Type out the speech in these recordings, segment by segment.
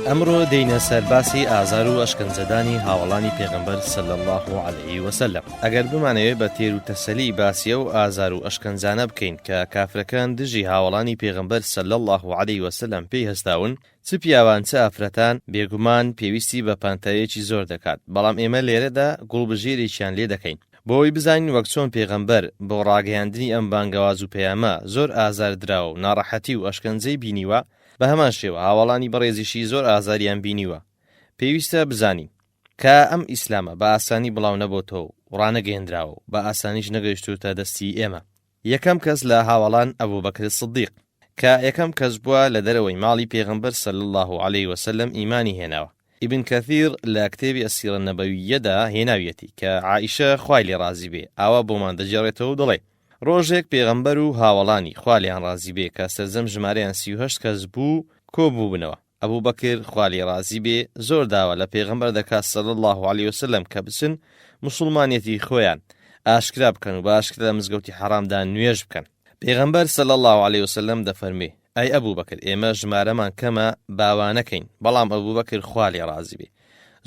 ئەمڕۆ دێینە سەرباسی ئازار و ئەشکەنجەدانی هاوڵانی پێغەمبەر صلی الله علیه وسلم. ئەگەر بمانەوێت بە تێر و تەسەلی باسیە و ئازار و ئەشکەنجانە بکەین کە کافرەکان دژی هاوڵانی پێغەمبەر صلی الله علیه وسلم پێی هەستاون، چ پیاوان چ ئافرەتان بێگومان پێویستی بە پانتایەکی زۆر دەکات، بەڵام ئێمە لێرەدا گوڵبژێرێکیان لێ دەکەین بۆی بزانین وەک چۆن پێغەمبەر بۆ ڕاگەیاندنی ئەم بانگەواز و پەیامە زۆر ئازار دراوە و ناڕەحەتی و ئەشکەنجەی بینیوە، بە هەمان شێوە هاوڵانی بەڕێزیشی زۆر ئازاریان بینیوە. پێویستە بزانین کە ئەم ئیسلامە بە ئاسانی بڵاو نەبۆتەوە و ڕانەگەیەندراوە و بە ئاسانیش نەگەیشتوتە دەستی ئێمە. یەکەم کەس لە هاوڵان ئەبوبەکر سیدیق کە یەکەم کەس بووە لە دەرەوەی ماڵی پێغەمبەر صلی الله علیه وسلم ئیمانی هێناوە. ئیبن کەثیر لە کتێبی ئەسیرە نەبەویەدا هێناویەتی کە عائیشە خوای لێ ڕازی بێ ئاوا بۆمان دەجێڕێتەوە و دەڵێ ڕۆژێک پێغەمبەر و هاوڵانی خوا لێیان ڕازی بێ کە سەرجەم ژمارەیان 38 کەس بوو کۆبوو بنەوە. ئەبوبەکر خوا لێی ڕازی بێ زۆر داوە لە پێغەمبەر دەکات صلی الله علیه وسلم کە بچن موسڵمانیەتی خۆیان ئاشکرا بکەن و بە ئاشکرا لە مزگەوتی حەرامدا نوێژ بکەن. پێغەمبەر صلی الله علیه وسلم دەفەرمێ ئەی ئەبوبەکر ئێمە ژمارەمان کەمە باوانەکەین، بەڵام ئەبوبەکر خوا لێی ڕازی بێ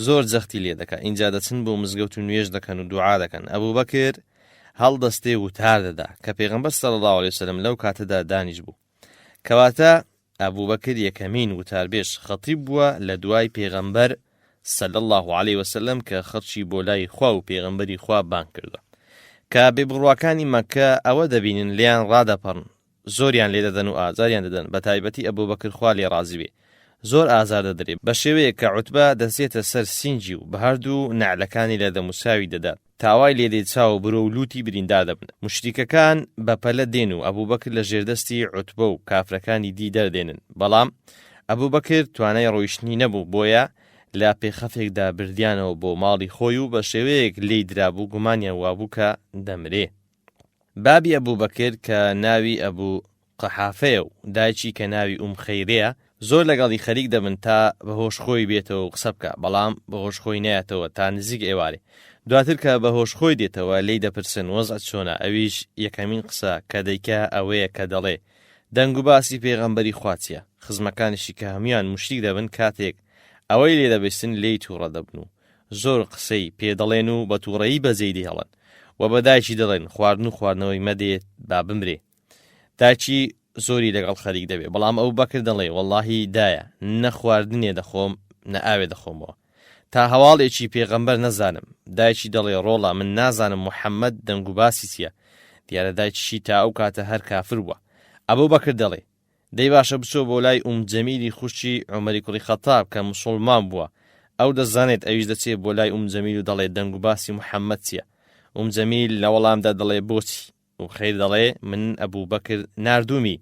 زۆر جەختی لێ دەکات، اینجا دەچن بۆ مزگەوت و نوێژ دەکەن و دوعا دەکەن. ئەبوبەکر هەڵدەستێ وتار دەدا کە پێغەمبەر صلی الله علیه وسلم لەو کاتەدا دانیش بوو، کەواتە ئەبوبەکر یەکەمین وتاربێژ خەتیب بووە لە دوای پێغەمبەر صلی الله علیه وسلم کە خەڵکی بۆ لای خوا و پێغەمبەری خوا بانگ کردە. کە بێبڕواکانی مەکە ئەوە دەبینن لیان ڕادەپەڕن، زۆریان لێ دەدەن و ئازاریان دەدەن، بە تایبەتی ئەبوبەکر خوا لێی ڕازی بێ زۆر ئازار دەدرێت بە شێوەیە کە عوتبە دەچێتە سەر سینجی و بە هەردوو نەعلەکانی لە دەموساوی دەدات، تاوای لێدەی چاو برۆ و لوتی بریندار دەبن. مشتریکەکان بەپەلە دێن و ئەبوبەکر لە ژێردەستی عوتبە و کافرەکانی دی دەردێنن، بەڵام ئەبوبەکر توانای ڕۆیشتنی نەبوو، بۆیە لە پێخەفێکدا بردیانەوە بۆ ماڵی خۆی و بە شێوەیەک لێی درابوو گومانیان وابوو کە دەمرێ. بابی ئەبوبەکر کە ناوی ئەبوو قەحافەیە و دایکی کە ناوی خەیرەیە زۆر لەگەڵی خەریک دەبن تا بەهۆش خۆی بێتەوە و قسە بکە، بەڵام بەهۆش خۆی نایەتەوە تا نزیک ئێوارێ. دواتر کە بەهۆش خۆی دێتەوە لێی دەپرسن وەزعت چۆنە، ئەویش یەکەمین قسە کە دەیکا ئەوەیە کە دەڵێ دەنگ و باسی پێغەمبەری خوا چییە. خزمەکانیشی کە هەمویان مشتیک دەبن کاتێک ئەوەی لێ دەبستن لێی تووڕە دەبن و زۆر قسەی پێ دەڵێن و بە تووڕەیی بەجێی دێڵن و بە دایکی دەڵێن خواردن و خواردنەوەی مەدێت با بمرێ. دایکی زۆری لەگەڵ خەریک دەبێ، بەڵام ئەبوبەکر دەڵێ وەڵڵاهی دایە نە خواردنێ دەخۆم نە ئاوێ دەخۆمەوە تا هەواڵێکی پێغەمبەر نەزانم. دایکی دەڵێ ڕۆڵە من نازانم محەممەد دەنگ و باسی چییە. دیارە دایکیشی تا ئەو کاتە هەر کافر بووە. ئەبوبەکر دەڵێ دەی باشە بچۆ بۆ لای جەمیلی خوشی عومەری کوڕی خەتاب کە موسڵمان بووە، ئەو دەزانێت ئەویش دەچێت بۆ لای جەمیل و دەڵێ دەنگ و باسی محەممەد چییە. جەمیل لە وەڵامدا دەڵێ بۆچی؟ خەیر دەڵێ من ئەبوبەکر ناردوومی.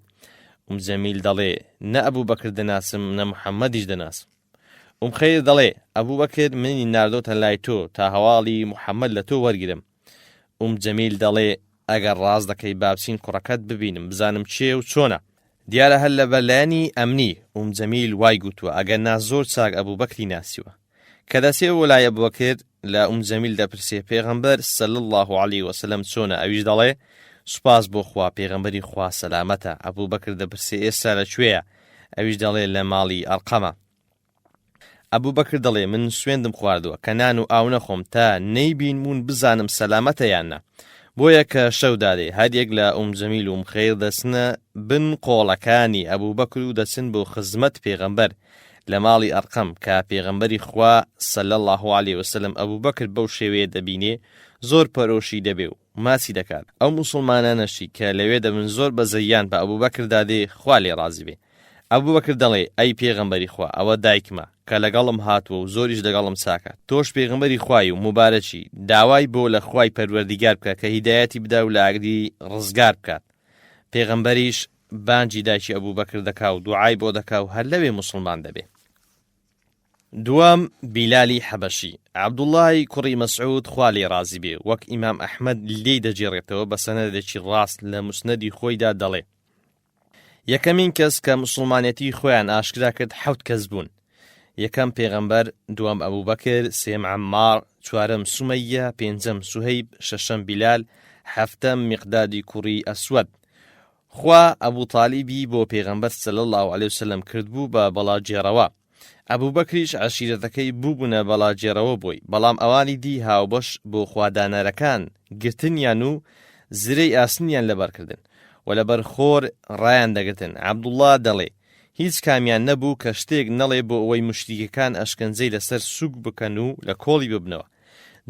جەمیل دەڵێ نە ئەبوبەکر دەناسم نە محەممەدیش دەناسم. خەیر دەڵێ ئەبوبەکر منی ناردۆتە لای تۆ تا هەواڵی محەممەد لە تۆ وەرگرم. جەمیل دەڵێ ئەگەر ڕاز دەکەی بابچین کوڕەکەت ببینم بزانم چێ و چۆنە. دیارە هەر لە بەلایانی ئەمنی جەمیل وای گوتووە ئەگەر نا زۆر چاک ئەبوبەکری ناسیوە. کە دەسێەوە لای ئەبوبەکر لە جەمیل دەپرسێ پێغەمبەر صلی الله علیه وسلم چۆنە، ئەویش دەڵێ سوپاس بۆ خوا پێغەمبەری خوا سەلامەتە. ئەبوبەکر دەپرسێ ئێستا لەکوێیە، ئەویش دەڵێ لە ماڵی ئەرقەمە. ئەبوبەکر دەڵێ من سوێندم خواردووە کە نان و ئاو نەخۆم تا نەیبینمون بزانم سەلامەتە یاننا. بۆیە کە شەو دادێ هەریەک لە جەمیل و خەیر دەچنە بن قۆڵەکانی ئەبوبەکر و دەچن بۆ خزمەت پێغەمبەر لە ماڵی ئەرقەم کە پێغەمبەری خوا صلی الله علیه وسلم ئەبوبەکر بەو شێوەیە دەبینێ زۆر پەرۆشی دەبێ و ماسی دەکات. ئەو موسڵمانانەشی کە لەوێ دەبن زۆر بەزەیان بە ئەبوبەکر دادێ خوا لێی ڕازی بێ. ئەبوبەکر دەڵێ ئەی پێغەمبەری خوا ئەوە دایکمە کە لەگەڵم هاتووە و زۆریش لەگەڵم چاکە، تۆش پێغەمبەری خوای و مبارەکی داوای بۆ لە خوای پەروەردیگار بکە کە هیدایەتی بدا و لە ئاگری ڕزگار بکات. پێغەمبەریش بانجی دایکی ئەبوبەکر دەکا و دوعای بۆ دەکا و هەر لەوێ موسڵمان دەبێ. دوام بیلالی حەبەشی عەبدوڵڵای کوڕی مەسعود خوا لێی ڕازی بێ وەک ئیمام ئەحمەد لێی دەجێڕێتەوە بە سەنەدێکی ڕاست لە موسنەدی خۆیدا دەڵێ یەکەمین کەس کە موسڵمانەتی خۆیان ئاشکرا کرد 7 کەس بوون. یەکەم پێغەمبەر، دووەم ئەبوبەکر، سێم عەممار، چوارەم سومەیە، پێنجەم سوهەیب، شەشەم بیلال، هەفتەم میقدادی کوڕی ئەسوەد. خوا ئەبوو تالیبی بۆ پێغەمبەر صلی الله علیه وسلم کردبوو بە بەڵاجێڕەوە ئەبوو بەکریش عەشیرەتەکەی بووبوونە بەڵاجێرەوە بۆی، بەڵام ئەوانی دی هاوبەش بۆ خوادانەرەکان گرتنیان و زرەی ئاسنیان لەبەرکردن و لەبەر خۆر ڕایان دەگرتن. عەبدوڵڵا دەڵێ هیچ کامیان نەبوو کە شتێک نەڵێ بۆ ئەوەی موشریکەکان ئەشکەنجەی لەسەر سووک بکەن و لە کۆڵی ببنەوە،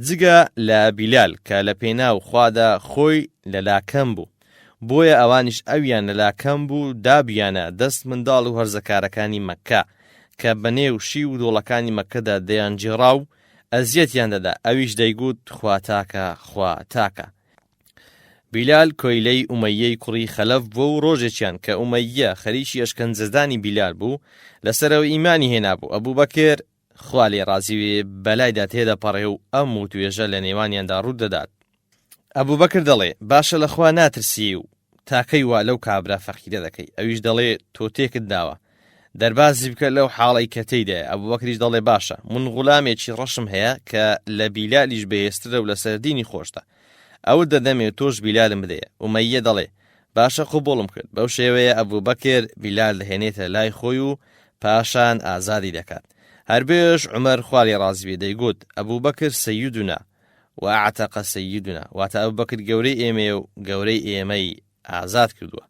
جگە لە بیلال کە لە پێناو خوادا خۆی لە لاکەم بوو. بۆیە ئەوانیش ئەویان لە لاکەم بوو دابیانە دەست منداڵ و هەرزەکارەکانی مەککە کە بەنێو شی و دۆڵەکانی مەککەدا دەیانجێڕا و ئەزیەتیان دەدا. ئەویش دەیگوت خوا تاکە، خوا تاکە. بیلال کۆیلەی ئومەیەی کوڕی خەلەف بوو و ڕۆژێکیان کە ئومەیە خەریکی ئەشکەنجەدانی بیلال بوو لەسەرەوە ئیمانی هێنابوو. ئەبوو بەکر خوا لێ ڕازی وێ بەلایدا تێدەپەڕێ و ئەم و توێژە لە نێوانیاندا ڕوو دەدات. ئەبوو بەکر دەڵێ باشە لە خوا ناترسی و تاکەی وا لەو کابرا فەقیرە دەکەی. ئەویش دەڵێ تۆ تێکت داوە دەربازی بکە لەو حاڵەی کە تێیدایە. ئەبوو بەکریش دەڵێ باشە من غولامێکی ڕەشم هەیە کە لە بیلالیش بەهێزترە و لەسەر دینی خۆشتە، ئەو دەدەمێ تۆش بیلالم بدەیە. ئومەیە دەڵێ باشە قبوڵم کرد. بەو شێوەیە ئەبوو بەکر بیلال دەهێنێتە لای خۆی و پاشان ئازادی دەکات. هەربێش عومەر خوا لێ ڕازی بێ دەیگوت ئەبوو بەکر سەیدونا وەعتەق سەیدونا، واتە ئەبوو بەکر گەورەی ئێمەیە و گەورەی ئێمەی ئازاد کردووە.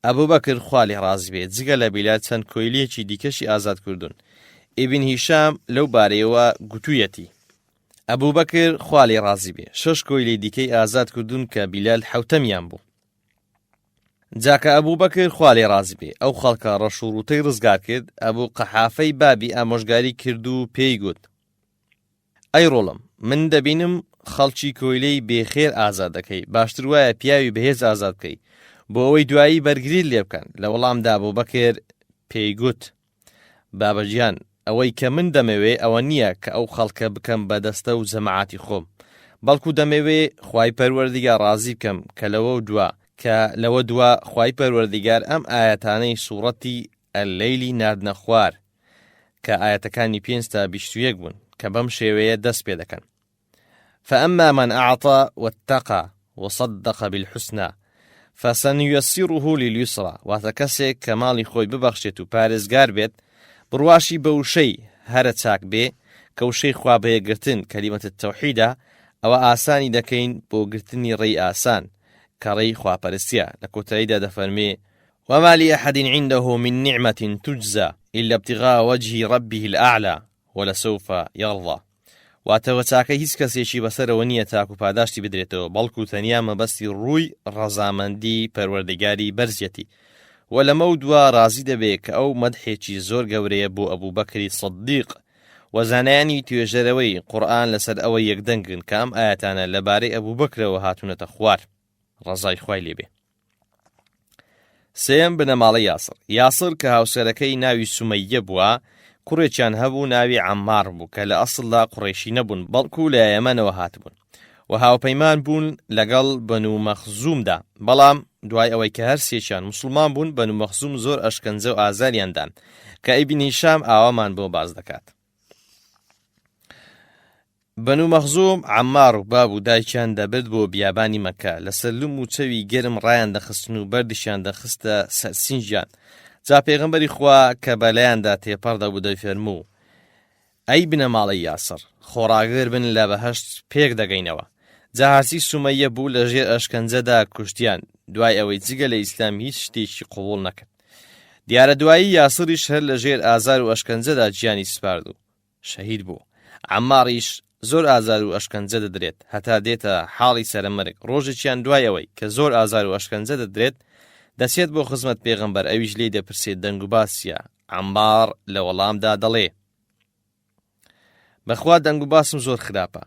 ئەبوو بەکر خوا لێ ڕازی بێ جگە لە بیلال چەند کۆیلێکی دیکەشی ئازاد کردوون. ئیبن هیشام لەو بارەیەوە گوتوویەتی ئەبوو بەکر خوا لێ ڕازی بێ 6 کۆیلەی دیکەی ئازاد کردوون کە بیلال حەوتەمیان بوو. جاکە ئەبوو بەکر خوا لێ ڕازی بێ ئەو خەڵکە ڕەشوڕوتەی ڕزگار کرد، ئەبوو قەحافەی بابی ئامۆژگاری کرد و پێی گوت ئەی ڕۆڵم من دەبینم خەڵکی کۆیلەی بێخێر ئازاد دەکەی، باشتر وایە پیاوی بەهێز ئازاد بکەی بۆ ئەوەی دوایی بەرگریت لێ بکەن. لە وەڵامدا ئەبوو بەکر پێی گوت بابەجیان ئەوەی کە من دەمەوێ ئەوە نییە کە ئەو خەڵکە بکەم بەدەستە و جەماعەتی خۆم، بەڵکو دەمەوێ خوای پەروەردیگار ڕازی بکەم کە لەوە دوا خوای پەروەردیگار ئەم ئاەتانەی سوورەتی ئەللەیلی ناردنە خوار کە ئاەتەکانی 5 تا 21 بوون کە بەم شێوەیە دەست پێ دەکەن. فأما من أعطى واتقى وصدق بالحسنى فسنيسره لليسرى، واتە کەسێک کە ماڵی خۆی ببەخشێت و پارێزگار بێت بڕواشی بە وشەی هەرە چاک بێ کە وشەی خوا بەیەگرتن کەلیمەتە تەوحیدە، ئەوە ئاسانی دەکەین بۆ گرتنی ڕێی ئاسان کە ڕێی خواپەرستیە. لە کۆتاییدا دەفەرمێ وما لأحد عنده من نعمة تجزى إلا ابتغاء وجه ربه الأعلى ولسوف يرضى. واتەوە چاکە هیچ کەسێکی بەسەرەوە نییە تاک و پاداشتی بدرێتەوە، بەڵکو تەنیا مەبەستی ڕووی ڕەزامەندی پەروەردگاری بەرزێتی و لەمە دووە ڕازی دەبێت کە ئەو مەدحێکی زۆر گەورەیە بۆ ئەبوو بەکری سەدیق و زانایانی توێژەرەوەی قورئان لەسەر ئەوە یەکدەنگن کە ئەم ئاەتانە لەبارەی ئەبوو بەکرەوە هاتوونەتە خوار ڕەزای خوای لێبێ. سێم بنەماڵەی یاسر کە هاوسەرەکەی ناوی سومەیە بووە، کوڕێکیان هەبوو ناوی عەمار بوو کە لە ئەسڵدا قوڕیشی نەبوون بەڵکو لە یەمەنەوە هاتبوون و هاوپەیمان بوون لەگەڵ بەنو مەخزومدا، بەڵام دوای ئەوەی کە هەرسێکیان موسڵمان بوون بەنو مەخزوم زۆر ئەشکەنجە و ئازاریاندان کە ئیبن هیشام ئاوامان بۆ باز دەکات. بەنو مەخزوم عەمار و باب و دایکیان دەبرد بۆ بیابانی مەکە، لەسەر لوم و چەوی گەرم ڕایان دەخستن و بەردیشیان دەخستە سەر سینجیان. جا پێغەمبەری خوا کە بەلایاندا تێپەڕدا بوو دەیفەرموو ئەی بنەماڵەی یاسر خۆڕاگەر بن لە بەهەشت پێک دەگەینەوە. جا هەرچی سومەیە بوو لە ژێر ئەشکەنجەدا کوشتیان، دوای ئەوەی جگە لە ئیسلام هیچ شتێکی قبوڵ نەکرد. دیارە دوایی یاسریش هەر لە ژێر ئازار و ئەشکەنجەدا گیانی سپارد و شەهید بوو. عەماریش زۆر ئازار و ئەشکەنجە دەدرێت هەتا دێتە حاڵی سەرمەرگ. ڕۆژێکیان دوای ئەوەی کە زۆر ئازار و ئەشکەنجە دەدرێت دەسێت بۆ خزمەت پێغەمبەر، ئەویش لێی دەپرسێت دەنگ و باسیە. عەمار لە وەڵامدا دەڵێ بەخوا دەنگ و باسم زۆر خراپە،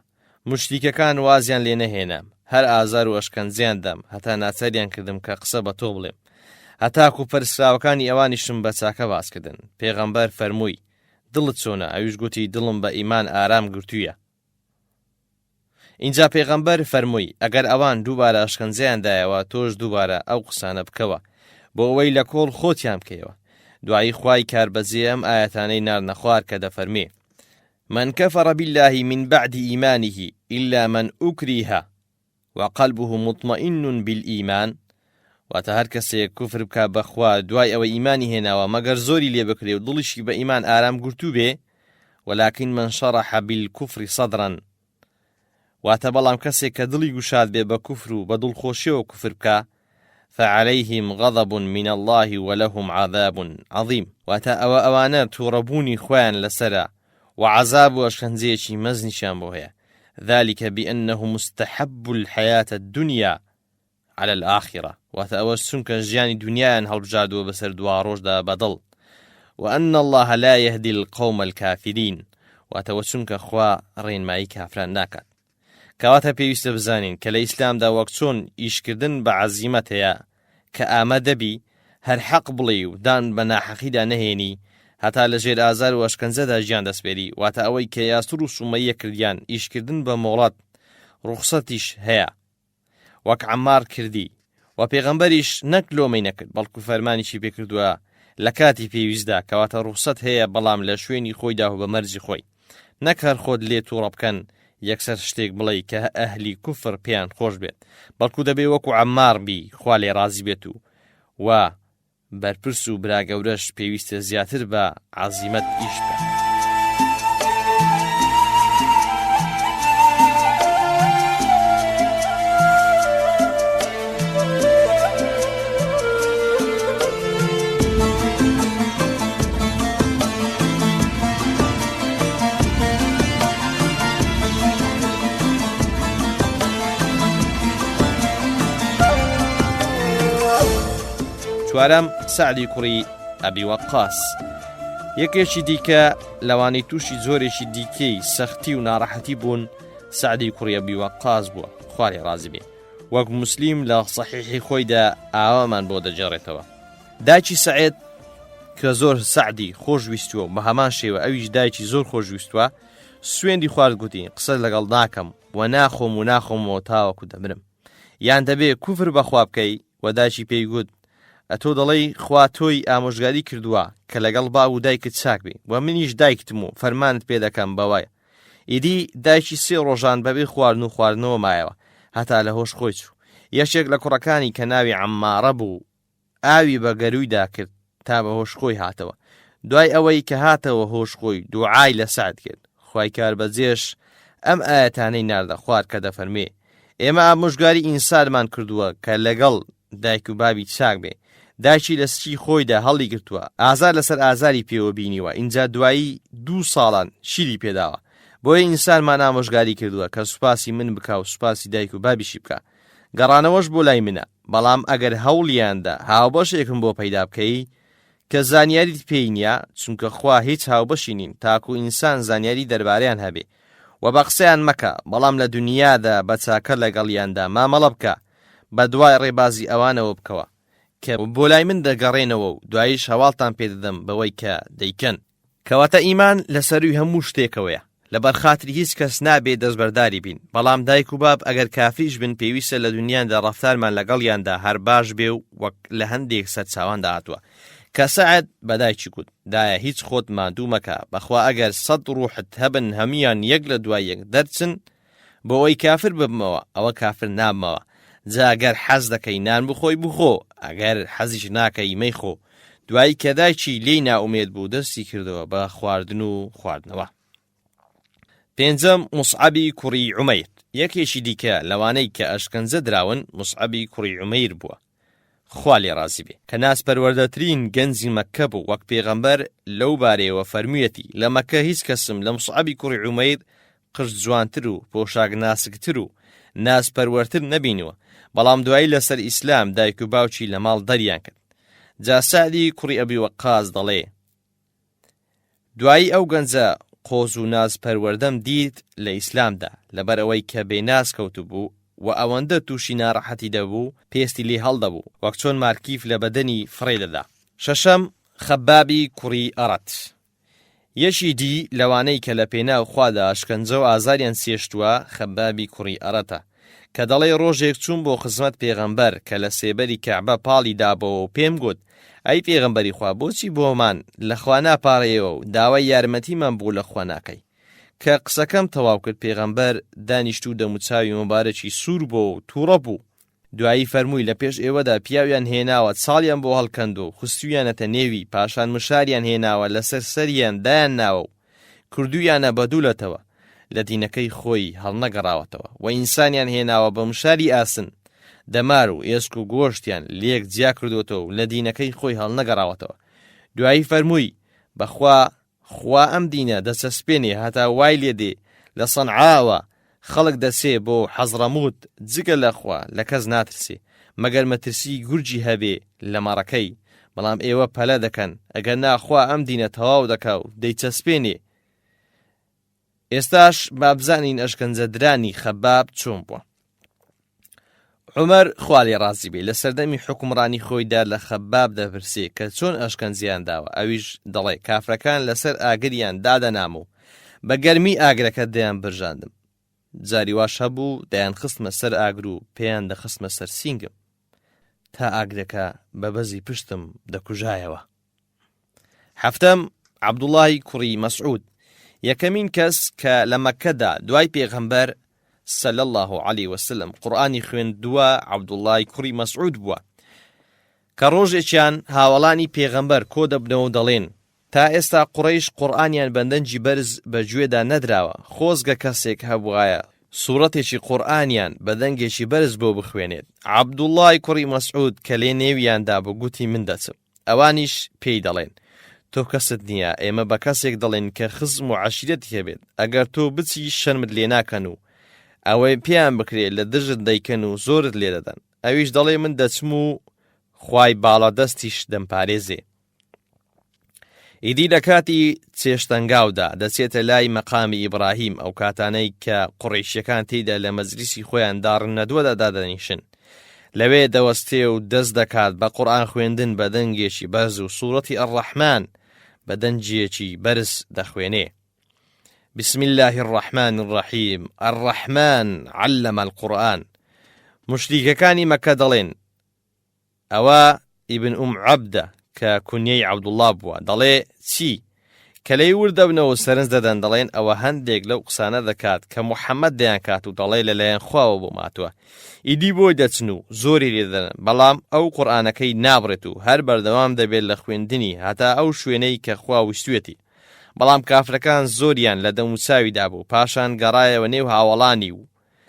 موشریکەکان وازیان لێ نەهێنام، هەر ئازار و ئەشکەنجیان دەم هەتا ناچاریان کردم کە قسە بە تۆ بڵێم، هەتاکو پەرسراوەکانی ئەوانیشم بە چاکە باسکردن. پێغەمبەر فەرمووی دڵت چۆنە؟ ئەویش گوتی دڵم بە ئیمان ئارام گرتوویە. اینجا پێغەمبەر فەرمووی ئەگەر ئەوان دووبارە ئەشکەنجەیان دایەوە تۆش دووبارە ئەو قسانە بکەوە بۆ ئەوەی لە کۆڵ خۆتیان بکەیەوە. دوایی خوای کاربەجێ ئەم ئاەتانەی ناردنە خوار کە دەفەرمێ من كفر بالله من بعد إيمانه إلا من أكره وقلبه مطمئن بالإيمان واتە هەر کەسێک کوفر بکە بەخوا دوای ئەوە ئیمانی هێناوە مەگەر زۆری لێ بکرێ و دڵیشی بە ئیمان ئارام گورتوو بێ، ولكن من شرح بالكفر صدرا، واتە بەڵام کەسێک کە دڵی گوشاد بێ بە کوفر و بە دڵخۆشیەوە کوفر بکە، فعليهم غضب من الله ولهم عذاب عظيم، واتە ئەوانە تووڕەبوونی خۆیان لەسەرە وعذاب و ئەشکەنجەیەکی مەزنیشان بۆ هەیە. ذلك بأنه مستحب الحياة الدنيا على الآخرة، واتە ئەوە چونکە ژیانی دنیایان هەڵبژاردووە بەسەر دوا ڕۆژدا بەدڵ، وأن الله لا يهدي القوم الكافرين، واتە چونکە خوا ڕێنمایی کافران ناکات. کەواتە پێویستە بزانین کە لە ئیسلامدا وەک چۆن ئیشکردن بە عەزیمەت هەیە کە ئامادەبی هەر حەق بڵێ و دان بە ناحەقیدا نەهێنی هەتا لە ژێر ئازار و ئەشکەنجەدا ژیان دەسپێری، واتە ئەوەی کە یاسر و سومەیە کردیان ئیشکردن بە مۆڵەت ڕوخسەتیش هەیە وەک عەمار کردی، و پێغەمبەریش نەک لۆمەی نەکرد بەڵکو فەرمانیشی پێکردووە لە کاتی پێویستدا، کەواتە ڕوخسەت هەیە بەڵام لە شوێنی خۆیدا و بە مەرجی خۆی، نەک هەر خۆت لێ تووڕە بکەن یەکسەر شتێک بڵێ کە ئەهلی کوفر پێیان خۆش بێت، بەڵکو دەبێ وەکو عەمار بی خوا لێ ڕازی بێت و بەرپرس و برا گەورەش پێویستە زیاتر بە عەزیمەت ئیش بکات. چوارەم سعدی کوڕی ئەبی وەقاس، یەکێکی دیکە لەوانەی تووشی زۆرێکی دیکەی سەختی و ناڕەحەتی بوون سعدی کوڕی ئەبی وەقاس بووە، خوا لێ ڕازی بێ، وەک موسلیم لە سەحیحی خۆیدا ئاوامان بۆ دەجێڕێتەوە. دایکی سەعید کە زۆر سعدی خۆشویستووە و بە هەمان شێوە ئەویش دایکی زۆر خۆشویستووە، سوێندی خوارد گوتی قسە لەگەڵ ناکەم و ناخۆمەوە تاوەکو دەمرم، یان دەبێ کوفر بەخوا بکەی، و دایکی پێی گوت ئەتۆ دەڵێی خوا تۆی ئامۆژگاری کردووە کە لەگەڵ باو و دایکت چاک بێ، و منیش دایکتم و فەرمانت پێ دەکەم بەوایە. ئیدی دایکی 3 ڕۆژان بەبێ خواردن و خواردنەوە مایەوە هەتا لە هۆش خۆی چوو. یەکێک لە کوڕەکانی کە ناوی عەممارە بوو ئاوی بە گەرویدا کرد تا بە هۆش خۆی هاتەوە. دوای ئەوەی کە هاتەوە هۆش خۆی دوعای لە سعد کرد، خوای کاربەجێش ئەم ئاەتانەی ناردە خوارد کە دەفەرمێ ئێمە ئامۆژگاری ئینسانمان کردووە کە لەگەڵ دایک و بابی چاک بێ. دایکی لە سکی خۆیدا هەڵی گرتووە، ئازار لەسەر ئازاری پێوە بینیوە، اینجا دوایی 2 ساڵان شیری پێداوە، بۆیە ئینسانمان ئامۆژگاری کردووە کە سوپاسی من بکە و سوپاسی دایک و بابیشی بکە. گەڕانەوەش بۆ لای منە، بەڵام ئەگەر هەوڵیاندا هاوبەشێکم بۆ پەیدا بکەی کە زانیاریت پێی نییە، چونکە خوا هیچ هاوبەشی نین تاکو ئینسان زانیاری دەربارەیان هەبێ، و بە قسەیان مەکە، بەڵام لە دنیادا بە چاکە لەگەڵیاندا مامەڵە بکە، بە دوای ڕێبازی ئەوانەوە بکەوە کە بۆ لای من دەگەڕێنەوە و دواییش هەواڵتان پێدەدەم بەوەی کە دەیکەن. کەواتە ئیمان لەسەروی هەموو شتێکەوەیە، لەبەر خاتری هیچ کەس نابێت دەستبەرداری بین، بەڵام دایک و باب ئەگەر کافریش بن پێویستە لە دنیادا ڕەفتارمان لەگەڵیاندا هەر باش بێ و وەک لە هەندێک سەرچاواندا هاتووە. کە سەعد بەدایکی گوت دایە هیچ خۆت ماندوو مەکە، بەخوا ئەگەر 100 ڕوحت هەبن هەمیان یەک لە دوای یەک دەرچن بۆ ئەوەی کافر ببمەوە، ئەوە کافر نابمەوە. جا ئەگەر حەز دەکەی نان بخۆی بخۆ، ئەگەر حەزیش ناکەی مەیخۆ. دوایی کە دایکی لێی ناومێد بوو دەستی کردەوە بە خواردن و خواردنەوە. پێنجەم مصعبی کوڕی عومەیر، یەکێکی دیکە لەوانەی کە ئەشکەنجە دراون مصعبی کوڕی عومەیر بووە، خوا لێ ڕازی بێ، کە ناسپەروەردەترین گەنجی مەککە بوو، وەک پێغەمبەر لەو بارەیەوە فەرموویەتی لە مەککە هیچ کەسم لە مصعبی کوڕی عومەیر قشت جوانتر و پۆشاک ناسکتر و ناسپەروەرتر نەبینوە، بەڵام دوایی لەسەر ئیسلام دایک و باوکی لە ماڵ دەریان کرد. جا سعدی کوڕی ئەبی وەقاس دەڵێ دوایی ئەو گەنجە قۆز و ناز پەروەردەم دیت لە ئیسلامدا، لەبەر ئەوەی کە بێناز کەوتو بوو و ئەوەندە تووشی ناڕەحەتی دەبوو پێستی لێ هەڵدەبوو، وەک چۆن مارکیف لە بەدەنی فڕێ دەدا. شەشەم خەبابی کوڕی ئەڕەت، یەشی دی لەوانەی کە لە پێناو خوادا ئەشکەنجە و ئازاریان سێشتووە خەبابی کوڕی ئەڕەتە، کە دەڵێ ڕۆژێک چوون بۆ خزمەت پێغەمبەر کە لە سێبەری کەعبە پاڵی دابەوە و پێم گوت ئەی پێغەمبەری خوا بۆچی بۆمان لە خوا ناپاڕێەوە و داوای یارمەتیمان بوو لە خوا ناکەی؟ کە قسەکەم تەواو کرد پێغەمبەر دانیشتوو دەموچاوی مبارەکی سوور بۆ و تووڕە بوو، دوایی فەرمووی لە پێش ئێوەدا پیاویان هێناوە چاڵیان بۆ هەڵکەند و خستویانەتە نێوی پاشان مشاریان هێناوە لەسەر سەریان دایان ناوە و کردویانە بەدوولەتەوە لە دینەکەی خۆی هەڵنەگەڕاوەتەوە و ئینسانیان هێناوە بە مشاری ئاسن دەمار و ئێسک و گۆشتیان لێک جیا کردوتەوە و لە دینەکەی خۆی هەڵنەگەڕاوەتەوە. دوایی فەرمووی خوا ئەم دینە دەچەسپێنێ هەتا وای لێدێ لە سەنعاوە خەڵک دەسێ بۆ حەزڕەموت جگە لەخوا لە کەس ناترسێ مەگەر مەترسی گورجی هەبێ لە مەڕەکەی، بەڵام ئێوە پەلە دەکەن ئەگەر ناخوا ئەم دینە تەواو دەکا و دەیچەسپێنێ. ئێستاش بابزانین ئەشکەنجەدرانی خەباب چۆن بووە. عومەر خوا لێ ڕازی بێ لە سەردەمی حکومڕانی خۆیدا لە خەباب دەپرسێ کە چۆن ئەشکەنجیان داوە، ئەویش دەڵێ کافرەکان لەسەر ئاگریان دادەنام و بە گەرمی ئاگرەکە دەیان برژاندم. جاری واش هەبوو دەیان خستمە سەر ئاگر و پێیان دەخستمە سەر سینگم تا ئاگرەکە بە بەزی پشتم دەکوژایەوە. هەفتەم عەبدوڵڵاهی کوڕی مەسعود یەکەمین کەس کە لە مەککەدا دوای پێغەمبەر صلی الله علیه وسلم قورئانی خوێندووە عەبدوڵڵاهی کوڕی مەسعود بووە کە ڕۆژێکیان هاوڵانی پێغەمبەر کۆ دەبنەوە و دەڵێن تا ئێستا قوڕەیش قورئانیان بەندەنجی بەرز بەگوێدا نەدراوە، خۆزگە کەسێک هەبوایە سوورەتێکی قورئانیان بەدەنگێکی بەرز بۆ بخوێنێت. عەبدوڵڵاهی کوڕی مەسعود کە لێ نێویاندا بوو گوتی من دەچم. ئەوانیش پێی دەڵێن تۆ کەست نییە، ئێمە بە کەسێک دەڵێن کە خزم و عەشیرەتی هەبێت، ئەگەر تۆ بچی شەرمت لێ ناکەن و ئەوەی پێیان بکرێت لە دژت دەیکەن و زۆرت لێ دەدەن. ئەویش دەڵێ من دەچم و خوای باڵا دەستیش دەمپارێزێ. ئیدی لە کاتی چێشتەنگاودا دەچێتە لای مەقامی ئیبراهیم، ئەو کاتانەی کە قوڕیشیەکان تێیدا لە مەجلیسی خۆیان داڕنەدووەدا دادەنیشن، لەوێ دەوەستێ و دەست دەکات بە قورئان خوێندن بە دەنگێکی بەرز و سوورەتی ئەڕەحمان بە دەنجێکی بەرز دەخوێنێ. بسم الله الرحمن الرحیم الرحمن علم القرآن. مشریکەکانی مەکە دەڵێن ئەوە ئیبن عەبدە کە کونیەی عەبدوڵڵا بووە، دەڵێ چی؟ کە لەی وردەبنەوە سەرنج دەدەن دەڵێن ئەوە هەندێک لەو قسانە دەکات کە موحەممەد دەیان کات و دەڵێ لەلایەن خواوە بۆ ماتووە. ئیدی بۆی دەچن و زۆری لێدەن، بەڵام ئەو قورئانەکەی نابڕێت و هەر بەردەوام دەبێت لە خوێندنی هەتا ئەو شوێنەی کە خوا ویستوێتی. بەڵام کافرەکان زۆریان لە دەموچاویدا بوو، پاشان گەڕایەوە نێو هاوڵانی و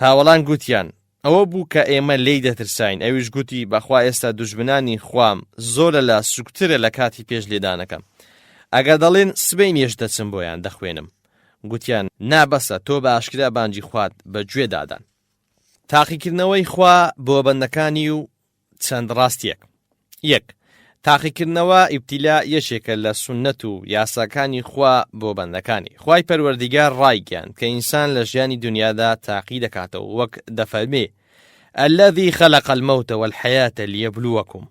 هاوڵان گوتیان ئەوە بوو کە ئێمە لێی دەترساین. ئەویش گوتی بەخوا ئێستا دوژمنانی خوام زۆرە لە سوکترە لە کاتی پێش لێدانەکەم. ئەگەر دەڵێن سبەی نێژ دەچم بۆیان دەخوێنم. گوتیان نابەسە تۆ بە ئاشکرا بانجی خوات بە گوێ دادان. تاقیکردنەوەی خوا بۆ بەندەکانی و چەند ڕاستیەک. یەک، تاقیکردنەوە ئیبتیلا یەکێکە لە سونەت و یاساکانی خوا بۆ بەندەکانی. خوای پەروەردیگار ڕایگەیاند کە ئینسان لە ژیانی دنیادا تاقی دەکاتەوە، وەک دەفەرمێ الذي خلق الموت والحياة ليبلوكم،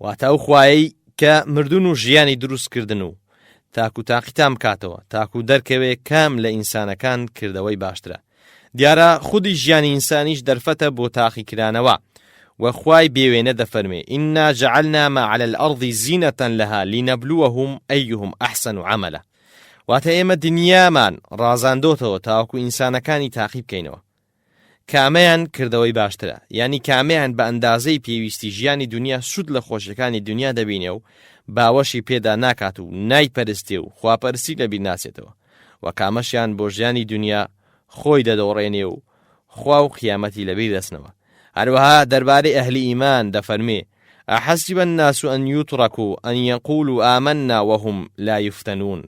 واتە ئەو خوایەی کە مردون و ژیانی دروست کردن و تاکو تاقیتان بکاتەوە تاکو دەرکەوێ کام لە ئینسانەکان کردەوەی باشترە. دیارە خودی ژیانی ئینسانیش دەرفەتە بۆ تاقیکرانەوە، وخواي بيوينة دفرمي إنا جعلنا ما على الأرض زينة لها لنبلوهم أيهم أحسن عملا. واتأيما دنيا من رازان دوتو تاكو إنسان كاني تاقيب كينوا كاميان كردوي باشترا، يعني كاميان بأندازي بيويستي جياني دنيا سود لخوشكاني دنيا دبينيو باوشي بيدا ناكاتو ناي پرستيو خوا پرسي لبي ناسيتو وكامشيان بوجياني دنيا خوي دورينيو خواو قيامتي لبي دسنوا. هروها درباري أهل إيمان دفرمي أحسب الناس أن يتركوا أن يقولوا آمنا وهم لا يفتنون.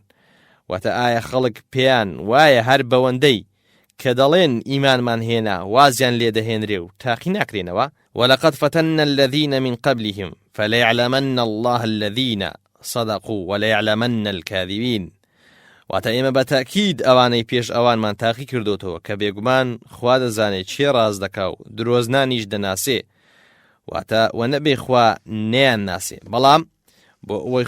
وتآية خلق بيان وايا هرب وندي كدلين إيمان من هنا وازيان ليدهين ريو تاقي نكرينوا ولقد فتن الذين من قبلهم فليعلمن الله الذين صدقوا وليعلمن الكاذبين. واتەئێمە بە تاکید ئەوانەی پێش ئەوانمان تاقی کردوتەوە کە بێگومان خوا دەزانێت چێ ڕاز دەکا و درۆزنانیش دەناسێ، واتە و نەبێ خوا نەیان ناسێ، بەڵام بۆ ئەوەی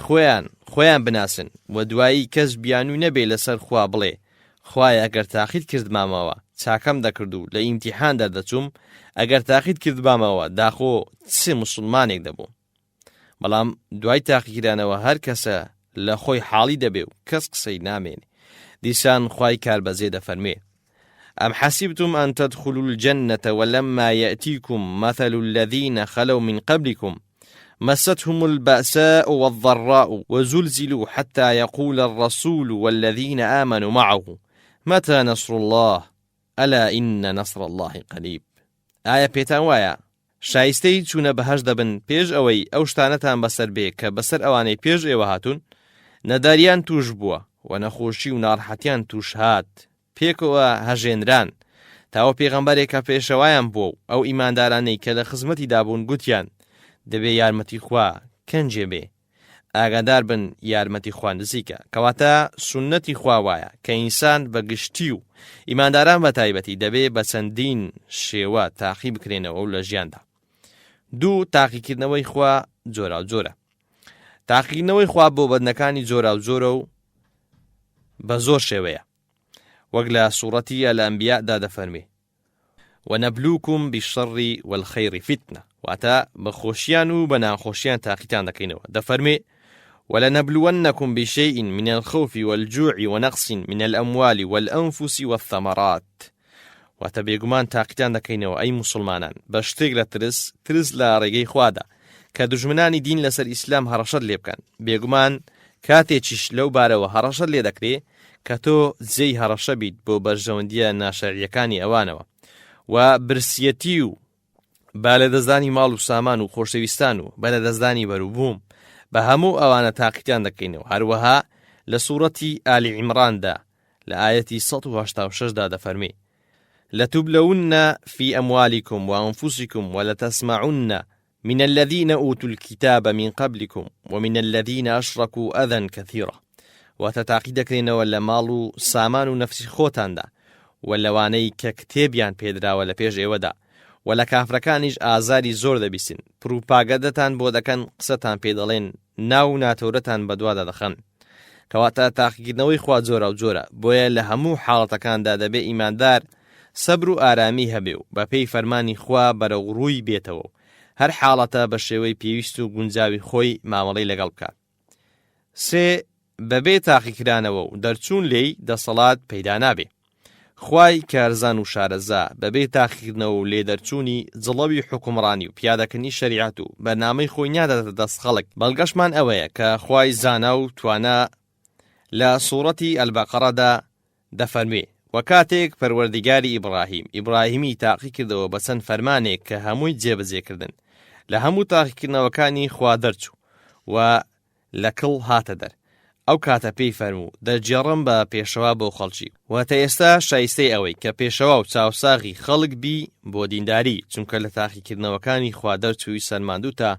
خۆیان بناسن و دوایی کەس بیانووی نەبێ لەسەر خوا بڵێ خوایە ئەگەر تاقید کردمامەوە چاکەم دەکرد و لە ئیمتیحان دەردەچووم، ئەگەر تاقید کردمامەوە داخۆ چ مسلمانێک دەبووم. بەڵام دوای تاقیکردنەوە هەر کەسە لە خۆی حاڵی دەبێ و کەس قسەی نامێنێ. دیسان خوای کاربەزێ دەفەرمێ أم حسبتم أن تدخلوا الجنة ولما يأتيكم مثل الذين خلوا من قبلكم مستهم البأساء والضراء وزلزلوا حتى يقول الرسول والذين آمنوا معه متى نصر الله ألا إن نصر الله قريب. ئایا پێتان وایە شایستەی چوونە بەهەشت دەبن پێش ئەوەی ئەو شتانەتان بەسەر بێ کە بەسەر ئەوانەی پێش ئێوە هاتوون؟ نەداریان توش بووە و نەخۆشی و ناڕەحەتیان توش هات، پێکەوە هەژێنران تاوە پێغەمبەرێک کە پێشەوایان بووە و ئەو ئیماندارانەی کە لە خزمەتی دابوون گوتیان دەبێ یارمەتی خوا کەنجێ بێ، ئاگادار بن یارمەتی خوا نزیکە، کەواتە سونەتی خوا وایە کە ئینسان بەگشتی و ئیمانداران بە تایبەتی دەبێ بە چەندین شێوە تاقی بکرێنەوە و لە ژیاندا. دوو، تاقیکردنەوەی خوا جۆرا و جۆرە. تاقیکردنەوەی خوا بۆ بەدنەکانی جۆرا و جۆرە و بە زۆر شێوەیە، وەک لە سوورەتی ئەلئەنبیادا دەفەرمێ وەنەبلوکم بالشەڕ والخەیڕ فتنە، واتە بە خۆشیان و بە ناخۆشیان تاقیتان دەکەینەوە. دەفەرمێ ولنبلونكم بشيء من الخوف والجوع ونقص من الأموال والأنفس والثمرات، وتبيغمان تاقيتان دكينو أي مسلمانان باشتيق ترس لا ريغي خوادا كدجمناني دين لسر إسلام هرشد ليبكان بيغمان كاتي تشش لو بارو هرشد لي دكري كتو زي هرشد بيد بو برجوندية ناشريكاني أوانوا وبرسيتيو بالدزداني مالو سامان و خوشويستانو بالدزداني بروبوم بە هەموو ئەوانە تاقیتان دەکەینەوە. هەروەها لە سوورەتی ئالی عیمراندا لە ئایەتی 186دا دەفەرمێ لتبلون في أموالكم وأنفسكم ولتسمعن من الذين أوتوا الكتاب من قبلكم ومن الذين أشركوا أذى كثيرا، وتتاقی دەکرێنەوە لە ماڵ و سامان و نەفسی خۆتاندا و لەوانەی کە کتێبیان پێدراوە لە پێش ئێوەدا و لە کافرەکانیش ئازاری زۆر دەبیستن، پروپاگەندەتان بۆ دەکەن، قسەتان پێ دەڵێن، ناو ناتەورەتان بەدووادا دەخەن. کەواتە تاقیکردنەوەی خوا جۆرە و جۆرە، بۆیە لە هەموو حاڵەتەکاندا دەبێ ئیماندار سەبر و ئارامی هەبێ و بە پێی فەرمانی خوا بەرەو ڕووی بێتەوە و هەر حاڵەتە بە شێوەی پێویست و گونجاوی خۆی مامەڵەی لەگەڵ بکات. سێ، بەبێ تاقیکرانەوە و دەرچوون لێی دەسەڵات پەیدا نابێ. خوای کارزان و شارەزا بەبێ تاقیکردنەوە و لێدەرچوونی جڵەوی حکومڕانی و پیادەکردنی شەریعەت و بەرنامەی خۆی نادەدە دەست خەڵک. بەڵگەشمان ئەوەیە کە خوای زانا و توانە لە سوورەتی ئەلبەقەرەدا دەفەرمێ وەکاتێک پەروەردیگاری ئیبراهیمی تاقی کردەوە بە چەند فەرمانێک کە هەمووی جێبەجێکردن لە هەموو تاقیکردنەوەکانی خوا دەرچوو و لە کڵ هاتە دەر. ئەو کاتە پێی فەرموو دەرجێڕم بە پێشەوا بۆ خەڵکی، واتە ئێستا شایستەی ئەوەی کە پێشەوا و چاوساغی خەڵک بی بۆ دینداری، چونکە لە تاقیکردنەوەکانی خوا دەرچووی سەرماندووتە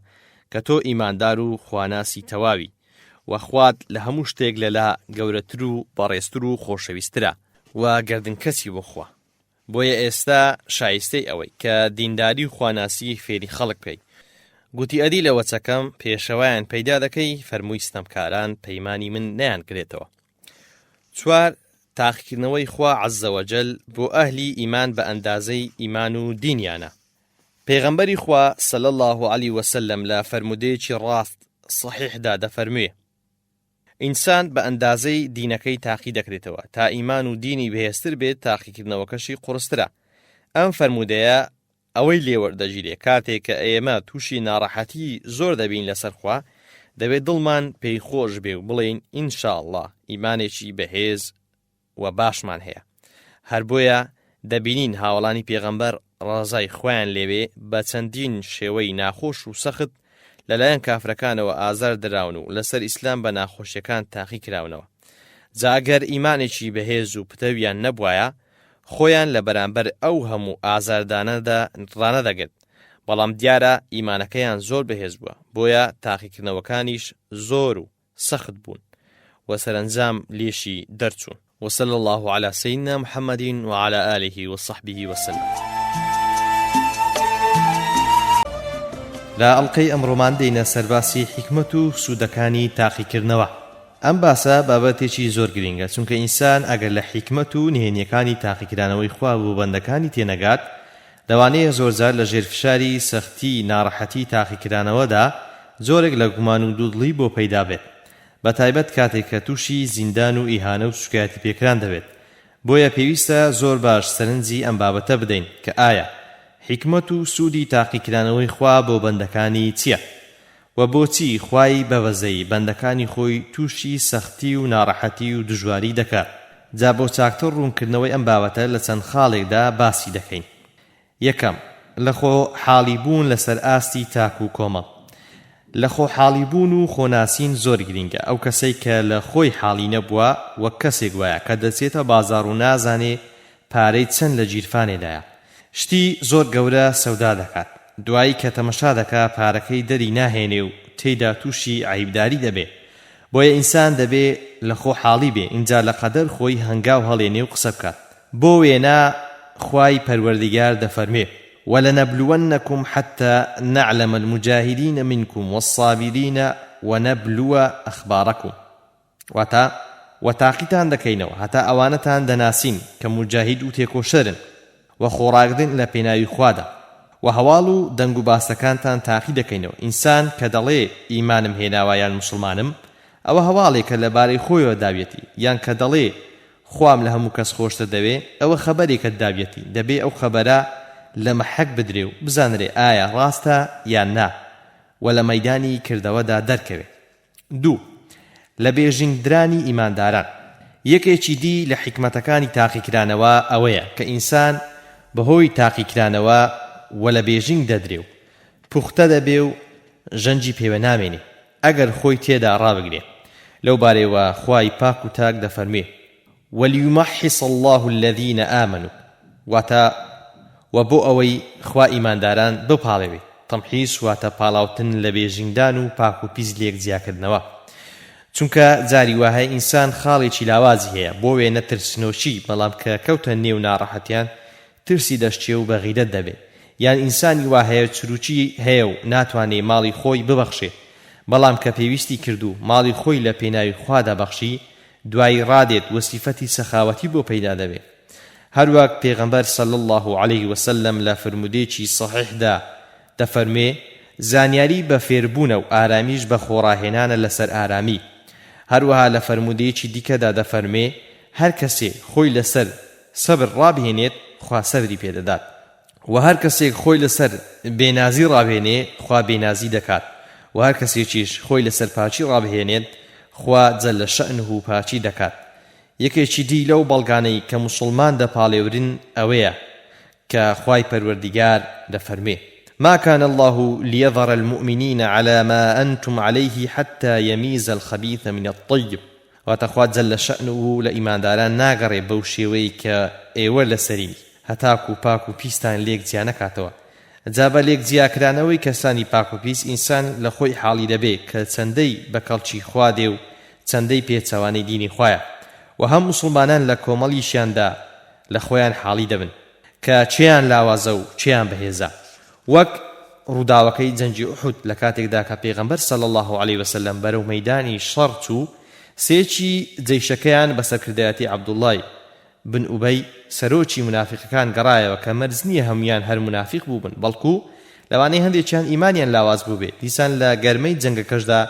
کە تۆ ئیماندار و خواناسی تەواوی و خوات لە هەموو شتێک لەلا گەورەتر و بەڕێزتر و خۆشەویسترە و گەردنکەسی بۆ خوا. بۆیە ئێستا شایستەی ئەوەی کە دینداری و خواناسی فێری خەڵک بکەی. گوتی ئەدی لە وەچەکەم پێشەوایان پەیدا دەکەی فەرمووی ستەمکاران پەیمانی من نەیان کرێتەوە. چوار، تاقیکردنەوەی خوا عەزە وەجەل بۆ ئەهلی ئیمان بە ئەندازەی ئیمان و دینیانە. پێغەمبەری خوا صلی الله علیه وسلم لە فەرمودەیەکی ڕاست صحیحدا دەفەرموێ ئینسان بە ئەندازەی دینەکەی تاقی دەکرێتەوە تا ئیمان و دینی بەهێزتر بێت، تاقیکردنەوەکەشی قورسترە. ئەم فەرمودەیە ئەوەی لێوەردەگیرێ کاتێک کە ئێمە تووشی ناڕەحەتی زۆر دەبین لەسەرخوا، دەبێت دڵمان پێی خۆش بێ و بڵێین ئینشاءڵڵا ئیمانێکی بەهێز و باشمان هەیە. هەر بۆیە دەبینین هاوڵانی پێغەمبەر ڕازای خۆیان لێوێ بە چەندین شێوەی ناخۆش و سەخت لەلایەن کافرەکانەوە ئازار دراون و لەسەر ئیسلام بە ناخۆشیەکان تاقی کراونەوە. جا ئەگەر ئیمانێکی بەهێز و پتەویان نەبوایە، خۆیان لە بەرامبەر ئەو هەموو ئازاردانەدا ڕانەدەگرت، بەڵام دیارە ئیمانەکەیان زۆر بەهێز بووە، بۆیە تاقیکردنەوەکانیش زۆر و سەخت بوون و سەرنجام لێشی دەرچوون. وصلى الله على سيدنا محمد وعلى آله وصحبه وسلم. لا ئەڵلقەی ئەمڕۆمان دێنە سەرباسی حیکمەت و سوودەکانی تاقیکردنەوە. ئەم باسە بابەتێکی زۆر گرنگە، چونکە ئینسان ئەگەر لە حیکمەت و نهێنیەکانی تاقیکردنەوەی خوا بۆ بەندەکانی تێنەگات، دەوانەیە زۆرجار لە ژێرفشاری سەختی ناڕەحەتی تاقیکردنەوەدا زۆرێک لە گومان و دوودڵی بۆ پەیدا بێت، بە تایبەت کاتێک کە تووشی زیندان و ئیهانە و شکایەتی پێکران دەبێت. بۆیە پێویستە زۆر باش سەرنجی ئەم بابەتە بدەین کە ئایا حکمت و سوودی تاقیکرانەوەی خوا بۆ بەندەکانی چییە و بۆچی خوای بەوەزەی بەندەکانی خۆی تووشی سەختی و ناڕەحەتی و دژواری دەکات. جا بۆ چاکتر ڕوونکردنەوەی ئەم بابەتە لە چەند خاڵێکدا باسی دەکەین. یەکەم، لەخۆ حاڵی بوون لەسەر ئاستی تاک و کۆمەڵ. لەخۆ حاڵی بوون و خۆناسین زۆر گرینگە. ئەو کەسەی کە لە خۆی حاڵی نەبووە وەک کەسێک وایە کە دەچێتە بازاڕ و نازانێ پارەی چەند لە گیرفانێدایە. شتی زۆر گەورە سەودا دەکات، دوایی کە تەمەشا دەکا پارەکەی دەری ناهێنێ و تێیدا تووشی عیبداری دەبێ. بۆیە ئینسان دەبێ لەخۆ حاڵی بێ، اینجا لە قەدەر خۆی هەنگاو هەڵێنێ و قسە بکات. بۆ وێنە خوای پەروەردگار دەفەرمێ وَلَنَبْلُوَنَّكُمْ حَتَّى نَعْلَمَ الْمُجَاهِدِينَ مِنْكُمْ وَالصَّابِرِينَ وَنَبْلُوَ أَخْبَارَكُمْ. وتاقیتان دەکەینەوە هەتا ئەوانەتان دەناسین کە مجاهید و تێکۆشەرن و خۆڕاگرن لە پێناوی خوادا و هەواڵ و دەنگ و باسەکانتان تاقی دەکەینەوە. ئینسان کە دەڵێ ئیمانم هێناوە یان مسلمانم، ئەوە هەواڵێکە لەبارەی خۆیەوە داوێتی، یان کە دەڵێ خوام لە هەموو کەس خۆشتە دەوێ، ئەوە خەبەرێکە داوێتی، دەبێ ئەو خەبەرە لە مەحەک بدرێ و بزانرێ ئایا ڕاستە یان نا و لە مەیدانی کردەوەدا دەرکەوێت. 2. لە بێژینگدرانی ئیمانداران. یەکێکی دی لە حکمەتەکانی تاقیکرانەوە ئەوەیە کە ئینسان بەهۆی تاقیکرانەوە و لە بێژینگ دەدرێ و پوختە دەبێ و ژەنجی پێوە نامێنێ ئەگەر خۆی تێدا ڕابگرێ. لەو بارەوە خوای پاک و تاک دەفەرمێ وَلِيُمَحِّصَ اللَّهُ الَّذِينَ آمَنُوا، واتە و بۆ ئەوەی خوا ئیمانداران بپاڵێوێ. تەمحیس واتە پاڵاوتن لە بێژینگدان و پاک و پیس لێک جیاکردنەوە. چونکە جاری وهەیە ئینسان خاڵێکی لاوازی هەیە، بۆ وێ نەترسنۆشی، بەڵام کە کەوتە نێو ناڕەحەتیان ترسی دەشتێ و بەغیرەت دەبێ. یان ئینسانی وهەیە چروکی هەیە و ناتوانێ ماڵی خۆی ببەخشێ، بەڵام کە پێویستی کردو ماڵی خۆی لە پێناوی خوادا بەخشی، دوایی ڕادێت وەسیفەتی سەخاوەتی بۆ پەیدا دەبێ. هەروەک پێغەمبەر صلی الله عليه وسلم لە فرمودێکی صحیحدا دەفەرمێ زانیاری بە فێربوونە و ئارامیش بە خۆڕاهێنانە لەسەر ئارامی. هەروەها لە فرمودێکی دیکەدا دەفەرمێ هەر کەسێ خۆی لەسەر سەبر ڕابهێنێت خوا سەبری پێدەدات و هەر کەسێک خۆی لەسەر بێنازی ڕابهێنێ خوا بێنازی دەکات و هەر کەسێکیش خۆی لەسەر پاچی ڕابهێنێت خوا جەل شەئنه و پاچی دەکات. یەکێکی دی لەو بەڵگانەی کە موسڵمان دەپاڵێورن ئەوەیە کە خوای پەروەردگار دەفەرمێ ما كان الله ليظهر المؤمنين على ما أنتم عليه حتى يميز الخبيث من الطيب. واتخوات جل شأنه لإيمان داران ناغري بوشيوي كإيوه لسرين هتاكو باكو بيستان ليك زيانكاتوا. جابا ليك زياكرانوي كساني باكو بيس إنسان لخوي حالي دبي كتسندي بكالشي خواديو تسندي بيتسواني ديني خوايا وهم مسلمانان لكوماليشيان دا لخويان حالي دبن كچيان لاوازو چيان بهيزا. وەک ڕووداوەکەی جەنجی ئوحود لە کاتێکدا کە پێغەمبەر صلی الله عليه وسلم بەرەو مەیدانی شەڕ چوو، سێکی جەیشەکەیان بەسەرکردایەتی عەبدوڵڵای بن ئوبەی سەرۆکی منافقەکان گەڕایەوە کە مەرج نییە هەمویان هەر منافق بوو بن، بەڵکو لەوانەیە هەندێکیان ئیمانیان لاواز بوو بێت. دیسان لە گەرمەی جەنگەکەشدا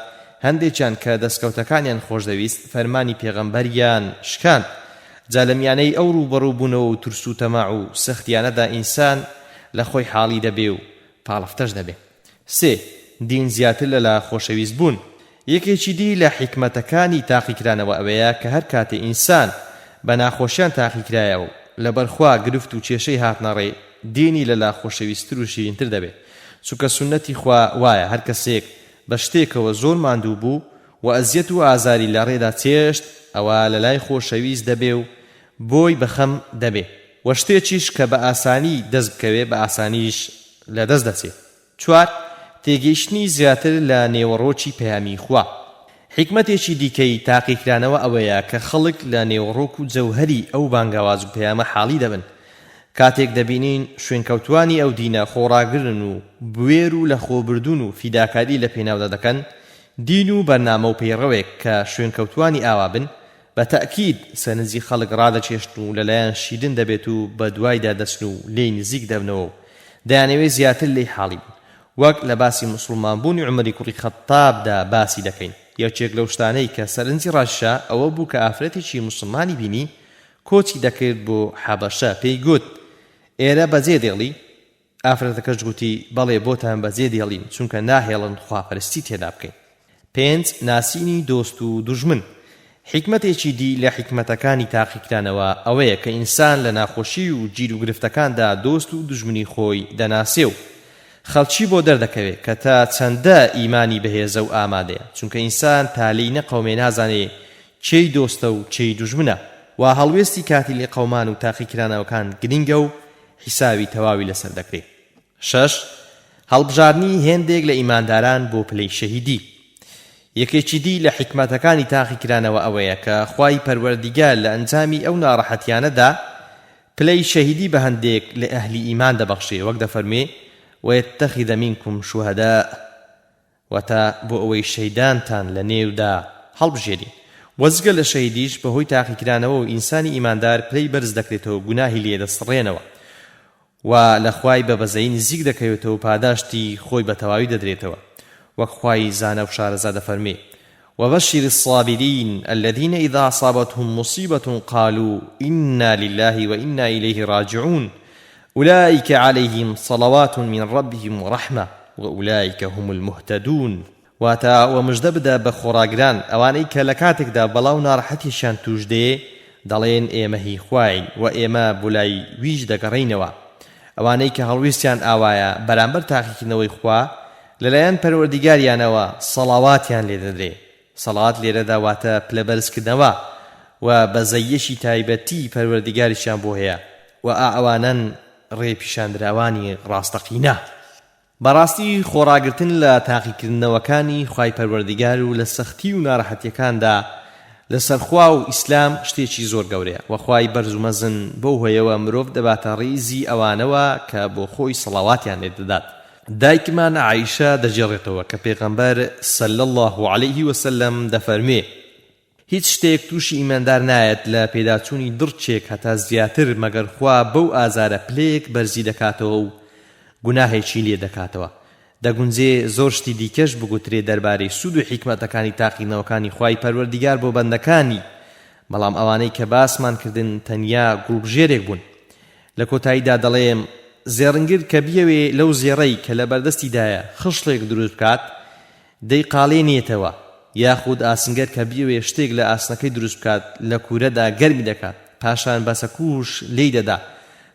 هەندێکیان کە دەستکەوتەکانیان خۆش دەویست فەرمانی پێغەمبەریان شکاند. جا لە میانەی ئەو ڕووبەڕوو بوونەوە و ترس و تەماع و سەختیانەدا ئینسان لخوی حالی دەبێ و پاڵفتەش دەبێ. 3. دین زیاتر لە خۆشەویست بوون. یەکێکی دی لە حکمەتەکانی تاقیکرانەوە ئەوەیە کە هەر کاتێ ئینسان بە ناخۆشیان تاقیکرایەوە و لەبەرخوا گرفت و کێشەی هاتنەڕێ دینی لە خۆشەویستتر و شیرینتر دەبێ. چونکە سونەتی خوا وایە هەر کەسێک بە شتێکەوە زۆر ماندوو بوو و ئەزیەت و ئازاری لە ڕێدا چێشت ئەوە لە لای خۆشەویست دەبێ و بۆی بەخەم دەبێ و شتێکیش کە بە ئاسانی دەست بکەوێ بە ئاسانیش لە دەست دەچێت. 4. تێگەیشتنی زیاتر لە نێوەڕۆکی پەیامی خوا. حکمەتێکی دیکەی تاقیکرانەوە ئەوەیە کە خەڵک لە نێوەڕۆک و جەوهەری ئەو بانگاواز و پەیامە حاڵی دەبن. کاتێک دەبینین شوێنکەوتوانی ئەو دینە خۆڕاگرن و بوێر و لە خۆبردون و فیداکاری لە پێناودا دەکەن، دین و بەرنامە و پەیڕەوێک کە شوێنکەوتوانی ئاوا بن بە تەئکید سەرنجی خەڵک ڕادەچێشتن و لەلایەن شیدن دەبێت و بە دوایدا دەچن و لێی نزیک دەبنەوە و دەیانەوێت زیاتر لێی حاڵی بن. وەک لە باسی موسڵمانبوونی عومەری کوڕی خەتابدا باسی دەکەین. یەکێک لەو شتانەی کە سەرنجی ڕاشە ئەوە بوو کە ئافرەتێکی موسڵمانی بینی کۆچی دەکرد بۆ حەبەشە پێی گوت ئێرە بەجێ دێڵی ئافرەتەکەش گوتی بەڵێ بۆتان بەجێ دێڵین چونکە ناهێڵن خواپەرستی تێدا بکەین. 5 ناسینی دۆست و دوژمن. حکمتێکی دی لە حکمەتەکانی تاقیکرانەوە ئەوەیە کە ئینسان لە ناخۆشی و گیر و گرفتەکاندا دۆست و دژمنی خۆی دەناسێ و خەڵکی بۆ دەردەکەوێت کە تا چەندە ئیمانی بەهێزە و ئامادەیە، چونکە ئینسان تالی نەقەومێ نازانێ چێی دۆستە و چێی دوژمنە و هەڵوێستی کاتی لێ قەومان و تاقیکرانەوەکان گرنگە و حیساوی تەواوی لەسەر دەکرێت. 6 هەڵبژارنی هێندێک لە ئیمانداران بۆ پلەی شەهیدی. یەکێکی دی لە حکمەتەکانی تاقیکرانەوە ئەوەیە کە خوای پەروەردیگار لە ئەنجامی ئەو ناڕەحەتیانەدا پلەی شەهیدی بە هەندێک لە ئەهلی ئیمان دەبەخشێ، وەک دەفەرمێ وَيَتَّخِذَ مِنكُمْ شُهَدَاءَ واتە بۆ ئەوەی شەیدانتان لە نێودا هەڵبژێرین. وەزگە لە شەهیدیش بەهۆی تاقیکرانەوە و ئینسانی ئیماندار پلەی بەرز دەکرێتەوە، گوناهی لێ دەسڕێنەوە و لە خوای بەبەزەی نزیک دەکەوێتەوە و پاداشتی خۆی بە تەواوی دەدرێتەوە، وەک خوای زانە و شارەزا دەفەرمێ وبشر الصابرين الذين إذا أصابتهم مصيبة قالوا إنا لله وإنا إليه راجعون أولئك عليهم صلوات من ربهم ورحمة وأولئك هم المهتدون. واتا ومجدبدا بخوراگران اوانەی کە لە کاتێکدا بەڵاو ناڕەحەتیشیان توش دێ دەڵێن ئێمە هی خوین و ئێمە بولای ویش دەگەڕینەوە. ئەوانەی کە هەڵویستیان ئاوایە بەرامبەر تاقیکردنەوەی خوا لەلایەن پەروەردیگاریانەوە سەڵاواتیان لێ دەدرێ. سەڵات لێرەدا واتە پلەبەرزکردنەوە و بەزەیەشی تایبەتی پەروەردیگاریشیان بۆ هەیە و ئەوانن ڕێپیشاندراوانی ڕاستەقینە. بەڕاستی خۆراگرتن لە تاقیکردنەوەکانی خوای پەروەردیگار و لە سەختی و ناڕەحەتیەکاندا لەسەر خوا و ئیسلام شتێکی زۆر گەورەیە و خوای بەرز و مەزن بەو هۆیەوە مرۆڤ دەباتە ڕیزی ئەوانەوە کە بۆ خۆی سەڵاواتیان لێ دەدات. دایکمان عایشە دەجێڕێتەوە کە پێغەمبەر صلی الله علیه وسلم دەفەرمێ هیچ شتێک تووشی ئیماندار نایەت لە پێداچوونی دڕچێک هەتا زیاتر مەگەر خوا بەو ئازارە پلەیەک بەرزی دەکاتەوە و گوناهێکی لێ دەکاتەوە. دەگونجێ زۆر شتی دیکەش بگوترێ دەربارەی سود و حیکمەتەکانی تاقیکردنەوەکانی خوای پەروەردیگار بۆ بەندەکانی، بەڵام ئەوانەی کە باسمان کردن تەنیا گوڵبژێرێک بوون. لە کۆتاییدا دەڵێم زێڕنگر کە بیەوێ لەو زێڕەی کە لە بەردەستیدایە خشتێک دروست بکات دەیقاڵێنێتەوە، یاخود ئاسنگەر کە بیەوێ شتێک لە ئاسنەکەی دروست بکات لە کوورەدا گەرمی دەکات، پاشان بەسەکوش لێی دەدا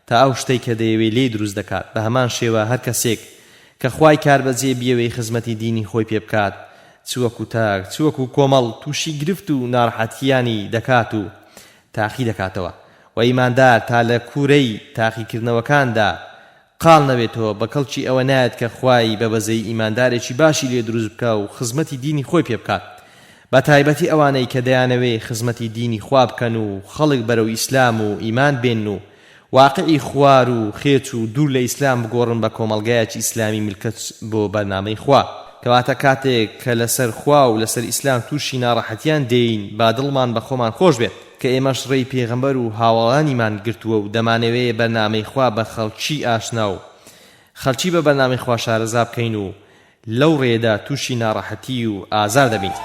تا ئەو شتەی کە دەیەوێ لێی دروست دەکات. بە هەمان شێوە هەر کەسێک کە خوای کاربەجێ بیەوەی خزمەتی دینی خۆی پێ بکات چوەکو تاک چوەکو کۆمەڵ تووشی گرفت و ناڕەحەتیانی دەکات و تاقی دەکاتەوە و ئیماندار تا لە کوورەی تاقیکردنەوەکاندا قاڵ نەبێتەوە بە کەڵکی ئەوە نایەت کە خوای بەبەزەی ئیماندارێکی باشی لێ دروست بکە و خزمەتی دینی خۆی پێ بکات، بە تایبەتی ئەوانەی کە دەیانەوێ خزمەتی دینی خوا بکەن و خەڵک بەرەو ئیسلام و ئیمان بێن و واقعی خوار و خێچ و دوور لە ئیسلام بگۆڕن بە کۆمەڵگایەکی ئیسلامی ملکەت بۆ بەرنامەی خوا. کەواتە کاتێک کە لەسەر خوا و لەسەر ئیسلام تووشی ناڕەحەتیان دێین با دڵمان بە خۆمان خۆش بێت کە ئێمەش ڕێی پێغەمبەر و هاوڵانیمان گرتووە و دەمانەوێ بەرنامەی خوا بە خەڵکی ئاشنا و خەڵکی بە بەرنامەی خوا شارەزا بکەین و لەو ڕێدا تووشی ناڕەحەتی و ئازار دەبین.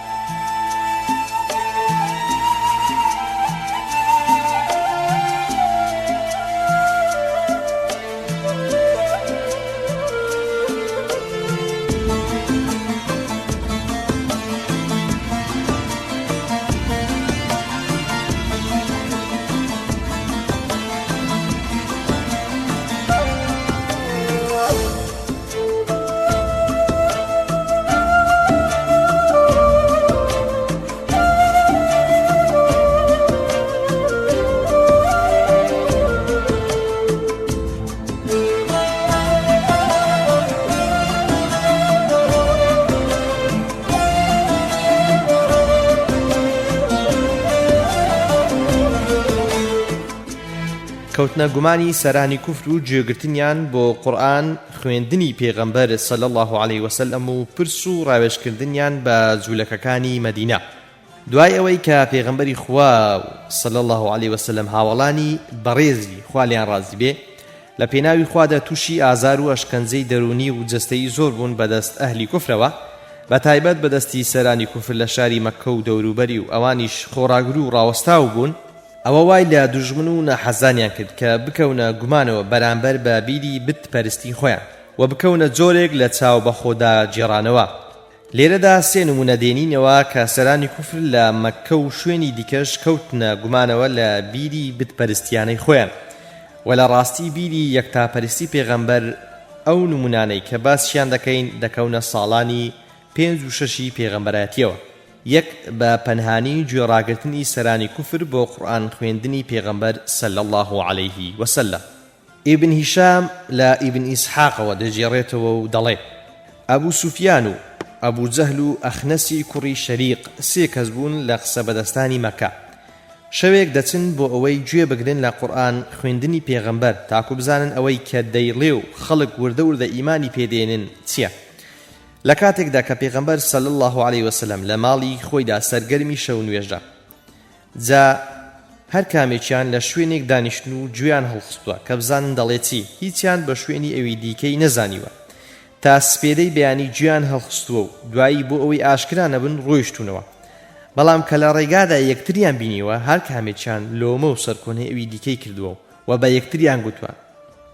کەوتنە گومانی سەرانی کوفر و گوێگرتنیان بۆ قورئان، خوێندنی پێغەمبەر صلی الله علیه وسلم و پرس و ڕاوێژکردنیان بە جوولەکەکانی مەدینە. دوای ئەوەی کە پێغەمبەری خوا صلی الله علیه وسلم هاوڵانی بەڕێزی خوا لیان ڕازی بێ لە پێناوی خوادا تووشی ئازار و ئەشکەنجەی دەرونی و جەستەیی زۆر بوون بەدەست ئەهلی کوفرەوە، بە تایبەت بەدەستی سەرانی کوفر لە شاری مەککە و دەوروبەری و ئەوانیش خۆراگر و ڕاوەستاو بوون. ئەوە وای لە دوژمن و نەحەزانیان کرد کە بکەونە گومانەوە بەرامبەر بە بیری بتپەرستی خۆیان و بکەونە جۆرێک لە چاو بەخۆدا جێڕانەوە. لێرەدا سێ نمونە دێنینەوە کە سەرانی کوفر لە مەککە و شوێنی دیکەش کەوتنە گومانەوە لە بیری بتپەرستیانەی خۆیان و لە ڕاستی بیری یەکتاپەرستی پێغەمبەر ئەو نمونانەی کە باسییان دەکەین دەکەونە ساڵانی 5 و 6 پێغەمبەرەتیەوە. یەک بە پەنهانی گوێڕاگرتنی سەرانی کوفر بۆ قورئان خوێندنی پێغەمبەر صلی الله عليه وسلم. ئیبن هیشام لە ئیبن ئیسحاقەوە دەجێڕێتەوە و دەڵێ ئەبوو سوفیان و ئەبوو جەهل و ئەخنەسی کوڕی شەریق سێ کەس بوون لە قسە بەدەستانی مەکە. شەوێک دەچن بۆ ئەوەی گوێ بگرن لە قورئان خوێندنی پێغەمبەر تاکو بزانن ئەوەی کە دەیڵێ و خەڵک وردە وردە ئیمانی پێدێنن چییە. لە کاتێکدا کە پێغەمبەر صلی الله عليه وسلم لە ماڵی خۆیدا سەرگەرمی شەو نوێژدا، جا هەر کامێکیان لە شوێنێک دانیشتن و گوێیان هەڵخستووە کە بزانن دەڵێ چی، هیچیان بە شوێنی ئەوی دیکەی نەزانیوە تا سپێدەی بەیانی گوێیان هەڵخستووە و دوایی بۆ ئەوەی ئاشکرا نەبن ڕۆیشتونەوە. بەڵام کە لە ڕێگادا یەکتریان بینیوە هەر کامێکیان لۆمە و سەرکۆنەی ئەوی دیکەی کردووە و بە یەکتریان گوتووە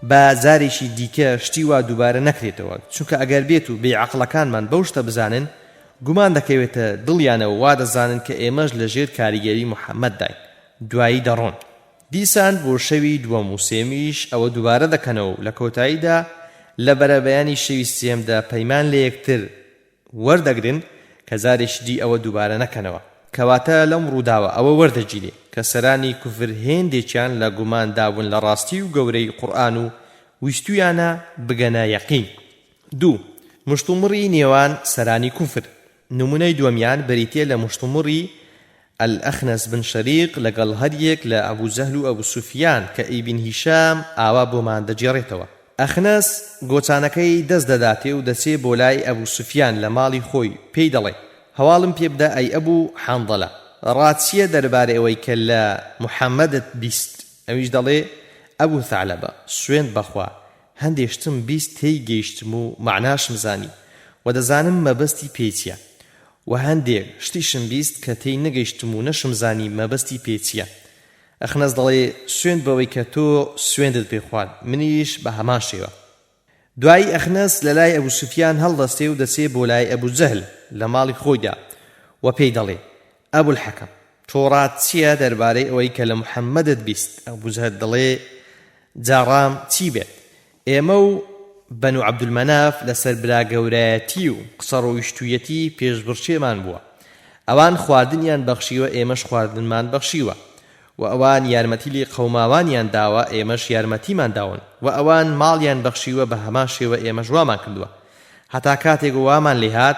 بە زارێکی دیکە شتی وا دووبارە نەکرێتەوە، چونکە ئەگەر بێت و بێعەقڵەکانمان بەو شتە بزانن گومان دەکەوێتە دڵیانەوە وا دەزانن کە ئێمەش لەژێر کاریگەری موحەممەدداین، دوایی دەڕۆن. دیسان بۆ شەوی دووەم و سێمیش ئەوە دووبارە دەکەنەوە و لە کۆتاییدا لە بەرەبەیانی شەوی سێمدا پەیمان لە یەکتر وەردەگرن کە زارێکی دی ئەوە دووبارە نەکەنەوە. کەواتە لەم ڕووداوە ئەوە وەردەگیرێ کە سەرانی کوفر هێندێکیان لە گومان دابوون لە ڕاستی و گەورەی قورئان و ویستویانە بگەنە یەقین. 2. مشتومڕی نێوان سەرانی کوفر. نمونەی دووەمیان بریتێ لە مشتومڕی الأخنس بن شەریق لەگەڵ هەریەک لە ئەبوو جەهل و ئەبوو سوفیان کە ئیبن هیشام ئاوا بۆمان دەجێڕێتەوە. ئەخنەس گۆچانەکەی دەست دەداتێ و دەچێ بۆ لای ئەبوو سوفیان لە ماڵی خۆی پێی دەڵێ هەواڵم پێ بدە ئەی ئەبوو حەنظەلە، ڕاچیە دەربارەی ئەوەی کە لە موحەممەدت بیست؟ ئەویش دەڵێ ئەبوو ثعلەبە سوێند بەخوا هەندێشتم بیست تێی گەیشتم و معناشم زانی و دەزانم مەبەستی پێچیە و هەندێک شتیشم بیست کە تێی نەگەیشتم و نەشم زانی مەبەستی پێچیە. ئەخنەس دەڵێ سوێند بەوەی کە تۆ سوێندت پێ خوارد، منیش بە هەمان شێوە. دوایی ئەخنەس لە لای ئەبوو سوفیان هەڵدەستێ و دەچێ بۆ لای ئەبوو جەهل لە ماڵی خۆیدا و پێی دەڵێ ئەبوو الحەکەم تۆ ڕات چییە دەربارەی ئەوەی کە لە موحەممەدت بیست؟ ئەبوو جەهل دەڵێ جاڕام چی بێت؟ ئێمە و بەنو عەبدولمەناف لەسەر برا گەورایەتی و قسە ڕۆیشتوویەتی پێشبڕچێمان بووە، ئەوان خواردنیان بەخشیوە ئێمەش خواردنمان بەخشیوە و ئەوان یارمەتی لێ قەوماوانیان داوە ئێمەش یارمەتیمان داون و ئەوان ماڵیان بەخشیوە بە هەمان شێوە ئێمەش وامان کردووە هەتا کاتێک وامان لێهات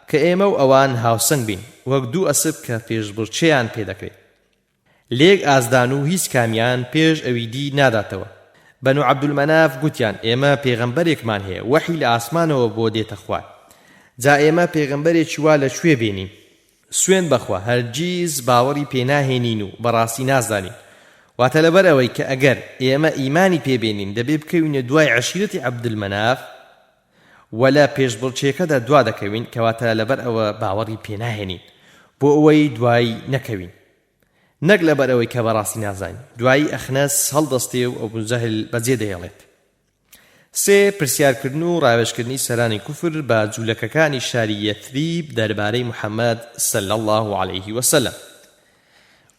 کە ئێمە و ئەوان هاوسەنگ بین وەک دوو ئەسب کە پێشبڕچێیان پێدەکرێت. لێک ئازدان و هیچ کامیان پێش ئەوی دی ناداتەوە. بەنو عەبدولمەناف گوتیان ئێمە پێغەمبەرێکمان هەیە وەحی لە ئاسمانەوە بۆ دێتە خوار، جا ئێمە پێغەمبەرێکی وا لەکوێ بینین؟ سوێن بەخوا هەرگیز باوەڕی پێناهێنین و بەڕاستی نازانین. واتە لەبەر ئەوەی کە ئەگەر ئێمە ئیمانی پێبێنین دەبێ بکەوینە دوای عەشیرەتی عەبدولمەناف و لە پێشبڕچێکەدا دوا دەکەوین، کەواتە لەبەر ئەوە باوەڕی پێناهێنین بۆ ئەوەی دوای نەکەوین، نەک لەبەر ئەوەی کە بەڕاستی نازانین. دوایی ئەخنەس هەڵدەستێ و ئەبوو جەهل بەجێ دەهێڵێت. 3. پرسیارکردن و ڕاوێژکردنی سەرانی کوفر بە جوولەکەکانی شاری یەثریب دەربارەی موحەممەد صلی الله عليه وسلم.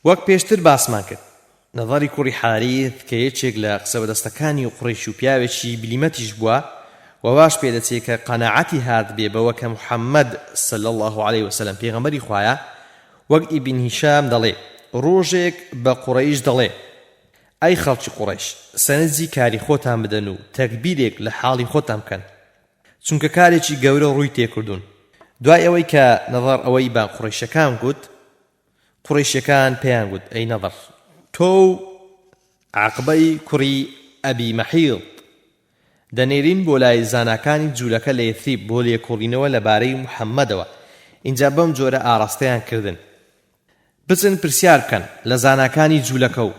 وەک پێشتر باسمان کرد، نەظەری کوڕی حارث کە یەکێک لە قسەبەدەستەکانی قوڕیش و پیاوێکی بلیمەتیش بووە و واش پێدەچێت کە قەناعەتی هات بێ بەوە کە موحەممەد صلی الله عليه وسلم پێغەمبەری خوایە، وەک ئیبن هیشام دەڵێ ڕۆژێک بە قوڕەیش دەڵێ ئەی خەڵکی قوڕەیش سەرنجی کاری خۆتان بدەن و تەکبیرێک لە حاڵی خۆتان بکەن چونکە کارێکی گەورە ڕووی تێکردوون. دوای ئەوەی کە نەظەر ئەوەی با قوڕیشەکان گوت، قوڕیشەکان پێیان گوت ئەی نەظەر تۆ عەقبەی کوڕی ئەبی مەحیڵ دەنێرین بۆ لای زاناکانی جوولەکە لە یەثریب بۆ لێکۆڵینەوە لەبارەی موحەممەدەوە، اینجا بەم جۆرە ئاڕاستەیان کردن. بچن پرسیار بکەن لە زاناکانی جوولەکە و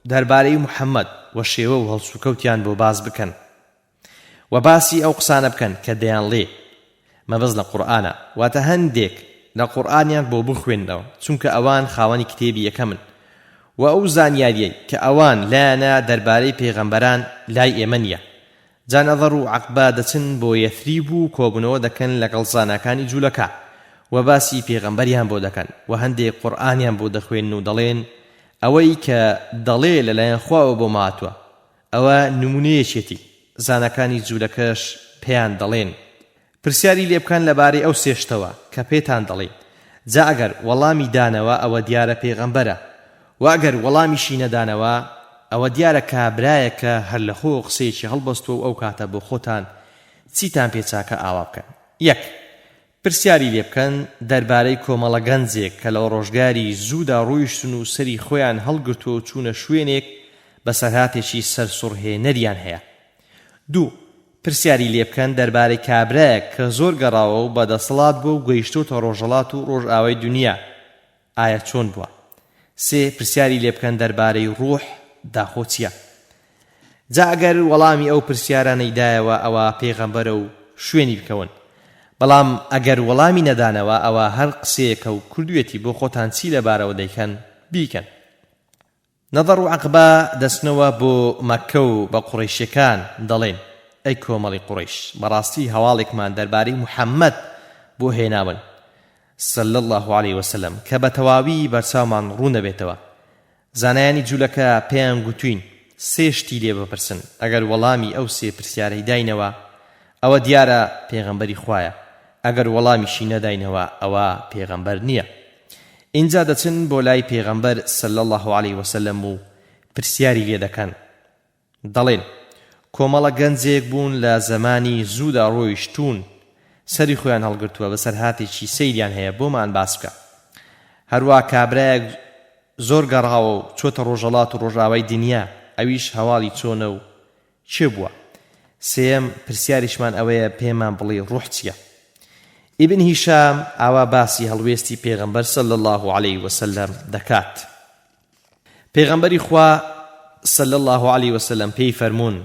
دەربارەی موحەممەد و شێوە و هەڵسوکەوتیان بۆ باز بکەن و باسی ئەو قسانە بکەن کە دەیان لێ مەبەست لە قورئانە، واتە هەندێک لە قورئانیان بۆ بخوێنەوە چونکە ئەوان خاوەنی کتێبی یەکەمن و ئەو زانیاریەی کە ئەوان لایەنە دەربارەی پێغەمبەران لای ئێمە نییە. جا نەضەر و عەقبە دەچن بۆ یەثریب و کۆبوونەوە دەکەن لەگەڵ زانەکانی جوولەکە و باسی پێغەمبەریان بۆ دەکەن و هەندێک قورئانیان بۆ دەخوێن و دەڵێن ئەوەی کە دەڵێ لەلایەن خواوە بۆ ماتووە ئەوە نمونەیەکێتی. زانەکانی جوولەکەش پێیان دەڵێن پرسیاری لێ بکەن لەبارەی ئەو سێشتەوە کە پێتان دەڵێن، جا ئەگەر وەڵامی دانەوە ئەوە دیارە پێغەمبەرە، و ئەگەر وەڵامیشی نەدانەوە ئەوە دیارە کابرایەکە هەر لە خۆ قسەیەکی هەڵبەستوە و ئەو کاتە بۆ خۆتان چیتان پێچاکە ئاوا بکەن. یەک، پرسیاری لێ بکەن دەربارەی کۆمەڵە گەنجێک کە لە ڕۆژگاری زوودا ڕۆیشتن و سەری خۆیان هەڵگرتووە و چوونە شوێنێک بە سەرهاتێکی سەرسوڕهێنەریان هەیە. دوو، پرسیاری لێ بکەن دەربارەی کابرایەک کە زۆر گەڕاوە و بەدەسەڵات بووە و گەیشتۆتە ڕۆژهەڵات و ڕۆژئاوای دنیا، ئایا چۆن بووە؟ سێ، پرسیاری لێ بکەن دەربارەی ڕوح داخۆ چییە؟ جا ئەگەر وەڵامی ئەو پرسیارانەیدایەوە ئەوە پێغەمبەرە و شوێنی بکەون، بەڵام ئەگەر وەڵامی نەدانەوە ئەوە هەر قسەیەکە و کردوێتی بۆ خۆتان چی لەبارەوە دەیکەن بیکەن. نەضەر و عەقبە دەچنەوە بۆ مەککە و بە قوڕەیشیەکان دەڵێن ئەی کۆمەڵی قوڕەیش، بەڕاستی هەواڵێکمان دەربارەی محەممەد بۆ هێناون صلی الله عليه وسلم کە بە تەواوی بەرچاومان ڕوو نەبێتەوە. زانایانی جوولەکە پێیان گوتوین سێشتی لێ بپرسن، ئەگەر وەڵامی ئەو سێ پرسیارەی داینەوە ئەوە دیارە پێغەمبەری خوایە، ئەگەر وەڵامیشی نەداینەوە ئەوە پێغەمبەر نییە. اینجا دەچن بۆ لای پێغەمبەر صلی الله عليه وسلم و پرسیاری لێ دەکەن، دەڵێن کۆمەڵە گەنجێک بوون لە زەمانی زوودا ڕۆیشتون، سەری خۆیان هەڵگرتووە، بەسەر هاتێکی سەیریان هەیە بۆمان باس بکە. هەروە کابرایەک زۆر گەڕاوە و چۆتە ڕۆژهەڵات و ڕۆژاوای دنیا، ئەویش هەواڵی چۆنە و چێ بووە؟ سێم، پرسیاریشمان ئەوەیە پێمان بڵێ ڕوح چییە؟ ئیبن هیشام ئاوا باسی هەڵوێستی پێغەمبەر صلی الله عليه وسلم دەکات. پێغەمبەری خوا صلی الله عليه وسلم پێی فەرموون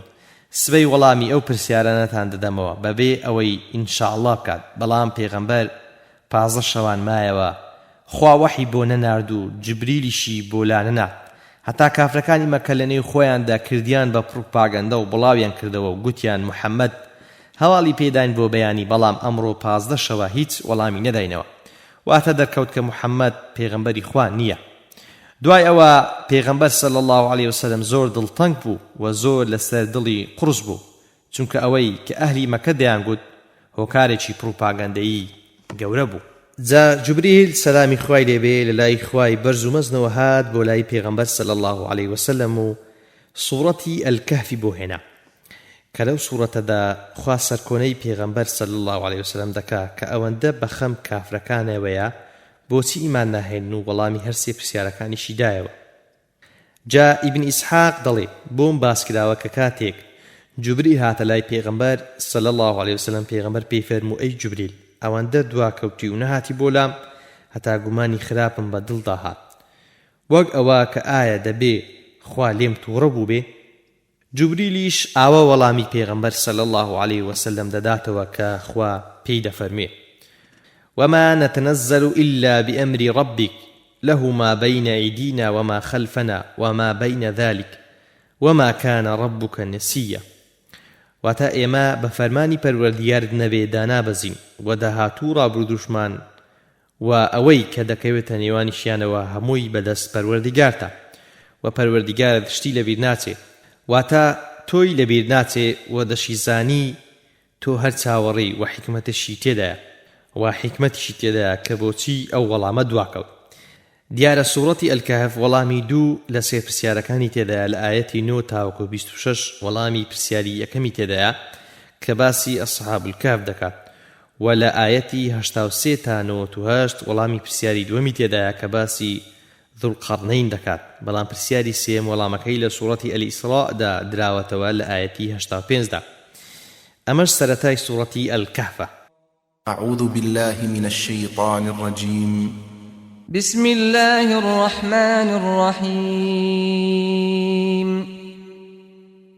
سبەی وەڵامی ئەو پرسیارانەتان دەدەمەوە بەبێ ئەوەی ئینشاءالله بکات، بەڵام پێغەمبەر 15 شەوان مایەوە خوا وەحی بۆ نەنارد و جبریلیشی بۆ لا نەنات، هەتا کافرەکانی مەکە لە نێو خۆیاندا کردیان بە پروپاگەندە و بڵاویان کردەوە و گوتیان محەممەد هەواڵی پێداین بۆ بەیانی، بەڵام ئەمڕۆ 15 شەوە هیچ وەڵامی نەداینەوە، واتە دەرکەوت کە محەممەد پێغەمبەری خوا نییە. دوای ئەوە پێغەمبەر صلی الله عليه وسلم زۆر دڵتەنگ بوو و زۆر لەسەر دڵی قورس بوو، چونکە ئەوەی کە ئەهلی مەکە دەیانگوت هۆکارێکی پروپاگەندەیی گەورە بوو. جا جبریل سەلامی خوای لێبێ لە لای خوای بەرز و مەزنەوە هات بۆ لای پێغەمبەر صلی الله عليه وسلم و سوورەتی ئەلکەهفی بۆ هێنا کە لەو سوورەتەدا خوا سەرکۆنەی پێغەمبەر صلی الله عليه وسلم دەکا کە ئەوەندە بەخەم کافرەکانەوەیە بۆچی ئیمان ناهێن و وەڵامی هەرسێ پرسیارەکانیشی دایەوە. جا ئیبن ئیسحاق دەڵێ بۆم باسکراوە کە کاتێک جبریل هاتە لای پێغەمبەر صلی الله عليه وسلم پێغەمبەر پێی فەرموو ئەی جبریل ئەوەندە دواکەوتی و نەهاتی بۆ لام هەتا گومانی خراپم بە دڵدا هات، وەک ئەوە کە ئایا دەبێ خوا لێم تووڕە بوو بێ؟ جبریلیش ئاوا وەڵامی پێغەمبەر صلی الله عليه وسلم دەداتەوە کە خوا پێی دەفەرمێ وما نتنزل إلا بأمر ربك له ما بين أيدينا وما خلفنا وما بين ذلك وما كان ربك نسيا. واتا ئێمە بە فەرمانی پەروەردیگارت نەبێ دانابەزین و داهاتوو ڕابردوشمان و ئەوەی کە دەکەوێتە نێوانیشیانەوە هەمووی بەدەست پەروەردیگارتە و پەروەردیگارت شتی لەبیر ناچێت، واتە تۆی لەبیر ناچێ و دەشیزانی تۆ هەر چاوەڕێی و حکمەتشی تێدایە و حکمەتیشی تێدایە کە بۆچی ئەو وەڵامە دواکەوت. دیارە سوورەتی ئەلکەهف وەڵامی 2 لە 3 پرسیارەکانی تێدایە، لە ئاەتی 9 تاوەکو 26 وەڵامی پرسیاری یەکەمی تێدایە کە باسی ئەصحاب الکهف دەکات، و لە ئاەتی 83 تا 98 وەڵامی پرسیاری دووەمی تێدایە کە باسی ذوالقەرنەین دەکات، بەڵام پرسیاری سێم وەڵامەکەی لە سوورەتی ئەلئیسراءدا دراوەتەوە لە ئاەتی 85 دا. ئەمەش سەرەتای سوورەتی ئەلکەهفە. أعوذ بالله من الشيطان الرجيم. بسم الله الرحمن الرحيم.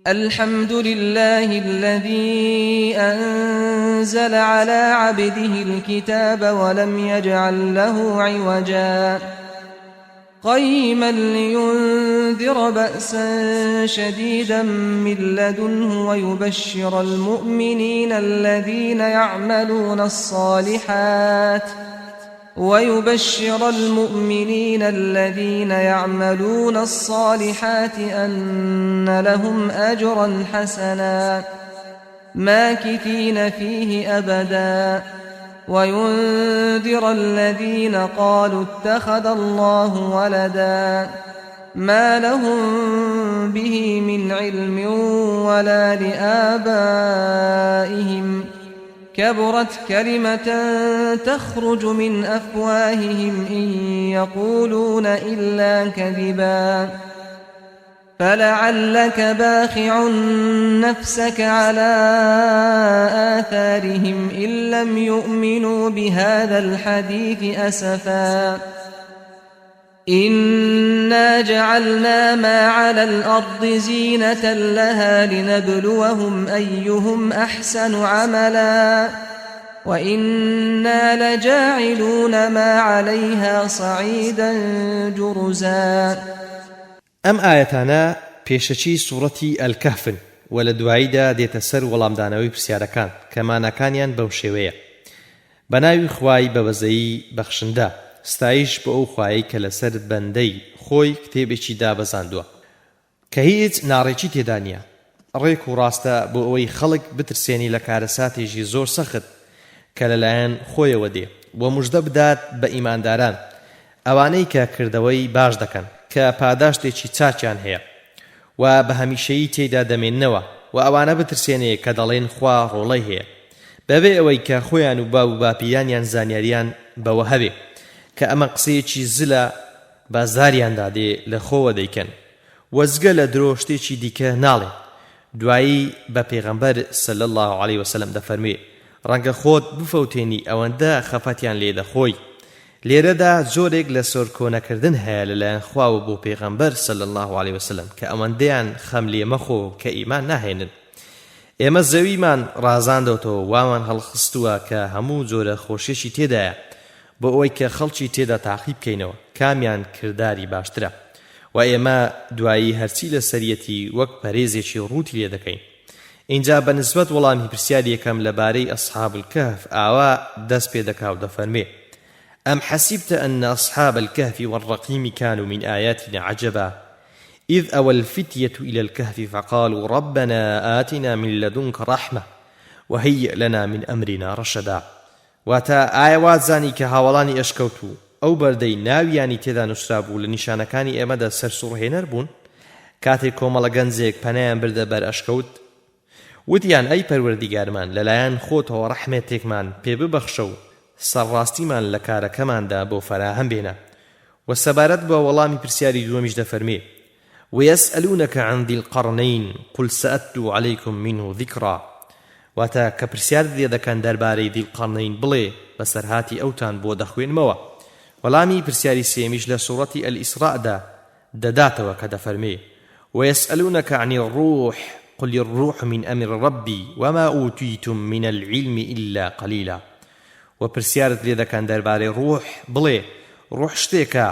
الحمد لله الذي أنزل على عبده الكتاب ولم يجعل له عوجا قيما لينذر بأسا شديدا من لدنه ويبشر المؤمنين الذين يعملون الصالحات أن لهم أجرا حسنا ماكثين فيه أبدا وينذر الذين قالوا اتخذ الله ولدا ما لهم به من علم ولا لآبائهم كبرت كلمة تخرج من أفواههم إن يقولون إلا كذبا فلعلك باخع نفسك على آثارهم إن لم يؤمنوا بهذا الحديث أسفا إنا جعلنا ما على الأرض زينة لها لنبلوهم أيهم أحسن عملا وإنا لجاعلون ما عليها صعيدا جرزا. ئەم ئاەتانە پێشەچی سوورەتی ئەلکەهفن و لە دواییدا دێتە سەر وەڵامدانەوەی پرسیارەکان کە ماناکانیان بەو شێوەیە. بە ناوی خوای بەوەزەیی بەخشندە، ستایش بۆ ئەو خوایی کە لەسەر بەندەی خۆی کتێبێکی دابەزاندووە کە هیچ ناڕێکی تێدا نییە، ڕێک و ڕاستە بۆ ئەوەی خەڵک بترسێنی لە کارەساتێکی زۆر سەخت کە لەلایەن خۆیەوە دێ و موژدە بدات بە ئیمانداران ئەوانەی کە کردەوەی باش دەکەن کە پاداشتێکی چاکیان هەیە و بە هەمیشەیی تێدا دەمێننەوە و ئەوانە بترسێنێ کە دەڵێن خوا ڕۆڵەی هەیە بەبێ ئەوەی کە خۆیان و باو و باپیرانیان زانیاریان بەوە هەبێ کە ئەمە قسەیەکی زلە بازاریاندا دێ لە خۆوە دەیکەن وەزگە لە درۆ شتێکی دیکە ناڵێن. دوایی بە پێغەمبەر صلی الله علیه وسلم دەفەرمێ ڕەنگە خۆت بفەوتێنی ئەوەندە خەفەتیان لێ دەخۆی. لێرەدا زۆرێک لە سۆرکۆنەکردن هەیە لەلایەن خواوە بۆ پێغەمبەر صلی الله علیه وسلم کە ئەوەندەیان خەم لێ مەخۆ کە ئیمان ناهێنن. ئێمە زەویمان ڕازاندەوتەوە وامان هەڵخستووە کە هەموو جۆرە خۆشیێکی تێدایە بۆ ئەوەی کە خەڵکی تێدا تاقیب بکەینەوە کامیان کرداری باشترە و ئێمە دوایی هەرچی لە سەریەتی وەک پەرێزێکی ڕووتی لێ دەکەین. اینجا بە نسبەت وەڵامی پرسیاری یەکەم لەبارەی ئەصحاب الكهف ئاوا دەست پێ دەکا و دەفەرمێ أم حسبت أن أصحاب الكهف والرقيم كانوا من آياتنا عجبا إذ أوى الفتية إلى الكهف فقالوا ربنا آتنا من لدنك رحمة وهيئ لنا من أمرنا رشدا. واتا آيوات زاني كهاولاني أشكوتو أو بردي ناوياني تدا نسرابو لنشانكاني أمدا سرسور هينر بون كاتي كومالا گەنجێک پەنایان بردە بەر ئەشکەوت وتیان ئەی پەروەردیگارمان لەلایەن خۆتەوە ڕەحمێتێکمان پێ ببەخشە و سەرڕاستیمان لە کارەکەماندا بۆ فەراهەم بێنە. و سەبارەت بە وەڵامی پرسیاری دووەمیش دەفەرمێ ويسألونك عن ذي القرنين قل سأتلو عليكم منه ذكرا. واتا کە پرسیار لێ دەکەن دەربارەی ذی القرنین بڵێ بەسەرهاتی ئەوتان بۆ دەخوێنمەوە. وەڵامی پرسیاری سێمیش لە سوورەتی الئیسراءدا دەداتەوە کە دەفەرمێ ويسألونك عن الروح قل الروح من أمر ربي وما أوتيتم من العلم إلا قليلا. و پرسیارت لێ دەکەن دەربارەی ڕوح بڵێ ڕوح شتێکە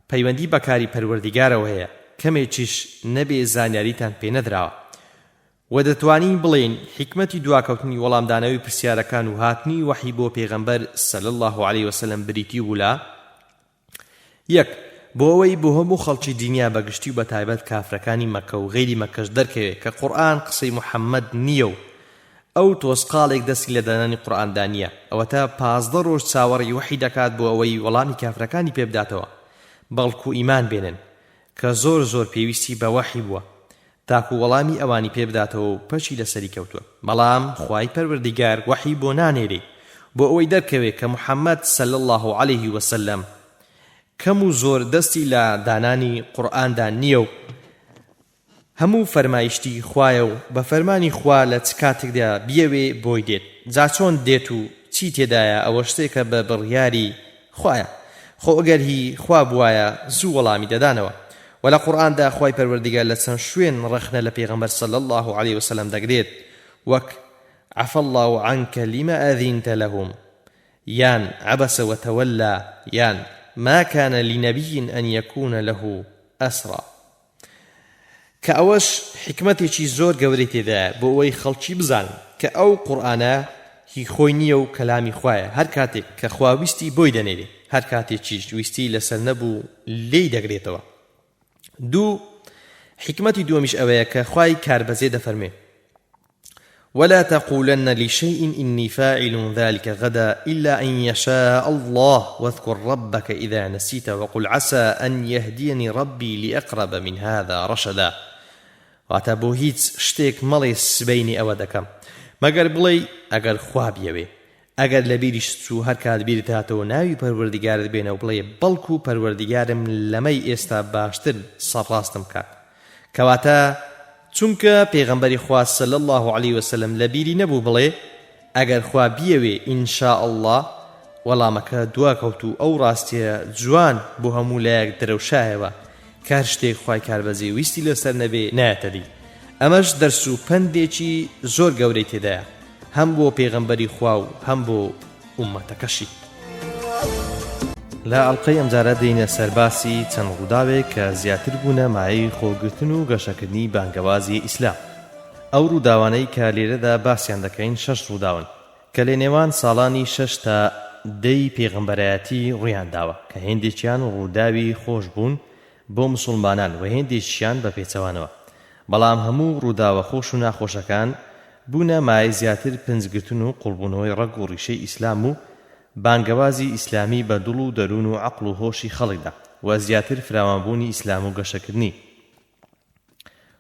پەیوەندی بەکاری پەروەردیگارەوە هەیە کەمێکیش نەبێ زانیاریتان پێ نەدراوە. و دەتوانین بڵێن حکمەتی دواکەوتنی وەڵامدانەوەی پرسیارەکان و هاتنی وحی بۆ پێغەمبەر صلی الله علیه وسلم بریتی ولا یەک بۆ ئەوەی بۆ هەموو خەڵکی دینیا بەگشتی و بەتایبەت کافرەکانی مەکە و غەیری مەکەش دەرکەوێت کە قورئان قسەی محەممەد نییە و ئەو تۆسقاڵێک دەستی لە دەنانی قورئاندا نییە. ئەوەتە 15 ڕۆژ چاوەڕی وحی دەکات بۆ ئەوەی وەڵامی کافرەکانی پێ بداتەوە بەڵکو ئیمان بێنن کە زۆر زۆر پێویستی بە وحی بووە تاکو وەڵامی ئەوانی پێ بداتەوە و پەچی لەسەری کەوتووە. بەڵام خوای پەروەردیگار وحی بۆ نانێرێ بۆ ئەوەی دەرکەوێت کە محەممەد صلی الله علیه وسلم کەم و زۆر دەستی لە دانانی قورئاندا نییە و هەموو فەرمایشتی خوایە و بە فەرمانی خوا لە چ کاتێکدا بیەوێ بۆی دێت. جا چۆن دێت و چی تێدایە ئەوە شتێکە بە بڕیاری خوایە. خۆ ئەگەر هی خوا بوایە زوو وەڵامی دەدانەوە. و لە قورئاندا خوای پەروەردیگار لە چەند شوێن ڕەخنە لە پێغەمبەر صلی الله علیه وسلم دەگرێت وەک عفى الله عنك لما أذنت لهم يان عبس وتولى يان ما كان لنبي أن يكون له أسرى كأوش حكمتي زور قوريتي ذا بوي خلشي بزان كأو قرآن هي خوينية وكلامي خوايا هر كاتك كخوا ويستي بوي دنيري هر كاتك چيش ويستي لسر نبو لي دقريتوا دو حكمتي دو مش أويا كخواي كاربزي دفرمي ولا تقولن لشيء إني فاعل ذلك غدا إلا أن يشاء الله واذكر ربك إذا نسيت وقل عسى أن يهديني ربي لأقرب من هذا رشدا واتبو هيت شتيك مالي سبيني أودكم مگر بڵێ ئەگەر خوا بیەوێ ئەگەر لە بیریش چوو هەر کات بیرت هاتەوە ناوی پەروەردیگارت بێنە و بڵێ بەڵکو پەروەردیگارم لەمەی ئێستا باشتر سەرڕاستم کات کەواتە چونکە پێغەمبەری خوا صلی الله علیه وسلم لە بیری نەبوو بڵێ ئەگەر خوا بیەوێ ئینشاء الله وەڵامەکە دواکەوتو ئەو ڕاستیە جوان بۆ هەموو لایەک دەرەوشایەوە کار شتێک خوای کاربەزی ویستی لەسەر نەبێ نایەتە دی ئەمەش دەرس و پندێکی زۆر گەورەی تێدایە هەم بۆ پێغەمبەری خوا و هەم بۆ ئومەتەکەشی لە ئەڵقەی ئەمجارە دێنە سەرباسی چەند ڕووداوێک کە زیاتر بوونە مایەی خۆگرتن و گەشەکردنی بانگەوازی ئیسلام ئەو ڕووداوانەی کە لێرەدا باسییان دەکەین 6 ڕووداون کە لە نێوان ساڵانی 6 تا 10 پێغەمبەرایەتی ڕوویان داوە کە هێندێکیان ڕووداوی خۆش بوون بۆ مسلمانان و هێندێکیان بە پێچەوانەوە بەڵام هەموو ڕووداوە خۆش و ناخۆشەکان بوونە مای زیاتر پنجگرتن و قوڵبوونەوەی ڕەگ و ڕیشەی ئیسلام و بانگەوازی ئیسلامی بە دڵ و دەروون و عەقڵ و هۆشی خەڵکدا و زیاتر فراوانبوونی ئیسلام و گەشەکردنی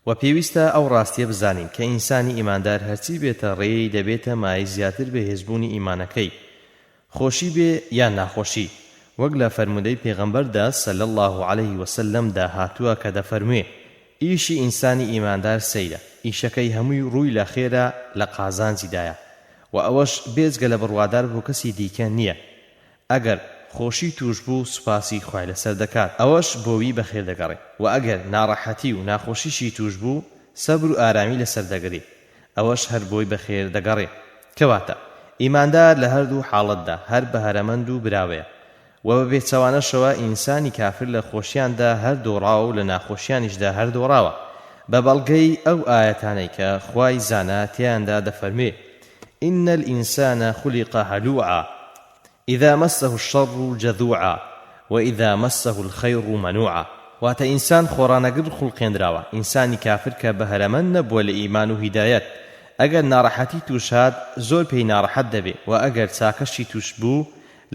و پێویستە ئەو ڕاستیە بزانین کە ئینسانی ئیماندار هەرچی بێتە ڕێی دەبێتە مای زیاتر بەهێزبوونی ئیمانەکەی خۆشی بێ یان ناخۆشی وەک لە فەرمودەی پێغەمبەردا صلی الله علیه وسلم دا هاتووە کە دەفەرموێ ئیشی ئینسانی ئیماندار سەیرە ئیشەکەی هەمووی ڕووی لە خێرە لە قازانجیدایە و ئەوەش بێجگە لە بڕوادار بۆ کەسی دیکە نییە ئەگەر خۆشی توش بوو سوپاسی خوای لەسەر دەکات ئەوەش بۆوی بەخێر دەگەڕێ و ئەگەر ناڕەحەتی و ناخۆشیشی توش بوو سەبر و ئارامی لەسەر دەگرێ ئەوەش هەر بۆی بەخێر دەگەڕێ کەواتە ئیماندار لە هەردوو حاڵەتدا هەر بەهەرەمەند و براوەیە و بە بێچەوانەشەوە ئینسانی کافر لە خۆشیاندا هەر دۆڕاوە و لە ناخۆشیانیشدا هەر دۆڕاوە بە بەڵگەی ئەو ئاەتانەی کە خوای زانە تیاندا دەفەرمێ إن الإنسان خلق هلوعا إذا مسه الشر جذوعا وإذا مسه الخير منوعا واتە ئینسان خۆڕانەگر خوڵقێنراوە ئینسانی کافر کە بەهەرەمەند نەبووە لە ئیمان و هیدایەت ئەگەر ناڕەحەتی توش هات زۆر پێی ناڕەحەت دەبێ و ئەگەر چاکەشی توش بوو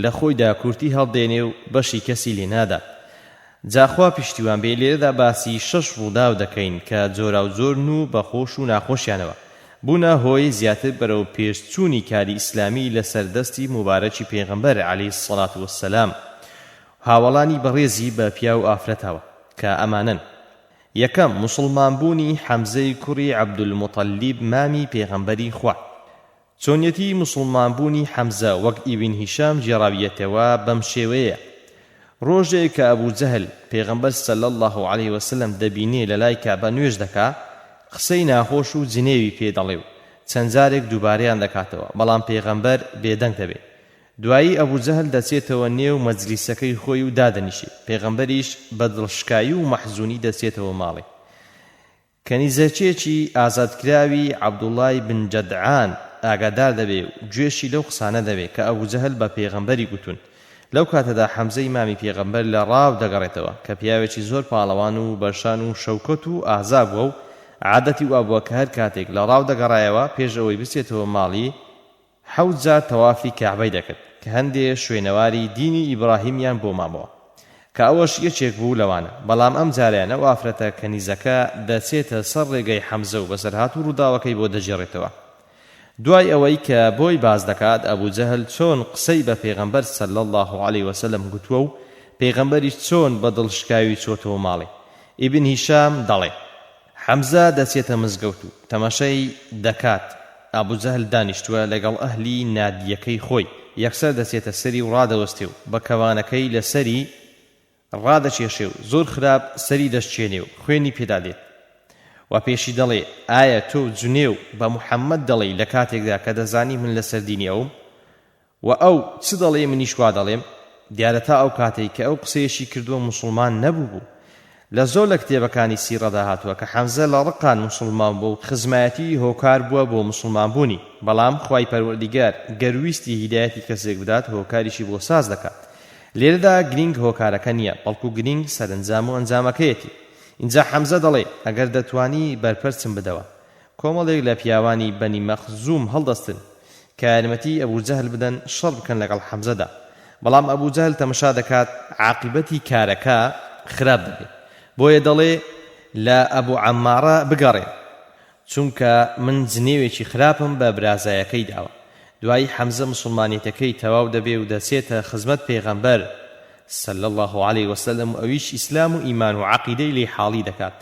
لە خۆیدا کورتی هەڵدێنێ و بەشی کەسی لێ نادات جاخوا پشتیوان بێ لێرەدا باسی 6 ڕووداو دەکەین کە جۆرا و زۆرن و بەخۆش و ناخۆشیانەوە بوونە هۆی زیاتر بەرەو پێشچوونی کاری ئیسلامی لەسەر دەستی مبارەکی پێغەمبەر عەلەیهی السەڵات وەسسەلام هاوڵانی بەڕێزی بە پیا و ئافرەتەوە کە ئەمانن یەکەم مسلمان بوونی حەمزەی کوڕی عەبدولموطەلیب مامی پێغەمبەری خوا چۆنیەتی مسلمان بوونی حەمزە وەک ئیبن هیشام جێڕاویەتەوە بەم شێوەیە ڕۆژێک کە ئەبوو جەهل پێغەمبەر صلی الله علیه وسلم دەبینێ لە لای کەعبە نوێژ دەکا قسەی ناخۆش و جنێوی پێ دەڵێ و چەند جارێک دووبارەیان دەکاتەوە بەڵام پێغەمبەر بێدەنگ دەبێ دوایی ئەبوو جەهل دەچێتەوە نێو مەجلیسەکەی خۆی و دادەنیشێ پێغەمبەریش بە دڵشکایی و مەحزوونی دەچێتەوە ماڵێ کەنیزەچێکی ئازادکراوی عەبدوڵای بن جەدعان ئاگادار دەبێ و گوێشی لەو قسانە دەبێ کە ئەبوو جەهل بە پێغەمبەری گوتون لەو کاتەدا حەمزەی مامی پێغەمبەر لە ڕاو دەگەڕێتەوە کە پیاوێکی زۆر پاڵەوان و بەرشان و شەوکەت و ئازا بووە و عادەتی وا بووە کە هەر کاتێک لە ڕاو دەگەڕایەوە پێش ئەوەی بچێتەوە ماڵی 7 جار تەوافی کەعبەی دەکرد کە هەندێ شوێنەواری دینی ئیبراهیمیان بۆ مامەوە کە ئەوەش یەکێک بوو لەوانە بەڵام ئەم جاریانە ئەو ئافرەتە کەنیزەکە دەچێتە سەر ڕێگەی حەمزە و بەسەرهات و ڕووداوەکەی بۆ دەجێڕێتەوە دوای ئەوەی کە بۆی باز دەکات ئەبوو جەهل چۆن قسەی بە پێغەمبەر صلی الله علیه وسلم گوتووە و پێغەمبەریش چۆن بە دڵشکاوی چۆتەوە ماڵێ ئیبن هیشام دەڵێ حەمزە دەچێتە مزگەوت و تەماشای دەکات ئەبوو جەهل دانیشتووە لەگەڵ ئەهلی نادیەکەی خۆی یەکسەر دەچێتە سەری و ڕادەوەستێ و بە کەوانەکەی لە سەری ڕادەچێشێ و زۆر خراپ سەری دەستچێنێ و خوێنی پێدادێت و پێشی دەڵێ ئایا تۆ جونێ و بە موحەممەد دەڵێ لە کاتێکدا کە دەزانی من لەسەر دینی ئەوم و ئەو چ دەڵێ منیش وا دەڵێم دیارە تا ئەو کاتێک کە ئەو قسەیەشی کردووە موسڵمان نەبوو بوو. لە زۆر لە کتێبەکانی سیرەدا هاتووە کە حەمزە لە ڕقان موسڵمان بوو و خزمایەتی هۆکار بووە بۆ موسڵمان بوونی، بەڵام خوای پەروەردیگار گەرویستی هیدایەتی کەسێک بدات هۆکاریشی بۆ ساز دەکات. لێرەدا گرنگ هۆکارەکە نییە، بەڵکو گرنگ سەرنجام و ئەنجامەکەیەتی. اینجا حەمزە دەڵێ ئەگەر دەتوانی بەرپەرچم بدەوە. کۆمەڵێک لە پیاوانی بەنی مەخزوم هەڵدەستن کە یارمەتی ئەبوجەهل بدەن شەڕ بکەن لەگەڵ حەمزەدا، بەڵام ئەبوجەهل تەمەشا دەکات عاقبەتی کارەکە خراپ دەبێت. بۆیە دەڵێ لە ئەبوو عەممارە بگەڕێن چونکە من جنێوێکی خراپم بە برازایەکەی داوە. دوایی حەمزە مسلمانیەتەکەی تەواو دەبێ و دەچێتە خزمەت پێغەمبەر صلی الله عليه وسلم و ئەویش ئیسلام و ئیمان و عەقیدەی لێ حاڵی دەکات.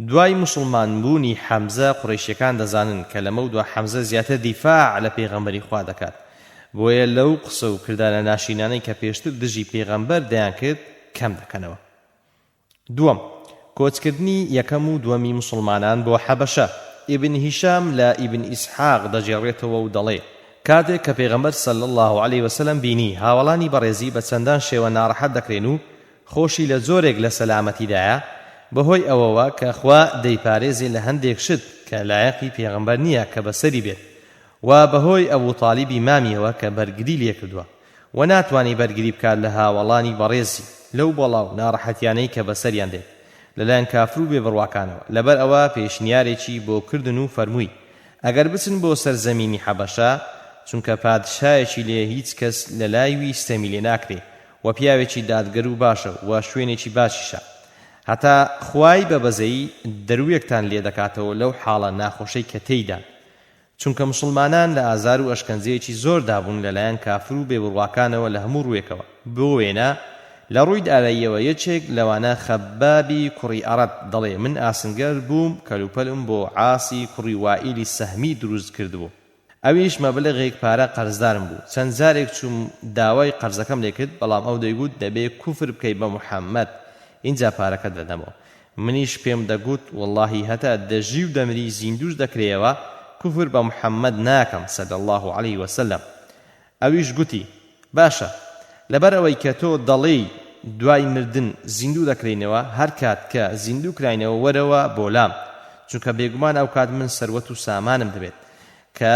دوای مسلمان بوونی حەمزە قوڕیشیەکان دەزانن کە لەمە و دوا حەمزە زیاتر دیفاع لە پێغەمبەری خوا دەکات. بۆیە لەو قسە و کردارە ناشینانەی کە پێشتر دژی پێغەمبەر دەیان کرد کەم دەکەنەوە. دووەم، کۆچکردنی یەکەم و دووەمی مسلمانان بۆ حەبەشە. ئیبن هیشام لە ئیبن ئیسحاق دەجێڕێتەوە و دەڵێ کاتێک کە پێغەمبەر صلی الله عليه وسلم بینی هاوڵانی بەڕێزی بە چەندان شێوە ناڕەحەت دەکرێن و خۆشی لە زۆرێک لە سەلامەتیدایە، بەهۆی ئەوەوە کە خوا دەیپارێزێ لە هەندێک شت کە لایەقی پێغەمبەر نییە کە بەسەری بێت، و بەهۆی ئەبوو تاڵیبی مامیەوە کە بەرگری لێ کردووە و ناتوانی بەرگری بکات لە هاوڵانی بەڕێزی لەو بەڵاو ناڕەحەتیانەی کە بەسەریان دێت لەلایەن کافر و بێبڕواکانەوە. لەبەر ئەوە پێشنیارێکی بۆ کردن و فەرمووی ئەگەر بچن بۆ سەرزەمینی حەبەشە، چونکە پادشایەکی لێ هیچ کەس لە لای وی ستەمی لێ ناکرێ و پیاوێکی دادگەر و باشە و شوێنێکی باشیشە، هەتا خوای بە بەزەیی دەرویەکتان لێ دەکاتەوە لەو حاڵە ناخۆشەی کە تێیدا، چونکە مسلمانان لە ئازار و ئەشکەنجەیەکی زۆر دابوون لەلایەن کافر و بێبڕواکانەوە لە هەموو ڕوویەکەوە. بۆ وێنە لە ڕووی داراییەوە یەکێک لەوانە خەبابی کوڕی عەرەب دەڵێ من ئاسنگەر بووم کەلوپەلم بۆ عاسی کوڕی وائیلی سەهمی دروست کردبوو، ئەویش مەبلغێک پارە قەرزدارم بوو. چەند جارێک چوم داوای قەرزەکەم لێ کرد، بەڵام ئەو دەیگوت دەبێ کوفر بکەی بە محەممەد، اینجا پارەکەت دەدەمەوە. منیش پێم دەگوت وەڵڵاهی هەتا دەژی و دەمری زیندوش دەکرێەوە کوفر بە محەممەد ناکەم صلی الله عليه وسلم. ئەویش گوتی باشە، لەبەر ئەوەی کە تۆ دەڵێی دوای مردن زیندوو دەکرێنەوە، هەر کات کە زیندوو کراینەوە وەرەوە بۆ لام، چونکە بێگومان ئەو کات من سەروەت و سامانم دەبێت کە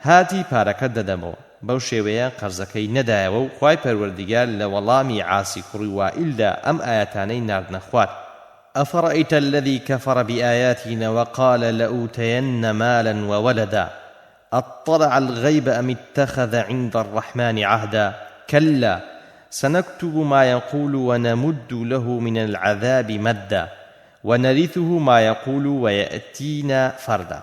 هاتی پارەکەت دەدەمەوە. بەو شێوەیە قەرزەکەی نەدایەوە و خوای پەروەردیگار لە وەڵامی عاسی کوڕی وائیلدا ئەم ئاەتانەی ناردنە خوارد. أفرأيت الذي كفر بآياتنا وقال لأوتين مالا وولدا أطلع الغيب أم اتخذ عند الرحمن عهدا كلا سنكتب ما يقول ونمد له من العذاب مدا ونرثه ما يقول ويأتينا فردا.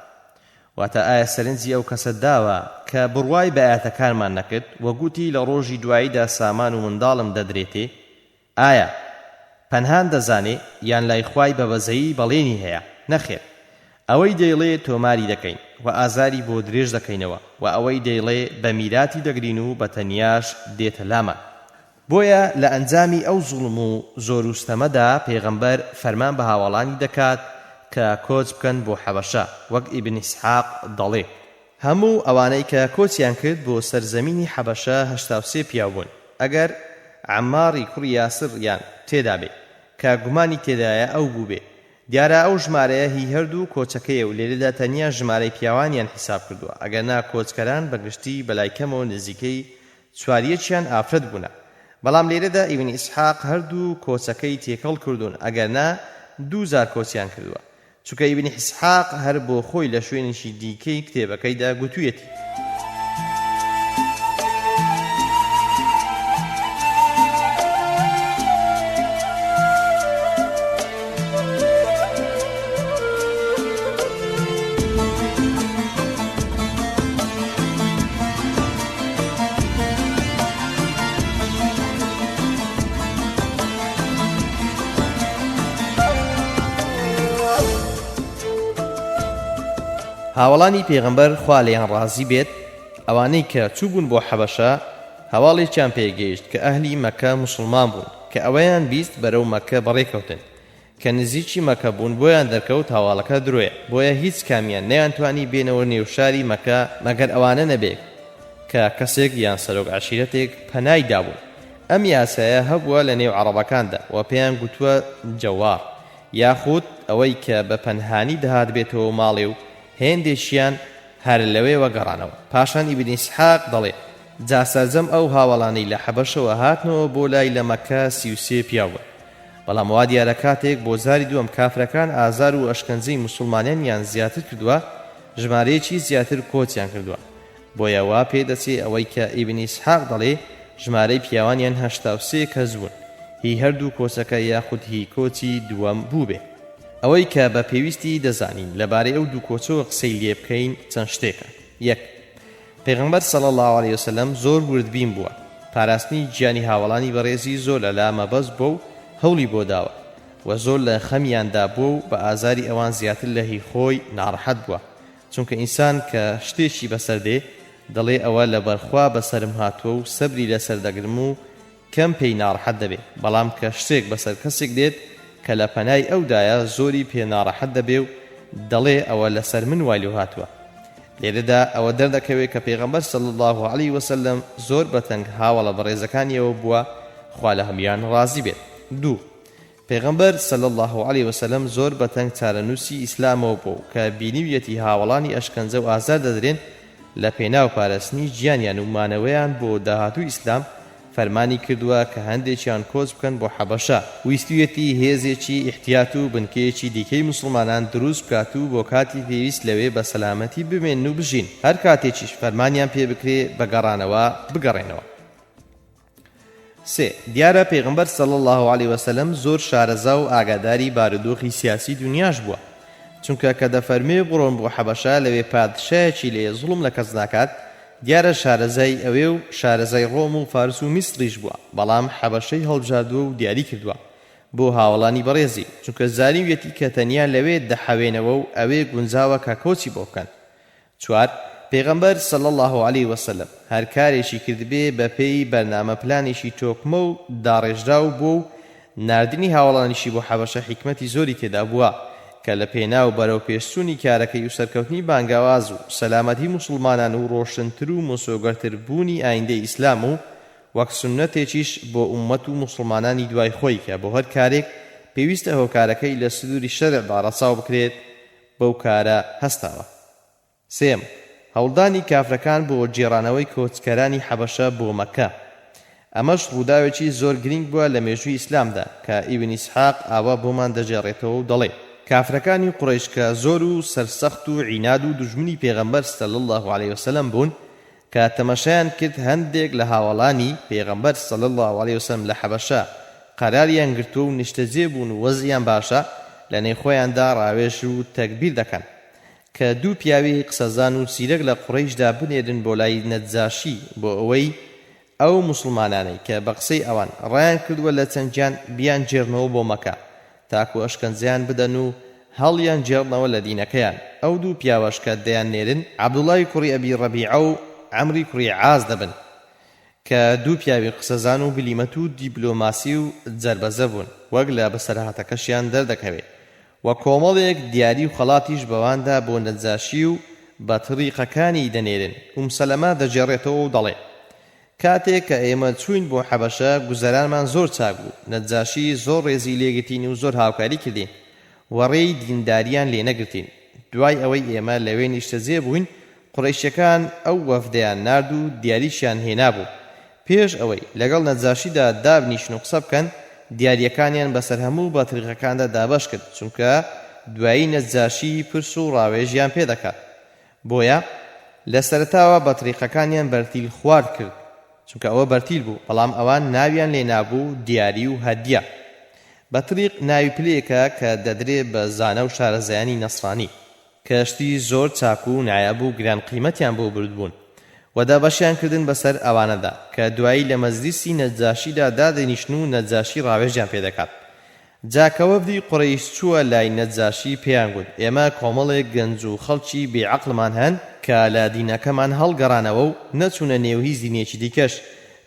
واتە ئایا سەرنجی ئەو کەسە داوە کە بڕوای بە ئاەتەکانمان نەکرد وەگوتی لە ڕۆژی دواییدا سامان و منداڵم دەدرێتێ؟ ئایا پەنهان دەزانێ یان لای خوای بە بەزەیی بەڵێنی هەیە؟ نەخێر، ئەوەی دەیڵێ تۆماری دەکەین و ئازاری بۆ درێژ دەکەینەوە و ئەوەی دەیڵێ بە میراتی دەگرین و بە تەنیاش دێتە لامان. بۆیە لە ئەنجامی ئەو زوڵم و زۆروستەمەدا پێغەمبەر فەرمان بە هاوڵانی دەکات کە کۆچ بکەن بۆ حەبەشە. وەک ئیبن ئیسحاق دەڵێ هەموو ئەوانەی کە کۆچیان کرد بۆ سەرزەمینی حەبەشە 83 پیاو بوون، ئەگەر عەماری کوڕی یاسر یان تێدا بێ کە گومانی تێدایە ئەو بوو بێ. دیارە ئەو ژمارەیە هی هەردوو کۆچەکەیە و لێرەدا تەنیا ژمارەی پیاوانیان حیساب کردووە، ئەگەرنا کۆچکەران بەگشتی بەلایکەمەوە نزیکەی چواریەکیان ئافرەت بوونە. بەڵام لێرەدا ئیبن ئیسحاق هەردوو کۆچەکەی تێکەڵ کردوون، ئەگەرنا 2000 کۆچیان کردووە، چونکە ئیبن ئیسحاق هەر بۆ خۆی لە شوێنێکی دیکەی کتێبەکەیدا گوتوویەتی هاوڵانی پێغەمبەر خوا لێیان ڕازی بێت ئەوانەی کە چووبوون بۆ حەبەشە هەواڵێکیان پێگەیشت کە ئەهلی مەکە موسڵمان بوون کە ئەوەیان بیست بەرەو مەکە بەڕێکەوتن، کە نزیکی مەکە بوون بۆیان دەرکەوت هاواڵەکە درۆیە، بۆیە هیچ کامیان نەیانتوانی بێنەوە نێو شاری مەکە مەگەر ئەوانە نەبێت کە کەسێک یان سەرۆک عەشیرەتێک پەنای دابوون. ئەم یاسایە هەبووە لە نێو عەرەبەکاندا و پێیان گوتووە جەوار یاخود ئەوەی کە بە پەنهانی دەهات بێتەوە ماڵێ و هێندێکیان هەر لەوێوە گەڕانەوە. پاشان ئیبن ئیسحاق دەڵێ جا سەرجەم ئەو هاوڵانەی لە حەبەشەوە هاتنەوە بۆ لای لە مەککە 33 پیاو بوون. بەڵام وا دیارە کاتێک بۆ زاری دووەم کافرەکان ئازار و ئەشکەنجەی موسڵمانیان زیاتر کردووە، ژمارەیەکی زیاتر کۆچیان کردووە. بۆیە وا پێدەچێ ئەوەی کە ئیبن ئیسحاق دەڵێ ژمارەی پیاوانیان 83 کەس بوون، هی هەردوو کۆچەکە یاخود هی کۆچی دووەم بوو بێ. ئەوەی کە بە پێویستی دەزانین لەبارەی ئەو دوو کۆچەوە قسەی لێ بکەین چەند شتێکە. یەک، پێغەمبەر صلی الله علیه وسلم زۆر وردبین بووە، پاراستنی گیانی هاوڵانی بەڕێزی زۆر لەلا مەبەست بووە و هەوڵی بۆ داوە و زۆر لە خەمیاندا بوو و بە ئازاری ئەوان زیاتر لە هی خۆی ناڕەحەت بووە، چونکە ئینسان کە شتێکی بەسەر دێ دەڵێ ئەوە لە بەرخوا بەسەرم هاتووە و سەبری لەسەر دەگرم و کەم پێی ناڕەحەت دەبێ. بەڵام کە شتێک بەسەر کەسێک دێت کە لە پەنای ئەودایە زۆری پێ ناڕەحەت دەبێ و دەڵێ ئەوە لەسەر من وای لێ هاتووە. لێرەدا ئەوە دەردەکەوێت کە پێغەمبەر صلی الله علیه وسلم زۆر بەتەنگ هاوڵە بەڕێزەکانیەوە بووە، خوا لە هەمویان ڕازی بێت. دوو، پێغەمبەر صلی الله علیه وسلم زۆر بەتەنگ چارەنووسی ئیسلامەوە بوو کە بینیویەتی هاوڵانی ئەشکەنجە و ئازار دەدرێن لە پێناو پاراستنی گیانیان و مانەوەیان بۆ داهاتوو ئیسلام فەرمانی کردووە کە هەندێکیان کۆچ بکەن بۆ حەبەشە، ویستویەتی هێزێکی ئیحتیات و بنکەیەکی دیکەی موسڵمانان دروست بکات و بۆ کاتی پێویست لەوێ بە سەلامەتی بمێن و بژین، هەر کاتێکیش فەرمانیان پێ بکرێ بە گەڕانەوە بگەڕێنەوە. سێ، دیارە پێغەمبەر صلی الله علیه وسلم زۆر شارەزا و ئاگاداری بارودۆخی سیاسی دنیاش بووە، چونکە کە دەفەرمێ بڕۆن بۆ حەبەشە لەوێ پادشایەکی لێ زوڵم لە کەس ناکات، دیارە شارەزای ئەوێ و شارەزای ڕۆم و فارس و میسریش بووە، بەڵام حەبەشەی هەڵبژاردووە و دیاری کردووە بۆ هاوڵانی بەڕێزی، چونکە زانیویەتی کە تەنیا لەوێ دەحەوێنەوە و ئەوێ گونجاوە کە کۆچی بۆ بکەن. چوار، پێغەمبەر صلی الله علیه وسلم هەر کارێکی کردبێ بە پێی بەرنامە پلانێکی تۆکمە و داڕێژراو بوو و ناردنی هاوڵانیشی بۆ حەبەشە حیکمەتی زۆری تێدا بووە کە لە پێناو بەرەو پێشچوونی کارەکەی و سەرکەوتنی بانگاواز و سەلامەتی موسڵمانان و ڕۆشنتر و مۆسۆگەرتر بوونی ئایندەی ئیسلام و وەک سونەتێکیش بۆ ئومەت و موسڵمانانی دوای خۆی کە بۆ هەر کارێک پێویستە هۆکارەکەی لە سنووری شەرعدا ڕەچاو بکرێت بەو کارە هەستاوە. سێم، هەوڵدانی کافرەکان بۆ جێڕانەوەی کۆچکەرانی حەبەشە بۆ مەککە. ئەمەش ڕووداوێکی زۆر گرنگ بووە لە مێژووی ئیسلامدا کە ئیبن ئیسحاق ئاوا بۆمان دەجێڕێتەوە و دەڵێ کافرەکانی قوڕیش کە زۆر و سەرسەخت و عیناد و دژمنی پێغەمبەر صلی الله علیه وسلم بوون کە تەمەشایان کرد هەندێک لە هاوڵانی پێغەمبەر صلی الله علیه وسلم لە حەبەشە قەراریان گرتووە و نیشتەجێ بوون و وەزیان باشە، لە نێو خۆیاندا ڕاوێژ و تەکبیر دەکەن کە دوو پیاوی قسەزان و سیرەک لە قوڕیشدا بنێرن بۆ لای نەجاشی بۆ ئەوەی ئەو موسڵمانانەی کە بە قسەی ئەوان ڕایان کردووە لە چەندیان بیان جێڕنەوە بۆ مەکە تاکو ئەشکەنجیان بدەن و هەڵیان جێڕنەوە لە دینەکەیان. ئەو دوو پیاوەش کە دەیان نێرن عەبدوڵای کوڕی ئەبی ڕەبیعە و عەمری کوڕی عاز دەبن کە دوو پیاوی قسەزان و بلیمەت و دیپلۆماسی و جەربەزە بوون، وەک لە بەسەرهاتەکەشیان دەردەکەوێت و کۆمەڵێک دیاری و خەڵاتیش بەواندا بۆ نەجاشی و بە تڕیقەکانی دەنێرن. سەلەمە دەجێڕێتەوە و دەڵێ کاتێک کە ئێمە چوین بۆ حەبەشە گوزەرانمان زۆر چاک بوو، نەجاشی زۆر ڕێزی لێگرتین و زۆر هاوکاری کردین وەڕێی دینداریان لێ نەگرتین. دوای ئەوەی ئێمە لەوێ نیشتەجێ بووین قوڕیشیەکان ئەو وەفدەیان نارد و دیاریشیان هێنابوو. پێش ئەوەی لەگەڵ نەجاشیدا دابنیشن و قسە بکەن دیاریەکانیان بەسەر هەموو بەتریقەکاندا دابەش کرد، چونکە دوایی نەجاشی پرس و ڕاوێژیان پێ دەکات. بۆیە لە سەرەتاوە بەتریقەکانیان بەرتیل خوارد کرد، چونکە ئەوە بەرتیل بوو، بەڵام ئەوان ناویان لێ نابوو دیاری و هەدیە. بەتریق ناوی پلەیەکە کە دەدرێت بە زانە و شارەزایانی نەسڕانی کەشتی زۆر چاک و نایاب و گران قیمەتیان بۆ برد بوون و دابەشیان کردن بەسەر ئەوانەدا کە دوایی لە مەجلیسی نەجاشیدا دادەنیشن و نەجاشی ڕاوێژیان پێ دەکات. جاکە وەفدی قوڕیش چووە لای نەجاشی پێیان گوت ئێمە کۆمەڵێک گەنج و خەڵکی بێعەقڵمان هەن کە لە دینەکەمان هەڵگەڕانەوە و نەچوونە نێو هیچ دینێکی دیکەش،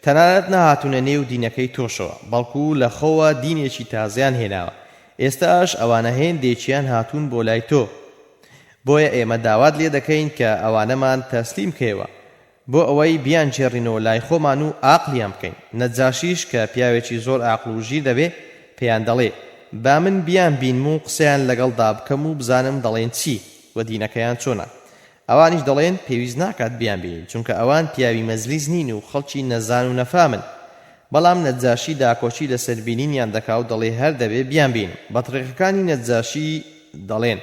تەنانەت نەهاتوونە نێو دینەکەی تۆشەوە، بەڵکو لە خۆوە دینێکی تازیان هێناوە. ئێستاش ئەوانە هێندێکیان هاتوون بۆ لای تۆ، بۆیە ئێمە داوات لێ دەکەین کە ئەوانەمان تەسلیم کەیەوە بۆ ئەوەی بیان جێڕینەوە لای خۆمان و ئاقلیان بکەین. نەجاشیش کە پیاوێکی زۆر ئاقل و ژیر دەبێ پێیان دەڵێ با من بیان بینم و قسەیان لەگەڵدا بکەم و بزانم دەڵێن چی و دینەکەیان چۆنە. ئەوانیش دەڵێن پێویست ناکات بیان بینین چونکە ئەوان پیاوی مەزلیز نین و خەڵکی نەزان و نەفامن. بەڵام نەجاشی داکۆچی لەسەر بینینیان دەکا و دەڵێ هەر دەبێ بیان بینم. بەطریقەکانی نەجاشی دەڵێن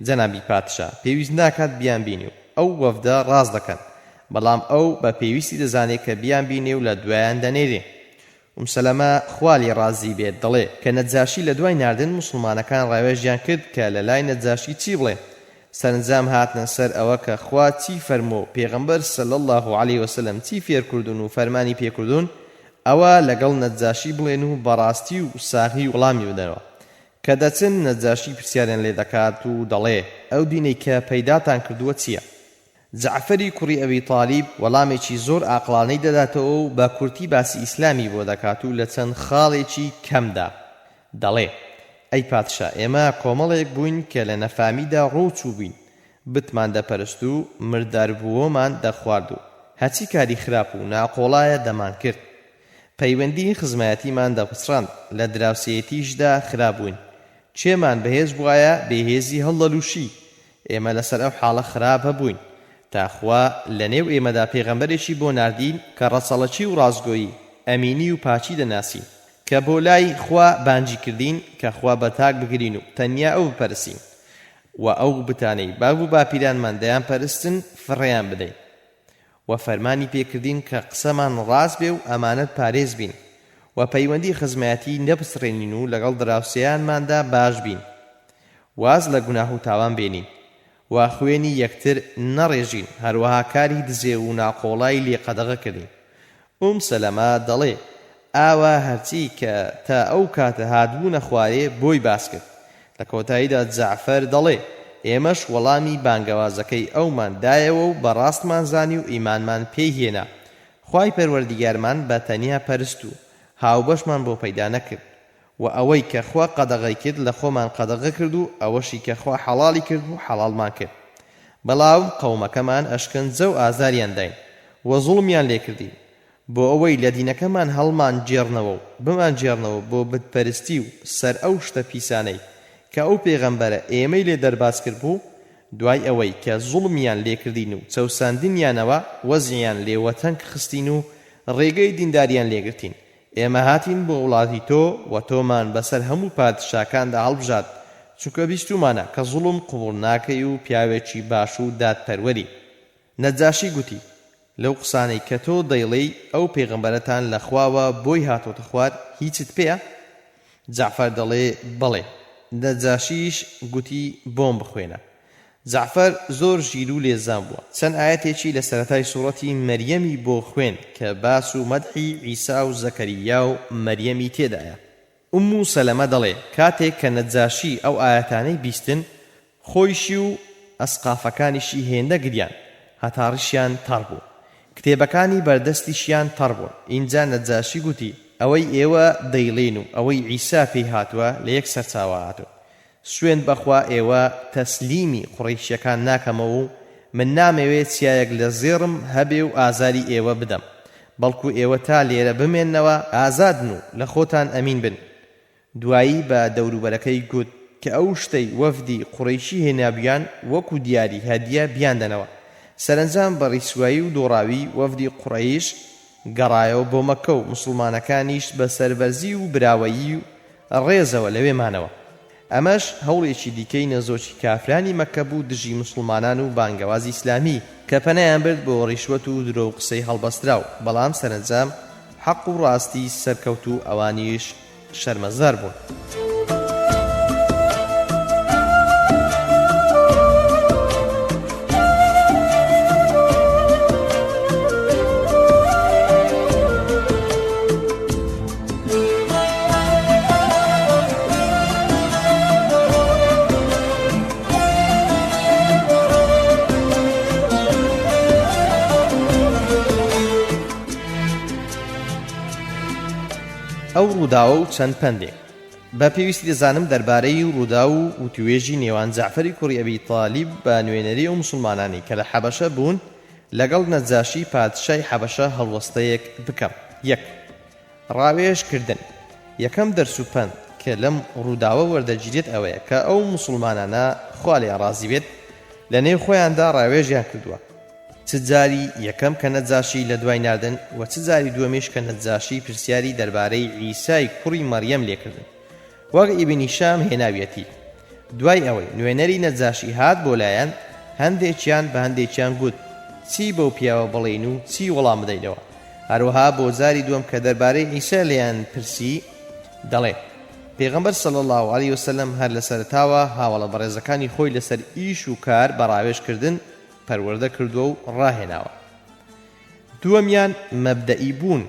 جەنابی پادشا پێویست ناکات بیان بینی و ئەو وەفدە ڕاست دەکەن، بەڵام ئەو بە پێویستی دەزانێت کە بیان بینێ و لە دوایان دەنێرێ. سەلەمە خوالی ڕازی بێت دەڵێ کە نەجاشی لە دوای ناردن موسڵمانەکان ڕاوێژیان کرد کە لە لای نەجاشی چی بڵێن. سەرنجام هاتنە سەر ئەوە کە خوا چی فەرموو پێغەمبەر صلی الله علیه وسلم چی فێرکردون و فەرمانی پێکردون ئەوە لەگەڵ نەجاشی بڵێن و بەڕاستی و ساغی وەڵامی بدەنەوە. کە دەچن نەجاشی پرسیاریان لێ دەکات و دەڵێ ئەو دینەی کە پەیداتان کردووە چییە؟ جەعفەری کوڕی ئەبی تالیب وەڵامێکی زۆر ئاقلانەی دەداتەوە و بە کورتی باسی ئیسلامی بۆ دەکات و لە چەند خاڵێکی کەمدا دەڵێ ئەی پادشا ئێمە کۆمەڵێک بووین کە لە نەفامیدا ڕۆچوو بووین، بتمان دەپەرست و مرداربووەمان دەخوارد و هەچی کاری خراپ و ناقۆڵایە دەمان کرد. پەیوەندی خزمەتیمان دەپسڕاند، لە دراوسێتیشدا خراپ بووین، چێمان بەهێز بووایە بێهێزی هەڵدەلووشی. ئێمە لەسەر ئەو حاڵە خراپ هەبووین تاخوا لە نێو ئێمەدا پێغەمبەرێکی بۆ ناردین کە ڕەسەڵەکی و ڕازگۆیی ئەمینی و پاچی دەناسین کە بۆ لای خوا بانجی کردین کە خوا بەتاک بگرین و تەنیا ئەو بپەرسین و ئەو بتانەی باو و باپیرانمان دەیان پەرستن فڕێیان بدەین و فەرمانی پێکردین کە قسەمان ڕاست بێ و ئەمانەت پارێز بین و پەیوەندی خزمەتی نەپسڕێنین و لەگەڵ دراوسێیانماندا باش بین، واز لە گوناه و تاوان بێنین و خوێنی یەکتر نەڕێژین، هەروەها کاری دزێ و ناقۆڵای لێ قەدەغە کردین. سەلەمە دەڵێ ئاوا هەرچی کە تا ئەو کاتە هاتبوونە خوارێ بۆی باس کرد. لە کۆتاییدا جەعفەر دەڵێ ئێمەش وەڵامی بانگەوازەکەی ئەومان دایەوە و بەڕاستمان زانی و ئیمانمان پێی هێنا. خوای پەروەردیگارمان بە تەنیا پەرست و هاوبەشمان بۆ پەیدا نەکرد و ئەوەی کە خوا قەدەغەی کرد لە خۆمان قەدەغە کرد و ئەوەشی کە خوا حەڵاڵی کرد و حەڵاڵمان کرد. بەڵاو قەومەکەمان ئەشکەنجە و ئازاریان داین و زوڵمیان لێ کردین بۆ ئەوەی لە دینەکەمان هەڵمان جێڕنەوە و بمان جێڕنەوە بۆ بتپەرستی و سەر ئەو شتە پیسانەی کە ئەو پێغەمبەرە ئێمەی لێ دەرباز کرد بوو. دوای ئەوەی کە زوڵمیان لێ کردین و چەوساندنیانەوە وەزیان لێوەتەنگ خستین و ڕێگەی دینداریان لێگرتین، ئێمە هاتین بۆ وڵاتی تۆ و تۆمان بەسەر هەموو پادشاکاندا هەڵبژات چونکە بیستومانە کە زوڵم قبوڵ ناکەی و پیاوێکی باش و دادپەروەری. نەجاشی گوتی لەو قسانەی کە تۆ دەیڵێی ئەو پێغەمبەرەتان لە خواوە بۆی هاتۆتە خوار هیچت پێیە؟ جەعفەر دەڵێ بەڵێ. نەجاشیش گوتی بۆم بخوێنە. جەعفەر زۆر ژیر و لێزان بووە. چەند ئاەتێکی لە سەرەتای سوڕەتی مەریەمی بۆ خوێن کە باس و مەدحی عیسا و زەکەریا و مەریەمی تێدایە. سەلەمە دەڵێ کاتێک کە نەجاشی ئەو ئاەتانەی بیستن خۆیشی و ئەسقافەکانیشی هێندە گریان هەتا ڕیشیان تەڕ بوو، کتێبەکانی بەردەستیشیان تەڕ بوون. اینجا نەجاشی گوتی ئەوەی ئێوە دەیڵێن و ئەوەی عیسا پێی هاتووە لە یەک سەرچاوە هاتووە. سوێن بەخوا ئێوە تەسلیمی قوڕیشیەکان ناکەمەوە و من نامەوێت چیایەک لە زێڕم هەبێ و ئازاری ئێوە بدەم، بەڵکو ئێوە تا لێرە بمێننەوە ئازادن و لە خۆتان ئەمین بن. دوایی بە دەوروبەرەکەی گوت کە ئەو شتەی وەفدی قوڕیشی هێنابیان وەکو دیاری هەدیە بیاندەنەوە. سەرنجام بە ڕیسوایی و دۆڕاوی وەفدی قوڕیش گەڕایەوە بۆ مەککە و موسڵمانەکانیش بە سەربەرزی و براوەیی و ڕێزەوە لەوێمانەوە. ئەمەش هەوڵێکی دیکەی نەزۆکی کافرانی مەککە بوو دژی موسڵمانان و بانگەوازی ئیسلامی کە پەنایان برد بۆ ڕیشوەت و درۆ و قسەی هەڵبەستراو، بەڵام سەرنجام حەق و ڕاستی سەرکەوت و ئەوانیش شەرمەزار بوون. ئەو ڕووداوە و چەند پەندێک بە پێویستی دەزانم دەربارەی ڕوودا و وتوێژی نێوان جەعفەری کوڕی ئەبی تالیب بە نوێنەری و موسڵمانانی کە لە حەبەشە بوون لەگەڵ نەجاشی پادشای حەبەشە هەڵوەستەیەک بکەم. 1. ڕاوێژکردن. یەکەم دەرس و پەند کە لەم ڕووداوە وەردەگیرێت ئەوەیە کە ئەو موسڵمانانە خوا لێیان ڕازی بێت لە نێو خۆیاندا ڕاوێژیان کردووە. چ جاری یەکەم کە نەجاشی لە دوای ناردن و چ جاری دووەمیش کە نەجاشی پرسیاری دەربارەی عیسای کوڕی مەریەم لێکردن وەک ئیبنی شام هێناویەتی. دوای ئەوەی نوێنەری نەجاشی هات بۆ لایەن هەندێکیان بە هەندێکیان گوت چی بەو پیاوە بڵێین و چی وەڵام بدەینەوە. هەروەها بۆ جاری دووەم کە دەربارەی عیسا لێیان پرسی دەڵێ پێغەمبەر صلی الله علیه وسلم هەر لە سەرتاوە هاوڵە بەڕێزەکانی خۆی لەسەر ئیش و کار بە ڕاوێژکردن پەروەردە کردووە و ڕاهێناوە. دووەمیان مەبدەئی بوون.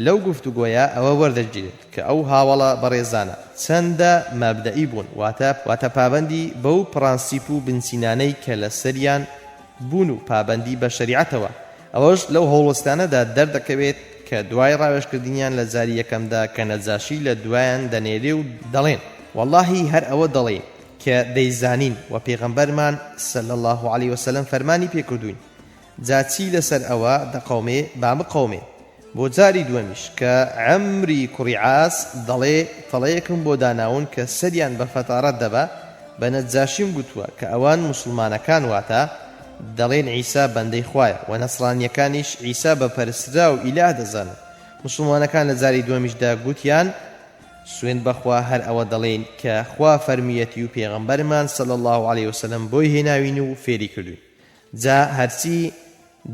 لەو گفتوگۆیە ئەوە وەردەگیرێت کە ئەو هاوڵە بەڕێزانە چەندە مەبدەئی بوون واتە پابەندی بەو پرانسیپ و بنچینانەی کە لە سەریان بوون و پابەندی بە شەریعەتەوە. ئەوەش لەو هەوڵستانەدا دەردەکەوێت کە دوای ڕاوێژکردنیان لە جاری یەکەمدا کە نەجاشی لە دوایان دەنێرێ و دەڵێن واللهی هەر ئەوە دەڵێ کە دەیزانین و پێغەمبەرمان صلی الله علیه وسلم فەرمانی پێکردوین جاچی لەسەر ئەوە دەقەومێ با بقەومێ. بۆ جاری دووەمیش کە عەمری کوڕی عاس دەڵێ تەڵەیەکم بۆ داناون کە سەریان بە فەتارەت دەبا بە نەجاشیم گوتووە کە ئەوان موسڵمانەکان واتە دەڵێن عیسا بەندەی خوایە و نەسڕانیەکانیش عیسا بە پەرسترا و ئیلا دەزانن. موسڵمانەکان لە جاری دووەمیشدا گوتیان سوێن بەخوا هەر ئەوە دەڵێن کە خوا فەرمیەتی و پێغەمبەرمان صلی الله علیه وسلم بۆی هێناوین و فێری کردوین. جا هەرچی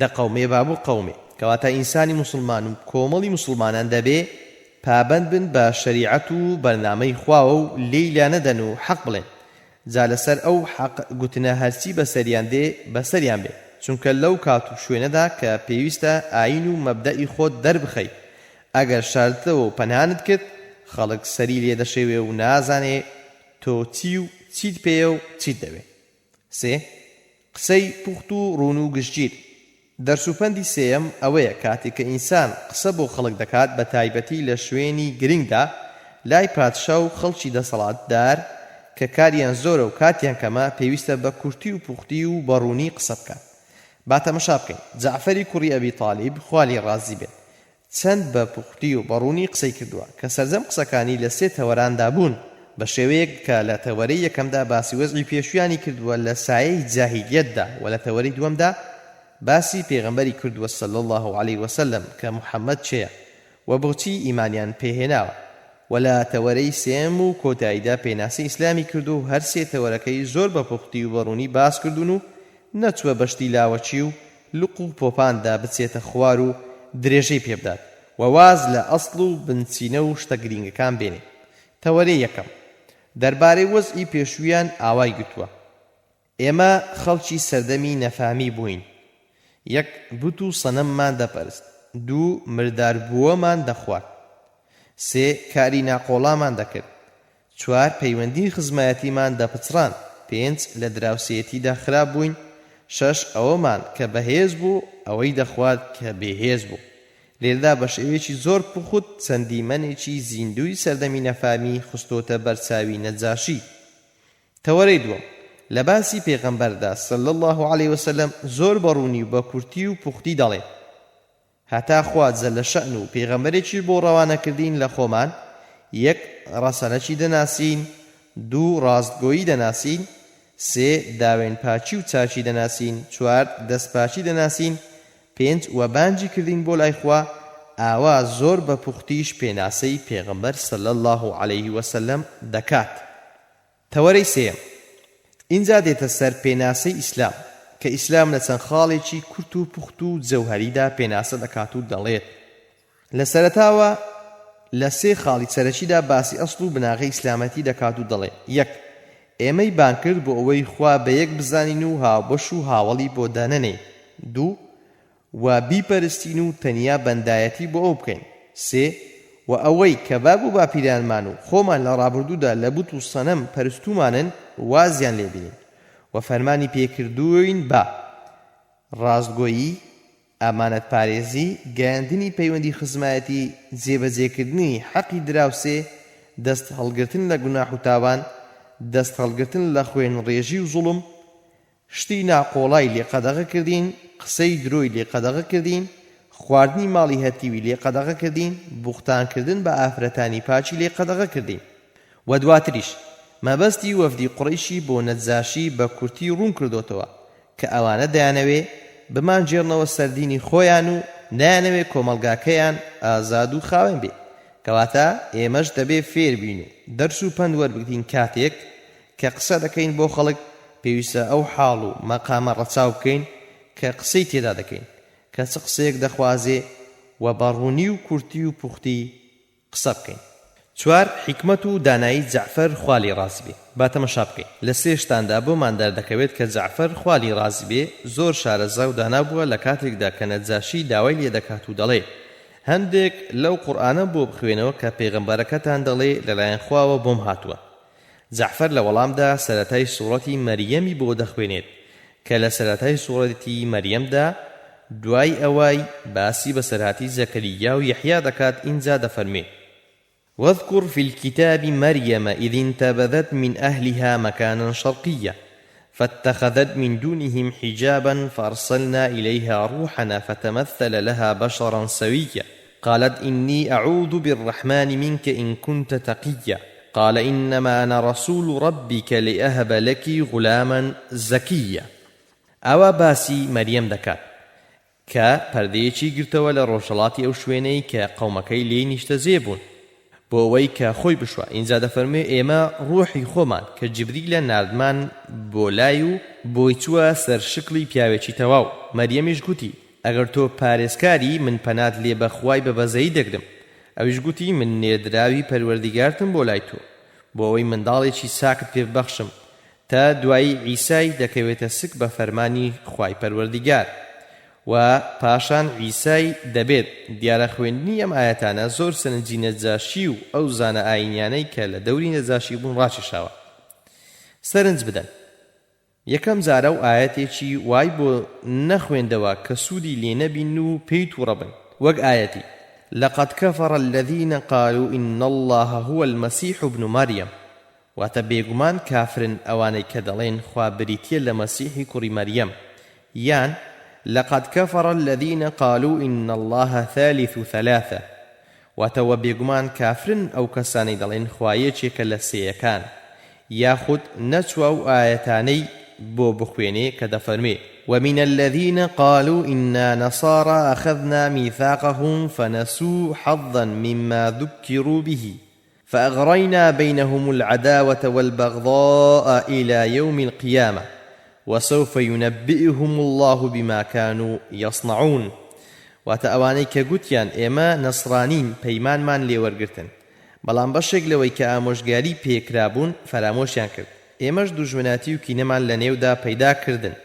دەقەومێ با بوو قەومێ کەواتە ئینسانی موسڵمان و کۆمەڵی موسڵمانان دەبێ پابەند بن بە شەریعەت و بەرنامەی خواوە و لێی لا نەدەن و حەق بڵێن. جا لەسەر ئەو حەق گوتنە هەرچی بەسەریان دێ بەسەریان بێ چونکە لەو کات و شوێنەدا کە پێویستە ئاین و مەبدەئی خۆت دەربخەی. ئەگەر شارتەوە و پەنهانت کرد خەڵک سەری لێ دەشێوێ و نازانێ تۆ چی و چیت پێیە و چیت دەوێ. 3. قسەی پوخت و ڕوون و گشتگیر. دەرسوپەندی سێیەم ئەوەیە کاتێک کە ئینسان قسە بۆ خەڵک دەکات بە تایبەتی لە شوێنی گرنگدا لای پادشا و خەڵکی دەسەڵاتدار کە کاریان زۆرە و کاتیان کەمە پێویستە بە کورتی و پوختی و بەڕوونی قسە بکات. با تەماشا بکەین جەعفەری کوڕی ئەبی تاڵیب خوا لێی ڕازی بێت چەند بە پوختی و بەڕوونی قسەی کردووە کە سەرجەم قسەکانی لە 3 تەوەراندا بوون بە شێوەیەک کە لە تەوەرەی یەکەمدا باسی وەزعی پێشویانی کردووە لە سایەی جاهیلیەتدا و لە تەوەرەی دووەمدا باسی پێغەمبەری کردووە صلی الله علیه وسلم کە محەممەد چێە و بۆچی ئیمانیان پێهێناوە و لە تەوەرەی سێم و کۆتاییدا پێناسی ئیسلامی کردو و هەر 3 تەوەرەکەی زۆر بە پوختی و بەڕوونی باس کردوون و نەچووە بەشتی لاوەچی و لوق و پۆپاندا بچێتە خوار و درێژەی پێبدات و واز لە ئەسڵ و بنچینە و شتە گرینگەکان بێنێ. تەوەرەی یەکەم دەربارەی وەزعی پێشویان ئاوای گوتووە ئێمە خەڵکی سەردەمی نەفامی بووین. 1. بوت و سەنەممان دەپەرست. 2. مرداربووەمان دەخوارد. 3. کاری ناقۆڵامان دەکرد. 4. پەیوەندی خزمایەتیمان دەپچڕان. 5. لە دراوسێتیدا خراپ بووین. 6. ئەوەمان کە بەهێز بوو ئەوەی دەخوارد کە بێهێز بوو. لێردا بە شێوەیەکی زۆر پوخت چەندیمەنێکی زیندوی سەردەمی نەفامی خستۆتە بەرچاوی نەجاشی. تەوەرەی دووەم لە باسی پێغەمبەردا صلی الله علیه وسلم زۆر بەڕوونی و بە کورتی و پوختی دەڵێ هەتا خوا جەلە شەئن و پێغەمبەرێکی بۆ ڕەوانەکردین لە خۆمان 1. ڕەسەنەکی دەناسین. 2. ڕاستگۆیی دەناسین. 3. داوێن پاچی و چاچی دەناسین. 4. دەستپاچی دەناسین. 5. و بانجی کردین بۆ لای خوا ئاوا زۆر بە پوختیش پێناسەی پێغەمبەر صلی الله علیه وسلم دەکات. تەوەرەی سێم اینجا دێتە سەر پێناسەی ئیسلام کە ئیسلام لە چەند خاڵێکی کورت و پوخت و جەوهەریدا پێناسە دەکات و دەڵێت لە سەرەتاوە لە 3 خاڵی سەرەکیدا باسی ئەسڵ و بناغی ئیسلامەتی دەکات و دەڵێت 1. ئێمەی بان کرد بۆ ئەوەی خوا بە یەک بزانین و هاوبەش و هاوڵی بۆ دانەنێ. 2. و بیپەرستین و تەنیا بەندایەتی بۆ ئەو بکەین. 3. و ئەوەی کە باب و باپیرانمان و خۆمان لە ڕابردوودا لە بوت و سەنەم پەرستومانن وازیان لێبینین و فەرمانی پێکردوین بە ڕاستگۆیی، ئامانەت پارێزی، گەیاندنی پەیوەندی خزمایەتی، جێبەجێکردنی حەقی دراوسێ، دەست هەڵگرتن لە گوناح و تاوان، دەست هەڵگرتن لە خوێن ڕێژی و زوڵم، شتی ناقۆڵای لێقەدەغە کردین، قسەی درۆی لێ قەدەغە کردین، خواردنی ماڵی هەتیوی لێ قەدەغە کردین، بوختانکردن بە ئافرەتانی پاچی لێ قەدەغە کردین. و دواتریش مەبەستی وەفدی قوڕیشی بۆ نەجاشی بە کورتی ڕوون کردوتەوە کە ئەوانە دەیانەوێ بمانجێڕنەوە سەردینی خۆیان و نایانەوێ کۆمەلگاکەیان ئازاد و خاوێن بێ. کەواتە ئێمەش دەبێ فێر بین و دەرس و پند وەربگرین کاتێک کە قسە دەکەین بۆ خەڵک پێویستە ئەو حاڵ و مەقامە ڕەچاو بکەین کە قسەی تێدا دەکەین کە چ قسەیەک دەخوازێ و بەڕوونی و کورتی و پوختی قسە بکەین. 4. حکمت و دانایی جعفەر خوالی ڕازی بێ. با تەمەشا بکەین لە سێ شتاندا بۆمان دەردەکەوێت کە جعفەر خوالی ڕازی بێ زۆر شارەزا و دانا بووە لە کاتێکدا کە نەجاشی داوای لێ دەکات و دەڵێ هەندێک لەو قورئانە بۆ بخوێنەوە کە پێغەمبەرەکەتان دەڵێ لەلایەن خواوە بۆم هاتووە. جعفەر لە وەڵامدا سەرەتای سوڕەتی مەریەمی بۆ دەخوێنێت کە لە سەرەتای سوڕەتی مەریەمدا دوای ئەوای باسی بەسەرهاتی زەکەریا و یەحیا دەکات. ئینجا دەفەرمێ واذكر في الكتاب مريم إذ انتبذت من أهلها مكانا شرقيا فاتخذت من دونهم حجابا فأرسلنا إليها روحنا فتمثل لها بشرا سويا قالت إني أعوذ بالرحمن منك إن كنت تقيا قال إنما أنا رسول ربك لأهب لك غلاما زكيا. أو باسي مريم دكات کە پەردەیەکی گرتەوە لە ڕۆژهەڵاتی ئەو شوێنەی کە قەومەکەی لێی نیشتەجێ بوون بۆ ئەوەی کە خۆی بشوە. ئینجا دەفەرمێ ئێمە ڕۆحی خۆمان کە جبریلە ناردمان بۆ لای و بۆی چووە سەر شکلی پیاوێکی تەواو. مەریەمیش گوتی ئەگەر تۆ پارێزکاری من پەنات لێ بەخوای بەبەزەیی دەگرم. ئەویش گوتی من نێردراوی پەروەردیگارتم بۆ لای تۆ بۆ ئەوەی منداڵێکی ساکت پێ ببەخشم تا دوایی عیسای دەکەوێتە سک بە فەرمانی خوای پەروەردیگار و پاشان عیسای دەبێت. دیارە خوێندنی ئەم ئاەتانە زۆر سەرنجی نەجاشی و ئەو زانە ئاینیانەی کە لە دەوری نەجاشی بوون ڕاکێشاوە سەرنج بدەن. یەکەم جارە و ئاەتێکی وای بۆ نەخوێندەوە کە سوودی لێ نەبین و پێی تووڕە بن وەک ئاەتی لقد كفر الذين قالوا إن الله هو المسيح ابن مريم. واتە بێگومان کافرن ئەوانەی کە دەڵێن خوا بریتیە لە مەسیحی کوڕی مەریەم. یان لقد كفر الذين قالوا إن الله ثالث ثلاثة. واتەوە بێگومان کافرن ئەو کەسانی دەڵێن خوایەکێکە لە سێیەکان. یاخود نەچوە ئەو ئاەتانەی بۆ بخوێنێ کە دەفەرمێ ومن الذين قالوا إنا نصارى أخذنا ميثاقهم فنسوا حظا مما ذكروا به فأغرينا بينهم العداوة والبغضاء إلى يوم القيامة وسوف ينبئهم الله بما كانوا يصنعون. واتأواني كغوتيان إما نصرانين پەیمانمان لێوەرگرتن بەڵام بەشێک لەوەی کە ئامۆژگاری پێکرابوون فەرامۆشیان کرد. ئێمەش دوژمناتی و کینەمان لە نێودا پەیدا کردن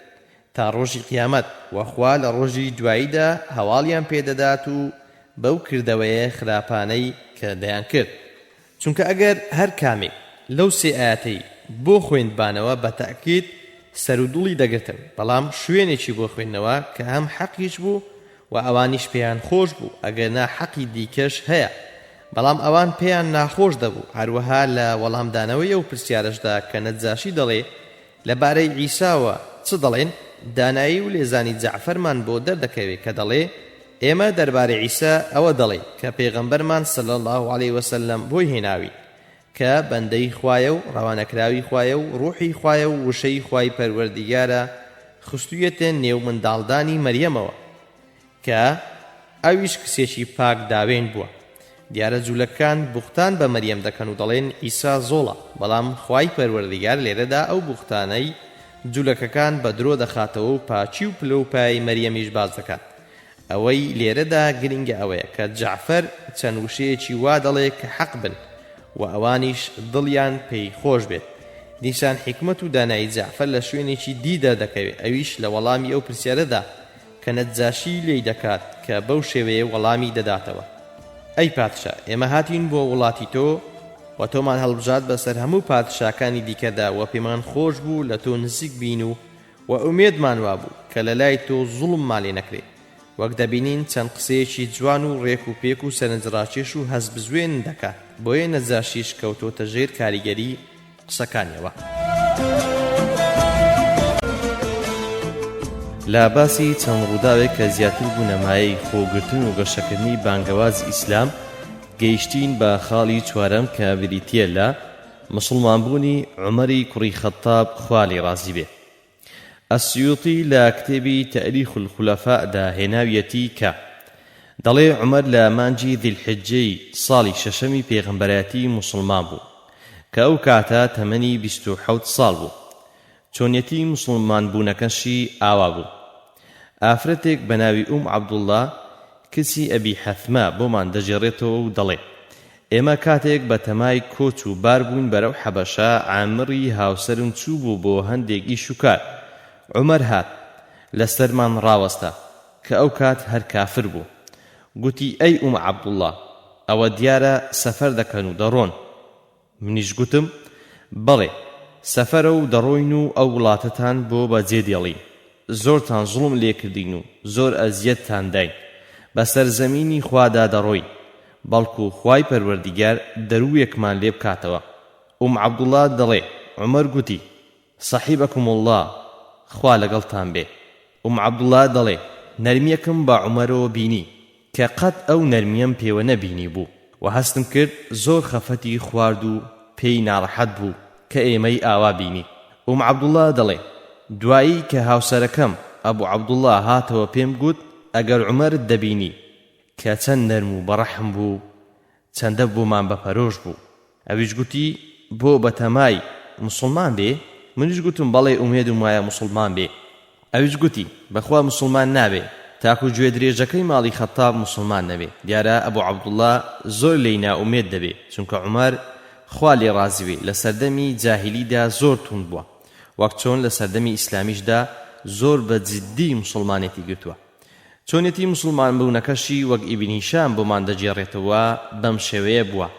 تا ڕۆژی قیامەت وەخوا لە ڕۆژی دواییدا هەواڵیان پێدەدات و بەو کردەوەیە خراپانەی کە دەیان کرد. چونکە ئەگەر هەر کامێک لەو سێ ئاەتەی بۆ خوێندبانەوە بە تەئکید سەر و دڵی دەگرتن بەڵام شوێنێکی بۆ خوێندنەوە کە هەم حەقیش بوو و ئەوانیش پێیان خۆش بوو ئەگەرنا حەقی دیکەش هەیە بەڵام ئەوان پێیان ناخۆش دەبوو. هەروەها لە وەڵامدانەوەی ئەو پرسیارەشدا کە نەجاشی دەڵێ لەبارەی عیساوە چ دەڵێن دانایی و لێزانی جعفەرمان بۆ دەردەکەوێت کە دەڵێ ئێمە دەربارەی عیسا ئەوە دەڵێ کە پێغەمبەرمان صلی الله علیه وسلم بۆی هێناوی کە بەندەی خوایە و ڕەوانەکراوی خوایە و ڕوحی خوایە و وشەی خوای پەروەردیگارە خستوویەتە نێو منداڵدانی مەریەمەوە کە ئەویش کسێکی پاک داوێن بووە. دیارە جوولەکان بوختان بە مەریەم دەکەن و دەڵێن ئیسا زۆڵە بەڵام خوای پەروەردیگار لێرەدا ئەو بوختانەی جوولەکەکان بە درۆ دەخاتەوە و پاچی و پلە و پای مەریەمیش باز دەکات. ئەوەی لێرەدا گرنگە ئەوەیە کە جعفەر چەند وشەیەکی وا دەڵێ کە حەق بن و ئەوانیش دڵیان پێی خۆش بێت. دیسان حکمت و دانایی جعفەر لە شوێنێکی دیدا دەکەوێت ئەویش لە وەڵامی ئەو پرسیارەدا کە نەجاشی لێی دەکات کە بەو شێوەیە وەڵامی دەداتەوە. ئەی پادشا ئێمە هاتین بۆ وڵاتی تۆ و تۆمان هەڵبژات بەسەر هەموو پادشاکانی دیکەدا و پێمان خۆش بوو لە تۆ نزیک بین و ئومێدمان وابوو کە لە لای تۆ زوڵممان لێ نەکرێت. وەک دەبینین چەند قسەیەکی جوان و ڕێک و پێک و سەرنجڕاکێش و هەز بزوێن دەکات بۆیە نەجاشیش کەوتۆتە ژێر کاریگەری قسەکانیەوە. لا باسی چەند ڕووداوێک کە زیاتر بوو نەمایەی خۆگرتن و گەشەکردنی بانگەواز ئیسلام گەیشتین بە خاڵی چوارەم کە بریتیە لە مسلمانبوونی عومەری کوڕی خەتاب خوا لێی ڕازی بێ. السیوطی لە کتێبی تەریخ الخولەفاءدا هێناویەتی کە دەڵێ عومەر لە مانجی ذیلحیجەی ساڵی شەشەمی پێغەمبەرەتی موسڵمان بوو کە ئەو کاتە تەمەنی 27 ساڵ بوو. چۆنیەتی موسڵمان بوونەکەشی ئاوا بوو. ئافرەتێک بە ناوی عەبدوڵڵا کچی ئەبی حەثمە بۆمان دەجێڕێتەوە و دەڵێ ئێمە کاتێک بە تەمای کۆچ و بار بووین بەرەو حەبەشە عامری هاوسەرم چوو بوو بۆ هەندێکی شوکار. عومەر هات لەسەرمان ڕاوەستا کە ئەو کات هەر کافر بوو. گوتی ئەی عەبدوڵڵا ئەوە دیارە سەفەر دەکەن و دەڕۆن. منیش گوتم بەڵێ سەفەرە و دەڕۆین و ئەو وڵاتەتان بۆ بەجێ دێڵین. زۆرتان زوڵم لێکردین و زۆر ئەزیەتتان داین. بەسەر زەمینی خوادا دەڕۆین بەڵکو خوای پەروەردیگار دەرویەکمان لێ بکاتەوە. عەبدوڵڵا دەڵێ عومەر گوتی سەحیبەکم الله خوا لەگەڵتان بێ. عەبدوڵڵا دەڵێ نەرمیەکم بە عومەرەوە بینی کە قەت ئەو نەرمیەم پێوە نەبینی بوو و هەستم کرد زۆر خەفەتی خوارد و پێی ناڕەحەت بوو کە ئێمەی ئاوا بینی. عەبدوڵڵا دەڵێ دوایی کە هاوسەرەکەم ئەبوو عەبدوڵڵا هاتەوە پێم گوت ئەگەر عومەرت دەبینی کە چەند نەرم و بەڕەحم بوو چەندە بۆمان بەپەرۆش بوو. ئەویش گوتی بۆ بەتەمای موسڵمان بێ؟ منیش گوتم بەڵێ ئومێدم وایە موسڵمان بێ. ئەویش گوتی بەخوا موسڵمان نابێ تاکو گوێ درێژەکەی ماڵی خەتاب موسڵمان نەبێ. دیارە ئەبوو عەبدوڵڵا زۆر لێی نائومێد دەبێ چونکە عومەر خوا لێ ڕازی بێ لە سەردەمی جاهیلیدا زۆر توند بووە وەک چۆن لە سەردەمی ئیسلامیشدا زۆر بە جددی موسڵمانێتی گرتووە. چۆنێتی موسڵمان بوونەکەشی وەک ئیبن هیشام بۆمان دەجێڕێتەوە بەم شێوەیە بووە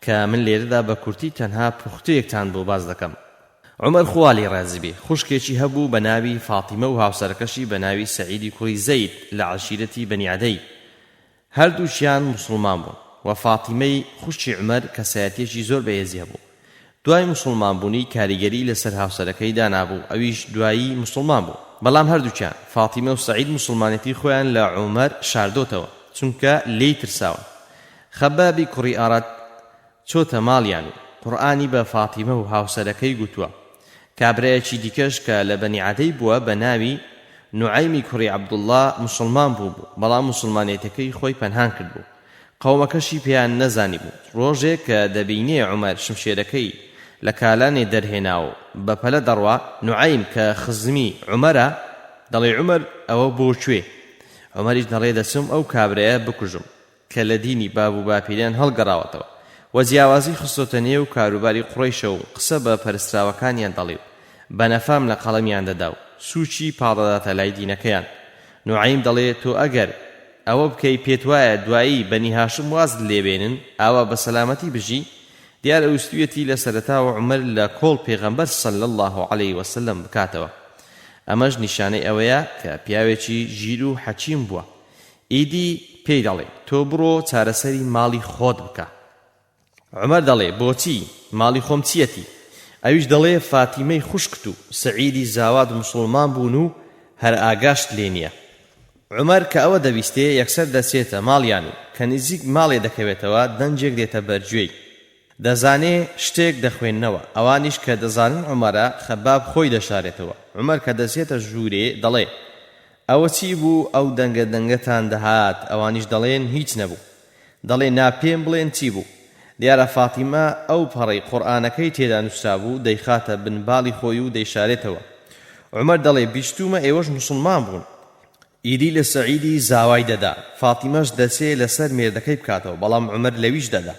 کە من لێرەدا بە کورتی تەنها پوختەیەکتان بۆ باز دەکەم. عومەر خوا لێی ڕازی بێ خوشکێکی هەبوو بە ناوی فاتیمە و هاوسەرەکەشی بە ناوی سەعیدی کوڕی زەید لە عەشیرەتی بەنی عەدەی. هەردووشیان موسڵمان بوون و فاتیمەی خوشکی عومەر کەسایەتیەکی زۆر بەهێزی هەبوو. دوای موسڵمان بوونی کاریگەری لەسەر هاوسەرەکەی دانابوو ئەویش دوایی موسڵمان بوو. بەڵام هەردووکیان فاتیمە و سەعید موسڵمانێتی خۆیان لە عومەر شاردۆتەوە چونکە لێی ترساون. خەبابی کوڕی ئارەت چۆتە ماڵیان و قورئانی بە فاتیمە و هاوسەرەکەی گوتووە. کابرایەکی دیکەش کە لە بەنی عەدەی بووە بە ناوی نوعەیمی کوڕی عەبدوڵڵا موسڵمان بوو بەڵام موسڵمانێتەکەی خۆی پەنهان کرد بوو. قەومەکەشی پێیان نەزانی بوو. ڕۆژێک کە دەبینێ عومەر شمشێرەکەی لە کالانێ دەرهێناوە بە پەلە دەڕوا نوعەیم کە خزمی عومەرە دەڵێ عومەر ئەوە بۆ کوێ؟ عومەریش دەڵێ دەچم ئەو کابرایە بکوژم کە لە دینی باب و باپیران هەڵگەڕاوەتەوە و جیاوازی خستۆتە نێو کاروباری قوڕەیشە و قسە بە پەرستراوەکانیان دەڵێ و بە نەفام لە قەڵەمیان دەدا و سوچی پاڵدەداتە لای دینەکەیان. نوعەیم دەڵێ تۆ ئەگەر ئەوە بکەی پێت وایە دوایی بەنی هاشم وازت لێبێنن ئاوا بە سەلامەتی بژی؟ دیارە وستویەتی لە سەرەتاوە عومەر لە کۆڵ پێغەمبەر صلی الله علیه وسلم بکاتەوە. ئەمەش نیشانەی ئەوەیە کە پیاوێکی ژیر و حەکیم بووە. ئیدی پێی دەڵێ تۆ بڕۆ چارەسەری ماڵی خۆت بکە. عومەر دەڵێ بۆچی؟ ماڵی خۆم چیەتی؟ ئەویش دەڵێ فاتیمەی خوشکت و سەعیدی زاواد موسڵمان بوون و هەر ئاگاشت لێ نییە. عومەر کە ئەوە دەویستێ یەکسەر دەچێتە ماڵیان و کە نزیک ماڵێ دەکەوێتەوە دەنجێک دێتە بەرگوێی دەزانێ شتێک دەخوێننەوە. ئەوانیش کە دەزانن عومەرە خەباب خۆی دەشارێتەوە. عومەر کە دەچێتە ژوورێ دەڵێ ئەوە چی بوو ئەو دەنگەتان دەهات؟ ئەوانیش دەڵێن هیچ نەبوو. دەڵێ ناپێم بڵێن چی بوو؟ دیارە فاتیمە ئەو پەڕەی قورئانەکەی تێدا نووسرا بوو دەیخاتە بنباڵی خۆی و دەیشارێتەوە. عومەر دەڵێ بیستومە ئێوەش موسڵمان بوون. ئیدی لە سەعیدی زاوای دەدا. فاتیمەش دەچێ لەسەر مێردەکەی بکاتەوە بەڵام عومەر لەویش دەدا.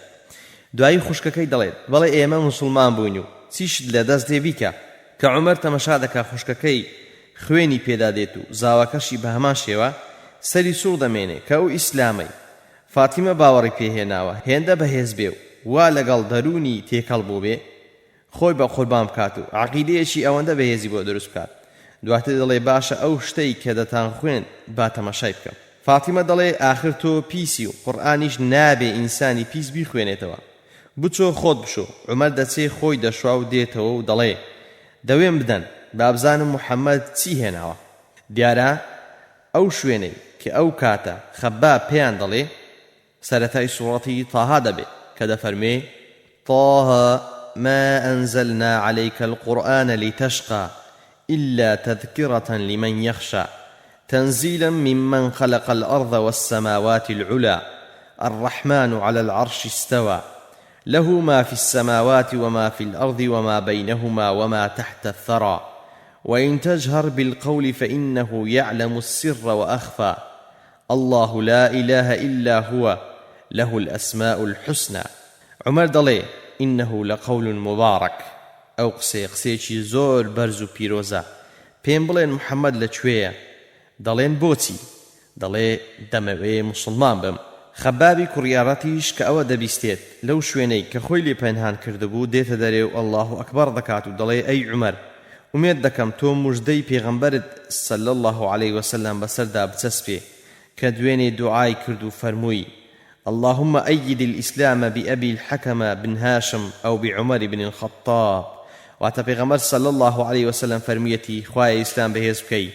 دوایی خوشکەکەی دەڵێت بەڵێ ئێمە موسڵمان بووین و چیشت لەدەست دێ بیکە کە عومەر تەمەشا دەکا خوشکەکەی خوێنی پێدا دێت و زاواکەشی بە هەمان شێوە سەری سوڕ دەمێنێ کە ئەو ئیسلامەی. فاتیمە باوەڕی پێهێناوە هێندە بەهێز بێ و وا لەگەڵ دەرونی تێکەڵ بۆ بێ خۆی بە قوربان بکات و عەقیدەیەکی ئەوەندە بەهێزی بۆ دروست بکات. دواتر دەڵێ باشە ئەو شتەی کە دەتان خوێن با تەماشای بکەم. فاتیمە دەڵێ ئاخر تۆ پیسی و قورئانیش نابێ ئینسانی پیس بیخوێنێتەوە. بچۆ خۆت بشۆ. عومەر دەچێ خۆی دەشوا و دێتەوە و دەڵێ دەوێم بدەن بابزانم محەممەد چی هێناوە. دیارە ئەو شوێنەی کە ئەو کاتە خەباب پێیان دەڵێ سەرەتای سوڕەتی تاها دەبێت کە دەفەرمێ طه ما أنزلنا عليك القرآن لتشقى إلا تذكرة لمن يخشى تنزيلا ممن خلق الأرض والسماوات العلى الرحمن على العرش استوى له ما في السماوات وما في الأرض وما بينهما وما تحت الثرى وإن تجهر بالقول فإنه يعلم السر وأخفى الله لا إله إلا هو له الأسماء الحسنى. عمر دڵێ إنه لقول مبارك ئەو قسەیەکی زۆر بەرز و پیرۆزە. پێم بڵێن محەممەد لەکوێیە؟ دەڵێن بۆچی؟ دەڵێ دەمەوێ مسلمان بم. خەبابی کوڕیارەتیش کە ئەوە دەبیستێت لەو شوێنەی کە خۆی لێ پەنهان کردبوو دێتە دەرێ و الله ئەکبەر دەکات و دەڵێ ئەی عومەر ومێد دەکەم تۆ موژدەی پێغەمبەرت صلی الله عليه وسلم بەسەردا بچەسپێ کە دوێنێ دوعای کرد و فەرمووی اللهم أيد الإسلام بأبي الحكم بن هاشم أو بعمر بن الخطاب. واتە پێغەمبەر صلی الله عليه وسلم فەرمیەتی خوای ئیسلام بەهێز بکەی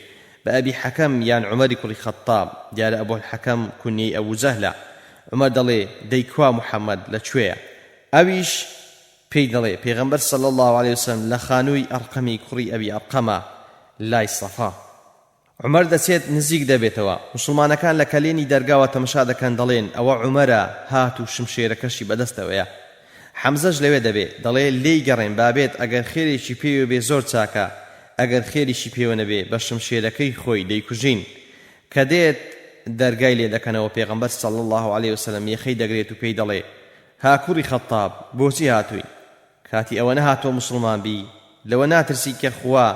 بأبي حكم یان عمەری کوڕی خەطاب. دیارە ئەبوو الحەکەم کونیەی ئەبوو جەهلە. عمەر دەڵێ دەی کوا محەممەد لەکوێیە؟ ئەویش پێی دەڵێ پێغەمبەر صلی الله عليه وسلم لە خانووی ئەرقەمی کوڕی ئەبی ئەرقەمە لای سەفا. عمەر دەچێت نزیک دەبێتەوە. مسلمانەکان لە کەلێنی دەرگاوە تەمەشا دەکەن دەڵێن ئەوە عومەرە هات و شمشێرەکەشی بەدەستەوەیە. حەمزەش لەوێ دەبێت دەڵێ لێی گەڕێن بابێت ئەگەر خێرێکی پێوە بێ زۆر چاکە ئەگەر خێریشی پێوە نەبێ بە شمشێرەکەی خۆی دەیکوژین. کە دێت دەرگای لێ دەکەنەوە پێغەمبەر صلی الله عليه وسلم یەخەی دەگرێت و پێی دەڵێ ها کوڕی خەطاب بۆچی هاتووی؟ کاتی ئەوە نەهاتۆ مسلمان بی لەوە ناترسی کە خوا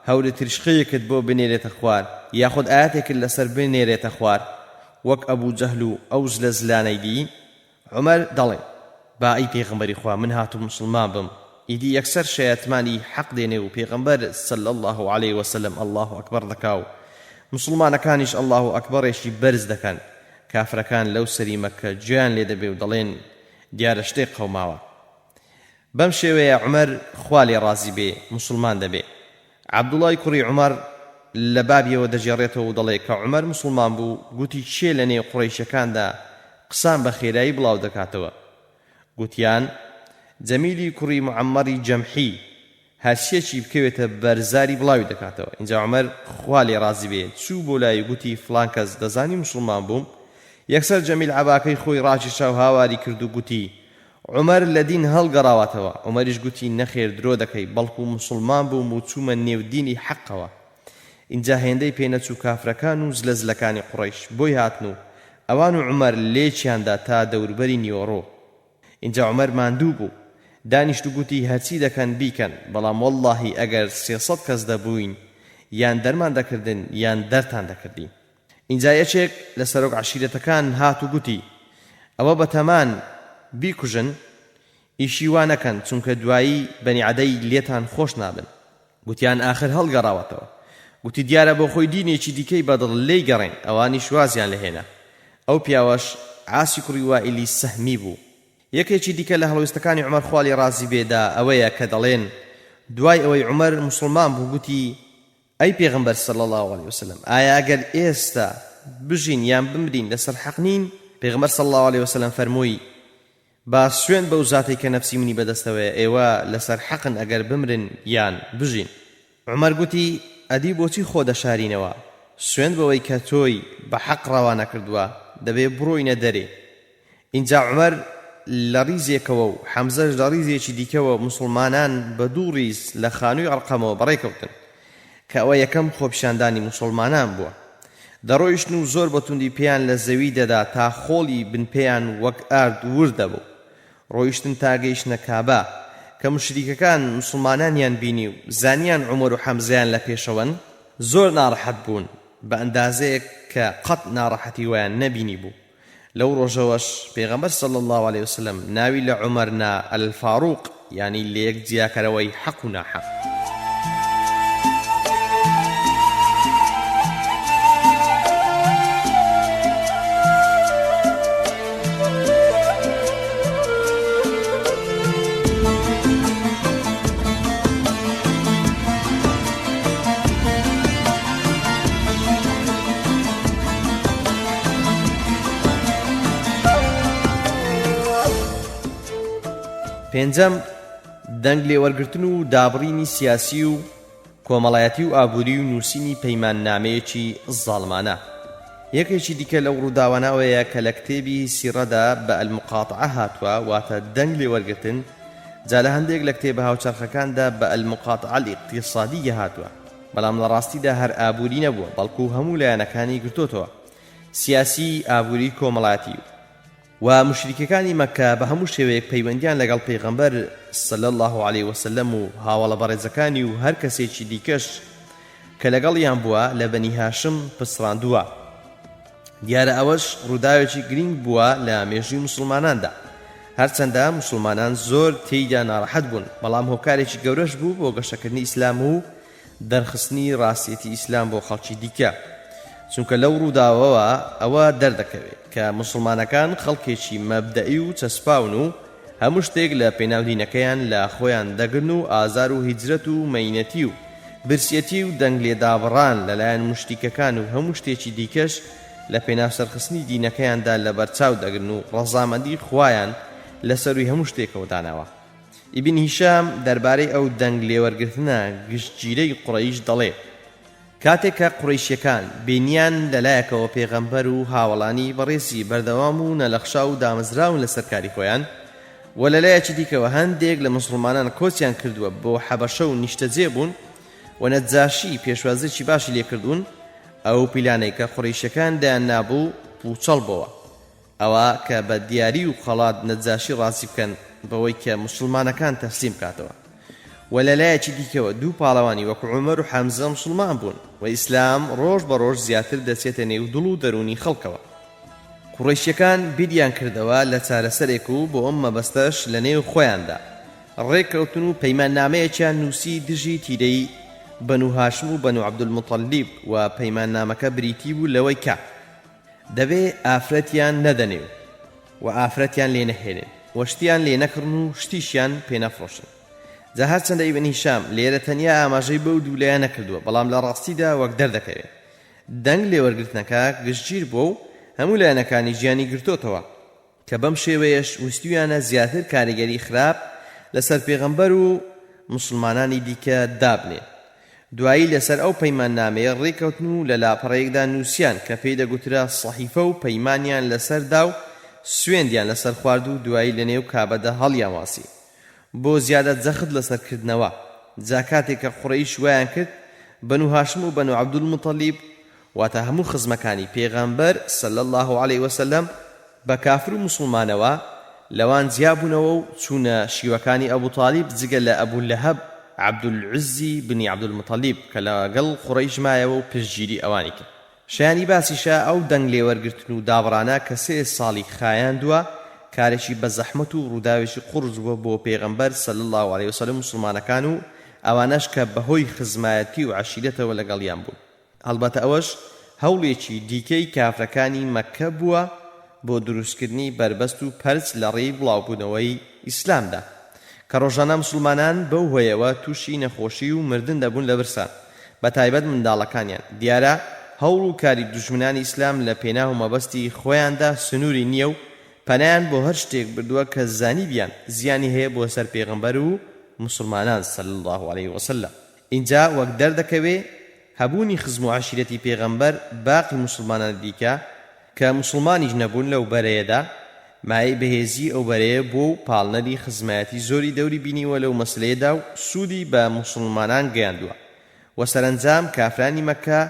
هەورە ترشقەیەکت بۆ بنێرێتە خوار یاخود ئاەتێکت لەسەر بنێرێتە خوار وەک ئەبوو جەهل و ئەو زلە زلانەی دی؟ عومەر دەڵێ با ئەی پێغەمبەری خوا من هاتوو مسلمان بم. ئیدی یەکسەر شەیەتمانی حەق دێنێ و پێغەمبەر صلی الله عليه وسلم الله ئەکبەر دەکا و مسلمانەکانیش الله ئەکبەرێکی بەرز دەکەن. کافرەکان لەو سەری مەککە گوێیان لێ دەبێ و دەڵێن دیارە شتێک قەوماوە. بەم شێوەیە عومەر خوا لێ ڕازی بێ مسلمان دەبێ. عەبدوڵای کوڕی عومەر لە بابیەوە دەجێڕێتەوە و دەڵێ کە عومەر مسلمان بوو گوتی چێ لە نێو قوڕەیشەکاندا قسان بە خێرایی بڵاو دەکاتەوە. گوتیان جەمیلی کوڕی معەممەری جەمحی هەرچیەکی بکەوێتە بەرزاری بڵاوی دەکاتەوە. اینجا عومەر خوا لێ ڕازی بێ چوو بۆ لای گوتی فڵان کەس دەزانی مسلمان بووم؟ یەکسەر جەمیل عەباکەی خۆی ڕاکێشا و هاواری کرد و گوتی عومەر لە دین هەڵگەڕاوەتەوە. عومەریش گوتی نەخێر درۆ دەکەی بەڵکو مسلمان بووم و چوومە نێو دینی حەقەوە. اینجا هێندەی پێنەچوو کافرەکان و زلەزلەکانی قوڕەیش بۆی هاتن و ئەوان و عومەر لێچیاندا تا دەوروبەری نیۆڕۆ. اینجا عومەر ماندوو بوو دانیشت و گوتی هەرچی دەکەن بیکەن بەڵام وەڵڵاهی ئەگەر 300 کەس دەبووین یان دەرمان دەکردن یان دەرتان دەکردین. اینجا یەکێک لە سەرۆک عەشیرەتەکان هات و گوتی ئەوە بەتەمان بیکوژن ئیشی وا نەکەن چونکە دوایی بەنی عەدەی لێتان خۆش نابن. گوتیان ئاخر هەڵگەڕاوەتەوە. گوتی دیارە بۆ خۆی دینێکی دیکەی بەدڵ لێی گەڕێن ئەوانی شوازیان لەهێنا. ئەو پیاوەش عاسی کوڕی وائیلی سەهمی بوو. یەکێکی دیکە لە هەڵوێستەکانی عومەر خوا لێ ڕازی بێدا ئەوەیە کە دەڵێن دوای ئەوەی عومەر مسلمان بوو گوتی ئەی پێغەمبەر صلی الله عليه وسلم ئایا ئەگەر ئێستا بژین یان بمرین لەسەر حەق نین؟ پێغەمبەر صلی الله عليه وسلم فەرمووی با سوێن بەو زاتەی کە نەفسی منی بەدەستەوەیە ئێوە لەسەر حەقن ئەگەر بمرن یان بژین. عومەر گوتی ئەدی بۆچی خۆ دەشارینەوە؟ سوێن بەوەی کە تۆی بە حەق ڕەوا نەکردووە دەبێ بڕۆینە دەرێ. اینجا عومەر لە ڕیزێکەوە و حەمزەش لە ڕیزێکی دیکەوە مسلمانان بە دوو ڕیز لە خانووی ئەرقەمەوە بەڕێکەوتن کە ئەوە یەکەم خۆپیشاندانی مسلمانان بووە. دەڕۆیشتن و زۆر بەتوندی پێیان لە زەوی دەدا تا خۆڵی بنپێیان وەک ئارد وردەبوو. ڕۆیشتن تا گەیشتنە کابا کە مشریکەکان مسلمانانیان بینی و زانیان عومەر و حەمزەیان لە پێشەوەن زۆر ناڕەحەت بوون بە ئەندازەیەک کە قەت ناڕەحەتی ویان نەبینی بوو. لەو ڕۆژەوەش پێغەمبەر صلی الله عليه وسلم ناوی لە عومەر نا الفاروق یعنی لە یەک جیاکەرەوەی حەق و ناحەق. پێنجەم دەنگ لێوەرگرتن و دابڕینی سیاسی و کۆمەڵایەتی و ئابووری و نووسینی پەیماننامەیەکی زاڵمانە. یەکێکی دیکە لەو ڕووداوانەوەیە کە لە کتێبی سیرەدا بە ئەلمقاتعە هاتووە، واتە دەنگ لێوەرگرتن، جا لە هەندێک لە کتێبە هاوچەرخەکاندا بە ئەلمقاتعە الاقتصادیە هاتووە، بەڵام لە ڕاستیدا هەر ئابووری نەبووە، بەڵکو هەموو لایەنەکانی گرتوتەوە: سیاسی، ئابووری، کۆمەڵایەتی. و مشریکەکانی مەکە بە هەموو شێوەیەک پەیوەندیان لەگەڵ پەیغەمبەر صلی الله علیه وسلم و هاوڵە بەڕێزەکانی و هەر کەسێکی دیکەش کە لەگەڵیان بووە لە بەنی هاشم پسڕاندووە. دیارە ئەوەش ڕووداوێکی گرنگ بووە لە مێژووی مسلماناندا، هەرچەندە مسلمانان زۆر تێیدا ناڕەحەت بوون، بەڵام هۆکارێکی گەورەش بوو بۆ گەشەکردنی ئیسلام و دەرخستنی ڕاستیەتی ئیسلام بۆ خەڵکی دیکە. چونکە لەو ڕووداوەوە ئەوە دەردەکەوێت کە مسلمانەکان خەڵکێکی مەبدەئی و چەسپاون و هەموو شتێک لە پێناودینەکەیان لە خۆیان دەگرن و ئازار و هیجرەت و مەینەتی و برسیەتی و دەنگ لێدابڕان لەلایەن مشتیکەکان و هەموو شتێکی دیکەش لە پێناو سەرخستنی دینەکەیاندا لە بەرچاو دەگرن و ڕەزامەندی خوایان لەسەروی هەموو شتێکەوە داناوە. ئیبن هیشام دەربارەی ئەو دەنگ لێوەرگرتنە گشتگیرەی قوڕەیش دەڵێ: کاتێک کە قوڕەیشیەکان بینیان لەلایەکەوە پێغەمبەر و هاوڵانی بەڕێزی بەردەوام و نەلەخشا و دامەزراون لەسەر کاری خۆیان، و لەلایەکی دیکەوە هەندێک لە مسلمانان کۆچیان کردووە بۆ حەبەشە و نیشتەجێ بوون و نەجاشی پێشوازێکی باشی لێکردوون، ئەو پیلانەی کە قوڕەیشیەکان دایان نابوو پوچەڵ بووە، ئەوە کە بە دیاری و خەڵات نەجاشی ڕازی بکەن بەوەی کە مسلمانەکان تەسلیم کاتەوە. و لەلایەکی دیکەوە دوو پاڵەوانی وەکو عومەر و حەمزە مسلمان بوون و ئیسلام ڕۆژ بە ڕۆژ زیاتر دەچێتە نێو دڵ و دەرونی خەڵکەوە. قوڕەیشیەکان بیریان کردەوە لە چارەسەرێک و بۆ ئەم مەبەستەش لە نێو خۆیاندا ڕێککەوتن و پەیماننامەیەکیان نووسی دژی تیرەی بەنو هاشم و بەنو عەبدولموتەلیب، و پەیماننامەکە بریتی بوو لەوەی کە دەبێ ئافرەتیان نەدەنێ و ئافرەتیان لێ نەهێنن و شتیان لێ نەکڕن و شتیشیان پێ نەفرۆشن. جا هەرچەندە ئیبن هیشام لێرە تەنیا ئاماژەی بەو دوولایە نەکردووە، بەڵام لە ڕاستیدا وەک دەردەکەوێت دەنگ لێوەرگرتنەکە گشتگیر بووە و هەموو لایەنەکانی ژیانی گرتوتەوە کە بەم شێوەیەش ویستویانە زیاتر کاریگەری خراپ لەسەر پێغەمبەر و مسلمانانی دیکە دابنێ. دوایی لەسەر ئەو پەیماننامەیە ڕێکەوتن و لە لاپەڕەیەکدا نووسیان کە پێی دەگوترا سەحیفە و پەیمانیان لەسەردا و سوێندیان لەسەر خوارد و دوایی لە نێو کابەدا هەڵیان واسی بۆ زیادە جەخت لەسەرکردنەوە. جا کاتێک کە قوڕەیش وایان کرد بەنو هاشم و بەنو عەبدولموتەلیب، واتە هەموو خزمەکانی پێغەمبەر صلی الله علیه وسلم، بە کافر و مسلمانەوە لەوان زیابوونەوە و چوونە شیوەکانی ئەبوو تالیب جگە لە ئەبوو لەهەب عەبدولعزی بنی عەبدولموتەلیب کە لەگەڵ قوڕەیش مایەوە و پشتگیری ئەوانی کرد. شایانی باسیشە ئەو دەنگ لێوەرگرتن و دابڕانە کە 3 ساڵی خایاندووە، کارێکی بە زەحمەت و ڕووداوێکی قورس بووە بۆ پێغەمبەر صلی الله علیه وسلم مسلمانەکان و ئەوانەش کە بەهۆی خزمایەتی و عەشیرەتەوە لەگەڵیان بوون. هەڵبەتە ئەوەش هەوڵێکی دیکەی کافرەکانی مەککە بووە بۆ دروستکردنی بربەست و پەرچ لە ڕێی بڵاوبوونەوەی ئیسلامدا، کە ڕۆژانە مسلمانان بەو هۆیەوە تووشی نەخۆشی و مردن دەبوون لە برسان، بە تایبەت منداڵەکانیان. دیارە هەوڵ و کاری دوژمنانی ئیسلام لە پێناو مەبەستی خۆیاندا سنووری نییە و پەنایان بۆ هەر شتێک بردووە کە زانیبیان زیانی هەیە بۆ سەر پێغەمبەر و مسلمانان صلی الله علیه وسلم. اینجا وەک دەردەکەوێ هەبوونی خزم و عەشیرەتی پێغەمبەر باقی مسلمانان دیکە کە مسلمانیش نەبوون لەو بەرەیەدا مای بەهێزی ئەو بەرەیە بۆ و پاڵنەری خزمایەتی زۆری دەوری بینیوە لەو مەسلەیەدا و سوودی بە مسلمانان گەیاندووە. و سەرەنجام کافرانی مەککە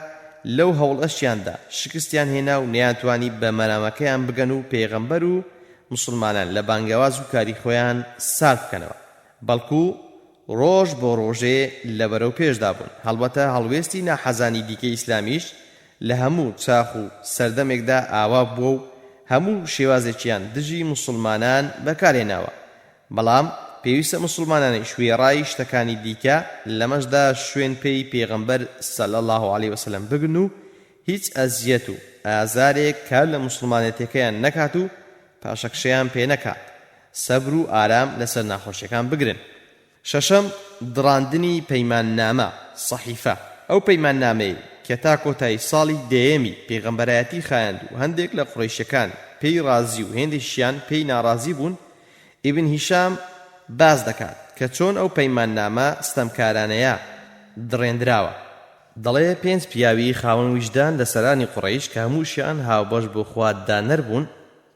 لەو هەوڵەشیاندا شکستیان هێنا و نەیانتوانی بە مەرامەکەیان بگەن و پێغەمبەر و مسلمانان لە بانگەواز و کاری خۆیان سارد بکەنەوە، بەڵکو ڕۆژ بۆ ڕۆژێ لەبەرەو پێشدا بوون. هەڵبەتە هەڵوێستی ناحەزانی دیکەی ئیسلامیش لە هەموو چاخ و سەردەمێکدا ئاوا بووە و هەموو شێوازێکیان دژی مسلمانان بەکارهێناوە، بەڵام پێویستە مسلمانانی شوێڕایی شتەکانی دیکە لەمەشدا شوێن پێی پێغەمبەر صلی الله علیه وسلم بگرن و هیچ ئەزیەت و ئازارێک کار لە مسلمانەتەکەیان نەکات و پاشەکشەیان پێ نەکات، سەبر و ئارام لەسەر ناخۆشیەکان بگرن. شەشەم، دڕاندنی پەیماننامە سەحیفە. ئەو پەیماننامەی کە تا کۆتایی ساڵی دەیەمی پێغەمبەرایەتی خایاند و هەندێک لە قوڕەیشیەکان پێی ڕازی و هێندێکیان پێی ناڕازی بوون، ئیبن هیشام باز دەکات کە چۆن ئەو پەیماننامە ستەمکارانەیە دڕێنراوە. دەڵێ 5 پیاوی خاوەن ویژدان لە سەرانی قوڕەیش کە هەمووشیان هاوبەش بۆ خوادانەر بوون،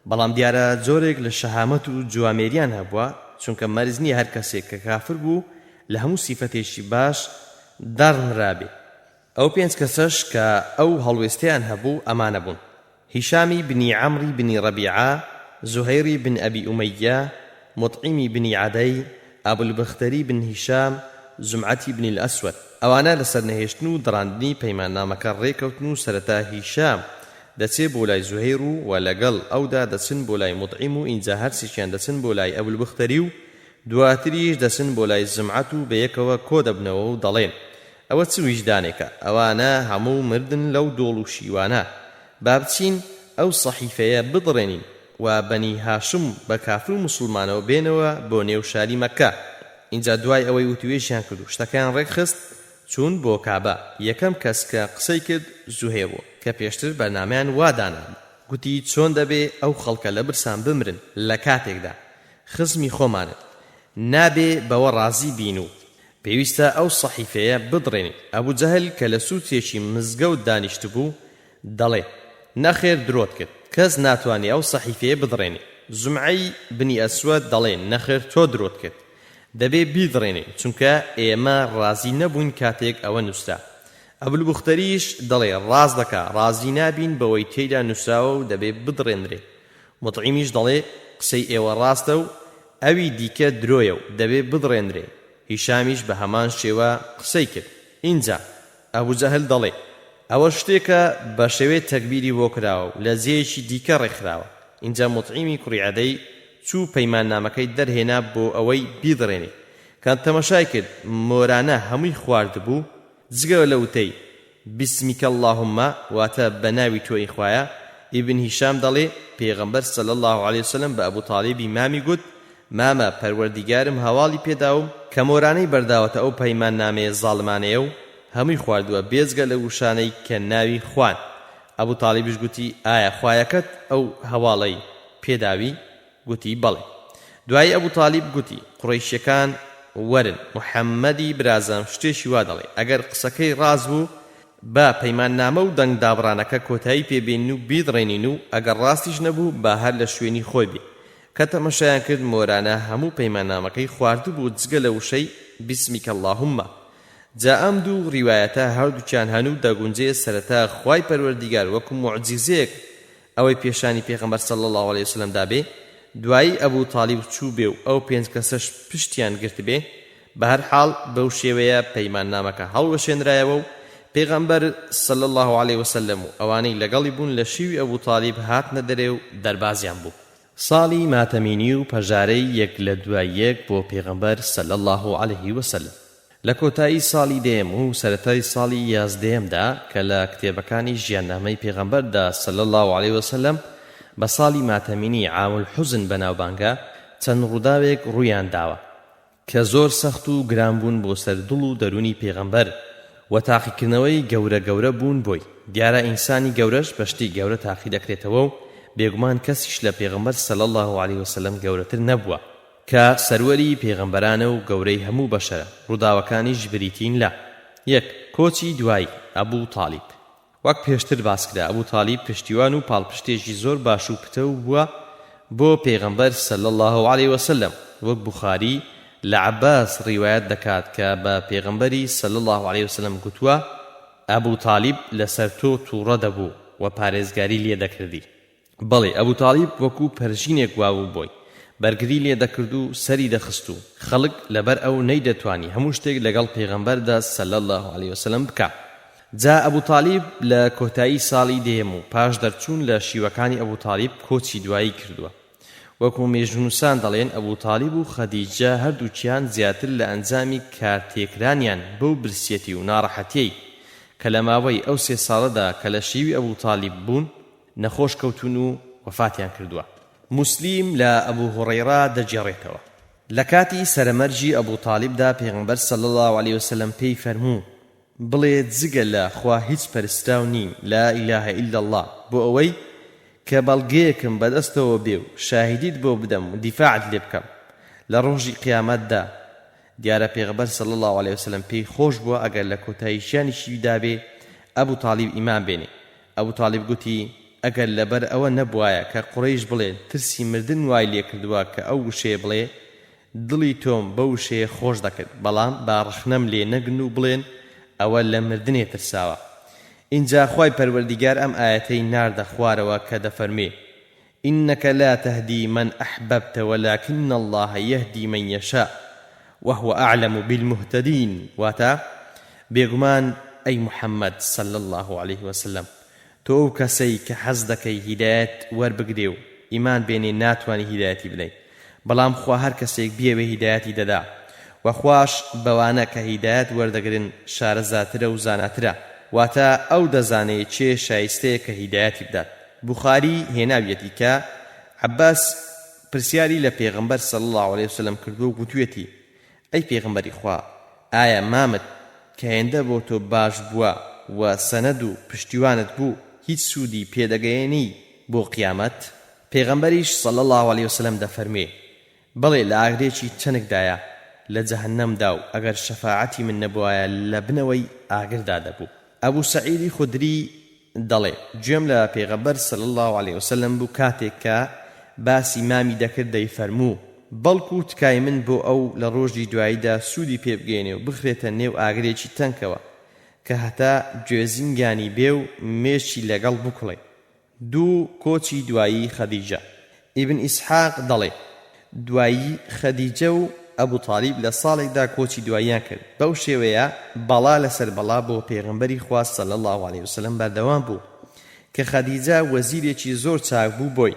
بەڵام دیارە زۆرێک لە شەهامەت و جوامێریان هەبووە، چونکە مەرز نییە هەر کەسێک کە کافر بوو لە هەموو سیفەتێکی باش دەڕنرابێ. ئەو 5 کەسەش کە ئەو هەڵوێستیان هەبوو ئەمانە بوون: هیشامی بنی عەمری بنی ڕەبیعە، زوهەیری بن ئەبی ئومەیە، مطعیمی بنی عەدەی، ئەبولبەختەری بن هیشام، زمعەتی بنی الئەسوەد. ئەوانە لەسەر نەهێشتن و دڕاندنی پەیماننامەکە ڕێکەوتن و سەرەتا هیشام دەچێ بۆ لای زوهەیر و لەگەڵ ئەودا دەچن بۆ لای مطعیم و ئینجا هەرسێکیان دەچن بۆ لای ئەبولبەختەری و دواتریش دەچن بۆ لای زمعەت و بەیەکەوە کۆ دەبنەوە و دەڵێن ئەوە چ ویژدانێکە؟ ئەوانە هەموو مردن لەو دۆڵ و شیوانە، با بچین ئەو سەحیفەیە بدڕێنین و بەنی هاشم بە کافر و مسلمانەوە بێنەوە بۆ نێو شاری مەککە. اینجا دوای ئەوەی وتوێژیان کرد و شتەکان ڕێکخست چوون بۆ کابە. یەکەم کەس کە قسەی کرد زوهێر بوو کە پێشتر بەرنامەیان وادانا، گوتی چۆن دەبێ ئەو خەڵکە لە برسان بمرن لە کاتێکدا خزمی خۆمانت، نابێ بەوە ڕازی بین و پێویستە ئەو سەحیفەیە بدڕێنین. ئەبوو جەهل کە لە سووتێکی مزگەوت دانیشت بوو دەڵێ نەخێر درۆت کرد، کەس ناتوانێ ئەو سەحیفەیە بدڕێنی. زمعەی بنی ئەسوەد دەڵێ نەخێر تۆ درۆت کرد، دەبێ بیدڕێنین چونکە ئێمە ڕازی نەبووین کاتێک ئەوە نووسرا. ئەبولبەختەریش دەڵێ ڕاز دەکا، ڕازی نابین بەوەی تێیدا نووسراوە و دەبێ بدڕێنرێ. مطعیمیش دەڵێ قسەی ئێوە ڕاستە و ئەوی دیکە درۆیە و دەبێ بدڕێنرێ. هیشامیش بە هەمان شێوە قسەی کرد. اینجا ئەبوو جەهل دەڵێ ئەوە شتێکە بە شێوەیە تەکبیری بۆ کراوە و لە جێیەکی دیکە ڕێکخراوە. اینجا مطعیمی کوڕی عەدەی چوو پەیماننامەکەی دەرهێنا بۆ ئەوەی بیدڕێنێ. کات تەماشای کرد مۆرانە هەمووی خوارد بوو جگە لە وتەی بسمیکە اللهم واتە بە ناوی تۆی خوایە. ئیبن هیشام دەڵێ پێغەمبەر صلی الله علیه وسلم بە ئەبوو تاڵیبی مامی گوت مامە پەروەردیگارم هەواڵی پێداوم کە مۆرانەی بەرداوەتە ئەو پەیماننامەیە زاڵمانەیە و هەمووی خواردووە بێجگە لە وشانەی کە ناوی خوان. ئەبوو تاڵیبیش گوتی ئایا خوایەکەت ئەو هەواڵەی پێداوی؟ گوتی بەڵێ. دوای ئەبوو تاڵیب گوتی قوڕەیشیەکان وەرن محەممەدی برازم شتێکی وا دەڵێ ئەگەر قسەکەی ڕاز بوو با پەیماننامە و دەنگ دابڕانەکە کۆتایی پێبێنین و بیدڕێنین و ئەگەر ڕاستیش نەبوو با هەر لە شوێنی خۆی بێ. کە تەماشایان کرد مۆرانە هەموو پەیماننامەکەی خواردو بوو جگە لە وشەی بسمیکە اللهم. جا ئەم دوو ڕیوایەتە هەردووچیان هەنوو دەگونجێ سەرەتا خوای پەروەردیگار وەکو موعجیزەیەک ئەوەی پێشانی پێغەمبەر صلی الله علیه وسلم دابێ. دوایی ئەبوو تاڵیب چوو بێ و ئەو 5 کەسەش پشتیان گرت بێ. بە هەر حاڵ بەو شێوەیە پەیماننامەکە هەڵوەشێنرایەوە و پێغەمبەر صلی الله علیه وسلم و ئەوانەی لەگەڵی بوون لە شیوی ئەبوو تاڵیب هاتنە دەرێ و دەربازیان بوو. ساڵی ماتەمینی و پەژارەی یەک لە دوای یەک بۆ پێغەمبەر صلی الله علیه وسلم. لە کۆتایی ساڵی دێم و سەرەتای ساڵی 11دا کە لە کتێبەکانی ژیاننامەی پێغەمبەردا صلی الله علیه وسلم بە ساڵی ماتەمینی عام الحوزن بەناوبانگە چەند ڕووداوێک ڕوویان داوە کە زۆر سەخت و گران بوون بۆ سەردڵ و دەرونی پێغەمبەر و تاقیکردنەوەی گەورە بوون بۆی. دیارە ئینسانی گەورەش بە شتی گەورە تاقی دەکرێتەوە و بێگومان کەسیش لە پێغەمبەر صلی الله علیه وسلم گەورەتر نەبووە کە سەروەری پێغەمبەرانە و گەورەی هەموو بەشەرە. ڕووداوەکانیش بریتین لە: 1. کۆچی دوای ئەبوو تاڵیب. وەک پێشتر باس کرا ئەبوو تاڵیب پشتیوان و پاڵپشتێکی زۆر باش و پتە بووە بۆ پێغەمبەر صلی الله علیه وسلم. وەک بوخاری لە عەباس ڕیوایەت دەکات کە بە پێغەمبەری صلی الله علیه وسلم گوتووە ئەبوو تاڵیب لەسەر تۆ تووڕە دەبوو و پارێزگاری لێ دەکردی. بەڵێ ئەبوو تاڵیب وەکو پەرژینێک واو بۆی بەرگری لێ دەکرد و سەری دەخست و خەڵک لەبەر ئەو نەیدەتوانی هەموو شتێک لەگەڵ پێغەمبەردا صلی الله علیه وسلم بکات. جا ئەبوو تاڵیب لە کۆتایی ساڵی دێم و پاش دەرچوون لە شیوەکانی ئەبوو تاڵیب کۆچی دوایی کردووە. وەکو مێژونوسان دەڵێن ئەبوو تاڵیب و خەدیجە هەردووچیان زیاتر لە ئەنجامی کارتێکرانیان بەو برسیەتی و ناڕەحەتیەی کە لە ماوەی ئەو 3 ساڵەدا کە لە شیوی ئەبوو تاڵیب بوون نەخۆش کەوتون و وەفاتیان کردووە. موسلیم لە ئەبوو هوڕەیرا دەجێڕێتەوە لە کاتی سەرەمەرجی ئەبوو تاڵیبدا پێغەمبەر صلی الله علیه وسلم پێی فەرموو بڵێ جگە لە خوا هیچ پەرستراو نین لا ئیلاهە ئیلا الله بۆ ئەوەی کە بەڵگەیەکم بەدەستەوە بێ و شاهیدیت بۆ بدەم و دیفاعت لێ بکەم لە ڕۆژی قیامەتدا دیارە پێغەمبەر صلی الله عليه وسلم پێی خۆش بووە ئەگەر لە کۆتایی ژیانیشی دابێ ئەبوو تاڵیب ئیمان بێنێ. ئەبوو تاڵیب گوتی ئەگەر لەبەر ئەوە نەبوایە کە قوڕەیش بڵێن ترسی مردن وای لێ کردووە کە ئەو وشەیە بڵێ دڵی تۆم بە وشەیە خۆش دەکرد، بەڵام با ڕخنەم لێ نەگن و بڵێن ئەوە لە مردنێ ترساوە. اینجا خوای پەروەردیگار ئەم ئاەتەی ناردە خوارەوە کە دەفەرمێ إنك لا تهدي من أحببت ولكن الله يهدي من يشاء وهو أعلم بالمهتدين. واتا بيغمان أي محمد صلى الله عليه وسلم تو كسي كحزدكي هدايات وربقديو إيمان بيني ناتواني هدايتي بلي بلام خوا هر كسيك بيوه هدايتي ددا وخواش بوانا كهدايات وردقرن شارزاترا وزاناترا واتا أو دزاني چه شايسته كهدايتي بدات. بخاري هێناویەتی کە عباس پرسیاری لە پێغەمبەر صلی الله عليه وسلم کردو و گوتوێتی ئەی پێغەمبەری خوا ئایا مامت کە هێندە بۆ تۆ باش بووە و سەنەد و پشتیوانت بوو هیچ سوودی پێدەگەیەنی بۆ قیامەت؟ پێغەمبەریش صلی الله عليه وسلم دەفەرمێ بەڵێ لە ئاگرێکی چەنکدایە لە جەهەنەمدا و ئەگەر شەفاعەتی من نەبوایە لە بنەوەی ئاگردا دەبوو. ئەبوو سەعیدی خودری دەڵێ گوێم لە پێغەمبەر صلی الله عليه وسلم بوو کاتێک کە باسی مامی دەکرد دەیفەرموو بەڵکو تکای من بۆ ئەو لە ڕۆژی دواییدا سوودی پێ بگەێنێ و بخرێتە نێو ئاگرێکی تەنکەوە کە هەتا گوێزینگانی بێ و مێشی لەگەڵ بکڵێ. دوو کۆچی دوایی خەدیجە. ئیبن ئیسحاق دەڵێ دوایی خەدیجە و ئەبوو تاڵیب لە ساڵێکدا کۆچی دواییان کرد. بەو شێوەیە بەڵا لەسەر بەڵا بۆ پێغەمبەری خوا صلی الله عليه وسلم بەردەوام بوو کە خەدیجە وەزیرێکی زۆر چاک بوو بۆی.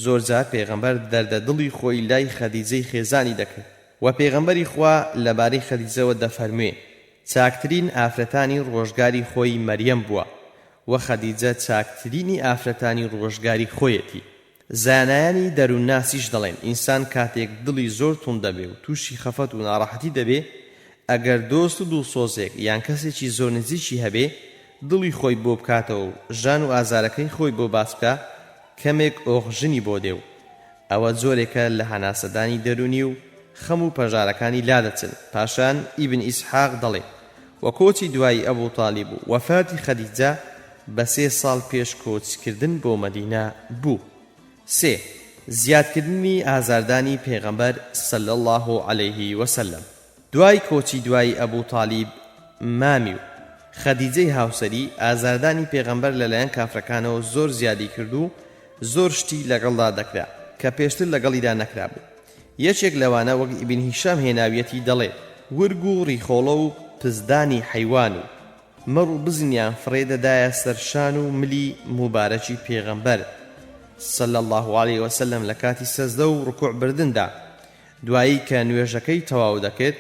زۆر جار پێغەمبەر دەردە دڵی خۆی لای خەدیجەی خێزانی دەکرد و پێغەمبەری خوا لەبارەی خەدیجەوە دەفەرموێ چاکترین ئافرەتانی ڕۆژگاری خۆی مەریەم بووە و خەدیجە چاکترینی ئافرەتانی ڕۆژگاری خۆیەتی. زانایانی دەروونناسیش دەڵێن ئینسان کاتێک دڵی زۆر تون دەبێ و تووشی خەفەت و ناڕەحەتی دەبێ ئەگەر دۆست و دڵسۆزێک یان کەسێکی زۆر نزیکی هەبێ دڵی خۆی بۆ بکاتەوە و ژان و ئازارەکەی خۆی بۆ باس بکە کەمێک ئۆخژنی بۆ دێ و ئەوە جۆرێکە لە هەناسەدانی دەرونی و خەم و پەژارەکانی لادەچن. پاشان ئیبن ئیسحاق دەڵێ وە کۆچی دوایی ئەبوو تاڵیب و وەفاتی خەدیجە بە 3 ساڵ پێش کۆچکردن بۆ مەدینە بوو. 3. زیادکردنی ئازاردانی پێغەمبەر صلی الله عليه وسلم. دوای کۆچی دوای ئەبوو تاڵیب مامی و خەدیجەی هاوسەری ئازاردانی پێغەمبەر لەلایەن کافرەکانەوە زۆر زیادی کرد و زۆر شتی لەگەڵدا دەکرا کە پێشتر لەگەڵیدا نەکرا بوو. یەکێک لەوانە وەک ئیبن هیشام هێناویەتی دەڵێ ورگ و ڕیخۆڵە و پزدانی حەیوان و مەڕ و بزنیان فڕێدەدایە سەرشان و ملی مبارەکی پێغەمبەر صلی الله عليه وسلم لە کاتی سەزدە و ڕکوع بردندا. دوایی کە نوێژەکەی تەواو دەکرد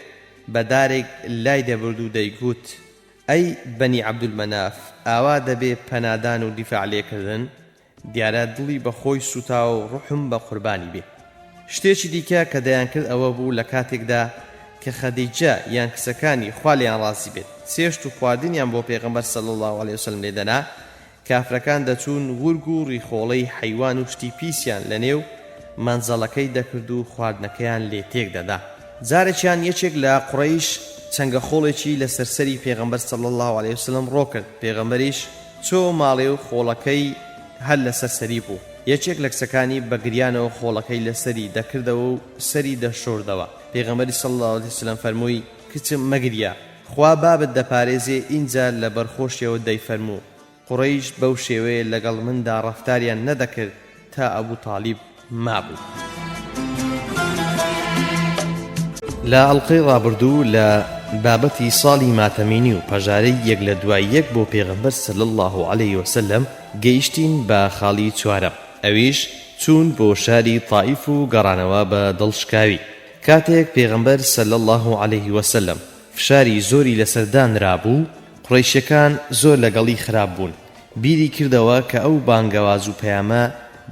بەدارێک لای دەبرد و دەیگوت ئەی بەنی عەبدولمەناف ئاوا دەبێ پەنادان و دیفاع لێکردن دیارە دڵی بە خۆی سوتا و ڕوحم بە قوربانی بێ. شتێکی دیکە کە دەیان کرد ئەوە بوو لە کاتێکدا کە خەدیجە یان کسەکانی خوا لێیان ڕازی بێت سێشت و خواردنیان بۆ پێغەمبەر صلی الله عليه وسلم لێدەنا کافرەکان دەچوون ورگ و ڕیخۆڵەی حەیوان و شتی پیسیان لە نێو مەنزەڵەکەی دەکرد و خواردنەکەیان لێ تێک دەدا. جارێکیان یەکێک لە قوڕەیش چەنگەخۆڵێکی لە سەرسەری پێغەمبەر صلی الله عليه وسلم ڕۆ کرد. پێغەمبەریش چۆ ماڵێ و خۆڵەکەی هەر لە سەرسەری بوو. یەکێک لە کچەکانی بەگریانەوە خۆڵەکەی لەسەری دەکردەوە و سەری دەشۆردەوە. پێغەمبەری صلی الله عليه وسلم فەرمووی کچم مەگریە خوا بابت دەپارێزێ. اینجا لە بەرخۆشیەوە دەیفەرموو قوڕەیش بەو شێوەیە لەگەڵ مندا ڕەفتاریان نەدەکرد تا ئەبوو تاڵیب مابوو. لە ئەڵقەی ڕابردوو لە بابەتی ساڵی ماتەمینی و پەژارەی یەک لە دوای یەک بۆ پێغەمبەر صلی الله عليه وسلم گەیشتین بە خاڵی چوارەم. ئەویش چوون بۆ شاری تائیف و گەڕانەوە بە دڵشکاوی. کاتێک پێغەمبەر صلی الله عليه وسلم فشاری زۆری لەسەردانرا بوو قڕەیشەکان زۆر لەگەڵی خراپ بوون. بیری کردەوە کە ئەو بانگەواز و پەیامە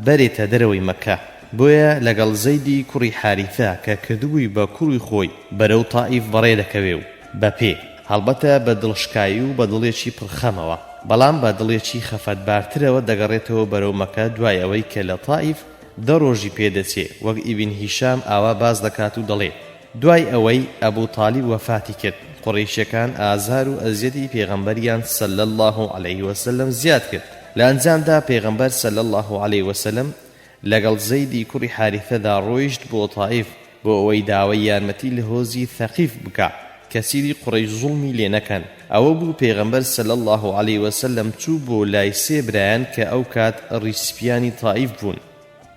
بەرێتە دەرەوەی مەکە. بۆیە لەگەڵ زەیدی کوڕی حاریثە کە کردبووی بە کوڕی خۆی بەرەو تائیف بەڕێ دەکەوێ و بەپێ هەڵبەتە بە دڵشکایی و بە دڵێکی پڕخەمەوە بەڵام بە دڵێکی خەفەتبارترەوە دەگەڕێتەوە بەرەو مەکە دوای ئەوەی کە لە تائیف دەڕۆژی پێدەچێ وەک ئیبن هیشام ئاوا باز دەکات و دەڵێ دوای ئەوەی ئەبوو تالیب وەفاتی کرد قوڕیشەکان ئازار و ئەزیەتی پێغەمبەریان صلی الله علیه وسلم زیاد کرد لە ئەنجامدا پێغەمبەر صلی الله علیه وسلم لەگەڵ زەیدی کوڕی حارثەدا ڕۆیشت بۆ تائیف بۆ ئەوەی داوای یارمەتی لە هۆزی ثەقیف بکات کە سیری قوڕیش زوڵمی لێ نەکەن ئەوە بوو پێغەمبەر صلی الله علیه وسلم چوو بۆ لای سێ برایان کە ئەو کات ڕیسپیانی تائیف بوون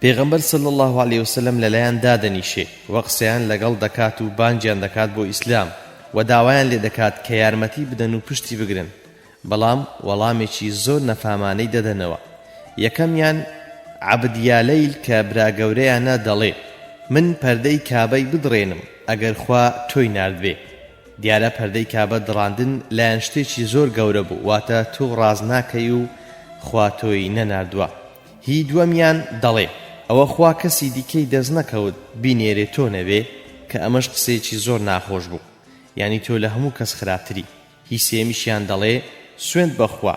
پێغەمبەر صلی الله علیه وسلم لەلایەن دادەنیشێ وە قسەیان لەگەڵ دەکات و بانگیان دەکات بۆ ئیسلام و داوایان لێ دەکات کە یارمەتی بدەن و پشتی بگرن بەڵام وەڵامێکی زۆر نەفامانەی دەدەنەوە یەکەمیان عەبدیالەیل کە برا گەورەیانە دەڵێ من پەردەی کابەی بدڕێنم ئەگەر خوا تۆی ناردبێ دیارە پەردەی کابە دڕاندن لایەن شتێکی زۆر گەورە بوو واتە تۆ ڕاز ناکەی و خوا تۆی نەناردووە هی دووەمیان دەڵێ ئەوە خوا کەسی دیکەی دەست نەکەوت بینێرێ تۆ نەبێ کە ئەمەش قسەیەکی زۆر ناخۆش بوو یعنی تۆ لە هەموو کەس خراپتری هی سێمیشیان دەڵێ سوێند بەخوا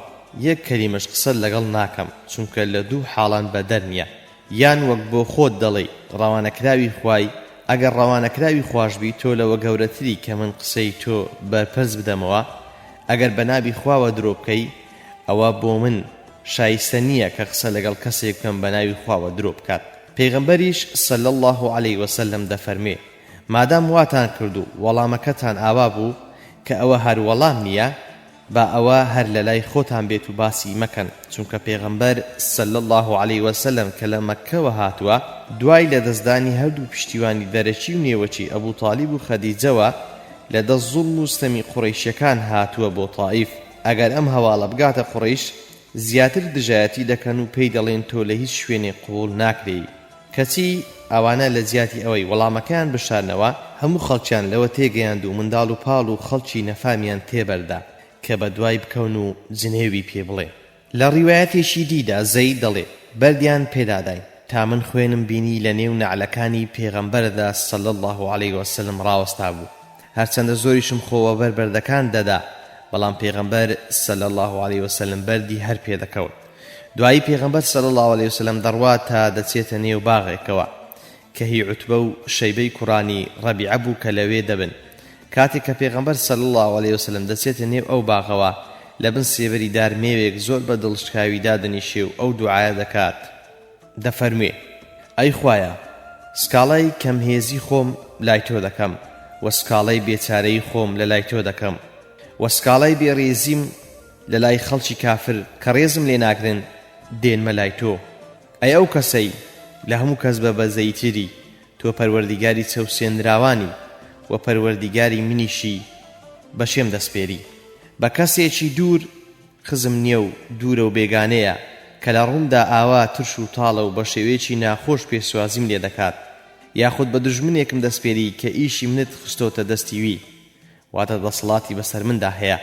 یەک کەلیمەش قسە لەگەڵ ناکەم چونکە لە دوو حاڵان بەدەر نییە یان وەک بۆ خۆت دەڵێ ڕەوانەکراوی خوای ئەگەر ڕەوانەکراوی خواشبی تۆ لەوە گەورەتری کە من قسەی تۆ بەرپەرز بدەمەوە ئەگەر بەنابی خواوە درۆ بکەی ئەوە بۆ من شایستە نییە کە قسە لەگەڵ کەسێک بکەم بەناوی خواوە درۆ بکات پێغەمبەریش صلی الله علیه وسلم دەفەرمێ مادام واتان کردو وەڵامەکەتان ئاوا بوو کە ئەوە هەر وەڵام نییە با ئەوە هەر لە لای خۆتان بێت و باسی مەکەن چونکە پێغەمبەر صلی الله علیه وسلم کە لە مەککەوە هاتووە دوای لە دەستدانی هەردوو پشتیوانی دەرەکی و نێوەچی ئەبوو تالیب و خەدیجەوە لە دەست زوڵم و ستەمی قوڕیشیەکان هاتووە بۆ تائیف ئەگەر ئەم هەواڵە بگاتە قوڕیش زیاتر دژایەتی دەکەن و پێی دەڵێن تۆ لە هیچ شوێنێ قبوڵ ناکرێی کەچی ئەوانە لە زیاتی ئەوەی وەڵامەکەیان بشارنەوە هەموو خەڵکیان لەوە تێگەیاند و منداڵ و پاڵ و خەڵکی نەفامیان تێبەردا کە بە دوای بکەون و جنێوی پێ بڵێ لە ڕیوایەتێکی دیدا زەید دەڵێ بەردیان پێداداین تا من خوێنم بینی لە نێو نەعلەکانی پێغەمبەردا صلی الله علیه وسلم ڕاوەستا بوو هەرچەندە زۆریشم خۆوە بەردەکان دەدا بەڵام پێغەمبەر صلی الله علیه وسلم بەردی هەر پێدەکەوت دوایی پێغەمبەر صلی الله علیه وسلم دەڕوا تا دەچێتە نێو باغێکەوە کە هی عوتبە و شەیبەی کوڕانی ڕەبیعە بوو کە لەوێ دەبن کاتێک کە پێغەمبەر صلی الله علیه وسلم دەچێتە نێو ئەو باغەوە لە بن سێبەری دار مێوێک زۆر بە دڵشکاوی دادەنیشێ و ئەو دوعایە دەکات دەفەرمێ ئەی خوایە سکاڵای کەمهێزی خۆم لای تۆ دەکەم و سکاڵای بێچارەی خۆم لە لای تۆ دەکەم و سکاڵای بێڕێزیم لە لای خەڵکی کافر کە ڕێزم لێ ناگرن دێنمە لای تۆ ئەی ئەو کەسەی لە هەموو کەس بە بەزەیتری تۆ پەروەردیگاری چەوسێنراوانی و پەروەردیگاری منیشی بەشێم دەسپێری بە کەسێکی دوور خزم نییە و دوورە و بێگانەیە کە لە ڕوومدا ئاوا ترش و تاڵە و بە شێوەیەکی ناخۆش پێسوازیم لێ دەکات یاخود بە دژمنێکم دەسپێری کە ئیشی منت خستۆتە دەستیوی واتە دەسەڵاتی بەسەر مندا هەیە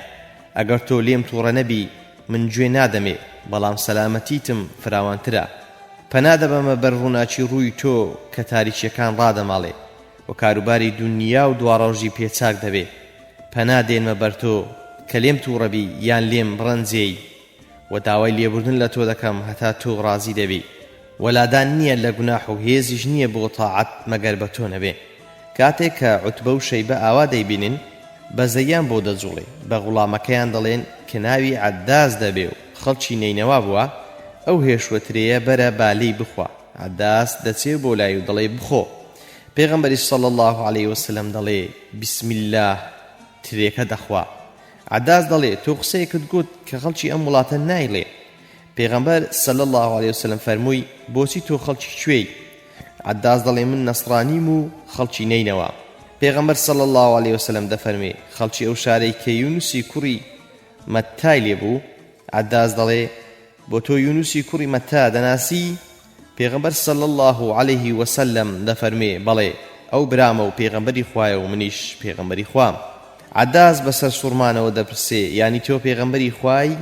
ئەگەر تۆ لێم تووڕە نەبی من گوێ نادەمێ بەڵام سەلامەتیتم فراوانترە پەنادەبەمە بەر ڕووناچی ڕووی تۆ کە تاریچیەکان ڕادەماڵێ و کاروباری دونیا و دواڕەوژی پێچاک دەبێ پەنادێنمە بەر تۆ کە لێم تووڕەبی یان لێم بڕەنجێی و داوای لێبوردن لە تۆ دەکەم هەتا تۆ ڕازی دەبی وەلادان نییە لە گوناح و هێزیش نییە بۆ تاعەت مەگەر بە تۆ نەبێ کاتێک کە عوتبە و شەیبە ئاوا دەیبینن بەزەیان بۆ دەجوڵێ بە غوڵامەکەیان دەڵێن کە ناوی عەداز دەبێ و خەڵکی نەینەوا بووە ئەو هێشوەترەیە بەرە بالەی بخوا عەداز دەچێ بۆ لای و دەڵێ بخۆ پێغەمبەری صلی الله علیه وسلم دەڵێ بسم الله ترێکە دەخوا عەداز دەڵێ تۆ قسەیەکت گوت کە خەڵکی ئەم وڵاتە نایڵێ پێغەمبەر صلی الله علیه وسلم فەرمووی بۆچی تۆ خەڵکی کوێی عەداز دەڵێ من نەسڕانیم و خەڵکی نەینەوە پێغەمبەر صلی الله علیه وسلم دەفەرمێ خەڵکی ئەو شارەی کە یونوسی کوڕی مەتای لێبوو عەداز دەڵێ بۆ تۆ یونوسی کوڕی مەتا دەناسی پێغەمبەر صلی الله علیه وسلم دەفەرمێ بەڵێ ئەو برامە و پێغەمبەری خوایە و منیش پێغەمبەری خوام عەداز بەسەر سوڕمانەوە دەپرسێ یانی تۆ پێغەمبەری خوای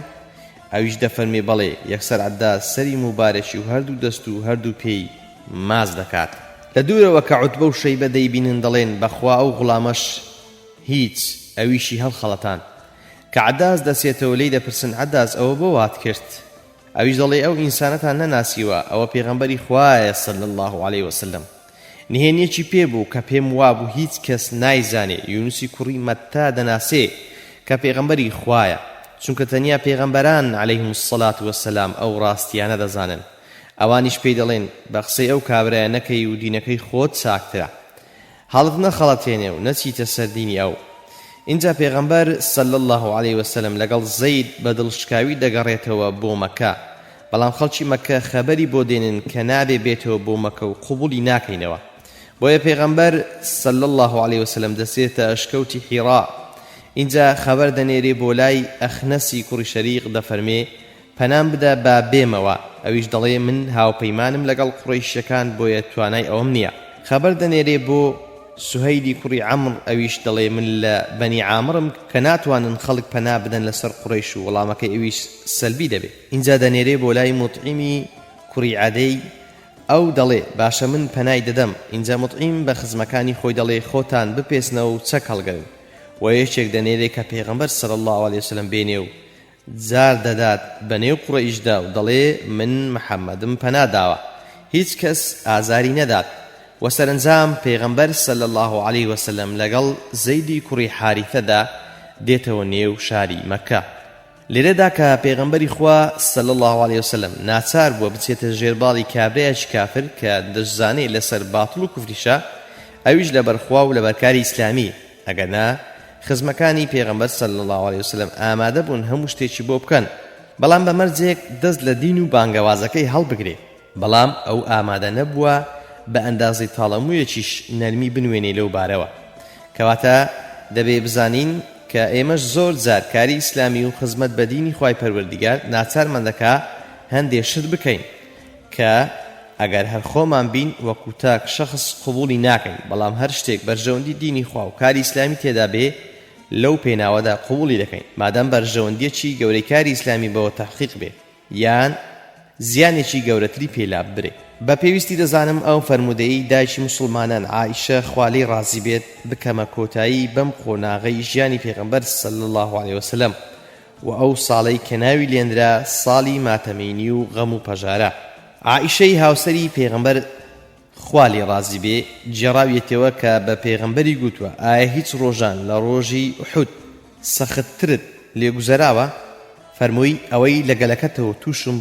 ئەویش دەفەرمێ بەڵێ یەکسەر عەداز سەری موبارەکی و هەردوو دەست و هەردوو پێی ماز دەکات لە دوورەوە کە عوتبە و شەیبە دەیبینن دەڵێن بەخوا ئەو غوڵامەش هیچ ئەویشی هەڵخەڵەتان کە عەداز دەسێتەوە لێی دەپرسن عەداز ئەوە بۆ وات کرد ئەویش دەڵێ ئەو ئینسانەتان نەناسیوە ئەوە پێغەمبەری خوایە صلی الله عليه وسلم. نهێنیەکی پێبوو کە پێم وابوو هیچ کەس نایزانێ یونوسی کوڕی مەتتا دەناسێ کە پێغەمبەری خوایە، چونکە تەنیا پێغەمبەران عەلەیهیم السەڵات وەسەلام ئەو ڕاستیانە دەزانن. ئەوانیش پێی دەڵێن بە قسەی ئەو کابرایە نەکەی و دینەکەی خۆت چاکترە، حاڵت نەخەڵەتێنێ و نەچیتە سەر دینی ئەو. اینجا پێغەمبەر صلی الله عليه وسلم لەگەڵ زەید بە دڵشکاوی دەگەڕێتەوە بۆ مەکە، بەڵام خەڵکی مەکە خەبەری بۆ دێنن کە نابێ بێتەوە بۆ مەکە و قبولی ناکەینەوە. بۆیە پێغەمبەر صلی الله عليه وسلم دەچێتە ئەشکەوتی حیرا. اینجا خەبەر دەنێرێ بۆ لای ئەخنەسی کوڕی شەریق دەفەرمێ پەنام بدە با بێمەوە. ئەویش دەڵێ من هاوپەیمانم لەگەڵ قوڕەیشیەکان بۆیە توانای ئەوەم نییە. خەبەر دەنێرێ بۆ سوهەیلی کوڕی عەمر، ئەویش دەڵێ من لە بەنی عامرم کە ناتوانن خەڵک پەنا بدەن لەسەر قوڕەیش و وەڵامەکەی ئەویش سەلبی دەبێت. اینجا دەنێرێ بۆ لای مطعیمی کوڕی عەدەی، ئەو دەڵێ باشە من پەنای دەدەم. اینجا مطعیم بە خزمەکانی خۆی دەڵێ خۆتان بپێسنەوە و چەک هەڵگەرن. و یەکێک دەنێرێ کە پێغەمبەر صلی الله عليه وسلم بێنێ و جار دەدات بەنێو قوڕەیشدا و دەڵێ من محەممەدم پەنا داوە، هیچ کەس ئازاری نەدات. وسەرنجام پێغەمبەر صلی الله عليه وسلم لەگەڵ زەیدی کوڕی حارثەدا دێتەوە نێو شاری مەکە. لێرەدا کە پێغەمبەری خوا صلی الله عليه وسلم ناچار بووە بچێتە ژێرباڵی کابرایەکی کافر کە دەشزانێ لەسەر باتڵ و کوفریشە، ئەویش لەبەر خوا و لەبەر کاری ئیسلامی، ئەگەنا خزمەکانی پێغەمبەر صلی الله عليه وسلم ئامادە بوون هەموو شتێکی بۆ بکەن، بەڵام بە مەرجێک دەست لە دین و بانگەوازەکەی هەڵبگرێ. بەڵام ئەو ئامادە نەبووە بە ئەندازەی تاڵەموویەکیش نەرمی بنوێنێ لەو بارەوە. کەواتە دەبێ بزانین کە ئێمەش زۆر جار کاری ئیسلامی و خزمەت بە دینی خوای پەروەردیگار ناچارمان دەکا هەندێک شت بکەین کە ئەگەر هەر خۆمان بین وەکو تاک شەخص قبولی ناکەین، بەڵام هەر شتێک بەرژەوەندی دینی خوا و کاری ئیسلامی تێدا بێ لەو پێناوەدا قبولی دەکەین، مادام بەرژەوەندیەکی گەورەی کاری ئیسلامی بەوە تەحقیق بێ یان زیانێکی گەورەتری پێلا ببرێ. بە پێویستی دەزانم ئەو فەرمودەی دایکی مسلمانان عائیشە خوالی ڕازی بێت بکەمە کۆتایی بەم قۆناغەی ژیانی پێغەمبەر صلی الله عليه وسلم و ئەو ساڵەی کە ناوی لێنرا ساڵی ماتەمینی و غەم و پەژارە. عائیشەی هاوسەری پێغەمبەر خوالی ڕازی بێ جێڕاویەتەوە کە بە پێغەمبەری گوتووە ئایا هیچ ڕۆژان لە ڕۆژی ئوحود سەختترت لێگوزەراوە؟ فەرمووی ئەوەی لە گەلەکەتەوە تووشم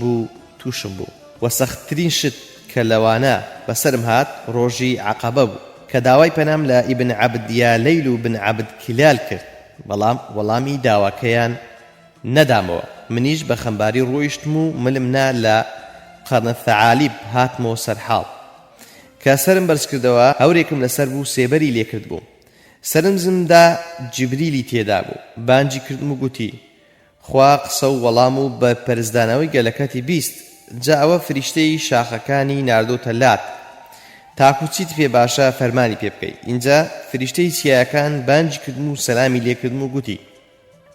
بوو و سەختترین شت کە لەوانە بەسرم هات ڕۆژی عەقەبە بوو کە داوای پەنام لە ئیبن عەبد یا لەیل و بن عەبد کلال کرد، بەڵام وەڵامی داواکەیان نەدامەوە. منیش بە خەمباری ڕۆیشتم و ملمنا لە قەرنە ثەعالیب هاتمەوە سەرحاڵ کە سەرم بەرز کردەوە، هەورێکم لەسەر بوو سێبەری لێکرد بوو. سەرنجمدا جبریلی تێدا بوو، بانجی کردم و گوتی خوا قسە و وەڵام و بە پەرزدانەوەی گەلەکەتی بیست، جا ئەوە فریشتەی شاخەکانی ناردۆتە لات تاکوچیت پێ باشە فەرمانی پێ بکەیت. اینجا فریشتەی چیایەکان بانجی کردم و سەلامی لێکردم و گوتی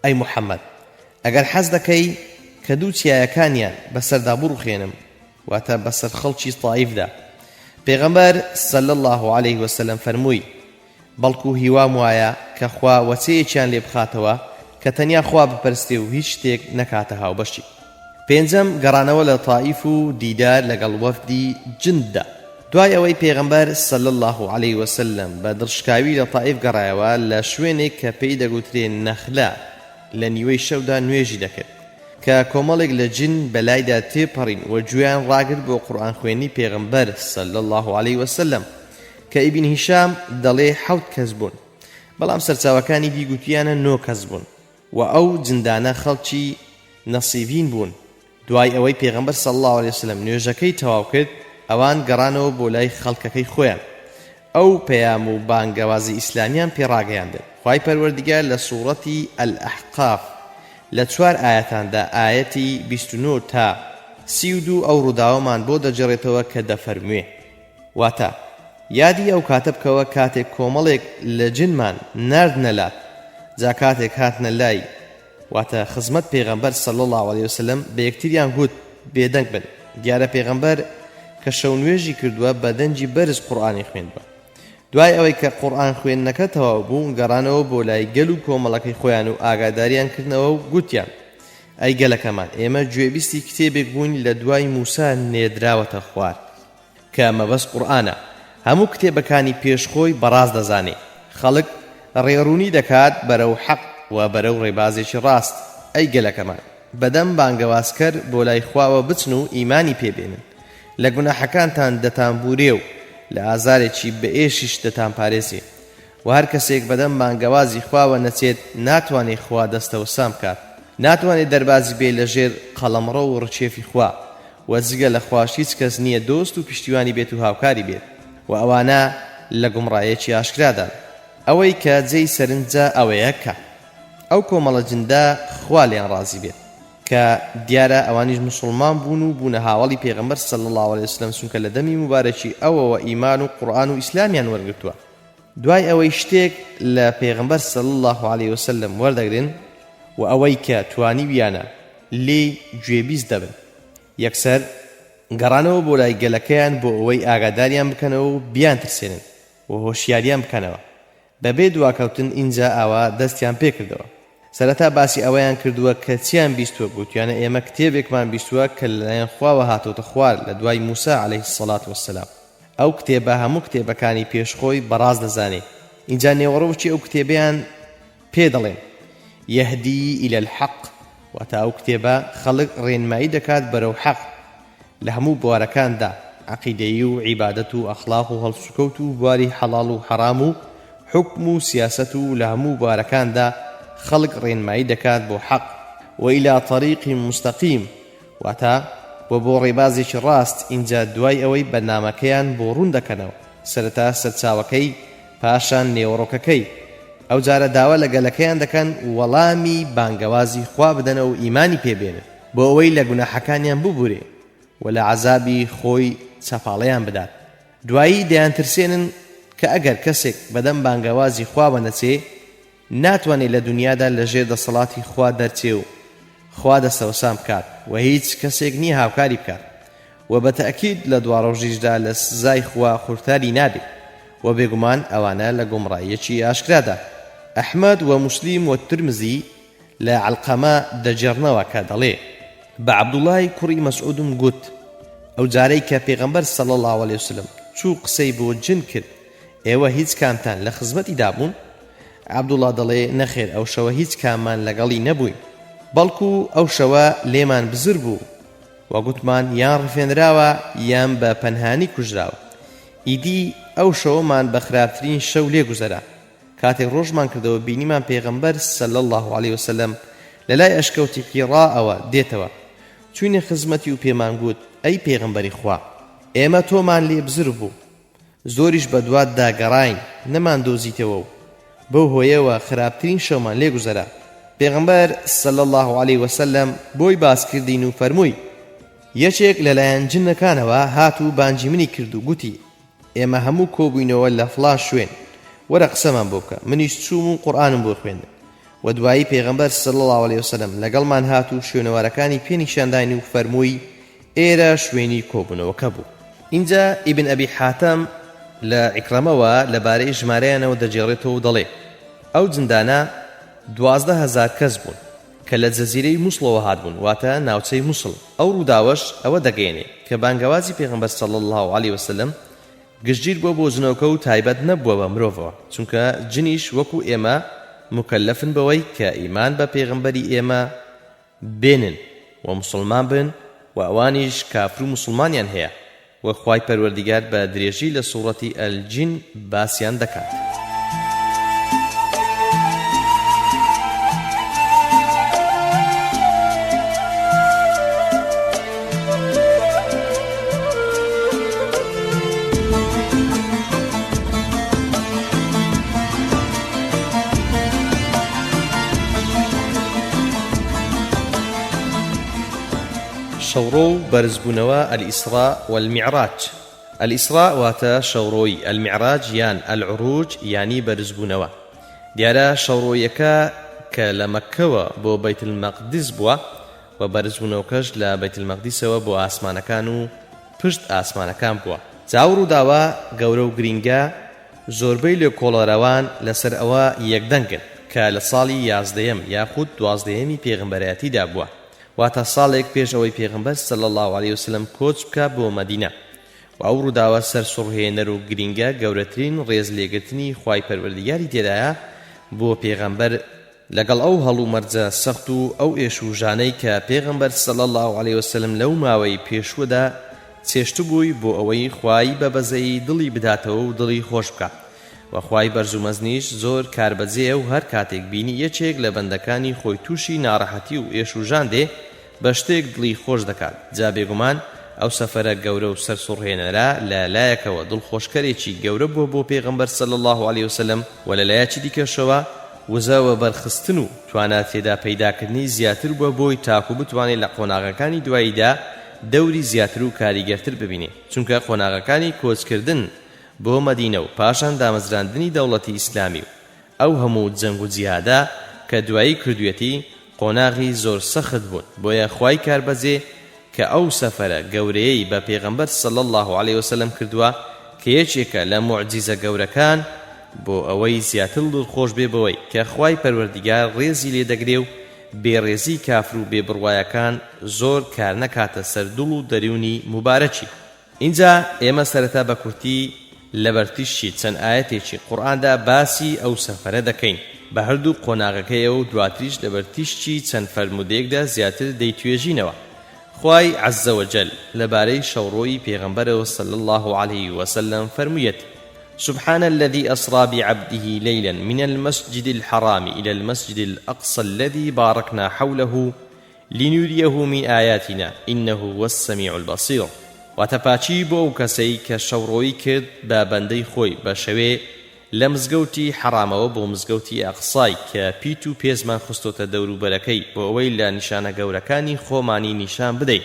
ئەی محەممەد، ئەگەر حەز دەکەی کە دوو چیایەکانیان بەسەردا بڕوخێنم، واتە بەسەر خەڵکی تائیفدا. پێغەمبەر صلی الله عليه وسلم فەرمووی بەڵکو هیوام وایە کە خوا وەچەیەکیان لێ بخاتەوە کە تەنیا خوا بپەرستێ و هیچ شتێک نەکاتە هاوبەشی. پێنجەم گەڕانەوە لە تائیف و دیدار لەگەڵ وەفدی جنددا. دوای ئەوەی پێغەمبەر صلی الله عليه وسلم بە دڵشکاوی لە تائیف گەڕایەوە لە شوێنێک کە پێی دەگوترێ نەخلا لە نیوەی شەودا نوێژی دەکرد کە کۆمەڵێک لە جن بەلایدا تێپەڕین و گوێیان ڕاگرت بۆ قورئان خوێنی پێغەمبەر صلی الله عليه وسلم کە ئیبن هیشام دەڵێ 7 کەس بوون، بەڵام سەرچاوەکانی دیگوتیانە 9 کەس بوون و ئەو جندانە خەڵکی نەسیبین بوون. دوای ئەوەی پێغەمبەر صلی الله عليه وسلم نوێژەکەی تەواو کرد، ئەوان گەڕانەوە بۆ لای خەڵکەکەی خۆیان. ئەو پەیام و بانگەوازی ئیسلامیان پێڕاگەیاندن. خوای پەروەردیگار لە سوورەتی ئەلئەحقاف لە 4 ئاەتاندا ئاەتی 29 تا 32 ئەو ڕووداوەمان بۆ دەجێڕێتەوە کە دەفەرموێ، واتە یادی ئەو کاتە بکەوە کاتێک کۆمەڵێک لە جنمان ناردنە لات، جا کاتێک هاتنە لای واتە خزمەت پێغەمبەر صلی الله عليه وسلم بە یەکتریان گوت بێدەنگ بن. دیارە پێغەمبەر کە شەو نوێژی کردووە بە دەنجی بەرز قورئانی خوێندووە. دوای ئەوەی کە قورئان خوێندنەکە تەواو بوو، گەڕانەوە بۆ لای گەل و کۆمەڵەکەی خۆیان و ئاگاداریان کردنەوە و گوتیان ئەی گەلەکەمان ئێمە گوێبیستی کتێبێک بووین لە دوای موسا نێدراوەتە خوار کە مەبەست قورئانە هەموو کتێبەکانی پێشخۆی بەڕاست دەزانێ خەڵک ڕێڕوونی دەکات بەرەو حەق و بەرەو ڕێبازێکی ڕاست ئەی گەلەکەمان بەدەم بانگەوازکەر بۆ لای خواوە بچن و ئیمانی پێبێنن لە گوناحەکانتان دەتانبورێ و لە ئازارێکی بە ئێشیش دەتان پارێزێ و هەر کەسێک بەدەم بانگەوازی خواوە نەچێت ناتوانێت خوا دەستەوە سام کات ناتوانێت دەربازی بێ لە ژێر قەڵەمڕە و ڕچێفی خوا و جگە لە خواشت هیچ کەس نییە دۆست و پشتیوانی بێت و هاوکاری بێت و ئەوانە لە گومڕایەکی ئاشکرادان ئەوەی کە جێی سەرنجە ئەوەیە کە ئەو کۆمەڵە جندە خوا لێیان ڕازی بێت کە دیارە ئەوانیش مسلمان بوون و بوونە هاوڵی پێغەمبەر صلی الله عليه وسلم چونکە لە دەمی مبارەکی ئەوەوە ئیمان و قورئان و ئیسلامیان وەرگرتووە دوای ئەوەی شتێک لە پێغەمبەر صلی الله عليه وسلم وەردەگرن و ئەوەی کە توانی بیانە لێ گوێبیست دەبن یەکسەر گەڕانەوە بۆ لای گەلەکەیان بۆ ئەوەی ئاگاداریان بکەنەوە و بیان ترسێنن و هۆشیاریان بکەنەوە بەبێ دواکەوتن ئینجا ئاوا دەستیان پێکردەوە سەرەتا باسی ئەوەیان کردووە کە چیان بیستووە گوتیانە ئێمە کتێبێکمان بیستووە کە لەلایەن خواوە هاتۆتە خوار لە دوای موسا عەلەیه السەڵات وەسسەلام ئەو کتێبە هەموو کتێبەکانی پێشخۆی بەڕاست دەزانێ اینجا نێوەڕۆکی ئەو کتێبیان پێ دەڵێن یەهدی إلى الحق واتە ئەو کتێبە خەڵک ڕێنمایی دەکات بەرەو حەق لە هەموو بوارەکاندا عەقیدەیی و عیبادەت و ئەخلاق و هەڵسوکەوت و بواری حەڵاڵ و حەرام و حکم و سیاسەت و لە هەموو بوارەکاندا خەڵک ڕێنمایی دەکات بۆ حەق وإلى طريق مستقيم واتە و بۆ ڕێبازێکی ڕاست اینجا دوای ئەوەی بەرنامەکەیان بۆ ڕوون دەکەنەوە سەرەتا سەرچاوەکەی پاشان نێوەڕۆکەکەی ئەو جارە داوا لە گەلەکەیان دەکەن وەڵامی بانگەوازی خوا بدەنەوە و ئیمانی پێبێنن بۆ ئەوەی لە گوناحەکانیان ببورێ و لە عەزابی خۆی چاپاڵەیان بدات دوایی دەیان ترسێنن کە ئەگەر کەسێک بەدەم بانگەوازی خوا بەنەچێ ناتوانێت لە دنیادا لە ژێر دەسەڵاتی خوا دەرچێ و خوا دەستەوە سام بکات و هیچ کەسێک نییە هاوکاری بکات و بە تەئکید لە دواڕۆژیشدا لە سزای خوا خورتاری نابێت و بێگومان ئەوانە لە گومڕاییەکی ئاشکرادا ئەحمەد و موسلیم و ترمزی لە عەلقەمە دەجێڕنەوە کە دەڵێ بە عەبدوڵای کوڕی مەسعودم گوت ئەو جارەی کە پێغەمبەر صلی الله عليه وسلم چوو قسەی بۆ جن کرد ئێوە هیچ کامتان لە خزمەتی دابوون عەبدوڵا دەڵێ نەخێر ئەو شەوە هیچ کاممان لەگەڵی نەبووین بەڵکو ئەو شەوە لێمان بزر بوو و گوتمان یان ڕفێنراوە یان بە پەنهانی کوژراوە ئیدی ئەو شەوەمان بە خراپترین شەو لێ گوزەرا کاتێک ڕۆژمان کردەوە بینیمان پێغەمبەر صلی الله عليه وسلم لەلای ئەشکەوتێکی ڕائەوە دێتەوە چوینە خزمەتی و پێمان گوت ئەی پێغەمبەری خوا ئێمە تۆمان لێ بزر بوو زۆریش بە دوات داگەڕاین نەمان دۆزیتەوە و بەو هۆیەوە خراپترین شەومان لێ گوزەرا پێغەمبەر صلی الله عليه وسلم بۆی باس کردین و فەرمووی یەکێک لەلایەن جنەکانەوە هات و بانگی منی کرد و گوتی ئێمە هەموو کۆبووینەوە لە فڵان شوێن وەرە قسەمان بۆ بکە منیش چووم و قورئانم بۆ خوێندم و دوایی پێغەمبەر صلی الله عليه وسلم لەگەڵمان هات و شوێنەوارەکانی پێنیشانداین و فەرمووی ئێرە شوێنی کۆبوونەوەکە بوو اینجا ئیبن ئەبی حاتەم لە عیکرەمەوە لەبارەی ژمارەیانەوە دەجێڕێتەوە و دەڵێ ئەو جندانە 12,000 کەس بوون کە لە جەزیرەی مووسڵەوە هاتبوون واتە ناوچەی مووسڵ ئەو ڕووداوەش ئەوە دەگەیەنێ کە بانگەوازی پێغەمبەر صلی الله عليه وسلم گشتگیر بۆ جنەوەکە و تایبەت نەبووە بە مرۆڤەوە چونکە جنیش وەکو ئێمە مکەلەفن بەوەی کە ئیمان بە پێغەمبەری ئێمە بێنن و مسلمان بن و ئەوانیش کافر و مسلمانیان هەیە و خوای پەروەردیگار بە درێژی لە سوورەتی ئەلجین باسییان دەکات شورو برزبونوا الإسراء والمعراج الإسراء واتا شوروي المعراج يان العروج يعني برزبونوا ديارا شورويكا كلمكوا بو بيت المقدس بوا وبرزبونوكش لبيت المقدس وبو آسمان كانوا پشت آسمان كان بوا زاورو داوا گورو گرینگا زۆربەی لە کۆڵەڕەوان لەسەر ئەوە یەکدەنگن کە لە ساڵی 11 یاخود 12 پێغەمبەرەتیدا بووە واتە ساڵێک پێش ئەوەی پێغەمبەر صلی الله عليه وسلم کۆچ بکە بۆ مەدینە و ئەو ڕووداوە سەر سوڕهێنەر و گرینگە گەورەترین ڕێز لێگرتنی خوای پەروەردیگاری تێدایە بۆ پێغەمبەر لەگەڵ ئەو هەڵوو مەرجە سەخت و ئەو ئێش و ژانەی کە پێغەمبەر صلی الله عليه وسلم لەو ماوەی پێشوەدا چێشت بووی بۆ ئەوەی خوای بەبەزەی دڵی بداتەوە و دڵی خۆش بکات و خوای بەرزومەزنیش زۆر کاربەجێ و هەر کاتێک بینی یەکێک لە بەندەکانی خۆی تووشی ناڕەحەتی و ئێش و ژان دێ بە شتێک دڵی خۆش دەکات جا بێگومان ئەو سەفەرە گەورە و سەرسوڕهێنەرە لە لایەکەوە دڵخۆشکەرێکی گەورە بووە بۆ پێغەمبەر صلی الله عليه وسلم و لە لایەکی دیکەشەوە وزەوە بەرخستن و توانات تێدا پەیداکردنی زیاتر بووە بۆی تاکو بتوانێت لە قۆناغەکانی دواییدا دەوری زیاتر و کاریگەرتر ببینێ چونکە قۆناغەکانی کۆچکردن بۆ مەدینە و پاشان دامەزراندنی دەوڵەتی ئیسلامی و ئەو هەموو جەنگ و جیهادا کە دوایی کردوێتی قۆناغی زۆر سەخت بوون بۆیە خوای کاربەجێ کە ئەو سەفەرە گەورەیەی بە پێغەمبەر صلی الله عليه وسلم کردووە کە یەکێکە لە موعجیزە گەورەکان بۆ ئەوەی زیاتر دڵخۆش بێ بەوەی کە خوای پەروەردیگار ڕێزی لێ دەگرێ و بێڕێزی کافر و بێبڕوایەکان زۆر کار نەکاتە سەر دڵ و دەریونی مبارەکی. اینجا ئێمە سەرەتا بە کورتی لەبەر تیشی چەند ئایەتێکی قورئاندا باسی ئەو سەفەرە دەکەین بە هەردوو قۆناغەکەیەوە و دواتریش لەبەر تیشی چەند فەرمودەیەکدا زیاتر دەیتوێژینەوە. خوای عەزە وەجەل لەبارەی شەوڕۆی پێغەمبەرەوە صلی الله عليه وسلم فەرموویەتی: سبحان الذي أسرى بعبده ليلا من المسجد الحرام إلى المسجد الأقصى الذي باركنا حوله لنريه من آياتنا إنه هو السميع البصير. واتەپاچی بۆ ئەو کەسەی کە شەوڕۆیی کرد بە بەندەی خۆی بە شەوێ لە مزگەوتی حرامەوە بۆ مزگەوتی ئەقسای کە پیت و پێزمان خستۆتە دەوروبەرەکەی بۆ ئەوەی لە نیشانە گەورەکانی خۆمانی نیشان بدەین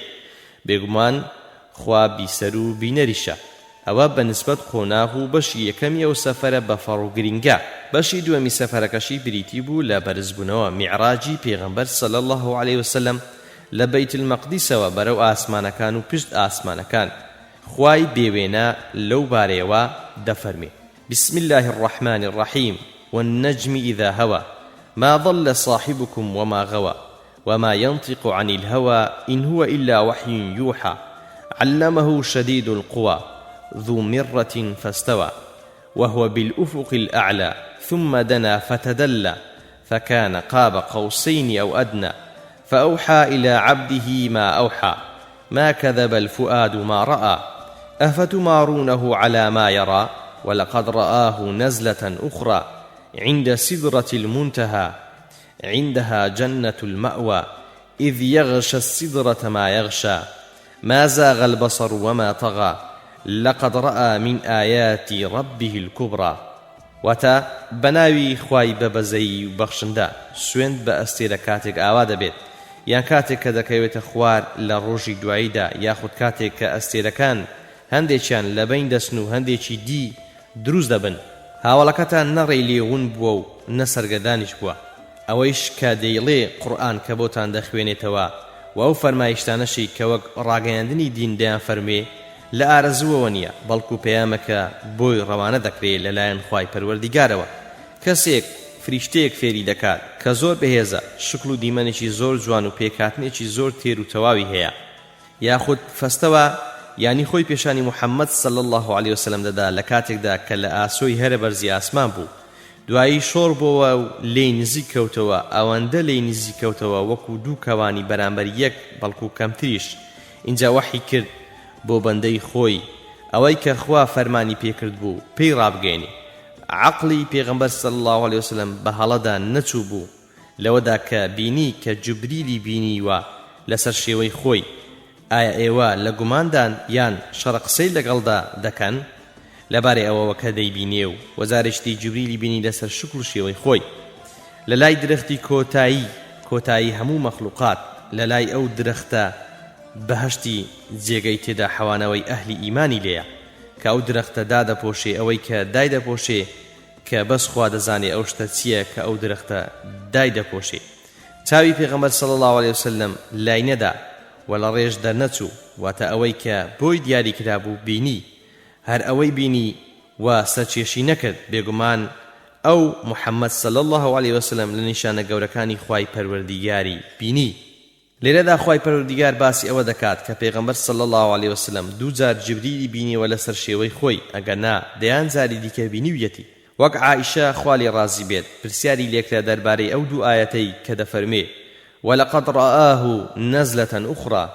بێگومان خوا بیسەر و بینەریشە. ئەوە بەنسبەت قۆناغ و بەشی یەکەمی ئەو سەفەرە بە فەڕ و گرینگە. بەشی دووەمی سەفەرەکەشی بریتی بوو لە بەرزبوونەوە میعراجی پێغەمبەر صلی الله عليه وسلم لە بەیت المەقدیسەوە بەرەو ئاسمانەکان و پشت ئاسمانەکان. خوای بێوێنە لەو بارەیەوە دەفەرمێ: بسم الله الرحمن الرحيم والنجم إذا هوى ما ضل صاحبكم وما غوى وما ينطق عن الهوى إن هو إلا وحي يوحى علمه شديد القوى ذو مرة فاستوى وهو بالأفق الأعلى ثم دنا فتدلى فكان قاب قوسين أو أدنى فأوحى إلى عبده ما أوحى ما كذب الفؤاد ما رأى أفتمارونه على ما يرى ولقد رآه نزلة أخرى عند سدرة المنتهى عندها جنة المأوى إذ يغشى السدرة ما يغشى ما زاغ البصر وما طغى لقد رأى من آيات ربه الكبرى. وتا بناوي خواي ببزي وبخشندا سويند بأستير كاتك آوادا بيت یان کاتێک کە دەکەوێتە خوار لە ڕۆژی دواییدا یاخود کاتێک کە ئەستێرەکان هەندێکیان لە بین دەسن و هەندێکی دی دروست دەبن هاوڵەکەتان نەڕێی لێون بووە و نەسەرگەدانیش بووە. ئەوەیش کە دەیڵێ قورئان کە بۆتان دەخوێنێتەوە و ئەو فەرمایشتانەشی کە وەک ڕاگەیاندنی دین دەیان فەرمێ لە ئارەزووەوە نییە بەڵکو پەیامەکە بۆی ڕەوانە دەکرێت لەلایەن خوای پەروەردیگارەوە. کەسێک فریشتەیەک فێری دەکات کە زۆر بەهێزە شکل و دیمەنێکی زۆر جوان و پێکاتنێکی زۆر تێر و تەواوی هەیە یاخود فەستەوە یعنی خۆی پێشانی محەممەد صلی الله عليه وسلم دەدا لە کاتێکدا کە لە ئاسۆی هەرە بەرزی ئاسمان بوو دوایی شۆڕ بۆەوە و لێی نزیک کەوتەوە ئەوەندە لێی نزیک کەوتەوە وەکو دوو کەوانی بەرامبەر یەک بەڵکو کەمتریش. اینجا وحی کرد بۆ بەندەی خۆی ئەوەی کە خوا فەرمانی پێکرد بوو پێی ڕابگەێنێ. عقلی پێغەمبەر صلی الله عليه وسلم بە هەڵەدا نەچوو بوو لەوەدا کە بینی کە جوبریلی بینیوە لەسەر شێوەی خۆی. ئایا ئێوە لە گوماندان یان شەڕقسەی لەگەڵدا دەکەن لەبارەی ئەوەوە کە دەیبینێ و وەزارشتی جوبریلی بینی لەسەر شکل و شێوەی خۆی لە لای درەختی کۆتایی هەموو مەخلوقات لە لای ئەو درەختە بەهەشتی جێگەی تێدا حەوانەوەی ئەهلی ئیمانی لێیە کە ئەو درەختە دادەپۆشێ ئەوەی کە دایدەپۆشێ کە بەس خوا دەزانێ ئەو شتە چییە کە ئەو درەختە دایدەپۆشێ. چاوی پێغەمبەر صلی الله عليه وسلم لای نەدا و لە ڕێژ دەرنەچوو واتە ئەوەی کە بۆی دیاری کرابوو بینی هەر ئەوەی بینی و سەرکێشی نەکرد بێگومان ئەو محەممەد صلی الله عليه وسلم لە نیشانە گەورەکانی خوای پەروەردیگاری بینی. لێرەدا خوای پەروەردیگار باسی ئەوە دەکات کە پێغەمبەر صلی الله عليه وسلم دووجار جبریلی بینیوە لەسەر شێوەی خۆی ئەگەرنا دەیان زاری دیکە بینیویەتی. وەک عائیشە خوالی ڕازی بێت پرسیاری لێکرا دەربارەی ئەو دوو ئاەتەی کە دەفەرمێ ولقد رآه نزلة أخرى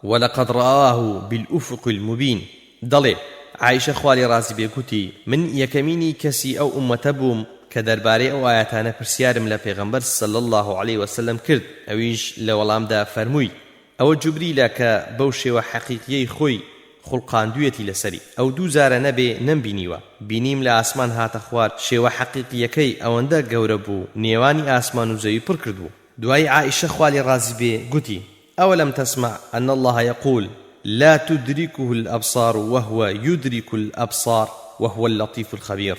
ولقد رآه بالأفق المبين. دەڵێ عائیشە خوالی ڕازی بێ گوتی من یەکەمینی کەسی ئەو ئومەتە بووم کە دەربارەی ئەو ئاەتانە پرسیارم لە پێغەمبەر صلی الله عليه وسلم کرد. ئەویش لە وەڵامدا فەرمووی ئەوە جوبریلە کە بەو شێوە حەقیقیەی خۆی خوڵقاندوویەتی لەسەری ئەو دووجارە نەبێ نەمبینیوە. بینیم لە ئاسمان هاتە خوار شێوە حەقیقیەکەی ئەوەندە گەورە بوو نێوانی ئاسمان و زەوی پڕ کردووە. دوای عائیشە خوالی ڕازی بێ گوتی أولم تسمع أن الله يقول لا تدركه الأبصار وهو يدرك الأبصار وهو اللطيف الخبير.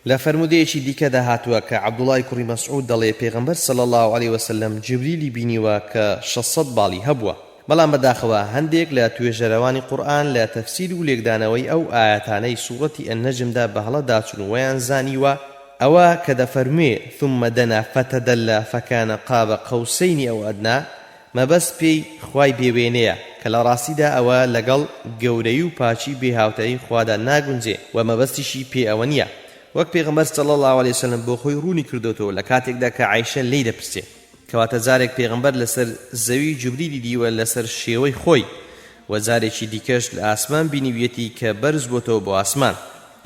لا فرموديشي ديكدا هاتوا كعبدالله كري مسعود دلي پیغمبر صلى الله عليه وسلم جبريلي بينيوا كشصد بالي هبوا بەڵام بەداخەوە هەندێک لە توێژەرەوانی قورئان لە تەفسیر و لێکدانەوەی ئەو ئاەتانەی سوورەتی ئەننەجمدا بەهەڵە داچون و ویان زانیوە ئەوە کە دەفەرمێ ثم دنا فتدلى فكان قاب قوسين أو أدنى مەبەست پێی خوای بێوێنەیە کە لە ڕاستیدا ئەوە لەگەڵ گەورەی و پاچی بێهاوتەی خوادا ناگونجێ و مەبەستیشی پێ ئەوە نییە. وەک پێغەمبەر صلی الله عليه وسلم بۆ خۆی ڕوونی کردوتەوە لە کاتێکدا کە عایشە لێی دەپرسێ کەواتە جارێک پێغەمبەر لەسەر زەوی جوبریلی دیوە لەسەر شێوەی خۆی و جارێکی دیکەش لە ئاسمان بینیویەتی کە بەرز بۆتەوە بۆ ئاسمان.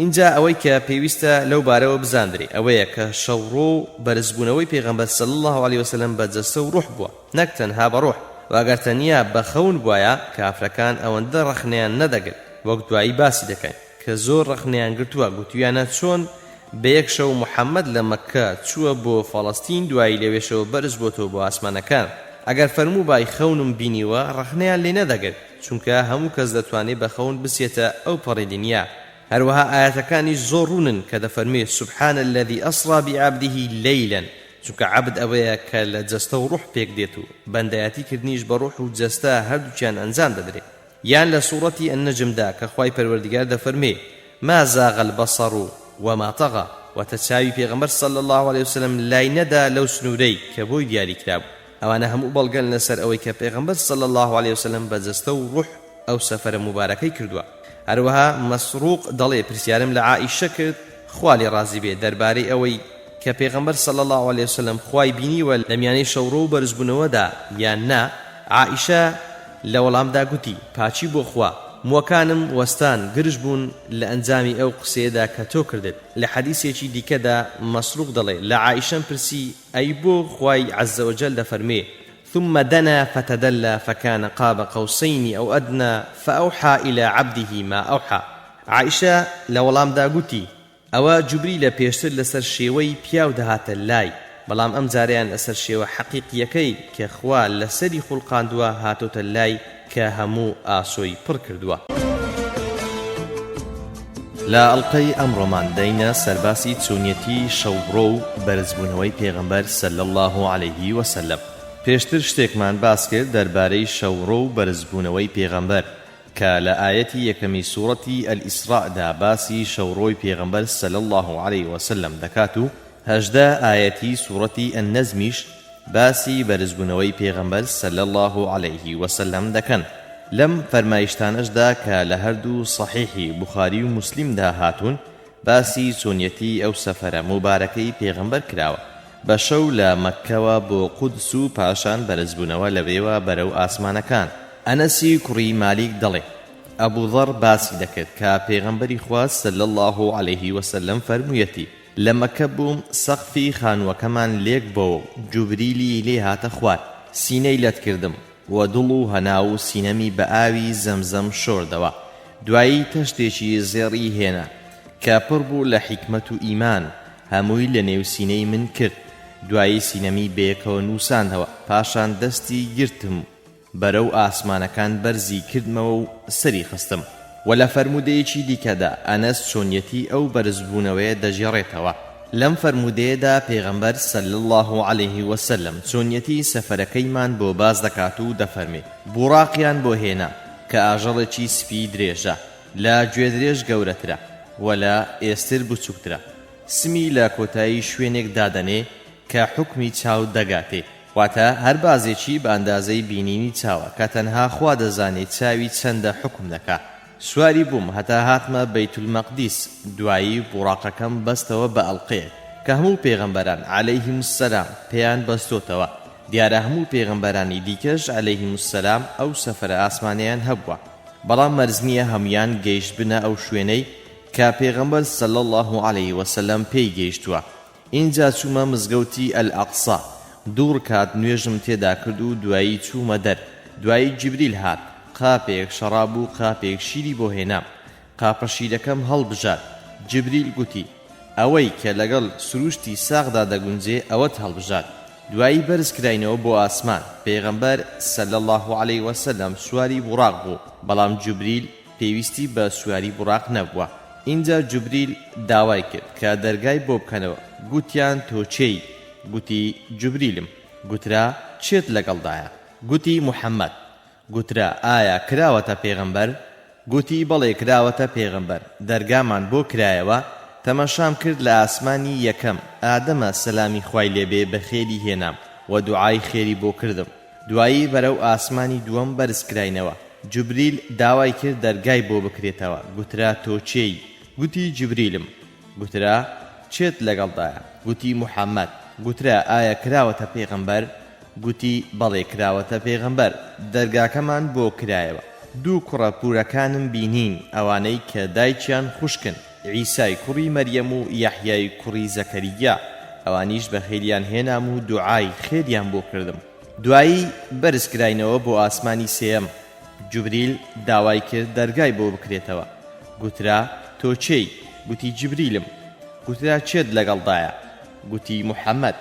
اینجا ئەوەی کە پێویستە لەو بارەوە بزاندرێ ئەوەیە کە شەوڕۆ و بەرزبوونەوەی پێغەمبەر صلی الله عليه وسلم بە جەستە و ڕوح بووە نەک تەنها بە ڕوح. واگەر تەنیا بە خەون بووایە کافرەکان ئەوەندە ڕەخنەیان نەدەگرت وەک دوایی باسی دەکەین کە زۆر ڕەخنەیان گرتووە گوتویانە چۆن بە یەک شەو محەممەد لە مەککە چووە بۆ فەڵەستین دوایی لەوێشەوە بەرز بۆتەوە بۆ ئاسمانەکان. ئەگەر فەرموو بای خەونم بینیوە ڕەخنەیان لێ نەدەگرت چونکە هەموو کەس دەتوانێت بە خەون بسێتە ئەو پەڕی دنیا. هەروەها ئاەتەکانی زۆر ڕوونن کە دەفەرمێ سبحان الذي أسرى بعبده ليلا چونکە عەبد ئەوەیە کە لە جەستە و ڕوح پێک دێت و بەندایەتی کردنیش بە ڕوح و جەستە هەردووچیان ئەنجام دەدرێت. یان لە سوورەتی ئەننەجمدا کە خوای پەروەردیگار دەفەرمێ ما زاغ البصر وما طغى وتساوي پێغەمبەر صلی الله عليه وسلم لای نەدا لەو سنوورەی کە بۆی دیاری کراب. ئەوانە هەموو بەڵگەن لەسەر ئەوەی کە پێغەمبەر صلی الله عليه وسلم بە جەستە و ڕوح ئەو سەفەرە مبارەکەی کردووە. هەروەها مەسروق دەڵێ پرسیارم لە عائیشە کرد خوالی ڕازی بێ دەربارەی ئەوەی کە پێغەمبەر صلی الله عليه وسلم خوای بینیوە لە میانەی شەوڕۆ و بەرزبوونەوەدا یان نا. عائیشە لە وەڵامدا گوتی پاچی بۆ خوا موەکانم وەستان گرژ بوون لە ئەنجامی ئەو قسەیەدا کە تۆ کردت. لە حەدیثێکی دیکەدا مەسروق دەڵێ لە عائیشەم پرسی ئەی بۆ خوای عەزە وەجەل دەفەرمێ ثم دنا فتدلى فكان قاب قوسين أو أدنى فأوحى إلى عبده ما أوحى. عائشة لولام قوتي أوا جبريل بيشتر لسر شيوي بياو دهات اللاي بلام أم زاريان لسر شيوي حقيقيكي كخوا لسري خلقان دوا هاتو اللاي كهمو آسوي بركردوا. لا ألقي أمرمان دينا سرباسي تسونيتي شوبرو برزبونوي پیغمبر صلى الله عليه وسلم. پێشتر شتێکمان باس کرد دەربارەی شەوڕۆ و بەرزبوونەوەی پێغەمبەر کە لە ئاەتی یەکەمی سوورەتی ئەلئیسراءدا باسی شەوڕۆی پێغەمبەر صلی الله عليه وسلم دەکات و 18 ئاەتی سوورەتی ئەننەجمیش باسی بەرزبوونەوەی پێغەمبەر صلی الله عليه وسلم دەکەن. لەم فەرمایشتانەشدا کە لە هەردوو صەحیحی بوخاری و موسلیمدا هاتوون باسی چۆنیەتی ئەو سەفەرە مبارەکەی پێغەمبەر کراوە بە شەو لە مەککەوە بۆ قودس و پاشان بەرزبوونەوە لەوێوە بەرەو ئاسمانەکان. ئەنەسی کوڕی مالیک دەڵێ ئەبوو ذەڕ باسی دەکرد کە پێغەمبەری خوا صلی الله عليه وسلم فەرموویەتی لە مەککە بووم سەقفی خانووەکەمان لێک بۆ جوبریلی لێ هاتە خوار سینەی لەت کردم و دڵ و هەنا و سینەمی بە ئاوی زەمزەم شۆردەوە. دوایی تەشتێکی زێڕی هێنا کە پڕ بوو لە حیکمەت و ئیمان هەمووی لە نێو سینەی من کرد. دوایی سینەمی بەیەکەوە نووساندەوە پاشان دەستی گرتم بەرەو ئاسمانەکان بەرزی کردمەوە و سەری خستم. و لە فەرمودەیەکی دیکەدا ئەنەس چۆنیەتی ئەو بەرزبوونەوەیە دەژێڕێتەوە. لەم فەرمودەیەدا پێغەمبەر صلی الله عليه وسلم چۆنیەتی سەفەرەکەیمان بۆ باز دەکات و دەفەرمێ بوڕاقیان بۆ هێنا کە ئاژەڵێکی سپی درێژە لە گوێ درێژ گەورەترە و لە ئێستر بچووکترە سمی لە کۆتایی شوێنێک دادەنێ کە حکمی چاو دەگاتێ واتە هەر بازێکی بە ئەندازەی بینینی چاوە کە تەنها خوا دەزانێت چاوی چەندە حکم دەکا. سواری بووم هەتا هاتمە بەیتولمەقدیس، دوایی بوڕاقەکەم بەستەوە بە ئەڵقەیەک کە هەموو پێغەمبەران عەلەیهیم السەلام پێیان بەستۆتەوە. دیارە هەموو پێغەمبەرانی دیکەش عەلەیهیم السەلام ئەو سەفەرە ئاسمانیان هەبووە، بەڵام مەرج نییە هەمویان گەیشت بنە ئەو شوێنەی کە پێغەمبەر صلی الله علیه وسلم پێی گەیشتووە. اینجا چوومە مزگەوتی ئەلئەقسا، دوو ڕکات نوێژم تێدا کرد و دوایی چوومە دەر. دوایی جیبریل هات، قاپێک شەراب و قاپێک شیری بۆ هێنام. قاپە شیرەکەم هەڵبژار. جیبریل گوتی ئەوەی کە لەگەڵ سروشتی ساغدا دەگونجێ ئەوەت هەڵبژار. دوایی بەرز کراینەوە بۆ ئاسمان. پێغەمبەر صلی الله علیه وسلم سواری بوڕاق بوو، بەڵام جیبریل پێویستی بە سواری بوڕاق نەبووە. اینجا جیبریل داوای کرد کە دەرگای بۆ بکەنەوە. گوتیان تۆ چێی؟ گوتی جیبریلم. گوترا چێت لەگەڵدایە؟ گوتی محەممەد. گوترا ئایا کراوەتە پێغەمبەر؟ گوتی بەڵێ کراوەتە پێغەمبەر. دەرگامان بۆ کرایەوە. تەماشام کرد لە ئاسمانی یەکەم ئادەمە سەلامی خوای لێبێ بە خێری هێنام و دوعای خێری بۆ کردم. دوایی بەرەو ئاسمانی دووەم بەرز کراینەوە. جیبریل داوای کرد دەرگای بۆ بکرێتەوە. گوترا تۆ چێی؟ گوتی جیبریلم. گوترا چێت لەگەڵدایە؟ گوتی محەممەد. گوترا ئایا کراوەتە پێغەمبەر؟ گوتی بەڵێ کراوەتە پێغەمبەر. دەرگاکەمان بۆ کرایەوە. دوو کوڕە پورەکانم بینین، ئەوانەی کە دایکیان خوشکن، عیسای کوڕی مەریەم و یەحیای کوڕی زەکەریا. ئەوانیش بە خێریان هێنام و دوعای خێریان بۆ کردم. دوایی بەرز کراینەوە بۆ ئاسمانی سێەم. جیبریل داوای کرد دەرگای بۆ بکرێتەوە. گوترا تۆ چێی؟ گوتی جیبریلم. گوترا چێت لەگەڵدایە؟ گوتی محەممەد.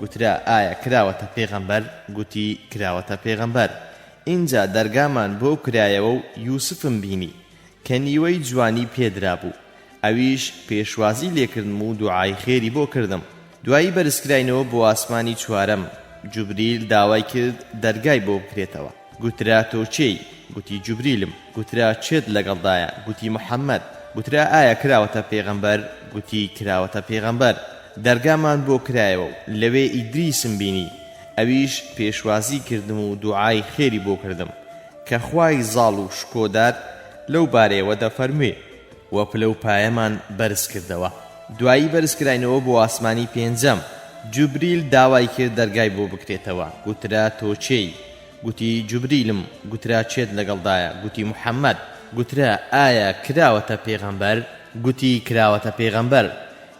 گوترا ئایا کراوەتە پێغەمبەر؟ گوتی کراوەتە پێغەمبەر. اینجا دەرگامان بۆ کرایەوە و یوسفم بینی کە نیوەی جوانی پێدرا بوو. ئەویش پێشوازی لێکردم و دوعای خێری بۆ کردم. دوایی بەرزکراینەوە بۆ ئاسمانی چوارەم. جیبریل داوای کرد دەرگای بۆ بکرێتەوە. گوترا تۆ چێی؟ گوتی جیبریلم. گوترا چێت لەگەڵدایە؟ گوتی محەممەد. گوترا ئایا کراوەتە پێغەمبەر؟ گوتی کراوەتە پێغەمبەر. دەرگامان بۆ کرایەوە و لەوێ ئیدریسم بینی. ئەویش پێشوازی کردم و دوعای خێری بۆ کردم کە خوای زاڵ و شکۆدار لەو بارەیەوە دەفەرموێ و پلە و پایەمان بەرز کردەوە. دوایی بەرزکراینەوە بۆ ئاسمانی پێنجەم. جیبریل داوای کرد دەرگای بۆ بکرێتەوە. گوترا تۆ چێی؟ گوتی جیبریلم. گوترا چێت لەگەڵدایە؟ گوتی محەممەد. گوترا ئایا کراوەتە پێغەمبەر؟ گوتی کراوەتە پێغەمبەر.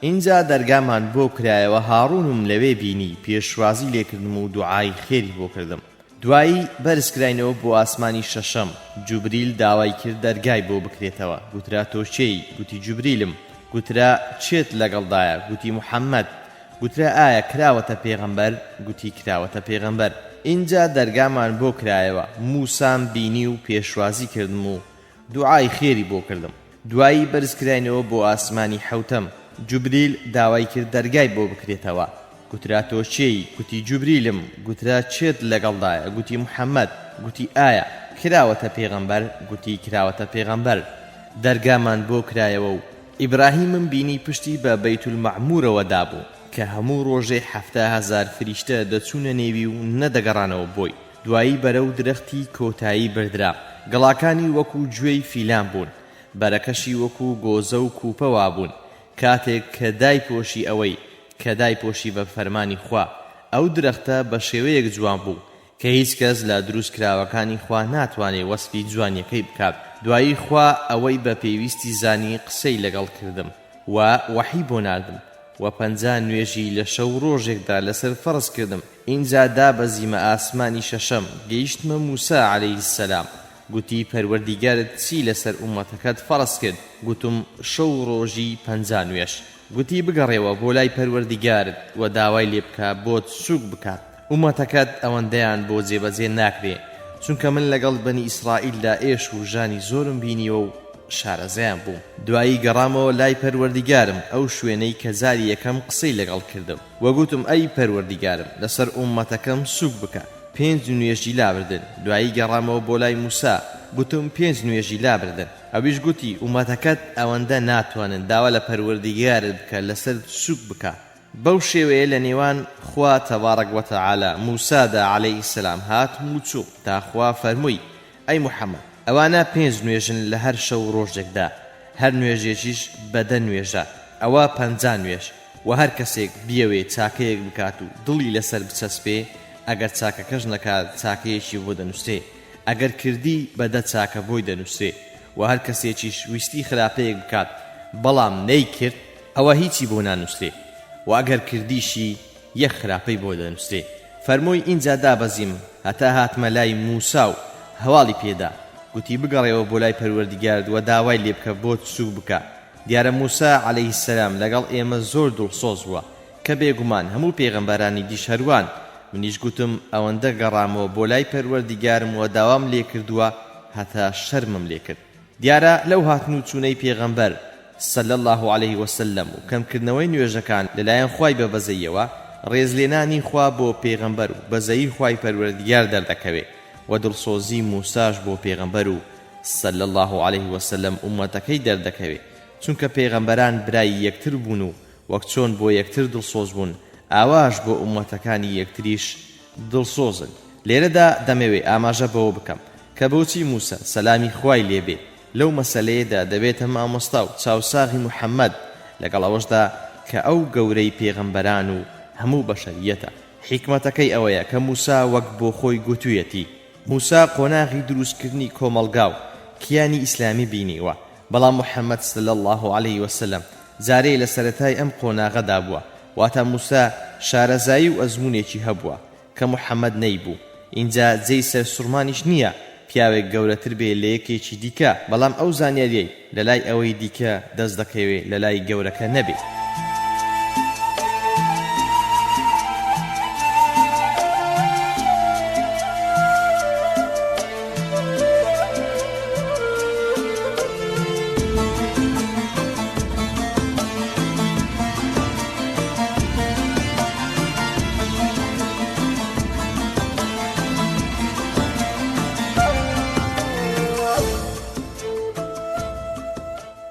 اینجا دەرگامان بۆ کرایەوە. هاڕونم لەوێ بینی، پێشوازی لێکردم و دوعای خێری بۆ کردم. دوایی بەرزکراینەوە بۆ ئاسمانی شەشەم. جیبریل داوای کرد دەرگای بۆ بکرێتەوە. گوترا تۆ چێی؟ گوتی جیبریلم. گوترا چێت لەگەڵدایە؟ گوتی محەممەد. گوترا ئایا کراوەتە پێغەمبەر؟ گوتی کراوەتە پێغەمبەر. اینجا دەرگامان بۆ کرایەوە. موسام بینی و پێشوازی کردم و دوعای خێری بۆ کردم. دوایی بەرزکراینەوە بۆ ئاسمانی حەوتەم. جیبریل داوای کرد دەرگای بۆ بکرێتەوە. گوترا تۆ چێی؟ گوتی جیبریلم. گوترا چێت لەگەڵدایە؟ گوتی محەممەد. گوتی ئایا کراوەتە پێغەمبەر؟ گوتی کراوەتە پێغەمبەر. دەرگامان بۆ کرایەوە و ئیبراهیمم بینی پشتی بە بەیتولمەعموورەوە دابوو کە هەموو ڕۆژێ 7,000 فریشتە دەچوونە نێوی و نەدەگەڕانەوە بۆی. دوایی بەرەو درەختی کۆتایی بردرا. گەڵاکانی وەکو گوێی فیلان بوون، بەرەکەشی وەکو گۆزە و کوپەوا بوون. کاتێک کە دایپۆشی ئەوەی کە دایپۆشی بە فەرمانی خوا، ئەو درەختە بە شێوەیەک جوان بوو کە هیچ کەس لە دروست کراوەکانی خوا ناتوانێ وەسفی جوانیەکەی بکات. دوایی خوا ئەوەی بە پێویستی زانی قسەی لەگەڵ کردم و وەحی بۆ ناردم و 50 نوێژی لە شەو ڕۆژێکدا لەسەر فەرز کردم. اینجا دابەزیمە ئاسمانی شەشەم. گەیشتمە موسا عەلەیهی السەلام. گوتی پەروەردیگارت چی لەسەر ئومەتەکەت فەرز کرد؟ گوتم شەو ڕۆژی 50 نوێژ. گوتی بگەڕێەوە بۆ لای پەروەردیگارت و داوای لێ بکە بۆت سووک بکات. ئومەتەکەت ئەوەندەیان بۆ جێبەجێ ناکرێ، چونکە من لەگەڵ بەنی ئیسرائیلدا ئێش و ژانی زۆرم بینیوە و شارەزەیان بووم. دوایی گەڕامەوە لای پەروەردیگارم، ئەو شوێنەی کە زاری یەکەم قسەی لەگەڵ کردم و گوتم ئەی پەروەردیگارم لەسەر ئومەتەکەم سووک بکە. 5 نوێژی لابردن. دوایی گەڕامەوە بۆ لای موسا، گوتم 5 نوێژی لابردن. ئەویش گوتی ئومەتەکەت ئەوەندە ناتوانن داوا لە پەروەردیگارت بکە لەسەر سووک بکە. بەو شێوەیە لە نێوان خوا تەبارەک وەتەعالا موسادا عەلەیهی سەلام هاتم و چوو تا خوا فەرمووی ئەی موحەممەد ئەوانە 5 نوێژن لە هەر شەو ڕۆژێکدا هەر نوێژێکیش بەدە نوێژە ئەوە 50 نوێژ و هەر کەسێک بیەوێ چاکەیەک بکات و دڵی لەسەر بچەسپێ ئەگەر چاکەکەش نەکات چاکەیەکی بۆ دەنووسێ ئەگەر کردی بەدە چاکە بۆی دەنووسێ و هەر کەسێکیش ویستی خراپەیەک بکات بەڵام نەیکرد ئەوە هیچی بۆ نانووسێ و ئەگەر کردیشی یەک خراپەی بۆ دەنووسێ فەرمووی ئینجا دابەزیم هەتا هاتمە لای موسا و هەواڵی پێدا گوتی بگەڕێەوە بۆ لای پەروەردیگارت و داوای لێ بکە بۆ سوک بکە دیارە موسا عەلەیهی سەلام لەگەڵ ئێمە زۆر دڵسۆز بووە کە بێگومان هەموو پێغەمبەرانی دیش هەروان منیش گوتم ئەوەندە گەڕامەوە بۆ لای پەروەردیگارم و داوام لێ کردووە هەتا شەرمم لێ کرد دیارە لەو هاتن و چوونەی پێغەمبەر صلی الله عليه وسلم و کەمکردنەوەی نوێژەکان لەلایەن خوای بەبەزەیەوە ڕێزلێنانی خوا بۆ پێغەمبەر و بەزەیی خوای پەروەردیگار دەردەکەوێ و دڵسۆزی موساش بۆ پێغەمبەر و صلی الله عليه وسلم ئومەتەکەی دەردەکەوێ چونکە پێغەمبەران برای یەکتر بوون و وەک چۆن بۆ یەکتر دڵسۆز بوون ئاواش بۆ ئومەتەکانی یەکتریش دڵسۆزن لێرەدا دەمەوێ ئاماژە بەوە بکەم کە بۆچی موسا سەلامی خوای لێبێ لەو مەسەلەیەدا دەبێتە مامۆستا و چاوساغی محەممەد لەگەڵ ئەوەشدا کە ئەو گەورەی پێغەمبەران و هەموو بەشەریەتە حیکمەتەکەی ئەوەیە کە موسا وەک بۆ خۆی گوتوویەتی موسا قۆناغی دروستکردنی کۆمەڵگا و کیانی ئیسلامی بینیوە بەڵام محەممەد صلی الله عليه وسلم جارەی لە سەرەتای ئەم قۆناغەدا بووە واتە موسا شارەزایی و ئەزمونێکی هەبووە کە محەممەد نەیبوو اینجا جێی سەر سوڕمانیش نییە پیاوێک گەورەتر بێ لە یەکێکی دیکە بەڵام ئەو زانیاریەی لە لای ئەوەی دیکە دەست دەکەوێ لە لای گەورەکە نەبێت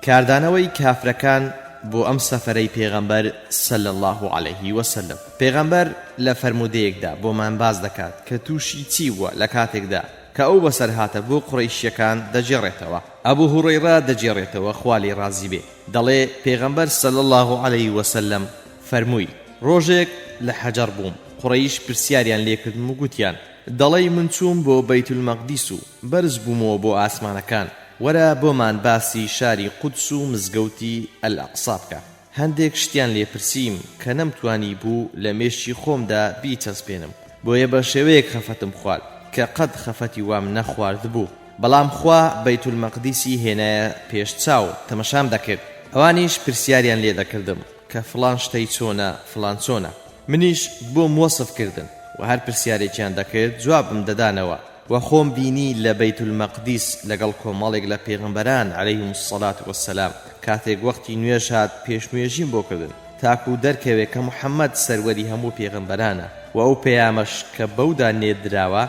کاردانەوەی کافرەکان بۆ ئەم سەفەرەی پێغەمبەر صلی الله عليه وسلم پێغەمبەر لە فەرمودەیەکدا بۆمان باز دەکات کە تووشی چی بووە لە کاتێکدا کە ئەو بەسەر هاتە بۆ قوڕەیشیەکان دەجێڕێتەوە ئەبوو هوڕەیرە دەجێڕێتەوە خوا لێی ڕازی بێ دەڵێ پێغەمبەر صلی الله عليه وسلم فەرمووی ڕۆژێک لە حەجەر بووم قوڕەیش پرسیاریان لێکردم و گوتیان دەڵێی من چووم بۆ بەیت المەقدیس و بەرز بوومەوە بۆ ئاسمانەکان وەرە بۆمان باسی شاری قودس و مزگەوتی ئەلئەقسا بکە هەندێک شتیان لێپرسیم کە نەمتوانی بوو لە مێشتی خۆمدا بیچەسپێنم بۆیە بە شێوەیەک خەفەتم خوارد کە قەت خەفەتی وام نەخوارد بوو بەڵام خوا بەیت المەقدیسی هێنایە پێش چاو تەمەشام دەکرد ئەوانیش پرسیاریان لێ دەکردم کە فڵان شتەی چۆنە فڵان چۆنە منیش بۆم وەسف کردن و هەر پرسیارێکیان دەکرد جوابم دەدانەوە وخۆم بینی لە بەیت المەقدیس لەگەڵ کۆمەڵێک لە پێغەمبەران عەلەیهیمو السەڵات وەسسەلام کاتێک وەختی نوێژ هات پێشنوێژیم بۆ کردن تاکو دەرکەوێت کە محەممەد سەروەری هەموو پێغەمبەرانە و ئەو پەیامەش کە بەودا نێردراوە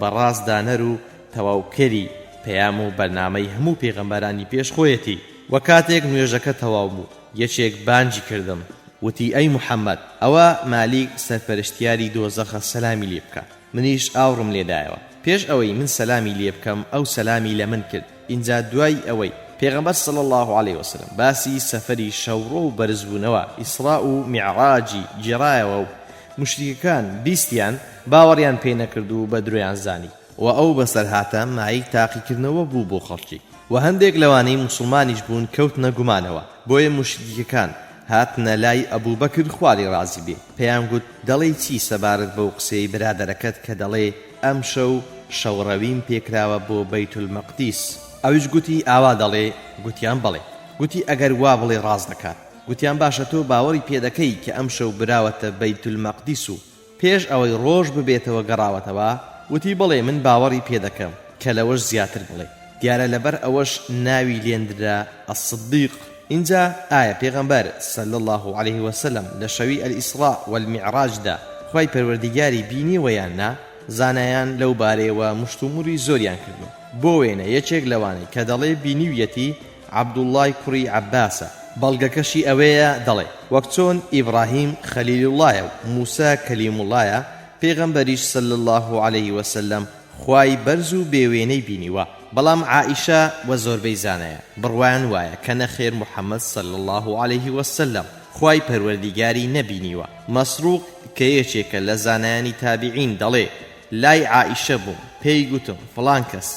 بەڕاستدانەر و تەواوکەری پەیام و بەرنامەی هەموو پێغەمبەرانی پێشخۆیەتی و کاتێک نوێژەکە تەواو بوو یەکێک بانگی کردم وتی ئەی محەممەد ئەوە مالیک سەرپەرشتیاری دۆزەخە سەلامی لێ بکە منیش ئاوڕم لێدایەوە پێش ئەوەی من سەلامی لێ بکەم ئەو سەلامی لە من کرد اینجا دوای ئەوەی پێغەمبەر صلی الله عليه وسلم باسی سەفەری شەوڕۆ و بەرزبوونەوە ئیسڕا و میعراجی جێڕایەوە و مشریکەکان بیستیان باوەڕیان پێ نەکرد و بە درۆیان زانی و ئەو بەسەر هاتە مای تاقیکردنەوە بوو بۆ خەڵکی و هەندێک لەوانەی موسڵمانیش بوون کەوتنە گومانەوە بۆیە مشریکەکان هاتنە لای ئەبوو بەکر خوالی ڕازی بێ پێیان گوت دەڵێی چی سەبارەت بەو قسەی برادەرەکەت کە دەڵێ ئەم شەو شەوڕەویم پێکراوە بۆ بەیت المەقدیس ئەویش گوتی ئاوا دەڵێ گوتیان بەڵێ گوتی ئەگەر وا بڵێ ڕاز دەکات گوتیان باشە تۆ باوەڕی پێدەکەی کە ئەم شەو براوەتە بەیت المەقدیس و پێش ئەوەی ڕۆژ ببێتەوە گەڕاوەتەوە وتی بڵێ من باوەڕی پێدەکەم کە لەوەش زیاتر بڵێ دیارە لەبەر ئەوەش ناوی لێندرا الصدیق اینجا ئایا پێغەمبەر صلی الله عليه وسلم لە شەوی ئەلئیسڕا والمیعراجدا خوای پەروەردیگاری بینیوە یان نا زانایان لەو بارەیەوە مشتوموری زۆریان کردو بۆ وێنە یەکێک لەوانەی کە دەڵێ بینیویەتی عەبدوڵڵای کوڕی عەباسە بەڵگەکەشی ئەوەیە دەڵێ وەک چۆن ئیبراهیم خەلیل اللهە و موسا کەلیم اللهە پێغەمبەریش صلی الله عليه وسلم خوای بەرز و بێوێنەی بینیوە بەڵام عائیشە وە زۆربەی زانایە بڕوایان وایە کە نەخێر محەممەد صلی الله عليه وسلم خوای پەروەردیگاری نەبینیوە مەسروق کە یەکێکە لە زانایانی تابعین دەڵێ لای عائیشە بووم پێی گوتم فڵان کەس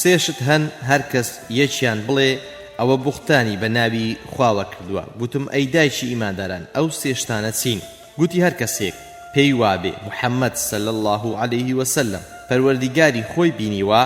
سێشت هەن هەر کەس یەکیان بڵێ ئەوە بوختانی بە ناوی خواوە کردووە گوتم ئەی دایکی ئیمانداران ئەو سێشتانە چین گوتی هەر کەسێک پێی وابێ محەممەد صلی الله عليه وسلم پەروەردیگاری خۆی بینیوە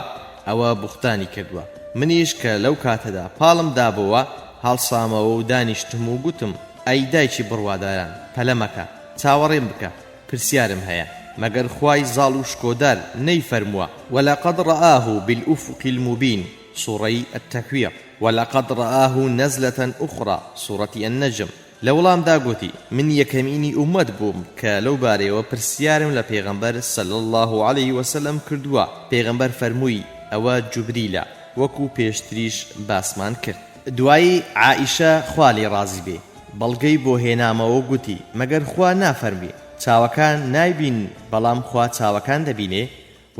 ئەوە بوختانی کردووە منیش کە لەو کاتەدا پاڵم دابەوە هەڵسامەوە و دانیشتم و گوتم ئەی دایکی بڕواداران پەلەمەکە چاوەڕێم بکە پرسیارم هەیە مەگەر خوای زاڵ و شکۆدار نەیفەرمووە ولقد رآه بالأفق المبين سورة التكوير ولقد رآه نزلة أخرى سورة النجم لەوڵام داگوتی من یەکەمینی ئومەت بووم کە لەو بارەیەوە پرسیارم لە پێغەمبەر صلی الله عليه وسلم کردووە پێغەمبەر فەرمووی ئەوە جوبریلە وەکو پێشتریش باسمان کرد دوایی عائیشە خوا لێی ڕازی بێ بەڵگەی بۆ هێنامەوە گوتی مەگەر خوا نافەرمی چاوەکان نایبین بەڵام خوا چاوەکان دەبینێ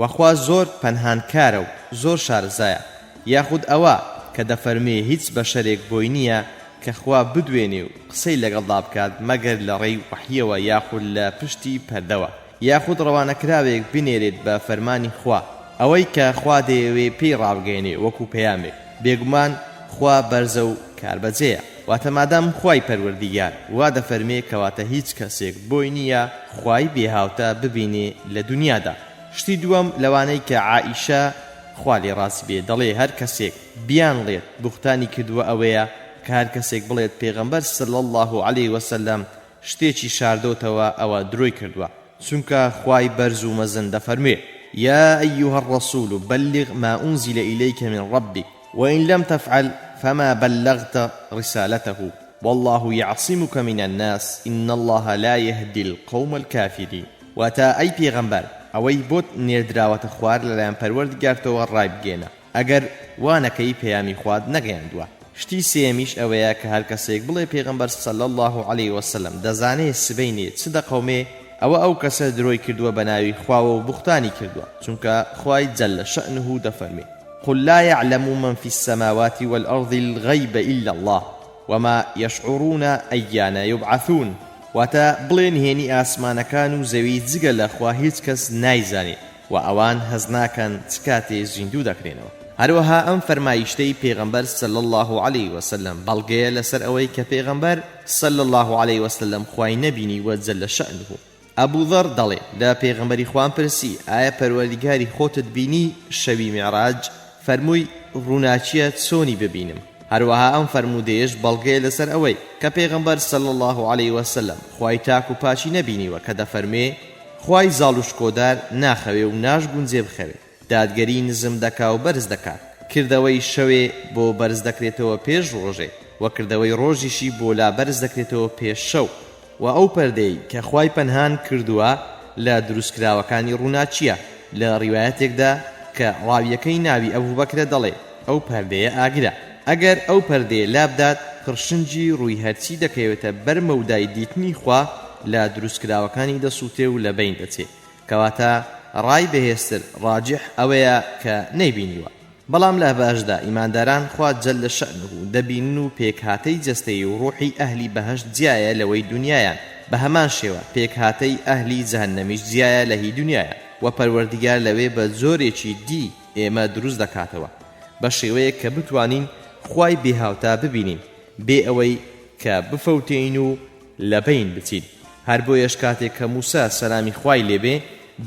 وەخوا زۆر پەنهانکارە و زۆر شارزایە یاخود ئەوە کە دەفەرمێ هیچ بەشەرێک بۆی نییە کە خوا بدوێنێ و قسەی لەگەڵدا بکات مەگەر لە ڕێی وحیەوە یاخود لە پشتی پەردەوە یاخود ڕەوانەکراوێک بنێرێت بە فەرمانی خوا ئەوەی کە خوا دەیەوێ پێی ڕابگەێنێ وەکو پەیامێک بێگومان خوا بەرزە و کاربەجەیە واتە مادام خوای پەروەردیگار وا دەفەرمێ کەواتە هیچ کەسێک بۆی نییە خوای بێهاوتە ببینێ لە دنیادا شتی دووەم لەوانەی کە عائیشە خوا لێی ڕاستی بێ دەڵێ هەر کەسێک بیان لێت بوختانی کردووە ئەوەیە کە هەر کەسێک بڵێت پێغەمبەر صلی الله عليه وسلم شتێکی شاردۆتەوە ئەوە درۆی کردووە چونکە خوای بەرز و مەزن دەفەرمێ يا أيها الرسول بلغ ما أنزل إليك من ربك وإن لم تفعل فما بلغت رسالته والله يعصمك من الناس إن الله لا يهدي القوم الكافرين واتا أي پیغمبر ئەوەی بۆت نێردراوەتە خوار لەلایەن پەروەردگارتەوە ڕای بگێنە ئەگەر وانەکەی پەیامی خواد نەگەیاندووە شتی سێمیش ئەوەیە کە هەر کەسێک بڵێ پێغەمبەر صلی الله عليه وسلم دەزانێ سبەینێ چ دەقەومێ ئەوە ئەو کەسە درۆی کردووە بە ناوی خواوە و بوختانی کردووە چونکە خوای جەل شأنه دەفەرمێ قل لا يعلم من في السماوات والأرض الغيب إلا الله وما يشعرون أيان يبعثون واتا بڵێن هێنی ئاسمانەکان و زەوی جگە لە خوا هیچ کەس نایزانێ و ئەوان هەز ناکەن چ کاتێ زیندوو دەکرێنەوە هەروەها ئەم فەرمایشتەی پێغەمبەر صلی الله عليه وسلم بەڵگەیە لەسەر ئەوەی کە پێغەمبەر صلی الله عليه وسلم خوای نەبینی و جەل شأنه ئەبوو ذەر دەڵێ لە پێغەمبەری خوان پرسی ئایا پەروەردیگاری خۆتت بینی شەوی میعراج فەرمووی ڕووناچیە چۆنی ببینم هەروەها ئەم فەرموودەیەش بەڵگەیە لەسەر ئەوەی کە پێغەمبەر صلی الله عليه وسلم خوای تاک و پاچی نەبینیوە کە دەفەرمێ خوای زاڵ و شکۆدار ناخەوێ و ناشگونجێ بخەوێ دادگەری نزم دەکا و بەرز دەکات کردەوەی شەوێ بۆ بەرز دەکرێتەوە پێش ڕۆژێ و کردەوەی ڕۆژیشی بۆ لا بەرز دەکرێتەوە پێش شەو و ئەو پەردەی کە خوای پەنهان کردووە لە دروستکراوەکانی ڕووناچیە لە ڕیوایەتێکدا کە ڕاویەکەی ناوی ئەبوو بەکرە دەڵێ ئەو پەردەیە ئاگرە ئەگەر ئەو پەردەیە لابدات پڕشنجی ڕووی هەرچی دەکەوێتە بەرمەودای دیتنی خوا لە دروستکراوەکانی دەسووتێ و لە بین دەچێت کەواتە ڕای بەهێزتر ڕاجح ئەوەیە کە نەیبینیوە بەڵام لە باشدا ئیمانداران خوا جەل شأنه دەبینن و پێکهاتەی جەستەی و ڕوحی ئەهلی بەهەشت جیایە لەوەی دنیایان بە هەمان شێوە پێکهاتەی ئەهلی جەهەنەمیش جیایە لە هی دنیایە و پەروەردیگار لەوێ بە زۆرێکی دی ئێمە دروست دەکاتەوە بە شێوەیە کە بتوانین خوای بێهاوتا ببینین بێ ئەوەی کە بفەوتین و لەبین بچین هەر بۆیەش کاتێک کە موسا سەلامی خوای لێبێ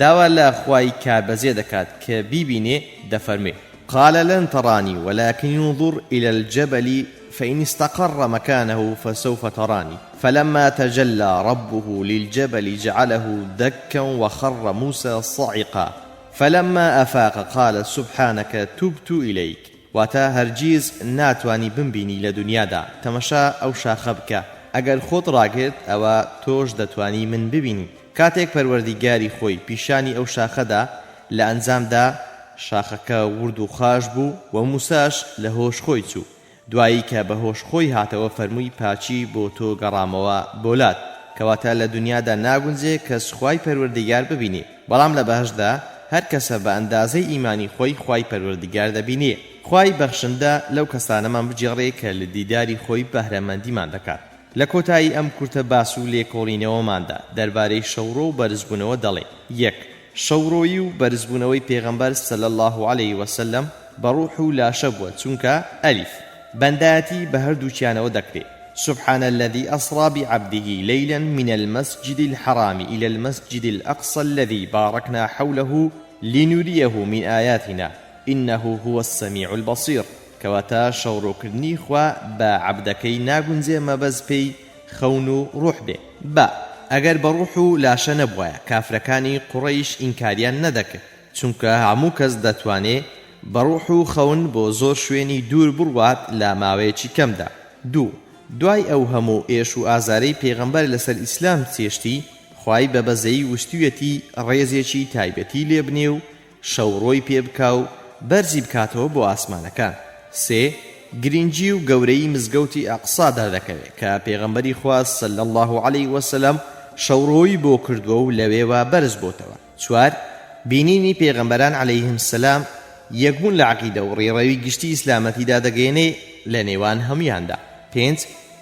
داوا لە خوای کاربەجێ دەکات کە بیبینێ دەفەرمێ قال لن تراني ولكن انظر إلى الجبل فإن استقر مكانه فسوف تراني فلما تجلى ربه للجبل جعله دكا وخر موسى صعقا فلما أفاق قال سبحانك تبت إليك واتا هەرگیز ناتوانی بمبینی لە دنیادا تەمەشا ئەو شاخە بکە ئەگەر خۆت ڕاگرت ئەوە تۆش دەتوانی من ببینی کاتێک پەروەردیگاری خۆی پیشانی ئەو شاخەدا لە ئەنجامدا شاخەکە ورد و خاش بوو و موساش لە هۆش خۆی چوو دوایی کە بەهۆش خۆی هاتەوە فەرمووی پاچی بۆ تۆ گەڕامەوە بۆلات کەواتە لە دنیادا ناگونجێ کەس خوای پەروەردیگار ببینێ بەڵام لە بەهەشدا هەر کەسە بە ئەندازەی ئیمانی خۆی خوای پەروەردیگار دەبینێ خوای بەخشندە لەو کەسانەمان بجێڕێ کە لە دیداری خۆی بەهرەمەندیمان دەکات لە کۆتایی ئەم کورتە باس و لێکۆڵینەوەماندا دەربارەی شەوڕۆ و بەرزبوونەوە دەڵێ یەک شەوڕۆیی و بەرزبوونەوەی پێغەمبەر صلی الله عليه وسلم بەڕوح و لاشە بووە چونکە ئەلیف بەندایەتی بە هەردووچیانەوە دەکرێت سبحان الذي أسرى بعبده ليلا من المسجد الحرام إلى المسجد الأقصى الذي باركنا حوله لنريه من آياتنا إنه هو السميع البصير كواتا شورو كرني خوا با عبدكي ناغنزي مبز بي خونو روح به با اگر بروحو لاشە نەبوایە کافرەکانی قوڕەیش ئینکاریان نەدەکرد چونکە هەموو کەس دەتوانێ بەڕوح و خەون بۆ زۆر شوێنی دوور بڕوات لە ماوەیەکی کەمدا دوای ئەو هەموو ئێش و ئازارەی پێغەمبەر لەسەر ئیسلام چێشتی خوای بە بەزەیی وشتوویەتی ڕێزێکی تایبەتی لێ بنێ و شەوڕۆی پێ بکا و بەرزی بکاتەوە بۆ ئاسمانەکان سێ گرنگی و گەورەی مزگەوتی ئەقسا دەردەکەوێت کە پێغەمبەری خوا صلی الله عليه وسلم شەوڕۆی بۆ کردووە و لەوێوە بەرز بۆتەوە چوار بینینی پێغەمبەران عەلەیهم السلام یەکبوون لە عەقیدە و ڕێڕەوی گشتی ئیسلامەتیدا دەگەێنێ لە نێوان هەمویاندا پێنج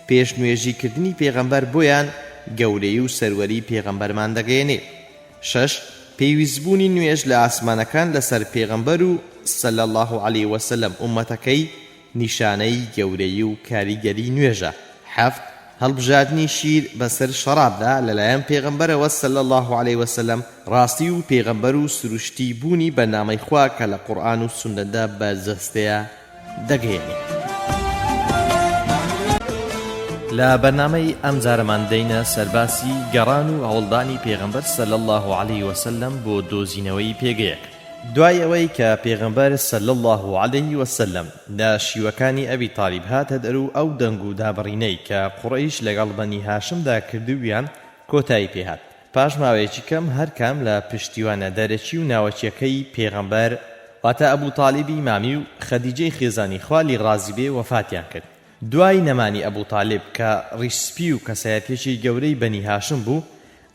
پێشنوێژیکردنی پێغەمبەر بۆیان گەورەی و سەروەری پێغەمبەرمان دەگەێنێ شەش پێویستبوونی نوێژ لە ئاسمانەکان لەسەر پێغەمبەر و صلی الله عليه وسلم ئومەتەکەی نیشانەی گەورەی و کاریگەری نوێژە هەفت هەڵبژاردنی شیر بەسەر شەرابدا لەلایەن پێغەمبەرەوە صلی الله عليه وسلم ڕاستی و پێغەمبەر و سروشتی بوونی بەنامەی خوا کە لە قورئان و سونەتدا بەرجەستەیە دەگەێنێ لە بەرنامەی ئەم جارەمان دەینە سەرباسی گەڕان و هەوڵدانی پێغەمبەر صلی الله عليه وسلم بۆ دۆزینەوەی پێگەیەک دوای ئەوەی کە پێغەمبەر صلی الله عليه وسلم لە شیوەکانی ئەبی تالیب هاتە دەرو ئەو دەنگ و دابڕینەی کە قوڕەیش لەگەڵ بەنی هاشمدا کردوویان کۆتایی پێهات پاش ماوەیەکی کەم هەر کام لە پشتیوانە دەرەکی و ناوەچیەکەی پێغەمبەر واتە ئەبوو تالیبی مامی و خەدیجەی خێزانی خوالی ڕازی بێ وەفاتیان کرد دوای نەمانی ئەبوو تالیب کە ڕیسپی و کەسایەتێکی گەورەی بەنی هاشم بوو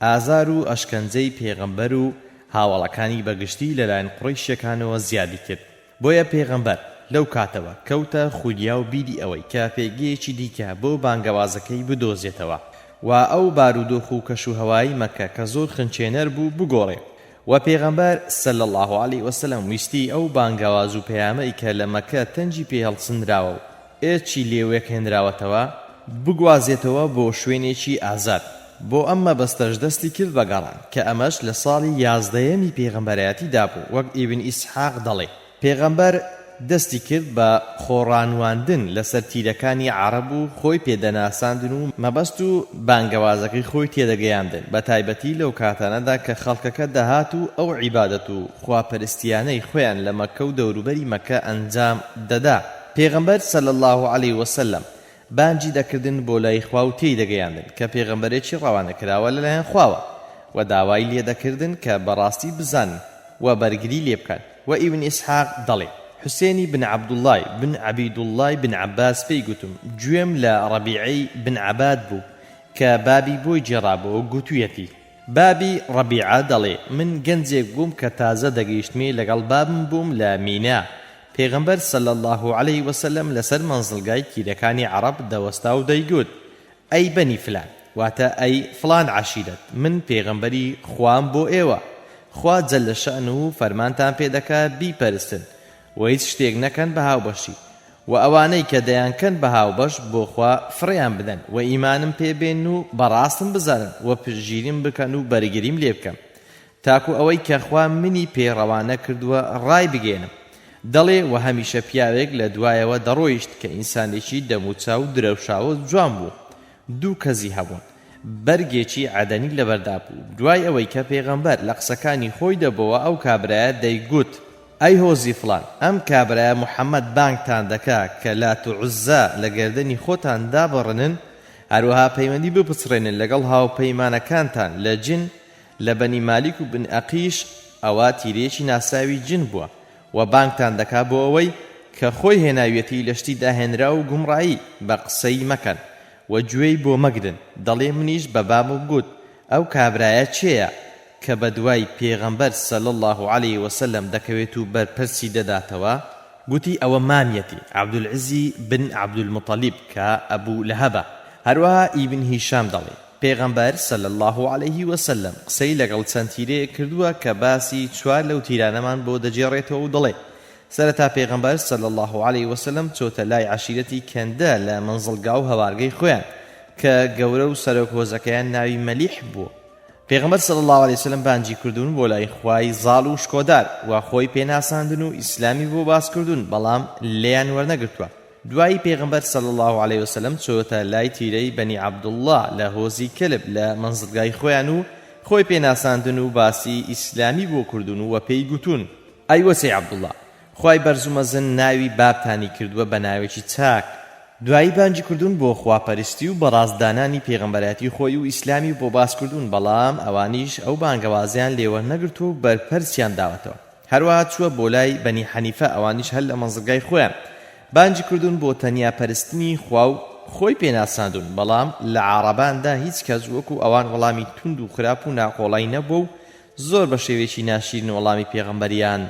ئازار و ئەشکەنجەی پێغەمبەر و هاوڵەکانی بەگشتی لەلایەن قوڕەیشیەکانەوە زیادی کرد بۆیە پێغەمبەر لەو کاتەوە کەوتە خولیا و بیری ئەوەی کە پێگەیەکی دیکە بۆ بانگەوازەکەی بدۆزێتەوە و ئەو بارودۆخ و کەشوهەوایی مەکە کە زۆر خنچێنەر بوو بگۆڕێ و پێغەمبەر صلی الله عليه وسلم ویستی ئەو بانگەواز و پەیامەی کە لە مەکە تەنجی پێهەڵسنراوە و ئێرچی لێوێک هێنراوەتەوە بگوازێتەوە بۆ شوێنێکی ئازاد بۆ ئەمە بەستەش دەستی کرد بەگەڕان کە ئەمەش لە ساڵی 11یەمی پێغەمبەرایەتیدا بوو وەک ئیبن ئیسحاق دەڵێ پێغەمبەر دەستی کرد بە خۆڕانواندن لەسەر تیرەکانی عەرەب و خۆی پێدەناساندن و مەبەست و بانگەوازەکەی خۆی تێدەگەیاندن بە تایبەتی لەو کاتانەدا کە خەڵکەکە دەهات و ئەو عیبادەت و خواپەرستیانەی خۆیان لە مەکە و دەوروبەری مەکە ئەنجام دەدا پێغەمبەر صلی الله عليه وسلم بانجی دەکردن بۆ لای خوا و تێی دەگەیاندن کە پێغەمبەرێکی ڕەوانەکراوە لەلایەن خواوە و داوای لێ دەکردن کە بەڕاستی بزانن و بەرگری لێ بکەن و ئیبن ئیسحاق دەڵێ حسێنی بن عەبدوڵڵای بن عەبیدوڵڵای بن عەباس پێی گوتم گوێم لە ڕەبیعەی بن عەباد بوو کە بابی بۆی جێڕابەوە و گوتوویەتی بابی ڕەبیعە دەڵێ من گەنجێک بووم کە تازە دەگەیشتمێ لەگەڵ بابم بووم لە مینا پێغەمبەر صلی الله عليه وسلم لەسەر مەنزڵگای کیرەکانی عەرەب دەوەستا و دەیگوت ئەی بەنی فلان واتە ئەی فلان عەشیرەت من پێغەمبەری خوام بۆ ئێوە خوا جەل شەئنه و فەرمانتان پێ دەکات بیپەرستن و هیچ شتێک نەکەن بە هاوبەشی و ئەوانەی کە دەیانکەن بە هاوبەش بۆ خوا فڕیان بدەن و ئیمانم پێبێن و بەڕاستم بزانن و پشگیریم بکەن و بەرگریم لێ بکەم تاکو ئەوەی کە خوا منی پێڕەوانە کردووە ڕای بگێنم دەڵێ و هەمیشە پیاوێک لە دوایەوە دەڕۆیشت کە ئینسانێکی دەموچاو و درەوشاوە جوان بوو دوو کەزی هەبوون بەرگێکی عەدەنی لەبەردا بوو دوای ئەوەی کە پێغەمبەر لە قسەکانی خۆی دەبەوە ئەو کابرایە دەیگوت ئەی هۆزی فڵان ئەم کابرایە موحەممەد بانگتان دەکا کە لات و عوزا لە گەردەنی خۆتان دابڕنن هەروەها پەیوەندی بپچڕێنن لەگەڵ هاوپەیمانەکانتان لە جن لە بەنی مالیک و بن ئەقیش ئەوە تیرێکی ناساوی جن بووە و بانگتان دەکا بۆ ئەوەی کە خۆی هێناویەتی لە شتی داهێنرا و گومڕایی بە قسەی مەکەن و گوێی بۆ مەگرن دەڵێ منیش بە بابم گوت ئەو کابرایە چێیە کە بە دوای پێغەمبەر صلی الله عليه وسلم دەکەوێت و بەرپرسی دەداتەوە گوتی ئەوە مامیەتی عەبدولعزی بن عەبدولموطەلیب کە ئەبوو لەهەبە. هەروەها ئیبن هیشام دەڵێ پێغەمبەر صلی الله عليه وسلم قسەی لەگەڵ چەند تیرەیە کردووە کە باسی چوار لەو تیرانەمان بۆ دەجێڕێتەوە و دەڵێ سەرەتا پێغەمبەر صلی الله عليه وسلم چۆتە لای عەشیرەتی کەندە لە منزڵگا و هەوارگەی خۆیان کە گەورە و سەرۆک هۆزەکەیان ناوی مەلیح بووە. پێغەمبەر صلی الله عليه وسلم بانجی کردوون بۆ لای خوای زاڵ و شکۆدار و خۆی پێناساندن و ئیسلامی بۆ باسکردوون بەڵام لێیان وەرنەگرتووە. دوایی پێغەمبەر صلی الله عليه وسلم چۆتە لای تیرەی بەنی عەبدوڵڵاه لە هۆزی کلب لە منزڵگای خۆیان و خۆی پێناساندن و باسی ئیسلامی بۆ کردوون و پێی گوتون ئەی وەسەی عەبدوڵڵاه خوای بەرزومەزن ناوی بابتانی کردووە بە ناوێکی چاک. دوایی بانجی کردوون بۆ خواپەرستی و بەڕازدانانی پێغەمبەرەتی خۆی و ئیسلامی بۆ باسکردوون بەڵام ئەوانیش ئەو بانگەوازیان لێوەرنەگرت و بەرپەرسیان داوەتەوە. هەروەها چووە بۆ لای بەنی حەنیفە ئەوانیش هەر لە منزڵگای خۆیان بانجی کردوون بۆ تەنیا پەرستنی خوا و خۆی پێناساندون بەڵام لە عارەباندا هیچ کەس وەکو ئەوان وەڵامی توند و خراپ و ناقۆڵای نەبوو و زۆر بە شێوێکی ناشرین وەڵامی پێغەمبەریان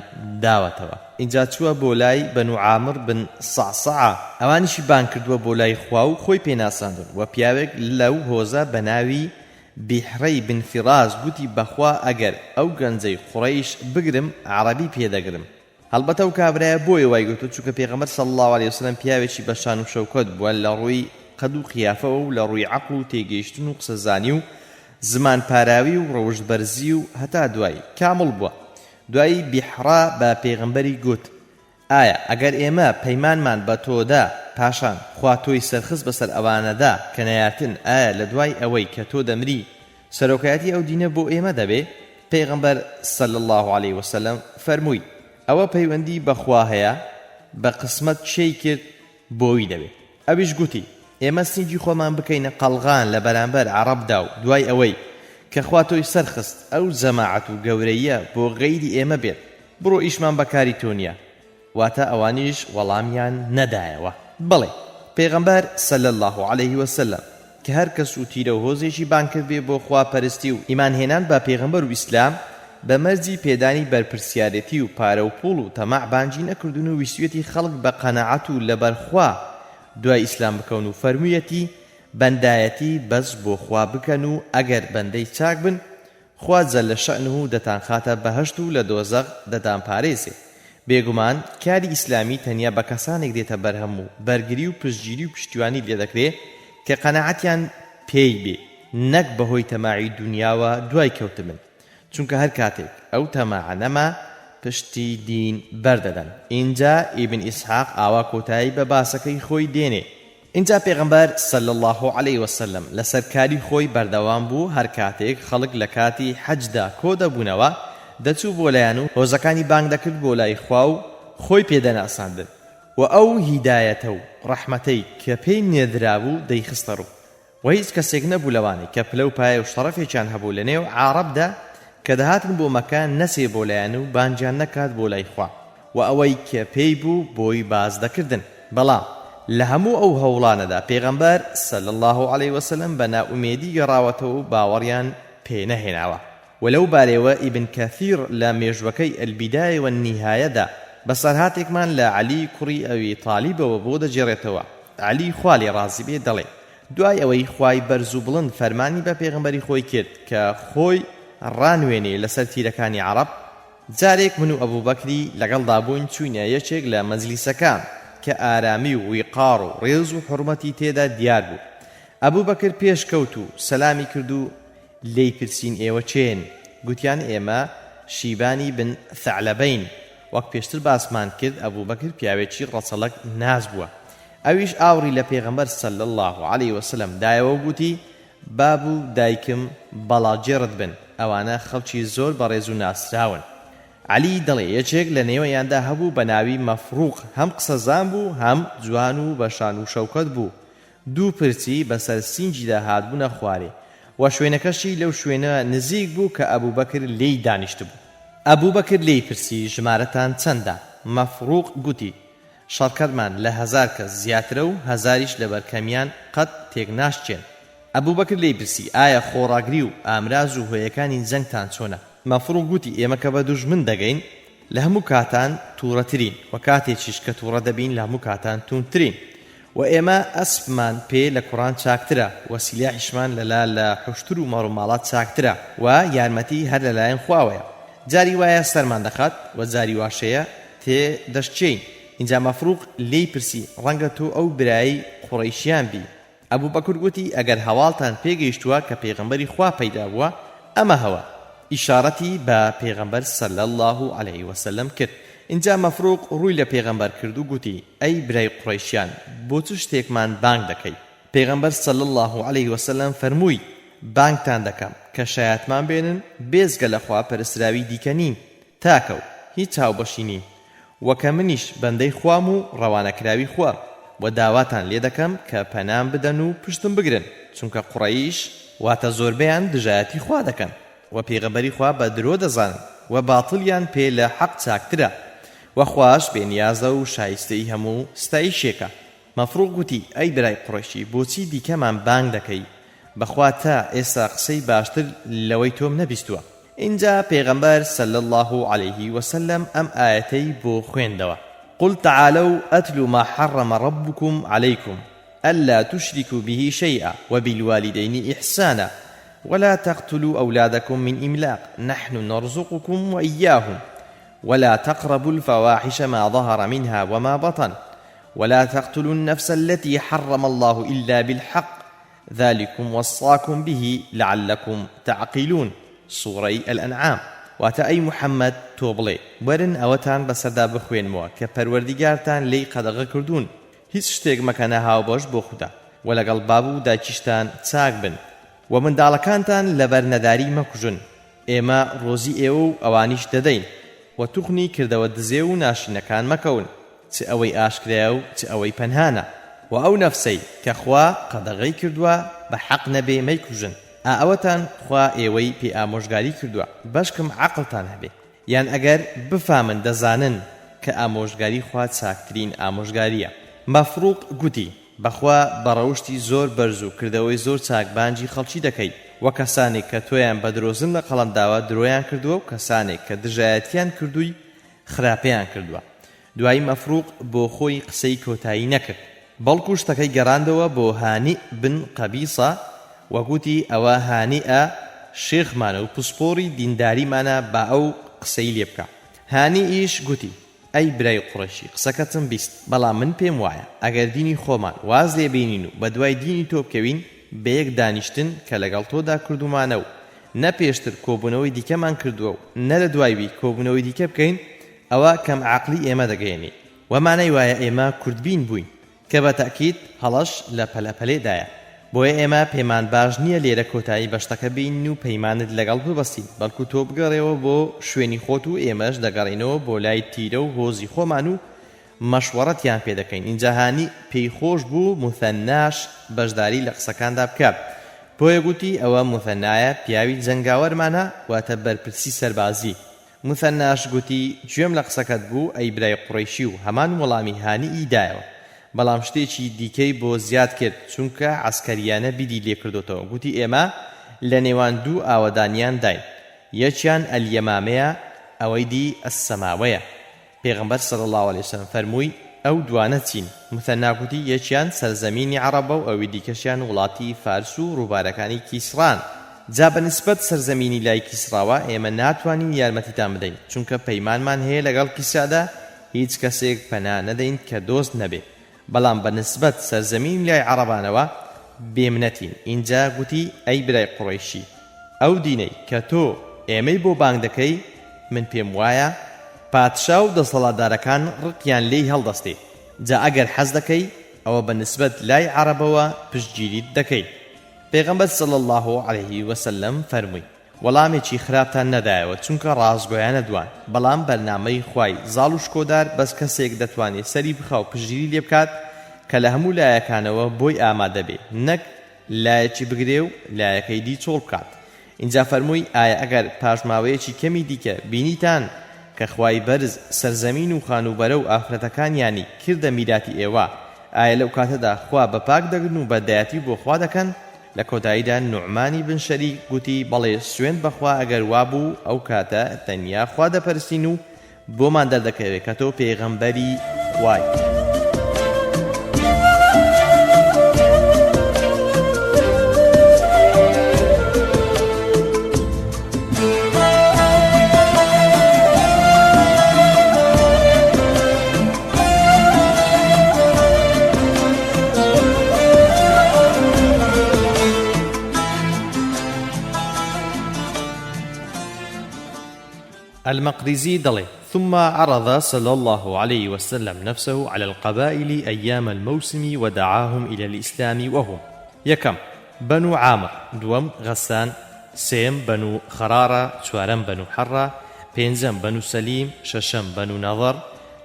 داوەتەوە. اینجا چووە بۆ لای بەنو عامر بن سەعسەعە ئەوانیشی بان کردووە بۆ لای خوا و خۆی پێناساندون و پیاوێک لەو هۆزە بە ناوی بیحرەی بن فیراز گوتی بەخوا ئەگەر ئەو گەنجەی قوڕەیش بگرم عەرەبی پێدەگرم. هەڵبەتە ئەو کابرایە بۆیە وای گوتو چونکە پێغەمبەر صلی الله عليه وسلم پیاوێکی بە شان و شەوکەت بووە لە ڕووی قەد و قیافەوە و لە ڕووی عەقڵ و تێگەیشتن و قسەزانی و زمان پاراوی و ڕەوشبەرزی و هەتا دوایی کامڵ بووە. دوایی بیحرا بە پێغەمبەری گوت ئایا ئەگەر ئێمە پەیمانمان بە تۆدا پاشان خوا تۆی سەرخست بەسەر ئەوانەدا کە نەیاتن ئایا لە دوای ئەوەی کە تۆ دەمری سەرۆکایەتی ئەو دینە بۆ ئێمە دەبێ؟ پێغەمبەر صلی الله عليه وسلم فەرمووی ئەوە پەیوەندی بەخوا هەیە بە قسمەت شەی کرد بۆی دەبێ. ئەویش گوتی ئێمە سینجی خۆمان بکەینە قەڵغان لە بەرامبەر عەرەبدا و دوای ئەوەی کە خوا تۆی سەرخست ئەو جەماعەت و گەورەیە بۆ غەیری ئێمە بێت بڕۆ ئیشمان بەکاری تۆ نییە. واتە ئەوانیش وەڵامیان نەدایەوە. بڵێ پێغەمبەر صلی الله عليه وسلم کە هەر کەس و تیرە و هۆزێکی بان کرد بێ بۆ خواپەرستی و ئیمانهێنان بە پێغەمبەر و ئیسلام بە مەرجی پێدانی بەرپرسیارەتی و پارە و پوڵ و تەماع بانجی نەکردون و ویستوێتی خەڵک بە قەناعەت و لەبەرخوا دوای ئیسلام بکەون و فەرموویەتی بەندایەتی بەس بۆ خوا بکەن و ئەگەر بەندەی چاک بن خوا جەل شەئنه دەتان خاتە بەهەشت و لە دۆزەق دەتان پارێزێ. بێگومان کاری ئیسلامی تەنیا بە کەسانێک دێتە بەرهەم و بەرگری و پشتگیری و پشتیوانی لێ دەکرێت کە قەناعەتیان پێی بێ نەک بەهۆی تەماعی دنیاوە دوای کەوتبن چونکە هەر کاتێک ئەو تەماعە نەما پشتی دین بەردەدەن. اینجا ئیبن ئیسحاق ئاوا کۆتایی بە باسەکەی خۆی دێنێ. اینجا پێغەمبەر صلی الله عليه وسلم لەسەر کاری خۆی بەردەوام بوو هەر کاتێک خەڵک لە کاتی حەجدا کۆ دەبوونەوە دەچوو بۆ لایەن و هۆزەکانی بانگ دەکرد بۆ لای خوا و خۆی پێدەناساندن و ئەو هیدایەتە و ڕەحمەتەی کە پێی نێردرابوو دەیخستە ڕوو و هیچ کەسێک نەبوو لەوانەی کە پلە و پایە و شەڕەفێکیان هەبوو لە نێو عارەبدا کە دەهاتن بۆ مەکان نەسێ بۆ لایەن و بانجیان نەکات بۆ لای خوا و ئەوەی کە پێی بوو بۆی باز دەکردن. بەڵام لە هەموو ئەو هەوڵانەدا پێغەمبەر صلی الله عليه وسلم بە نائومێدی گەڕاوەتەوە و باوەڕیان پێ نەهێناوە. ولەو بارەوە ئیبن کەثیر لە مێژوەکەی ئەلبیدایە و النیهایەدا بەسەرهاتێکمان لە عەلی کوڕی ئەوی تالیبەوە بۆ دەجێڕێتەوە. عەلی خوا لێ ڕازی بێ دەڵێ دوای ئەوەی خوای بەرز و بڵند فەرمانی بە پێغەمبەری خۆی کرد کە خۆی ڕانوێنێ لەسەر تیرەکانی عەرەب جارێک من و ئەبوبەکری لەگەڵدا بووین چوینە یەکێک لە مەجلیسەکان کە ئارامی و ویقار و ڕێز و حورمەتی تێدا دیار بوو. ئەبوبەکر پێش کەوت و سەلامی کرد و لێی پرسین ئێوە چێن؟ گوتیان ئێمە شیبانی بن ثەعلەبەین. وەک پێشتر باسمان کرد ئەبوبەکر پیاوێکی ڕەچەڵەک ناز بووە. ئەویش ئاوری لە پێغەمبەر صلی الله عليه وسلم دایەوە گوتی باب و دایکم بەڵاجێڕت بن ئەوانە خەڵکی زۆر بەڕێز و ناسراون. عەلی دەڵێ یەکێک لە نێوەیاندا هەبوو بە ناوی مەفروق هەم قسەزان بوو هەم جوان و بەشان و شەوکەت بوو. دوو پرچی بەسەر سینجیدا هاتبوونە خوارێ و شوێنەکەشی لەو شوێنە نزیک بوو کە ئەبوبەکر لێی دانیشت بوو. ئەبوبەکر لێی پرسی ژمارەتان چەندە؟ مەفروق گوتی شەڕکەرمان لە 1000 کەس زیاترە و 1000یش لە بەرکەمیان قەت تێک ناشچێن. ئەبوو بەکر لێی پرسی ئایا خۆڕاگری و ئامراز و هۆیەکانی جەنگتان چۆنە؟ مەفروغ گوتی ئێمە کە بە دوژمن دەگەین لە هەموو کاتان تووڕەترین و کاتێکیش کە تووڕە دەبین لە هەموو کاتان توونترین و ئێمە ئەسپمان پێ لە کوڕان چاکترە و سیلاحیشمان لە حوشتر و مەڕووماڵات چاکترە و یارمەتی هەر لەلایەن خواوەیە. جاری وایە سەرمان دەخات و جاری واشەیە تێ دەشتچین. اینجا مەفروغ لێی پرسی ڕەنگە تۆ ئەو برایی قوڕەیشیان بی؟ ئەبوو بەکر گوتی ئەگەر هەواڵتان پێگەیشتووە کە پێغەمبەری خوا پەیدا بووە ئەمە هەوە. ئیشارەتی بە پێغەمبەر صلی الله علیه وسلم کرد. اینجا مەفروغ ڕووی لە پێغەمبەر کرد و گوتی ئەی برای قوڕەیشیان بۆ چ شتێکمان بانگ دەکەی؟ پێغەمبەر صلی الله علیه وسلم فەرمووی بانگتان دەکەم کە شایەتمان بێنن بێزگە لە خوا پەرستراوی دیکە نین تاکە و هیچ هاوبەشی نین وەکە منیش بەندەی خوام و ڕەوانەکراوی خوا و داواتان لێ دەکەم کە پەنام بدەن و پشتم بگرن چونکە قوڕەیش واتە زۆربەیان دژایەتی خوا دەکەن و پێغەمبەری خوا بە درۆ دەزانن و باتڵیان پێ لە حەق چاکترە و خواش بێنیازە و شایستەی هەموو ستایشێکە. مەفروغ گوتی ئەی برای قوڕەیشی بۆچی دیکەمان بانگ دەکەی؟ بەخوا تا ئێستا قسەی باشتر لەوەی تۆم نەبیستووە. اینجا پێغەمبەر صلی الله علیه وسلم ئەم ئاەتەی بۆ خوێندەوە قل تعالوا أتل ما حرم ربكم عليكم ألا تشركوا به شيئا وبالوالدين إحسانا ولا تقتلوا أولادكم من إملاق نحن نرزقكم وإياهم ولا تقربوا الفواحش ما ظهر منها وما بطن ولا تقتلوا النفس التي حرم الله إلا بالحق ذلكم وصاكم به لعلكم تعقلون. سورة الأنعام. واتە ئەی محەممەد تۆ بڵێ وەرن ئەوەتان بەسەردا بخوێنمەوە کە پەروەردیگارتان لێی قەدەغە کردوون هیچ شتێک مەکەنە هاوبەش بۆ خوددا و لەگەڵ باب و دایکیشتان چاک بن و منداڵەکانتان لەبەر نەداری مەکوژن ئێمە ڕۆزی ئێوە و ئەوانیش دەدەین و توخنی کردەوە دزێ و ناشینەکان مەکەون چ ئەوەی ئاشکرایە و چ ئەوەی پەنهانە و ئەو نەفسەی کە خوا قەدەغەی کردووە بە حەق نەبێ مەیکوژن ئەوەتان خوا ئێوەی پێ ئامۆژگاری کردووە بەشکم عەقڵتان هەبێ یان ئەگەر بفامن دەزانن کە ئامۆژگاری خوا چاکترین ئامۆژگاریە. مەفروغ گوتی بەخوا بەڕەوشتی زۆر بەرز و کردەوەی زۆر چاکبانجی خەڵکی دەکەی و کەسانێک کە تۆیان بە درۆزن لە قەڵەمداوە درۆیان کردووە و کەسانێک کە دژایەتیان کردووی خراپەیان کردووە. دوایی مەفروغ بۆ خۆی قسەی کۆتایی نەکرد بەڵکو شتەکەی گەڕاندەوە بۆ هانی بن قەبیسە وەگوتی ئەوە هانیئە شێخمانە و پسپۆری دینداریمانە با ئەو قسەی لێ بکە. هانی ئیش گوتی ئەی برای قوڕەیشی قسەکەتم بیست بەڵام من پێم وایە ئەگەر دینی خۆمان واز لێ بینین و بە دوای دینی تۆ بکەوین بە یەک دانیشتن کە لەگەڵ تۆدا کردومانە و نە پێشتر کۆبوونەوەی دیکەمان کردووە و نە لە دوایوی کۆبوونەوەی دیکە بکەین ئەوە کەم عەقلی ئێمە دەگەیەنی وەمانەی وایە ئێمە کوردبین بووین کە بە تەئکید هەڵەش لە پەلەپەلێدایە. بۆیە ئێمە پەیمان باش نییە لێرە کۆتایی بەشتەکە بین و پەیمانت لەگەڵ ببەستین بەڵکو تۆ بگەڕێەوە بۆ شوێنی خۆت و ئێمەش دەگەڕینەوە بۆ لای تیرە و هۆزی خۆمان و مەشوەڕەتیان پێ دەکەین. اینجا هانی پێی خۆش بوو موثەناش بەشداری لە قسەکاندا بکات بۆیە گوتی ئەوە موثەنایە پیاوی جەنگاوەرمانە واتە بەرپرسی سەربازی. موثەناش گوتی گوێم لە قسەکەت بوو ئەی برای قوڕەیشی و هەمان وەڵامی هانی ئیدایەوە بەڵام شتێکی دیکەی بۆ زیاد کرد چونکە عسکەریانە بیدی لێ کردوتەوە. گوتی ئێمە لە نێوان دوو ئاوەدانیان داین یەکیان ئەلیەمامەیە ئەوەی دی ئەسسەماوەیە. پێغەمبەر صلی الله علیه وسلم فەرمووی ئەو دوانە چین؟ موثەنا گوتی یەکیان سەرزەمینی عەرەبە و ئەوی دیکەشیان وڵاتی فارس و ڕووبارەکانی کیسڕان. جا بەنسبەت سەرزەمینی لای کیسڕاوە ئێمە ناتوانین یارمەتیتان بدەین چونکە پەیمانمان هەیە لەگەڵ کیسرادا هیچ کەسێک پەنا نەدەین کە دۆست نەبێ بەڵام بەنسبەت سەرزەمین لای عەرەبانەوە بێمنەتین. اینجا گوتی ئەی برای قوڕەیشی ئەو دینەی کە تۆ ئێمەی بۆ بانگ دەکەی من پێم وایە پادشا و دەسەڵاتدارەکان ڕقیان لێی هەڵدەستێ جا ئەگەر حەز دەکەی ئەوە بەنسبەت لای عەرەبەوە پشتگیریت دەکەی. پێغەمبەر صلی الله علیه وسلم فەرمووی وەڵامێکی خراپتان نەدایەوە چونکە ڕازگۆیانە دوان بەڵام بەرنامەی خوای زاڵ و شکۆدار بەس کەسێک دەتوانێت سەری بخاو پشتگیری لێ بکات کە لە هەموو لایەکانەوە بۆی ئامادە بێ نەک لایەکی بگرێ و لایەکەی دی چۆڵ بکات. اینجا فەرمووی ئایا ئەگەر پاشماوەیەکی کەمی دیکە بینیتان کە کە خوای بەرز سەرزەمین و خانوبەرە و ئافرەتەکانیانی کردە میراتی ئێوە، ئایا لەو کاتەدا خوا بەپاک دەگرن و بەدایەتی بۆ خوا دەکەن؟ لە کۆتاییدا نوعمانی بن شەریک گوتی بەڵێ سوێن بەخوا ئەگەر وابوو ئەو کاتە تەنیا خوا دەپەرستین و بۆمان دەردەکەوێت کە تۆ پێغەمبەری خوای. المقريزي دلي ثم عرض صلى الله عليه وسلم نفسه على القبائل أيام الموسم ودعاهم إلى الإسلام وهم يكم بنو عامر، دوم غسان، سيم بنو خرارة، شوارم بنو حرة، بينزم بنو سليم، ششم بنو نظر،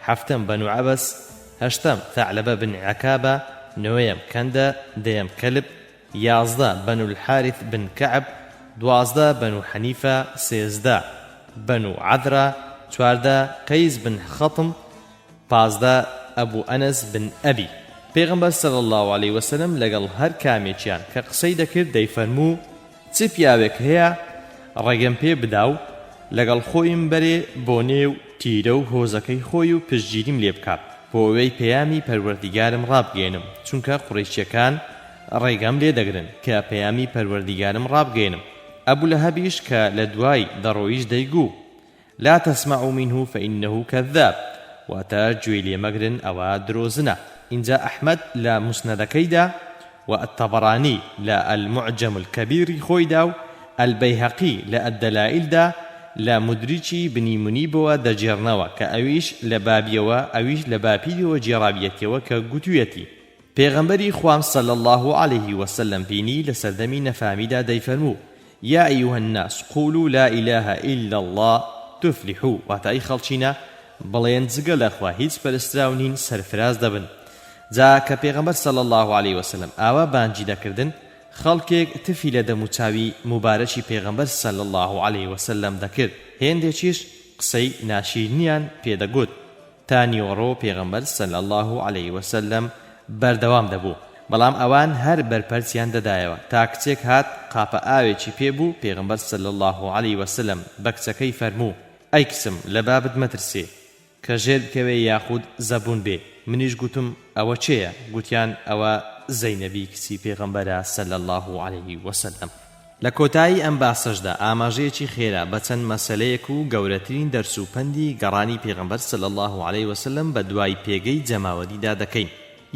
حفتم بنو عبس، هشتم ثعلبة بن عكابة، نويم كندا، ديم كلب، يازدا بنو الحارث بن كعب، دوازدا بنو حنيفة، سيزدا بنو عذرا، چواردا قيس بن خطم، پازدا أبو أنس بن أبي. پیغمبر صلى الله عليه وسلم لقل هر كاميچيان كقصي دكر ديفرمو چ پیاوێک هەیە ڕێگەم پێ بداو لەگەڵ خۆیم بەرێ بۆ نێو تیرە و هۆزەکەی خۆی و پشتگیریم لێ بکات بۆ ئەوەی پەیامی پەروەردیگارم ڕابگەێنم، چونکە قوڕیشیەکان ڕێگەم لێ دەگرن کە پەیامی پەروەردیگارم ڕابگەێنم. ئەبوو لەهەبیش کە لە دوای دەڕۆیش دەیگوو لا تسمعوا منه فإنه كذاب، واتە گوێی لێ مەگرن ئەوە درۆزنە. اینجا ئەحمەد لە مسنەدەکەیدا و الطبراني لا المعجم الكبير خويدا البيهقي لا الدلائل لا مدرجي بني منيبوا دجرنوا كأويش لبابيوا أويش لبابيوا جرابيتوا كقتويتي. پیغمبری خوام صلى الله عليه وسلم بيني لسردمي نفامدا ديفرمو يا أيها الناس قولوا لا إله إلا الله تفلحوا. واتای خلچینا بڵێن جگە لە خوا هیچ پەرستراونین سەرفراز دەبن. جا کە پێغەمبەر صلی الله عليه وسلم ئاوا بانگی دەکردن، خەڵکێک تفی لە دەموچاوی مبارەکی پێغەمبەر صلی الله عليه وسلم دەکرد، هێندێکیش قسەی ناشیرنیان پێدەگوت تا نیوەڕۆ پێغەمبەر صلی الله عليه وسلم بەردەوام دەبوو. بەڵام ئەوان هەر بەرپەرچیان دەدایەوە تا کچێک هات قاپە ئاوێکی پێبوو. پێغەمبەر صلی الله عليه وسلم بە کچەکەی فەرموو ئەی کچم لە بابت مەترسێ کە ژێر بکەوێ یاخود زەبون بێ. منیش گوتم ئەوە چێیە؟ گوتیان ئەوە زەینەبی کچی پێغەمبەرە صلی الله عليه وسلم. لە کۆتایی ئەم باسەشدا ئاماژەیەکی خێرا بە چەند مەسەلەیەک و گەورەترین دەرس و پەندی گەڕانی پێغەمبەر صلی الله عليه وسلم بە دوای پێگەی جەماوەریدا دەکەین.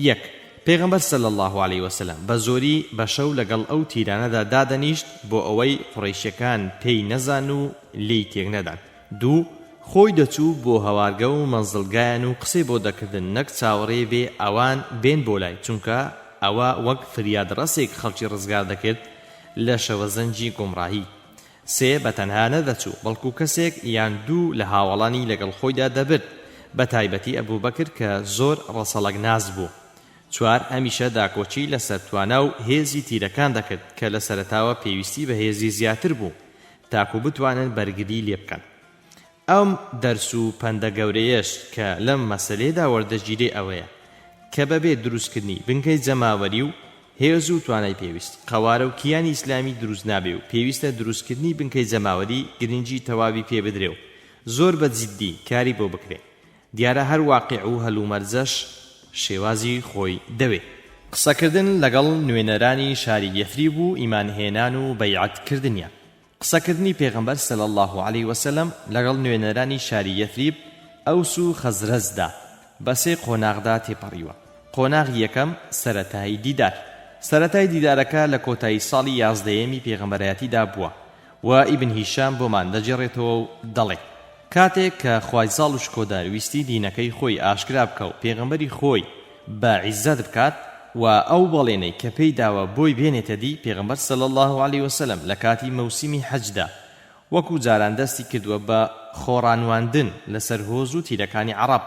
یەک، پێغەمبەر صلی الله عليه وسلم بە زۆری بە شەو لەگەڵ ئەو تیرانەدا دادەنیشت بۆ ئەوەی قوڕەیشیەکان پێی نەزان و لێی تێک نەدان. دوو، خۆی دەچوو بۆ هەوارگە و مەنزڵگایان و قسەی بۆ دەکردن نەک چاوەڕێ بێ ئەوان بێن بۆ لای، چونکە ئەوە وەک فریادڕەسێک خەڵکی ڕزگار دەکرد لە شەوەزەنجی گومڕاهی. سێ، بەتەنها نەدەچوو بەڵکو کەسێک یان دوو لە هاوڵانی لەگەڵ خۆیدا دەبرد، بە تایبەتی ئەبوو بەکر کە زۆر ڕەسەڵک ناز بوو. چوار، هەمیشە داکۆچی لەسەر توانە و هێزی تیرەکان دەکرد کە لە سەرەتاوە پێویستی بە هێزی زیاتر بوو تاکو بتوانن بەرگری لێ بکەن. ئەم دەرس و پەندە گەورەیەش کە لەم مەسەلێدا وەردەگیرێ ئەوەیە کە بەبێ دروستکردنی بنکەی جەماوەری و هێز و توانای پێویست قەوارە و کیانی ئیسلامی دروست نابێ و پێویستە دروستکردنی بنکەی جەماوەری گرنگی تەواوی پێ بدرێ و زۆر بە جددی کاری بۆ بکرێ. دیارە هەر واقع و هەلومەرجەش شێوازی خۆی دەوێ. قسەکردن لەگەڵ نوێنەرانی شاری یەثریب و ئیمانهێنان و بەیعەتکردنیان. قسەکردنی پێغەمبەر صلی الله عليه وسلم لەگەڵ نوێنەرانی شاری یەثریب ئەوس و خەزرەجدا بە سێ قۆناغدا تێپەڕیوە. قۆناغی یەکەم سەرەتایی دیدار. سەرەتای دیدارەکە لە کۆتایی ساڵی 11یەمی پێغەمبەرەتیدا بووە و ئیبن هیشام بۆمان دەجێڕێتەوە و دەڵێ کاتێک کە خوای زاڵ و شکۆدار ویستی دینەکەی خۆی ئاشکرا بکە و پێغەمبەری خۆی بە عیزەت بکات و ئەو بەڵێنەی کە پێی داوە بۆی بێنێتە دی، پێغەمبەر صلی الله عليه وسلم لە کاتی مەوسیمی حەجدا وەکو جاران دەستی کردووە بە خۆڕانواندن لەسەر هۆز و تیرەکانی عەرەب.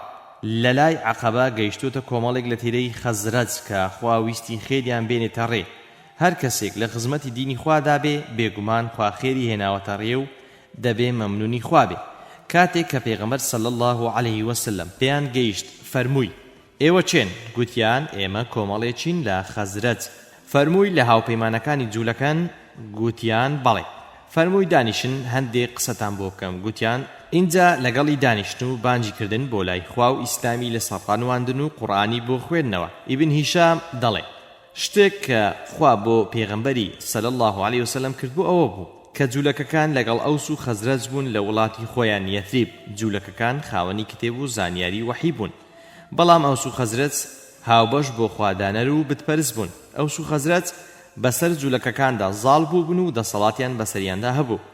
لە لای عەقەبە گەیشتوتە کۆمەڵێک لە تیرەی خەزرەج کە خوا ویستی خێریان بێنێتە ڕێ. هەر کەسێک لە خزمەتی دینی خوادا بێ بێگومان خوا خێری هێناوەتە ڕێ و دەبێ مەمنونی خوا بێ. کاتێک کە پێغەمبەر صلی الله عليه وسلم پێیان گەیشت فەرمووی ئێوە چێن؟ گوتیان ئێمە کۆمەڵێکین لە خەزرەج. فەرمووی لە هاوپەیمانەکانی جوولەکان؟ گوتیان بەڵێ. فەرمووی دانیشن هەندێک قسەتان بۆ بکەم. گوتیان اینجا لەگەڵی دانیشتن و بانجی کردن بۆ لای خوا و ئیسلامی لەسەر ڕانواندن و قورئانی بۆ خوێندنەوە. ئیبن هیشام دەڵێ شتێک کە خوا بۆ پێغەمبەری صلی الله عليه وسلم کرد بۆ ئەوە بوو کە جوولەکەکان لەگەڵ ئەوس و خەزرەج بوون لە وڵاتی خۆیان یەثریب. جوولەکەکان خاوەنی کتێب و زانیاری وەحی بوون، بەڵام ئەوس و خەزرەج هاوبەش بۆ خوادانەر و بتپەرست بوون. ئەوس و خەزرەج بەسەر جوولەکەکاندا زاڵ بوون و دەسەڵاتیان بەسەریاندا هەبوو.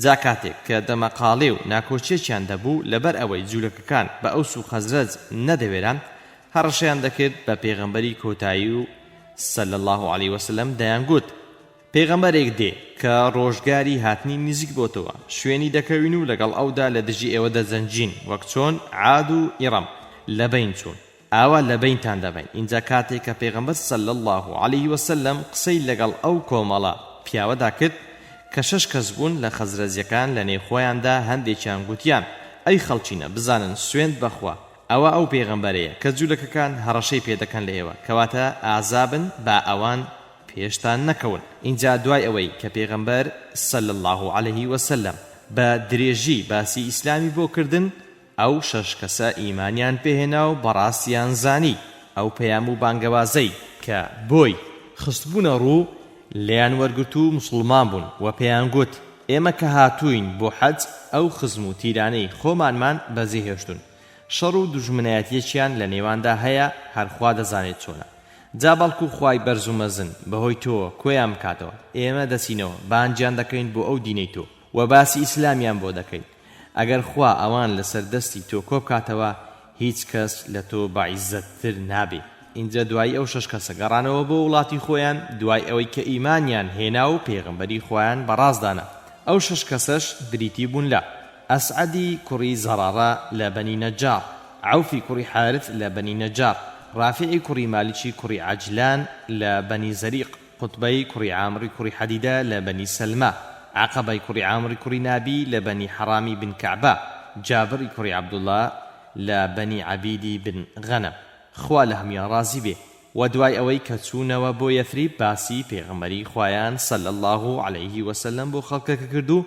جا کاتێک کە دەمەقاڵێ و ناکۆچێکیان دەبوو لەبەر ئەوەی جوولەکەکان بە ئەوس و خەزرەج نەدەوێران، هەڕەشەیان دەکرد بە پێغەمبەری کۆتایی و صلی الله عليه وسلم دەیانگوت پێغەمبەرێک دێ کە ڕۆژگاری هاتنی نزیک بۆتەوە، شوێنی دەکەوین و لەگەڵ ئەودا لە دژی ئێوە دەجەنجین وەک چۆن عاد و ئیڕەم لەبەین چوون، ئاوا لەبەینتان دەبین. اینجا کاتێک کە پێغەمبەر صلی الله عليه وسلم قسەی لەگەڵ ئەو کۆمەڵە پیاوەدا کرد کە 6 کەس بوون لە خەزرەجیەکان لە نێوخۆیاندا هەندێکیان گوتیان ئەی خەڵچینە بزانن سوێند بەخوا ئەوە ئەو پێغەمبەرەیە کە جوولەکەکان هەڕەشەی پێدەکەن لە ئێوە، کەواتە ئازابن با ئەوان پێشتان نەکەون. اینجا دوای ئەوەی کە پێغەمبەر صلی الله عليه وسلم بە درێژی باسی ئیسلامی بۆ کردن، ئەو 6 کەسە ئیمانیان پێهێنا و بەڕاستیان زانی ئەو پەیام و بانگەوازەی کە بۆی خستبوونە ڕوو لیان وەرگرت و مسلمان بوون و پێیان گوت ئێمە کە هاتووین بۆ حەج ئەو خزم و تیرانەی خۆمانمان بەجێهێشتون، شەڕ و دوژمنایەتیەکیان لە نێواندا هەیە، هەرخوا دەزانێت چۆنە. جا بەڵکو خوای بەرز و مەزن بەهۆی تۆ کۆیان بکاتەوە، ئێمە دەچینەوە بانجیان دەکەین بۆ ئەو دینەی تۆ و باسی ئیسلامیان بۆ دەکەین. ئەگەر خوا ئەوان لەسەر دەستی تۆ کۆ بکاتەوە هیچ کەس لە تۆ بەعیزەتتر نابێ. اینجا دوای ئەو 6 کەسە گەڕانەوە بۆ وڵاتی خۆیان دوای ئەوەی کە ئیمانیان هێنا و پێغەمبەری خۆیان بەڕاستدانا. ئەو 6 کەسەش بریتی بوون لە ئەسعەدی کوڕی زەرارە لە بەنی نەجار، عەوفی کوڕی حارث لە بەنی نەجار، رافعی کوڕی مالیکی کوڕی عەجلان لە بەنی زەریق، قوتبەی کوڕی عامری کوڕی حەدیدە لە بەنی سەلمە، عەقەبەی کوڕی عامری کوڕی نابی لە بەنی حەرامی بن کەعبە، جابری کوڕی عەبدوڵڵا لە بەنی عەبیدی بن غەنەم، خوا لە هەمیان ڕازی بێ. و دوای ئەوەی کە چوونەوە بۆ یەثریب باسی پێغەمبەری خۆیان صلی الله عليه وسلم بۆ خەڵکەکە کرد و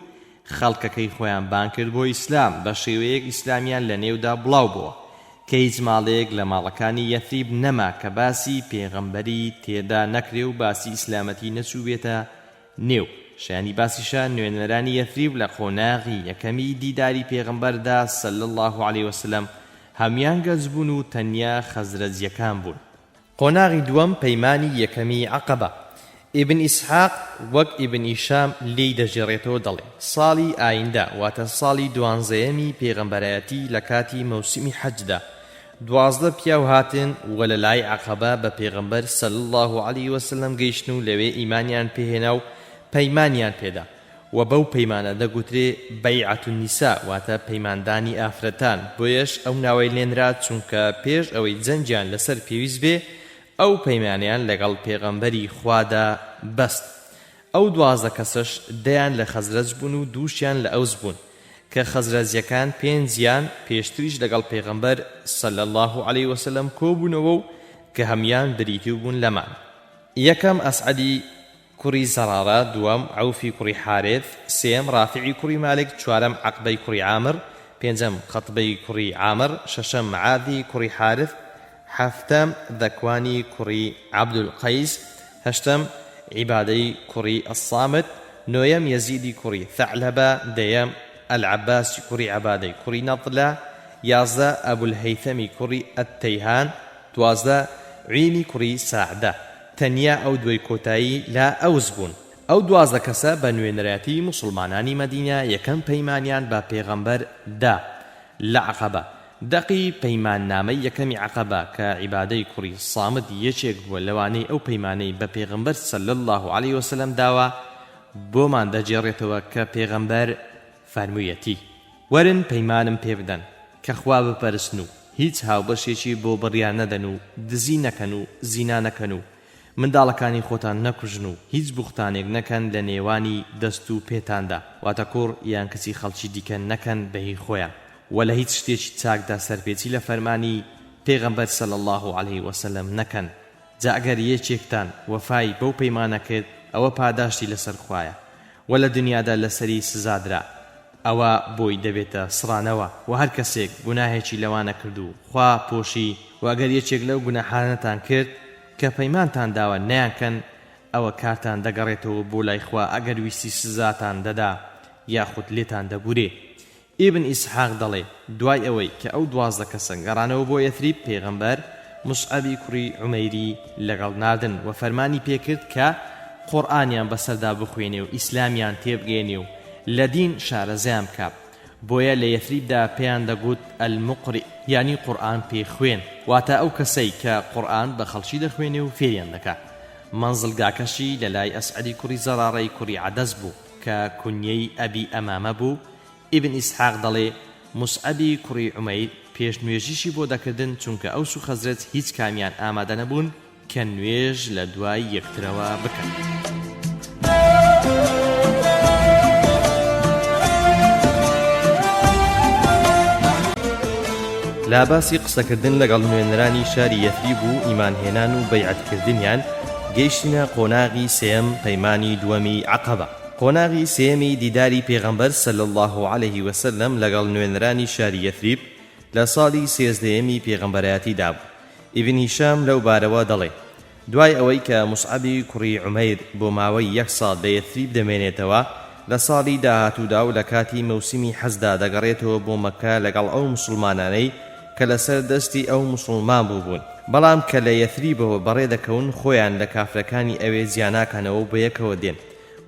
خەڵکەکەی خۆیان بان کرد بۆ ئیسلام بە شێوەیەک ئیسلامیان لە نێودا بڵاو بووە کە هیچ ماڵەیەک لە ماڵەکانی یەثریب نەما کە باسی پێغەمبەری تێدا نەکرێ و باسی ئیسلامەتی نەچووبێتە نێو. شایانی باسیشە نوێنەرانی یەثریب لە قۆناغی یەکەمی دیداری پێغەمبەردا صلی الله عليه وسلم هەمیان گەنج بوون و تەنیا خەزرەجیەکان بوون. قۆناغی دووەم پەیمانی یەکەمی عەقەبە. ئیبن ئیسحاق وەک ئیبن هیشام لێی دەژێڕێتەوە دەڵێ ساڵی ئایندە واتە ساڵی 12یەمی پێغەمبەرایەتی لە کاتی مەوسیمی حەجدا 12 پیاو هاتن و لە لای عەقەبە بە پێغەمبەر صلی الله عليه وسلم گەیشتن و لەوێ ئیمانیان پێهێنا و پەیمانیان پێدا و بەو پەیمانە دەگوترێ بەیعەت النیسا واتە پەیماندانی ئافرەتان، بۆیەش ئەو ناوەی لێنرا چونکە پێش ئەوەی جەنجیان لەسەر پێویست بێ ئەو پەیمانیان لەگەڵ پێغەمبەری خوادا بەست. ئەو 12 کەسەش دەیان لە خەزرەج بوون و دووشیان لە ئەوس بوون کە خەزرەجیەکان پێنجیان پێشتریش لەگەڵ پێغەمبەر صلی الله عليه وسلم کۆبوونەوە و کە هەمیان بریتی بوون لەمان. یەکەم ئەسعەدی کوڕی زەرارە، دووەم عەوفی کوڕی حارث، سێم رافعی کوڕی مالک، چوارەم عەقبەی کوڕی عامر، پێنجەم خەتبەی کوڕی عامر، شەشەم معادی کوڕی حارث، حەفتەم ذەکوانی کوڕی عەبدولقەیس، هەشتەم عیبادەی کوڕی ئەسامت، نۆیەم یەزیدی کوڕی ثەعلەبە، دەیەم ئەلعەباسی کوڕی عەبادەی کوڕی نەضلە، یازدە ئەبولهەیثەمی کوڕی ئەتەیهان، دوازدە عینی کوڕی ساعدە. تەنیا ئەو دوای کۆتایی لا ئەوس بوون. ئەو 12 کەسە بە نوێنەرەتی مسلمانانی مەدینە یەکەم پەیمانیان بە پێغەمبەر دا لە عەقەبە. دەقی پەیمان نامەی یەکەمی عەقەبە کە عیبادەی کوڕی سامد یەکێک بووە لەوانەی ئەو پەیمانەی بە پێغەمبەر صلی الله عليه وسلم داوە بۆمان دەجێڕێتەوە کە پێغەمبەر فەرموویەتی وەرن پەیمانم پێ بدەن کە خوا بپەرستن و هیچ هاوبەشێکی بۆ بڕیان نەدەن و دزی نەکەن و زینا نەکەن و منداڵەکانی خۆتان نەکوژن و هیچ بوختانێک نەکەن لە نێوانی دەست و پێتاندا، واتە کوڕ یان کەسی خەڵکی دیکە نەکەن بەهی خۆیان، و لە هیچ شتێکی چاکدا سەرپێچی لە فەرمانی پێغەمبەر صلی الله علیه وسلم نەکەن. جا ئەگەر یەکێکتان وەفای بەو پەیمانە کرد ئەوە پاداشتی لەسەر خوایە و لە دنیادا لەسەری سزادرا، ئەوە بۆی دەبێتە سڕانەوە، و هەر کەسێک گوناهێکی لەوانە کرد و خوا پۆشی و ئەگەر یەکێک لەو گوناحانەتان کرد کە پەیمانتان داوە نەیانکەن ئەوە کارتان دەگەڕێتەوە بۆ لای خوا ئەگەر ویستی سزاتان دەدا یاخود لێتان دەبورێ. ئیبن ئیسحاق دەڵێ دوای ئەوەی کە ئەو 12 کەسە گەڕانەوە بۆ یەثریب، پێغەمبەر مصعبی کوڕی عومەیری لەگەڵ ناردن و فەرمانی پێکرد کە قورئانیان بەسەردا بخوێنێ و ئیسلامیان تێبگەێنێ و لە دین شارەزەیان بکات. بۆیە لە یەثریبدا پێیان دەگوت ئەلموقری، یعنی قورئان پێخوێن، واتە ئەو کەسەی کە قورئان بە خەڵکی دەخوێنێ و فێریان دەکات. مەنزڵگاکەشی لە لای ئەسعەدی کوڕی زەرارەی کوڕی عەدەس بوو کە کونیەی ئەبی ئەمامە بوو. ئیبن ئیسحاق دەڵێ مصعبی کوڕی عومەیر پێش نوێژیشی بۆ دەکردن چونکە ئەوس و خەزرەج هیچ کامیان ئامادە نەبوون کە نوێژ لە دوای یەکترەوە بکەن. لا باسی قسەکردن لەگەڵ نوێنەرانی شاری یەثریب و ئیمانهێنان و بەیعەتکردنیان گەیشتینە قۆناغی سێم پەیمانی دووەمی عەقەبە. قۆناغی سێمی دیداری پێغەمبەر صلی الله علیه وسلم لەگەڵ نوێنەرانی شاری یەثریب لە ساڵی 13ەمی پێغەمبەرەتی دابوو. ئیبن هیشام لەو بارەوە دەڵێ دوای ئەوەی کە مصعبی کوڕی عومەیر بۆ ماوەی 1 ساڵ لە یەثریب دەمێنێتەوە، لە ساڵی داهاتوودا و لە کاتی مەوسیمی حەزدا دەگەڕێتەوە بۆ مەککە لەگەڵ ئەو مسلمانانەی کە لەسەر دەستی ئەو مسلمان بوون، بەڵام کە لە یەثریبەوە بەڕێ دەکەون خۆیان لە کافرەکانی ئەوێ زیاناکەنەوە بە یەکەوە دێن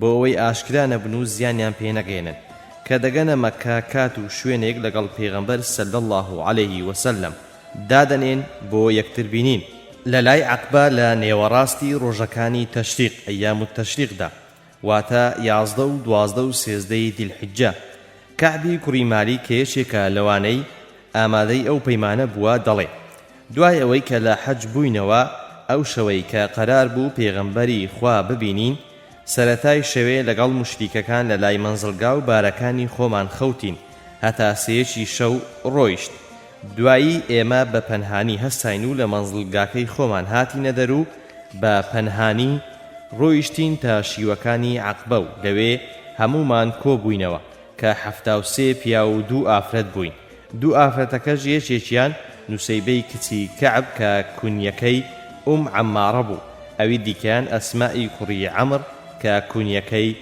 بۆ ئەوەی ئاشکرا نەبن و زیانیان پێ نەگەێنن، کە دەگەنە مەککە کات و شوێنێک لەگەڵ پێغەمبەر صلی الله علیه وسلم دادەنێن بۆ یەکتر بینین لە لای عەقبە لە نێوەڕاستی ڕۆژەکانی تەشریق ئەیام التەشریقدا، واتە 11 و 12 و 13 دیلحیجە. کەعبی کوڕی مالیک کە یەکێکە لەوانەی ئامادەی ئەو پەیمانە بووە دەڵێ دوای ئەوەی کە لە حەج بووینەوە ئەو شەوەی کە قەرار بوو پێغەمبەری خوا ببینین، سەرەتای شەوێ لەگەڵ مشریکەکان لە لای مەنزڵگا و بارەکانی خۆمان خەوتین هەتا سێیەکی شەو ڕۆیشت. دوایی ئێمە بە پەنهانی هەستاین و لە مەنزڵگاکەی خۆمان هاتینە دەرو بە پەنهانی ڕۆیشتین تا شیوەکانی عەقبە و لەوێ هەمومان کۆبووینەوە کە 73 پیا و 2 ئافرەت بووین. 2 ئافرەتەکەش یەکێکیان نوسەیبەی کچی کەعب کە کونیەکەی عەمارە بوو، ئەوی دیکەیان ئەسمائی کوڕی عەمر کە کونیەکەی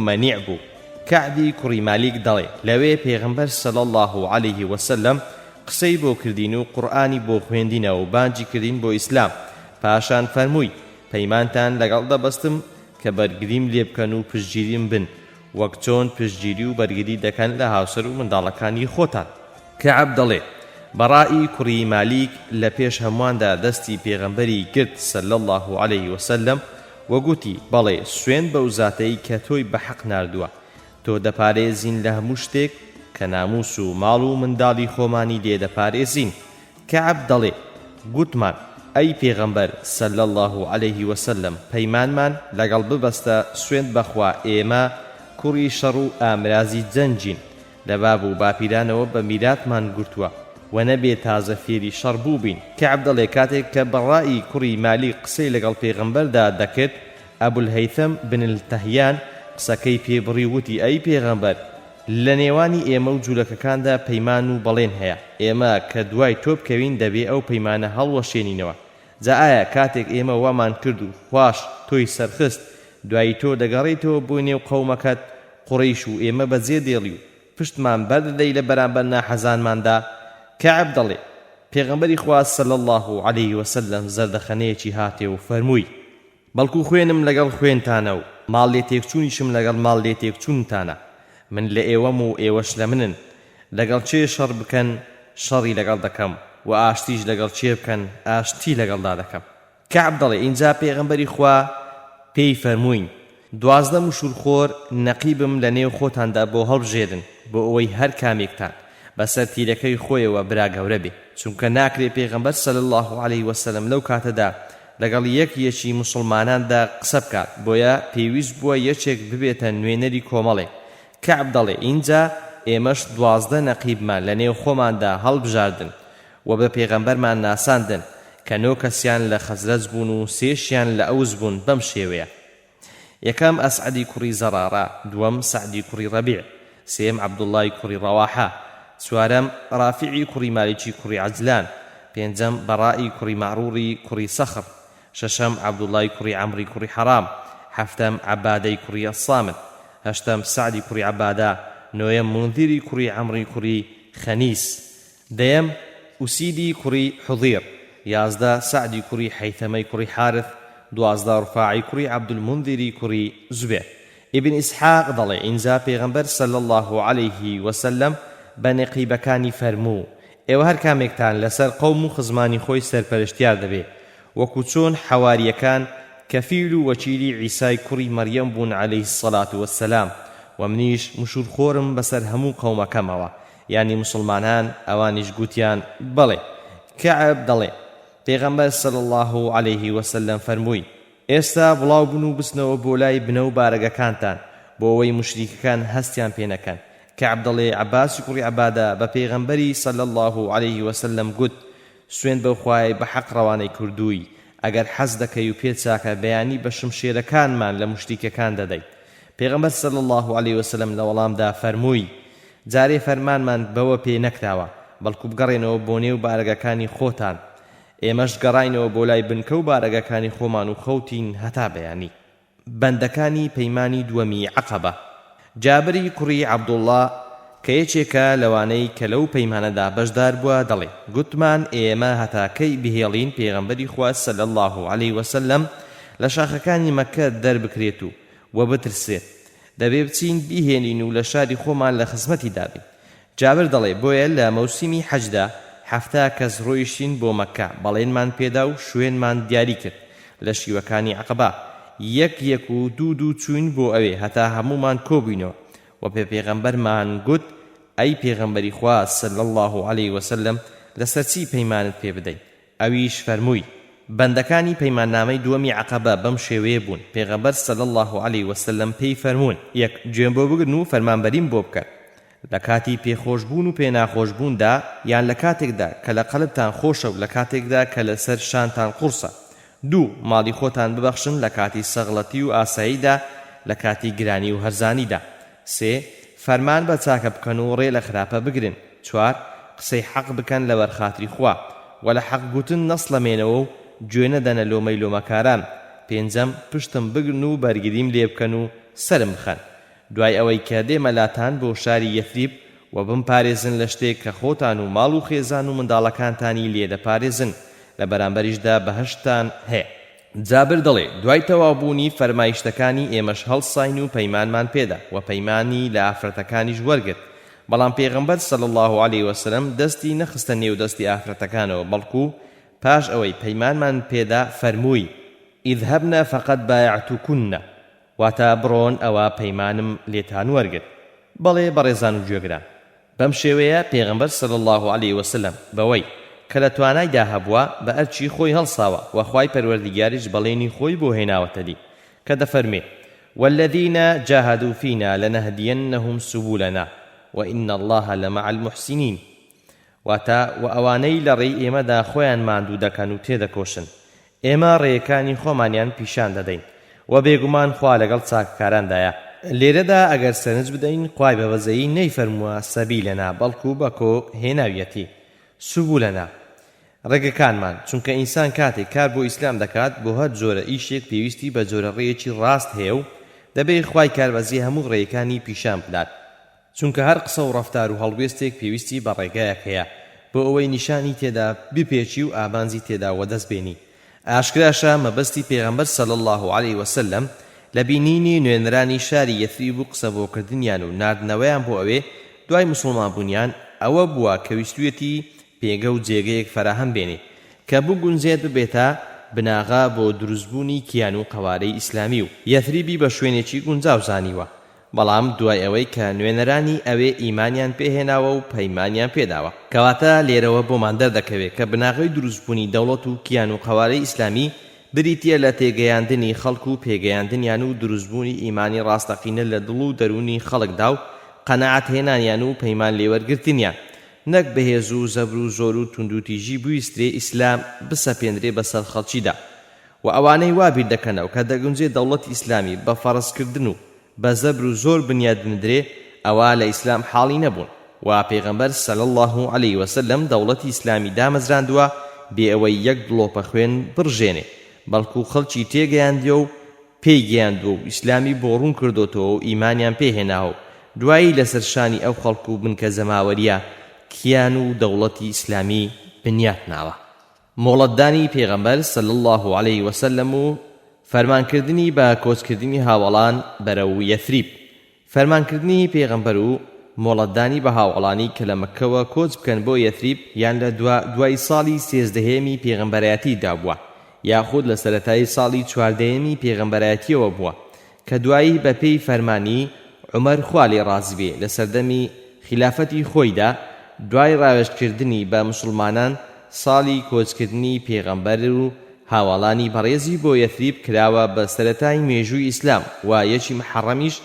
مەنیع بوو. کەعبی کوڕی مالیک دەڵێ لەوێ پێغەمبەر صلی الله علیه وسلم قسەی بۆ کردین و قورئانی بۆ خوێندینەوە و بانجی کردین بۆ ئیسلام. پاشان فەرمووی پەیمانتان لەگەڵ دەبەستم کە بەرگریم لێ بکەن و پشتگیریم بن وەک چۆن پشتگیری و بەرگری دەکەن لە هاوسەر و منداڵەکانی خۆتان. کەعب دەڵێ بەڕائی کوڕی مالیک لە پێش هەموواندا دەستی پێغەمبەری گرت صلی الله علیه وسلم وەگوتی بەڵێ سوێن بەو زاتەی کە تۆی بەحەق ناردووە، تۆ دەپارێزین لە هەموو شتێک کە ناموس و ماڵ و منداڵی خۆمانی لێ دەپارێزین. کەعب دەڵێ گوتمان ئەی پێغەمبەر صلی الله علیه وسلم پەیمانمان لەگەڵ ببەستە سوێن بەخوا ئێمە کوڕی شەڕ و ئامرازی جەنجین، لە باب و باپیرانەوە بە میراتمان گرتووە و نەبێ تازە فێری شەڕ بوو بین. کەعب دەڵێ کاتێک کە بەڕائی کوڕی مالی قسەی لەگەڵ پێغەمبەردا دەکرد، ئەبولهەیثەم بن التەهیان قسەکەی پێبڕی وتی ئەی پێغەمبەر لە نێوانی ئێمە و جوولەکەکاندا پەیمان و بەڵێن هەیە، ئێمە کە دوای تۆ بکەوین دەبێ ئەو پەیمانە هەڵوەشێنینەوە. جا ئایا کاتێک ئێمە وامان کرد و خوش تۆی سەرخست دوای تۆ دەگەڕێیتەوە بۆ نێو قەومەکەت قوڕەیش و ئێمە بەجێ دێڵی و پشتمان بەردەدەی لە بەرامبەر ناحەزانماندا؟ کەعب دەڵێ پێغەمبەری خوا صلی الله علیه وسلم زەردەخەنەیەکی هاتێ و فەرمووی بەڵکو خوێنم لەگەڵ خوێنتانە و ماڵ لێ تێکچوونیشم لەگەڵ ماڵ لێ تێکچوونتانە، من لە ئێوەم و ئێوەش لە منن، لەگەڵ چێ شەڕ بکەن شەڕی لەگەڵ دەکەم و ئاشتیش لەگەڵ چێ بکەن ئاشتی لەگەڵدا دەکەم. کەعب دەڵێ اینجا پێغەمبەری خوا پێی فەرمووین 12 مشورخۆر نەقیبم لە نێو خۆتاندا بۆ هەڵبژێرن بۆ ئەوەی هەر کامێکتان بەسەر تیرەکەی خۆیەوە برا گەورە بێ، چونکە ناکرێ پێغەمبەر صلی الله علیه وسلم لەو کاتەدا لەگەڵ یەکیەکی موسڵماناندا قسە بکات بۆیە پێویست بووە یەکێک ببێتە نوێنەری کۆمەڵێک. کەعب دەڵێ اینجا ئێمەش 12 نەقیبمان لە نێو خۆماندا هەڵبژاردن و بە پێغەمبەرمان ناساندن کە 9 کەسیان لە خەزرەج بوون و 3شیان لە ئەوس بوون. بەم شێوەیە یەکەم ئەسعەدی کوڕی زەرارە، دووەم سەعدی کوڕی ڕەبیع، سێم عەبدوڵڵای کوڕی ڕەواحە، چوارەم ڕافیعی کوڕی مالیکی کوڕی عەجلان، پێنجەم بەڕائی کوڕی مەعروڕی کوڕی سەخر، شەشەم عەبدوڵڵای کوڕی عەمری کوڕی حەرام، هەفتەم عەبادەی کوڕی ئەسامت، هەشتەم سەعدی کوڕی عەبادە، نۆیەم منذیری کوڕی عەمری کوڕی خەنیس، دەیەم ئوسیدی کوڕی حوضیر، یازدە سەعدی کوڕی حەیثەمەی کوڕی حارث، 12 ڕفاعی کوڕی عەبدولمنذیری کوڕی زوبێر. ئیبن ئیسحاق دەڵێ ئینجا پێغەمبەر صلی الله عليه وسلم بە نەقیبەکانی فەرموو ئێوە هەر کامێکتان لەسەر قەوم و خزمانی خۆی سەرپەرشتیار دەبێ، وەکو چۆن حەواریەکان کەفیل و وەکیلی عیسای کوڕی مەریەم بوون عەلەیهی السەڵات وەسسەلام، و منیش مشورخۆرم بەسەر هەموو قەومەکەمەوە، یعنی مسلمانان. ئەوانیش گوتیان بەڵێ. کەعب دەڵێ پێغەمبەر صلی الله عليه وسلم فەرمووی ئێستا بڵاو بن و بچنەوە بۆ لای بنە و بارەگەکانتان بۆ ئەوەی مشریکەکان هەستیان پێ نەکەن. کەعب دەڵێ عەباسی کوڕی عەبادە بە پێغەمبەری صلی الله عليه وسلم گوت سوێن بەو خوای بە حەق ڕەوانەی کردووی، ئەگەر حەز دەکەی و پێت چاکە بەیانی بە شمشێرەکانمان لە مشریکەکان دەدەیت. پێغەمبەر صلی الله عليه وسلم لە وەڵامدا فەرمووی جارێ فەرمانمان بەوە پێ نەکراوە، بەڵکو بگەڕێنەوە بۆ نێو بارەگەکانی خۆتان، ئێمەش گەڕاینەوە بۆ لای بنکە و بارەگەکانی خۆمان و خەوتین هەتا بەیانی. بەندەکانی پەیمانی دووەمی عەقەبە. جابری کوڕی عەبدوڵڵا کە یەکێکە لەوانەی کە لەو پەیمانەدا بەشدار بووە دەڵێ گوتمان ئێمە هەتاکەی بهێڵین پێغەمبەری خوا صلی الله عليه وسلم لە شاخەکانی مەککە دەربکرێت و بترسێت، دەبێ بچین بیهێنین و لە شاری خۆمان لە خزمەتی دابین. جابر دەڵێ بۆیە لە مەوسیمی حەجدا 7 کەس ڕۆیشتین بۆ مەککە، بەڵێنمان پێدا و شوێنمان دیاری کرد لە شیوەکانی عەقەبە، یەک و دوو چوین بۆ ئەوێ هەتا هەمومان کۆبووینەوە و پێ پێغەمبەرمان گوت ئەی پێغەمبەری خوا صلی الله عليه وسلم لەسەر چی پەیمانت پێ بدەین؟ ئەویش فەرمووی بەندەکانی پەیماننامەی دووەمی عەقەبە بەم شێوەیە بوون. پێغەمبەر صلی الله عليه وسلم پێی فەرموون یەک گوێم بۆ بگرن و فەرمانبەریم بۆ بکەن لە کاتی پێخۆشبوون و پێناخۆشبووندا، یان لە کاتێکدا کە لە قەلبتان خۆشە و لە کاتێکدا کە لەسەر شانتان قورسە. 2 ماڵی خۆتان ببەخشن لە کاتی سەغڵەتی و ئاساییدا، لە کاتی گرانی و هەرزانیدا. 3 فەرمان بە چاکە بکەن و ڕێ لە خراپە بگرن. 4 قسەی حەق بکەن لە بەرخاتری خوا و لە حەق گوتن نەسڵەمێنەوە و گوێ نەدەنە لۆمەی لۆمەکاران. 5 پشتم بگرن و بەرگریم لێ بکەن و سرم بخەن. دوای ئەوەی کە دێمەلاتان بۆ شاری یەثریب و بمپارێزن لە شتێک کە خۆتان و ماڵ و خێزان و منداڵەکانتانی لێ دەپارێزن، لە بەرامبەریشدا بەهەشتان هەیە. جابر دەڵێ دوای تەواوبوونی فەرمایشتەکانی ئێمەش هەڵساین و پەیمانمان پێدا و پەیمانی لە ئافرەتەکانیش وەرگرت، بەڵام پێغەمبەر صلی الله عليه وسلم دەستی نەخستە نێو دەستی ئافرەتەکانەوە، بەڵکو پاش ئەوەی پەیمانمان پێدا فەرمووی ئیذهبنە فەقەد بایعتوکونە، واتە بڕۆن ئەوە پەیمانم لێتان وەرگرت. بەڵێ بەڕێزان و گوێگران، بەم شێوەیە پێغەمبەر صلی الله عليه وسلم بەوەی کە لە توانایدا هەبووە بە ئەرچی خۆی هەڵساوە و خوای پەروەردیگاریش بەڵێنی خۆی بۆ هێناوەتە دی کە دەفەرمێ والذین جاهدوا فینا لنهدینهم سبولنا وإن الله لمع المحسنین، واتە و ئەوانەی لە ڕێی ئێمەدا خۆیان ماندوو دەکەن و تێدەکۆشن، ئێمە ڕێیەکانی خۆمانیان پیشان دەدەین و بێگومان خوا لەگەڵ چاکەکاراندایە. لێرەدا ئەگەر سەرنج بدەین خوای بەوەزەیی نەیفەرمووە سەبیلەنا، بەڵکو بەکۆ هێناویەتی سبولەنا ڕێگەکانمان، چونکە ئینسان کاتێک کار بۆ ئیسلام دەکات بۆ هەر جۆرە ئیشێک پێویستی بە جۆرە ڕێیەکی ڕاست هەیە و دەبێت خوای کاربەزی هەموو ڕێیەکانی پیشان بدات، چونکە هەر قسە و ڕەفتار و هەڵوێستێک پێویستی بە ڕێگایەک هەیە بۆ ئەوەی نیشانی تێدا بپێچی و ئابانزی تێدا وەدەست بێنی. ئاشکراشە مەبەستی پێغەمبەر صلی الله عليه وسلم لە بینینی نوێنەرانی شاری یەثریب و قسە بۆکردنیان و ناردنەوەیان بۆ ئەوێ دوای موسڵمان بوونیان ئەوە بووە کە ویستویەتی پێگە و جێگەیەک فەراهەم بێنێ کە بگونجێت ببێتە بناغا بۆ دروستبوونی کیان و قەوارەی ئیسلامی و یەثریبی بە شوێنێکی گونجاو زانیوە. بەڵام دوای ئەوەی کە نوێنەرانی ئەوێ ئیمانیان پێهێناوە و پەیمانیان پێداوە، کەواتە لێرەوە بۆمان دەردەکەوێت کە بناغەی دروستبوونی دەوڵەت و کیان و قەوارەی ئیسلامی بریتە لە تێگەیاندنی خەڵک و پێگەیاندنیان و دروستبوونی ئیمانی ڕاستەقینە لە دڵ و دەرونی خەڵکدا و قەناعەت هێنانیان و پەیمان لێوەرگرتنیان، نەک بەهێز و زەبر و زۆر و توندوتیژی بویسترێ ئیسلام بسەپێنرێ بەسەر خەڵکیدا و ئەوانەی وابیر دەکەنەوە کە دەگونجێ دەوڵەتی ئیسلامی بە فەرزکردن و بە زەبر و زۆر بنیاد بنرێ، ئەوە لە ئیسلام حاڵی نەبوون و پێغەمبەر صلی الله علیه وسلم دەوڵەتی ئیسلامی دامەزراندووە بێ ئەوەی یەک دڵۆپە خوێن بڕژێنێ، بەڵکو خەڵکی تێگەیاندیە و پێی گەیاندووە و ئیسلامی بۆ ڕوون کردوتەوە و ئیمانیان پێهێناوە. دوایی لەسەر شانی ئەو خەڵک و بنکە زەماوەریە کیان و دەوڵەتی ئیسلامی بنیاتناوە. مۆڵەتدانی پێغەمبەر صلی الله علیه وسلم و فەرمانکردنی بە کۆچکردنی هاوڵان بەرەو یەثریب. فەرمانکردنی پێغەمبەر و مۆڵەتدانی بە هاوڵانی کە لە مەککەوە کۆچ بکەن بۆ یەثریب یان لە دوای ساڵی 13هەمی پێغەمبەرایەتیدا بووە یاخود لە سەرەتای ساڵی 14هەمی پێغەمبەرایەتیەوە بووە کە دوایی بە پێی فەرمانی عومەر خوا لێ ڕازی بێ لە سەردەمی خلافەتی خۆیدا دوای ڕاوێژکردنی بە مسلمانان ساڵی کۆچکردنی پێغەمبەر و هاوڵانی بەڕێزی بۆ یەثریب کراوە بە سەرەتای مێژووی ئیسلام و یەکی محەڕەمیش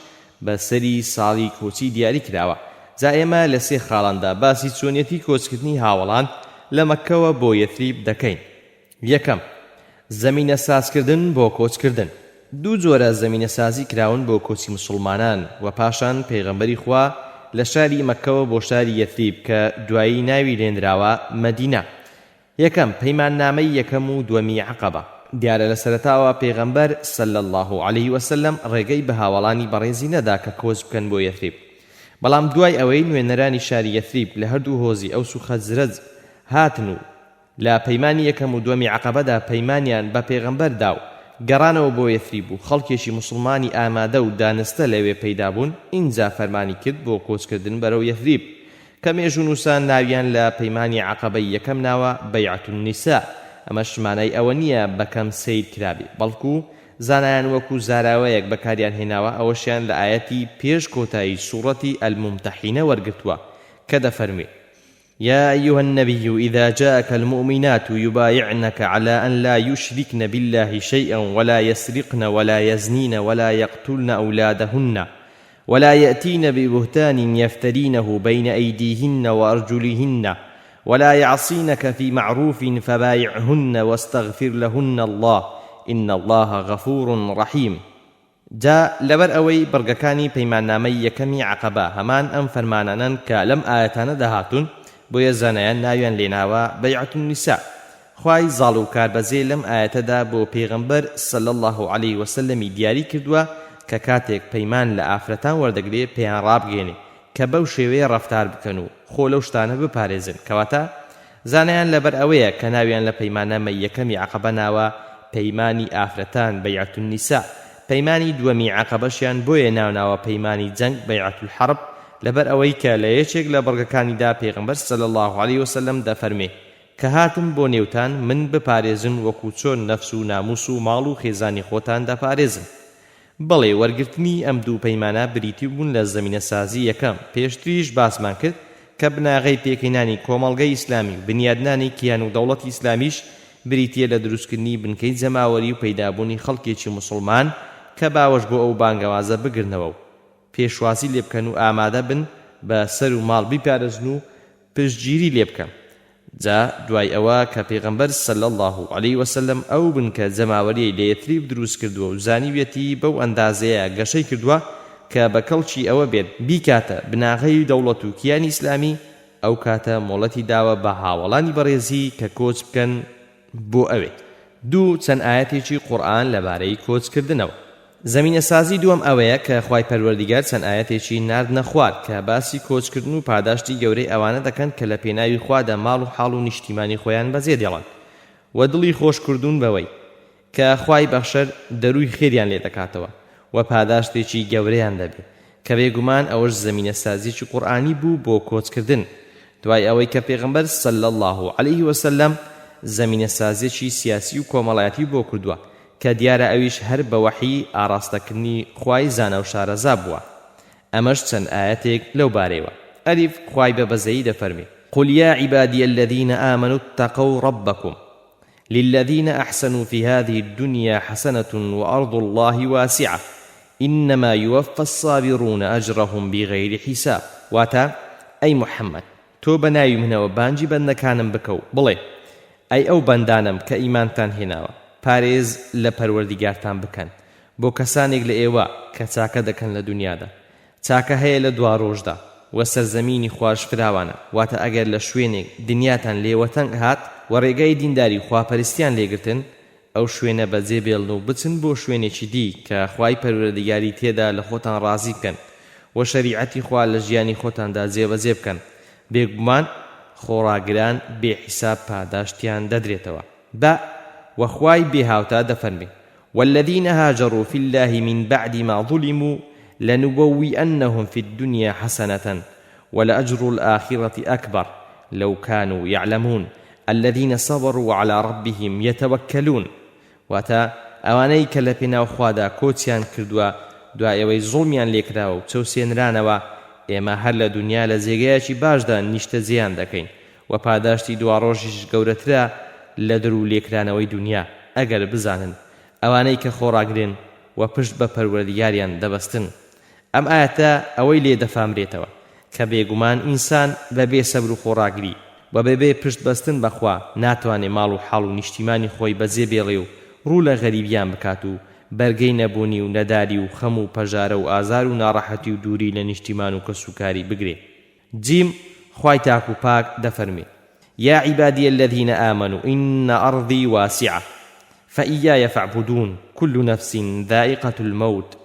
بە سەری ساڵی کۆچی دیاری کراوە. جا ئێمە لە سێ خاڵاندا باسی چۆنیەتی کۆچکردنی هاوڵان لە مەککەوە بۆ یەثریب دەکەین. یەکەم، زەمینە سازکردن بۆ کۆچکردن. دوو جۆرە زەمینە سازی کراون بۆ کۆچی مسلمانان و پاشان پێغەمبەری خوا لە شاری مەککەوە بۆ شاری یەثریب کە دوایی ناوی لێنراوە مەدینە. یەکەم، پەیماننامەی یەکەم و دووەمی عەقەبە. دیارە لە سەرەتاوە پێغەمبەر صلی الله علیه وسلم ڕێگەی بە هاوڵانی بەڕێزی نەدا کە کۆچ بکەن بۆ یەثریب، بەڵام دوای ئەوەی نوێنەرانی شاری یەثریب لە هەردوو هۆزی ئەوس و خەزرەج هاتن و لە پەیمانی یەکەم و دووەمی عەقەبەدا پەیمانیان بە پێغەمبەر دا و گەڕانەوە بۆ یەثریب و خەڵکێکی مسلمانی ئامادە و دانستە لەوێ پەیدا بوون، ئینجا فەرمانی کرد بۆ کۆچکردن بەرەو یەثریب کە مێژوو نووسان ناویان لە پەیمانی عەقەبەی یەکەم ناوە بەیعەت النیسا. ئەمە شمانای ئەوە نییە بەکەم سیر کرابێ، بەڵکو زانایان وەکو زاراوەیەک بەکاریان هێناوە ئەوەشیان لە ئاەتی پێش کۆتایی سوڕەتی الممتەحینە وەرگرتووە کە دەفەرمێ: يا أيها النبي إذا جاءك المؤمنات يبايعنك على أن لا يشركن بالله شيئا ولا يسرقن ولا يزنين ولا يقتلن أولادهن ولا يأتين ببهتان يفترينه بين أيديهن وأرجلهن ولا يعصينك في معروف فبايعهن واستغفر لهن الله إن الله غفور رحيم. جا لەبەر ئەوەی بڕگەکانی پەیماننامەی یەکەمی عەقەبە هەمان ئەم فەرمانانن کە لەم ئاەتانە داهاتون، بۆیە زانایان ناویان لێناوە بەیعەت النیسا. خوای زاڵ و کاربەزێ لەم ئاەتەدا بۆ پێغەمبەر صلی الله علیه وسلمی دیاری کردووە کە کاتێک پەیمان لە ئافرەتان وەردەگرێ پێیان ڕابگەێنێ کە بەو شێوەیە ڕەفتار بکەن و خۆ لەو شتانە بپارێزن. کەواتە زانایان لەبەر ئەوەیە کە ناویان لە پەیماننامەی یەکەمی عەقەبە ناوە پەیمانی ئافرەتان بەیعەت النیسا. پەیمانی دووەمی عەقەبەشیان بۆیە ناوناوە پەیمانی جەنگ بەیعەت الحەرب، لەبەر ئەوەی کە لە یەکێک لە بەڕگەکانیدا پێغەمبەر صلی الله علیه وسلم دەفەرمێ کە هاتم بۆ نێوتان من بپارێزن وەکو چۆن نەفس و ناموس و ماڵ و خێزانی خۆتان دەپارێزن. بەڵێ وەرگرتنی ئەم دوو پەیمانە بریتی بوون لە زەمینە سازی یەکەم. پێشتریش باسمان کرد کە بناغەی پێکەینانی کۆمەڵگەی ئیسلامی و بنیادنانی کیان و دەوڵەتی ئیسلامیش بریتیە لە دروستکردنی بنکەی جەماوەری و پەیدابوونی خەڵکێکی مسلمان کە باوەش بۆ ئەو بانگەوازە بگرنەوە و پێشوازی لێ بکەن و ئامادە بن بە سەر و ماڵ بیپارێزن و پشتگیری لێ بکەن. جا دوای ئەوە کە پێغەمبەر صلی الله علیه وسلم ئەو بنکە جەماوەریەی لە یەثریب دروست کردووە و زانیوێتی بەو ئەندازەیە گەشەی کردووە کە بە کەڵکی ئەوە بێت بیکاتە بناغەی دەوڵەت و کیانی ئیسلامی، ئەو کاتە مۆڵەتی داوە بە هاوڵانی بەڕێزی کە کۆچ بکەن بۆ ئەوێ. دوو چەند ئاەتێکی قورئان لەبارەی کۆچکردنەوە. زەمینە سازی دووەم ئەوەیە کە خوای پەروەردیگار چەند ئاەتێکی ناردنە خوار کە باسی کۆچکردن و پاداشتی گەورەی ئەوانە دەکەن کە لە پێناوی خوادا ماڵ و حاڵ و نیشتیمانی خۆیان بەجێ دێڵن و دڵی خۆشکردون بەوەی کە خوای بەخشەر دەروی خێریان لێ دەکاتەوە و پاداشتێکی گەورەیان دەبێت کە بێگومان ئەوەش زەمینە سازیی قورئانی بوو بۆ کۆچکردن. دوای ئەوەی کە پێغەمبەر صلی الله علیه وسلم زەمینە سازیی سیاسی و کۆمەڵایەتی بۆ کردووە کە دیارە ئەویش هەر بە وەحی ئاراستەکردنی خوای زانە و شارەزا بووە. ئەمەش چەند ئاەتێک لەو بارەیەوە. ئەلیف، خوای بە بەزەیی دەفەرمێ: قل يا عبادي الذين آمنوا اتقوا ربكم للذين أحسنوا في هذه الدنيا حسنة وأرض الله واسعة إنما يوفى الصابرون أجرهم بغير حساب. واتا أي محمد تۆ بەناوی منەوە بانجی بەندەکانم بکە و بڵێ ئەی ئەو بەندانم کە ئیمانتان هێناوە پارێز لە پەروەردیگارتان بکەن بۆ کەسانێک لە ئێوە کە چاکە دەکەن لە دنیادا چاکە هەیە لە دوا ڕۆژدا وە سەرزەمینی خوش فراوانە. واتە ئەگەر لە شوێنێک دنیاتان لێوەتەنگ هات و ڕێگەی دینداری خواپەرستیان لێگرتن ئەو شوێنە بەجێ بێڵن و بچن بۆ شوێنێکی دی کە خوای پەروەردیگاری تێدا لە خۆتان ڕازی بکەن و شەریعەتی خوا لە ژیانی خۆتاندا جێبەجێ بکەن بێگومان خۆڕاگران بێحیساب پاداشتیان دەدرێتەوە. با وەخوای بێهاوتا دەفەرمێ والذين هاجروا في الله من بعد ما ظلموا لنبوئنهم في الدنيا حسنة ولأجر الآخرة أكبر لو كانوا يعلمون الذين صبروا على ربهم يتوكلون. واتا ئەوانەی کە لە پێناو خوادا کۆچیان کردووە دوای ئەوەی زوڵمیان لێکراوە و چەوسێنرانەوە ئێمە هەر لە دنیا لە جێگەیەکی باشدا نیشتە جێیان دەکەین و پاداشتی دواڕۆژیش گەورەترە لە درو لێکرانەوەی دنیا ئەگەر بزانن ئەوانەی کە خۆڕاگرن و پشت بە پەروەردیگاریان دەبەستن. ئەم ئاەتە ئەوەی لێ دەفامرێتەوە کە بێگومان ئینسان بەبێ سەبر و خۆڕاگری و بەبێ پشت بەستن بەخوا ناتوانێ ماڵ و حاڵ و نیشتیمانی خۆی بەجێ بێڵێ و ڕوو لە غەریبیان بکات و بەرگەی نەبوونی و نەداری و خەم و پەژارە و ئازار و ناڕەحەتی و دووری لە نیشتیمان و کەسوکاری بگرێ. جیم خوای تاک و پاک دەفەرمێ يا عبادي الذين آمنوا إن أرضي واسعة فإياي فاعبدون كل نفس ذائقة الموت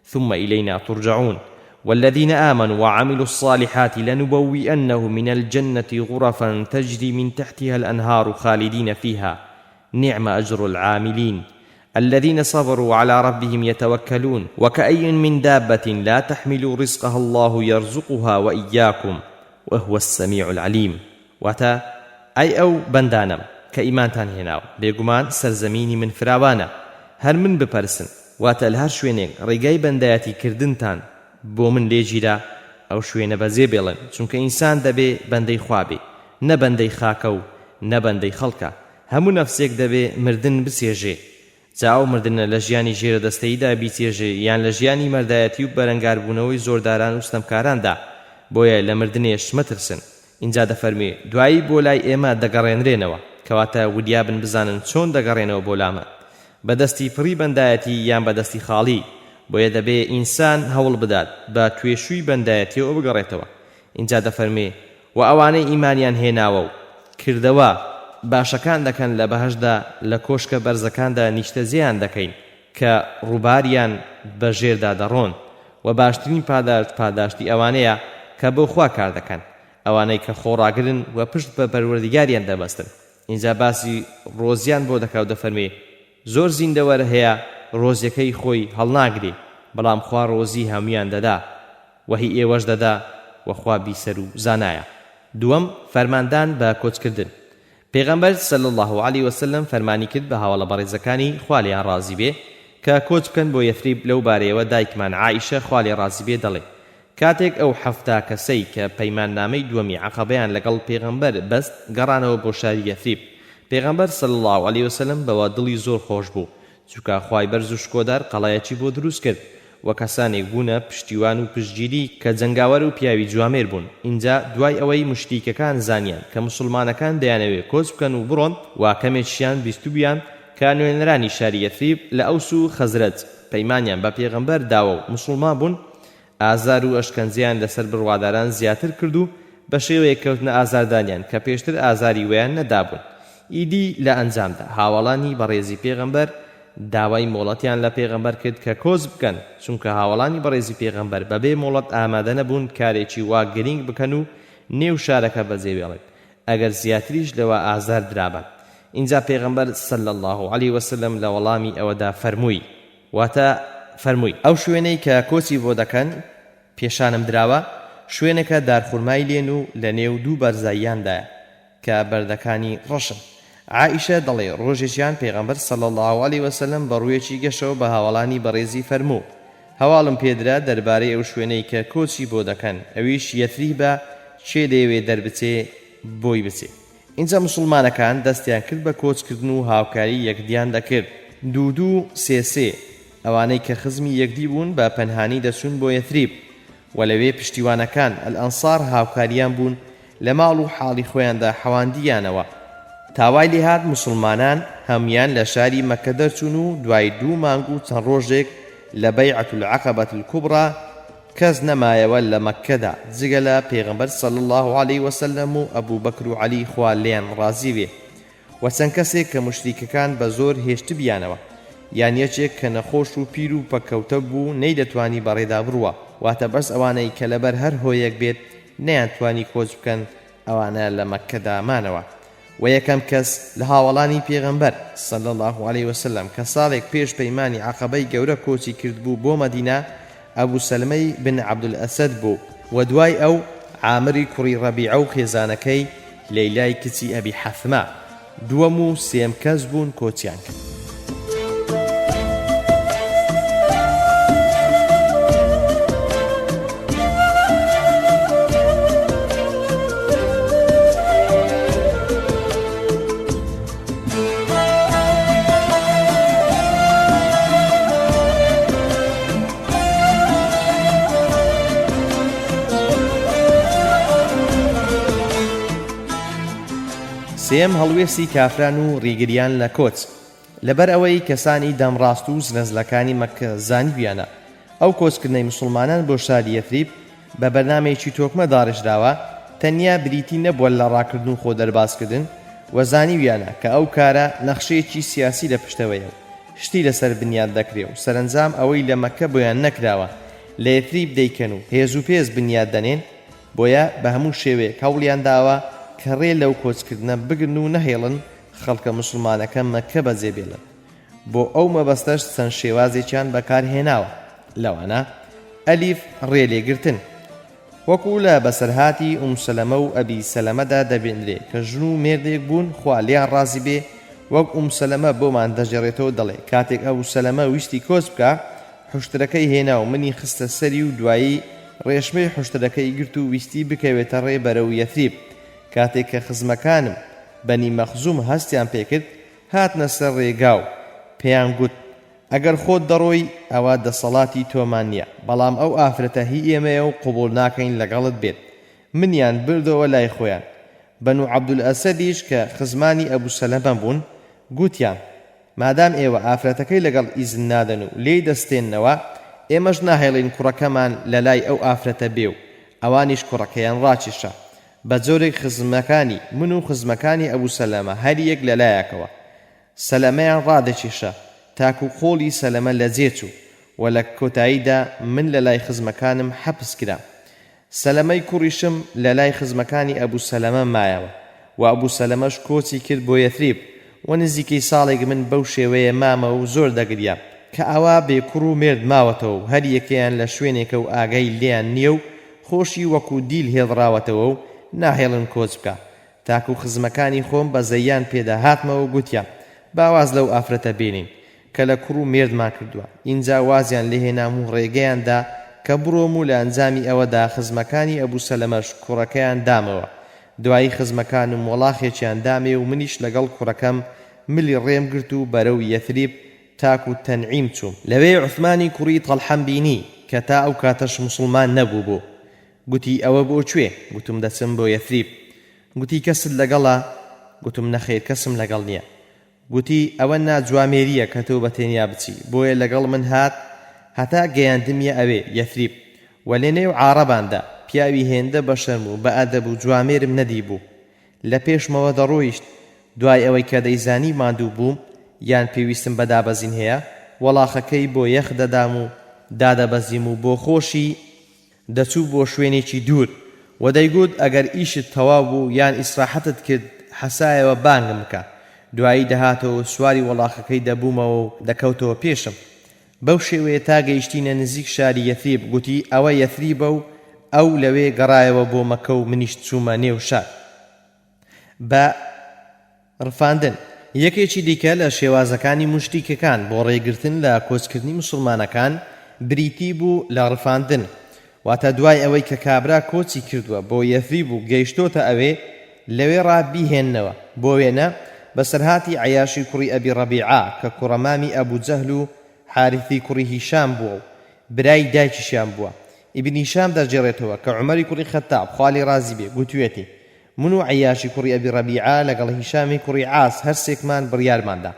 ثم إلينا ترجعون والذين آمنوا وعملوا الصالحات لنبوئنهم من الجنة غرفا تجري من تحتها الأنهار خالدين فيها نعم أجر العاملين الذين صبروا على ربهم يتوكلون وكأي من دابة لا تحمل رزقها الله يرزقها وإياكم وهو السميع العليم. واتا أي أو بندانم كإيمانتان هناو بيقمان سرزميني من فراوانا هر من بپرسن واتا الهر شوينيك ريقاي بنداياتي كردنتان بو من ليجيرا أو شوينة بزي بيلن چونك إنسان دبي بندي خوابي نبندي خاكو نبندي خلقا همو نفسيك دبي مردن بسيجي جاو مردن لە ژیانی ژێرە دەستەییدا بیتێژێ یان لە ژیانی مەردایەتی و بەرەنگاربوونەوەی زۆرداران و ستەمکاراندا بۆیە لە مردنێش مەترسن. اینجا دەفەرمێ دوایی بۆ لای ئێمە دەگەڕێنرێنەوە کەواتە وریابن بزانن چۆن دەگەڕێنەوە بۆ لامە بەدەستی پڕی بەندایەتی یان بەدەستی خاڵی. بۆیە دەبێ ئینسان هەوڵ بدات بە توێشووی بەندایەتیەوە بگەڕێتەوە. اینجا دەفەرمێ و ئەوانەی ئیمانیان هێناوە و کردەوە باشەکان دەکەن لە بەهەشدا لە کۆشکە بەرزەکاندا نیشتەجێیان دەکەین کە ڕووباریان بەژێردا دەڕۆن و باشترین پاداشتی ئەوانەیە کە بۆ خوا کار دەکەن ئەوانەی کە خۆڕاگرن و پشت بە پەروەردیگاریان دەبەستن. اینجا باسی ڕۆزیان بۆ دەکا و دەفەرمێ زۆر زیندەوەر هەیە ڕۆزیەکەی خۆی هەڵناگرێ بەڵام خوا ڕۆزی هەمویان دەدا وەهی ئێوەش دەدا وەخوا بیسەر و زانایە. دووەم فەرماندان بە کۆچکردن. پێغەمبەر صلی الله علیه وسلم فەرمانی کرد بە هاوڵە بەڕێزەکانی خوا لێیان ڕازی بێ کە کۆچ بکەن بۆ یەثریب لەو بارەیەوە دایکمان عائیشە خوا لێ ڕازی بێ دەڵێ کاتێک ئەو حەفتا کەسەی کە پەیماننامەی دووەمی عەقەبەیان لەگەڵ پێغەمبەر بەست گەڕانەوە بۆ شاری یەثریب پێغەمبەر صلی الله علیه وسلم بەوە دڵی زۆر خۆش بوو چونکە خوای بەرز و شکۆدار قەڵایەکی بۆ دروست کرد و کەسانێک بوونە پشتیوان و پشتگیری کە جەنگاوەر و پیاوی جوامێر بوون. اینجا دوای ئەوەی مشتیکەکان زانیان کە مسلمانەکان دەیانەوێت کۆچ بکەن و بڕۆن واکەمێکیان بیستوبیان کە نوێنەرانی شاری یەثریب لە ئەوس و خەزرەج پەیمانیان بە پێغەمبەر داوە و مسلمان بوون ئازار و ئەشکەنجیان لەسەر بڕواداران زیاتر کرد و بە شێوەیە کەوتنە ئازاردانیان کە پێشتر ئازاری ویان نەدابوون. ئیدی لە ئەنجامدا هاوڵانی بەڕێزی پێغەمبەر داوای مۆڵەتیان لە پێغەمبەر کرد کە کۆز بکەن چونکە هاوڵانی بەڕێزی پێغەمبەر بەبێ مۆڵەت ئامادە نەبوون کارێکی وا گرنگ بکەن و نێو شارەکە بەجێ بێڵێن ئەگەر زیاتریش لەوە ئازار درابن. اینجا پێغەمبەر صلی الله علیه وسلم لە وەڵامی ئەوەدا فەرمووی واتە فەرمووی ئەو شوێنەی کە کۆچی بۆ دەکەن پێشانم دراوە شوێنەکە دارخورمای لێن و لە نێو دوو بەرزاییاندایە کە بەردەکانی ڕەشن. عائشە دەڵێ ڕۆژێکیان پێغەمبەر صلی الله علیه وسلم بەڕوویەکی گەشەوە بە هاوڵانی بەڕێزی فەرموو هەواڵم پێدرا دەربارەی ئەو شوێنەی کە کۆچی بۆ دەکەن ئەویش یەثریبە چێ دەیەوێ دەربچێ بۆی بچێ. اینجا مسلمانەکان دەستیان کرد بە کۆچکردن و هاوکاری یەکدیان دەکرد. دوو سێ ئەوانەی کە خزمی یەکدی بوون بە پەنهانی دەچوون بۆ یەثریب و لەوێ پشتیوانەکان ئەلئەنسار هاوکاریان بوون لە ماڵ و حاڵی خۆیاندا حەواندیانەوە. تاوای لێهات مسلمانان هەمویان لە شاری مەکە دەرچوون و دوای 2 مانگ و چەند ڕۆژێک لە بەیعەت العەقەبەت الکوبرا کەس نەمایەوە لە مەککەدا جگە لە پێغەمبەر صلی الله علیه وسلم و ئەبوو بەکر و عەلی خوا لێیان ڕازی بێ و چەند کەسێک کە مشریکەکان بە زۆر هێشت بیانەوە یان یەکێک کە نەخۆش و پیر و پەکەوتە بوو نەیدەتوانی بەڕێدا بڕوە واتە بەس ئەوانەی کە لەبەر هەر هۆیەک بێت نەیانتوانی کۆچ بکەن ئەوانە لە مەککەدا مانەوە. و یەکەم کەس لە هاوڵانی پێغەمبەر صلی الله علیه وسلم کە ساڵێک پێش پەیمانی عەقەبەی گەورە کۆچی کرد بوو بۆ مەدینە ئەبوو سەلمەی بن عەبدولئەسەد بوو و دوای ئەو عامری کوڕی ڕەبیعە و خێزانەکەی لەیلای کچی ئەبی حەثمە دووەم و سێم کەس بوون کۆچیان کرد. سێم هەڵوێستی کافران و ڕیگریان لە کۆچ لەبەر ئەوەی کەسانی دەمڕاست و زنەزلەکانی مەکە زانیویانە ئەو کۆچکردنەی مسلمانان بۆ شاری یەثریب بە بەرنامەیەکی تۆکمە داڕێژراوە تەنیا بریتی نەبووە لە ڕاکردن و خۆ دەرباسکردن و زانیویانە کە ئەو کارە نەخشەیەکی سیاسی لە پشتەوەیە و شتی لەسەر بنیاد دەکرێ و سەرنجام ئەوەی لە مەکە بۆیان نەکراوە لە یەثریب دەیکەن و هێز و پێز بنیاد دەنێن بۆیە بە هەموو شێوەیەک هەوڵیان داوە کە ڕێ لەو کۆچکردنە بگرن و نەهێڵن خەڵکە مسلمانەکە مەکە بەجێبێڵن. بۆ ئەو مەبەستەش چەند شێوازێکیان بەکارهێناوە لەوانە ئەلیف ڕێلێگرتن وەکو لە بەسەرهاتی سەلەمە و ئەبی سەلەمەدا دەبێنرێ کە ژن و مێردێک بوون خوا لێیان ڕازی بێ وەک سەلەمە بۆمان دەژێڕێتەوە دەڵێ کاتێک ئەو سەلەمە ویستی کۆچ بکە حوشترەکەی هێنا و منی خستە سەری و دوایی ڕێشمەی حوشترەکەی گرت و ویستی بکەوێتە ڕێ بەرەو یەثریب. کاتێک کە خزمەکانم بەنی مەخزوم هەستیان پێکرد هاتنە سەر ڕێگا و پێیان گوت ئەگەر خۆت دەڕۆی ئەوە دەسەڵاتی تۆمان نییە بەڵام ئەو ئافرەتە هی ئێمەیە و قبول ناکەین لەگەڵت بێت. منیان بردەوە لای خۆیان. بەنو عەبدولئەسەدیش کە خزمانی ئەبوو سەلەمە بوون گوتیان مادام ئێوە ئافرەتەکەی لەگەڵ ئیزن نادەن و لێی دەستێننەوە ئێمەش ناهێڵین کوڕەکەمان لە لای ئەو ئافرەتە بێ و ئەوانیش کوڕەکەیان ڕاکێشە. بە جۆرێک خزمەکانی من و خزمەکانی ئەبوو سەلەمە هەر یەک لەلایەکەوە سەلەمەیان ڕادەکێشە تاکو خۆڵی سەلەمە لە جێچوو و لە کۆتاییدا من لە لای خزمەکانم حەبس کرا. سەلەمەی کوڕیشم لە لای خزمەکانی ئەبوو سەلەمە مایەوە و ئەبوو سەلەمەش کۆچی کرد بۆ یەثریب و نزیکەی ساڵێک من بەو شێوەیە مامە و زۆر دەگریا کە ئەوا بێکوڕ و مێرد ماوەتەوە و هەر یەکەیان لە شوێنێکە و ئاگای لێیان نییە و خۆشی وەکو دیل هێڵراوەتەوە و ناهێڵن کۆچ بکە تاکو خزمەکانی خۆم بە زەیان پێدا هاتمەوە و گوتیان باواز لەو ئافرەتە بینین کە لە کوڕ و مێردمان کردووە. اینجا وازیان لێهێنام و ڕێگەیاندا کە بڕۆم و لە ئەنجامی ئەوەدا خزمەکانی ئەبوو سەلەمەش کوڕەکەیان دامەوە. دوایی خزمەکانم وەڵاخێکیان دامێ و منیش لەگەڵ کوڕەکەم ملی ڕێم گرت و بەرەو یەثریب تاکو تەنعیم چووم. لەوێ عوثمانی کوڕی تەڵحەم بینی کە تا ئەو کاتەش مسلمان نەبوو بوو. گوتی ئەوە بۆ کوێ؟ گوتم دەچم بۆ یەثریب. گوتی کەست لەگەڵا؟ گوتم نەخێر کەسم لەگەڵ نییە. گوتی ئەوە ناجوامێریە کە تۆ بە تێنیا بچی بۆیە لەگەڵ من هات هەتا گەیاندمیە ئەوێ یەثریب و لە نێو عارەباندا پیاوی هێندە بە شەرم و بە ئەدەب و جوامێرم نەدی بوو. لە پێشمەوە دەڕۆیشت دوای ئەوەی کە دەیزانی ماندوو بووم یان پێویستم بە دابەزین هەیە وەڵاخەکەی بۆ یەخ دەدام و دادەبەزیم و بۆ خۆشی دەچوو بۆ شوێنێکی دوور و دەیگوت ئەگەر ئیشت تەواو بوو یان ئیسراحەتت کرد حەسایەوە بانگم بکە. دوایی دەهاتەوە سواری وەڵاخەکەی دەبوومەوە و دەکەوتەوە پێشم. بەو شێوەیە تا گەیشتینە نزیک شاری یەثریب گوتی ئەوە یەثریبە و ئەو لەوێ گەڕایەوە بۆ مەکە و منیش چوومە نێو شار. بە ڕفاندن یەکێکی دیکە لە شێوازەکانی مشتیکەکان بۆ ڕێگرتن لە کۆچکردنی مسلمانەکان بریتی بوو لە ڕفاندن. واتە دوای ئەوەی کە کابرا کۆچی کردووە بۆ یەثریب و گەیشتۆتە ئەوێ لەوێ ڕابیهێننەوە بۆ وێنە بەسەرهاتی عەیاشی کوڕی ئەبی ڕەبیعە کە کوڕەمامی ئەبوو جەهل و حارثی کوڕی هیشام بووە و برای دایکیشیان بووە. ئیبن هیشام دەرجێڕێتەوە کە عومەری کوڕی خەتاب خوالی ڕازی بێ گوتوێتی من و عەیاشی کوڕی ئەبی ڕەبیعە لەگەڵ هیشامی کوڕی عاس هەرسێکمان بڕیارماندا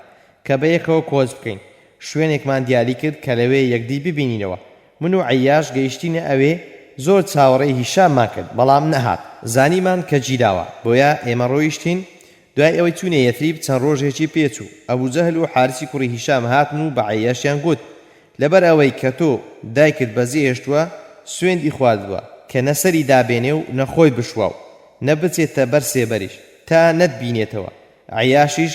کە بەیەکەوە کۆز بکەین. شوێنێکمان دیاری کرد کە لەوێ یەکدی ببینینەوە. من و عەیاش گەیشتینە ئەوێ زۆر چاوەڕێی هیشاممان کرد بەڵام نەهات. زانیمان کە گیراوە بۆیە ئێمە ڕۆیشتین. دوای ئەوەی چوونە یەثریب چەند ڕۆژێکی پێچوو ئەبوو جەهل و حارسی کوڕی هیشام هاتن و بە عەیاشیان گوت لەبەر ئەوەی کە تۆ دایکت بەزی هێشتووە سوێندی خواردووە کە نەسەری دابێنێ و نەخۆی بشوە و نەبچێتە بەر سێبەریش تا نەتبینێتەوە. عەیاشیش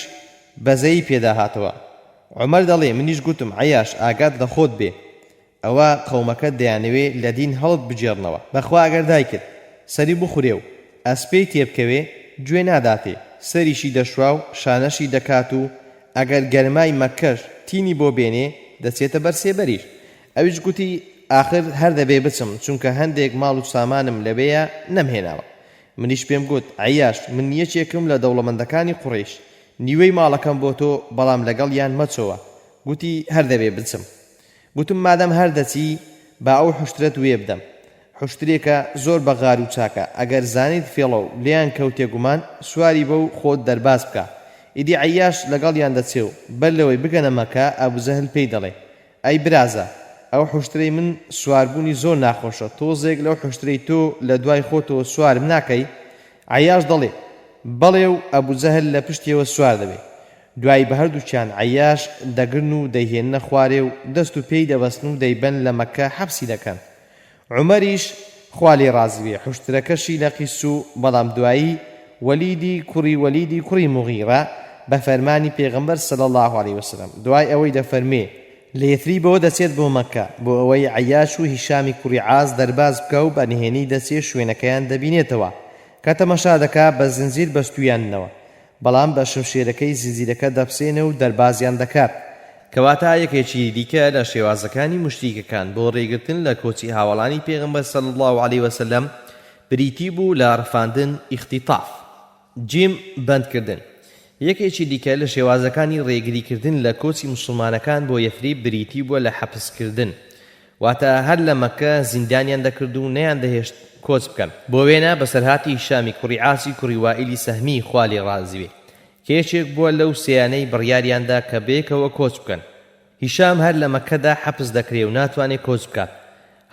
بەزەی پێدا هاتەوە. عومەر دەڵێ منیش گوتم عەیاش ئاگات لە خۆت بێ ئەوە قەومەکە دەیانەوێ لە دین هەڵت بجێڕنەوە بەخوا ئەگەر دایکت سەری بخورێ و ئەسپەی تێبکەوێ گوێ ناداتێ سەریشی دەشوا و شانەشی دەکات و ئەگەر گەرمای مەکەش تینی بۆ بێنێ دەچێتە بەر سێبەریش. ئەویش گوتی ئاخر هەر دەبێ بچم چونکە هەندێک ماڵ و سامانم لەبەیە نەمهێناوە. منیش پێم گوت عەیاش من یەکێکم لە دەوڵەمەندەکانی قوڕیش نیوەی ماڵەکەم بۆ تۆ بەڵام لەگەڵ یان مەچەوە. گوتی هەر دەبێ بچم. گوتم مادەم هەر دەچی با ئەو حوشترەت وێ بدەم. حوشترێکە زۆر بەغار و چاکە ئەگەر زانیت فێڵە و لیان کەوتێ گومان سواری بە و خۆت دەرباز بکە. ئیدی عەیاش لەگەڵیان دەچێ و بەر لەوەی بگەنە مەکە ئەبوو جەهل پێی دەڵێ ئەی برازە ئەو حوشترەی من سواربوونی زۆر ناخۆشە تۆزێک لەو حوشترەی تۆ لە دوای خۆتەوە سوارم ناکەی. عەیاش دەڵێ بەڵێ و ئەبوو جەهل لە پشتیەوە سوار دەبێ. دوای بە هەردووچیان عەیاش دەگرن و دەیهێننە خوارێ و دەست و پێی دەبەستن و دەیبەن لە مەکە حەبسی دەکەن. عومەریش خوا لێ ڕازی بێ حوشترەکەشی لە قیس و بەڵام دوایی وەلیدی کوڕی موغیرە بە فەرمانی پێغەمبەر صلی الله علیه وسلم دوای ئەوەی دەفەرمێ لە یەثریبەوە دەچێت بۆ مەکە بۆ ئەوەی عەیاش و هیشامی کوڕی عاز دەرباز بکە و بەنهێنی دەچێت شوێنەکەیان دەبینێتەوە کە تەماشا دەکا بە زنجیر بەستویاننەوە بەڵام بە شمشێرەکەی زنجیرەکە دەبسێنە و دەربازیان دەکات. کەواتە یەکێکی دیکە لە شێوازەکانی مشتریکەکان بۆ ڕێگرتن لە کۆچی هاوڵانی پێغەمبەر صلی الله علیه وسلم بریتی بوو لە ڕفاندن ئیختیطاف جیم بەندکردن. یەکێکی دیکە لە شێوازەکانی ڕێگریکردن لە کۆچی موسڵمانەکان بۆ یەثریب بریتی بووە لە حەبسکردن واتە هەر لە مەکە زیندانیان دەکرد و نەیان دەهێشت کۆچ بکەن. بۆ وێنە بەسەرهاتی هیشامی کوڕی عاسی کوڕی وائیلی سەهمی خوالی ڕازی بێ کێچێک بووە لەو سێیانەی بڕیاریاندا کە بەیەکەوە کۆچ بکەن. هیشام هەر لە مەکەدا حەبس دەکرێ و ناتوانێت کۆچ بکات.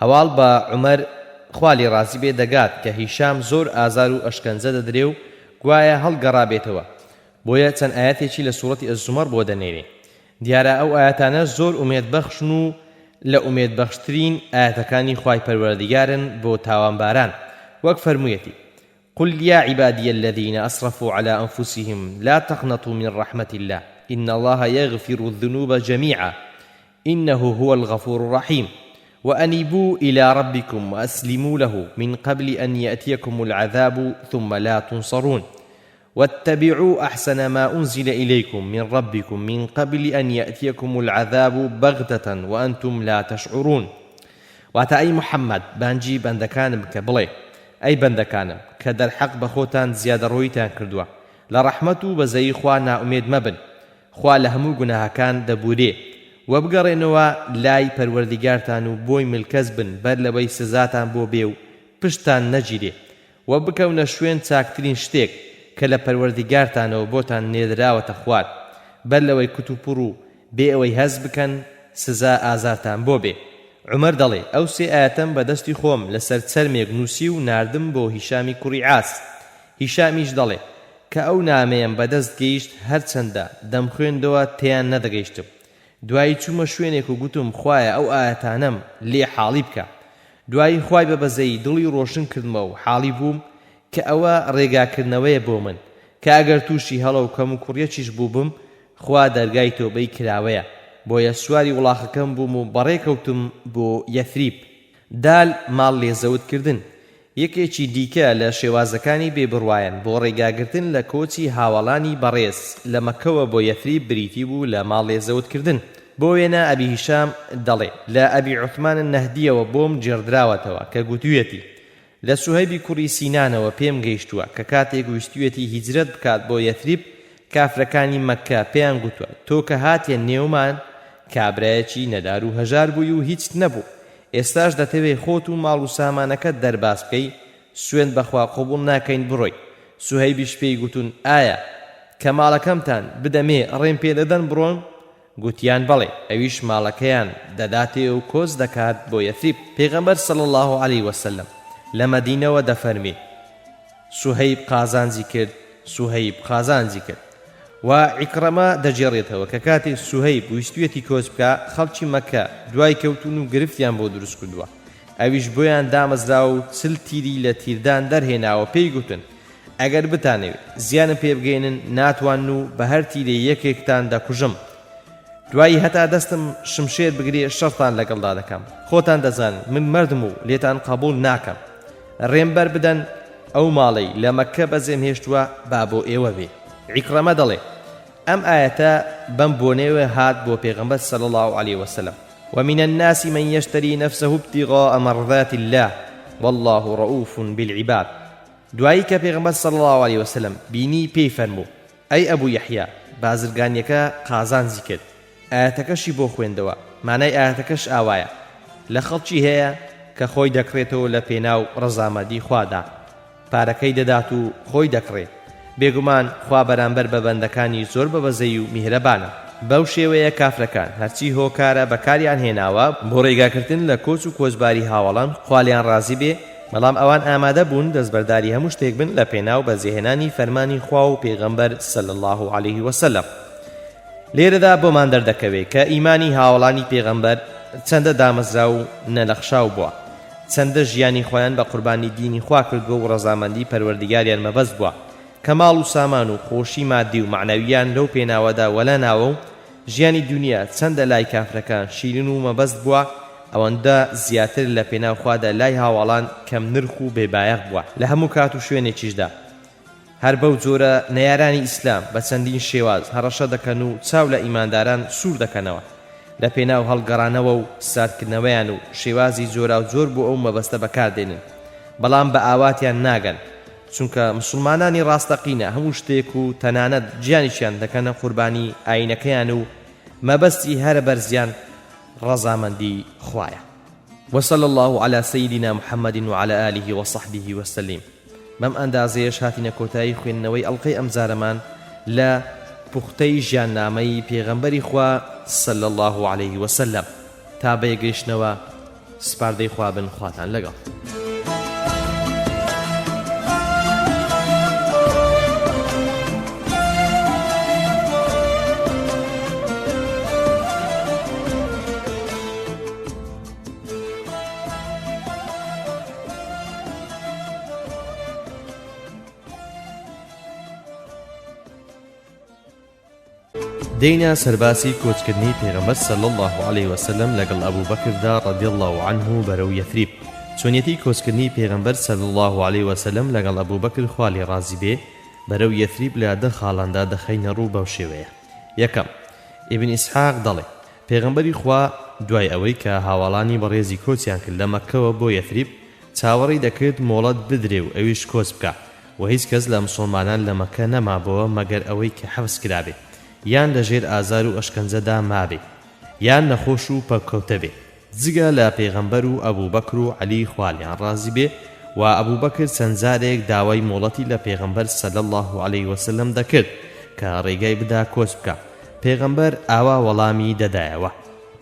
هەواڵ بە عومەر خوالی ڕازی بێ دەگات کە هیشام زۆر ئازار و ئەشکەنجە دەدرێ و گوایە هەڵگەڕابێتەوە بۆیە چەند ئاەتێکی لە سوورەتی ئەززومەر بۆ دەنێرێ. دیارە ئەو ئاەتانە زۆر ئومێدبەخشن و لە ئومێدبەخشترین ئاەتەکانی خوای پەروەردیگارن بۆ تاوانباران وەک فەرموویەتی قل يا عبادي الذين أسرفوا على أنفسهم لا تقنطوا من رحمة الله إن الله يغفر الذنوب جميعا إنه هو الغفور الرحيم وأنيبوا إلى ربكم وأسلموا له من قبل أن يأتيكم العذاب ثم لا تنصرون واتبعوا أحسن ما أنزل إليكم من ربكم من قبل أن يأتيكم العذاب بغتة وأنتم لا تشعرون. واتا أي محمد بانجي بندكانم كبلي أي بندكانم كدر حق بخوتان زيادة رويتان كردوا لرحمتو بزي خوانا أميد مبن خوا لهمو گناها كان دبوري وبگەڕێنەوە لای پەروەردیگارتان و بۆی ملکەز بن بەر لەوەی سزاتان بۆ بێ و پشتان نەگیرێ و بکەونە شوێن چاکترین شتێک کە لە پەروەردیگارتانەوە بۆتان نێدراوەتە خوار بەر لەوەی کتوپڕ و بێ ئەوەی هەز بکەن سزا ئازارتان بۆ بێ. عومەر دەڵێ ئەو سێ ئاەتەم بەدەستی خۆم لەسەر چەرمێک نووسی و ناردم بۆ هیشامی کوڕی عاس. هیشامیش دەڵێ کە ئەو نامەیەم بەدەست گەیشت هەرچەندە دەمخوێندەوە تێیان نەدەگەیشتم. دوایی چوومە شوێنێک و گوتم خوایە ئەو ئاەتانەم لێ حاڵی بکە. دوایی خوای بەبەزەی دڵی ڕۆشن کردمە و حاڵی بووم کە ئەوە ڕێگاکردنەوەیە بۆ من کە ئەگەر تووشی هەڵە و کەم و کوڕیەکیش بووبم خوا دەرگای تۆبەی کراوەیە بۆیە سواری وڵاخەکەم بووم و بەڕێکەوتم بۆ یەثریب. دال ماڵ لێزەوتکردن یەکێکی دیکە لە شێوازەکانی بێبڕوایان بۆ ڕێگاگرتن لە کۆچی هاوڵانی بەڕێز لە مەکەوە بۆ یەثریب بریتی بوو لە ماڵ لێزەوتکردن. بۆ وێنە ئەبی هیشام دەڵێ لە ئەبی عوثمان نەهدیەوە بۆم جێڕدراوەتەوە کە گوتوویەتی لە سوهەیبی کوڕی سینانەوە پێم گەیشتووە کە کاتێک ویستوێتی هیجرەت بکات بۆ یەثریب کافرەکانی مەککە پێیان گوتووە تۆ کە هاتیە نێومان کابرایەکی نەدار و هەژار بووی و هیچ نەبوو ئێستاش دەتەوێت خۆت و ماڵ و سامانەکەت دەرباز بکەی سوێند بەخوا قبوڵ ناکەین بڕۆی سوهەیبیش پێی گوتون ئایا کە ماڵەکەمتان بدەمێ ڕێم پێ دەدەن بڕۆن گوتیان بەڵێ ئەویش ماڵەکەیان دەداتێ و کۆز دەکات بۆ یەثریب پێغەمبەر صلی الله علیه وسلم لە مەدینەوە دەفەرمێ سوهەیب قازانجی کرد و عیکرەمە دەجێڕێتەوە کە کاتێک سوهەیب ویستوێتی کۆز بکە خەڵکی مەکە دوای کەوتون و گرفتیان بۆ دروست کردووە ئەویش بۆیان دامەزرا و چل تیری لە تیردان دەرهێناوە پێی گوتن ئەگەر بتانەوێت زیانم پێ بگەێنن ناتوان و بە هەر تیرێ یەکێکتان دەکوژم دوایی هەتا دەستم شمشێر بگرێ شەرتان لەگەڵدا دەکەم خۆتان دەزانن من مردم و لێتان قبول ناکەم ڕێمبەر بدەن ئەو ماڵەی لە مەککە بەزێم هێشتووە با بۆ ئێوە بێ عیکرەمە دەڵێ ئەم ئاەتە بەم بۆنێوە هات بۆ پێغەمبەر صلی الله عليه وسلم ومن الناس من يشتري نفسه ابتغاء مرضات الله والله رؤوف بالعباد دوایی کە پێغەمبەر صلی الله عليه وسلم بینی پێی فەرموو ئەی ئەبوو یەحیا بازرگانیەکە قازانجی کرد ئاەتەکەشی بۆ خوێندەوە مانای ئاەتەکەش ئاوایە لە خەڵکی هەیە کە خۆی دەکرێتەوە لە پێناو ڕەزامەندی خوادا پارەکەی دەدات و خۆی دەکڕێت بێگومان خوا بەرامبەر بە بەندەکانی زۆر بەبەزەی و میهرەبانە بەو شێوەیە کافرەکان هەرچی هۆکارە بەکاریان هێناوە بۆ ڕێگاکردن لە کۆچ و کۆچباری هاوڵان خوالیان ڕازی بێ بەڵام ئەوان ئامادە بوون دەستبەرداری هەموو شتێک بن لە پێناو بەجێهێنانی فەرمانی خوا و پێغەمبەر صلی الله عليه وسلم لێرەدا بۆمان دەردەکەوێت کە ئیمانی هاوڵانی پێغەمبەر چەندە دامەزرا و نەلەخشاو بووە چەندە ژیانی خۆیان بە قوربانی دینی خوا کردووە و ڕەزامەندی پەروەردگاریان مەبەست بووە کە ماڵ و سامان و خۆشی مادی و معنەویان لەو پێناوەدا وەلا ناوە و ژیانی دنیا چەندە لای کافرەکان شیرین و مەبەست بووە ئەوەندە زیاتر لە پێناو خوادا لای هاوڵان کەم نرخ و بێبایەق بووە لە هەموو کات و شوێنێکیشدا هەر بەو جۆرە نەیارانی ئیسلام بە چەندین شێواز هەڕەشە دەکەن و چاو لە ئیمانداران سوور دەکەنەوە لە پێناو هەڵگەڕانەوە و ساردکردنەوەیان و شێوازی جۆرا و جۆر بۆ ئەو مەبەستە بەکاردێنن بەڵام بە ئاواتیان ناگەن چونکە مسلمانانی ڕاستەقینە هەموو شتێک و تەنانەت گیانیشیان دەکەنە قوربانی ئاینەکەیان و مەبەستی هەرە بەرزیان ڕەزامەندی خوایە وصلى الله على سيدنا محمد وعلى آله وصحبه وسلم بەم ئەندازەیەش هاتینە کۆتایی خوێندنەوەی ئەڵقەی ئەمجارەمان لە پوختەی ژیاننامەی پێغەمبەری خوا صلى الله عليه وسلم تا بەیەگەیشتنەوە سپاردەی خوا بن خواتان لەگەڵ دينا سرباسي كوچکردنی پێغەمبەر صلی الله عليه وسلم لەگەڵ ئەبوو بەکردا رضی الله عنه بەرەو یەثریب چۆنیەتی کۆچکردنی پێغەمبەر صلی الله عليه وسلم لەگەڵ ئەبوو بەکر خوا لێ ڕازی بێ بەرەو یەثریب لە دە خاڵاندا دەخەینە ڕوو بەو شێوەیە یەکەم ئیبن ئیسحاق دەڵێ پێغەمبەری خوا دوای ئەوەی کە هاوڵانی بەڕێزی کۆچیان کرد لە مەککەوە بۆ یەثریب چاوەڕی دەکرد مۆڵەت بدرێ و ئەویش کۆچ بکە و هیچ کەس لە مسڵمانان لە مەککە نەمابەوە مەگەر ئەوەی کە حەبس کرابێ یان لەژێر ئازار و ئەشکەنجەدا مابێ یان نەخۆش و پەککەوتە بێ جگە لە پێغەمبەر و ئەبوو بەکر و عەلی خوالیان ڕازی بێ و ئەبوو بەکر چەند جارێک داوای مۆڵەتی لە پێغەمبەر صلی الله عليه وسلم دەکرد کە ڕێگای بدا کۆچ بکە پێغەمبەر ئاوا وەڵامی دەدایەوە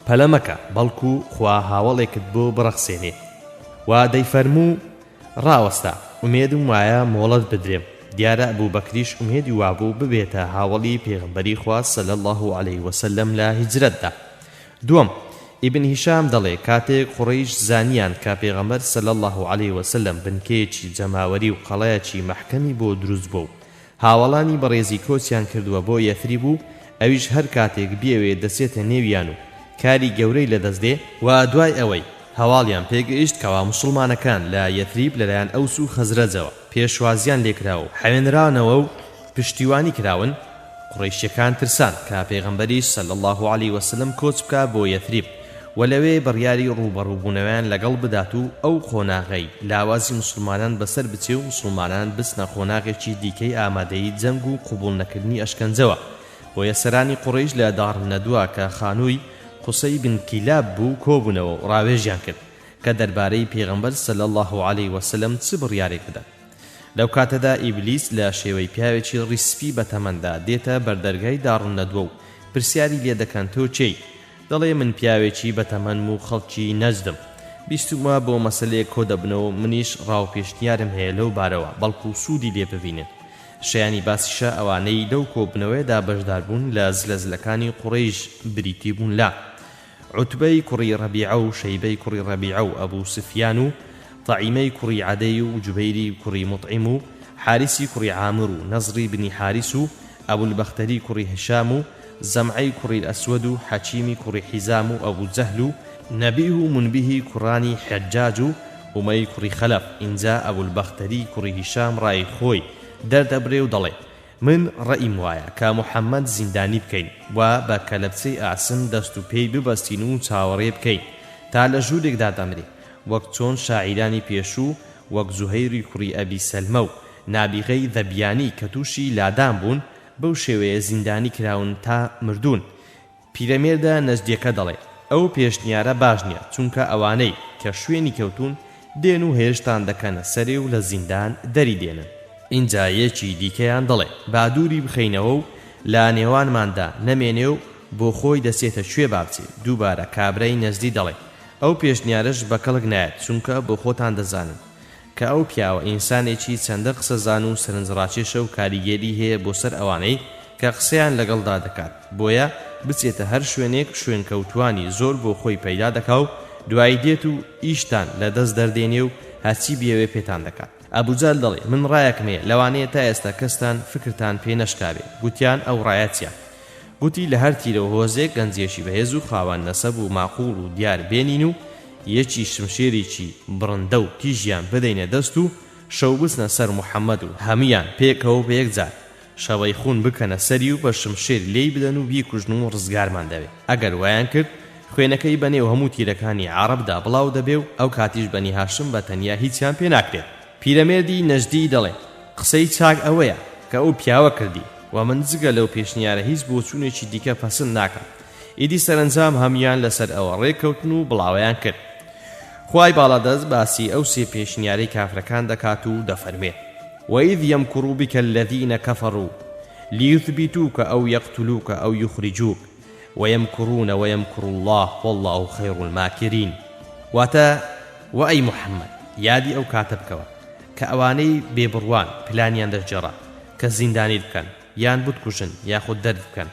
پەلە مەکە بەڵکو خوا هاوڵێکت بۆ بڕەخسێنێ و دەیفەرموو ڕاوەستا ئومێدم وایە مۆڵەت بدرێم دیارە ئەبوو بەکریش ئومێدی وابوو ببێتە هاوڵی پێغەمبەری خوا صلی الله عليه وسلم لە هیجرەتدا دووەم ئیبن هیشام دەڵێ کاتێک قوڕەیش زانیان کە پێغەمبەر صلی الله عليه وسلم بنکەیەکی جەماوەری و قەڵەیەکی مەحکەمی بۆ دروست بوو هاوڵانی بەڕێزی کۆچیان کردووە بۆ یەثریب و ئەویش هەر کاتێک بیەوێ دەسێتە نێویان و کاری گەورەی لەدەستدێ و دوای ئەوەی هەواڵیان پێگەیشت کەوا مسلمانەکان لە یەثریب لەلایەن ئەوس و خەزرەجەوە پێشوازیان لێکراوە حەوێنرانەوە و پشتیوانی کراون قوڕەیشیەکان ترسان کە پێغەمبەری صلی الله عليه وسلم کۆچ بکە بۆ یەثریب و لەوێ بڕیاری ڕوبەڕووبوونەوەیان لەگەڵ بدات و ئەو خۆناغەی لاوازی مسلمانان بەسەر بچێ و مسلمانان بچنە خۆناغێکی دیکەی ئامادەی جەنگ و قوبوڵ نەکردنی ئەشکەنجەوە. بۆ یەسەرانی قوڕیش لە داڕنەدووە کە خانووی قوسەی بن کیلاب بوو کۆبوونەوە و ڕاوێژیان کرد کە دەربارەی پێغەمبەر صلی الله علیه وسلم چ بڕیارێک بدات. لەو کاتەدا ئیبلیس لە شێوەی پیاوێکی ڕیسپی بەتەمەندا دێتە بەردەرگای داڕنەدووە و پرسیاری لێ دەکەن تۆ چێی؟ دەڵێ من پیاوێکی بەتەمەن و خەڵکی نەزدم، بیستمە بۆ مەسەلەیەک کۆ دەبنەوە، منیش ڕاوپێشنیارم هەیە لەو بارەوە بەڵکو سوودی لێ ببینن. شایانی باسیشە ئەوانەی لەو کۆبنەوەیدا بەشدار بوون لە زلەزلەکانی قوڕیش بریتی بوون لا عوتبەی کوڕی ڕەبیعە و شەیبەی کوڕی ڕەبیعە و ئەبوو سفیان و طعیمەی کوڕی عەدەی و جوبەیری کوڕی مطعیم و حارسی کوڕی عامر و نەزری بنی حارس و ئەبوو البەختەری کوڕی هشام و زەمعەی کوڕی ئەسوەد و حەکیمی کوڕی حیزام و ئەبوو جەهل و نەبیه و منبیهی کوڕانی حەجاج و ئومەی کوڕی خەلەف. اینجا ئەبوو البەختەری کوڕی هیشام ڕای خۆی دەردەبرێ و دەڵێ من ڕەئیم وایە کە محەممەد زیندانی بکەین و بە کەلەپچەی ئاسن دەست و پێی ببەستین و چاوەڕێ بکەین تا لە ژوورێکدا دەمرێ، وەک چۆن شاعیرانی پێشوو وەک زوهەیری کوڕی ئەبی سەلمە و نابیغەی ذەبیانی کە تووشی لادان بوون بەو شێوەیە زیندانی کراون تا مردوون. پیرەمێردە نەزدیەکە دەڵێ ئەو پێشنیارە باش نییە، چونکە ئەوانەی کە شوێنی کەوتون دێن و هێشتان دەکەنە سەرێ و لە زیندان دەری دێنن. اینجا یەکی دیکەیان دەڵێ با دووری بخەینەوە و لە نێوانماندا نەمێنێ و بۆ خۆی دەسێتە کوێ بابچێ. دووبارە کابرای نەزدی دەڵێ ئەو پێشنیارش بە کەڵک نایەت، چونکە بۆ خۆتان دەزانن کە ئەو پیاوە ئینسانێکی چەندە قسەزان و سەرنجڕاکێشە و کاریگەری هەیە بۆ سەر ئەوانەی کە قسەیان لەگەڵدا دەکات، بۆیە بچێتە هەر شوێنێک شوێنکەوتوانی زۆر بۆ خۆی پەیدا دەکا و دوای دێت و ئیشتان لە دەست دەردێنێ و هەرچی بێوێ پێتان دەکات. ئەبوجەل دەڵێ من ڕایەکم هەیە لەوانەیە تا ئێستا کەستان فکرتان پێ نەشکابێ. گوتیان ئەو ڕایەتیە. گوتی لە هەر تیرە و هۆزێک گەنجێشی بەهێز و خاوان نەسەب و ماقوڵ و دیار بێنین و یەکی شمشێرێکی بڕندە و تیژیان بدەینە دەست و شەو بچنە سەر محەممەد و هەمویان پێکەوە بە یەکجار شەوەی خون بکەنە سەری و بە شمشێر لێی بدەن و بیکوژن و ڕزگارمان دەوێت. ئەگەر وایان کرد خوێنەکەی بەنێو هەموو تیرەکانی عەرەبدا بڵاو دەبێ و ئەو کاتیش بەنی هاشم بە تەنیا هیچیان پێ ناکرێت. پیرەمێردی نەجدی دەڵێ قسەی چاک ئەوەیە کە ئەو پیاوە کردی و من جگە لەو پێشنیارە هیچ بۆ چوونێکی دیکە پەسند ناکەم. ئیدی سەرنجام هەمویان لەسەر ئەوە ڕێککەوتن و بڵاویان کرد. خوای باڵادەست باسی ئەو سێ پێشنیارەی کافرەکان دەکات و دەفەرمێت وَإِذْ يَمْكُرُ بِكَ الَّذِينَ كَفَرُوا لِيُثْبِتُوكَ أَوْ يَقْتُلُوكَ أَوْ يُخْرِجُوكَ وَيَمْكُرُونَ وَيَمْكُرُ اللَّهُ وَاللَّهُ خَيْرُ الْمَاكِرِينَ. واتە وەئەی محەممەد یادی ئەو کاتە بکەوە کە ئەوانەی بێبڕوان پلانیان دەرجێڕا کە زیندانی بکەن یان بتکوژن یاخود دەرد بکەن،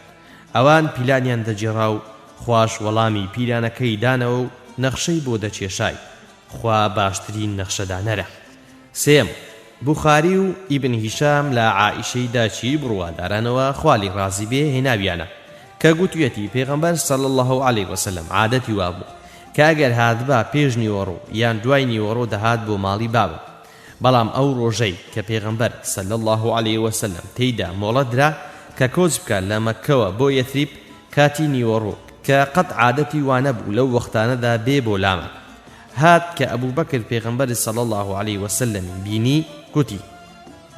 ئەوان پیلانیان دەجێڕا و خوش وەڵامی پیلانەکەی دانەوە و نەخشەی بۆ دەچێشای، خوا باشترین نەخشەدانەرە. سێم بوخاری و ئیبن هیشام لە عائیشەی داچی بڕوادارانەوە خوالی ڕازی بێ هێناویانە کە گوتوێتی پێغەمبەر صلی الله علیه وسلم عادەتی وابوو کە ئەگەر هاتبا پێش نیوەڕۆ یان دوای نیوەڕۆ دەهات بۆ ماڵی بابە، بەڵام ئەو ڕۆژەی کە پێغەمبەر صلی الله علیه وسلم تێیدا مۆڵەت درا کە کۆچ بکە لە مەککەوە بۆ یەثریب کاتی نیوەڕۆ کە قەت عادەتی وانە بوو لەو وەختانەدا بێ بۆ لامە، هات کە ئەبوو بەکر پێغەمبەر صلی الله علیه وسلم بینی گوتی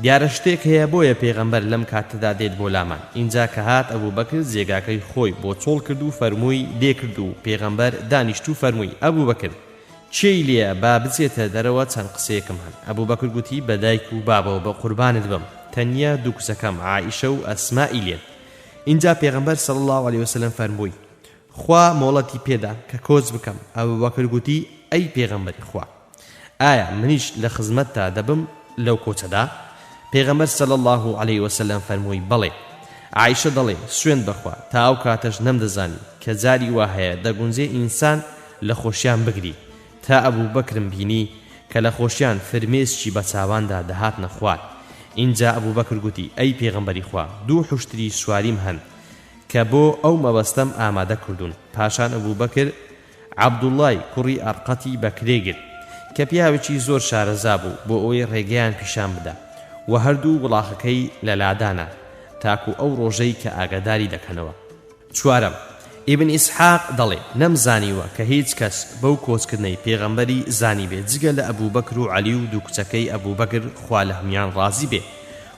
دیارە شتێک هەیە بۆیە پێغەمبەر لەم کاتەدا دێت بۆ لامان. اینجا کە هات ئەبوو بەکر جێگاکەی خۆی بۆ چۆڵ کرد و فەرمووی لێکرد و پێغەمبەر دانیشت و فەرمووی ئەبوو بەکر چێی لێیە با بچێتە دەرەوە چەند قسەیەکم هەن. ئەبوو بەکر گوتی بە دایک و بابەوە بە قوربانت بم، تەنیا دوو کچەکەم عائیشە و ئەسمائی لێن. اینجا پێغەمبەر صلی الله علیه وسلم فەرمووی خوا مۆڵەتی پێدا کە کۆچ بکەم. ئەبوو بەکر گوتی ئەی پێغەمبەری خوا ئایا منیش لە خزمەتتا دەبم لەو کۆچەدا؟ پێغەمبەر صلی الله علیه وسلم فەرمووی بەڵێ. عائیشە دەڵێ سوێند بەخوا تا ئەو کاتەش نەمدەزانی کە جاری وا هەیە دەگونجێ ئینسان لە خۆشیان بگری تا ئەبوو بەکرم بینی کە لە خۆشیان فرمێسکی بە چاواندا دەهاتنە خوار. اینجا ئەبوو بەکر گوتی ئەی پێغەمبەری خوا دوو حوشتری سواریم هەن کە بۆ ئەو مەبەستەم ئامادە کردوون. پاشان ئەبوو بەکر عەبدوڵڵای کوڕی ئەرقەتی بەکرێ گرت کە پیاوێکی زۆر شارەزا بوو بۆ ئەوەی ڕێگەیان پیشان بدە و هەردوو وڵاخەکەی لە لادانە تاکو ئەو ڕۆژەی کە ئاگاداری دەکەنەوە. چوارەم ئیبن ئیسحاق دەڵێ نەمزانیوە کە هیچ کەس بەو کۆچکردنەی پێغەمبەری زانی بێت جگە لە ئەبوو بەکر و عەلی و دوو کچەکەی ئەبوو بەکر خوا لە هەمویان ڕازی بێ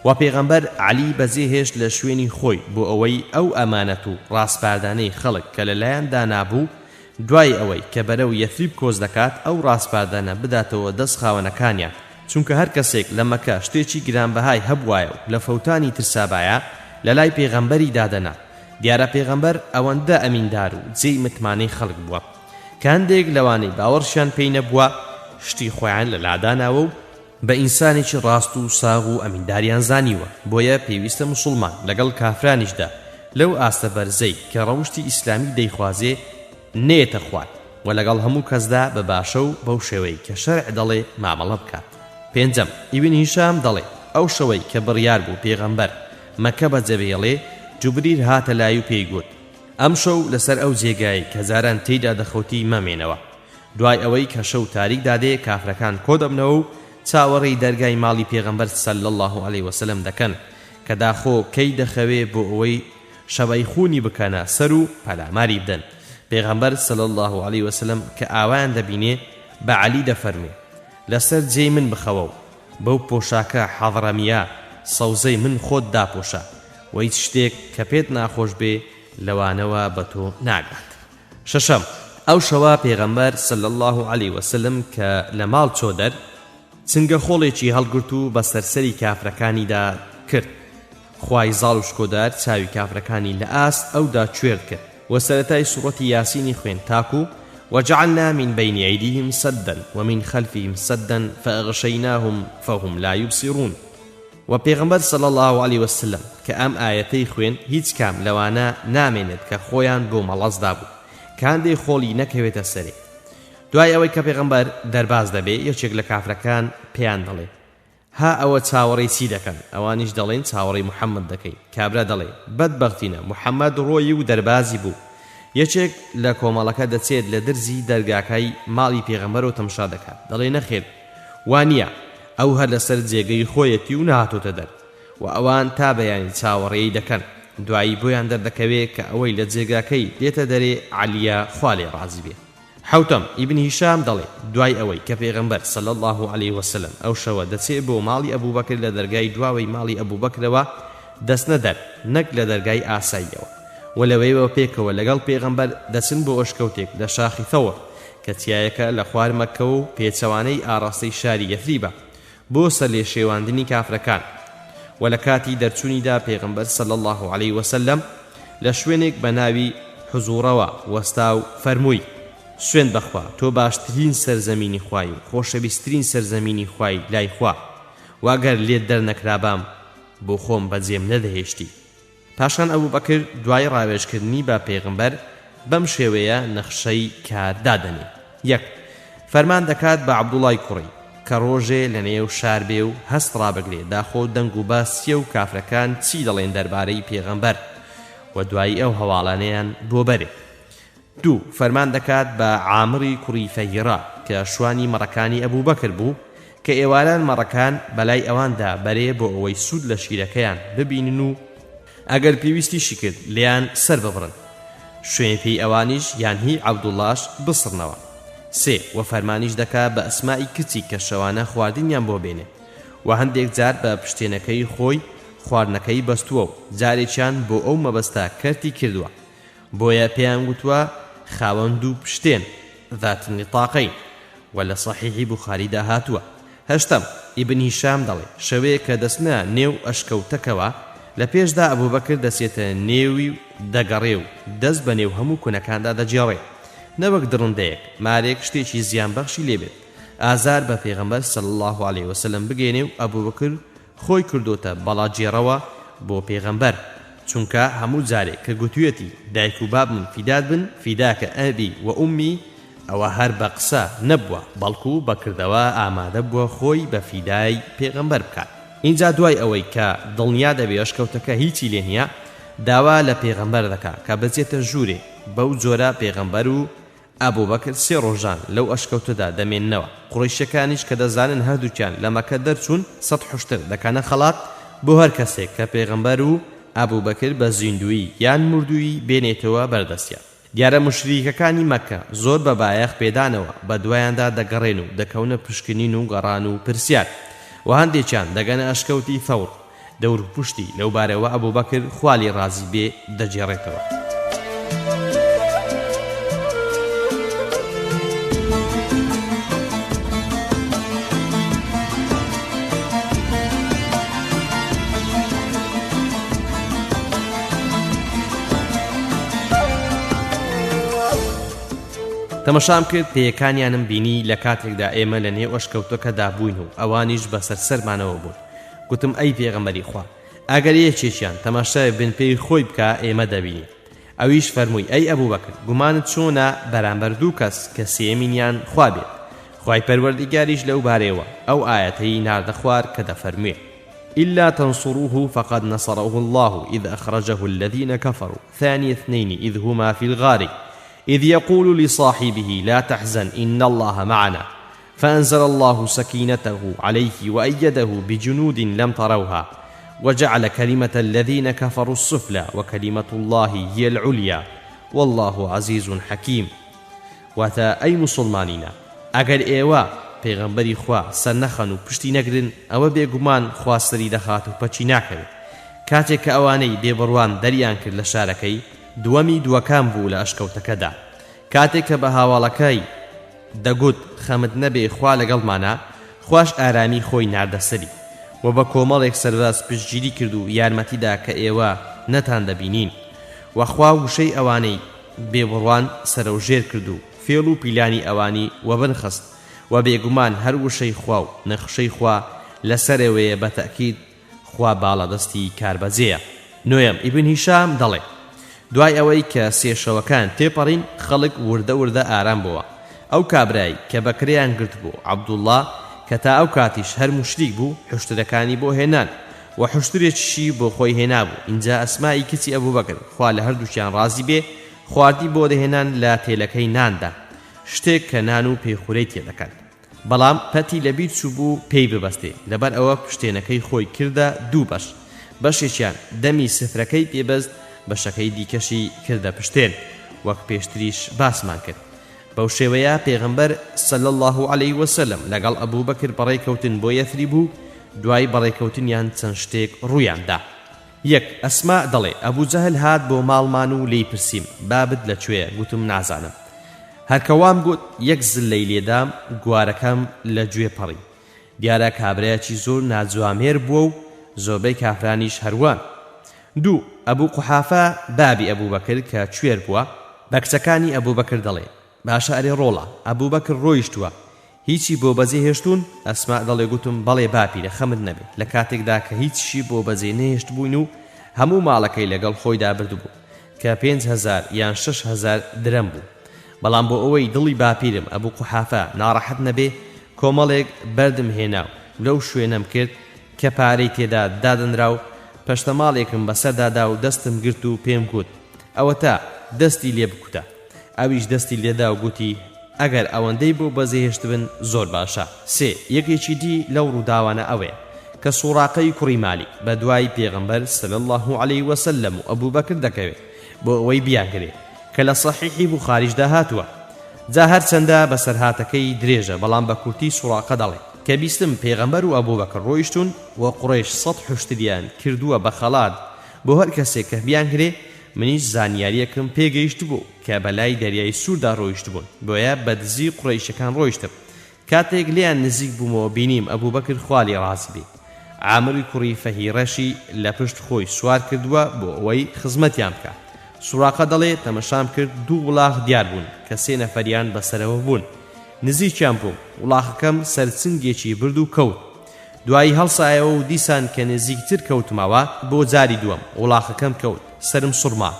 و پێغەمبەر عەلی بەجێهێشت لە شوێنی خۆی بۆ ئەوەی ئەو ئەمانەت و ڕاستپاردانەی خەڵک کە لەلایەندا نابوو دوای ئەوەی کە بەرەو یەثریب کۆز دەکات ئەو ڕاستپاردانە بداتەوە دەست خاوەنەکانیان چونکە هەر کەسێک لە مەکە شتێکی گرانبەهای هەبوایە و لە فەوتانی ترسابایە لە لای پێغەمبەری دادەنا دیارە پێغەمبەر ئەوەندە ئەمیندار و جێی متمانەی خەڵک بووە کە هەندێک لەوانەی باوەڕشیان پێی نەبووە شتی خۆیان لە لاداناوە و بە ئینسانێکی ڕاست و ساغ و ئەمینداریان زانیوە بۆیە پێویستە موسڵمان لەگەڵ کافرانیشدا لەو ئاستە بەرزەی کە ڕەوشتی ئیسلامی دەیخوازێ نێتە خوارد و لەگەڵ هەموو کەسدا بە باشە و بەو شێوەی کە شەرع دەڵێ مامەڵە بکات پێنجەم ئیبن هیشام دەڵێ ئەو شەوەی کە بڕیار بوو پێغەمبەر مەکە بەجەبێڵێ جوبریل هاتە لای و پێی گوت ئەم شەو لەسەر ئەو جێگای کە جاران تێیدا دەخەوتی مەمێنەوە دوای ئەوەی کە شەو تاریک دادێ کافرەکان کۆ دەبنەوە و چاوەڕێی دەرگای ماڵی پێغەمبەر صلی الله علیه وسلم دەکەن کە داخۆ کەی دەخەوێ بۆ ئەوەی شەبەی خونی بکەنە سەر و پەلاماری بدەن پێغەمبەر صلی الله علیه وسلم کە ئاوایان دەبینێ بە عەلی دەفەرمێ لەسەر جێی من بخەوە و بەو پۆشاکە حەضرەمیە سەوزەی من خۆت داپۆشە و هیچ شتێک کە پێت ناخۆش بێ لەوانەوە بە تۆ ناگات شەشەم ئەو شەوە پێغەمبەر صلی الله علیه وسلم کە لە ماڵ چۆ دەر چنگە خۆڵێکی هەڵگرت و بە سەرسەری کافرەکانیدا کرد خوای زاڵ و شکۆدار چاوی کافرەکانی لە ئاست ئەودا کوێر کرد و سەرەتای سوڕەتی یاسینی خوێن تاکو وجعلنا من بين أيديهم سدا ومن خلفهم سدا فأغشيناهم فهم لا يبصرون و پێغەمبەر صلی الله علیه وسلم کە ئەم ئاەتەی خوێن هیچ کام لەوانە نامێنێت کە خۆیان بۆ مەڵەسدا بوو کاندێ خۆڵی نەکەوێتە سەرێ دوای ئەوەی کە پێغەمبەر دەرباز دەبێ یەکێک لە کافرەکان پێیان دەڵێ ها ئەوە چاوەڕێی چی دەکەن ئەوانیش دەڵێن چاوەڕێی محەممەد دەکەین کابرا دەڵێ بەدبەختینە محەممەد ڕۆیی و دەربازی بوو یەکێک لە کۆمەڵەکە دەچێت لە دەرزی دەرگاکەی ماڵی پێغەمبەر و تەماشا دەکات دەڵێ نەخێر وانە ئەو هەر لەسەر جێگەی خۆیەتی و نهاتۆتە دەر و ئەوان تا بەیانی چاوەڕێی دەکەن دوایی بۆیان دەردەکەوێت کە ئەوەی لە جێگاکەی دێتە دەرێ عەلیە خوا لێ ڕازی بێ حوتەم ئیبن هیشام دەڵێ دوای ئەوەی کە پێغەمبەر صلی الله علیه وسلم ئەو شەوە دەچێت بۆ ماڵی ئەبوو بەکر لە دەرگای دواوەی ماڵی ئەبوو بەکرەوە دەستنە دەر نەک لە دەرگای ئاساییەوە و لەوەیەوە پێکەوە لەگەڵ پێغەمبەر دەچن بۆ ئۆشکەوتێک لە شاخی ثەور کە تیایەکە لە خوار مەککە و پێچەوانەی ئاڕاستەی شاری یەثریبە بۆ سەر لێ شێواندنی کافرەکان و لە کاتی دەرچوونیدا پێغەمبەر صلی الله علیه وسلم لە شوێنێک بە ناوی حزوڕەوە وەستا و فەرمووی سوێن بەخوا تۆ باشترین سەرزەمینی خوای و خۆشەویستترین سەرزەمینی خوای لای خوا واگەر لێت دەرنەکرابام بۆ خۆم بەجێم نەدەهێشتی پاشان ئەبوو بەکر دوای ڕاوێژکردنی بە پێغەمبەر بەم شێوەیە نەخشەی کار دادەنێ یەک فەرمان دەکات بە عەبدوڵای کوڕی کە ڕۆژێ لە نێو شار بێ و هەست ڕابگرێ داخۆ دەنگ و باسیە و کافرەکان چی دەڵێن دەربارەی پێغەمبەر و دوایی ئەو هەواڵانەیان بۆ بەرێ دوو فەرمان دەکات بە عامری کوڕی فەهیرا کە شوانی مەڕەکانی ئەبوو بەکر بوو کە ئێواران مەڕەکان بەلای ئەواندا بەرێ بۆ ئەوەی سوود لە شیرەکەیان ببینن و ئەگەر پێویستیشی کرد لیان سەر ببڕن شوێن پێی ئەوانیش یان هی عەبدوڵڵاش بسڕنەوە سێ و فەرمانیش دەکات بە ئەسمائی کچی کە شەوانە خواردنیان بۆ بێنێ و هەندێک جار بە پشتێنەکەی خۆی خواردنەکەی بەستووە و جارێکیان بۆ ئەو مەبەستە کەرتی کردووە بۆیە پێیان گوتووە خاوەند و پشتێن ذات النطاقین و لە صحیحی بوخاریدا هاتووە هەشتم ئیبن هیشام دەڵێ شەوەیە کە دەستنە نێو ئەشکەوتەکەوە لە پێشدا ئەبوو بەکر دەسێتە نێوی دەگەڕێ و دەست بە نێو هەموو کونەکاندا دەجێڕێ نەوەک دڕندەیەک مارێک شتێکی زیان بەخشی لێبێت ئازار بە پێغەمبەر صلی الله علیه وسلم بگێنێ و ئەبوو بەکر خۆی کردوتە بەڵاجێڕەوە بۆ پێغەمبەر چونکە هەموو جارێک کە گوتوێتی دایک و بابم فیدات بن فیداکە ئەبی و ئومی ئەوە هەر بە قسە نەبووە بەڵکو بەکردەوە ئامادە بووە خۆی بە فیدای پێغەمبەر بکات اینجا دوای ئەوەی کە دڵنیا دەبێ ئەشکەوتەکە هیچی لێ نییە داوا لە پێغەمبەر دەکات کە بچێتە ژوورێ بەو جۆرە پێغەمبەر و ئەبوو بەکر سێ ڕۆژان لەو ئەشکەوتەدا دەمێننەوە قوڕیشەکانیش کە دەزانن هەردووکیان لە مەکە دەرچوون سەد حوشتر دەکەنە خەڵات بۆ هەر کەسێک کە پێغەمبەر و ئەبوو بەکر بە زیندوی یان مردووی بێنێتەوە بەردەستیان دیارە مشریکەکانی مەکە زۆر بە بایەخ پێدانەوە بە دوایاندا دەگەڕێن و دەکەونە پشکنین و گەڕان و پرسیار و هەندێکیان دەگەنە ئەشکەوتی فەور دەور پشتی لەو بارەوە ئەبوبەکر خوالی ڕازی بێ دەجێڕێتەوە. تەمەشام کرد پێیەکانیانم بینی لە کاتێکدا ئێمە لە نێو ئەشکەوتەکەدا بووین و ئەوانیش بەسەر سەرمانەوە بوون. گوتم ئەی پێغەمبەری خوا ئەگەر یەکێکیان تەماشای بنپێی خۆی بکە ئێمە دەبینی. ئەویش فەرمووی ئەی ئەبوبەکر گومانت چۆنە بەرامبەر دوو کەس کە سێمینیان خوا بێت. خوای پەروەردیگاریش لەو بارەوە ئەو ئاەتەی ناردە خوار کە دەفەرموێ إلا تنصروه فقد نصره الله إذ أخرجه الذين كفروا ثاني اثنين إذ هما في الغار إذ يقول لصاحبه لا تحزن إن الله معنا فأنزل الله سكينته عليه وأيده بجنود لم تروها وجعل كلمة الذين كفروا السفلى وكلمة الله هي العليا والله عزيز حكيم. واتا أي مسلمانين أجر إيوا پیغمبری خوا سرنخن و پشتی نگرن او بێگومان خوا سری دەخات و پەچی ناکەوێت. کاتێک کە ئەوانەی بێبڕوان دەریان کرد لە شارەکەی دووەمی دووەکان بوو لە ئەشکەوتەکەدا. کاتێک کە بە هاواڵەکەی دەگوت خەمت نەبێ خوا لەگەڵمانە خوش ئارامی خۆی ناردەسەری و بە کۆمەڵێک سەرباز پشتگیری کرد و یارمەتیدا کە ئێوە نەتان دەبینین و خوا وشەی ئەوانەی بێبڕوان سەرەوژێر کرد و فێڵ و پیلانی ئەوانی وەبنخست و بێگومان هەر وشەی خوا و نەخشەی خوا لەسەرەوەیە بە تەکید خوا باڵەدەستی کاربەجێیە. نوێم ئیبن هیشام دەڵێ دوای ئەوەی کە سێشەوەکان تێپەڕین خەڵک وردە وردە ئارام بووە. ئەو کابرای کە بەکرێیان گرت بوو عەبدوڵڵا کە تا ئەو کاتیش هەر موشریک بوو حوشترەکانی بۆ هێنان و حوشترێکیشی بۆ خۆی هێنابوو. اینجا ئەسمای کچی ئەبوبەکر خوا لە هەردووکیان ڕازی بێ خواردی بۆ دەهێنان لە تێلەکەی ناندا شتێک کە نان و پێخورەی تێدەکەن. بەڵام پەتی لەبیر چوو بوو پێی ببەستێ لەبەر ئەوە پشتێنەکەی خۆی کردە دوو بەش. بەشێکیان دەمی سفرەکەی پێبەست بەشەکەی دیکەشی کردە پشتێن وەک پێشتریش باسمان کرد. بەو شێوەیە پێغەمبەر صلی الله علیه وسلم لەگەڵ ئەبوبەکر بەڕێکەوتن بۆ یەثریب بوو. دوای بەڕێکەوتنیان چەند شتێک ڕوویاندا. یەک ئەسما دەڵێ ئەبوو جەهل هات بۆ ماڵمان و لێی پرسیم بابت لەکوێیە؟ گوتم نازانم. هەرکەوام گوت یەک زلەی لێدام گوارەکەم لە گوێ پەڕی. دیارە کابرایەکی زۆر ناجوامێر بووە و زۆربەی کافرانیش هەروان. دوو ئەبوو قوحافە بابی ئەبوبەکر کە کوێر بووە بە کچەکانی ئەبوبەکر دەڵێ باشە ئەرێ ڕۆڵە. ئەبوبەکر ڕۆیشتووە هیچی بۆ بەجێ هێشتون؟ ئەسما دەڵێ گوتم بەڵێ باپیرە خەمت نەبێت. لە کاتێکدا کە هیچی بۆ بەجێ نەهێشت بووین و هەموو ماڵەکەی لەگەڵ خۆیدا بردبوو کە 5,000 یان 6,000 درەم بوو. بەڵام بۆ ئەوەی دڵی باپیرم ئەبوو قوحافە ناڕەحەت نەبێ کۆمەڵێک بەردم هێنا و لەو شوێنەم کرد کە پارەی تێدا دادنرا و پەشتەماڵێکم بەسەردادا و دەستم گرت و پێم گوت ئەوە تا دەستی لێ بکوتە. ئەویش دەستی لێدا و گوتی ئەگەر ئەوەندەی بۆ بەجێهێشت بن زۆر باشە. سێ یەکێکی دی لەو ڕووداوانە ئەوەیە کە سوڕاقەی کوڕی مالیک بە دوای پێغەمبەر صلی الله علیه وسلم و ئەبوبەکر دەکەوێت بۆ ئەوەی بیانگرێ کە لە صحیحی بوخاریشدا هاتووە. جا هەرچەندە بەسەرهاتەکەی درێژە بەڵام بە کورتی سوڕاقە دەڵێ کە بیستم پێغەمبەر و ئەبوبەکر ڕۆیشتون و قوڕیش 100 حوشتریان کردووە بە خەڵات بۆ هەر کەسێک کە بیانگرێ. منیش زانیاریەکم پێگەیشت بوو کە بەلای دەریای سووردا ڕۆیشت بوون بۆیە بەدزی قوڕیشەکان ڕۆیشتم. کاتێک لیان نزیک بوومەوە بینیم ئەبوبەکر خوالی ڕازی بێ عامری کوڕی فەهیرەشی لە پشت خۆی سوار کردووە بۆ ئەوەی خزمەتیان بکە. سوڕاقە دەڵێ تەمەشام کرد دوو وڵاغ دیار بوون کە 3 نەفەریان بەسەرەوە بوون. نزیکیان بووم وڵاغەکەم سەرچنگێکی برد و کەوت. دوایی هەڵسایەوە و دیسان کە نزیکتر کەوتمەوە بۆ جاری دووەم وڵاغەکەم کەوت سرم سوڕما.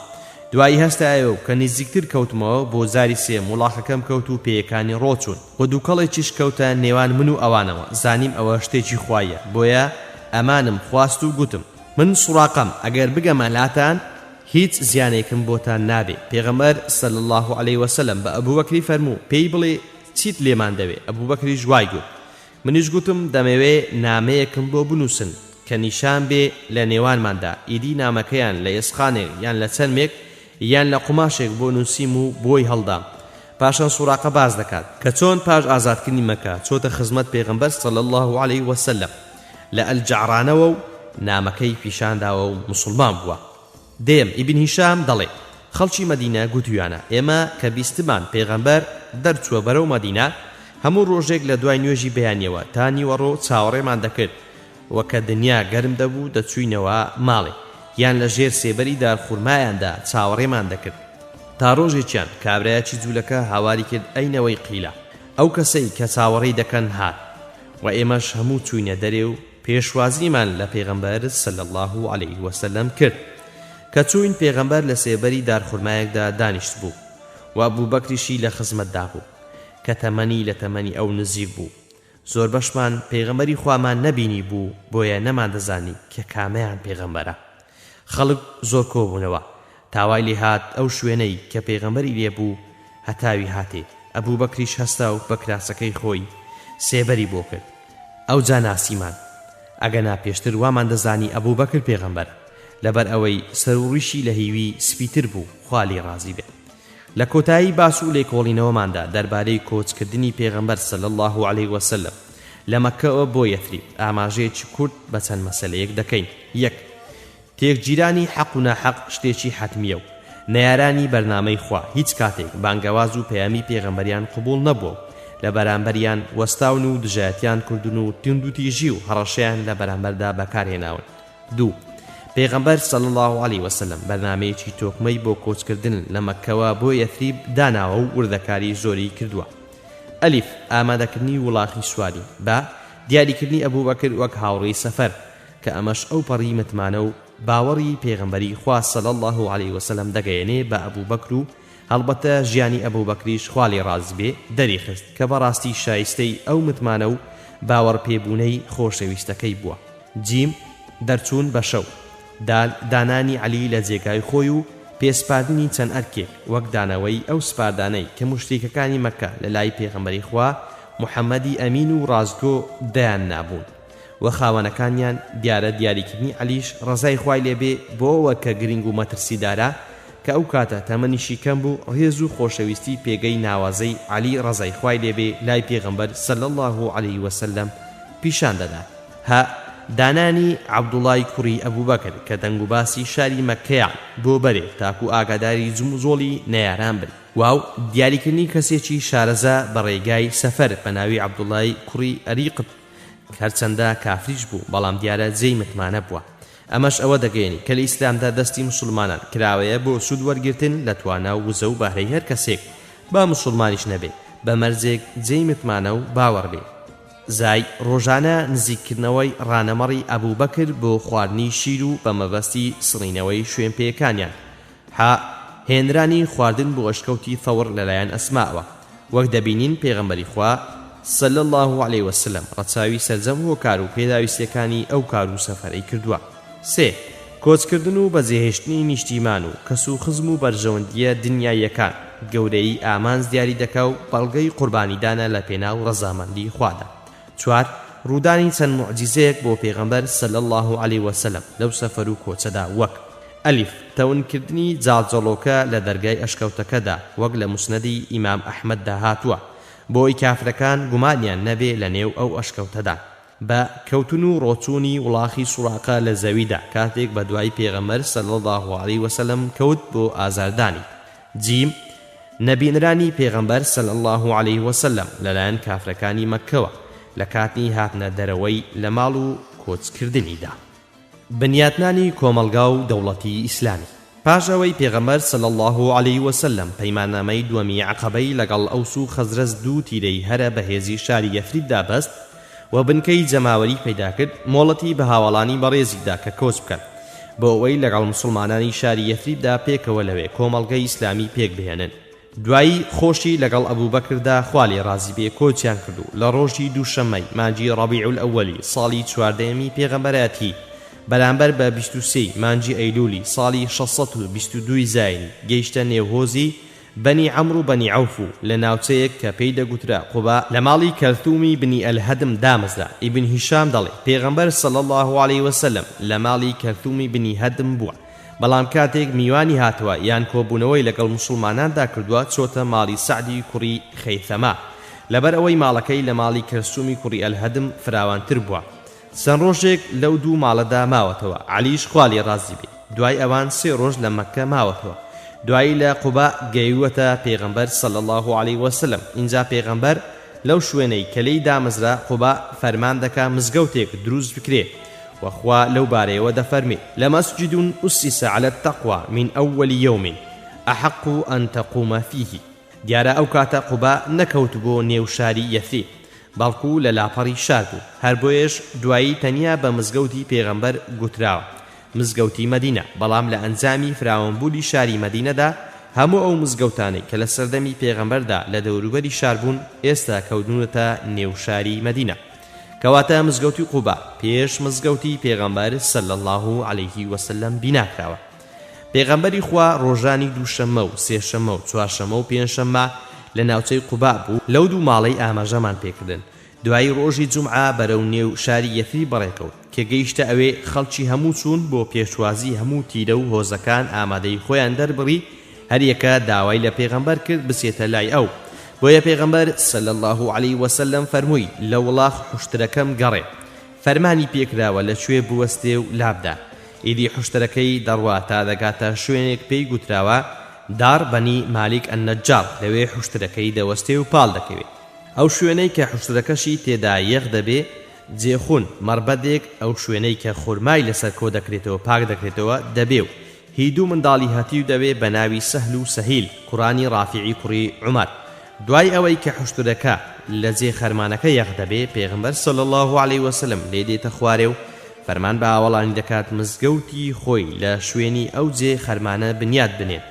دوایی هەستایەوە و کە نزیکتر کەوتمەوە بۆ جاری سێم وڵاغەکەم کەوت و پێیەکانی ڕۆچوون و دووکەڵێکیش کەوتە نێوان من و ئەوانەوە. زانیم ئەوە شتێکی خوایە بۆیە ئەمانم خواست و گوتم من سوڕاقەم ئەگەر بگەمە لاتان هیچ زیانێکم بۆتان نابێ. پێغەمبەر صلی الله علیه وسلم بە ئەبوبەکری فەرموو پێی بڵێ چیت لێمان دەوێ؟ ئەبوبەکریش وای گوت. منیش گوتم دەمەوێ نامەیەکم بۆ بنووسن کە نیشان بێ لە نێوانماندا ئیدی نامەکەیان لە ئێسخانێک یان لە چەرمێک یان لە قوماشێک بۆ نووسیم و بۆی هەڵدام. پاشان سوراقە باز دەکات کە چۆن پاش ئازادکردنی مەکە چۆتە خزمەت پێغەمبەر صلی الله عليه وسلم لە ئەلجەعرانەوە و نامەکەی پیشانداوە و مسلمان بووە. دێم ئیبن هیشام دەڵێ خەڵکی مەدینە گوتویانە ئێمە کە بیستمان پێغەمبەر دەرچووە بەرەو مەدینە هەموو ڕۆژێک لە دوای نوێژی بەیانیەوە تا نیوەڕۆ چاوەڕێمان دەکرد وەکە دنیا گەرم دەبوو دەچووینەوە ماڵێ یان لە ژێر سێبەری دارخورمایاندا چاوەڕێمان دەکرد تا ڕۆژێکیان کابرایەکی جوولەکە هاواری کرد ئەینەوەی قیلە ئەو کەسەی کە چاوەڕێی دەکەن هات و ئێمەش هەموو چووینە دەرێ و پێشوازیمان لە پێغەمبەر صلی الله عليه وسلم کرد کە چووین پێغەمبەر لە سێبەری دارخورمایەکدا دانیشت بوو و ئەبوبەکریشی لە خزمەتدا بوو کە تەمەنی لە تەمەنی ئەو نزیک بوو. زۆر بەشمان پێغەمبەری خوامان نەبینی بوو بۆیە نەمان دەزانی کە کامەیان پێغەمبەرە. خەڵک زۆر کۆبوونەوە تاوای لێ هات ئەو شوێنەی کە پێغەمبەری لێ بوو هەتاوی هاتێ. ئەبوبەکریش هەستا و بە کراسەکەی خۆی سێبەری بۆ کرد. ئەو جا ناسیمان ئەگەنا پێشتر وامان دەزانی ئەبوبەکر پێغەمبەر لەبەر ئەوەی سەرڕیشی لە هیوی سپیتر بوو خوالی ڕازی بێت. لە کۆتایی باس و لێکۆڵینەوەماندا دەربارەی کۆچکردنی پێغەمبەر صلی الله عليه وسلم لە مەککەوە بۆ یەثریب ئاماژەیەکی کورت بە چەند مەسەلەیەک دەکەین. یەک، تێکگیرانی حەق و ناحەق شتێکی حەتمیە و نەیارانی بەرنامەی خوا هیچ کاتێک بانگەواز و پەیامی پێغەمبەریان قبول نەبووە لە بەرامبەریان وەستاون و دژایەتیان کردن و تند و تیژی و هەڕەشەیان لە بەرامبەردا بەکارهێناون. دوو، پێغەمبەر صلی الله عليه وسلم بەرنامەیەکی تۆکمەی بۆ کۆچکردن لە مەککەوە بۆ یەثریب داناوە و وردەکاری زۆری کردووە. ئەلیف، ئامادەکردنی وڵاغی سواری. با، دیاریکردنی ئەبوبەکر وەک هاوڕێی سەفەر کە ئەمەش ئەو پەڕی متمانە و باوەڕی پێغەمبەری خوا صلی الله عليه وسلم دەگەیەنێ بە ئەبوبەکر و هەڵبەتە ژیانی ئەبوبەکریش خوا لێ ڕازی بێ دەریخست کە بەڕاستی شایستەی ئەو متمانە و باوەڕ پێبوونەی خۆشەویستەکەی بووە. جیم، دەرچوون بە شەو. دال، دانانی عەلی لە جێگای خۆی و پێسپاردنی چەند ئەرکێک وەک دانەوەی ئەو سپاردانەی کە موشریکەکانی مەککە لە لای پێغەمبەری خوا محەممەدی ئەمین و ڕازگۆ دەیان نابوون و خاوەنەکانیان دیاریکردنی عەلیش ڕەزای خوای لێبێ بۆەوە کە گرنگ و مەترسیدارە کە ئەو کاتە تەمەنیشی کەم بوو ڕێز و خۆشەویستی پێگەی ناوازەی عەلی ڕەزای خوای لێبێ لای پێغەمبەر صلی الله عليه وسلم پیشان دەدا. ها، دانانی عەبدوڵای کوڕی ئەبوبەکر کە دەنگ و باسی شاری مەککەیە بۆ بەرێ تاکو ئاگاداری جم و زۆڵی نەیاران بن. واو، دیاریکردنی کەسێکی شارەزا بە ڕێگای سەفەر بە ناوی عەبدوڵای کوڕی ئەریقب هەرچەندە کافریش بوو بەڵام دیارە جێی متمانە بووە. ئەمەش ئەوە دەگەێنی کە لە ئیسلامدا دەستی مسلمانان کراوەیە بۆ سوود وەرگرتن لە توانە و وزە و بەهرەی هەر کەسێک با مسلمانیش نەبێ بە مەرجێک جێی متمانە و باوەڕ بێ. زای، ڕۆژانە نزیکردنەوەی ڕانەمەڕی ئەبوبەکر بۆ خواردنی شیر و بە مەبەستی سڕینەوەی شوێن پێکانیان. ها، هێنرانی خواردن بۆ ئەشکەوتی فەور لەلایەن ئەسماوە وەک دەبینین پێغەمبەری خوا صلی الله عليه وسلم ڕەچاوی سەرجەم و کار و پێداویستەکانی ئەو کار و سەفەرەی کردووە. سێ، کۆچکردن و بەجێهێشتنی نیشتیمان و کەس و خزم و بەرژەوەندیە دنیاییەکان گەورەی ئامانز دیاری دەکا و بەڵگەی قوربانیدانە لە پێناو ڕەزامەندی خوادا. چوار، ڕوودانی چەند موعجیزەیەک بۆ پێغەمبەر صلی الله عليه وسلم لەو سەفەر و کۆچەدا وەک ئەلیف، تەونکردنی جاڵجەڵۆکە لە دەرگای ئەشکەوتەکەدا وەک لە موسنەدی ئیمام ئەحمەددا هاتووە بۆی کافرەکان گومانیان نەبێ لە نێو ئەو ئەشکەوتەدا بە کەوتن و ڕۆچوونی وڵاخی سوراقە لە زەویدا کاتێک بە دوای پێغەمبەر صلی الله عليه وسلم کەوت بۆ ئازاردانی. جیم، نەبینرانی پێغەمبەر صلی الله عليه وسلم لەلایەن کافرەکانی مەککەوە لە کاتنی هاتنە دەرەوەی لە ماڵ و کۆچکردنیدا. بنیاتنانی کۆمەلگا و دەوڵەتی ئیسلامی. پاش ئەوەی پێغەمبەر صلی الله عليه وسلم پەیماننامەی دووەمی عەقەبەی لەگەڵ ئەوس و خەزرەج دوو تیرەی هەرە بەهێزی شاری یەثریبدا بەست و بنکەی جەماوەری پەیدا کرد مۆڵەتی بە هاوڵانی بەڕێزیدا کە کۆچ بکەن بۆ ئەوەی لەگەڵ مسلمانانی شاری یەثریبدا پێکەوە لەوێ کۆمەڵگەی ئیسلامی پێک بهێنن. دوایی خۆشی لەگەڵ ئەبوبەکردا خوا لێ ڕازی بێ کۆچیان کردو لە ڕۆژی دووشەممەی مانجی ڕەبیع الئەوەلی ساڵی 14یەمی پێغەمبەرەتی بەرامبەر بە 23 مانجی ئەیلولی ساڵی 622 زاین گەیشتە نێوهۆزی بەنی عەمر و بەنی عەوف و لە ناوچەیەک کە پێی دەگوترا قوبا لە ماڵی کەلثومی بنی ئەلهەدم دامەزرا. ئیبن هیشام دەڵێ پێغەمبەر صلی الله عليه وسلم لە ماڵی کەلثومی بنی هەدم بووە بەڵام کاتێک میوانی هاتووە یان کۆبوونەوەی لەگەڵ موسڵماناندا کردووە چۆتە ماڵی سعدی کوڕی خەیثەما لەبەر ئەوەی ماڵەکەی لە ماڵی کەرسومی کوڕی ئەلهەدم فراوانتر بووە. چەند ڕۆژێک لەو دوو ماڵەدا ماوەتەوە، عەلیش خوا لێ ڕازی بێ. دوای ئەوان 3 ڕۆژ لە مەککە ماوەتەوە. دوایی لە قوبا گەیوەتە پێغەمبەر صلی الله عليه وسلم. اینجا پێغەمبەر لەو شوێنەی کە لێی دامەزرا قوبا فەرمان دەکا مزگەوتێک دروست بکرێ وەخوا لەو بارەیەوە دەفەرمێ لەمەسجد أسس على التقوى من أول يوم أحق أن تقوم فيه. دیارە ئەو کاتە قوبا نەکەوت بۆ نێو شاری یەثریب بەڵکو لە لاپەڕی شار بوو. هەر بۆیەش دوایی تەنیا بە مزگەوتی پێغەمبەر گوتراوە مزگەوتی مەدینە. بەڵام لە ئەنجامی فراوانبوونی شاری مەدینەدا هەموو ئەو مزگەوتانەی کە لە سەردەمی پێغەمبەردا لە دەوروبەری شار بوون ئێستا کەوتونەتە نێو شاری مەدینە، کەواتە مزگەوتی قوبا پێش مزگەوتی پێغەمبەر صلی الله عليه وسلم بیناکراوە. پێغەمبەری خوا ڕۆژانی دووشەممە و سێشەممە و چوارشەممە و پێنجشەممە لە ناوچەی قوبا بوو. لەو دوو ماڵەی ئاماژەمان پێکردن. دوایی ڕۆژی جومعە بەرەو نێو شاری یەثریب بەڕێکەوت کە گەیشتە ئەوێ خەڵکی هەموو چوون بۆ پێشوازی هەموو تیرە و هۆزەکان ئامادەی خۆیان دەربڕی. هەر یەکە داوای لە پێغەمبەر کرد بچێتە لای ئەو. بۆیە پێغەمبەر صلی الله عليه وسلم فەرمووی لە وڵاغ حوشترەکەم گەڕێ. فەرمانی پێکراوە لەکوێ بوەستێ و لابدا. ئیدی حوشترەکەی دەڕوا تا دەگاتە شوێنێک پێی گوتراوە دار بەنی مالیک ئەنەجار. لەوێ حوشترەکەی دەوەستێ و پاڵ دەکەوێت. ئەو شوێنەی کە حوشترەکەشی تێدا یەخ دەبێ جێخون مەربەدێک ئەو شوێنەی کە خورمای لەسەر کۆ دەکرێتەوە پاک دەکرێتەوە دەبێ و هیدوو منداڵی هەتی و دەبێ بە ناوی سەهل و سەهیل کوڕانی ڕافعی کوڕی عومەر. دوای ئەوەی کە حوشترەکە لە جێ خەرمانەکە یەخ دەبێ پێغەمبەر صلی الله عليه وسلم لێ دێتە خوارێ و فەرمان بە ئاوەڵانی دەکات مزگەوتی خۆی لە شوێنی ئەو جێ خەرمانە بنیاد بنێن.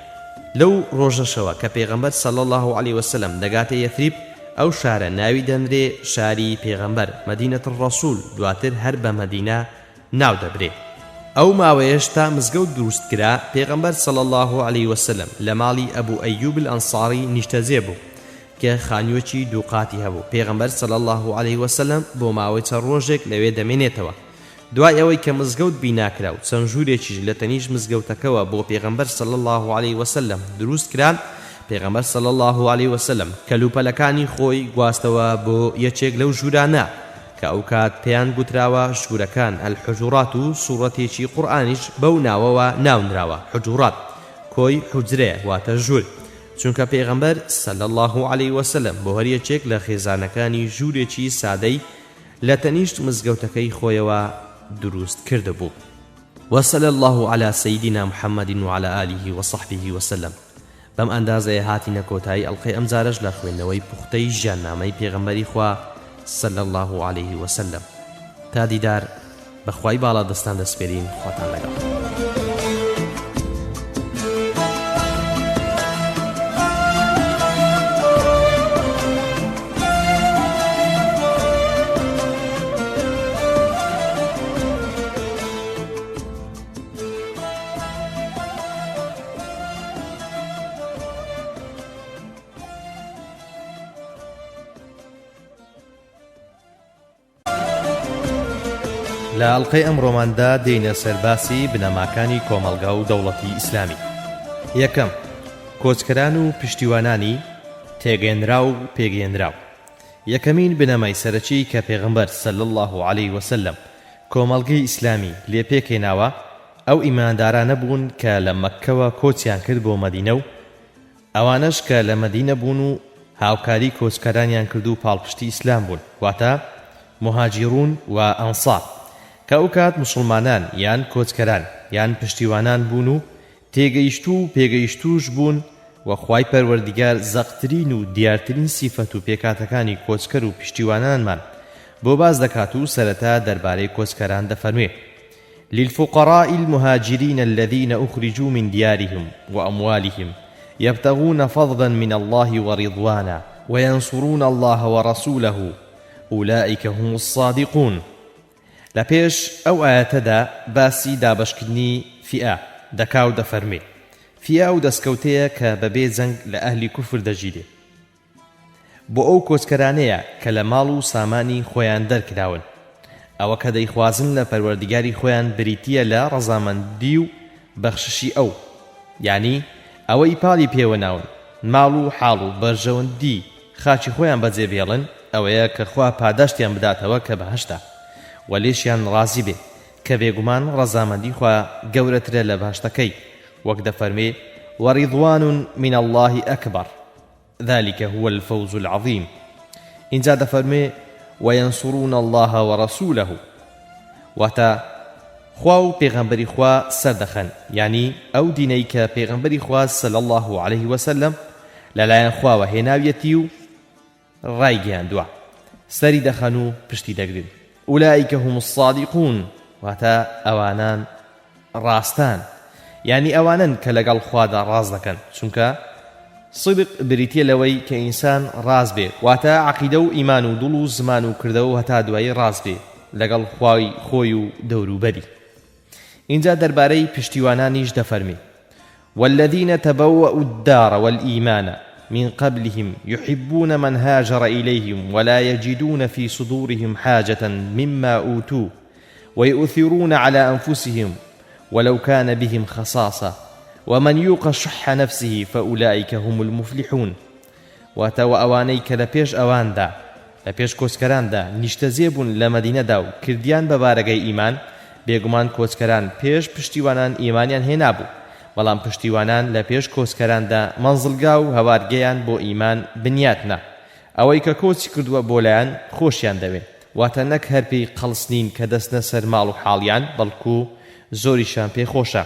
لەو ڕۆژەشەوە کە پێغەمبەر صلی الله عليه وسلم دەگاتە یەثریب ئەو شارە ناوی دەنرێ شاری پێغەمبەر مەدینەت الرەسوول، دواتر هەر بە مەدینە ناو دەبرێ. ئەو ماوەیەش تا مزگەوت دروست کرا پێغەمبەر صلی الله عليه وسلم لە ماڵی ئەبوو ئەیوب الئەنساری نیشتەجێ بوو کە خانووەکی دووقاتی هەبوو. پێغەمبەر صلی الله عليه وسلم بۆ ماوەی چەند ڕۆژێک لەوێ دەمێنێتەوە. دوای ئەوەی کە مزگەوت بیناکرا و چەند ژوورێکیش لە تەنیش مزگەوتەکەوە بۆ پێغەمبەر صلی الله عليه وسلم دروست کران، پێغەمبەر صلی الله عليه وسلم کەلوپەلەکانی خۆی گواستەوە بۆ یەکێک لەو ژوورانە کە ئەو کات پێیان گوتراوە ژوورەکان ئەلحوجورات و سوڕەتێکی قورئانیش بەو ناوەوە ناونراوە حوجورات، کۆی حوجرەیە واتە ژوور، چونکە پێغەمبەر صلی الله عليه وسلم بۆ هەر یەکێک لە خێزانەکانی ژوورێکی سادەی لە تەنیشت مزگەوتەکەی خۆیەوە دروست کردبوو. وصلى الله على سيدنا محمد وعلى آله وصحبه وسلم. بەم ئەندازەیە هاتینە کۆتایی ئەڵقەی ئەم جارەش لە خوێندنەوەی پوختەی ژیاننامەی پێغەمبەری خوا صلی الله عليه وسلم. تا دیدار بەخوای باڵا دەستان دەسپێرین. خواتان لەگەڵ. لە ئەڵقەی ئەمڕۆماندا دێینە سەرباسی بنەماکانی کۆمەڵگا و دەوڵەتی ئیسلامی. یەکەم، کۆچکەران و پشتیوانانی تێگەێنرا و پێگەێنراو. یەکەمین بنەمای سەرەکی کە پێغەمبەر صلی الله عليه وسلم کۆمەڵگەی ئیسلامی لێ پێکێناوە ئەو ئیماندارانە بوون کە لە مەککەوە کۆچیان کرد بۆ مەدینە و ئەوانەش کە لە مەدینە بوون و هاوکاری کۆچکەرانیان کرد و پاڵپشتی ئیسلام بوون، واتە مهاجرون و ئەنسار، کە ئەو کات مسلمانان یان کۆچکەران یان پشتیوانان بوون و تێگەیشت و پێگەیشتوش بوون و خوای پەروەردیگار زەقترین و دیارترین سیفەت و پێکاتەکانی کۆچکەر و پشتیوانانمان بۆ باز دەکات و سەرەتا دەربارەی کۆچکەران دەفەرموێ: للفقراء المهاجرين الذين أخرجوا من ديارهم وأموالهم يبتغون فضلا من الله ورضوانا وينصرون الله ورسوله أولئك هم الصادقون. لپیش ئەو ئاەتەدا باسی دابەشکردنی فئە دەکا و دەفەرمێ: فئە و دەستکەوتەیە کە بەبێ جەنگ لە ئەهلی کوفر دەژیرێ، بۆ ئەو کۆچکەرانەیە کە لە ماڵ و سامانی خۆیان دەرکراون، ئەوە کە دەیخوازن لە پەروەردیگاری خۆیان بریتیە لە ڕەزامەندی و بەخششی ئەو یعنی ئەوەی پاڵی پێوە ناون ماڵ و حاڵ و بەرژەوەندی خاچی خۆیان بەجێ بێڵن ئەوەیە کە خوا پاداشتیان بداتەوە کە بەهەشتا و لێشیان ڕازی بێ کە بێگومان ڕەزامەندی خوا گەورەترە لە باشتەکەی وەک دەفەرمێ وەڕیضوان من الله ئەکبەر ذلك هو الفوز العظيم اینجا دەفەرمێ وينصرون الله ورسوله واتا خوا و پێغەمبەری خوا سەردەخەن یعنی ئەو دینەی کە پێغەمبەری خوا صلی الله عليه وسلم لەلایەن خواوە هێناویەتی و ڕایگەیاندووە سەری دەخەن و پشتی دەگرن ئولئیک هم الصادقون واتا ئەوانان ڕاستان یعنی ئەوانن کە لەگەڵ خوادا ڕاز دەکەن چونکە صدق بریتیە لەوەی کە ئینسان ڕاز بێ واتە عەقیدە و ئیمان و دڵ و زمان و کردەوە و هەتا دوایی ڕاز بێ لەگەڵ خوای خۆی و دەوروبەری اینجا دەربارەی پشتیوانانیش دەفەرمێ والذين تبوأوا الدار والإيمان من قبلهم يحبون من هاجر إليهم ولا يجدون في صدورهم حاجة مما أوتوا ويؤثرون على أنفسهم ولو كان بهم خصاصة ومن يوق شح نفسه فأولئك هم المفلحون واتوا أوانيك لبيش أواندا لبيش كوسكراندا نشتزيبون لمدينة و كرديان ببارغي إيمان بيگومان كوسكران بيش پشتیوانان إيمانيان هنابو بەڵام پشتیوانان لە پێش کۆچکەراندا مەنزڵگا و هەوارگەیان بۆ ئیمان بنیاتنە ئەوەی کە کۆچی کردووە بۆ لایەن خۆشیان دەوێت واتە نەک هەرپی قەڵسنین کە دەستنە سەر ماڵ و حاڵیان بەڵکو زۆریشان پێ خۆشە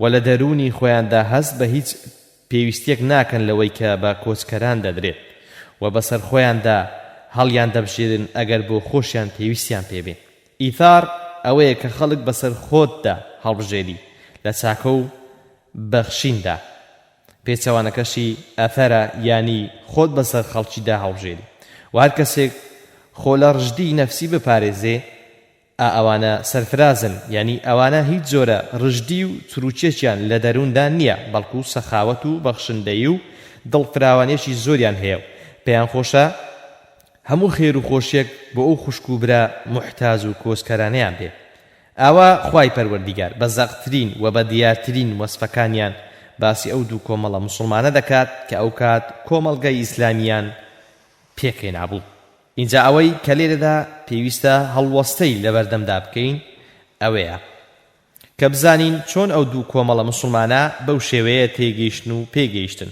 و لە دەرونی خۆیاندا هەست بە هیچ پێویستیەک ناکەن لەوەی کە بە کۆچکەران دەدرێت و بەسەر خۆیاندا هەڵیان دەبژێرن ئەگەر بۆ خۆشیان پێویستیان پێبێ ئیثار ئەوەیە کە خەڵک بەسەر خۆتدا هەڵبژێری لە چاکە و بەخشیندا پێچەوانەکەشی ئەثەرە یانی خۆت بەسەر خەڵکیدا هەڵبژێری و هەر کەسێک خۆ لە ڕژدی نەفسی بپارێزێ ئەوانە سەرفرازن یعنی ئەوانە هیچ جۆرە ڕژدی و چروچێکیان لە دەرووندا نییە بەڵکو سەخاوەت و بەخشندەیی و دڵفراوانێکی زۆریان هەیە و پێیان خۆشە هەموو خێر و خۆشیەک بۆ ئەو خوشک و برا محتاج و کۆسکەرانەیان بێ ئاوا خوای پەروەردیگار بە زەقترین و بە دیارترین وەسفەکانیان باسی ئەو دوو کۆمەڵە موسڵمانە دەکات کە ئەو کات کۆمەڵگەی ئیسلامیان پێکێنابوو اینجا ئەوەی کە لێرەدا پێویستە هەڵوەستەی لە بەردەمدا بکەین ئەوەیە کە بزانین چۆن ئەو دوو کۆمەڵە موسڵمانە بەو شێوەیە تێگەیشتن و پێگەیشتن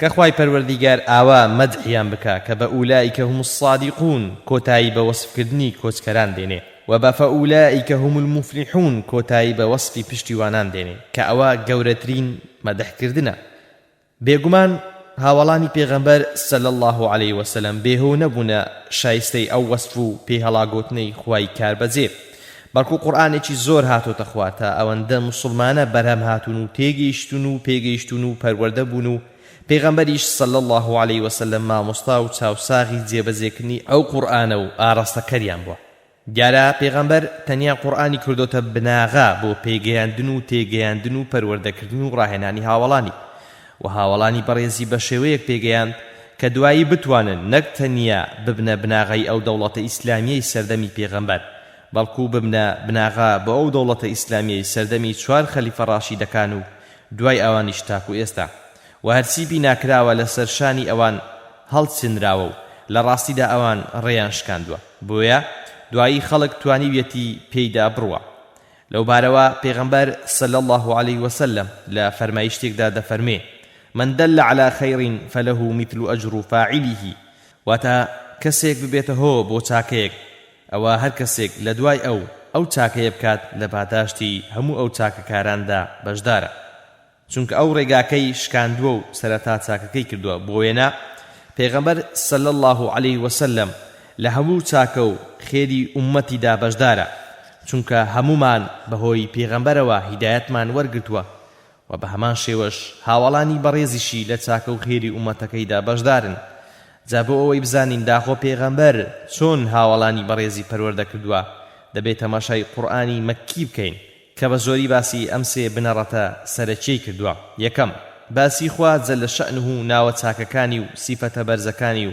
کە خوای پەروەردیگار ئاوا مەدحیان بکە کە بە ئولائیکە هم الصادقون کۆتایی بە وەسفکردنی کۆچکەران دێنێ و بە فەئولائیکە هم المفلحون کۆتایی بە وەسفی پشتیوانان دێنێ کە ئەوە گەورەترین مەدحکردنە بێگومان هاوڵانی پێغەمبەر صلی الله عليه وسلم بێهۆ نەبوونە شایستەی ئەو وەسف و پێهەڵاگوتنەی خوای کاربەجێ بەڵکو قورئانێکی زۆر هاتۆتە خوا تا ئەوەندە موسڵمانە بەرهەم هاتون و تێگەیشتون و پێگەیشتون و پەروەردە بوون و پێغەمبەریش صلی الله عليه وسلم مامۆستا و چاوساغی جێبەجێکردنی ئەو قورئانە و ئاڕاستەکەریان بووە دیارە پێغەمبەر تەنیا قورئانی کردۆتە بناغا بۆ پێگەیاندن و تێگەیاندن و پەروەردەکردن و ڕاهێنانی هاوڵانی و هاوڵانی بەڕێزی بە شێوەیەک پێگەیاند کە دوایی بتوانن نەک تەنیا ببنە بناغەی ئەو دەوڵەتە ئیسلامیەی سەردەمی پێغەمبەر بەڵکو ببنە بناغا بە ئەو دەوڵەتە ئیسلامیەی سەردەمی 4 خەلیفە ڕاشیدەکان و دوای ئەوانیش تاکو ئێستا و هەرچی بیناکراوە لەسەر شانی ئەوان هەڵچنراوە و لە ڕاستیدا ئەوان ڕێیان شکاندووە بۆیە دوایی خەڵک توانیویەتی پێیدا بڕوە لەو بارەوە پێغەمبەر صلی الله عليه وسلم لە فەرمایشتێکدا دەفەرمێ من دل على خير فله مثل أجر فاعله واتا کەسێک ببێتە هۆ بۆ چاکەیەک ئەوە هەر کەسێک لە دوای ئەو چاکەیە بکات لە پاداشتی هەموو ئەو چاکەکاراندا بەشدارە چونکە ئەو ڕێگاکەی شکاندووە و سەرەتا چاکەکەی کردووە بۆ وێنە پێغەمبەر صلی الله عليه وسلم لە هەموو چاکە و خێری ئومەتیدا بەشدارە چونکە هەمومان بەهۆی پێغەمبەرەوە هیدایەتمان وەرگرتووە و بە هەمان شێوەش هاوڵانی بەڕێزیشی لە چاکە و خێری ئومەتەکەیدا بەشدارن جا بۆ ئەوەی بزانین داخۆ پێغەمبەر چۆن هاوڵانی بەڕێزی پەروەردە کردووە دەبێت تەماشای قورئانی مەککی بکەین کە بە زۆری باسی ئەم سێ بنەڕەتە سەرەکیەی کردووە یەکەم باسی خوا جەل شەئنه و ناوە چاکەکانی و سیفەتە بەرزەکانی و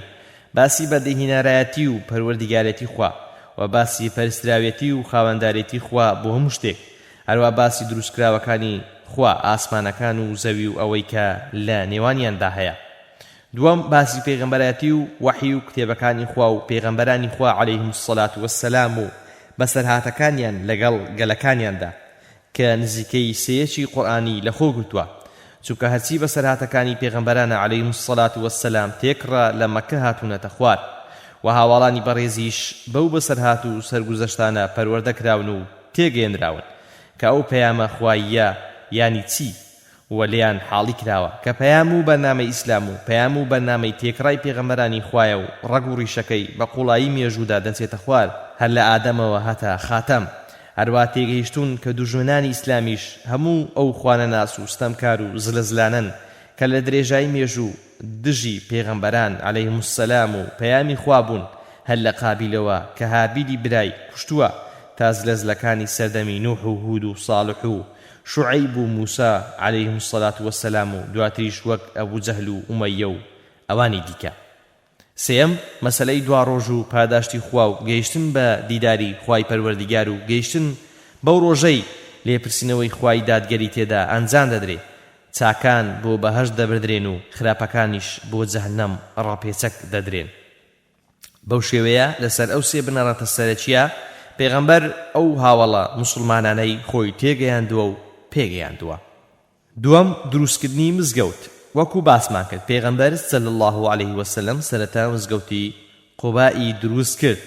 باسی بەدەهێنەرایەتی و پەروەردیگارەتی خوا و باسی پەرستراوێتی و خاوەندارێتی خوا بۆ هەموو شتێک هەروە باسی دروستکراوەکانی خوا ئاسمانەکان و زەوی و ئەوەی کە لە نێوانیاندا هەیە. دووەم باسی پێغەمبەراتی و وحی و کتێبەکانی خوا و پێغەمبەرانی خوا عەلەیهیمو السەڵات وەسسەلام و بەسەرهاتەکانیان لەگەڵ گەلەکانیاندا کە نزیکەی سەیەکی قورئانی لەخۆ گرتووە، چونکە هەرچی بەسەرهاتەکانی پێغەمبەرانە عەلەیهیمو السەڵات وەسسەلام تێکڕا لە مەککە هاتوونەتە خوار و هاوڵانی بەڕێزیش بەو بەسەرهات و سەرگوزەشتانە پەروەردەکراون و تێگەێنراون کە ئەو پەیامە خواییە یانی چی و لێیان حاڵی کراوە کە پەیام و بەرنامەی ئیسلام و پەیام و بەرنامەی تێکڕای پێغەمبەرانی خوایە و ڕەگ و ڕیشەکەی بە قوڵایی مێژوودا دەچێتە خوار هەر لە ئادەمەوە هەتا خاتەم. هەروە تێگەیشتون کە دوژمنانی ئیسلامیش هەموو ئەو خوانە ناس و ستەمکار و زلزلانن کە لە درێژایی مێژوو دژی پێغەمبەران عەلەیهیمو السەلام و پەیامی خوا بوون، هەر لە قابیلەوە کە هابیلی برای کوشتووە تا زلزلەکانی سەردەمی نوح و هود و صالح و شعیب و موسا عەلەیهیمو السەڵات وەسسەلام و دواتریش وەک ئەبوو جەهل و ئومەیە و ئەوانی دیکە. سێەم مەسەلەی دوا ڕۆژ و پاداشتی خوا و گەیشتن بە دیداری خوای پەروەردیگار و گەیشتن بەو ڕۆژەی لێپرسینەوەی خوای دادگەری تێدا ئەنجام دەدرێ. چاکان بۆ بەهەشت دەبردرێن و خراپەکانیش بۆ جەهەنەم ڕاپێچەک دەدرێن. بەو شێوەیە لەسەر ئەو سێ بنەڕەتە سەرەکیە پێغەمبەر ئەو هاوڵە موسڵمانانەی خۆی تێگەیاندووە و پێگەیاندووە. دووەم دروستکردنی مزگەوت. وەکو باسمان کرد پێغەمبەر صلی الله علیه وسلم سەرەتا مزگەوتی قوبائی دروست کرد،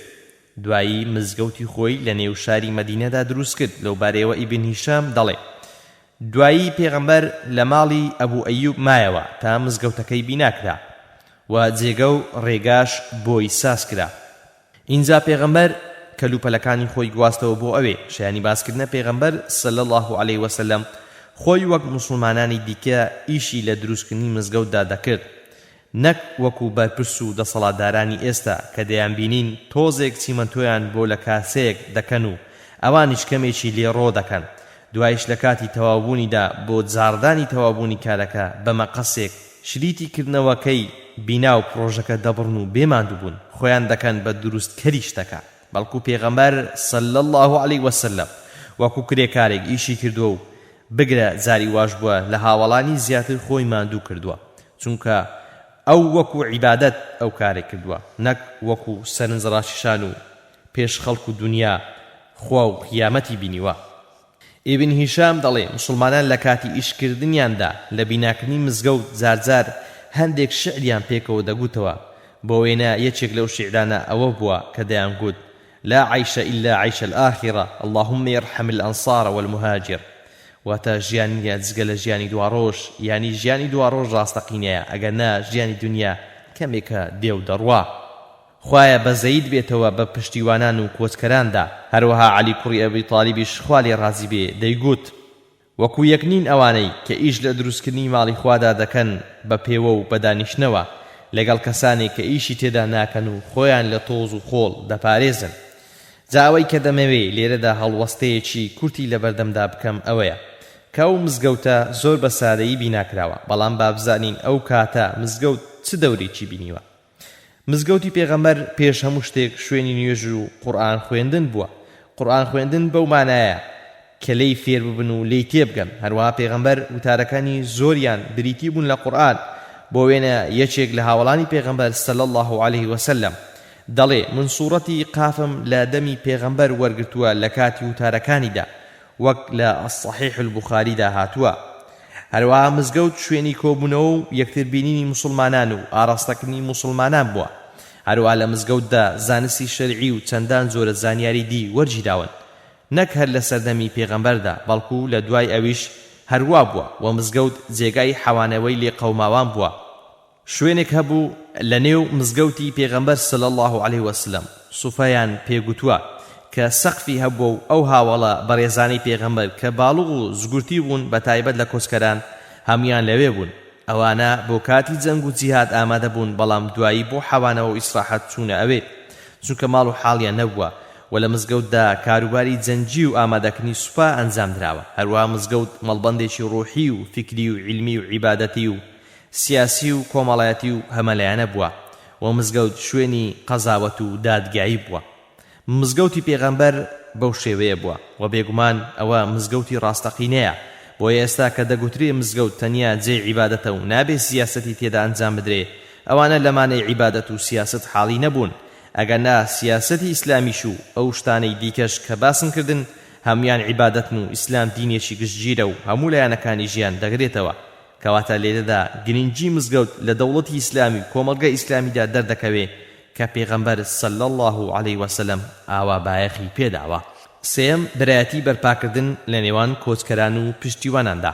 دوایی مزگەوتی خۆی لە نێو شاری مەدینەدا دروست کرد. لەو بارەیەوە ئیبن هیشام دەڵێ دوایی پێغەمبەر لە ماڵی ئەبوو ئەیوب مایەوە تا مزگەوتەکەی بیناکرا و جێگە و ڕێگاش بۆی ساز کرا. ئینجا پێغەمبەر کەلوپەلەکانی خۆی گواستەوە بۆ ئەوێ شایانی باسکردنە پێغەمبەر صلی الله علیه وسلم خۆی وەک موسڵمانانی دیکە ئیشی لە دروستکردنی مزگەوتدا دەکرد، نەک وەکو بەرپرس و دەسەڵاتدارانی ئێستا کە دەیان بینین تۆزێک چیمەنتۆیان بۆ لە کاسەیەک دەکەن و ئەوانیش کەمێکی لێڕۆ دەکەن، دوایش لە کاتی تەواوبوونیدا بۆ جاردانی تەواوبوونی کارەکە بە مەقەسێک شریتی کردنەوەکەی بینا و پرۆژەکە دەبڕن و بێماندوو بوون خۆیان دەکەن بە دروستکەری شتەکە. بەڵکو پێغەمبەر صلی الله علیه وسلم وەکو کرێکارێک ئیشی کردووە و بگرە زاری واش بووە لە هاوڵانی زیاتر خۆی ماندوو کردووە، چونکە ئەو وەکو عیبادەت ئەو کارێک کردووە، نەک وەکو سەرنجڕاکێشان و پێش خەڵک و دنیا خوا و قیامەتی بینیوە. ئیبن هیشام دەڵێ موسڵمانان لە کاتی ئیشکردنیاندا لە بیناکردنی مزگەوت زارجار هەندێک شعریان پێکەوە دەگوتەوە. بۆ وێنە یەکێک لەو شعرانە ئەوە بووە کە دەیانگوت لا عيش إلا عيش الآخرة اللهم يرحم الأنصار والمهاجر. واتە ژیانیە جگە لە ژیانی دواڕۆژ، یعنی ژیانی دواڕۆژ ڕاستەقینەیە، ئەگەر نا ژیانی دنیا کەمێکە دێو دەڕوا. خوایە بەزەید بێتەوە بە پشتیوانان و کۆچکەراندا. هەروەها عەلی کوڕی ئەبی تاڵیبیش خوا لێ ڕازی بێ دەیگوت وەکو یەکنین ئەوانەی کە ئیش لە دروستکردنی ماڵی خوادا دەکەن بە پێوە و بەدانیشتنەوە لەگەڵ کەسانێک کە ئیشی تێدا ناکەن و خۆیان لە تۆز و خۆڵ دەپارێزن. جاوەی کە دەمەوێ لێرەدا هەڵوەستەیەکی کورتی لە بەردەمدا بکەم ئەوەیە کە ئەو مزگەوتە زۆر بە سادەیی بیناکراوە، بەڵام با بزانین ئەو کاتە مزگەوت چ دەورێکی بینیوە. مزگەوتی پێغەمبەر پێش هەموو شتێک شوێنی نوێژ و قورئان خوێندن بووە. قورئان خوێندن بەو مانایە کە لێی فێر ببن و لێی تێبگەن. هەروەها پێغەمبەر وتارەکانی زۆریان بریتی بوون لە قورئان. بۆ وێنە یەکێک لە هاوڵانی پێغەمبەر صلی الله علیه وسلم دەڵێ من سوورەتی قافم لە دەمی پێغەمبەر وەرگرتووە لە کاتی وتارەکانیدا وەک لە الصحیح البوخاریدا هاتووە. هەروەها مزگەوت شوێنی کۆبوونەوە و یەکتربینینی موسڵمانان و ئاراستەکردنی موسڵمانان بووە. هەروەها لە مزگەوتدا زانستی شەرعی و چەندان زۆرە زانیاری دی وەرگیراون، نەک هەر لە سەردەمی پێغەمبەردا بەڵکو لە دوای ئەویش هەروە بووە و مزگەوت جێگای حەوانەوەی لێ قەوماوان بووە. شوێنێک هەبوو لە نێو مزگەوتی پێغەمبەر صلی الله علیه وسلم سوفەیان پێگوتووە کە سەقفی هەبووە و ئەو هاوڵە بەڕێزانەی پێغەمبەر کە باڵوغ و زگورتی بوون بە تایبەت لە کۆچکەران هەمیان لەوێ بوون. ئەوانە بۆ کاتی جەنگ و جیهاد ئامادە بوون، بەڵام دوایی بۆ حەوانەوە و ئیسراحەت چوونە ئەوێ چونکە ماڵ و حاڵیان نەبووە و لە مزگەوتدا کاروباری جەنگی و ئامادەکردنی سوپا ئەنجام درراوە. هەروەها مزگەوت مەڵبەندێکی ڕوحی و فکری و علمی و عیبادەتی و سیاسی و کۆمەڵایەتی و هەمەلایەنە بووە و مزگەوت شوێنی قەزاوەت و دادگایی بووە. مزگەوتی پێغەمبەر بەو شێوەیە بووە و بێگومان ئەوە مزگەوتی ڕاستەقینەیە، بۆ ئێستا کە دەگوترێ مزگەوت تەنیا جێی عیبادەتە و نابێ سیاسەتی تێدا ئەنجام بدرێ، ئەوانە لەمانەی عیبادەت و سیاست حاڵی نەبوون. ئەگەرنا سیاسەتی ئیسلامیش و ئەو شتانەی دیکەش کە باسم کردن هەمویان عیبادەتن و ئیسلام دینێکی گشتگیرە و هەموو لایەنەکانی ژیان دەگرێتەوە. کەواتە لێرەدا گرنگی مزگەوت لە دەوڵەتی ئیسلامی و کۆمەڵگەی ئیسلامیدا دەردەکەوێ کە پێغەمبەر صلی الله علیه وسلم ئاوا بایەخی پێداوە. سێم، برایەتی بەرپاکردن لە نێوان کۆچکەران و پشتیواناندا.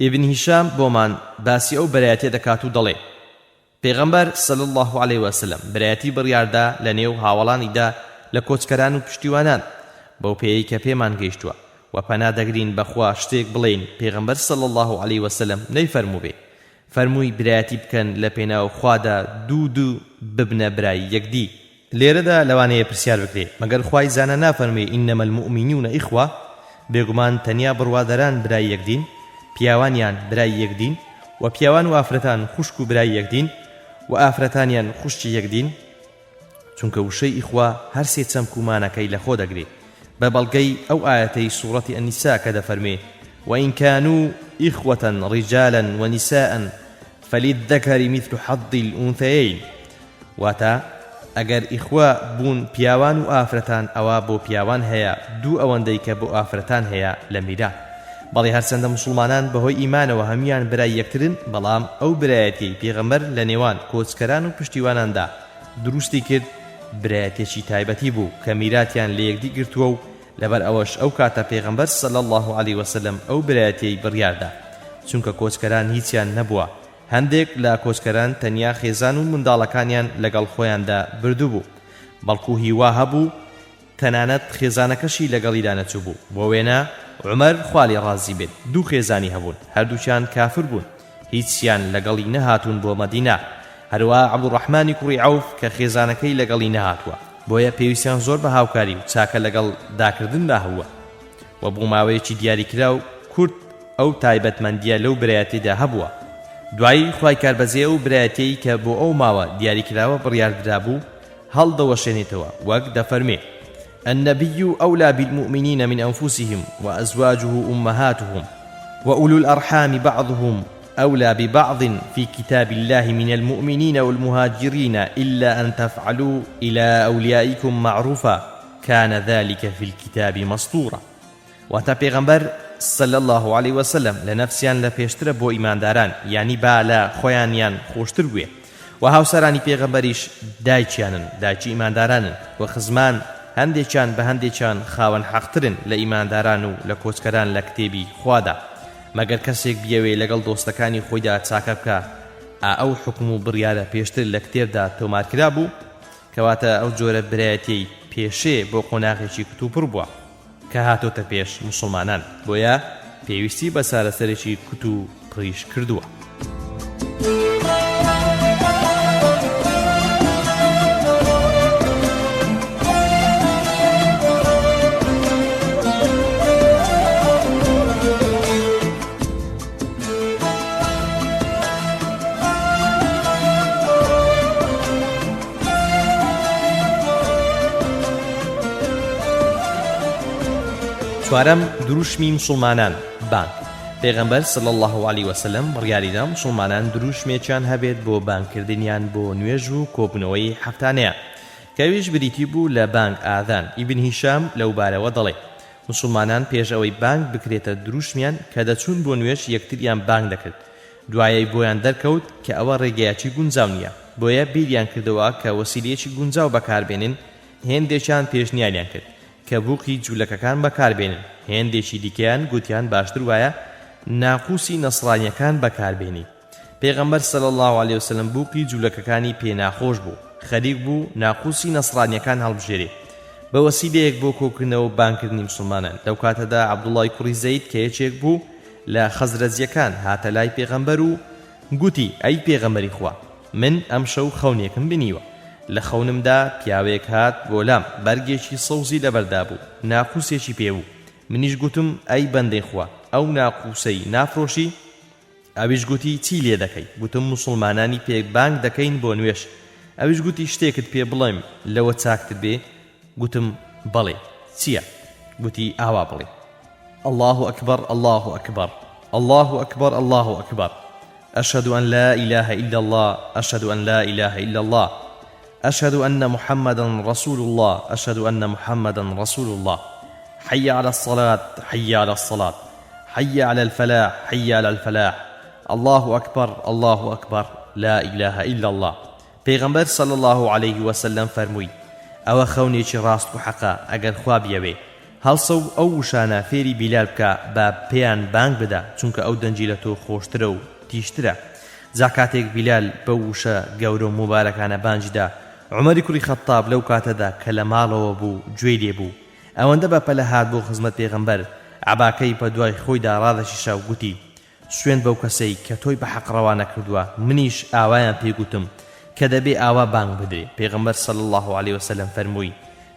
ئیبن هیشام بۆمان باسی ئەو برایەتیە دەکات و دەڵێ پێغەمبەر صلی الله علیه وسلم برایەتی بڕیاردا لە نێو هاوڵانیدا لە کۆچکەران و پشتیوانان بەو پێیەی کە پێمان گەیشتووە و پەنا دەگرین بەخوا شتێک بڵێین پێغەمبەر صلی الله علیه وسلم نەیفەرموو بێ فەرمووی برایەتی بکەن لە پێناو خوادا دوو ببنە برای یەکدی. لێرەدا لەوانەیە پرسیار بکرێ مەگەر خوای زانە نافەرمێ ئینەمە المؤمنون ئیخوە، بێگومان تەنیا بڕوادەران برای یەکدین، پیاوانیان برای یەکدین و پیاوان و ئافرەتان خوشک و برای یەکدین و ئافرەتانیان خوشکی یەکدین، چونکە وشەی ئیخوا هەر سێ چەمکومانەکەی لەخۆ دەگرێت بە بەڵگەی ئەو ئاەتەی سوورەتی ئەنیسا کە دەفەرمێ وإن كانوا إخوة رجالا ونساء فللذكر مثل حظ الأنثيين. واتا ئەگەر ئیخوا بوون پیاوان و ئافرەتان ئەوە بۆ پیاوان هەیە دوو ئەوەندەی کە بۆ ئافرەتان هەیە لە میرا. بەڵێ هەرچەندە مسلمانان بەهۆی ئیمانەوە هەمیان برای یەکترن، بەڵام ئەو برایەتی پێغەمبەر لە نێوان کۆچکەران و پشتیواناندا دروستی کرد برایەتێکی تایبەتی بوو کە میراتیان لە یەکدی گرتووە و لەبەر ئەوەش ئەو کاتە پێغەمبەر صلی الله علیه وسلم ئەو برایەتی بڕیاردا، چونکە کۆچکەران هیچیان نەبووە. هەندێک لە کۆچکەران تەنیا خێزان و منداڵەکانیان لەگەڵ خۆیاندا بردو بوو، بەڵکو هیوا هەبوو تەنانەت خێزانەکەشی لەگەڵیدا نەچوو بوو. بۆ وێنە عومەر خوالی ڕازی بێت دوو خێزانی هەبوون، هەردووچیان کافر بوون، هیچیان لەگەڵی نەهاتوون بۆ مەدینە. هەروە عەبدوڕەحمانی کوڕی عەوف کە خێزانەکەی لەگەڵی نەهاتووە، بۆیە پێویستیان زۆر بە هاوکاری و چاکە لەگەڵ داکردندا هەبووە و بۆ ماوەیەکی دیاریکرا و کورت ئەو تایبەتمەندیە لەو برایەتیدا هەبووە. دوایی خوای کاربەزێ و برایەتی کە بۆ ئەو ماوە دیاریکراوە بڕیاردرا بوو هەڵدەوەشێنێتەوە، وەک دەفەرمێ النبي أولى بالمؤمنين من أنفسهم وأزواجه أمهاتهم وأولو الأرحام بعضهم أولى ببعض في كتاب الله من المؤمنين والمهاجرين إلا أن تفعلوا إلى أوليائكم معروفا كان ذلك في الكتاب مسطورا. واتا پیغمبر صلى الله عليه وسلم لنفسيان لپیشتر بو ایمان داران یعنی با لا خویانیان خوشتر بوی و هاوسرانی پیغمبریش دایچی ایمان داران و خزمان هەندێکیان بە هەندێکیان خاوەن حەقترن لە ئیمانداران و لە کۆچکەران لە کتێبی خوادا، مەگەر کەسێک بیەوێ لەگەڵ دۆستەکانی خۆیدا چاکە بکە ئەو حکم و بڕیارە پێشتر لە کتێبدا تۆمارکرا بوو، کەواتە ئەو جۆرە برایەتی پێشێ بۆ قۆناغێکی کتوپڕ بووە کە هاتۆتە پێش مسلمانان، بۆیە پێویستی بە چارەسەرێکی کت و پڕیش کردووە. چوارەم، دروشمی مسلمانان بانگ. پێغەمبەر صلی الله علیه وسلم بڕیاریدا مسلمانان دروشمێکیان هەبێت بۆ بانگکردنیان بۆ نوێژ و کۆبنەوەی هەفتانەیە، کەویش بریتی بوو لە بانگ ئاذان. ئیبن هیشام لەو بارەوە دەڵێ مسلمانان پێش ئەوەی بانگ بکرێتە دروشمیان کە دەچوون بۆ نوێژ یەکتریان بانگ دەکرد، دوایەی بۆیان دەرکەوت کە ئەوە ڕێگەیەکی گونجاو نییە، بۆیە بیریان کردەوە کە وەسیلەیەکی گونجاو بەکاربێنن. هێندێکیان پێشنیاریان کرد کە بووقی جوولەکەکان بەکاربێنن، هێندێکی دیکەیان گوتیان باشتر وایە ناقوسی نەسڕانیەکان بەکاربێنی. پێغەمبەر صلی الله علیه وسلم بووقی جوولەکەکانی پێناخۆش بوو، خەریک بوو ناقوسی نەسڕانیەکان هەڵبژێرێ بە وەسیلەیەک بۆ کۆکردنەوە بانگکردنی مسلمانان. لەو کاتەدا عەبدوڵڵای کوڕی زەید کە یەکێک بوو لە خەزرەجیەکان هاتە لای پێغەمبەر و گوتی ئەی پێغەمبەری خوا، من ئەم شەو خەونێکم بینیوە، لە خەونمدا پیاوێک هات بۆ لام بەرگێکی سەوزی لەبەردا بوو، ناقوسێکی پێبوو. منیش گوتم ئەی بەندەی خوا ئەو ناقوسەی نافرۆشی؟ ئەویش گوتی چی لێ دەکەی؟ گوتم مسلمانانی پێک بانگ دەکەین بۆ نوێش. ئەویش گوتی شتێکت پێ بڵێم لەوە چاکتر بێ؟ گوتم بەڵێ. چییە؟ گوتی ئاوا بڵێ الله ئەکبەر الله ئەکبەر الله أكبر الله أكبر أشهد أن لا إله إلا الله أشهد أن لا إله إلا الله أشهد أن محمدا رسول الله أشهد أن محمدا رسول الله حي على الصلاة حي على الصلاة حي على الفلاح حي على الفلاح الله أكبر الله أكبر لا إله إلا الله. پێغەمبەر صلى الله عليه وسلم فەرمووی ئەوە خەونێکی ڕاست و حەقە ئەگەر خوا بیەوێ هەڵسە و ئەو وشانە فێری بیلال بکە با پێیان بانگ بدە چونکە ئەو دەنجی لە تۆ خۆشترە و تیشترە. جا کاتێک بیلال بە وشە گەورە و مبارەکانە بانجیدا عومەری کوڕی خەتاب لەو کاتەدا کە لە ماڵەوە بوو گوێی لێ بوو ئەوەندە بەپەلە هات بۆ خزمەت پێغەمبەر عەباکەی بە دوای خۆیدا ڕادەشیشا و گوتی سوێن بەو کەسەی کە تۆی بە حەق ڕەوانە کردووە منیش ئاوایان پێگوتم کە دەبێ ئاوا بانگ بدرێ. پێغەمبەر صلی الله عليه وسلم فەرمووی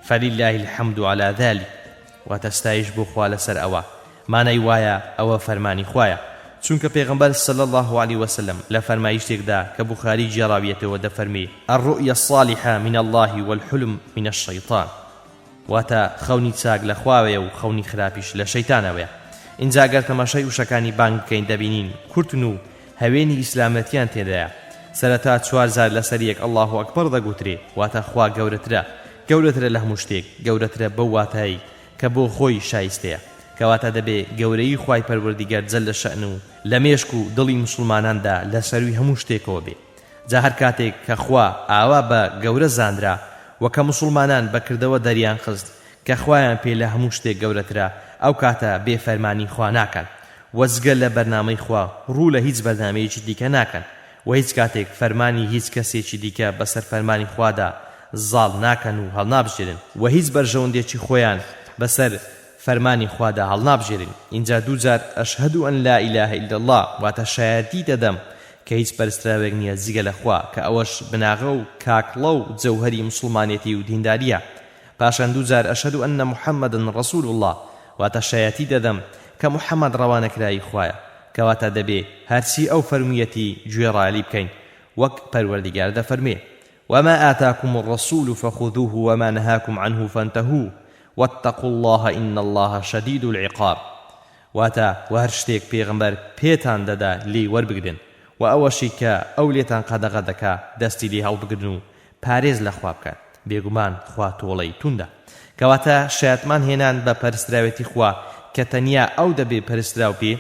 فلله الحمد على ذلك واتەستایش بۆ خوا لەسەر ئەوە مانای وایە ئەوە فەرمانی خوایە چونکە پێغەمبەر صلی الله عليه وسلم لە فەرمایشتێکدا کە بوخاری جێڕاویەتەوە دەفەرمێ الرؤيا الصالحة من الله والحلم من الشيطان واتە خەونی چاک لە خواوەیە و خەونی خراپیش لە شەیتانەوەیە. اینجا گەر تەماشای وشەکانی بانگ بکەین دەبینین کورتن و هەوێنی ئیسلامەتیان تێدایە. سەرەتا 4000 لەسەر یەک الله ئەکبەر دەگوترێ واتە خوا گەورەترە لە هەموو شتێک گەورەترە بەو واتایی کە بۆ خۆی شایستەیە کەواتە دەبێ گەورەی خوای پەروەردیگار جەل لە شەئن و لە مێشک و دڵی مسلماناندا لە سەروی هەموو شتێکەوە بێ. جا هەر کاتێک کە خوا ئاوا بە گەورە زاندرا وەکە مسلمانان بەکردەوە دەریان خست کە خوایان پێ لە هەموو شتێک گەورەترە ئەو کاتە بێفەرمانی خوا ناکەن وەزگە لە بەرنامەی خوا ڕوو لە هیچ بەرنامەیەکی دیکە ناکەن و هیچ کاتێک فەرمانی هیچ کەسێکی دیکە بەسەر فەرمانی خوادا زاڵ ناکەن و هەڵنابژێرن و هیچ بەرژەوەندێکی خۆیان بەسەر فەرمانی خوادا هەڵنابژێرن. اینجا دووجار ئەشهەد ئەن لا إله إلا الله واتە شایەتی دەدەم کە هیچ پەرستراوێک نییە جگە لە خوا کە ئەوەش بناغە و کاکڵە و جەوهەری مسلمانێتی و دینداریە. پاشان دووجار ئەشهەد ئەن محەممەدن ڕەسوول الله واتە شایەتی دەدەم کە محەممەد ڕەوانەکرایی خوایە کەواتە دەبێ هەرچی ئەو فەرموویەتی گوێڕالی بکەین وەک پەروەردیگار دەفەرمێ وما آتاكم الرسول فخذوه وما نهاكم عنه فانتهوا واتقوا الله إن الله شديد العقاب. واتا وهر شتێک پێغەمبەر پێتان دەدا لێی وەربگرن و ئەوەشی کە ئەو لێتان قەدەغە دەکا دەستی لێ هەڵبگرن و پارێز لە خوا بکات بێگومان خوا تۆڵەی توندە. کەواتە شایەتمان هێنان بە پەرستراوێتی خوا کە تەنیا ئەو دەبێ پەرستراو پێ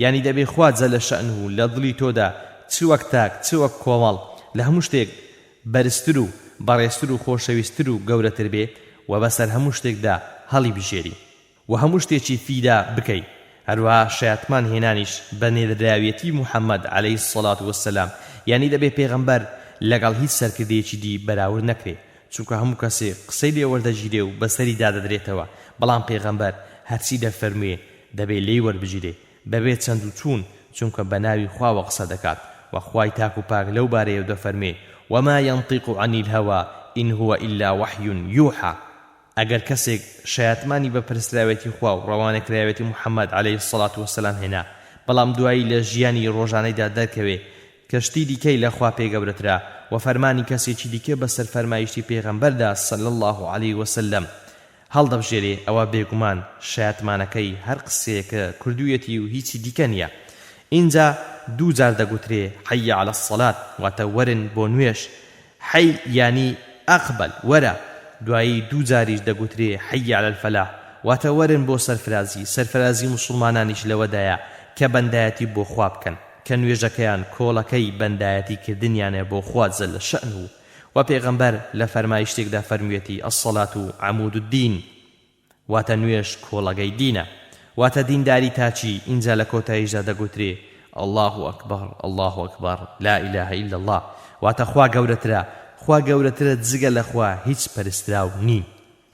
یعنی دەبێ خوا جەل شەئن و لە دڵی تۆدا چ وەک تاک چ وەک کۆمەڵ لە هەموو شتێک بەرزتر و بەڕێزتر و خۆشەویستتر و گەورەتر بێ و بەسەر هەموو شتێکدا هەڵی بژێری و هەموو شتێکی فیدا بکەی. هەروەها شایەتمان هێنانیش بە نێردراویەتی محەممەد عليه الصلاة والسلام یعنی دەبێ پێغەمبەر لەگەڵ هیچ سەرکردەیەکی دی بەراورد نەکرێ چونکە هەموو کەسێ قسەی لێ وەردەگیرێ و بەسەری دادەدرێتەوە بەڵام پێغەمبەر هەرچی دەفەرموێ دەبێ لێی وەربگیرێ بەبێ چەند و چوون چونکە بە ناوی خواوە قسە دەکات و خوای تاک و پاک لەو بارەیە دەفەرمێ وما ينطق عن الهوى إن هو إلا وحي يوحى. ئەگەر کەسێک شایەتمانی بە پەرستراوێتی خوا و ڕەوانەکراوێتی محەممەد عليه الصلاة والسلام هێنا بەڵام دوایی لە ژیانی ڕۆژانەیدا دەرکەوێ کەشتی دیکەی لە خوا پێگەورەترا و فەرمانی کەسێکی دیکە بەسەر فەرمایشتی پێغەمبەردا صلی الله عليه وسلم هەڵدەبژێرێ ئەوە بێگومان شایەتمانەکەی هەر قسەیەکە کردوویەتی و هیچی دیکە نییە. اینجا دووجار دەگوترێ حەی عەلە الصەلات واتە وەرن بۆ نوێش حەی یانی ئەقبەل وەرە دوایی دووجاریش دەگوترێ حەی عەلە الفەلاح واتە وەرن بۆ سەرفرازی مسلمانانیش لەوەدایە کە بەندایەتی بۆ خوا بکەن کە نوێژەکەیان کۆڵەکەی بەندایەتی کردنیانە بۆ خوا جەل لە شەئن و پێغەمبەر لە فەرمایشتێکدا فەرموویەتی الصەلات عەمود الدین واتە نوێژ کۆڵەگەی دینە واتە دینداری تاچی. اینجا لە کۆتاییشدا دەگوترێ الله ئەکبەر الله ئەکبەر لا إله إلا الله واتە خوا گەورەترە جگە لە خوا هیچ پەرستراو نین.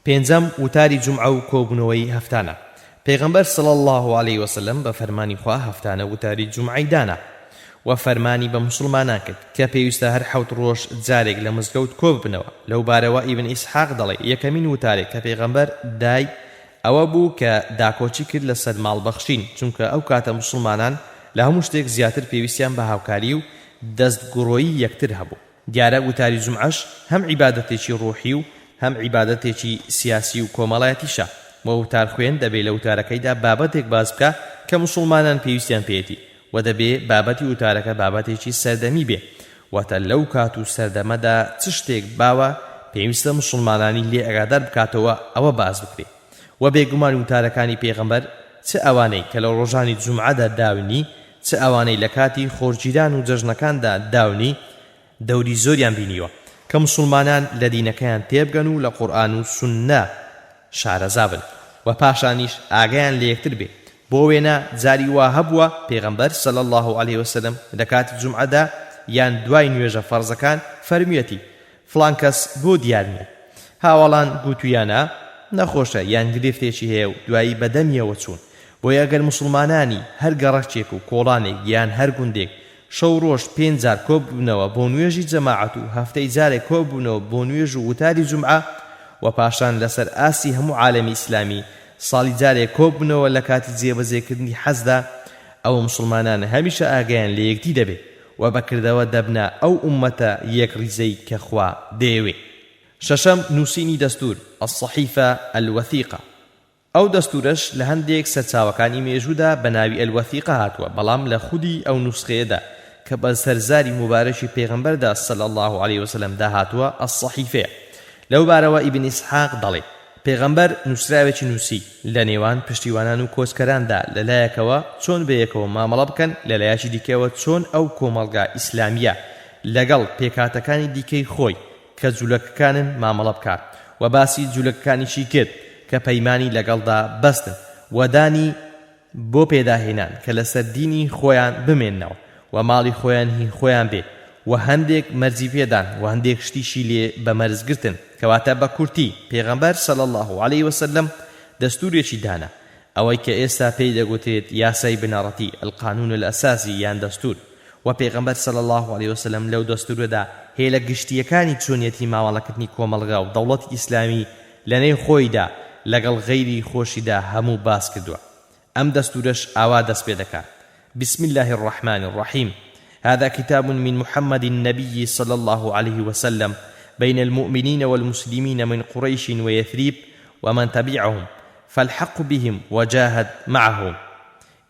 پێنجەم وتاری جومعە و کۆبوونەوەی هەفتانە. پێغەمبەر صلی الله عليه وسلم بە فەرمانی خوا هەفتانە وتاری جومعەی دانا و فەرمانی بە مسلمانان کرد کە پێویستە هەر 7 ڕۆژ جارێک لە مزگەوت کۆ ببنەوە. لەو بارەوە ئیبن ئیسحاق دەڵێ یەکەمین وتارێک کە پێغەمبەر دای ئەوە بوو کە داکۆچی کرد لەسەر ماڵبەخشین چونکە ئەو کاتە مسلمانان لە هەموو شتێک زیاتر پێویستیان بە هاوکاری و دەستگوڕۆیی یەکتر هەبوو. دیارە وتاری جومعەش هەم عیبادەتێکی ڕۆحی و هەم عیبادەتێکی سیاسی و کۆمەڵایەتیشە و وتار خوێن دەبێت لە وتارەکەیدا بابەتێک باز بکە کە کە موسڵمانان پێویستیان پێێتی و دەبێ بابەتی وتارەکە بابەتێکی سەردەمی بێ واتە لەو کات و سەردەمەدا چ شتێک باوە پێویستە موسڵمانانی لێ ئەگادار بکاتەوە ئەوە باز بکرێ و بێگومان وتارەکانی پێغەمبەر چ ئەوانەی کە لە ڕۆژانی جومعەدا داونی چ ئەوانەی لە کاتی خۆرگیران و جەژنەکاندا داونی دەوری زۆریان بینیوە کە موسڵمانان لە دینەکەیان تێبگەن و لە قورئان و سوننە شارەزا بن و پاشانیش ئاگایان لە یەکتر بێ بۆ وێنە جاری وا هەبووە پێغەمبەر صلی الله عليه وسلم لە کاتی جومعەدا یان دوای نوێژە فەرزەکان فەرمیەتی فڵان کەس بۆ دیارنیە هاوڵان گوتویانە نەخۆشە یان گرفتێکی هەیە و دوایی بەدەمیەوە چوون بۆیە ئەگەر موسڵمانانی هەر گەڕەکچێک و کۆڵانێک یان هەر گوندێک شەو ڕۆژ 5 جار کۆبوونەوە بۆ نوێژی جەماعەت و هەفتەی جارێک کۆبوونەوە بۆ نوێژ و وتاری جومعە و پاشان لەسەر ئاسی هەموو عالەمی ئیسلامی ساڵی جارێک کۆبوونەوە لە کاتی جێبەجێکردنی حەزدا ئەو موسڵمانان هەمیشە ئاگایان لە یەکتی دەبێت و بەکردەوە دەبنە ئەو ئومەتە یەک ڕیزەی کە خوا دەیەوێ. شەشەم نووسینی دەستور الصحیفە الوەثیقە. ئەو دەستورەش لە هەندێک سەرچاوەکانی مێژوودا بە ناوی ئەلوەثیقە هاتووە بەڵام لە خودی ئەو نوسخەیەدا کە بە سەرزاری مبارەکی پێغەمبەردا صلی الله عليه وسلم داهاتووە الصحیفەیە. لەو بارەوە ئیبن ئیسحاق دەڵێ پێغەمبەر نووسراوێکی نووسی لە نێوان پشتیوانان و کۆچکەراندا لەلایەکەوە چۆن بەیەکەوە مامەڵە بکەن لەلایەکی دیکەوە چۆن ئەو کۆمەڵگا ئیسلامیە لەگەڵ پێکاتەکانی دیکەی خۆی کە جوولەکەکانن مامەڵە بکات و باسی جوولەکەکانیشی کرد کە پەیمانی لەگەڵدا بەستن وەدانی بۆ پێداهێنان کە لەسەر دینی خۆیان بمێننەوە و ماڵی خۆیان هی خۆیان بێت و هەندێک مەرجی پێدان و هەندێک شتیشی لێ بەمەرزگرتن کەواتە بە کورتی پێغەمبەر صلی الله عليه وسلم دەستورێکی دانا ئەوەی کە ئێستا پێی دەگوترێت یاسای بنەڕەتی القانون الأساسی یان دەستور و پێغەمبەر صلی الله عليه وسلم لەو دەستورەدا هێلە گشتیەکانی چۆنیەتی ماوەڵەکردنی کۆمەڵگا و دەوڵەتی ئیسلامی لەنێو خۆیدا لەگەڵ غەیری خۆشیدا هەموو باس کردووە. ئەم دەستورەش ئاوا دەست پێ دەکات. بسم الله الرحمن الرحيم هذا كتاب من محمد النبي صلى الله عليه وسلم بين المؤمنين والمسلمين من قريش ويثريب ومن تبعهم فالحق بهم وجاهد معهم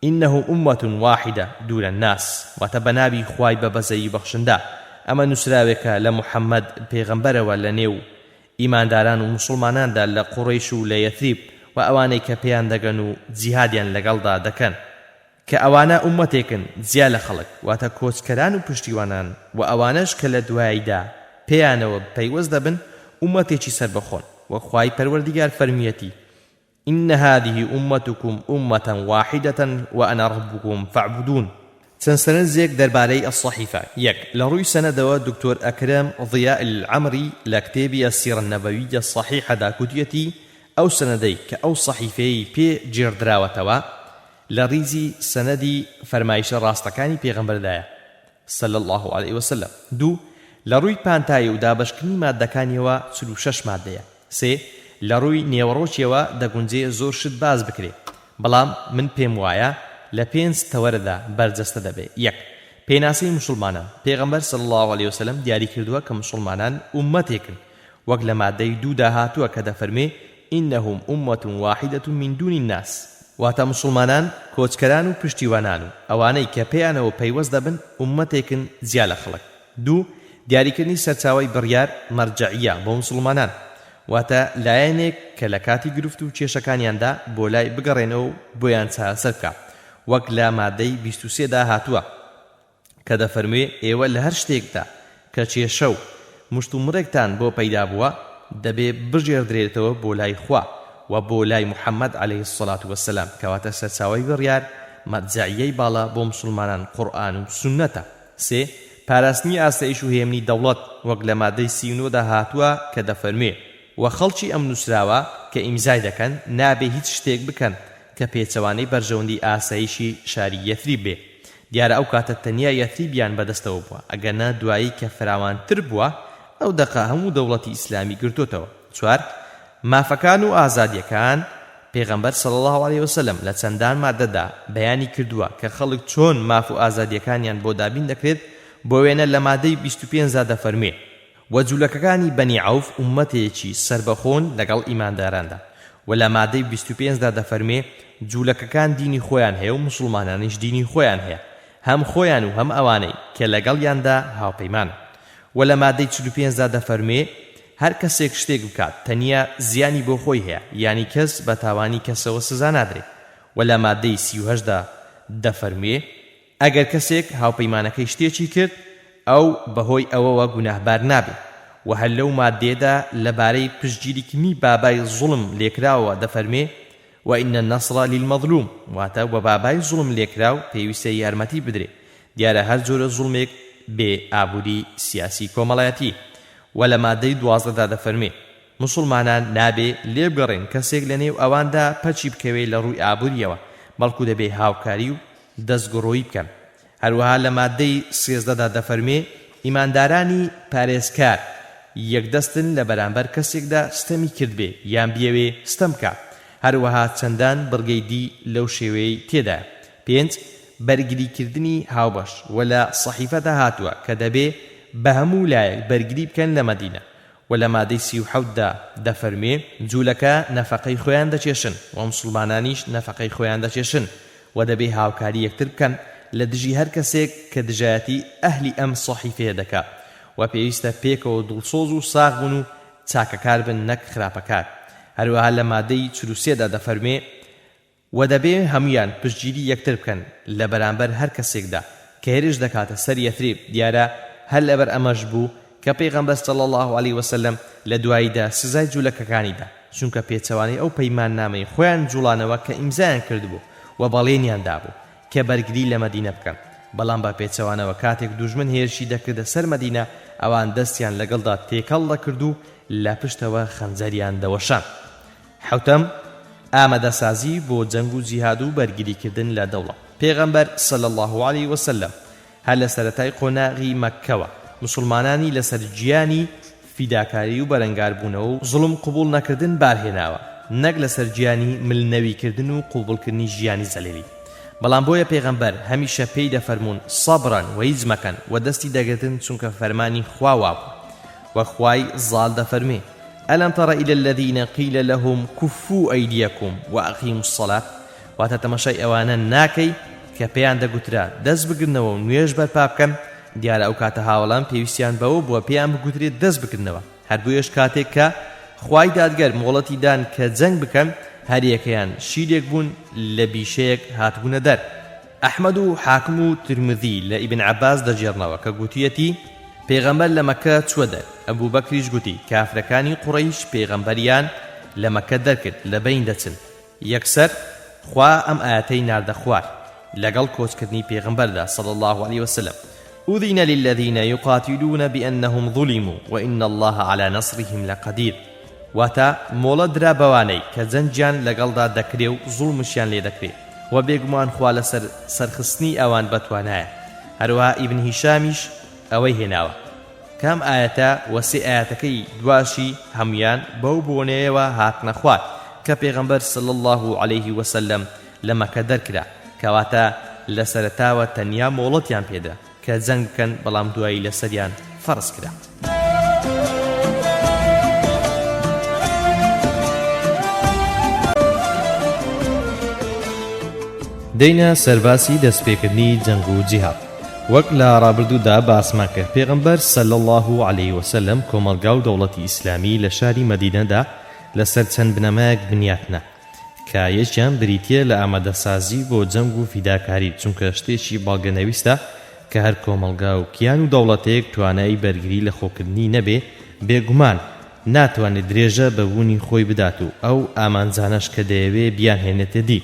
إنهم أمة واحدة دون الناس وتبنابي خواي ببزي بخشندا أما نسراوك لمحمد پیغمبر ولنيو إيمان داران ومسلمانان دا لقريش وليثريب وأواني كبيان دقنو جهاديان لقلدا دكن كأوانا أمتيكن زيال خلق واتا كوچكران وپشتيوانان وأوانش كالدوائيدا پيانو بيوز دبن أمتيكي سربخون وخواي پروردگار فرميتي إن هذه أمتكم أمة واحدة وأنا ربكم فاعبدون. سنسرنزيك درباري الصحيفة يك لروي سندوا دكتور أكرم ضياء العمري لكتابي السيرة النبوية الصحيحة دا كتيتي أو سندي كأو صحيفي بي جيردراوتوا لريزي سندي فرمايش راستكاني بيغمبر دايا صلى الله عليه وسلم. دو لروي پانتاي ودابشكني مادكانيوا 36 مادية. سي لروي نێوەڕۆکیەوە دەگونجێ زۆر شت باز بکرێ بەڵام من پێم وایە لە 5 تەوەرەدا بەرجەستە دەبێ. یەک پێناسەی موسڵمانان پێغەمبەر صلی الله عليه وسلم دیاری کردووە کە موسڵمانان ئومەتێکن وەک لە مادەی 2 هاتووە کە دەفەرمێ إنهم أمة واحدة من دون الناس واتە موسڵمانان کۆچکەران و پشتیوانان و ئەوانەی کە پێیانەوە پەیوەست دەبن ئومەتێکن جیا لە خەڵک. دوو دیاریکردنی سەرچاوی بڕیار مەرجەعیە بۆ موسڵمانان واتە لایەنێک کە لە کاتی گرفت و کێشەکانیاندا بۆ لای بگەڕێنەوە بۆیان چارەسەر بکات وەک لە مادەی 23 هاتووە کە دەفەرموێ ئێوە لە هەر شتێکدا کە کێشە و مشت و مڕێکتان بۆ پەیدا بووە دەبێ بژێردرێتەوە بۆ لای خوا و بۆ لای محەممەد عليه الصلاة والسلام کەواتە سەرچاوی بڕیار مەرجەعیەی باڵا بۆ موسڵمانان قورئان و سونەتە. سێ پاراستنی ئاسایش و هێمنی دەوڵەت وەک لە مادەی 39 هاتووە کە دەفەرموێ و خەڵکی ئەم نووسراوە کە ئیمزای دەکەن نابێ هیچ شتێک بکەن کە پێچەوانەی بەرژەوەندی ئاسایشی شاری یەثریب بێ. دیارە ئەو کاتە تەنیا یەثریبیان بەدەستەوە بووە ئەگەرنا دوایی کە فراوانتر بووە ئەو دەقا هەموو دەوڵەتی ئیسلامی گرتوتەوە. چوار مافەکان و ئازادیەکان پێغەمبەر صلی الله عليه وسلم لە چەندان مادەدا بەیانی کردووە کە خەڵک چۆن ماف و ئازادیەکانیان بۆ دابین دەکرێت بۆ وێنە لە مادەی 25 دەفەرمێ و جوولەکەکانی بەنی عەوف ئومەتێکی سربەخۆن لەگەڵ ئیمانداراندا و لە مادەی 25 دەفەرمێ جوولەکەکان دینی خۆیان هەیە و موسڵمانانیش دینی خۆیان هەیە هەم خۆیان و هەم ئەوانەی کە لەگەڵیاندا هاوپەیمان و لە مادەی 45 دا دەفەرمێ هەر کەسێک شتێک بکات تەنیا زیانی بۆ خۆی هەیە یانی کەس بە تاوانی کەسەوە سزا نادرێت و لە مادەی 38 دا دەفەرمێ ئەگەر کەسێک هاوپەیمانەکەی شتێکی کرد ئەو بەهۆی ئەوەوە گوناهبار نابێت و هەر لەو مادێدا لەبارەی پشتگیریکردنی بابای زوڵم لێکراوە دەفەرمێ وإن النصر للمظلوم واتە و بابای زوڵم لێکراو پێویستە یارمەتی بدرێ دیارە هەر جۆرە زوڵمێک بێ ئابووری سیاسی کۆمەڵایەتی و لە مادەی 12 دا دەفەرمێ مسلمانان نابێ لێبگەڕێن کەسێک لە نێو ئەواندا پەچی بکەوێ لە ڕووی ئابووریەوە بەڵکو دەبێ هاوکاری و دەستگڕۆیی بکەن هەروەها لە مادەی 13 دا دەفەرمێ ئیماندارانی پارێزکار یەکدەستن لە بەرامبەر کەسێکدا ستەمی کرد بێ یان بیەوێ ستەم بکات هەروەها چەندان بڕگەی دی لەو شێوەیە تێدا 5 بەرگریکردنی هاوبەش و لە سەحیفەدا هاتووە کە دەبێ بە هەموو لایەک بەرگری بکەن لە مەدینە و لە مادەی 37 دا دەفەرمێ جوولەکە نەفەقەی خۆیان دەچێشن و مسلمانانیش نەفەقەی خۆیان دەچێشن و دەبێ هاوکاری یەکتر بکەن لە دژی هەر کەسێک کە دژایەتی ئەهلی ئەم سەحیفەیە دەکات و پێویستە پێکەوە دڵسۆز و ساغ بن و چاکەکار بن نەک خراپەکار هەروەها لە مادەی 43 دا دەفەرمێ و دەبێ هەمویان پشتگیری یەکتر بکەن لە بەرامبەر هەر کەسێکدا کە هێرش دەکاتە سەر یەثریب دیارە هەر لەبەر ئەمەش بوو کە پێغەمبەر صلی الله علیه وسلم لە دواییدا سزای جوولەکەکانیدا چونکە پێچەوانەی ئەو پەیماننامەی خۆیان جوڵانەوە کە ئیمزایان کردبوو و بەڵێنیان دابوو کە بەرگری لە مەدینە بکەن بەڵام بە پێچەوانەوە کاتێک دوژمن هێرشی دەکردە سەر مەدینە ئەوان دەستیان لەگەڵدا تێکەڵ دەکرد و لە پشتەوە خەنجەریان دەوەشان حوتەم ئامادەسازی بۆ جەنگ و جیهاد و بەرگریکردن لە دەوڵەت پێغەمبەر صلی الله علیه وسلم هەر لە سەرەتای قۆناغی مەککەوە مسلمانانی لەسەر گیانی فیداکاری و بەرەنگاربوونەوە و زوڵم قبول نەکردن بارهێناوە نەک لەسەر گیانی ملنەویکردن و قوبولکردنی ژیانی زەلیلی بەڵام بۆیە پێغەمبەر هەمیشە پێی دەفەرموون سەبرن و هیچ مەکەن و دەستی دەگرتن چونکە فەرمانی خوا وابوو و خوای زاڵ دەفەرمێ ألم تر إلى الذين قيل لهم كفوا أيديكم وأقيموا الصلاة واتە تەماشای ئەوانە ناکەی کە پێیان دەگوترا دەست بگرنەوە و نوێژ بەرپا بکەن دیارە ئەو کاتە هاوڵان پێویستیان بەوە بووە پێیان بگوترێت دەست بکردنەوە هەر بۆیەش کاتێک کە خوای دادگەر مۆڵەتی دان کە جەنگ بکەن هەر یەکەیان شیرێک بوون لە بیشەیەک هاتبوونە دەر ئەحمەد و حاکم و ترمذی لە ئیبن عەباس دەجێڕنەوە کە گوتیەتی پێغەمبەر لە مەکە چووە دەر ئەبوو بەکریش گوتی کافرەکانی قوڕەیش پێغەمبەریان لە مەکە دەرکرد لە بین دەچن یەکسەر خوا ئەم ئاەتەی ناردە خوار لەگەڵ کۆچکردنی پێغەمبەردا صلی الله عليه وسلم أذن للذين يقاتلون بأنهم ظلموا وإن الله على نصرهم لقدير واتا مۆڵە درا بەوانەی کە جەنجیان لەگەڵدا دەکرێ و زوڵمشیان لێ دەکرێ و بێگومان خوا لەسەر سەرخستنی ئەوان بەتوانایە هەروەها ئیبن هیشامیش ئەوەی هێناوە کام ئاەتە وەسێ ئاەتەکەی دواشی هەمویان بەو بۆنەیەوە هاتنە خوار کە پێغەمبەر صلی الله عليه وسلم لە مەکە دەرکرا کەواتە لە سەرەتاوە تەنیا مۆڵەتیان پێدا کە جەنگ بکەن بەڵام دوایی لەسەریان فەرز کرا دەینە سەرباسی دەستپێکردنی جەنگ و جیهاد وەک لە ڕابردوودا باسمان کرد پێغەمبەر صلی الله عليه وسلم کۆمەلگا و دەوڵەتی ئیسلامی لە شاری مەدینەدا لەسەر چەند بنەمایەک بنیاتنە کە یەکیان بریتیە لە ئامادەسازی بۆ جەنگ و فیداکاری چونکە شتێکی بەڵگەنەویستە کە هەر کۆمەلگا و کیان و دەوڵەتێک توانایی بەرگری لە خۆکردنی نەبێ بێگومان ناتوانێت درێژە بەبوونی خۆی بدات و ئەو ئامانجانەش کە دەیەوێ بیان هێنێتە دی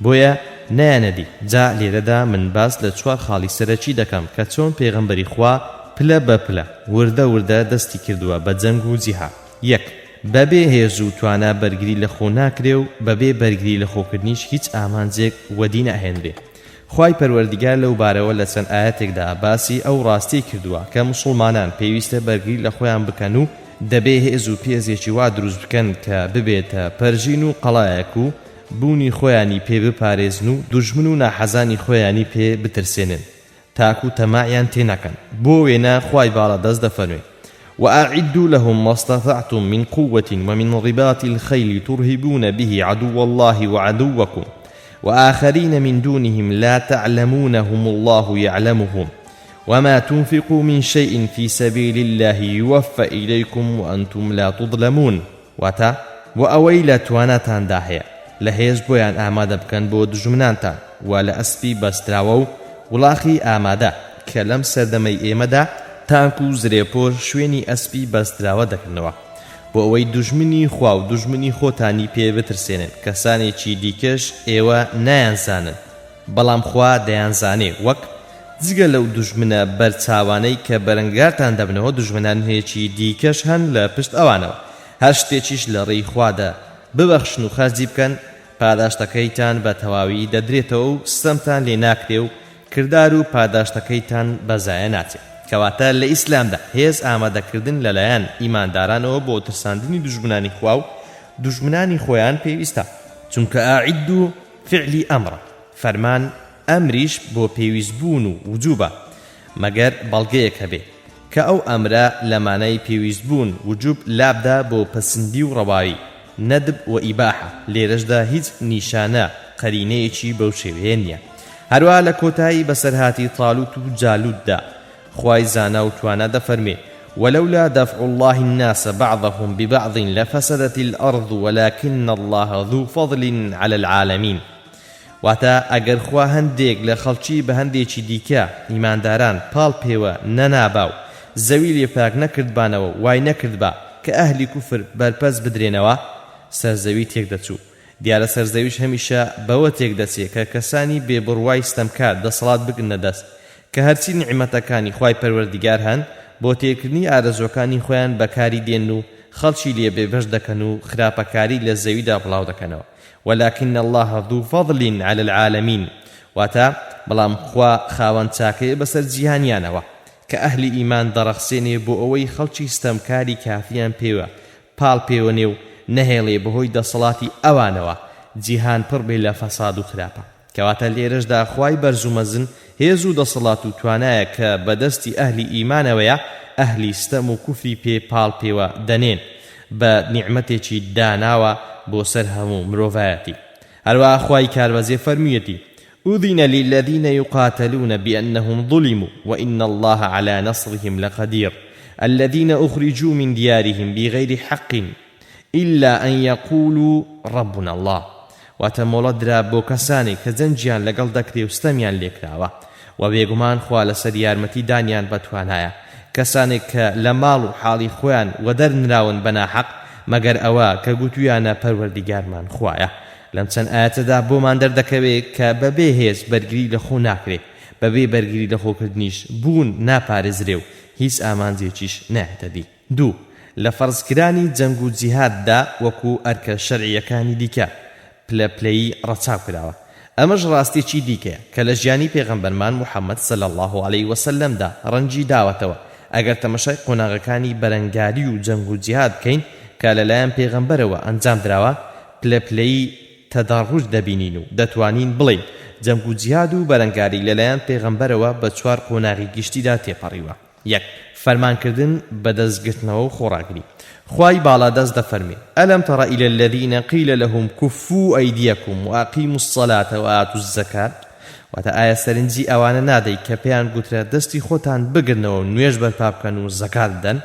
بۆیە نەیانەدی جا لێرەدا من باس لە 4 خاڵی سەرەکی دەکەم کە چۆن پێغەمبەری خوا پلە بە پلە وردە وردە دەستی کردووە بە جەنگ و جیهاد یەک بەبێ هێز و توانە بەرگری لە خۆ ناکرێ و بەبێ بەرگری لە خۆکردنیش هیچ ئامانجێک وەدی نەهێنرێ خوای پەروەردیگار لەو بارەوە لە چەند ئاەتێکدا باسی ئەو ڕاستی کردووە کە مسڵمانان پێویستە بەرگری لە خۆیان بکەن و دەبێ هێز و پێزێکی وا دروست بکەن کە ببێتە پەرژین و قەڵایەک و بوونی خۆیانی پێ بپارێزن و دوژمن و ناحەزانی خۆیانی پێ بترسێنن تاکو تەماعیان تێنەکەن بۆ وێنە خوای باڵا دەست دەفەرمێ وأعدوا لهم ما استطعتم من قوة ومن رباط الخيل ترهبون به عدو الله وعدوكم وآخرين من دونهم لا تعلمونهم الله يعلمهم وما تنفقوا من شيء في سبيل الله يوفى إليكم وأنتم لا تظلمون واتا وأويل تواناتان داهية لهيز بويان آماده بكن بو دجمنانتان ولا أسبي بستراوو ولاخي آماده كلام سردمي إيمدا تانكو زريپور شويني أسبي بستراوه دكنوا بۆ ئەوەی دوژمنی خوا و دوژمنی خۆتانی پێ بترسێنن کەسانێکی دیکەش ئێوە نایانزانن بەڵام خوا دەیانزانێ وەک جگە لەو دوژمنە بەرچاوانەی کە بەرەنگارتان دەبنەوە دوژمنان هەیەکی دیکەش هەن لە پشت ئەوانەوە هەر شتێکیش لە ڕێی خوادا ببەخشن و خەرجی بکەن پاداشتەکەیتان بە تەواوی دەدرێتەوە و ستەمتان لێ ناکرێ و کردار و پاداشتەکەیتان بەزایە ناچێت کەواتە لە ئیسلامدا هێز ئامادەکردن لەلایەن ئیماندارانەوە بۆ ترساندنی دوژمنانی خوا و دوژمنانی خۆیان پێویستە چونکە ئاعیدو فعلی ئەمرە فەرمان ئەمریش بۆ پێویستبوون و وجوبە مەگەر بەڵگەیەک هەبێ کە ئەو ئەمرە لە مانای پێویستبوون وجوب لابدا بۆ پەسەندی و ڕەواوی نەدب و ئیباحە لێرەشدا هیچ نیشانە قەرینەیەکی بەو شێوەیە نییە هەروە لە کۆتایی بەسەرهاتی تاڵوت و جالوتدا خوای زانا و توانا دەفەرمێ ولولا دفع الله الناس بعضهم ببعض لفسدت الأرض ولكن الله ذو فضل على العالمين واتا ئەگەر خوا هەندێک لە خەڵکی بە هەندێکی دیکە ئیمانداران پاڵ پێوە نەنابا و زەوی لێ پاک نەکردبانەوە وای نەکردبا کە ئەهلی کوفر بەرپەس بدرێنەوە سەرزەوی تێک دەچوو دیارە سەرزەویش هەمیشە بەوە تێک دەچێت کە کەسانی بێبڕوای ستەمکار دەسەڵات بگنە دەست کە هەرچی نیعمەتەکانی خوای پەروەردیگار هەن بۆ تێکردنی ئارەزوەکانی خۆیان بەکاری دێن و خەڵکی لێ بێبەش دەکەن و خراپەکاری لە زەویدا بڵاو دەکەنەوە ولكن الله ذو فضل على العالمين واتا بەڵام خوا خاوەن چاکەیە بەسەر جیهانیانەوە کە ئەهلی ئیمان دەڕەخسێنێ بۆ ئەوەی خەڵکی ستەمکاری کافیان پێوە پاڵ پێوەنێ و نەهێڵێ بەهۆی دەسەڵاتی ئەوانەوە جیهان پڕ بێ لە فەساد و خراپە کەواتە لێرەشدا خوای بەرز و مەزن هێز و دەسەڵات و توانایە کە بەدەستی ئەهلی ئیمانەوەیە ئەهلی ستەم و کوفری پێ پاڵ پێوە دەنێن بە نیعمەتێکی داناوە بۆ سەر هەموو مرۆڤایەتی هەروە خوای کاربەزێ فەرموویەتی أذن للذين يقاتلون بأنهم ظلموا وإن الله على نصرهم لقدير الذين أخرجوا من ديارهم بغير حق إلا أن يقولوا ربنا الله واتمولدرا بۆ کەسانی کە جەنجیان لەگەڵ دەکرێ و ستەمیان لێکراوە و بێگومان خوا لەسەر یارمەتی دانیان بەتوانایە کەسانێک کە لە ماڵ و حاڵی خۆیان وەدەرنراون بەناحەق مەگەر ئەوە کە گوتویانە پەروەردیگارمان خوایە لەم چەند ئاەتەدا بۆمان دەردەکەوێت کە بەبێ هێز بەرگری لە خۆ ناکرێت بەبێ بەرگری لە خۆکردنیش بوون ناپارێزرێ و هیچ ئامانجێکیش نایەتە دی دوو لە فەرزکرانی جەنگ و جیهاددا وەکو ئەرکە شەرعیەکانی دیکە پلەپلەیی ڕەچاو کراوە ئەمەش ڕاستێکی دیکەیە کە لە ژیانی پێغەمبەرمان محەممەد صلی الله عليه وسلمدا ڕەنجی داوەتەوە ئەگەر تەمەشای قۆناغەکانی بەرەنگاری و جەنگ و جیهاد بکەین کە لەلایەن پێغەمبەرەوە ئەنجام دراوە پلەپلەیی تەداڕوج دەبینین و دەتوانین بڵین جەنگ و جیهاد و بەرەنگاری لەلایەن پێغەمبەرەوە بە چوار قۆناغی گشتیدا تێپەڕیوە یەک فەرمانکردن بەدەستگرتنەوە و خۆڕاگری خوای باڵا دەست دەفەرمێ ئەلەم تەڕە إلى الذين قيل لهم كفوا أيديكم وأقيموا الصلاة وآتوا الزكاة واتە ئایا سەرنجی ئەوانە نادەی کە پێیان گوترە دەستی خۆتان بگرنەوە و نوێژ بەرپا بکەن و زەکات بدەن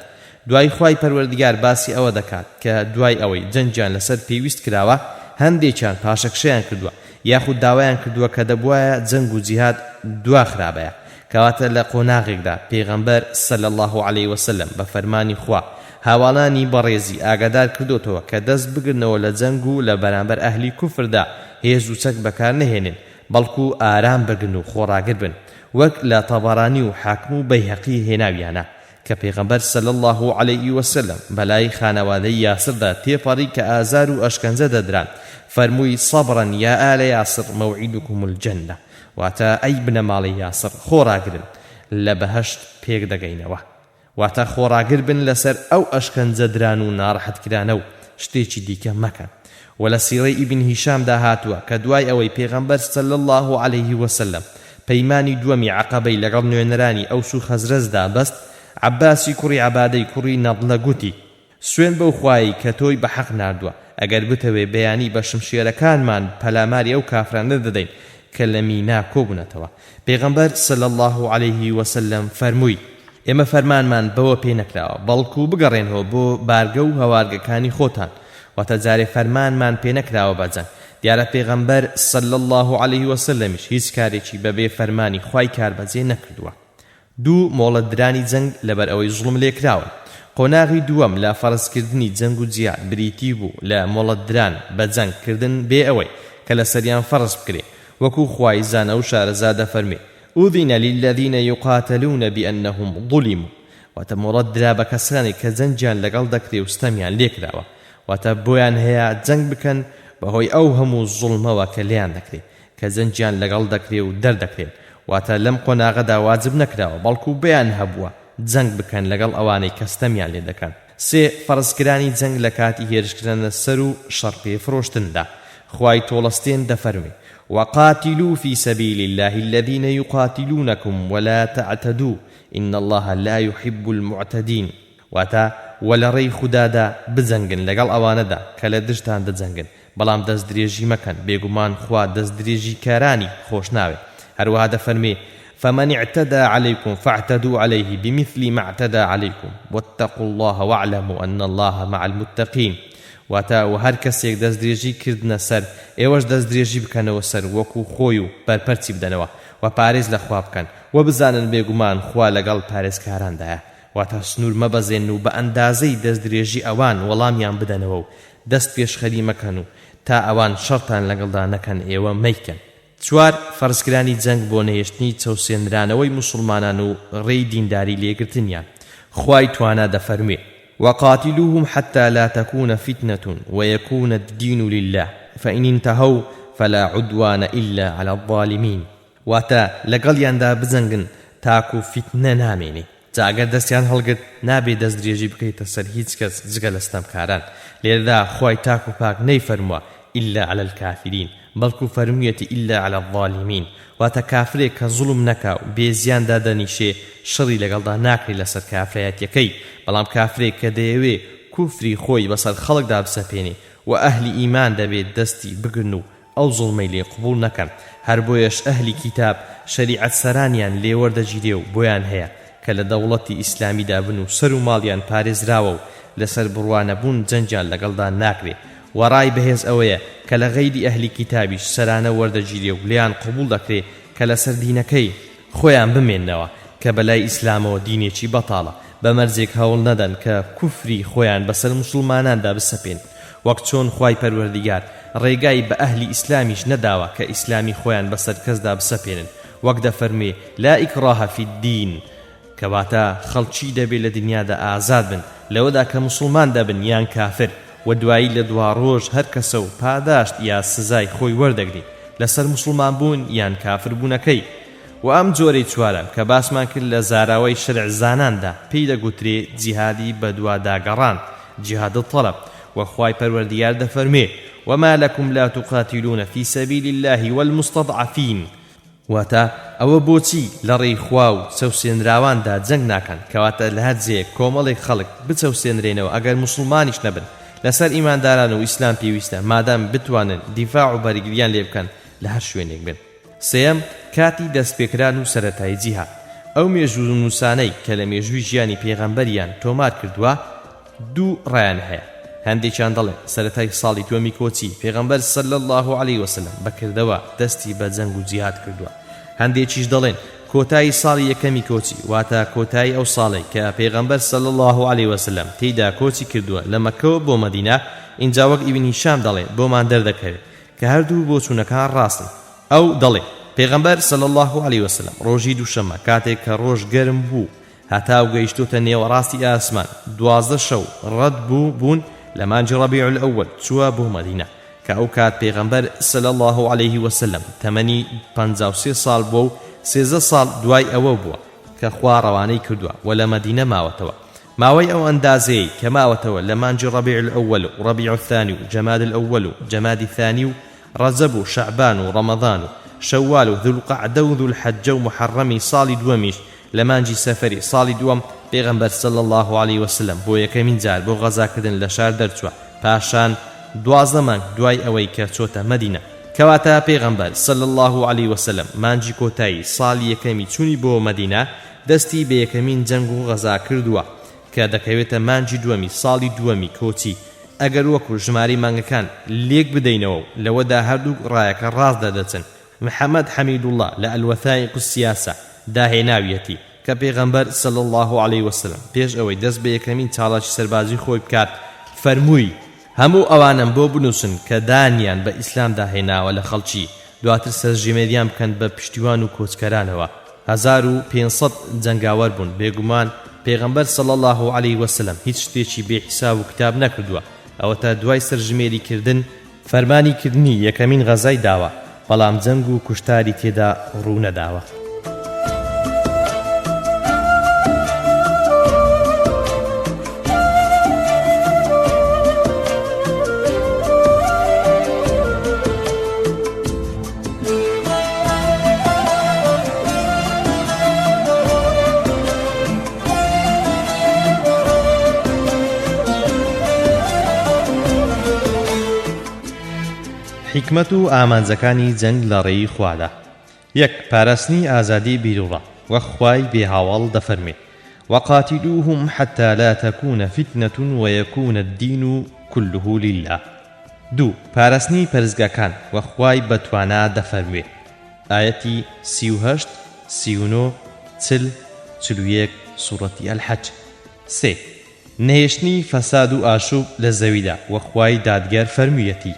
دوای خوای پەروەردیگار باسی ئەوە دەکات کە دوای ئەوەی جەنجیان لەسەر پێویست کراوە هەندێکیان پاشەکشەیان کردووە یاخود داوایان کردووە کە دەبوایە جەنگ و جیهاد دوا خراپەیە کەواتە لە قۆناغێکدا پێغەمبەر صلی الله عليه وسلم بە فەرمانی خوا هاوڵانی بەڕێزی ئاگادار کردوتەوە کە دەست بگرنەوە لە جەنگ و لە بەرامبەر ئەهلی کوفردا هێز و چەک بەکار نهێنن بەڵکو ئارام بگرن و خۆڕاگر بن وەک لە تەبەرانی و حاکم و بەیهەقی هێناویانە کە پێغەمبەر صلی الله عليه وسلم بەلای خانەوادەی یاسردا تێپەڕی کە ئازار و ئەشکەنجە دەدران فەرمووی سەبرن یا ئالە یاسر مەوعیدکم الجەنە واتە ئەی بنە ماڵی یاسر خۆڕاگرن لە بەهەشت پێک دەگەینەوە واتە خۆڕاگر بن لەسەر ئەو ئەشکەنجە دران و ناڕەحەتکرانە و شتێکی دیکە مەکەن و لە سیرەی ئیبن هیشامدا هاتووە کە دوای ئەوەی پێغەمبەر صلی الله عليه وسلم پەیمانی دووەمی عەقەبەی لەگەڵ نوێنەرانی ئەوس و خەزرەجدا بەست عەباسی کوڕی عەبادەی کوڕی نەضلە گوتی سوێن بەو خوایی کە تۆی بە حەق ناردووە ئەگەر بتەوێ بەیانی بە شمشێرەکانمان پەلاماری ئەو کافرانە دەدەین کە لە مینا کۆبوونەتەوە. پێغەمبەر صلی الله عليه وسلم فەرمووی ئێمە فەرمانمان بەوە پێ نەکراوە بەڵکو بگەڕێنەوە بۆ بارگە و هەوارگەکانی خۆتان، واتە جارێ فەرمانمان پێ نەکراوە بەجەنگ. دیارە پێغەمبەر صلی الله عليه وسلمیش هیچ کارێکی بەبێ فەرمانی خوای کاربەجێ نەکردووە. دوو مۆڵەتدرانی جەنگ لەبەر ئەوەی زوڵم لێکراون. قۆناغی دووەم لە فەرزکردنی جەنگ و جیاد بریتی بوو لە مۆڵەتدران بە جەنگکردن بێ ئەوەی کە لە سەریان فەرز بکرێ، وەکو خوای زانە و شارەزادە فەرمێ أذن للذين يقاتلون بأنهم ظلموا. واتە مۆڵەتدرا بە کەسانی کە جەنگیان لەگەڵ دەکرێ و ستەمیان لێکراوە، واتە بۆیان هەیە جەنگ بکەن بەهۆی ئەو هەموو زوڵمەوە کە لێیان دەکرێت کە جەنگیان لەگەڵ دەکرێ و دەردەکرێن. واتە لەم قۆناغەدا واجب نەکراوە بەڵکو بەیان هەبووە جەنگ بکەن لەگەڵ ئەوانەی کە ستەمیان لێ دەکەن. سێ فەرزکرانی جەنگ لە کاتی هێرشکردنە سەر و شەڕ پێفرۆشتندا. خوای تۆڵەستێن دەفەرمێ وقاتلوا في سبيل الله الذين يقاتلونكم ولا تعتدوا إن الله لا يحب المعتدين. واتا ولري خدادا بزنگن لەگەڵ ئەوانەدا کە لە دژتان دەجەنگن، بەڵام دەست درێژی مەکەن، بێگومان خوا دەست درێژی کارانی خۆش ناوێ. هەروەها دەفەرمێ فمن اعتدى عليكم فاعتدوا عليه بمثل ما اعتدى عليكم واتقوا الله واعلموا أن الله مع المتقين. واتا و هەر کەسێک دەست درێژی کردنە سەر ئێوەش دەست درێژی بکەنەوە سەر وەکو خۆی و بەرپەرچی بدەنەوە و پارێز لە خوا بکەن و بزانن بێگومان خوا لەگەڵ پارێزکاراندایە. واتە سنوور مەبەزێن و بە ئەندازەی دەست درێژی ئەوان وەڵامیان بدەنەوە و دەست پێشخەری مەکەن و تا ئەوان شەڕتان لەگەڵدا نەکەن ئێوە مەیکەن. چوار فەرزکرانی جەنگ بۆ نەهێشتنی چەوسێنرانەوەی موسڵمانان و ڕێی دینداری لێگرتنیان. خوای توانا دەفەرمێ وقاتلوهم حتى لا تكون فتنة ويكون الدين لله فإن انتهوا فلا عدوان إلا على الظالمين. واتا لەگەڵیاندا بجەنگن تاکو فتنە نامێنێ، جاگەر دەستیان هەڵگرت نابێ دەست درێژی بکەیتە سەر هیچ کەس جگە لە ستەمکاران. لێرەدا خوای تاک و پاک نەیفەرمووە إلا على الكافرين، بەڵکو فەرموویەتی إلا على الظالمين. واتە کافرێک کە زوڵم نەکا و بێزیان دادەنیشێ شەڕی لەگەڵدا ناکرێت لەسەر کافرەتیەکەی، بەڵام کافرێک کە دەیەوێ کوفری خۆی بەسەر خەڵکدا بسەپێنێ و ئەهلی ئیمان دەبێت دەستی بگرن و ئەو زوڵمەی لێ قبول نەکەن. هەر بۆیەش ئەهلی کتاب شەریعەت سەرانیان لێوەردەگیرێ و بۆیان هەیە کە لە دەوڵەتی ئیسلامیدا بن و سەر و ماڵیان پارێزراوە و لەسەر بڕوانەبوون جەنجیان لەگەڵدا ناکرێ. وەڕای بەهێز ئەوەیە کە لە غەیری ئەهلی کتابیش سەرانە وەردەگیرێ و لیان قبول دەکرێ کە لەسەر دینەکەی خۆیان بمێننەوە کە بەلای ئیسلامەوە دینێکی بەتاڵە، بەمەرجێک هەوڵ نەدەن کە کوفری خۆیان بەسەر موسڵماناندا بسەپێن، وەک چۆن خوای پەروەردیگار ڕێگای بە ئەهلی ئیسلامیش نەداوە کە ئیسلامی خۆیان بەسەر کەسدا بسەپێنن، وەک دەفەرمێ لا ئیکڕاهە فی الدین، کەواتە خەڵکی دەبێت لە دنیادا ئازاد بن لەوەدا کە موسڵمان دەبن یان کافر، و دوایی لە دوا ڕۆژ هەر کەسە و پاداشت یا سزای خۆی وەردەگری لەسەر موسڵمان بوون یان کافر بوونەکەی. و ئەم جۆرەی چوارەم کە باسمان کرد لە زاراوەی شەرع زاناندا پێی دەگوترێ جیهادی بە دواداگەڕان، جیهاد الطلب. وخواي پروردگار دفرمي وما لكم لا تقاتلون في سبيل الله والمستضعفين. واتا او بوتي لري خواو سوسين راوان دا جنگ ناكن كواتا لهدزي كومالي خلق بتسوسين رينو اگر مسلمانيش نبن لسر ايمان داران و اسلام بيويستا مادام بتوانن دفاع و بارگريان ليبكن لهر شوينيك بن. سيم كاتي دست بكران و سرطاي جيهاد او ميجوز نوساني كلمه جوي جياني پیغمبريان تومار کردوا دو رایان هيا. هەندێکیان دەڵێن سەرەتای ساڵی دووەمی کۆچی پێغەمبەر صلی الله علیه وسلم بەکردەوە دەستی بە جەنگ و جیهاد کردووە. هەندێکیش دەڵێن کۆتایی ساڵی یەکەمی کۆچی واتە کۆتایی ئەو ساڵی کە پێغەمبەر صلی الله علیه وسلم تێیدا کۆچی کردووە لە مەکەوە بۆ مەدینە. اینجا وەک ئیبن هیشام دەڵێ بۆمان دەردەکەوێت کە هەردوو بۆچوونەکان ڕاستن. ئەو دەڵێ پێغەمبەر صلی الله علیه وسلم ڕۆژی دووشەممە کاتێک کە ڕۆژ گەرم بوو هەتاو گەیشتوتە نێوەڕاستی ئاسمان 12 شەو ڕەت بوون لمانج ربيع الأول چوە بۆ مدينة كأو كات پیغمبر صلى الله عليه وسلم 53 ساڵ بۆ و 13 ساڵ دوای ئەوە بووە کە خوا ڕەوانەی کردووە و لە مدينة ماوەتەوە. ماوەی ئەو ئەندازەیە کە ماوەتەوە لمانج ربيع الأول و ربيع الثاني و جماد الأول و جماد الثاني و رجب و شعبان و رمضان و شوال و ذو القعدة و ذو الحجة و محرمي صالي دووەمیش لمانجی سەفەری صاڵی دووەم پێغەمبەر صلی الله عليه وسلم بۆ یەکەمین جار بۆ غەزاکردن لە شار دەرچووە. پاشان 12 مانگ دوای ئەوەی کە چۆتە مەدینە. کەواتە پێغەمبەر صلی الله عليه وسلم مانجی کۆتایی ساڵی یەکەمی چوونی بۆ مەدینە دەستی بە یەکەمین جەنگ و غەزا کردووە کە دەکەوێتە مانجی دووەمی ساڵی دووەمی کۆچی. ئەگەر وەکو ژماری مانگەکان لێک بدەینەوە و لەوەدا هەردوو ڕایەکە ڕاست دەدەچن. محەممەد حەمیدوڵڵا لە ئەلوەثائق السیاسە داهێناویەتی کە پێغەمبەر صلی الله عليه وسلم پێش ئەوەی دەست بە یەکەمین چاڵاکی سەربازی خۆی بکات فەرمووی هەموو ئەوانم بۆ بنووسن کە دانیان بە ئیسلام داهێناوە لە خەڵکی دواتر سەرژێمێریان بکەن بە پشتیوان و کۆچکەرانەوە. 1500 جەنگاوەر بوون. بێگومان پێغەمبەر صلی الله عليه وسلم هیچ شتێکی بێحیساب و کتاب نەکردووە. ئەوە تا دوای سەرژمێریکردن فەرمانیکردنی یەکەمین غەزای داوە، بەڵام جەنگ و کوشتاری تێدا ڕوو نەداوە. حکمت و ئامانجەکانی جەنگ لە ڕێی خوادا. 1. پاراستنی ئازادی بیرروڕە وە خوای بێهاوڵ دەفەرمێ وقاتلوهم حتى لا تكون فتنة ويكون الدين كله لله. 2. پاراستنی پەرستگاکان وە خوای بەتوانا دەفەرمێ ئایەتی 38 39 40 41 سوورەتی الحەج. 3. نهێشتنی فەساد و ئاشوب لە زەویدا وە خوای دادگەر فەرموویەتی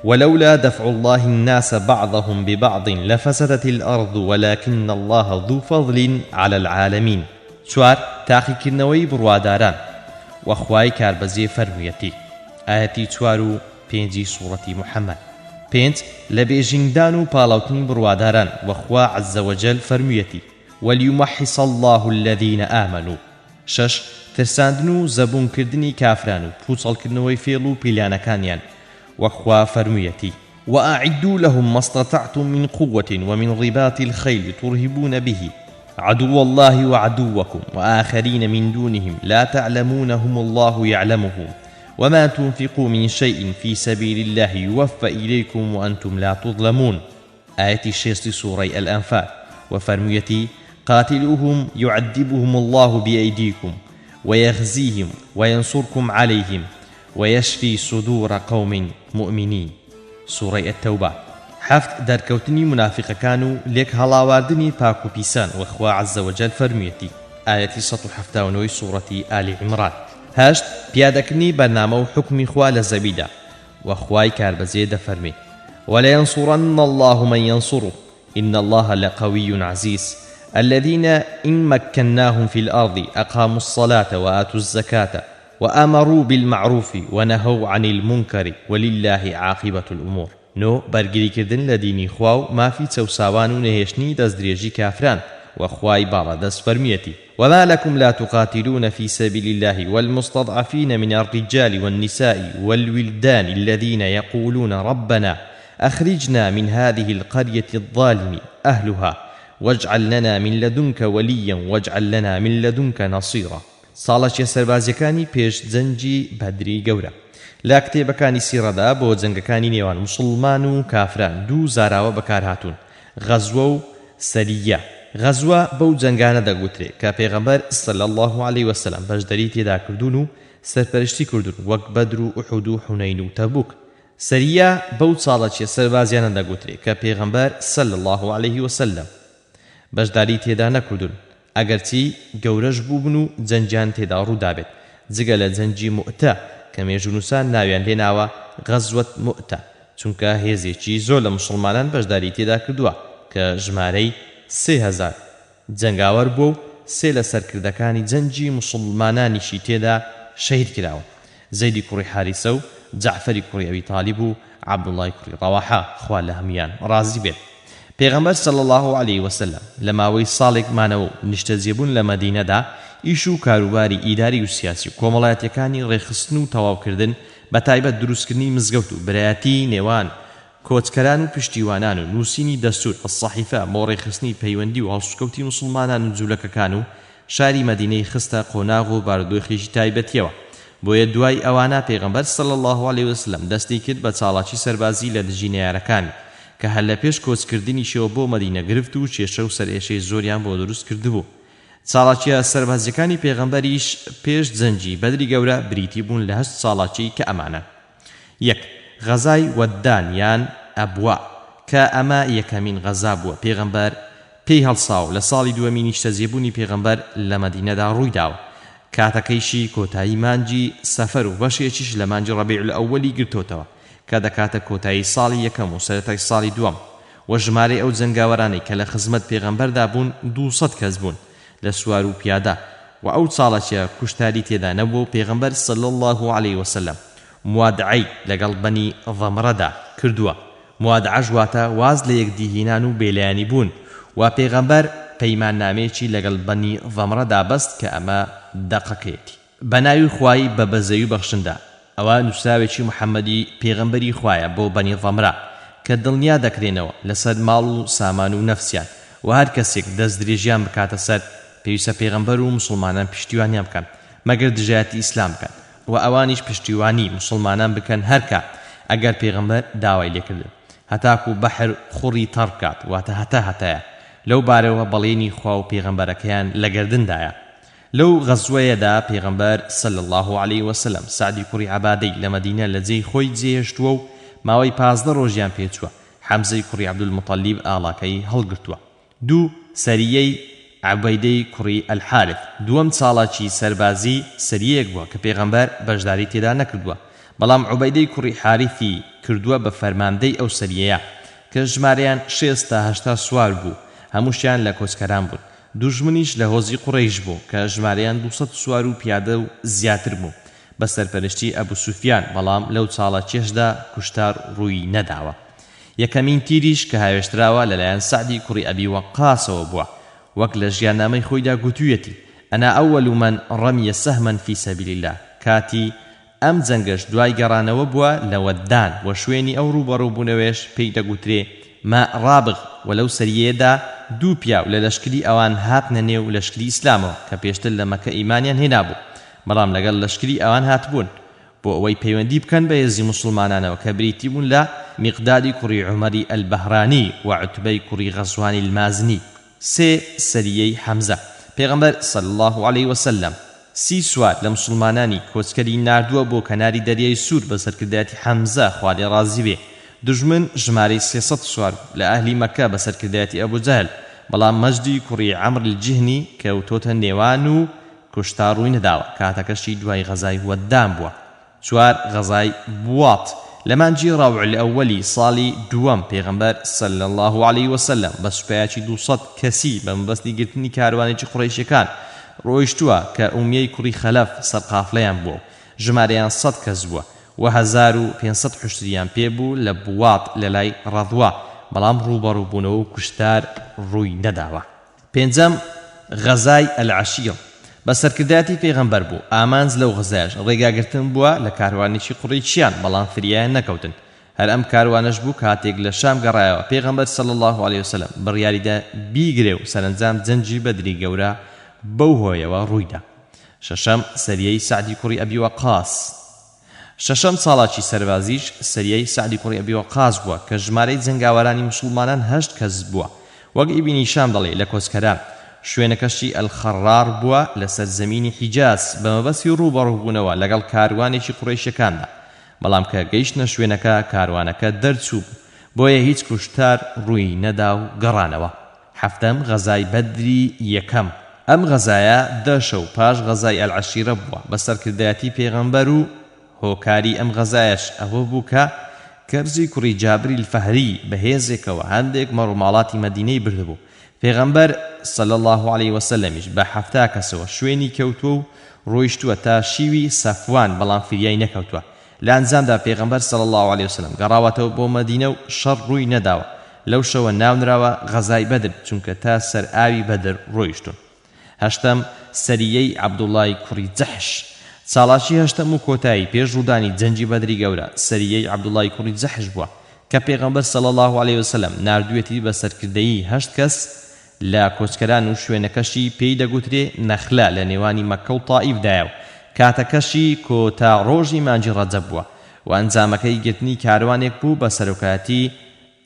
ولولا دفع الله الناس بعضهم ببعض لفسدت الأرض ولكن الله ذو فضل على العالمين. 4. تاقیکردنەوەی بڕواداران وەخوای کاربەزیێ فەرموویەتی ئایەتی 4 و 5 سوورەتی محەممەد. 5. لە بێژینگدان و پاڵاوتنی بڕواداران وەخوا عەزە وەجەل فەرموویەتی وليمحص الله الذين آمنوا. 6. ترساندن و زەبوونکردنی کافران و پوچەڵکردنەوەی فێڵ و پیلانەکانیان وخوا فرميتي وأعدوا لهم ما استطعتم من قوة ومن رباط الخيل ترهبون به عدو الله وعدوكم وآخرين من دونهم لا تعلمونهم الله يعلمهم وما تنفقوا من شيء في سبيل الله يوفى إليكم وأنتم لا تظلمون. آية 6 سورة الأنفال. وفرميتي قاتلوهم يعذبهم الله بأيديكم ويخزيهم وينصركم عليهم ويشفي صدور قوم مؤمنين. سورة التوبة. 7. دەرکەوتنی منافقەکان و لێک هەڵاواردنی پاک و پیسان وەخوا عەزە وەجەل فەرموویەتی ئایەتی 179 سوورەتی ئالی عیمران. 8. پیادەکردنی بەرنامە و حکمی خوا لە زەویدا وەخوای کاربەزێ دەفەرمێ ولينصرن الله من ينصره إن الله لقوي عزيز الذين إن مكناهم في الأرض أقاموا الصلاة وآتوا الزكاة وأمروا بالمعروف ونهوا عن المنكر ولله عاقبة الأمور. 9. بەرگریکردن لە دینی خوا و مافی چەوساوان و نەهێشتنی دەستدرێژی کافران وەخوای باڕەدەست فەرمیەتی وما لكم لا تقاتلون في سبيل الله والمستضعفين من الرجال والنساء والولدان الذين يقولون ربنا أخرجنا من هذه القرية الظالم أهلها واجعل لنا من لدنك وليا واجعل لنا من لدنك نصيرا. ساڵەشیە سەربازیەکانی پێش جەنگی بەدری گەورە لە کتێبەکانی سیڕەدا بۆ جەنگەکانی نێوان موسڵمان و کافران دوو زاراوە بەکارهاتوون غەزوە و سەریە. غەزوە بەو جەنگانە دەگوترێت کە پێغەمبەر صلی الله عليه وسلم بەشدەری تێدا کردوون و سەرپەرشتی کردوون وەک بەدر و ئوحود و حونەین و تەبوک. سەریە بەو چاڵەچیە سەربازیانە دەگوترێت کە پێغەمبەر صلی الله عليه وسلم بەشداری تێدا نەکردوون ئەگەرچی گەورەش بووبن و جەنجیان تێدا ڕوودابێت جگە لە جەنجی مؤتە کە مێژونوسان ناویان لێناوە غەزوەت مؤتە چونکە هێزێکی زۆر لە موسڵمانان بەشداری تێدا کردووە کە ژمارەی 3000 جەنگاوەر بوو و 3 لە سەرکردەکانی جەنجی موسڵمانانیشی تێدا شەهید کراوە زەیدی کوڕی حاریسە و جەعفەری کوڕی ئەبی تالیب و عەبدوڵای کوڕی ڕەواحە خوا لە هەمویان ڕازی بێت. پێغەمبەر صلی الله عليه وسلم لە ماوەی ساڵێک مانەوە نیشتەجێبوون لە مەدینەدا ئیش و کاروباری ئیداری و سیاسی و کۆمەڵایەتیەکانی ڕێخستن و تەواوکردن بە تایبەت دروستکردنی مزگەوت و برایەتی نێوان کۆچکەران و پشتیوانان و نووسینی دەستور الصەحیفە بۆ ڕێخستنی پەیوەندی و هەڵسوکەوتی موسڵمانان و جوولەکەکان و شاری مەدینەی خستە قۆناغ و بارودۆخێکی تایبەتیەوە بۆیە دوای ئەوانە پێغەمبەر صلی الله عليه وسلم دەستی کرد بە چاڵاکی سەربازی لە دژی نێارەکانی کە هەر لە پێش کۆچکردنیشەوە بۆ مەدینە گرفت و کێشە و سەرئێشەی زۆریان بۆ دروست کردبوو. چاڵاکیە سەربازیەکانی پێغەمبەریش پێش جەنگی بەدری گەورە بریتی بوون لە 8 چاڵاکی کە ئەمانە: 1. غەزای وەددان یان ئەبوا کە ئەمە یەکەمین غەزا بووە. پێغەمبەر پێی هەڵساو لە ساڵی دووەمی نیشتەجێبوونی پێغەمبەر لە مەدینەدا ڕوویداوە. کاتەکەیشی کۆتایی مانجی سەفەر و بەشێکیش لە مانجی ڕەبیع الئەوەلی گرتوتەوە کە دەکاتە کۆتایی ساڵی یەکەم و سەرەتای ساڵی دووەم و ژمارەی ئەو جەنگاوەرانەی کە لە خزمەت پێغەمبەردا بوون 200 کەس بوون لە سوار و پیادە و ئەو چاڵەکیە کوشتاری تێدا نەبووە و پێغەمبەر صلی الله عليه وسلم موادعەی لەگەڵ بەنی ضەمڕەدا کردووە. موادعە واتە واز لە یەکدیهێنان و بێلایانی بوون و پێغەمبەر پەیماننامەیەکی لەگەڵ بەنی ضەمڕەدا بەست کە ئەمە دەقەکەیەتی بە ناوی خوای بە بەزەی و بەخشندا. ئەوە نووسراوێکی محەممەدی پێغەمبەری خوایە بۆ بەنی ضەمرە کە دڵنیا دەکرێنەوە لەسەر ماڵ و سامان و نەفسیان و هەر کەسێک دەست درێژیان بکاتە سەر پێویستە پێغەمبەر و مسلمانان پشتیوانیان بکەن مەگەر دژایەتی ئیسلام بکەن و ئەوانیش پشتیوانی مسلمانان بکەن هەرکە ئەگەر پێغەمبەر داوای لێکردن هەتاکو بەحر خوڕی تەڕ بکات واتە هەتایە لەو بارەوە بەڵێنی خوا و پێغەمبەرەکەیان لە گەردندایە. لەو غەزوەیەدا پێغەمبەر صلی الله عليه وسلم سعدی کوڕی عەبادەی لە مەدینە لە جێی خۆی جێهێشتووە و ماوەی 15 ڕۆژیان پێچووە. حەمزەی کوڕی عەبدولموطەلیب ئاڵاکەی هەڵگرتووە. 2. سەریەی عوبەیدەی کوڕی ئەلحارث دووەم چاڵاکی سەربازی سەریەیەک بووە کە پێغەمبەر بەشداری تێدا نەکردووە بەڵام عوبەیدەی کوڕی حارثی کردووە بە فەرماندەی ئەو سەریەیە کە ژمارەیان 6 تا 8 سوار بوو هەمووشیان لە کۆچکەران بوون. دوژمنیش لە هۆزی قوڕەیش بوو کە ژمارەیان 200 سوار و پیادە و زیاتر بوو بە سەرپەرشتی ئەبوو سوفیان بەڵام لەو چاڵەکیەشدا کوشتار ڕووی نەداوە. یەکەمین تیریش کە هاوێشتراوە لەلایەن سعدی کوڕی ئەبی وەقاسەوە بووە وەک لە ژیاننامەی خۆیدا گوتوویەتی: ئەنا ئەوەل من ڕەمیە سەهمەن فی سەبیل الله. کاتی ئەم جەنگەش دوای گەڕانەوە بووە لە وەددان و شوێنی ئەو ڕووبەڕووبوونەوەش پێی دەگوترێ ما ڕابغ و لەو سەریەیەدا 2 پیاو لە لەشکری ئەوان هاتنە نێو لەشکری ئیسلامەوە کە پێشتر لە مەکە ئیمانیان هێنابوو بەڵام لەگەڵ لەشکری ئەوان هاتبوون بۆ ئەوەی پەیوەندی بکەن بە هێزی مسلمانانەوە کە بریتی بوون لە میقدادی کوڕی عومەری ئەلبەهرانی و عوتبەی کوڕی غەزوانی المازنی. 3. سەریەی حەمزە پێغەمبەر صلی الله عليه وسلم 30 سوار لە مسلمانانی کۆچکەری ناردووە بۆ کەناری دەریای سوور بە سەرکردایەتی حەمزە خوا لێ ڕازی بێ. دژمن ژمارەی 300 سوار لە ئەهلی مەکە بە سەرکردایەتی ئەبوو جەهل بەڵام مەجدی کوڕی عەمر الجهنی کەوتۆتە نێوان و کوشتار ڕووی نەداوە کاتەکەشی دوای غەزای وەددان بووە. 4. غەزای بوات لە مانجی ڕەوع الئەوەلی ساڵی دووەم پێغەمبەر صلی الله عليه وسلم بە سوپایەکی 200 کەسی بە مەبەستی گرتنی کاروانێکی قوڕەیشیەکان ڕۆیشتووە کە ئومیەی کوڕی خەلەف سەرقافلەیان بووە ژمارەیان 100 کەس بووە و 1500 حشتریان پێبوو لە بوات لە لای ڕەضوا بەڵام ڕووبەڕووبوونەوە و کوشتار ڕووی نەداوە. 5. غەزای ئەلعەشیر بە سەرکردایەتی پێغەمبەر بوو. ئامانج لەو غەزایش ڕێگاگرتن بووە لە کاروانێکی قوڕیشیان بەڵام فریایان نەکەوتن. هەر ئەم کاروانەش بوو کاتێک لە شام گەڕایەوە پێغەمبەر صلی الله عليه وسلم بڕیاریدا بیگرێ و سەرنجام جەنجی بەدری گەورە بەو هۆیەوە ڕوویدا. 6. سەریەی سعدی کوڕی ئەبی وەقاس 6ەم ساڵاکی سەربازیش سەریەی سعدی کوڕی ئەبی وەقاس بووە کە ژمارەی جەنگاوەرانی مسلمانان 8 کەس بووە وەک ئیبنی هیشام دەڵێ لە کۆچکەران. شوێنەکەشی ئەلخەڕار بووە لە سەرزەمینی حیجاز بە مەبەستی ڕووبەڕووبوونەوە لەگەڵ کاروانێکی قوڕیشیەکاندا بەڵام کە گەیشتنە شوێنەکە کاروانەکە دەرچوو بۆیە هیچ کوشتار ڕووی نەدا و گەڕانەوە. 7. غەزای بەدری یەکەم ئەم غەزایە 10 شەو پاش غەزای ئەلعەشیرە بووە بە سەرکردایەتی پێغەمبەر و هۆکاری ئەم غەزایەش ئەوە بوو کە کەرزی کوڕی جابری الفەهری بەهێزێکەوە هەندێک مەڕووماڵاتی مەدینەی بردبوو. پێغەمبەر صلی الله عليه وسلمیش بە 7 کەسەوە شوێنی کەوتووە و ڕۆیشتووە تا شیوی سەفوان بەڵام فریای نەکەوتووە. لە ئەنجامدا پێغەمبەر صلی الله عليه وسلم گەڕاوەتەوە بۆ مەدینە و شەڕ ڕووی نەداوە. لەو شەوە ناونراوە غەزای بەدر چونکە تا سەر ئاوی بەدر ڕۆیشتون. 8. سەریەی عەبدوڵای کوڕی جەحش ساڵاکی 8ەم و کۆتایی پێش ڕوودانی جەنجی بەدری گەورە سەریەی عەبدوڵای کوڕی جەحش بووە کە پێغەمبەر صلی الله عليه وسلم ناردوێتی بە سەرکردەیی 8 کەس لە کۆچکەران و شوێنەکەشی پێی دەگوترێ نەخلا لە نێوانی مەکە و تائیفدایە کاتەکەشی کۆتا ڕۆژی مانجی ڕەجەب بووە و ئەنجامەکەی گرتنی کاروانێک بوو بە سەرۆکایەتی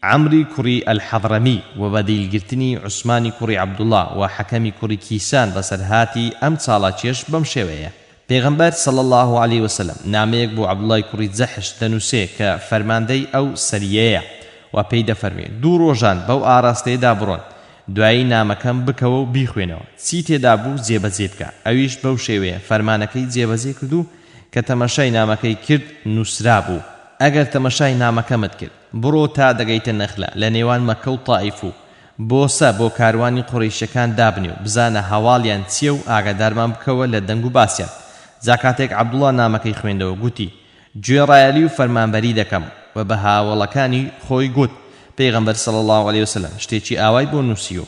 عەمری کوڕی ئەلحەضرەمی و بە دیلگرتنی عوسمانی کوڕی عەبدوڵڵا و حەکەمی کوڕی کیسان بەسەرهاتی ئەم چاڵاکێش بەم شێوەیە. پێغەمبەر صلی الله علیه وسلم نامەیەک بۆ عەبدوڵڵای کوڕی جەحش دەنووسێ کە فەرماندەی ئەو سەریەیە و پێی دەفەرمێ 2 ڕۆژان بەو ئاراستەیەدا بڕۆن، دوایی نامەکەم بکەوە و بیخوێنەوە، چی تێدا بوو جێبەجێ بکە. ئەویش بەو شێوەیە فەرمانەکەی جێبەجێ کردو کە تەمەشای نامەکەی کرد نووسرا بوو. ئەگەر تەمەشای نامەکەمت کرد بڕۆ تا دەگەیتە نەخلە لە نێوان مەکە و تائیف و بۆسە بۆ کاروانی قوڕیشەکان دابنێ و بزانە هەواڵیان چییە و ئاگادارمان بکەوە لە دەنگ و باسیان. جاکاتێک عەبدوڵڵا نامەکەی خوێندەوە گوتی گوێڕایەلی و فەرمانبەری دەکەم و بە هاوڵەکانی خۆی گوت پێغەمبەر صلی الله علیه وسلم شتێکی ئاوای بۆ نووسی و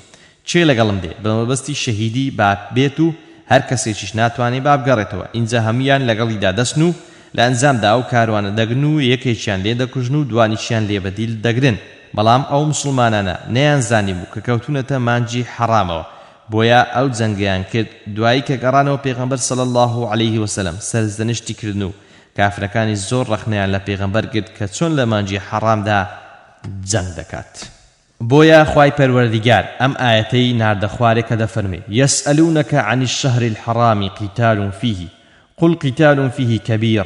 چێ لەگەڵم دێ بە مەبەستی شەهیدی با بێت و هەر کەسێکیش ناتوانێت با بگەڕێتەوە. ئینجا هەمویان لەگەڵیدا دەستن و لە ئەنجامدا ئەو کاروانە دەگرن و یەکێکیان لێ دەکوژن و دوانیشیان لێ بەدیل دەگرن. بەڵام ئەو مسلمانانە نەیانزانی بوو کە کەوتونەتە مانجی حەرامەوە، بۆیە ئەو جەنگیان کرد. دوایی کە گەڕانەوە پێغەمبەر صلی الله علیه وسلم سەرزدەنشتی کردن و کافرەکانی زۆر ڕەخنەیان لە پێغەمبەر کرد کە چۆن لە مانجی حەرامدا جەنگ دەکات. بۆیە خوای پەروەردیگار ئەم ئاەتەی ناردە خوارێک کە دەفەرمێ یەسئەلونەکە عن الشهر الحرام قتال فيه قل قتال فيه كبير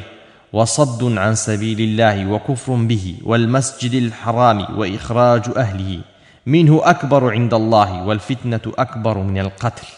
وصد عن سبيل الله وكفر به والمسجد الحرام وإخراج أهله منه أكبر عند الله والفتنة أكبر من القتل.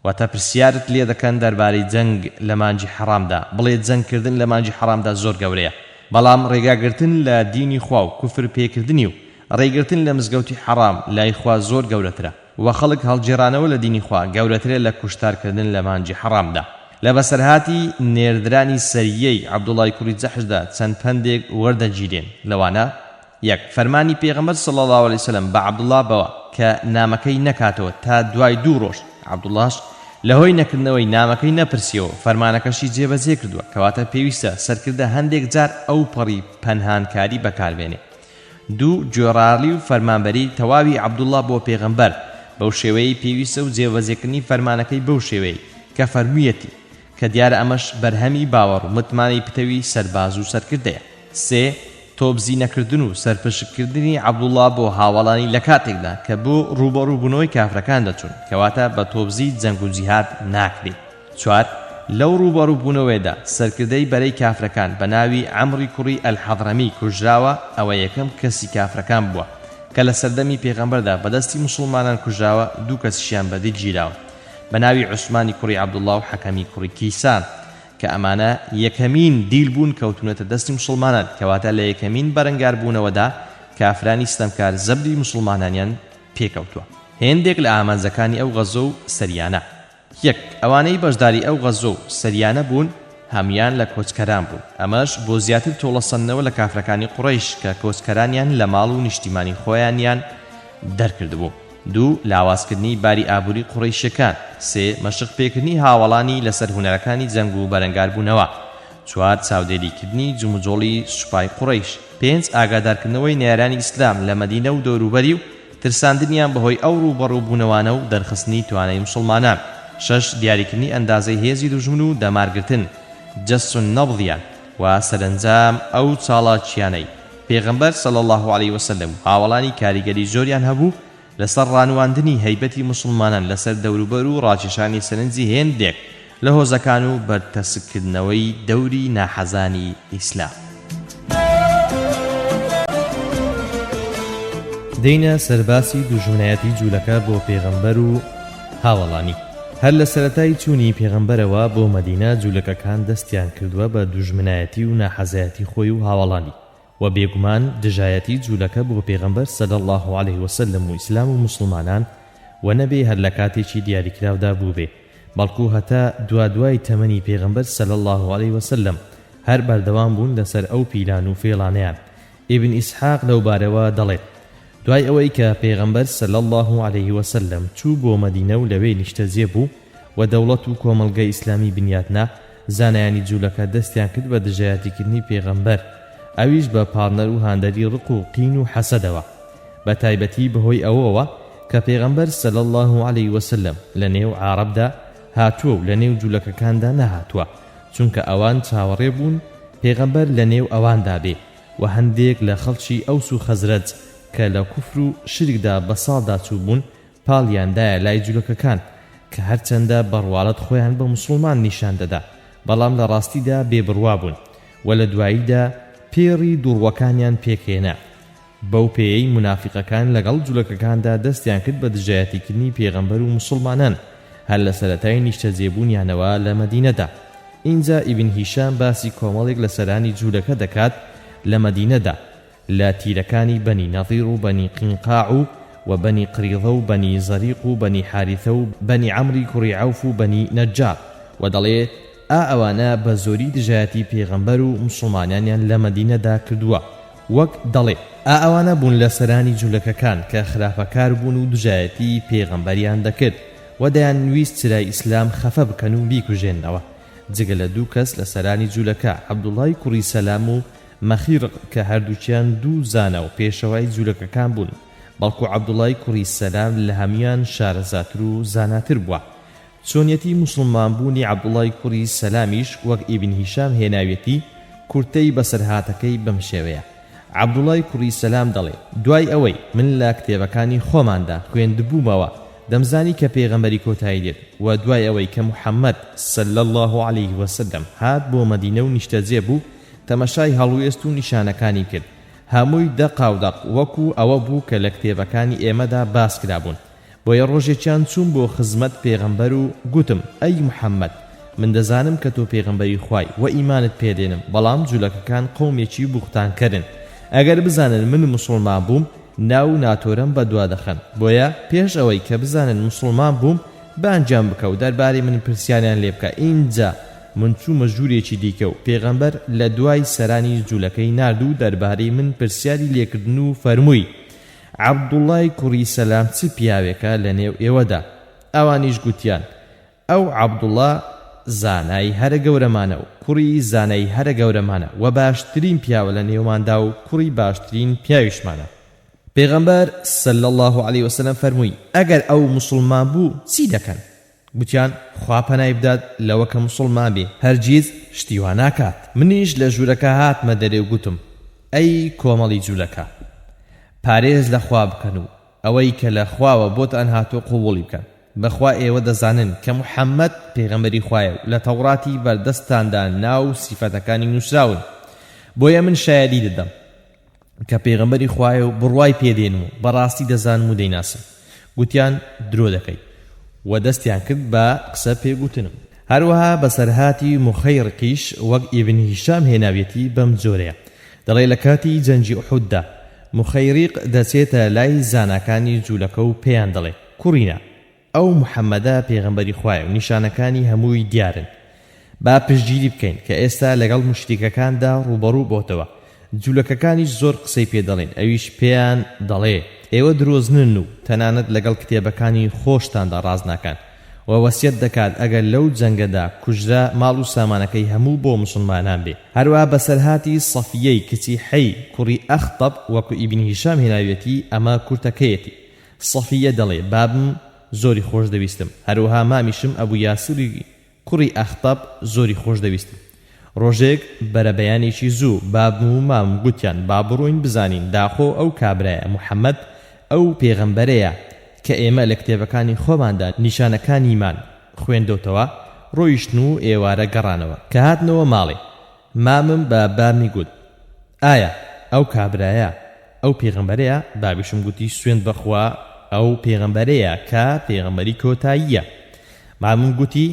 وتپرسیارت لێ دەکەن دەربارەی جەنگ لە مانجی حرامدا، بڵێ جەنگکردن لە مانجی حرامدا زۆر گەورەیە، بەڵام ڕێگاگرتن لە دینی خوا و کوفر پێکردنی و ڕێگرتن لە مزگەوتی حرام لای خوا زۆر گەورەترە و خەڵک هەڵگێڕانەوە لە دینی خوا گەورەترە لە کوشتارکردن لە مانجی حرامدا. لە بەسەرهاتی نێردرانی سەریەی عەبدوڵڵای کوڕی جەحشدا چەند پندێک وەردەگیرێن. لەوانە 1 فەرمانی پێغەمبەر صلی الله علیه وسلم بە عەبدوڵڵا بەوە کە نامەکەی نەکاتەوە تا دوای 2 ڕۆژ. عەبدوڵڵاش لەهۆی نەکردنەوەی نامەکەی نەپرسیەوە فەرمانەکەشی جێبەجێ کردووە، کەواتە پێویستە سەرکردە هەندێک جار ئەو پەڕی پەنهانکاری بەکاربێنێ. 2 گوێڕاڵی و فەرمانبەری تەواوی عەبدوڵڵا بۆ پێغەمبەر بەو شێوەیەی پێویستە و جێبەجێکردنی فەرمانەکەی بەو شێوەیەی کە فەرموویەتی کە دیارە ئەمەش بەرهەمی باوەڕ و متمانەی پتەوی سەرباز و سەرکردەیە. 3 تۆبزی نەکردن و سەرپشکردنی عەبدوڵڵا بۆ هاوڵانی لە کاتێکدا کە بۆ ڕوبەڕووبوونەوەی کافرەکان دەچون، کەواتە بە تۆبزی جەنگ و جیهاد ناکرێت. 4 لەو ڕوبەڕووبوونەوەیدا سەرکردەی بەرەی کافرەکان بە ناوی عەمری کوڕی ئەلحەضرەمی کوژراوە، ئەوە یەکەم کەسی کافرەکان بووە کە لە سەردەمی پێغەمبەردا بەدەستی موسڵمانان کوژراوە. 2 کەسیشیان بەدی گیراوە بە ناوی عوسمانی کوڕی عەبدوڵڵا و حەکەمی کوڕی کیسان کە ئەمانە یەکەمین دیل بوون کەوتونەتە دەستی موسڵمانان، کەواتە لە یەکەمین بەرەنگار بوونەوەدا کافرانی ستەمکار زەبری موسڵمانانیان پێکەوتووە. هێندێک لە ئامانجەکانی ئەو غەزۆ و سەریانە 1 ئەوانەی بەشداری ئەو غەزۆ و سەریانە بوون هەمیان لە کۆچکەران بوون، ئەمەش بۆ زیاتر تۆڵەسەندنەوە لە کافرەکانی قوڕەیش کە کۆچکەرانیان لە ماڵ و نیشتیمانی خۆیانیان دەرکردبوو. 2 لاوازکردنی باری ئابووری قوڕەیشەکان. 3 مەشق پێکردنی هاوڵانی لەسەر هونەرەکانی جەنگ و بەرەنگار بوونەوە. 4 چاودێریکردنی جومجۆڵی سوپای قوڕەیش. 5 ئاگادارکردنەوەی نێرانی ئیسلام لە مەدینە و دەوروبەری و ترساندنیان بەهۆی ئەو ڕوبەڕووبوونەوانە و دەرخستنی توانای مسلمانان. 6 دیاریکردنی ئەندازەی هێزی دوژمن و دەمارگرتن جەس و نەبضیان و سەرنجام ئەو چاڵاکیانەی پێغەمبەر صلی الله علیه وسلم هاوڵانی کاریگەری زۆریان هەبوو لەسەر ڕانواندنی هەیبەتی مسلمانان لەسەر دەوروبەر و ڕاکێشانی سەرنجی هێندێک لە هۆزەکان و بەرتەسکردنەوەی دەوری ناحەزانی ئیسلام. دەینە سەرباسی دوژمنایەتی جوولەکە بۆ پێغەمبەر و هاوڵانی. هەر لە سەرەتای چوونی پێغەمبەرەوە بۆ مەدینە جوولەکەکان دەستیان کردووە بە دوژمنایەتی و ناحەزایەتی خۆی و هاوڵانی و بێگومان دژایەتی جوولەکە بۆ پێغەمبەر صلی الله علیه وسلم و ئیسلام و مسلمانان و نەبێ هەر لە کاتێکی دیاریکراودا بوو بێ، بەڵکو هەتا دوای تەمەنی پێغەمبەر صلی الله علیه وسلم هەر بەردەوام بوون لەسەر ئەو پیلان و فێڵانەیان. ئیبن ئیسحاق لەو بارەوە دەڵێت دوای ئەوەی کە پێغەمبەر صلی الله علیه وسلم چوو بۆ مەدینە و لەوێ نیشتەجێ بوو و دەوڵەت و کۆمەڵگەی ئیسلامی بنیاتنا، زانایانی جوولەکە دەستیان کرد بە دژایەتیکردنی پێغەمبەر، ئەویش بە پاڵنەر و هاندەری ڕق و قین و حەسەدەوە، بە تایبەتی بەهۆی ئەوەوە کە پێغەمبەر صلی الله علیه وسلم لە نێو عارەبدا هاتووە و لە نێو جوولەکەکاندا نەهاتووە، چونکە ئەوان چاوەڕێ بوون پێغەمبەر لە نێو ئەواندا بێ و هەندێک لە خەڵکی ئەوس و خەزرەج کە لە کوفر و شرکدا بە ساڵدا چوو بوون پاڵیاندایە لای جوولەکەکان کە هەرچەندە بەڕواڵەت خۆیان بە موسڵمان نیشان دەدا بەڵام لە ڕاستیدا بێبڕوا بوون و لە دواییدا پێڕی دووڕوەکانیان پێکهێنا بەو پێیەی منافقەکان لەگەڵ جوولەکەکاندا دەستیان کرد بە دژایەتیکردنی پێغەمبەر و موسڵمانان هەر لە سەرەتای نیشتە جێبوونیانەوە لە مەدینەدا. اینجا ئیبن هیشام باسی کۆمەڵێک لە سەرانی جوولەکە دەکات لە مەدینەدا لە تیرەکانی بەنی نەظیر و بەنی قینقاع و بەنی قریضە و بەنی زەریق و بەنی حارثە و بەنی عەمری کوڕی عەوف و بەنی نەجار و دەڵێ ئەوانە بە زۆری دژایەتی پێغەمبەر و موسڵمانیان لە مەدینەدا کردووە وەک دەڵێ ئەوانە بوون لە سەرانی جوولەکەکان کە خراپەکار بوون و دژایەتی پێغەمبەریان دەکرد و دەیانویست چرای ئیسلام خەفە بکەن و بیکوژێنەوە جگە لە دوو کەس لە سەرانی جوولەکە عەبدوڵای کوڕی سەلام و مەخیرق کە هەردووچیان دوو زانە و پێشەوای جوولەکەکان بوون بەڵکو عەبدوڵای کوڕی سەلام لە هەمیان شارەزاتر و زاناتر بووە. چۆنیەتی موسڵمان بوونی عەبدوڵای کوڕی سەلامیش وەک ئیبن هیشام هێناوێتی کورتەی بەسەرهاتەکەی بەم شێوەیە. عەبدوڵای کوڕی سەلام دەڵێ دوای ئەوەی من لە کتێبەکانی خۆماندا خوێندبوومەوە دەمزانی کە پێغەمبەری کۆتایی دێت و دوای ئەوەی کە محەممەد صلی الله عليه وسلم هات بۆ مەدینە و نیشتەجێ بوو تەمەشای هەڵوێست و نیشانەکانی کرد هەمووی دەقاودەق وەکو ئەوە بوو کە لە کتێبەکانی ئێمەدا باس کرابوون. بۆیە ڕۆژێکیان چوون بۆ خزمەت پێغەمبەر و گوتم ئەی محەممەد من دەزانم کە تۆ پێغەمبەری خوای و ئیمانت پێدێنم بەڵام جوولەکەکان قەومێکی بوختانکەرن ئەگەر بزانن من مسڵمان بووم ناو ناتۆرم بە دوا دەخەن بۆیە پێش ئەوەی کە بزانن مسڵمان بووم بانجام بکە و دەربارەی من پرسیاریان لێ بکە. اینجا من چوومە ژوورێکی دیکە و پێغەمبەر لە دوای سەرانی جوولەکەی نرد و دەربارەی من پرسیاری لێکردن و فەرمووی عەبدوڵای کوڕی سەلام چ پیاوێکە لە نێو ئێوەدا؟ ئەوانیش گوتیان ئەو عەبدوڵا زانای هەرە گەورەمانە و کوڕی زانای هەرە گەورەمانە و باشترین پیاوە لە نێوماندا و کوڕی باشترین پیاویشمانە. پێغەمبەر صلی الله عليه وسلم فەرمووی ئەگەر ئەو مسڵمان بوو چی دەکەن؟ گوتیان خوا پەنای بدات لەوە کە مسڵمان بێ هەرگیز شتیوان ناکات. منیش لە ژوورەکە هاتمە دەرێ و گوتم ئەی کۆمەڵی جوولەکە پارێز لە خوا بکەن و ئەوەی کە لە خواوە بۆتان هاتووە قوبوڵی بکەن. بەخوا ئێوە دەزانن کە محەممەد پێغەمبەری خوایە و لە تەوڕاتی بەردەستاندا ناو سیفەتەکانی نووسراون بۆیە من شایەدی دەدەم کە پێغەمبەری خوایە و بڕوای پێدێن و بەڕاستی دەزانم و دەیناسم. گوتیان درۆ دەکەی و دەستیان کرد بە قسە پێگوتنم. هەروەها بەسەرهاتی مخەیڕقیش وەک ئیبن هیشام هێناوێتی بەم جۆرەیە دەڵێ لە کاتی جەنجی ئوحوددا مخەیریق دەچێتە لای زانەکانی جوولەکە و پێیان دەڵێ کوڕینە ئەو محەممەدە پێغەمبەری خوایە و نیشانەکانی هەمووی دیارن با پشتگیری بکەین کە ئێستا لەگەڵ مشتریکەکاندا ڕوبەڕوو بۆتەوە. جوولەکەکانیش زۆر قسەی پێ دەڵێن ئەویش پێیان دەڵێ ئێوە درۆزنن و تەنانەت لەگەڵ کتێبەکانی خۆشتاندا ڕاز ناکەن و وەسیەت دەکات ئەگەر لەو جەنگەدا کوژرا ماڵ و سامانەکەی هەموو بۆ مسلمانان بێ. هەروە بەسەرهاتی سەفیەی کچی حەی کوڕی ئەخطەب وەکو ئیبن هیشام هێناوێتی ئەمە کورتەکەیەتی. سەفیە دەڵێ بابم زۆری خۆش دەویستم هەروەها مامیشم ئەبوو یاسری کوڕی ئەخطەب زۆری خۆش دەویستم. ڕۆژێک بەرەبەیانێکی زوو بابم و مام گوتیان با بڕۆین بزانین داخۆ ئەو کابرایە محەممەد ئەو پێغەمبەرەیە کە ئێمە لە کتێبەکانی خۆماندا نیشانەکانیمان خوێندوتەوە. ڕۆیشتن و ئێوارە گەڕانەوە کە هاتنەوە ماڵێ مامم بە بامی گوت ئایا ئەو کابرایە ئەو پێغەمبەرەیە؟ بابیشم گوتی سوێند بەخوا ئەو پێغەمبەرەیە کە پێغەمبەری کۆتاییە. مامم گوتی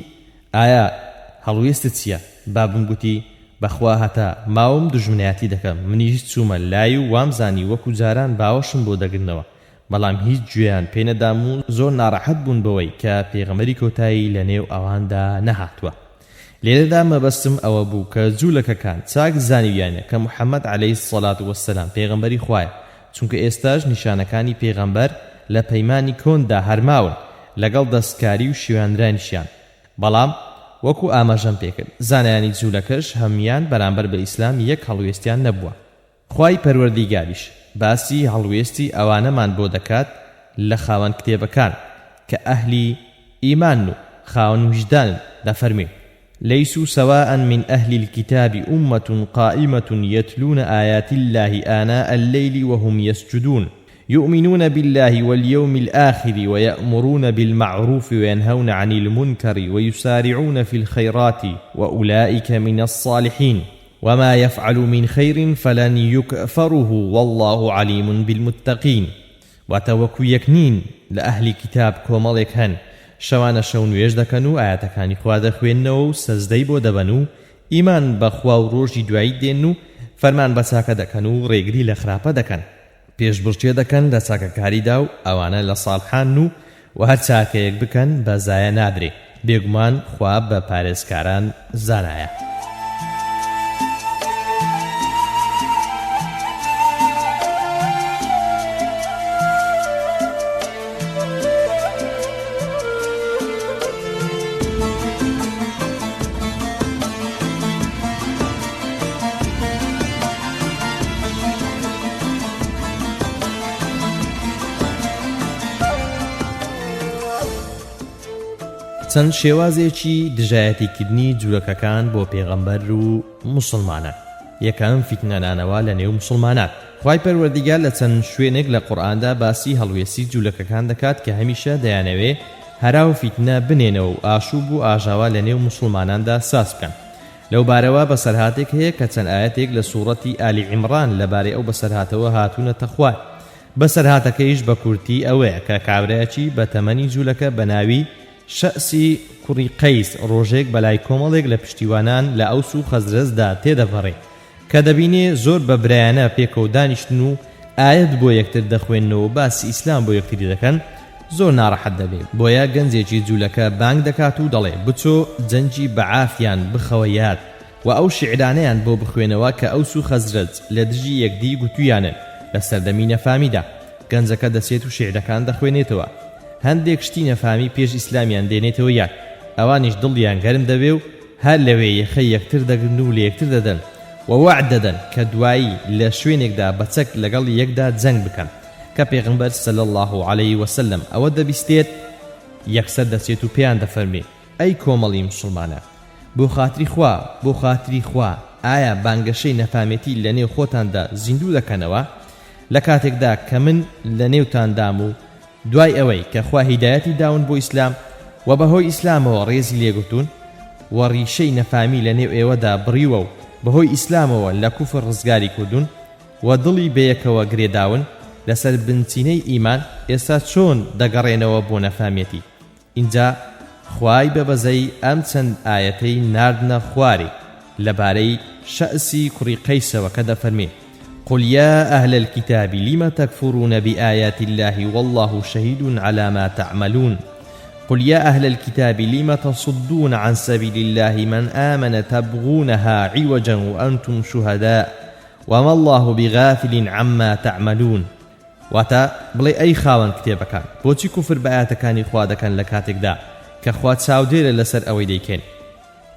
ئایا هەڵوێستت چییە؟ بابم گوتی بەخوا هەتا ماوم دژمنایەتی دەکەم منیش چوومە لای و وامزانی وەکو جاران باوەشم بۆ دەگرنەوە بەڵام هیچ گوێیان پێ نەدام و زۆر ناڕەحەت بوون بەوەی کە پێغەمبەری کۆتایی لە نێو ئەواندا نەهاتووە. لێرەدا مەبەستم ئەوە بوو کە جوولەکەکان چاک زانیویانە کە محەممەد عەلەیهی السەڵات وەسسەلام پێغەمبەری خوایە چونکە ئێستاش نیشانەکانی پێغەمبەر لە پەیمانی کۆندا هەرماون لەگەڵ دەستکاری و شیوێنرانیشیان. بەڵام وەکو ئاماژەم پێکرد زانایانی جوولەکەش هەمیان بەرامبەر بە ئیسلام یەک هەڵوێستیان نەبووە. خوای پەروەردیگاریش باسی هەڵوێستی ئەوانەمان بۆ دەکات لە خاوەن کتێبەکان کە ئەهلی ئیمان و خاوەن وجدانن دەفەرمێ ليسوا سواء من أهل الكتاب أمة قائمة يتلون آيات الله آناء الليل وهم يسجدون يؤمنون بالله واليوم الآخر ويأمرون بالمعروف وينهون عن المنكر ويسارعون في الخيرات وأولئك من الصالحين وما يفعل من خير فلن يكفره والله عليم بالمتقين. واتوكو يكنين لأهل كتاب كومالك هن شوان شون ويجدكنو آياتكاني خوا دخوينو سزدي بو دبنو إيمان بخوا وروجي دوائي دينو فرمان بساكا دكنو ريگري لخراپا دكن پێشبڕکێ دەکەن لە چاکەکاریدا و ئەوانە لە ساڵحان و هەر چاکەیەک بکەن بەزایە نادرێ بێگومان خوا بە پارێزکاران زانایە. چەند شێوازێکی دژایەتیکردنی جوولەکەکان بۆ پێغەمبەر و موسڵمانان. یەکەم فیتنەنانەوە لە نێو موسڵمانان. خوای پەروەردیگار لە چەند شوێنێک لە قورئاندا باسی هەڵوێستی جوولەکەکان دەکات کە هەمیشە دەیانەوێ هەرا و فیتنە بنێنەوە و ئاشوب و ئاژاوا لە نێو موسڵماناندا ساس بکەن. لەو بارەوە بەسەرهاتێک هەیە کە چەند ئاەتێک لە سوورەتی ئالی عیمڕان لەبارەی ئەو بەسەرهاتەوە هاتوونەتە خوار. بەسەرهاتەکەیش بە کورتی ئەوەیە کە کابرایەکی بە تەمەنی جوولەکە بەناوی شەسی کوڕی قەیس ڕۆژێک بەلای کۆمەڵێک لە پشتیوانان لە ئەوس و خەزرەزدا تێدەپەڕێ کە دەبینێ زۆر بە برایانە پێکەوە دانیشتن و ئاەت بۆ یەکتر دەخوێننەوە باسی ئیسلام بۆ یەکتری دەکەن زۆر ناڕەحەت دەبێت. بۆیە گەنجێکی جوولەکە بانگ دەکات و دەڵێ بچۆ جەنجی بەعافیان بخەوە یاد و ئەو شیعرانەیان بۆ بخوێنەوە کە ئەوس و خەزرەج لە دژی یەکدی گوتویانن لە سەردەمی نەفامیدا. گەنجەکە دەچێت و شیعرەکان دەخوێنێتەوە. هەندێک شتی نەفامی پێش ئیسلامیان دێنێتەوە یاد ئەوانیش دڵیان گەرم دەبێ و هەر لەوێ یەخەی یەکتر دەگرن و لە یەکتر دەدەن و وعد دەدەن کە دوایی لە شوێنێکدا بەچەک لەگەڵ یەکدا جەنگ بکەن کە پێغەمبەر صلی الله علیه وسلم ئەوە دەبیستێت یەکسەر دەچێت و پێیان دەفەرمێ ئەی کۆمەڵی موسڵمانان بۆ خاتری خوا ئایا بانگەشەی نەفامێتی لە نێو خۆتاندا زیندوو دەکەنەوە لە کاتێکدا کە من لە نێوتاندام و دوای ئەوەی کە خوا هیدایەتی داون بۆ ئیسلام و بەهۆی ئیسلامەوە ڕێزی لێگرتوون و ڕیشەی نەفامی لە نێو ئێوەدا بڕیوە و بەهۆی ئیسلامەوە لە کوفر ڕزگاری کردوون و دڵی بەیەکەوە گرێداون لەسەر بنچینەی ئیمان ئێستا چۆن دەگەڕێنەوە بۆ نەفامێتی. اینجا خوای بەبەزەی ئەم چەند ئاەتەی ناردنە خوارێ لەبارەی شەسی کوڕی قەیسەوە کە دەفەرمێ قل يا أهل الكتاب لم تكفرون بآيات الله والله شهيد على ما تعملون قل يا أهل الكتاب لم تصدون عن سبيل الله من آمن تبغونها عوجا وأنتم شهداء وما الله بغافل عما تعملون. واتا بڵێ ئەی خاوەن کتێبەکان بۆچی کوفر بە ئاەتەکانی خوا دەکەن لە کاتێکدا کە خوا چاودێرە لەسەر ئەوەی دەیکەن.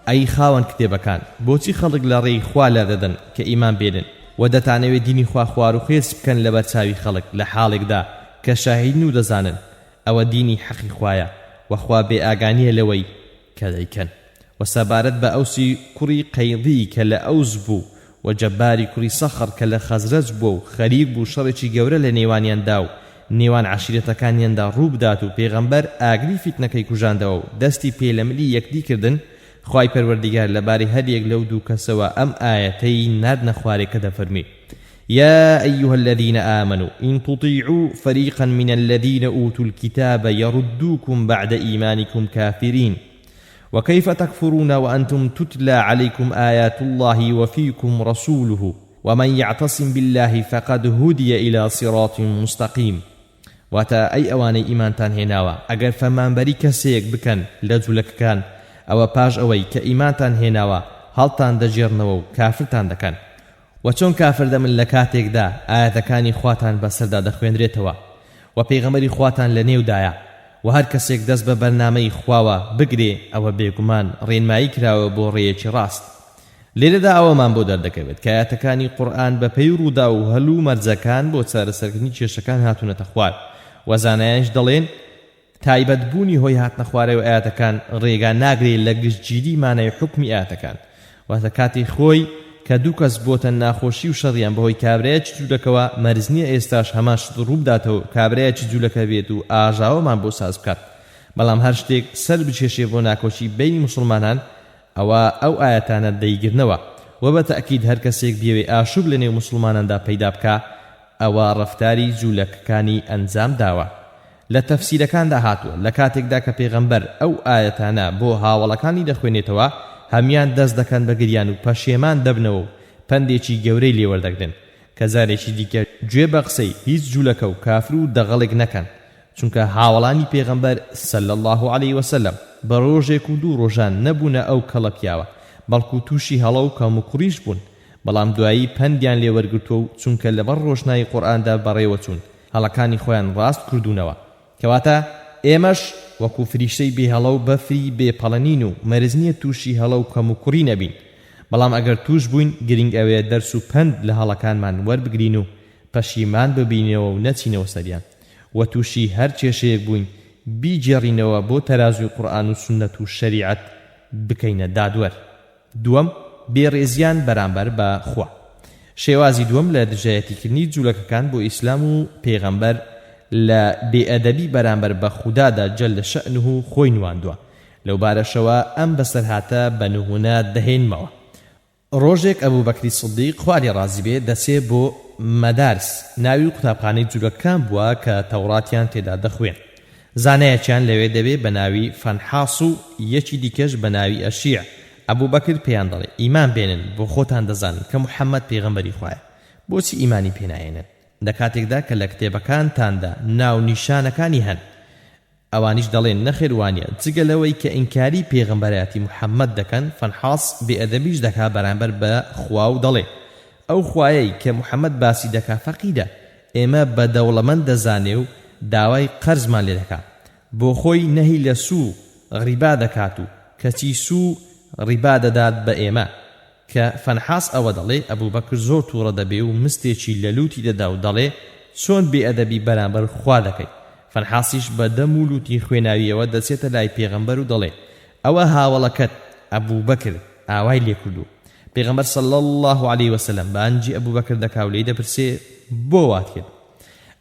ئەی خاوەن کتێبەکان بۆچی خەڵک لە ڕێی خوا لە دەدەن کە ئیمان بێنن و دەتانەوێت دینی خوا خوار و خێز بکەن لە بەرچاوی خەڵک لە حاڵێکدا کە شاهین و دەزانن ئەوە دینی حەقی خوایە وەخوا بێ ئاگانیە لەوەی کە دەیکەن. و سەبارەت بە ئەوسی کوڕی قەیدی کە لە ئەوس بوو و جەباری کوڕی سەخر کە لە خەزرەج بووە و خەریک بوو شەڕێکی گەورە لە نێوانیاندا و نێوان عەشیرەتەکانیاندا ڕوو بدات و پێغەمبەر ئاگری فیتنەکەی کوژاندەوە و دەستی پێ لە ملی یەکدی کردن خوای پەروەردیگار لەبارەی هەر یەک لەو دوو کەسەوە ئەم ئاەتەی ناردنە خوارێکە دەفەرمێ يا أيها الذين آمنوا إن تطيعوا فريقا من الذين أوتوا الكتاب يردوكم بعد إيمانكم كافرين وكيف تكفرون وأنتم تتلى عليكم آيات الله وفيكم رسوله ومن يعتصم بالله فقد هدي إلى صراط مستقيم. واتا أي أواني إيمانتان هناوا أجر فمان بري كسيك بكن لجولك كان أو باج أوي كإيمانتان هناوا هلتان دجيرنو كافرتان دكان و چۆن کافر دەمن لە کاتێکدا ئاەتەکانی خواتان بەسەردا دەخوێنرێتەوە و پێغەمبەری خواتان لە نێودایە و هەر کەسێک دەست بە بەرنامەی خواوە بگرێ ئەوە بێگومان ڕێنمایی کراوە بۆ ڕێیەکی ڕاست. لێرەدا ئەوەمان بۆ دەردەکەوێت کە ئاەتەکانی قورئان بە پێی ڕوودا و هەلوو مەرجەکان بۆ چارەسەرکردنی کێشەکان هاتوونەتە خوار و زانایانش دەڵێن تایبەتبوونی هۆی هاتنە خوارەوە ئاەتەکان ڕێگا ناگرێت لە گشتگیری مانای حکمی ئاەتەکان واتە کاتی خۆی کە دوو کەس بۆتە ناخۆشی و شەڕیان بەهۆی کابرایەکی جوولەکەوە مەرز نییە ئێستاش هەمان شت ڕوو بداتەوە کابرایەکی جوولەکە بێت و ئاژاوەمان بۆ ساز بکات بەڵام هەر شتێک سەر بچێشێ بۆ ناکۆچی بینی مسلمانان ئەوە ئەو ئاەتانە دەیگرنەوە و بە تەئکید هەر کەسێک بێوێ ئاشوب لە نێو مسلماناندا پەیدا بکە ئەوە ڕەفتاری جوولەکەکانی ئەنجام داوە لە تەفسیرەکاندا هاتووە لە کاتێکدا کە پێغەمبەر ئەو ئاەتانە بۆ هاوڵەکانی دەخوێنێتەوە هەمیان دەست دەکەن بە گریان و پەشێمان دەبنەوە و پندێکی گەورەی لێوەردەگرن کە زارێکی دیکە گوێ بە قسەی هیچ جوولەکە و کافر و دەغەڵێک نەکەن چونکە هاوڵانی پێغەمبەر صلی الله علیه وسلم بە ڕۆژێک و دوو ڕۆژان نەبوونە ئەو کەڵە پیاوە بەڵکو تووشی هەڵە و کەم و کوڕیش بوون بەڵام دوایی پندیان لێوەرگرتووە و چونکە لەبەر ڕۆشنایی قورئاندا بەڕێوە چوون هەڵەکانی خۆیان ڕاست کردوونەوە کەواتە ئێمەش وەکو فریشتەی بێهەڵە و بەفری بێپەڵەنین و مەرز نییە تووشی هەڵە و کەم و کوڕی نەبین بەڵام ئەگەر توش بووین گرنگ ئەوەیە دەرس و پند لە هەڵەکانمان وەربگرین و پەشیمان ببینەوە و نەچینەوە سەریان و تووشی هەر کێشەیەک بووین بیجێڕینەوە بۆ تەرازوی قورئان و سنەت و شەریعەت بکەینە دادوەر دووەم بێڕێزیان بەرامبەر بە خوا شێوازی دووەم لە دژایەتیکردنی جوولەکەکان بۆ ئیسلام و پێغەمبەر لە بێئەدەبی بەرامبەر بە خودادا جەل شەئنه خۆی نواندووە لەو بارەشەوە ئەم بەسەرهاتە بە نمونە دەهێنمەوە ڕۆژێک ئەبوبەکری سیدیق خوا لێ ڕازی بێ دەچێ بۆ مەدارس ناوی قوتابخانەی جوولەکەکان بووە کە تەوراتیان تێدا دەخوێن زانایەکیان لەوێ دەبێ بە ناوی فەنحاس و یەکی دیکەش بە ناوی ئەشیع ئەبوبەکر پێیان دەڵێ ئیمان بێنن بۆ خۆتان دەزانن کە محەممەد پێغەمبەری خوایە بۆچی ئیمانی پێناهێنن لە کاتێکدا کە لە کتێبەکانتاندا ناو نیشانەکانی هەن ئەوانیش دەڵێن نەخێوانیە جگە لەوەی کە ئینکاری پێغەمبەرەتی محەممەد دەکەن فەنحاس بێئەدەبیش دەکا بەرامبەر بە خوا و دەڵێ ئەو خوایەی کە محەممەد باسی دەکا فەقیدە ئێمە بە دەوڵەمەند دەزانێ و داوای قەرزمان لێ دەکا بۆ خۆی نەهی لە سوو ڕیبا دەکات و کەچی سوو ڕیبا دەدات بە ئێمە کە فەنحاس ئەوە دەڵێ ئەبوبەکر زۆر تووڕە دەبێ و مستێکی لە لوتی دەدا و دەڵێ چۆن بێئەدەبی بەرامبەر خوا دەکەی فەنحاسیش بە دەم و لوتی خوێناویەوە دەچێتە لای پێغەمبەر و دەڵێ ئەوە هاوڵەکەت ئەبوبەکر ئاوای لێ کردو پێغەمبەر صلی الله علیه وسلم بانجی ئەبوبەکر دەکا و لێی دەپرسێ بۆ وات کرد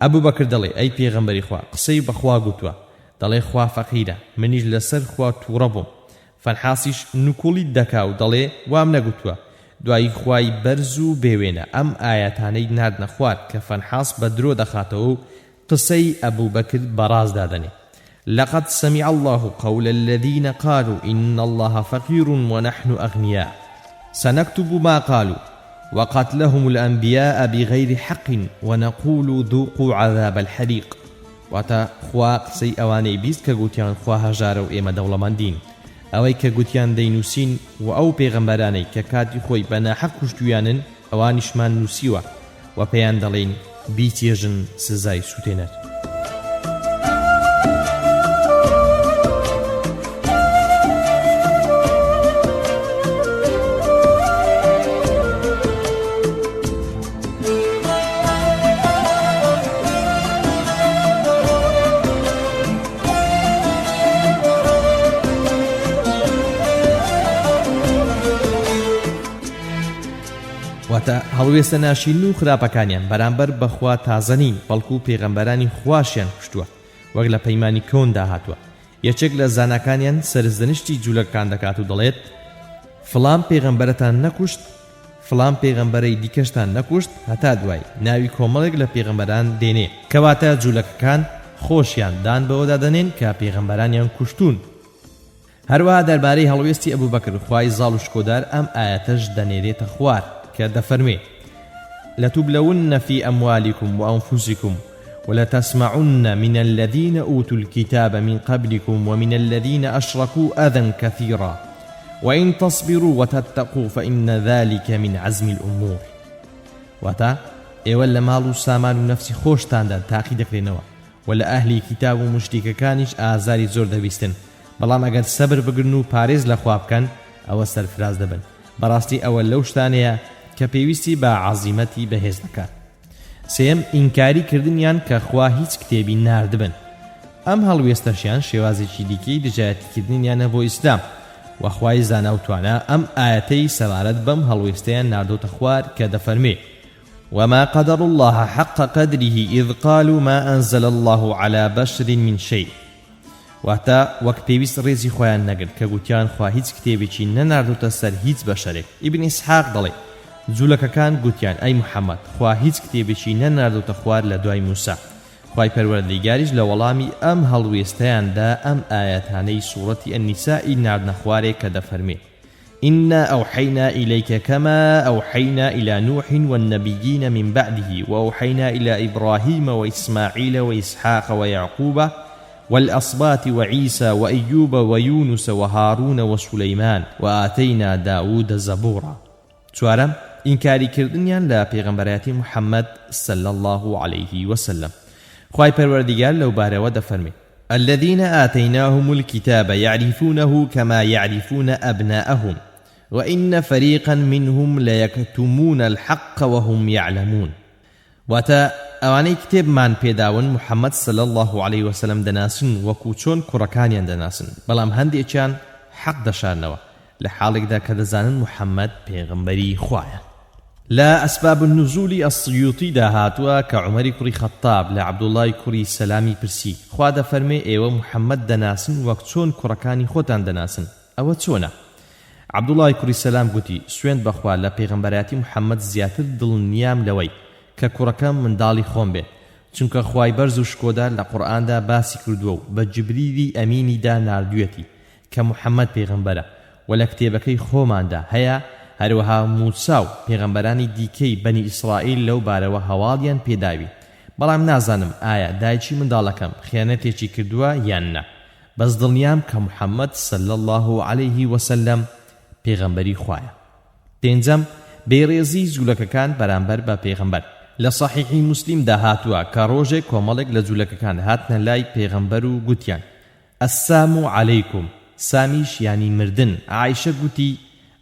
ئەبوبەکر دەڵێ ئەی پێغەمبەری خوا قسەی بەخوا گوتووە دەڵێ خوا فەقیرە منیش لەسەر خوا تووڕە بووم فەنحاسیش نوکوڵی دەکا و دەڵێ وام نەگوتووە دوایی خوای بەرز و بێوێنە ئەم ئاەتانەی ناردنە خوارد کە فەنحاس بە درۆ دەخاتەوە و قسەی ئەبوبەکر بەڕاز دادەنێ لقد سمع الله قول الذين قالوا إن الله فقير ونحن أغنياء سنكتب ما قالوا وقتلهم الأنبياء بغير حق ونقول ذوقوا عذاب الحريق واتا خوا قسەی ئەوانەی بیست کە گوتیان خوا هەژارە و ئێمە دەوڵەمەندین ئەوەی کە گوتیان دەینووسین و ئەو پێغەمبەرانەی کە کاتی خۆی بە ناحەق کوشتویانن ئەوانیشمان نووسیوە و پێیان دەڵێن بیتێژن سزای سوتێنەر واتە هەڵوێستە ناشین و خراپەکانیان بەرامبەر بەخوا تازەنین بەڵکو پێغەمبەرانی خواشیان کوشتووە وەک لە پەیمانی کۆندا هاتووە یەکێک لە زانەکانیان سەرزنشتی جوولەکان دەکات و دەڵێت فڵان پێغەمبەرتان نەکوشت فڵان پێغەمبەرەی دیکەشتان نەکوشت هەتا دوای ناوی کۆمەڵێک لە پێغەمبەران دێنێ کەواتە جوولەکەکان خۆشیان دان بەوەدا دەنێن کە پێغەمبەرانیان کوشتون هەروەها دەربارەی هەڵوێستی ئەبوبەکر خوای زاڵ و شکۆدار ئەم ئاەتەش دەنێرێتە خوار کە دەفەرمێ لتبلون في أموالكم وأنفسكم ولتسمعن من الذين أوتوا الكتاب من قبلكم ومن الذين أشركوا أذى كثيرا وإن تصبروا وتتقوا فإن ذلك من عزم الأمور واتا ئێوە لە ماڵ و سامان و نەفسی خۆشتاندا تاقی دەکرێنەوە و لە ئەهلی کتاب و مشتیکەکانیش ئازاری زۆر دەویستن بەڵام ئەگەر سەبر بگرن و پارێز لە خوا بکەن ئەوە سەرفراز دەبن بەڕاستی ئەوە لەو شتانەیە کە پێویستی بە عەزیمەتی بەهێز دەکات سێم ئینکاری کردنیان کە خوا هیچ کتێبی ناردبن ئەم هەڵوێستەشیان شێوازێکی دیکەی دژایەتیکردنیانە بۆ ئیسلام وەخوای زاناوتوانە ئەم ئاەتەی سەبارەت بەم هەڵوێستەیان ناردۆتە خوار کە دەفەرمێ وما قدر الله حق قدره إذ قالوا ما أنزل الله على بشر من شيء واتا وەک پێویست ڕێزی خۆیان نەگرت کە گوتیان خوا هیچ کتێبێکی نەناردوتە سەر هیچ بەشەرێک. ئیبن ئیسحاق دەڵێ جوولەکەکان گوتیان ئەی محەممەد خوا هیچ کتێبێکی نەناردوتە خوار لە دوای موسا. خوای پەروەردیگاریش لە وەڵامی ئەم هەڵوێستەیاندا ئەم ئاەتانەی سوورەتی ئەنیسائی ناردنە خوارێک کە دەفەرمێ إنا أوحينا إليك كما أوحينا إلى نوح والنبيين من بعده وأوحينا إلى إبراهيم وإسماعيل وإسحاق ويعقوب والأصباط وعيسى وأيوب ويونس وهارون وسليمان وآتينا داود زبورا. چوارم إنكاري كردنيان لا پیغمبرات محمد صلى الله عليه وسلم. خواهي پروردگار لو باروا دفرمي الذين آتيناهم الكتاب يعرفونه كما يعرفون أبناءهم وإن فريقا منهم ليكتمون الحق وهم يعلمون. واتا اواني كتاب من پێداون محمد صلى الله عليه وسلم دناسن وەکو چۆن کوڕەکانیان دەناسن بەڵام هەندێکیان حەق دەشارنەوە لە حاڵێکدا کە دەزانن محەممەد پێغەمبەری خوایە. لا أسباب النزول السيوطي دا هاتوا كعمر كري خطاب لعبد الله كري سلامي برسي خوا دەفەرمێ ئێوە محەممەد دەناسن وەک چۆن کوڕەکانی خۆتان دەناسن. ئەوە چۆنە؟ عبد الله كري سلام گوتی سوێند بەخوا لە پێغەمبەراتی محەممەد زیاتر دڵنیام لەوەی کە کوڕەکەم منداڵی خۆم بێت چونکە خوای بەرز و شکۆدار لە قورئاندا باسی کردووە و بە جبریلی ئەمینیدا ناردوویەتی کە محەممەد پێغەمبەرە و لە کتێبەکەی خۆماندا هەیە هەروەها موسا و پێغەمبەرانی دیکەی بەنی ئیسرائیل لەو بارەوە هەواڵیان پێداوی بەڵام نازانم ئایا دایکی منداڵەکەم خیانەتێکی کردووە یان نا بەس دڵنیام کە محەممەد صلی الله عليه وسلم پێغەمبەری خوایە. پێنجەم بێڕێزی جوولەکەکان بەرامبەر بە پێغەمبەر لە صحیحی مسلم دا هاتووە کە ڕۆژێک کۆمەڵێک لە جوولەکەکان هاتنە لای پێغەمبەر و گوتیان السلام عەلەیکم سامیش ینی مردن. عایشە گوتی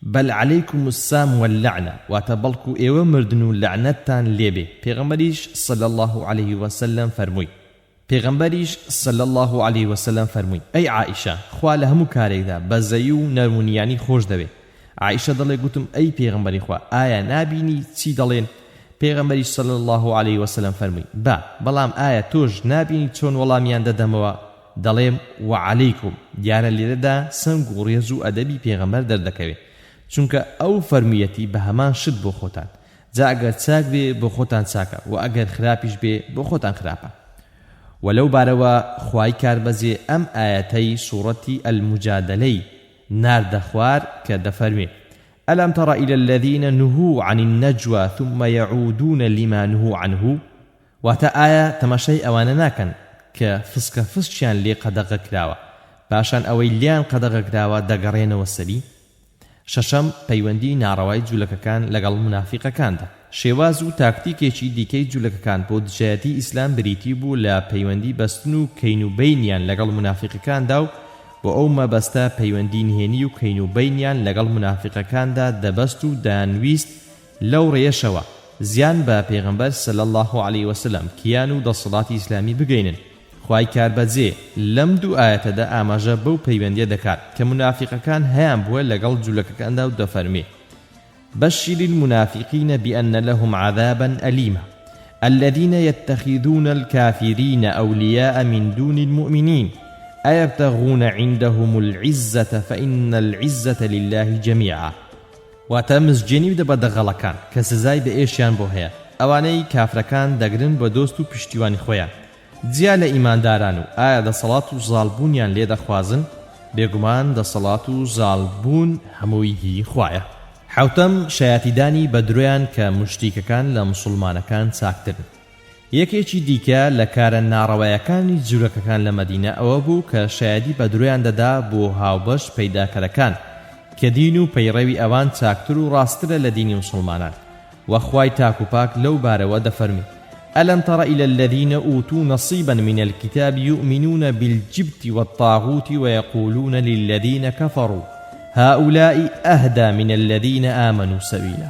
بل عليكم السام واللعنة واتبلكو ايوه مردنو لعنتان ليبي پیغمبریش صلى الله عليه وسلم فرموي پیغمبریش صلى الله عليه وسلم فرموي اي عائشة خوا لهمو كاريك دا بزيو نرمونياني خوش دبي. عائشة دلي قلتم اي پیغمبری خوا آيا نابيني چي دلين؟ پیغمبریش صلى الله عليه وسلم فرموي با بلام آيا توج نابيني چون وڵامیان دەدەمەوە دەڵێم وعليكم دیارە لێرەدا سنگ و ڕێز و ئەدەبی پێغەمبەر دەردەکەوێت چونکە ئەو فەرمیەتی بە هەمان شت بۆ خۆتان جا ئەگەر چاک بێ بۆ خۆتان چاکە و ئەگەر خراپیش بێ بۆ خۆتان خراپە. وەلەو بارەوە خوای کاربەزێ ئەم ئاەتەی سوورەتی المجادلەی ناردە خوار کە دەفەرمێ ألم تر إلى الذين نهوا عن النجوى ثم يعودون لما نهوا عنه. واتا آية تماشي أوانا ناكن كفسك فسشان لي قدغ كراوة باشان أوي ليان قدغ كراوة دقرين والسلي. ششم پەیوەندی ناڕەوای جوولەکەکان لەگەڵ منافقەکاندا. شێواز و تاکتیکێکی دیکەی جوولەکەکان بۆ دژایەتی ئیسلام بریتی بوو لە پەیوەندی بەستن و کەین و بەینیان لەگەڵ منافقەکاندا و بۆ ئەو مەبەستە پەیوەندی نهێنی و کەین و بەینیان لەگەڵ منافقەکاندا دەبەست و دانویست لەو ڕێیەشەوە زیان بە پێغەمبەر صلی الله عليه وسلم کیان و دەسەڵاتی ئیسلامی بگەینن. خوای کاربەجێ لەم دوو ئاەتەدا ئاماژە بەو پەیوەندیە دەکات کە منافقەکان هەیان بووە لەگەڵ جوولەکەکاندا و دەفەرمێ بشر المنافقين بأن لهم عذابا أليما الذين يتخذون الكافرين أولياء من دون المؤمنين أيبتغون عندهم العزة فإن العزة لله جميعا. واتمز جنیب دەبە دەغەڵەکان کە سزای بە ئێشیان بۆ هەیە ئەوانەی کافرەکان دەگرن بە دۆست و پشتیوانی خۆیان جیا لە ئیمانداران و ئایا دەسەڵات و زاڵبوونیان لێ دەخوازن؟ بێگومان دەسەڵات و زاڵبوون هەمووی هی خوایە. حوتەم شایەتیدانی بە درۆیان کە مشتیکەکان لە مسلمانەکان چاکترن. یەکێکی دیکە لە کارە ناڕەوایەکانی جوولەکەکان لە مەدینە ئەوە بوو کە شایەتی بە درۆیان دەدا بۆ هاوبەش پەیداکەرەکان کە دین و پەیڕەوی ئەوان چاکتر و ڕاسترە لە دینی مسلمانان. وەخوای تاکوپاک لەو بارەوە دەفەرمی ألم تر إلى الذين أوتوا نصيبا من الكتاب يؤمنون بالجبت والطاغوت ويقولون للذين كفروا هؤلاء أهدى من الذين آمنوا سبيلا.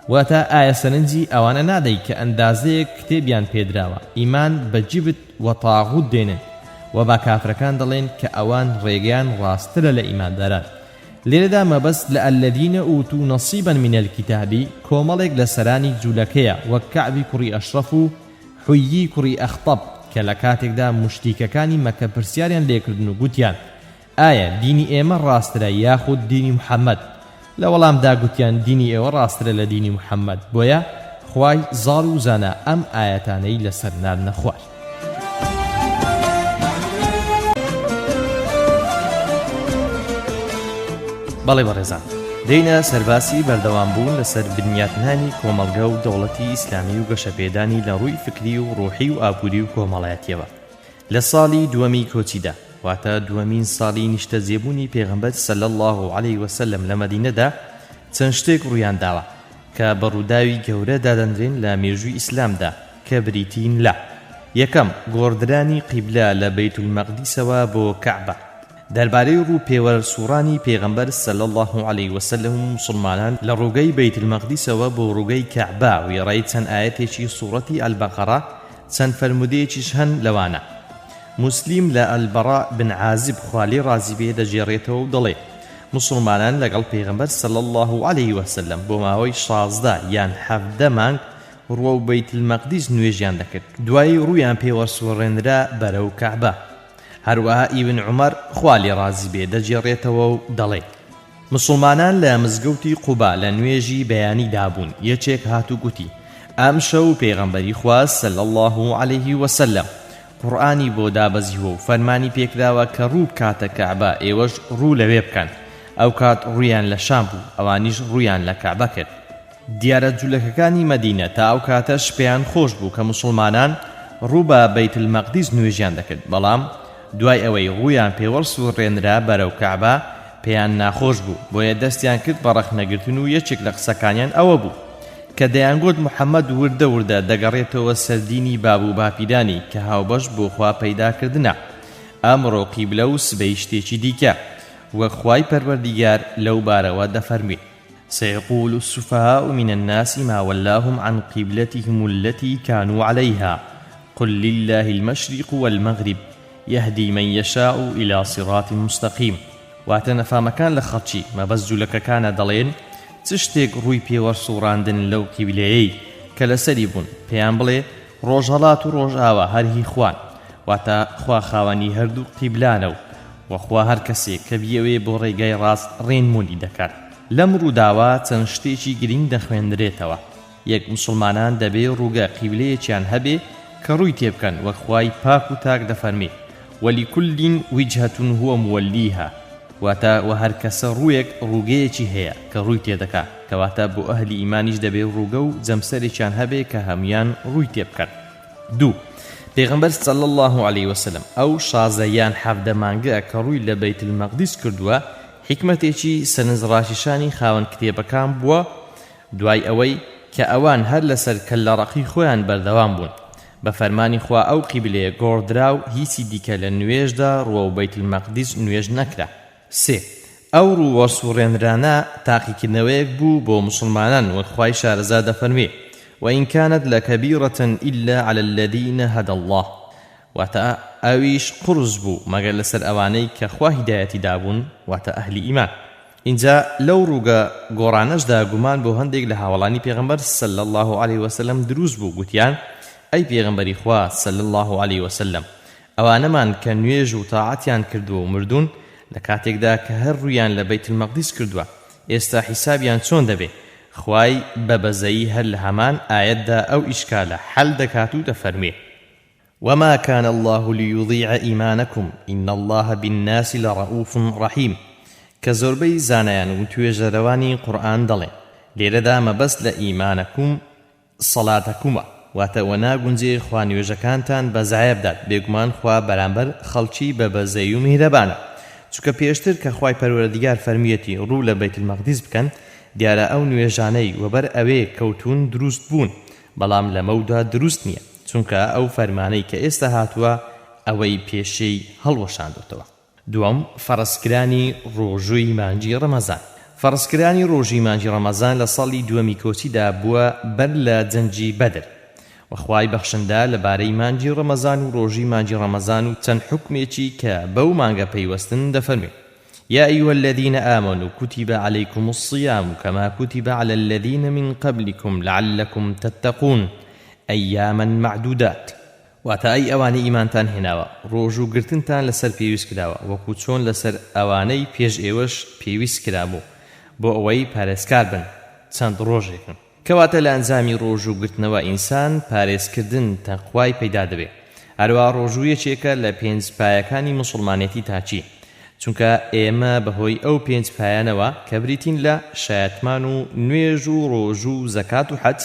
واتا آية سننجي أوانا نادي كأندازيك كتابيان بيدراوا إيمان بجبت وطاغوت دينن و با کافرەکان دەڵێن کە ئەوان ڕێگەیان ڕاسترە لە ئیمانداران. لێرەدا مەبەست لە ئەلەدینە ئوتو نەسیبەن من الکیتابی کۆمەڵێک لە سەرانی جوولەکەیە وەک کەعبی کوڕی ئەشرەف و حویی کوڕی ئەخطەب کە لە کاتێکدا مشتیکەکانی مەکە پرسیاریان لێکردن و گوتیان ئایا دینی ئێمە ڕاسترە یاخود دینی محەممەد؟ لە وەڵامدا گوتیان دینی ئێوە ڕاسترە لە دینی محەممەد، بۆیە خوای زاڵ و زانە ئەم ئاەتانەی لەسەر ناردنە خوار. بەڵێ بەڕێزان، دەینە سەرباسی بەردەوام بوون لەسەر بنیاتنانی کۆمەڵگە و دەوڵەتی ئیسلامی و گەشەپێدانی لە ڕووی فکری و ڕۆحی و ئابووری و کۆمەڵایەتیەوە لە ساڵی دووەمی کۆچیدا، واتە دووەمین ساڵی نیشتە جێبوونی پێغەمبەر سەلی الله عەلەیه وسەلەم لە مەدینەدا چەند شتێک ڕوویان داوە کە بە ڕووداوی گەورە دادەنرێن لە مێژووی ئیسلامدا کە بریتین لە: یەکەم، گۆڕدرانی قیبلە لە بەیت المەقدیسەوە بۆ کەعبە. دەربارەی ڕوو پێوە سوورانی پێغەمبەر سەلی الله عەلەیه وسەلەم و موسڵمانان لە ڕووگەی بەیت المەقدیسەوە بۆ ڕووگەی کەعبە وێڕای چەند ئاەتێکی سوورەتی ئەلبەقەرە چەند فەرمودەیەکیش هەن لەوانە. مسلیم لە ئەلبەڕا بن عازب خوا لێ ڕازی بێ دەژێڕێتەوە و دەڵێ موسڵمانان لەگەڵ پێغەمبەر سەلی الله عەلەیه وسەلەم بۆ ماوەی 16 یان 17 مانگ ڕووە و بەیت المەقدیس نوێژیان دەکرد، دوایی ڕوویان پێوەسوڕێنرا بەرەو کەعبە. هەروەها ئیبن عومەر خوا لێ ڕازی بێ دەجێڕێتەوە و دەڵێ موسڵمانان لە مزگەوتی قوبا لە نوێژی بەیانی دابوون، یەکێک هاتوو گوتی ئەم شەو پێغەمبەری خوا سەلی الله عەلەیه وسەلەم قورئانی بۆ دابەزیوە و فەرمانی پێکراوە کە ڕوو بکاتە کەعبە، ئێوەش ڕوو لەوێ بکەن. ئەو کات ڕوویان لە شام بوو، ئەوانیش ڕوویان لە کەعبە کرد. دیارە جوولەکەکانی مەدینە تا ئەو کاتەش پێیان خۆش بوو کە موسڵمانان ڕوو بە بەیت المەقدیس نوێژیان دەکرد، بەڵام دوای ئەوەی ڕوویان پێوەسوڕێنرا بەرەو کەعبە پێیان ناخۆش بوو، بۆیە دەستیان کرد بە ڕەخنەگرتن و یەکێک لە قسەکانیان ئەوە بوو کە دەیانگوت محەممەد وردە وردە دەگەڕێتەوە سەردینی بابوو باپیرانی کە هاوبەش بۆ خوا پەیداکردنە، ئەمڕۆ قیبلە و سبەی شتێکی دیکە، وەک خوای پەروەردیگار لەو بارەوە دەفەرمێ سيقول السفهاء من الناس ما ولاهم عن قبلتهم التي كانوا عليها قل لله المشرق والمغرب يهدي من يشاء إلى صراط مستقيم. واتنفا مكان لخطشي ما بزجلك كان دلين تشتێک ڕووی پێوەسوڕاندن لەو قیبلەیەی کە لەسەری بوون، پێیان بڵێ ڕۆژهەڵات و ڕۆژئاوا هەرهی خوان، واتە خوا خاوەنی هەردوو قیبلانە و وەخوا هەر کەسێک کە بیەوێ بۆ ڕێگای ڕاست ڕێنمونی دەکات. لەم ڕووداوە چەند شتێکی گرنگ دەخوێندرێتەوە. یەک، موسڵمانان دەبێ ڕووگە قیبلەیەکیان هەبێ کە ڕووی تێبکەن، وەک خوای پاک و تاک دەفەرمێ وەلیکل وجهة هو موليها، واتە و هەر کەسە ڕوویەک ڕووگەیەکی هەیە کە ڕووی تێدەکات، کەواتە بۆ ئەهلی ئیمانیش دەبێ ڕووگە و جەمسەرێکیان هەبێ کە هەمویان ڕووی تێبکەن. دوو، پێغەمبەر سەلی الله عەلەیه وسەلەم ئەو 16 یان 17 مانگە کە ڕووی لە بەیت المەقدیس کردووە حکمەتێکی سەرنجڕاشیشانی خاوەن کتێبەکان بووە، دوای ئەوەی کە ئەوان هەر لەسەر کەللەڕەقی خۆیان بەردەوام بوون. بە فەرمانی خوا ئەو قیبلەیە گۆڕدرا و هیچی دیکە لە نوێژدا ڕووە و بەیت المەقدیس نوێژ نەکرا. سێ، ئەو ڕوووەسوڕێنرانە تاقیکردنەوەیەک بوو بۆ موسڵمانان، وەک خوای شارەزا دەفەرمێ وإن كانت لكبيرة إلا على الذين هدى الله، واتە ئەویش قرس بوو مەگەر لەسەر ئەوانەی کە خوا هیدایەتی دابوون، واتە ئەهلی ئیمان. اینجا لەو ڕووگە گۆڕانەشدا گومان بۆ هەندێک لە هاوڵانی پێغەمبەر سەلی الله عەلەیه وسەلەم دروست بوو، گوتیان ئەی پێغەمبەری خوا سەلی الله عەلەیه وسەلەم، ئەوانەمان کە نوێژ و تاعەتیان کردووە و مردوون لە کاتێکدا کە هەر ڕوویان لە بەیت المەقدیس کردووە، ئێستا حیسابیان چۆن دەبێ؟ خوای بەبەزەیی هەر لە هەمان ئاەتدا ئەو ئیشکالە حەل دەکات و دەفەرمێ وما كان الله ليضيع إيمانكم إن الله بالناس لرؤوف رحيم. کە زۆربەی زانایان و توێژەرەوانی قورئان دەڵێن لێرەدا مەبەست لە ئیمانەکوم سەڵاتەکومە، واتە وەناگونجێ خوا نوێژەکانتان بەزایە بدات، بێگومان خوا بەرامبەر خەڵکی بەبەزەی و میهرەبانە. چونکە پێشتر کە خوای پەروەردیگار فەرمیەتی ڕوو لە بەیت المەقدیس بکەن، دیارە ئەو نوێژانەی وەبەر ئەوێ کەوتون دروست بوون، بەڵام لەمەودا دروست نییە، چونکە ئەو فەرمانەی کە ئێستا هاتووە ئەوەی پێشەی هەڵوەشاندوتەوە. دووەم، فەرزکرانی ڕۆژووی مانجی ڕەمەزان. فەرزکرانی ڕۆژی مانجی ڕەمەزان لە ساڵی دووەمی کۆچیدا بووە بەر لە جەنگی بەدر، وخوای بەخشندە لەبارەی مانگی ڕەمەزان و ڕۆژی مانگی ڕەمەزان و چەند حکمێکی کە بەو مانگە پەیوەستن دەفەرمێت يا أيها الذين آمنوا كتب عليكم الصيام كما كتب على الذين من قبلكم لعلكم تتقون أياما معدودات واتا أي أواني إيمانتان هناوا روجو قرتنتان لسر بيويس كراوا وكو چون لسر أواني بيج إيوش بيويس كرابو بو أوي پارێزکار بن چەند ڕۆژێکن کەواتە لە ئەنجامی ڕۆژوو گرتنەوە ئینسان پارێزکردن تەقوای پەیدا دەبێت هەروە ڕۆژوویەکێکە لە پێنج پایەکانی مسلمانێتی تاچی چونکە ئێمە بەهۆی ئەو پێنج پایانەوە کە بریتین لە شایەتمان و نوێژ و ڕۆژ و زەکات و حەج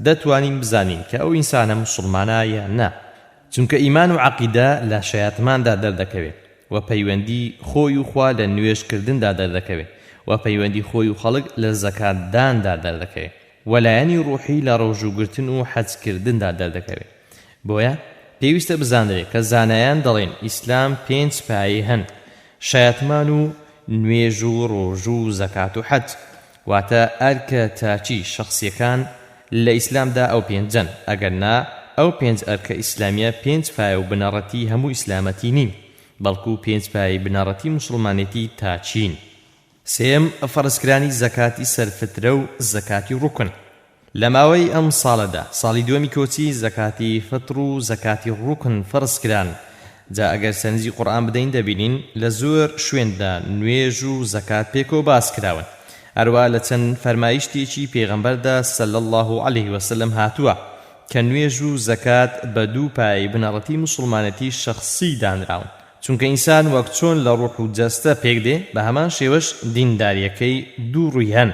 دەتوانین بزانین کە ئەو ئینسانە مسلمانە یان نا چونکە ئیمان و عەقیدە لە شایەتماندا دەردەکەوێت و پەیوەندی خۆی و خوا لە نوێژکردندا دەردەکەوێت و پەیوەندی خۆی و خەڵک لە زەکاتداندا دەردەکەوێت و لایەنی ڕوحی لە ڕۆژوگرتن و حەجکردندا دەردەکەوێت بۆیە پێویستە بزانرێت کە زانایان دەڵێن ئیسلام پێنج پایە هەن شایەتمان و نوێژ و ڕۆژ و زەکات و حەج واتە ئەرکە تاچی شەخصیەکان لە ئیسلامدا ئەو پێنجەن ئەگەر نا ئەو پێنج ئەرکە ئیسلامیە پێنج پایە و بنەڕەتی هەموو ئیسلامەتی نین بەڵکو پێنج پایەی بنەڕەتی موسڵمانێتی تاچین سێم فەرزکرانی زەکاتی سەرفترە و زەکاتی ڕوکن لە ماوەی ئەم ساڵەدا ساڵی دووەمی کۆچی زەکاتی فطر و زەکاتی ڕوکن فەرزکران جا ئەگەر سەرنجی قورئان بدەین دەبینین لە زۆر شوێندا نوێژ و زەکات پێکەوە باس کراون هەروە لە چەند فەرمایشتێکی پێغەمبەردا صلی الله علیه وسلم هاتووە کە نوێژ و زەکات بە دوو پایەی بنەڕەتی موسڵمانەتی شەخصی دانراون چونکە ئینسان وەک چۆن لە ڕوح و جەستە پێک دێ بە هەمان شێوەش دینداریەکەی دوو ڕووی هەن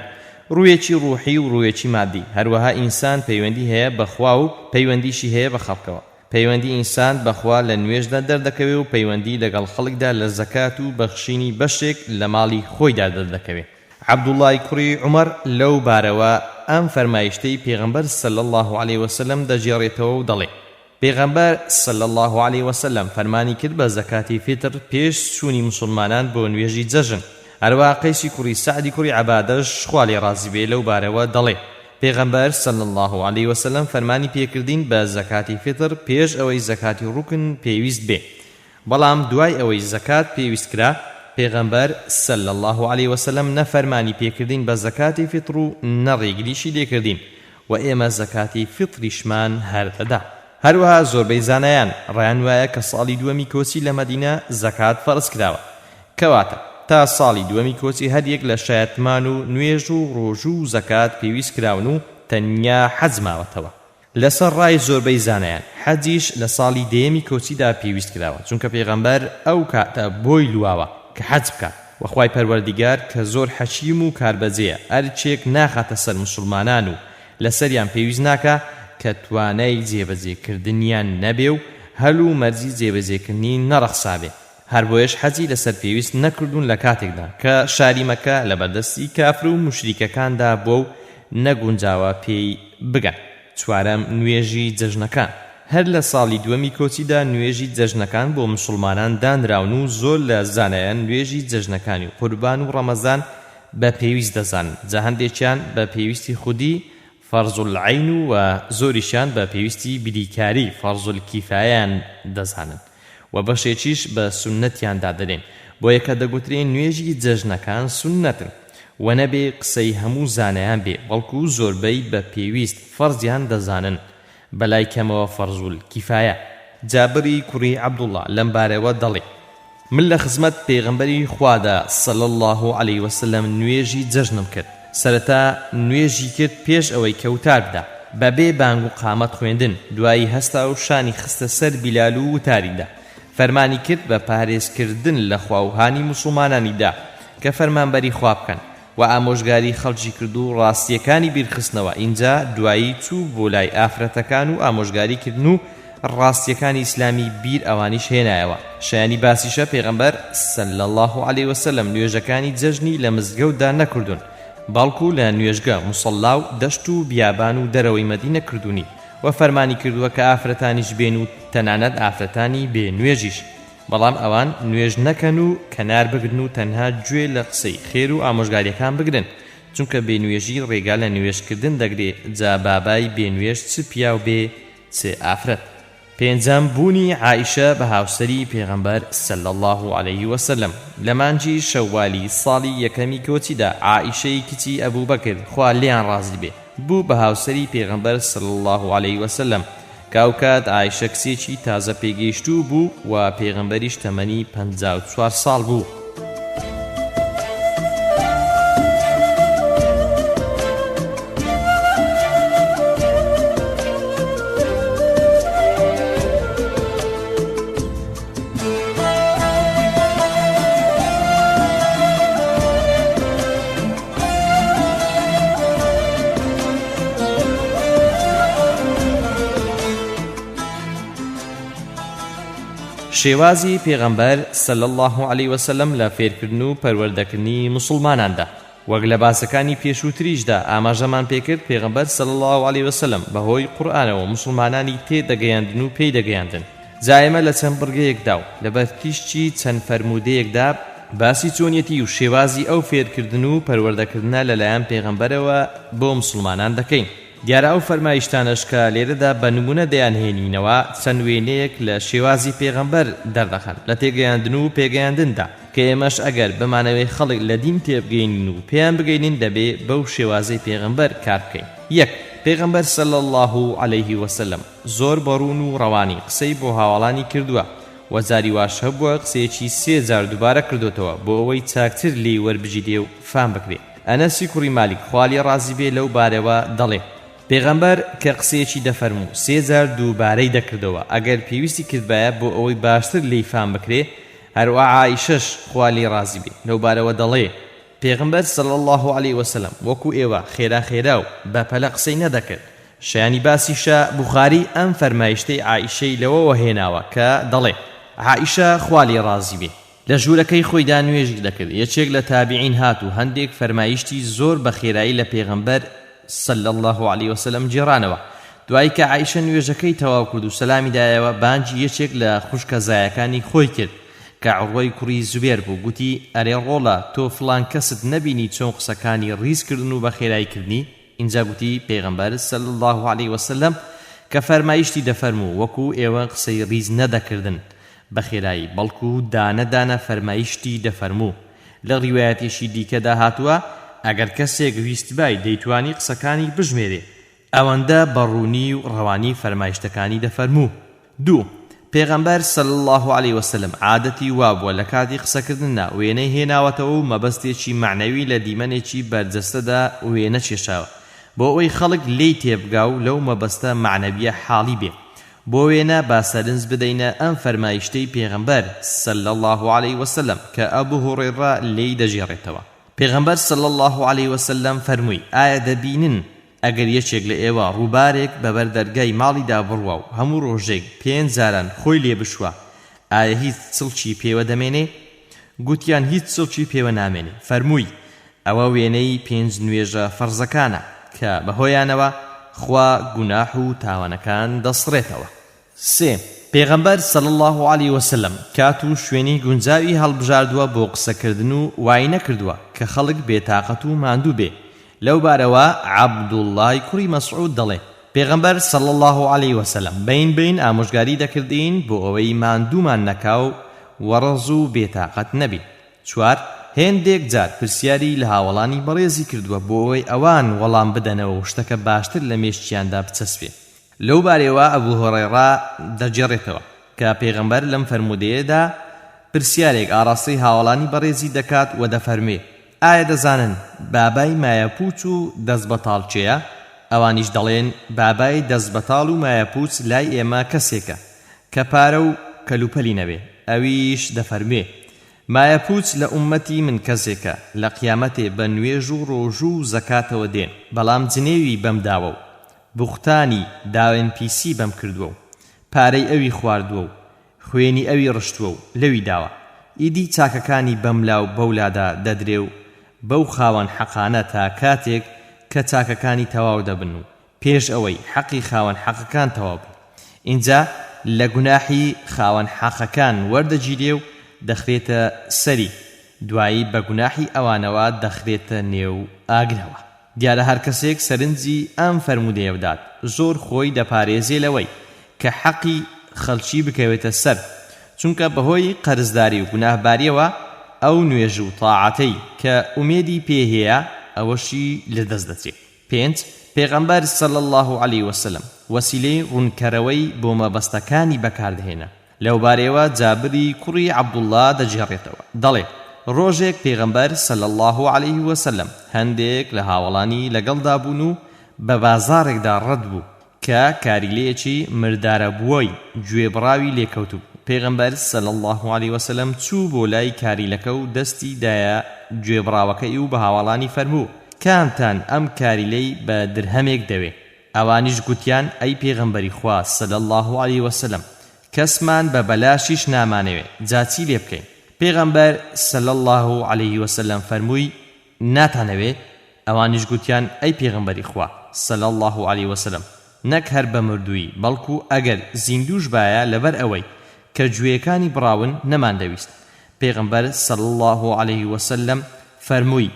ڕوویەکی ڕوحی و ڕوویەکی مادی هەروەها ئینسان پەیوەندی هەیە بەخوا و پەیوەندیشی هەیە بە خەڵکەوە پەیوەندی ئینسان بەخوا لە نوێژدا دەردەکەوێت و پەیوەندی لەگەڵ خەڵکدا لە زەکات و بەخشینی بەشێک لە ماڵی خۆیدا دەردەکەوێت عەبدوڵڵای کوڕی عومەر لەو بارەوە ئەم فەرمایشتەی پێغەمبەر صلی الله علیه وسلم دەجێڕێتەوە و دەڵێ پێغەمبەر صلی الله علیه وسلم فەرمانی کرد بە زەکاتی فیتر پێش چوونی مسلمانان بۆ نوێژی جەژن هەروە قەیسی کوڕی سعدی کوڕی عەبادەش خوا لێ ڕازی بێ لەو بارەوە دەڵێ پێغەمبەر صلی الله علیه وسلم فەرمانی پێکردین بە زەکاتی فیتر پێش ئەوەی زەکاتی ڕوکن پێویست بێ بەڵام دوای ئەوەی زەکات پێویست کرا پێغەمبەر صلی الله علیه وسلم نەفەرمانی پێکردین بە زەکاتی فیتر و نەڕێگریشی لێکردین و ئێمە زەکاتی فیتریشمان هەردەدا هەروەها زۆربەی زانایان ڕایان وایە کە ساڵی دووەمی کۆچی لە مەدینە زەکات فەرز کراوە کەواتە تا ساڵی دووەمی کۆچی هەریەک لە شایەتمان و نوێژ و ڕۆژ و زەکات پێویست کراون و تەنیا حەج ماوەتەوە لەسەر ڕای زۆربەی زانایان حەجیش لە ساڵی دەیەمی کۆچیدا پێویست کراوە چونکە پێغەمبەر ئەو کاتە بۆی لواوە کە حەج بکات وەخوای پەروەردیگار کە زۆر حەکیم و کاربەجەیە ئەرچێک ناخاتە سەر مسلمانان و لەسەریان پێویست ناکە کە توانای جێبەجێکردنیان نەبێ و هەل و مەرجی جێبەجێکردنی نەڕەخسابێ هەر بۆیەش حەجی لەسەر پێویست نەکردوون لە کاتێکدا کە شاری مەکە لە بەردەستی کافر و موشریکەکاندا بۆ و نەگونجاوە پێی بگەن چوارەم نوێژی جەژنەکان هەر لە ساڵی دووەمی کۆچیدا نوێژی جەژنەکان بۆ مسلمانان دانراون و زۆر لە زانایان نوێژی جەژنەکانی و قوربان و ڕەمەزان بە پێویست دەزانن جا هەندێکیان بە پێویستی خودی فەرض العین و زۆریشیان بە پێویستی بیریکاری فەرض الکیفایەیان دەزانن و بەشێکیش بە سونەتیاندا دەدەن بۆیە کە دەگوترێن نوێژی جەژنەکان سونەتن و نەبێ قسەی هەموو زانایان بێ بەڵکو زۆربەی بە پێویست فەرزیان دەزانن بەلای کەمەوە فەرض الکیفایە جابری کوڕی عەبدوڵڵا لەم بارەوە دەڵێ من لە خزمەت پێغەمبەری خوادا صلی الله علیه وسلم نوێژی جەژنم کرد سەرەتا نوێژی کرد پێش ئەوەی کەوتار بدا بەبێ بانگ و قامەت خوێندن دوایی هەستا و شانی خستە سەر بیلال و وتاریدا فەرمانی کرد بە پارێزکردن لە خواوهانی مسلمانانیدا کە فەرمانبەری خوا بکەن و ئامۆژگاری خەڵکی کرد و ڕاستیەکانی بیرخستنەوە اینجا دوایی چوو بۆ لای ئافرەتەکان و ئامۆژگاری کردن و ڕاستیەکانی ئیسلامی بیر ئەوانیش هێنایەوە شایانی باسیشە پێغەمبەر صلی الله علیه وسلم نوێژەکانی جەژنی لە مزگەوتدا نەکردون بەڵکو لە نوێژگە موسەڵا و دەشت و بیابان و دەرەوەی مەدینە کردوونی و فەرمانی کردووە کە ئافرەتانیش بێن و تەنانەت ئافرەتانی بێ نوێژیش بەڵام ئەوان نوێژ نەکەن و کەنار بگرن و تەنها گوێ لە قسەی خێر و ئامۆژگاریەکان بگرن چونکە بێنوێژی ڕێگا لە نوێژکردن دەگرێت جا بابای بێنوێژ چ پیا و بێ سێ ئافرەت. پێنجەم بوونی عائیشە بە هاوسەری پێغەمبەر صلی الله عليه وسلم. لە مانجی شەوالی ساڵی یەکەمی کۆچیدا عائیشەی کچی ئەبوو بەکر خوا لێیان ڕازی بێ بوو بە هاوسەری پێغەمبەر صلی الله عليه وسلم. کاوکات عائیشە کچێکی تازە پێگەیشتوو بوو و پێغەمبەریش تەمەنی 54 ساڵ بوو. شێوازی پێغەمبەر صلی الله عليه وسلم لە فێرکردن و پەروەردەکردنی مسلماناندا وەک لە باسەکانی پێشووتریشدا ئاماژەمان پێکرد پێغەمبەر صلی الله عليه وسلم بەهۆی قورئانەوە مسلمانانی تێدەگەیاندن و پێی دەگەیاندن. جایمە لە چەند بڕگەیەکدا و لەبەر تیشتی چەند فەرمودەیەکدا باسی چۆنیەتی و شێوازی ئەو فێرکردن و پەروەردەکردنە لەلایەن پێغەمبەرەوە بۆ مسلمانان دەکەین. دیارە ئەو فەرمایشتانەش کە لێرەدا بە نمونە دەیانهێنینەوە چەند وێنەیەک لە شێوازی پێغەمبەر دەردەخەن لە تێگەیاندن و پێگەیاندندا کە ئێمەش ئەگەر بمانەوەی خەڵک لە دین تێبگەینین و پێیان بگەینین دەبێ بەو شێوازەی پێغەمبەر کار بکەین. یەک، پێغەمبەر صلی الله عليه وسلم زۆر بەڕون و ڕەوانی قسەی بۆ هاوڵانی کردووە و جاری واش هەبووە قسەیەکی 3000 دووبارە کردوتەوە بۆ ئەوەی چاکتر لێی وەربژیدێ و فام بکرێ. ئەنەسی کوڕی مالیک خوالی ڕازی بێ لەو بارەوە دەڵێ پێغەمبەر کە قسەیەکی دەفەرموو 3000 دووبارەی دەکردەوە ئەگەر پێویستی کردبایە بۆ ئەوەی باشتر لێی فام بکرێ. هەروە عائیشەش خوالی ڕازی بێ لەو بارەوە دەڵێ پێغەمبەر صلی الله عليه وسلم وەکو ئێوە خێرا خێرا و بەپەلە قسەی نەدەکرد. شایانی باسیشە بوخاری ئەم فەرمایشتەی عائیشەی لەوەوە هێناوە کە دەڵێ عائیشە خوالی ڕازی بێ لە ژوورەکەی خۆیدا نوێژی دەکرد. یەکێک لە تابعین هات و هەندێک فەرمایشتی زۆر بە خێرایی لە پێغەمبەر صلی الله عليه وسلم جێڕانەوە. دوایی کە عائیشە نوێژەکەی تەواو کرد و سەلامی دایەوە بانجی یەکێک لە خوشکە زایەکانی خۆی کرد کە عوڕۆی کوڕی زوبێر بوو. گوتی ئەرێ ڕۆڵە تۆ فڵان کەست نەبینی چۆن قسەکانی ڕیزکردن و بە خێراییکردنی؟ اینجا گوتی پێغەمبەر صلی الله عليه وسلم کە فەرمایشتی دەفەرموو وەکو ئێوە قسەی ڕیز نەدەکردن بە خێرایی بەڵکو دانە دانە فەرمایشتی دەفەرموو. لە ڕیوایەتێکی دیکەدا هاتووە ئەگەر کەسێک ویستبای دەیتوانی قسەکانی بژمێرێ ئەوەندە بەڕوونی و ڕەوانی فەرمایشتەکانی دەفەرموو. دوو، پێغەمبەر صلی الله عليه وسلم عادەتی وابووە لە کاتی قسەکردندا وێنەی هێناوەتەوە و مەبەستێکی معنەوی لە دیمەنێکی بەرجەستەدا وێنە چێشاوە بۆ ئەوەی خەڵک لێی تێبگا و لەو مەبەستە معنەویە حاڵی بێ. بۆ وێنە باسەرنج بدەینە ئەم فەرمایشتەی پێغەمبەر صلی الله عليه وسلم کە ئەبوو هوڕێڕە لێی دەژێڕێتەوە. پێغەمبەر صلی الله عليه وسلم فەرمووی ئایا دەبینن ئەگەر یەکێک لە ئێوە ڕووبارێک بەبەر دەرگای ماڵیدا بڕوە و هەموو ڕۆژێک 5 جاران خۆی لێ بشوە ئایا هیچ چڵکی پێوە دەمێنێ؟ گوتیان هیچ چڵکی پێوە نامێنێ. فەرمووی ئەوە وێنەی 5 نوێژە فەرزەکانە کە بەهۆیانەوە خوا گوناح و تاوانەکان دەسڕێتەوە. سێ، پێغەمبەر صلی الله عليه وسلم کات و شوێنی گونجاوی هەڵبژاردووە بۆ قسەکردن و وای نەکردووە کە خەڵک بێتاقەت و ماندوو بێ. لەو بارەوە عەبدوڵڵای کوڕی مەسعود دەڵێ پێغەمبەر صلی الله عليه وسلم بین ئامۆژگاری دەکردین بۆ ئەوەی ماندوومان نەکاو وەڕەز و بێتاقەت نەبین. چوار، هێندێک جار پرسیاری لە هاوڵانی بەڕێزی کردووە بۆ ئەوەی ئەوان وەڵام بدەنەوە و شتەکە باشتر لە مێشتیاندا بچەسبێ. لەو بارەوە ئەبوو هوڕێڕە دەجێڕێتەوە کە پێغەمبەر لەم فەرمودەیەدا پرسیارێک ئاڕاستەی هاوڵانی بەڕێزی دەکات و دەفەرمێ ئایا دەزانن بابای مایەپوچ و دەستبەتاڵ چێیە؟ ئەوانیش دەڵێن بابای دەستبەتاڵ و مایەپوچ لای ئێمە کەسێکە کە پارە و کەلوپەلی نەبێ. ئەویش دەفەرمێ مایەپوچ لە ئومەتی من کەسێکە لە قیامەتێ بە نوێژ و ڕۆژ و زەکاتەوە دێن بەڵام جنێوی بەم داوە و بوختانی داوێن پیسی بەم کردووە و پارەی ئەوی خواردووە و خوێنی ئەوی ڕشتووە و لەوی داوە. ئیدی چاکەکانی بەملاو بەولادا دەدرێ و بەو خاوەن حەقانە تا کاتێک کە چاکەکانی تەواو دەبن و پێش ئەوەی حەقی خاوەن حەقەکان تەواو بن. اینجا لە گوناحی خاوەن حەقەکان وەردەگیرێ و دەخرێتە سەری، دوایی بە گوناحی ئەوانەوە دەخرێتە نێو ئاگرەوە. دیارە هەر کەسێک سەرنجی ئەم فەرمودەیە بدات زۆر خۆی دەپارێزێ لەوەی کە حەقی خەڵکی بکەوێتە سەر، چونکە بەهۆی قەرزداری و گوناهباریەوە ئەو نوێژ و تاعەتەی کە ئومێدی پێهەیە ئەوەشی لەدەست دەچێت. 5. پێغەمبەر صلی الله علیه وسلم وەسیلەی ڕوونکەرەوەی بۆ مەبەستەکانی بەکاردهێنا. لەو بارەیەوە جابری کوڕی عەبدوڵڵا دەجێڕێتەوە، دەڵێ ڕۆژێک پێغەمبەر صلی الله علیه وسلم هەندێک لە هاوڵانی لەگەڵدا بوون و بە بازارێکدا ڕەت بوو کە کاریلەیەکی مردارە بووەی گوێبڕاوی لێکەوت بوو. پێغەمبەر صلی الله علیه وسلم چوو بۆ لای کاریلەکە و دەستی دایە گوێبڕاوەکەی و بە هاوڵانی فەرموو کامتان ئەم کاریلەی بە درهەمێک دەوێ؟ ئەوانیش گوتیان ئەی پێغەمبەری خوا صلی الله علیه وسلم کەسمان بە بەلاشیش نامانەوێ، جاچی لێ بکەین؟ پێغەمبەر صلی الله علیه وسلم فەرمووی ناتانەوێ؟ ئەوانیش گوتیان ئەی پێغەمبەری خوا صلی الله علیه وسلم نەک هەر بە مردووی بەڵکو ئەگەر زیندوش بایە لەبەر ئەوەی کە گوێەکانی بڕاون نەمان دەویست. پێغەمبەر صلی الله علیه وسلم فەرمووی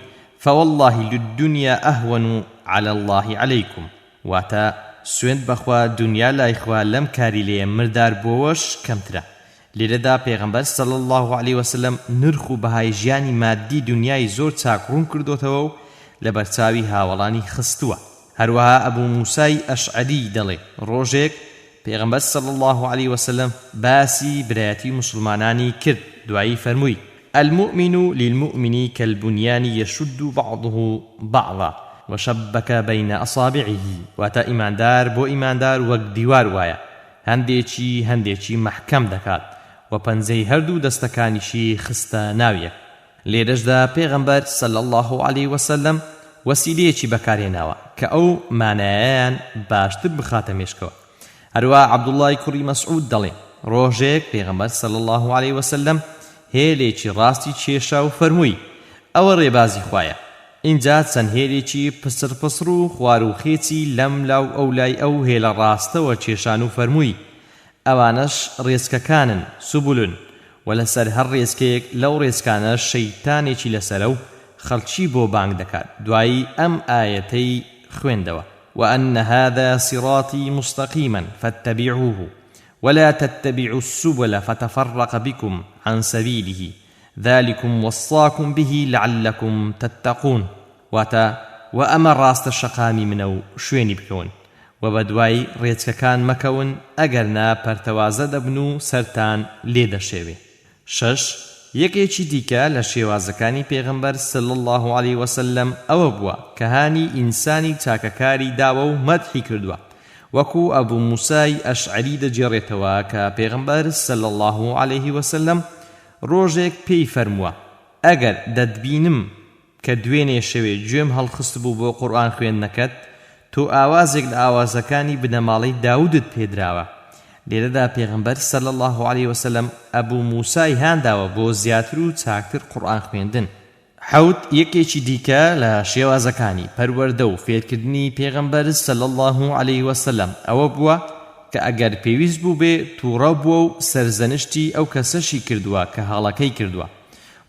فوالله للدنيا أهون على الله عليكم، واتا سوێند بەخوا دنیا لای خوا لەم کاریلەیە مردار بۆوەش کەمترە. لێرەدا پێغەمبەر صلی الله علیه وسلم نرخ و بەهای ژیانی مادی دنیای زۆر چاکڕوون کردوتەوە و لە بەرچاوی هاوڵانی خستووە. هەروەها ئەبوو موسای ئەشعەری دەڵێ ڕۆژێک پێغەمبەر صلی الله علیه وسلم باسی برایەتی مسلمانانی کرد، دوایی فەرمووی المؤمن للمؤمن كالبنيان يشد بعضه بعضا وشبك بين أصابعه. واتا إيماندار بو إيماندار وەک دیوار وایە، هەندێکی محکەم دەکات و پەنجەی هەردوو دەستەکانیشی خستە ناویەک. لێرەشدا پێغەمبەر صلی الله علیه وسلم وەسیلەیەکی بەکارهێناوە کە ئەو مانایەیان باشتر بخاتە مێشکەوە. هەروە عەبدوڵڵای کوڕی مەسعود دەڵێ ڕۆژێک پێغەمبەر صلی الله علیه وسلم هێلێکی ڕاستی کێشا و فەرمووی ئەوە ڕێبازی خوایە. اینجا چەند هێلێکی پسر و خوار و خێچی لەم لاو ئەو لای ئەو هێلە ڕاستەوە کێشان و فەرمووی ئەوانەش ڕێزکەکانن سوبولن، و لەسەر هەر ڕێزکەیەک لەو ڕێزکانە شەیتانێکی لەسەرە و خەڵکی بۆ بانگ دەکات. دوایی ئەم ئایەتەی خوێندەوە وأن هذا صراطي مستقيما فاتبعوه ولا تتبعوا السبل فتفرق بكم عن سبيله ذلكم وصاكم به لعلكم تتقون. واتا وأما راست الشقامي منو شويني بكون وبدواي ريتككان مكون أجرنا پرتوازە دەبن و سەرتان لێ دەشێوێ. 6. یەکێکی دیکە لە شێوازەکانی پێغەمبەر صلی الله علیه وسلم ئەوە بووە کە هانی ئینسانی چاکەکاری داوە و مەدحی کردووە، وەکو ئەبوو موسای ئەشعەری دەجێڕێتەوە کە پێغەمبەر صلی الله علیه وسلم ڕۆژێک پێی فەرمووە ئەگەر دەتبینم کە دوێنێ شەوێ گوێم هەڵخست بوو بۆ قورئان خوێندنەکەت تۆ ئاوازێک لە ئاوازەکانی بنەماڵەی داودت پێدراوە. لێرەدا پێغەمبەر صلی الله علیه وسلم ئەبوو موسای هانداوە بۆ زیاتر و چاکتر قورئان خوێندن. 7. یەکێکی دیکە لە شێوازەکانی پەروەردە و فێرکردنی پێغەمبەر صلی الله علیه وسلم ئەوە بووە کە ئەگەر پێویست بوو بێ تووڕە بووە و سەرزەنشتی ئەو کەسەشی کردووە کە هەڵەکەی کردووە.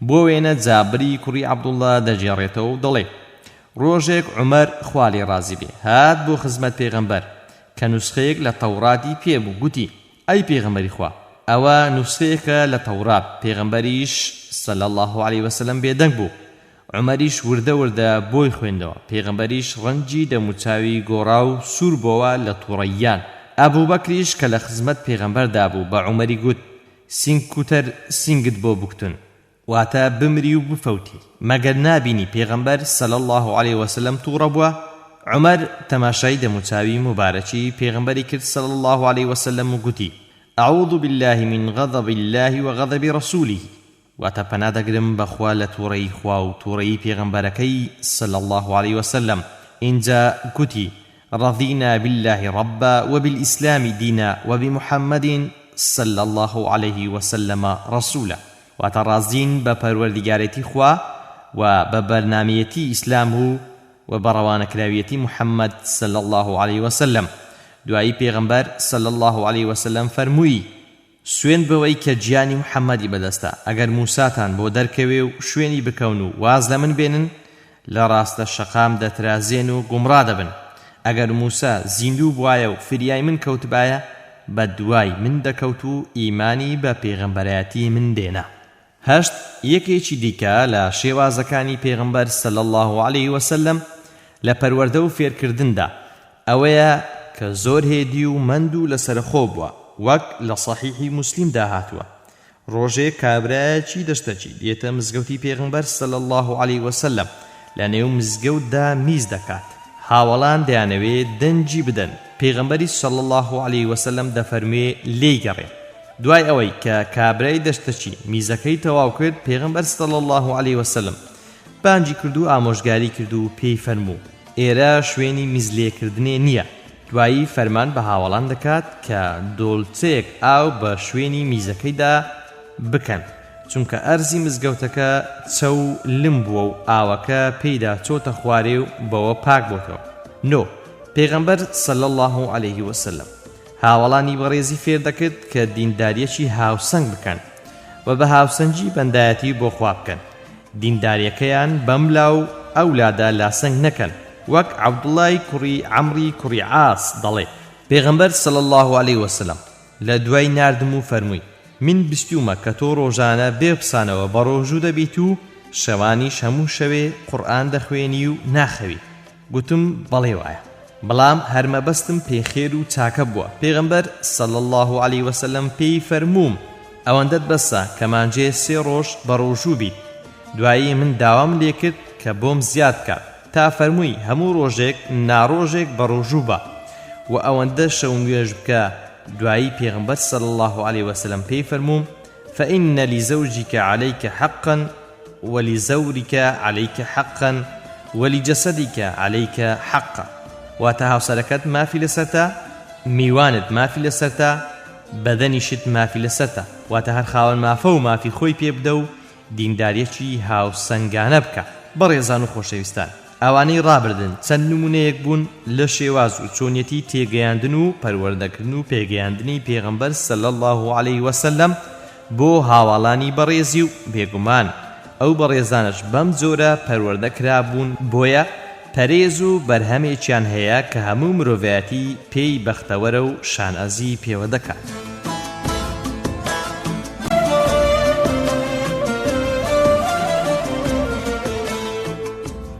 بۆ وێنە جابری کوڕی عەبدوڵڵا دەجێڕێتەوە و دەڵێ ڕۆژێک عومەر خوا لێ ڕازی بێ هات بۆ خزمەت پێغەمبەر کە نوسخەیەک لە تەوڕاتی پێبوو، گوتی ئەی پێغەمبەری خوا ئەوە نوسخەیەکە لە تەورات. پێغەمبەریش صلی الله علیه وسلم بێدەنگ بوو. عومەریش وردە بۆی خوێندەوە. پێغەمبەریش ڕەنجی دەموچاوی گۆڕا و سوور بۆوە لە تووڕەیان. ئەبوو بەکریش کە لە خزمەت پێغەمبەردا بوو بە عومەری گوت سینگکوتەر سینگت بۆ بکتون، واتە بمری و بفەوتی مەگەر نابینی پێغەمبەر صلی الله علیه وسلم تووڕە بووە. عومەر تەماشای دەموچاوی مبارەکی پێغەمبەری کرد صلی الله علیه وسلم و گوتی أعوذ بالله من غضب الله وغضب رسوله، واتە پەنادەگرم بەخوا لە تووڕەی خوا و تووڕەی پێغەمبەرەکەی صلی الله علیه وسلم. اینجا گوتی رضينا بالله ربا وبالإسلام دينا وبمحمد صلى الله عليه وسلم رسولا. وترازين بپروردگاريتي خوا وببرناميتي إسلامه وبروانكراويتي محمد صلى الله عليه وسلم. دوایی پێغەمبەر صلى الله عليه وسلم فەرمووی سوێن بەوەی کە گیانی محەممەدی بەدەستە ئەگەر موساتان بۆ دەرکەوێ و شوێنی بکەون و واز لە من بێنن لە ڕاستە شەقام دەترازێن و گومڕا دەبن. ئەگەر موسا زیندوو بوایە و فریای من کەوتبایە بە دوای من دەکەوت و ئیمانی بە پێغەمبەرایەتی من دێنا. هەشت یەکێکی دیکە لە شێوازەکانی پێغەمبەر صلی الله عليه وسلم لە پەروەردە و فێرکردندا ئەوەیە کە زۆر هێدی و مەند و لەسەرخۆ بووە، وەک لە صەحیحی موسلیمدا هاتووە. ڕۆژێک کابرایەکی دەشتەچی دێتە مزگەوتی پێغەمبەر صلی الله عليه وسلم لە نێو مزگەوتدا میز دەکات. هاوڵان دەیانەوێت دەنجی بدەن، پێغەمبەری صلی الله عليه وسلم دەفەرموێ لێی گەڕێ. دوای ئەوەی کە کابرای دەشتەچی میزەکەی تەواو کرد، پێغەمبەر صلی الله عليه وسلم بانجی کرد و ئامۆژگاری کرد و پێی فەرموو ئێرە شوێنی میزلێکردنێ نییە. دوایی فەرمان بە هاوڵان دەکات کە دۆڵچەیەک ئاو بە شوێنی میزەکەیدا بکەن، چونکە ئەرزی مزگەوتەکە چەو لم بووە و ئاوەکە پێیدا چۆتە خوارێ و بەوە پاک بۆتەوە. نۆ پێغەمبەر صلی الله عليه وسلم هاوڵانی بەڕێزی فێر دەکرد کە دینداریەکی هاوسەنگ بکەن و بە هاوسەنگی بەندایەتی بۆ خوا بکەن. دینداریەکەیان بەملا و ئەولادا لاسەنگ نەکەن، وەک عەبدوڵای کوڕی عەمری کوڕی عاس دەڵێ پێغەمبەر صلی الله عليه وسلم لە دوای ناردم و فەرمووی من بیستومە کە تۆ ڕۆژانە بێپسانەوە بە ڕۆژوو دەبیت و شەوانیش هەموو شەوێ قورئان دەخوێنی و ناخەوی. گوتم بەڵێ وایە، بەڵام هەرمەبەستم پێخێر و چاکە بووە. پێغەمبەر صلی الله عليه وسلم پێی فەرمووم ئەوەندەت بەسە کە مانجێ 3 ڕۆژ بە ڕۆژوو بیت. دوایی من داوام لێ کرد کە بۆم زیاد کات تا فەرمووی هەموو ڕۆژێک ناڕۆژێک بە ڕۆژوو بە و ئەوەندە شەو نوێژ بکە. دوایی پێغەمبەر صلی الله عليه وسلم پێی فەرمووم فإن لزوجك عليك حقا ولزورك عليك حقا ولجسدك عليك حقا. واتە هاوسەرەکەت مافی لەسەرتە، میوانت مافی لەسەرتە، بەدەنیشت مافی لەسەرتە. واتە هەر خاوەن مافە و مافی خۆی پێ بدە و دینداریەکی هاوسەنگانە بکە. بەڕێزان و خۆشەویستان، ئەوانەی ڕابردن چەند نمونەیەک بوون لە شێواز و چۆنیەتی تێگەیاندن و پەروەردەکردن و پێگەیاندنی پێغەمبەر صلی الله عليه وسلم بۆ هاوڵانی بەڕێزی و بێگومان ئەو بەڕێزانش بەم جۆرە پەروەردەکرا بوون. بۆیە پەرێز و بەرهەمێکیان هەیە کە هەموو مرۆڤایەتی پێی بەختەوەرە و شانئەزی پێوە دەکات.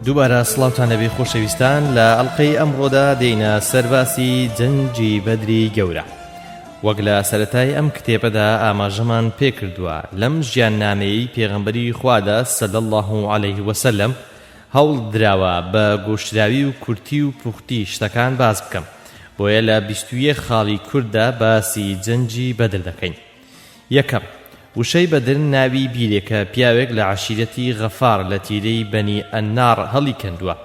دووبارە سڵاوتان لەبێ خۆشەویستان، لە ئەڵقەی ئەمڕۆدا دێینە سەرباسی جەنگی بەدری گەورە. وەک لە سەرەتای ئەم کتێبەدا ئاماژەمان پێکردووە لەم ژیاننامەی پێغەمبەری خوادا صلی الله عليه وسلم هەوڵ دراوە بە گۆشتراوی و کورتی و پوختی شتەکان باز بکەم. بۆیە لە 21 خاڵی کووردا باسی جەنگی بەدر دەکەین. یەکەم، وشەی بەدر ناوی بیرێکە پیاوێک لە عەشیرەتی غەفار لە تیرەی بەنی ئەننار هەڵی کەندووە.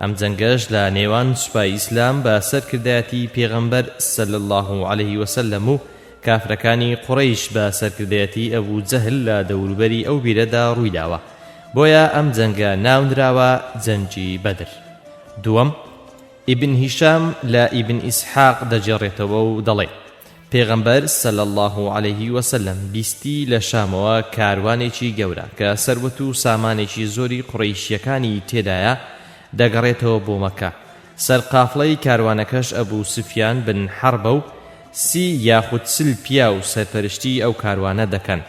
ئەم جەنگەش لە نێوان سوپای ئیسلام بە سەرکردایەتی پێغەمبەر صلی الله عليه وسلم و کافرەکانی قوڕەیش بە سەرکردایەتی ئەبوو جەهل لە دەوروبەری ئەو بیرەدا ڕوویداوە. بۆیە ئەم جەنگە ناونراوە جەنگی بەدر. دووەم، ئیبن هیشام لە ئیبن ئیسحاق دەجێڕێتەوە و دەڵێ پێغەمبەر صلی الله عليه وسلم بیستی لە شامەوە کاروانێکی گەورە کە سەروەت و سامانێکی زۆری قوڕەیشیەکانی تێدایە دەگەڕێتەوە بۆ مەکە. سەرقافڵەی کاروانەکەش ئەبوو سفیان بن حەربە و 30 یاخود 40 پیا و سەرپەرشتی ئەو کاروانە دەکەن.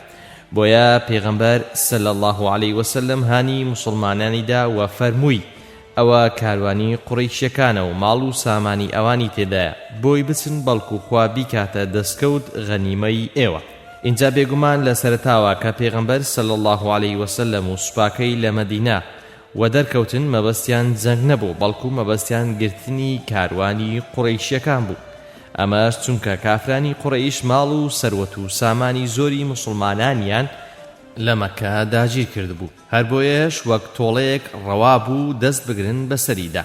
بۆیە پێغەمبەر صلی الله عليه وسلم هانی موسڵمانانیدا و فەرمووی ئەوە کاروانی قوڕیشیەکانە و ماڵ و سامانی ئەوانی تێدایە، بۆی بچن بەڵکو خوا بیکاتە دەستکەوت غەنیمەی ئێوە. اینجا بێگومان لە سەرەتاوە کە پێغەمبەر صلی الله عليه وسلم و سوپاکەی لە مەدینە و دەرکەوتن مەبەستیان جەنگ نەبوو، بەڵکو مەبەستیان گرتنی کاروانی قوڕیشیەکان بوو. ئەمەش چونکە کافرانی قوڕەیش ماڵ و سەروەت و سامانی زۆری موسڵمانانیان لە مەکە داگیر کرد بوو. هەر بۆیەش وەک تۆڵەیەک ڕەوا بوو دەست بگرن بەسەریدا.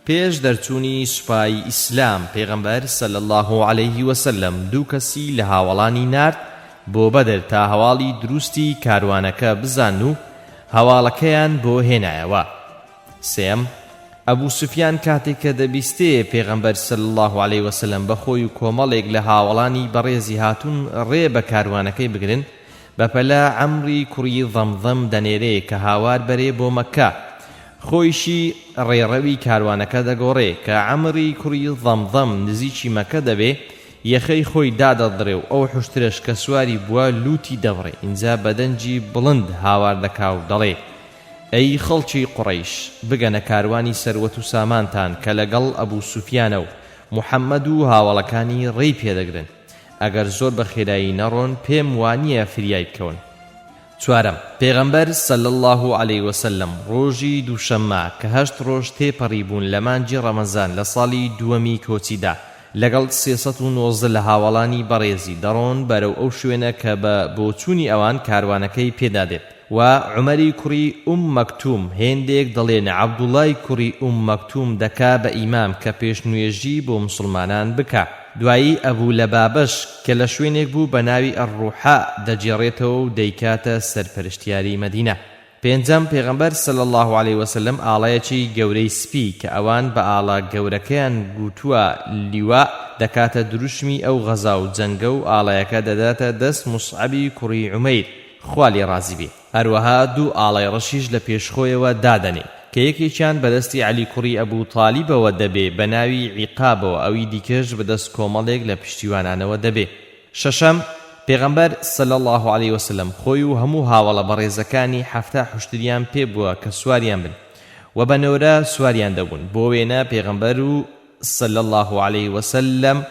پێش دەرچوونی سوپای ئیسلام پێغەمبەر صلی الله عليه وسلم دوو کەسی لە هاوڵانی نارد بۆ بەدر تا هەواڵی دروستی کاروانەکە بزان و هەواڵەکەیان بۆ هێنایەوە. سێم، ئەبوو سوفیان کاتێک کە دەبیستێ پێغەمبەر صلی الله عليه وسلم بەخۆی و کۆمەڵێک لە هاوڵانی بەڕێزی هاتوون ڕێ بە کاروانەکەی بگرن، بەپەلا عەمری کوڕی ضەمضەم دەنێرێ کە هاوار بەرێ بۆ مەکە. خۆیشی ڕێڕەوی کاروانەکە دەگۆڕێ کە عەمری کوڕی ضەمضەم نزیکی مەکە دەبێ یەخەی خۆی دادەدڕێ و ئەو حوشترش کە سواری بووە لوتی دەبڕێ ئینجا بەدەنجی بڵند هاوار دەکا و دەڵێ ئەی خەڵکی قوڕەیش بگەنە کاروانی سەروەت و سامانتان کە لەگەڵ ئەبوو سوفیانە و محەممەد و هاوڵەکانی ڕێی پێدەگرن ئەگەر زۆر بە خێرایی نەڕۆن پێم وانییە فریای بکەون. چوارەم پێغەمبەر صلی الله علیه وسلم ڕۆژی دووشەممە کە 8 ڕۆژ تێپەڕی بوون لە مانجی ڕەمەزان لە ساڵی دووەمی کۆچیدا لەگەڵ 319 لە هاوڵانی بەڕێزی دەڕۆن بەرەو ئەو شوێنە کە بە بۆچوونی ئەوان کاروانەکەی پێدادێت و عومەری کوڕی مەکتوم هێندێک دەڵێن عەبدوڵای کوڕی مەکتوم دەکا بە ئیمام کە پێشنوێژی بۆ مسلمانان بکە. دوایی ئەبوو لە بابەش کە لە شوێنێک بوو بە ناوی ئەڕوحا دەجێڕێتەوە و دەیکاتە سەرپەرشتیاری مەدینە. پێنجەم پێغەمبەر صلی الله علیه وسلم ئاڵایەکی گەورەی سپی کە ئەوان بە ئاڵا گەورەکەیان گوتووە لیوا دەکاتە دروشمی ئەو غەزا و جەنگە و ئاڵایەکە دەداتە دەست موسعەبی کوڕی عومەیر خوا لێ ڕازی بێ. هەروەها دوو ئاڵای ڕەشیش لە پێشخۆیەوە دادەنێ کە یەکێکیان بەدەستی عەلی کوڕی ئەبوو تالیبەوە دەبێ بە ناوی عیقابەوە ئەوی دیکەش بەدەست کۆمەڵێک لە پشتیوانانەوە دەبێ. شەشەم پێغەمبەر صلی الله علیه وسلم خۆی و هەموو هاوڵە بەڕێزەکانی 7 حوشتریان پێ بووە کە سواریان بن و بەنەورە سواریان دەبوون. بۆ وێنە پێغەمبەر و صلی الله علیه وسلم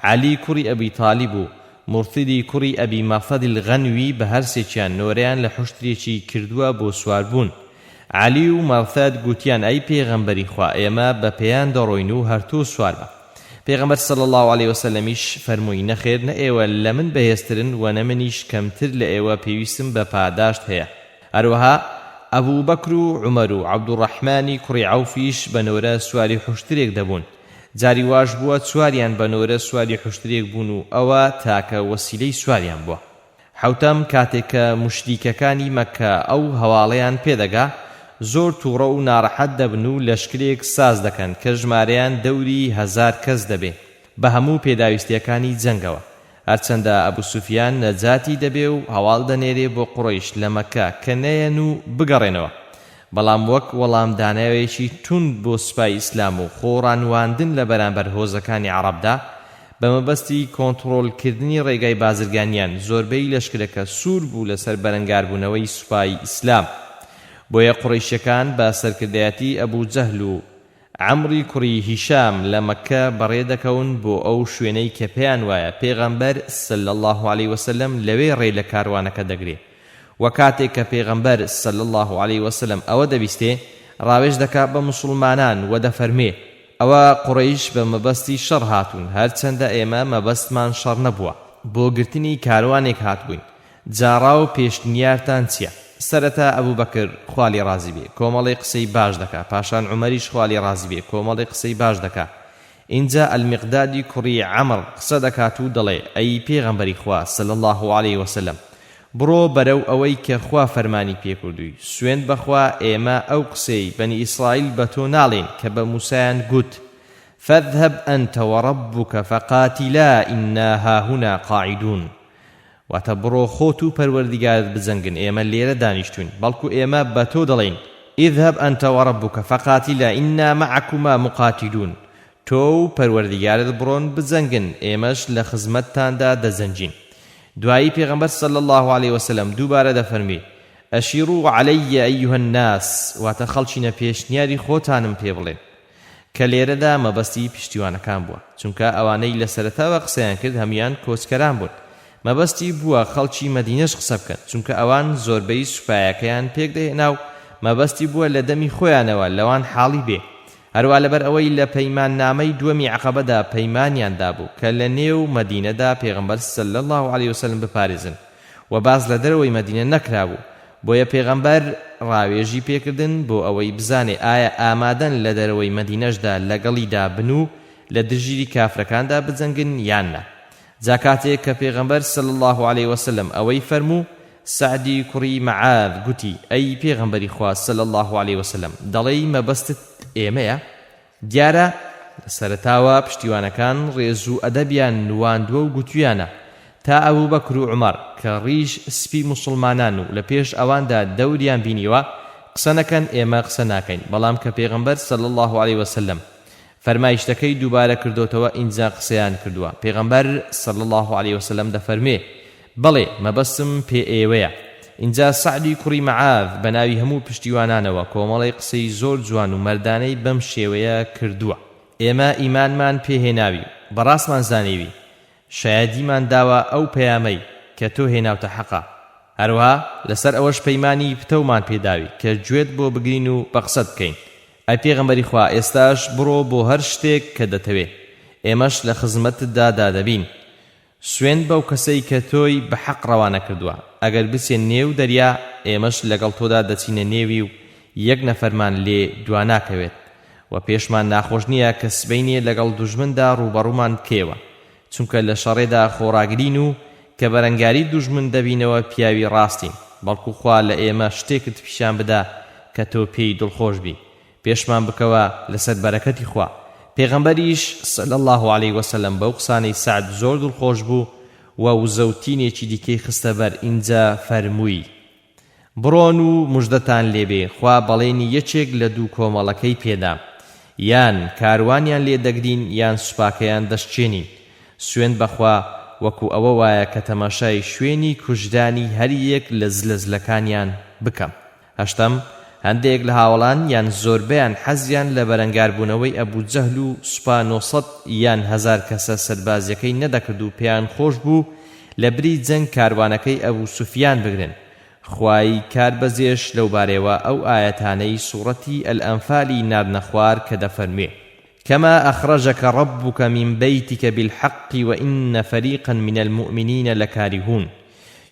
عەلی کوڕی ئەبی تالیب و مرتدی کوڕی ئەبی مەفەد الغەنوی بە هەرسێکیان نۆرەیان لە حوشترێکی کردووە بۆ سواربوون. عەلی و مەفەد گوتیان ئەی پێغەمبەری خوا ئێمە بە پێیان دەڕۆین و هەرتوو سوار بە. پێغەمبەر صلی الله علیه وسلمیش فەرمووی نەخێر نە ئێوە لە من بەهێزترن و نە منیش کەمتر لە ئێوە پێویستم بە پاداشت هەیە. هەروەها ئەبوو بەکر و عومەر و عەبدوڕەحمانی کوڕی عەوفیش بەنۆرە سواری حوشترێک دەبوون. جاری واش بووە چواریان بەنۆرە سواری حوشترێک بوون و ئەوە تاکە وەسیلەی سواریان بووە. حەوتەم کاتێک کە موشریکەکانی مەککە ئەو هەواڵەیان پێدەگا زۆر تووڕە و ناڕەحەت دەبن و لەشکرێک ساز دەکەن کە ژمارەیان دەوری 1000 کەس دەبێ بە هەموو پێداویستیەکانی جەنگەوە. هەرچەندە ئەبوو سوفیان نەجاتی دەبێ و هەواڵ دەنێرێ بۆ قوڕەیش لە مەککە کە نەیەن و بگەڕێنەوە، بەڵام وەک وەڵامدانەوەیەکی توند بۆ سوپای ئیسلام و خۆڕانواندن لە بەرامبەر هۆزەکانی عەرەبدا بە مەبەستی کۆنتڕۆڵکردنی ڕێگای بازرگانیان زۆربەی لەشکرەکە سوور بوو لەسەر بەرەنگاربوونەوەی سوپای ئیسلام. بۆیە قوڕەیشەکان بە سەرکردایەتی ئەبوو جەهل و عەمری کوڕی هیشام لە مەککە بەڕێ دەکەون بۆ ئەو شوێنەی کە پێیان وایە پێغەمبەر صلی الله علیه وسلم لەوێ ڕێ لە کاروانەکە دەگرێ. و کاتێک کە پێغەمبەر صلی الله علیه وسلم ئەوە دەبیستێ ڕاوێژ دەکات بە مسلمانان و دەفەرمێ ئەوە قوڕەیش بە مەبەستی شەڕ هاتوون، هەرچەندە ئێمە مەبەستمان شەڕ نەبووە، بۆ گرتنی کاروانێک هاتبووین. جاڕا و پێشنیارتان چییە؟ سەرەتا ئەبوو بەکر خوا لێ ڕازی بێ کۆمەڵی قسەی باش دەکا، پاشان عومەریش خوا لێ ڕازی بێ کۆمەڵی قسەی باش دەکا. اینجا ئەلمیقدادی کوڕی عەمر قسە دەکات و دەڵێ ئەی پێغەمبەری خوا صلی الله علیه وسلم بڕۆ بەرەو ئەوەی کە خوا فەرمانی پێکردووی، سوێند بەخوا ئێمە ئەو قسەی بەنی ئیسرائیل بە تۆ ناڵێن کە بە موسایان گوت فەذهب ئەنتە وەڕەبوکە فەقاتیلا ئیننا هاهونا قاعیدون. واتە بڕۆ خۆت و پەروەردیگارت بجەنگن، ئێمە لێرە دانیشتوین، بەڵکو ئێمە بە تۆ دەڵێین ئیذهب ئەنتە وەڕەبوکە فەقاتیلا ئیننا مەعەکوما مقاتیلون. تۆ و پەروەردیگارت بڕۆن بجەنگن، ئێمەش لە خزمەتتاندا دەجەنگین. دوایی پێغەمبەر صلی الله علیه وسلم دووبارە دەفەرمێ ئەشیروا عەلەیە ئەیها الناس، واتە خەڵچینە پێشنیاری خۆتانم پێ بڵێن. کە لێرەدا مەبەستی پشتیوانەکان بووە، چونکە ئەوانەی لە سەرەتاوە قسەیان کرد هەمویان کۆچکەران بوون. مەبەستی بووە خەڵکی مەدینەش قسە بکەن، چونکە ئەوان زۆربەی سوپایەکەیان پێک دەهێنا و مەبەستی بووە لە دەمی خۆیانەوە لەوان حاڵی بێ. هەروە لەبەر ئەوەی لە پەیمان نامەی دووەمی عەقەبەدا پەیمانیاندا بوو کە لە نێو مەدینەدا پێغەمبەر صلی الله علیه وسلم بپارێزن و باز لە دەرەوەی مەدینە نەکرابوو. بۆیە پێغەمبەر ڕاوێژی پێکردن بۆ ئەوەی بزانێ ئایا ئامادەن لە دەرەوەی مەدینەشدا لەگەڵیدا بن و لە دژیری کافرەکاندا بجەنگن یان نە. جا کاتێک کە پێغەمبەر صلی الله علیه وسلم ئەوەی فەرموو، سعدی کوڕی مەعاذ گوتی ئەی پێغەمبەری خوا صلی الله علیه وسلم دەڵێی مەبەستت ئێمەیە؟ دیارە لە سەرەتاوە پشتیوانەکان ڕێز و ئەدەبیان نواندووە و گوتویانە تا ئەبوو بەکر و عومەر کە ڕیش سپی مسلمانان و لە پێش ئەواندا دەوریان بینیوە قسە نەکەن، ئێمە قسە ناکەین. بەڵام کە پێغەمبەر صلی الله علیه وسلم فەرمایشتەکەی دووبارە کردوتەوە ئینجا قسەیان کردووە. پێغەمبەر صلی الله عليه وسلم دەفەرمێ بەڵێ مەبەستم پێ ئێوەیە. اینجا سعدی کوڕی مەعاذ بە ناوی هەموو پشتیوانانەوە کۆمەڵی قسەی زۆر جوان و مەردانەی بەم شێوەیە کردووە. ئێمە ئیمانمان پێهێناوی بەڕاستمان زانیوی شایەدیمان داوە ئەو پەیامەی کە تۆ هێناوتە حەقا. هەروەها لەسەر ئەوەش پەیمانی پتەومان پێداوی کە گوێت بۆ بگرین و بە قسەت بکەین. ئەی پێغەمبەری خوا ئێستاش بڕۆ بۆ هەر شتێک کە دەتەوێ، ئێمەش لە خزمەتتدا دادەبین. سوێن بەو کەسەی کە تۆی بە حەق ڕەوانە کردووە. ئەگەر بچێن نێو دەریا ئێمەش لەگەڵ تۆدا دەچینە نێوی و یەک نەفەرمان لێ دواناکەوێت و پێشمان ناخۆش نییە کە سبەینێ لەگەڵ دوژمندا ڕوبەڕوومان بکێوە، چونکە لە شەڕێدا خۆڕاگرین و کە بەرەنگاری دوژمن دەبینەوە پیاوی ڕاستین، بەڵکو خوا لە ئێمە شتێکت پیشان بدا کە تۆ پێی دڵخۆش بی، پێشمان بکەوە لەسەر بەرەکەتی خوا. پێغەمبەریش صلی الله عليه وسلم بەو قسانەی سعد زۆر دڵخۆش بوو و وزەوتینێکی دیکەی خستە بەر. ئینجا فەرمووی بڕۆن و موژدەتان لێبێ، خوا بەڵێنی یەکێک لە دوو کۆمەڵەکەی پێدا، یان کاروانیان لێ دەگرین یان سوپاکەیان دەشتێنین. سوێن بەخوا وەکو ئەوە وایە کە تەماشای شوێنی کوژدانی هەر یەک لە زلزلەکانیان بکەم. هەشتم هەندێک لە هاوڵان یان زۆربەیان حەزیان لە بەرەنگاربوونەوەی ئەبوو جەهل و سوپا 900 یان 1000 کەسە سەربازیەکەی نەدەکرد و پێیان خۆش بوو لە بری جەنگ کاروانەکەی ئەبوو سوفیان بگرن. خوای کار بەزێش لەو بارەوە ئەو ئاەتانەی سوورەتی ئەلئەنفالی ناردنە خوار کە دەفەرمێ كما أخرجك ربك من بيتك بالحق وإن فريقا من المؤمنين لكارهون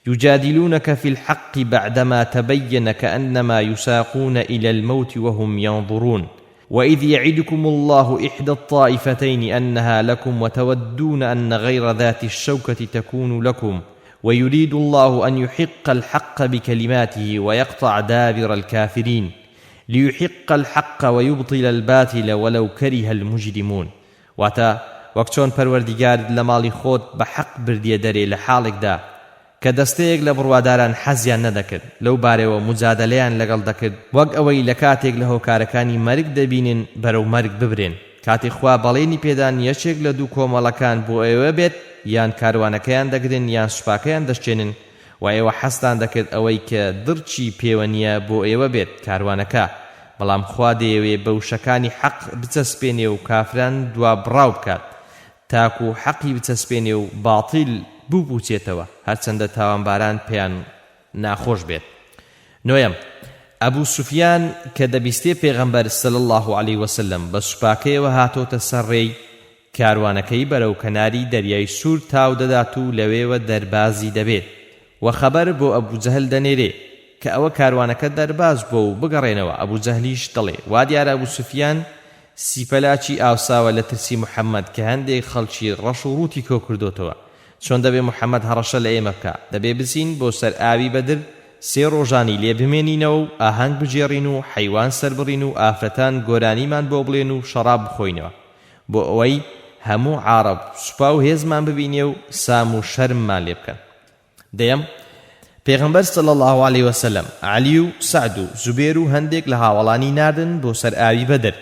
يجادلونك في الحق بعدما تبين كأنما يساقون إلى الموت وهم ينظرون وإذ يعدكم الله إحدى الطائفتين أنها لكم وتودون أن غير ذات الشوكة تكون لكم ويريد الله أن يحق الحق بكلماته ويقطع دابر الكافرين ليحق الحق ويبطل الباطل ولو كره المجرمون. واتا وەکچۆن پەروەردیگار لە ماڵی خۆت بە حەق بردیە دەرێ لە حاڵێکدا کە دەستەیەک لە بڕواداران حەزیان نەدەکرد، لەو بارەوە مجادلەیان لەگەڵ دەکرد وەک ئەوەی لە کاتێک لە هۆکارەکانی مەرگ دەبینن بەرەو مەرگ ببرێن. کاتێک خوا بەڵێنی پێدان یەکێک لە دوو کۆمەڵەکان بۆ ئێوە بێت یان کاروانەکەیان دەگرن یان سوپاکەیان دەشتێنن و ئێوە حەستان دەکرد ئەوەی کە دڕچی پێوە نییە بۆ ئێوە بێت کاروانەکە، بەڵام خوا دەیەوێ بە وشەکانی حەق بچەسپێنێ و کافران دوا بڕاو بکات تاکو حەقی بچەسپێنێ و باتیل بووبووچێتەوە هەرچەندە تاوانباران پێیان ناخۆش بێت. نۆیەم ئەبوو سوفیان کە دەبیستێ پێغەمبەر صلی الله عليه وسلم بە سوپاکەیەوە هاتۆتە سەرڕێی کاروانەکەی بەرەو کەناری دەریای سوور تاو دەدات و لەوێوە دەربازی دەبێت و خەبەر بۆ ئەبوو جەهل دەنێرێ کە ئەوە کاروانەکە دەرباز بۆ و بگەڕێنەوە. ئەبوو جەهلیش دەڵێ وا دیارە ئەبوو سوفیان سیپەلاکی ئاوساوە لە ترسی محەممەد کە هەندێک خەڵکی ڕەش و ڕووتی کۆ کردوتەوە، چۆن دەبێ محەممەد هەڕەشە لە ئێمە بکە، دەبێ بچین بۆ سەر ئاوی بەدر 3 ڕۆژانی لێ بمێنینەوە و ئاهەنگ بجێڕین و حەیوان سەربڕین و ئافرەتان گۆرانیمان بۆ بڵێن و شەراب بخۆینەوە بۆ ئەوەی هەموو عارەب سوپا و هێزمان ببینێ و سام و شەرممان لێ بکەن. دەیەم پێغەمبەر صلی الله عليه وسلم علی و سعد و زوبێر و هەندێک لە هاوڵانی ناردن بۆ سەر ئاوی بەدر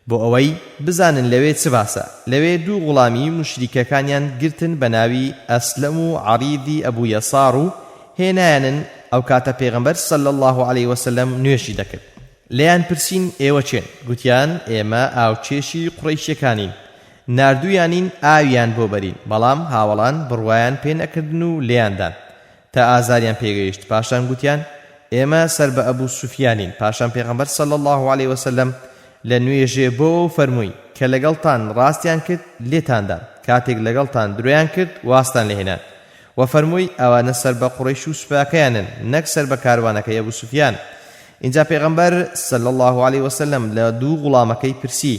بۆ ئەوەی بزانن لەوێ چ باسە. لەوێ دوو غوڵامی مشریکەکانیان گرتن بە ناوی ئەسلەم و عەریدی ئەبوو یەسار و هێنایانن ئەو کاتە پێغەمبەر صلی الله عليه وسلم نوێشی دەکرد. لێیان پرسین ئێوە چێن؟ گوتیان ئێمە ئاوچێشی قوڕەیشیەکانین، ناردوویانین ئاویان بۆ بەرین، بەڵام هاوڵان بڕوایان پێ نەکردن و لێیاندان تا ئازاریان پێگەیشت. پاشان گوتیان ئێمە سەر بە ئەبوو سوفیانین. پاشان پێغەمبەر صلی الله عليه وسلم لە نوێژێ بۆ فەرمووی کە لەگەڵتان ڕاستیان کرد لێتاندان، کاتێک لەگەڵتان درۆیان کرد واستان لێهێنان و فەرمووی ئەوانە سەر بە قوڕەیش و سوپاکەیانن نەک سەر بە کاروانەکەی ئەبوو سوفیان. اینجا پێغەمبەر صلی الله عليه وسلم لە دوو غوڵامەکەی پرسی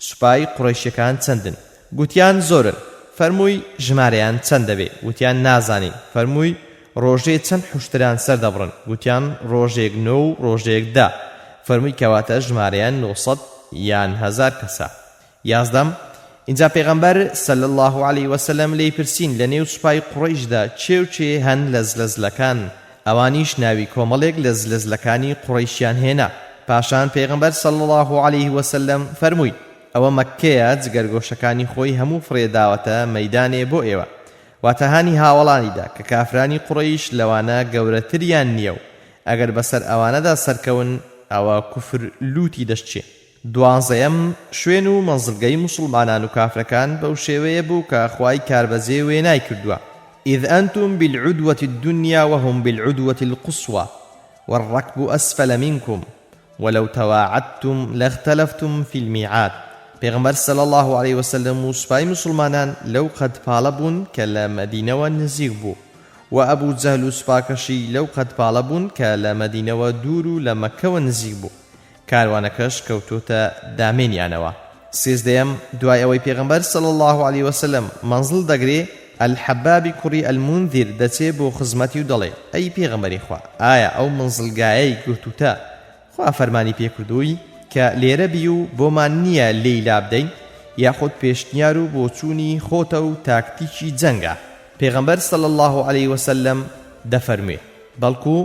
سوپای قوڕەیشیەکان چەندن؟ گوتیان زۆرن. فەرمووی ژمارەیان چەند دەبێ؟ گوتیان نازانین. فەرمووی ڕۆژێ چەند حوشتران سەردەبڕن؟ گوتیان ڕۆژێک 9 و ڕۆژێک 10. فەرمووی کەواتە ژمارەیان 900 یان 1000 کەسە. یازدەم اینجا پێغەمبەر صلی الله عليه وسلم لی پرسین لە نێو سوپای قوڕەیشدا چێ و چێ هەن لە زلزلەکان، ئەوانیش ناوی کۆمەڵێک لە زلزلەکانی قوڕەیشیان هێنا. پاشان پێغەمبەر صلی الله عليه وسلم فەرمووی ئەوە مەککەیە جگەرگۆشەکانی خۆی هەموو فرێداوەتە مەیدانێ بۆ ئێوە واتەهانی هاوڵانیدا کە کافرانی قوڕەیش لەوانە گەورەتریان نییە و ئەگەر بەسەر ئەوانەدا سەرکەون ئەوە کوفر لوتی دەشتێ. دوانزەیەم شوێن و مەنزڵگەی موسڵمانان و کافرەکان بەو شێوەیە بوو کە خوای کاربەجێ وێنای کردووە. إذ أنتم بالعدوة الدنيا وهم بالعدوة القصوى والركب أسفل منكم ولو تواعدتم لاختلفتم في الميعاد. پیغمبر صلى الله عليه وسلم و سوپای مسلمانان لەو قەدپاڵە بوون کە لە مەدینەوە نزیک بوو و ئەبوو جەهل و سوپاکەشی لەو قەدپاڵە بوون کە لە مەدینەوە دوور و لە مەککەوە نزیک بوو. کاروانەکەش کەوتۆتە دامێنیانەوە. سێزدەیەم دوای ئەوەی پێغەمبەر صلی الله عليه وسلم منزڵ دەگرێ الحەبابی کوڕی المنذر دەچێ بۆ خزمەتی و دەڵێ ئەی پێغەمبەری خوا ئایا ئەو منزڵگایەی گرتوتە خوا فەرمانی پێکردووی کە لێرە بی و بۆمان نییە لێی لابدەین یاخود پێشنیار و بۆ چوونی خۆتە و تاکتیکی جەنگە. پێغەمبەر صلی الله عليه وسلم دەفەرموێ بەڵکو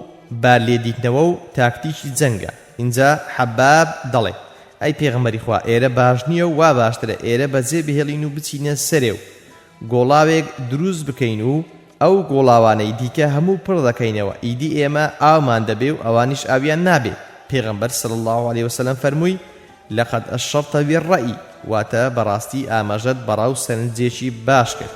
با لێدیتنەوە و تاکتیکی جەنگە. اینجا حەباب دەڵێ ئەی پێغەمبەری خوا ئێرە باش نییە و وا باشترە ئێرە بەجێ بهێڵین و بچینە سەرێ و گۆڵاوێک دروست بکەین و ئەو گۆڵاوانەی دیکە هەموو پڕ دەکەینەوە ئیدی ئێمە ئاومان دەبێ و ئەوانیش ئاویان نابێ. پێغەمبەر صلی الله عليه وسلم فەرمووی لەقەد ئەشڕتە بالڕەئی واتە بەڕاستی ئاماژەت بەڕاو سەرنجێکی باش کرد.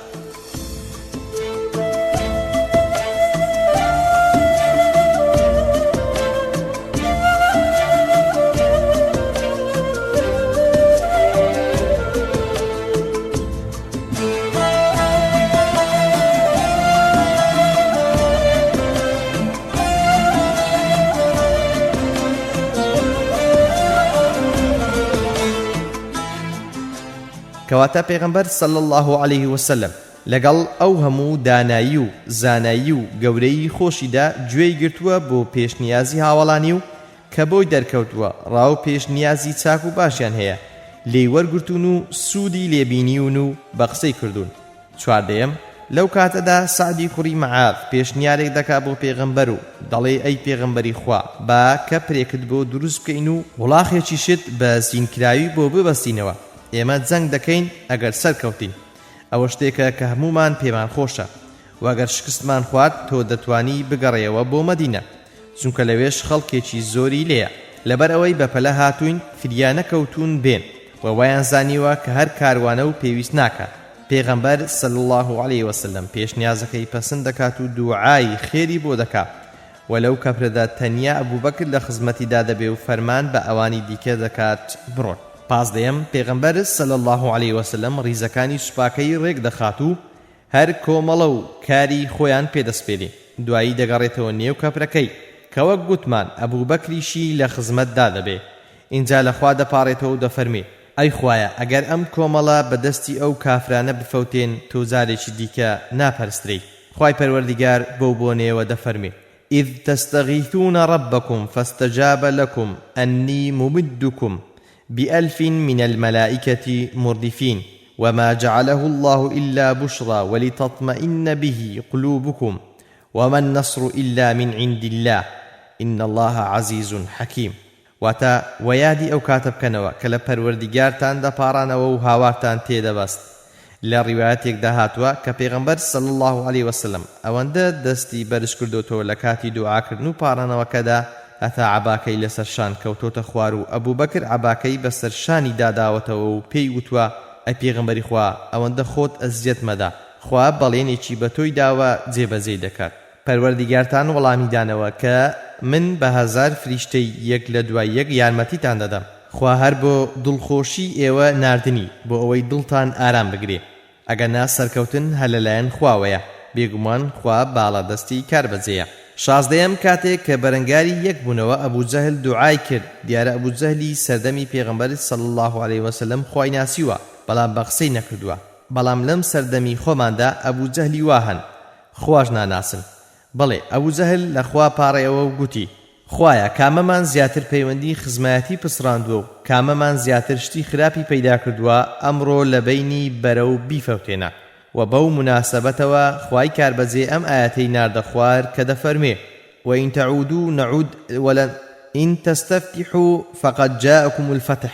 کەواتە پێغەمبەر صلی الله عليه وسلم لەگەڵ ئەو هەموو دانایی و زانایی و گەورەی خۆشیدا گوێی گرتووە بۆ پێشنیازی هاوڵانی و کە بۆی دەرکەوتووە ڕاو پێشنیازی چاک و باشیان هەیە لێی وەرگرتوون و سوودی لێبینیون و بە قسەی کردوون. چواردەیەم لەو کاتەدا سعدی کوڕی مەعاذ پێشنیارێک دەکا بۆ پێغەمبەر و دەڵێ ئەی پێغەمبەری خوا با کە پرێکت بۆ دروست بکەین و وڵاخێکی شت بە زینکراوی بۆ ببەستینەوە ئێمە جەنگ دەکەین ئەگەر سەرکەوتین. ئەوە شتێکە کە هەمومان پێمان خۆشە و ئەگەر شکستمان خوارد تۆ دەتوانی بگەڕێەوە بۆ مەدینە چونکە لەوێش خەڵکێکی زۆری لێیە. لەبەر ئەوەی بەپەلە هاتوین فریانەکەوتون بێن و وایان زانیوە کە هەر کاروانە و پێویست ناکات. پێغەمبەر صلی الله عليه وسلم پێشنیازەکەی پەسەند دەکات و دوعای خێری بۆ دەکات و لەو کەپرەدا تەنیا ئەبوبەکر لە خزمەتیدا دەبێ و فەرمان بە ئەوانی دیکە دەکات بڕۆن. پازدەیەم پێغەمبەر صلی الله عليه وسلم ڕیزەکانی سوپاکەی ڕێک دەخات و هەر کۆمەڵە و کاری خۆیان پێدەسپێنێ دوایی دەگەڕێتەوە نێو کەپرەکەی کە وەک گوتمان ئەبوبەکریشی لە خزمەتدا دەبێ. اینجا لەخوا دەپاڕێتەوە و دەفەرمێ ئەی خوایە ئەگەر ئەم کۆمەڵە بەدەستی ئەو کافرانە بفەوتێن تۆ جارێکی دیکە ناپەرسترەی. خوای پەروەردیگار بەو بۆنێەوە دەفەرمێ إذ تستغيثون ربكم فاستجاب لكم أني ممدكم ب1000 من الملائكة مردفين وما جعله الله إلا بشرى ولتطمئن به قلوبكم وما النصر إلا من عند الله إن الله عزيز حكيم. واتا ويادي أو كاتب كنوا كلا پروردگارتان دا پارانوا و هاوارتان تيدا بست. لرواياتك دهاتوا كپیغمبر صلى الله عليه وسلم اوانده دستی برش کردوتو لکاتی دعا کردنو پارانوا کدا ئەتا عەباکەی لەسەرشان کەوتۆتە خوار و ئەبوو بەکر عەباکەی بەسەرشانی داداوەتەوە و پێی وتووە ئەی پێغەمبەری خوا ئەوەندە خۆت ئەزیەت مەدا خوا بەڵێنێکی بە تۆی داوە جێبەجێ دەکات. پەروەردیگارتان وەڵامی دانەوە کە من بە 1000 فریشتەی یەک لە دوای یەک یارمەتیتان دەدەم. خوا هەر بۆ دڵخۆشی ئێوە ناردنی بۆ ئەوەی دڵتان ئارام بگرێ ئەگەنا سەرکەوتن هە لەلایەن خواوەیە بێگومان خوا باڵادەستی کاربەجێیە. شازدەیەم کاتێک کە بەرەنگاری یەک بوونەوە ئەبوو جەهل دوعای کرد دیارە ئەبوو جەهلی سەردەمی پێغەمبەر صلی الله عليه وسلم خوای ناسیوە بەڵام بە قسەی نەکردووە. بەڵام لەم سەردەمی خۆماندا ئەبوو جەهلی واهن خواش ناناسن. بەڵێ ئەبوو جەهل لە خوا پاڕێەوە و گوتی خوایە کامەمان زیاتر پەیوەندی خزمەتی پسڕاندووە و کامەمان زیاتر شتی خراپی پەیدا کردووە ئەمڕۆ لە بینی بەرە و بیفەوتێنە. و بەو مناسبەتەوە خوای کاربەجێ ئەم ئاەتەی ناردە خوار کە دەفەرمێ وإن تعودوا نعود ولا إن تستفتحوا فقد جاءكم الفتح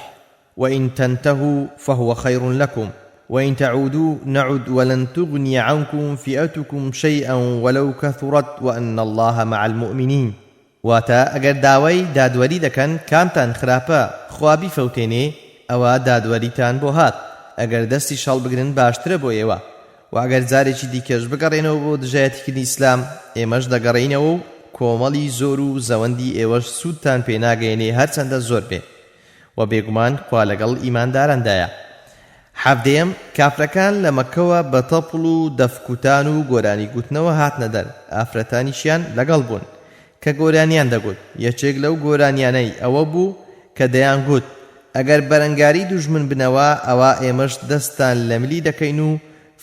وإن تنتهوا فهو خير لكم وإن تعودوا نعد ولن تغني عنكم فئتكم شيئا ولو كثرت وأن الله مع المؤمنين. واتا ئەگەر داوای دادوەری دەکەن کامتان خراپە خوا بیفەوتێنێ ئەوە دادوەریتان بۆ هات، ئەگەر دەستی شەڵ بگرن باشترە بۆ ئێوە، و ئەگەر جارێکی دیکەش بگەڕێنەوە بۆ دژایەتیکردنی ئیسلام ئێمەش دەگەڕێینەوە و کۆمەڵی زۆر و زەوەندی ئێوەش سوودتان پێ ناگەێنێ هەرچەندە زۆر بێ، و بێگومان خوا لەگەڵ ئیماندارندایە. حەڤدەیەم کافرەکان لە مەکەوە بە تەپڵ و دەفکوتان و گۆرانی گوتنەوە هاتنە دەر، ئافرەتانیشیان لەگەڵ بوون کە گۆرانیان دەگوت. یەکێک لەو گۆرانیانەی ئەوە بوو کە دەیان گوت ئەگەر بەرەنگاری دوژمن بنەوە ئەوە ئێمەش دەستان لە ملی دەکەین و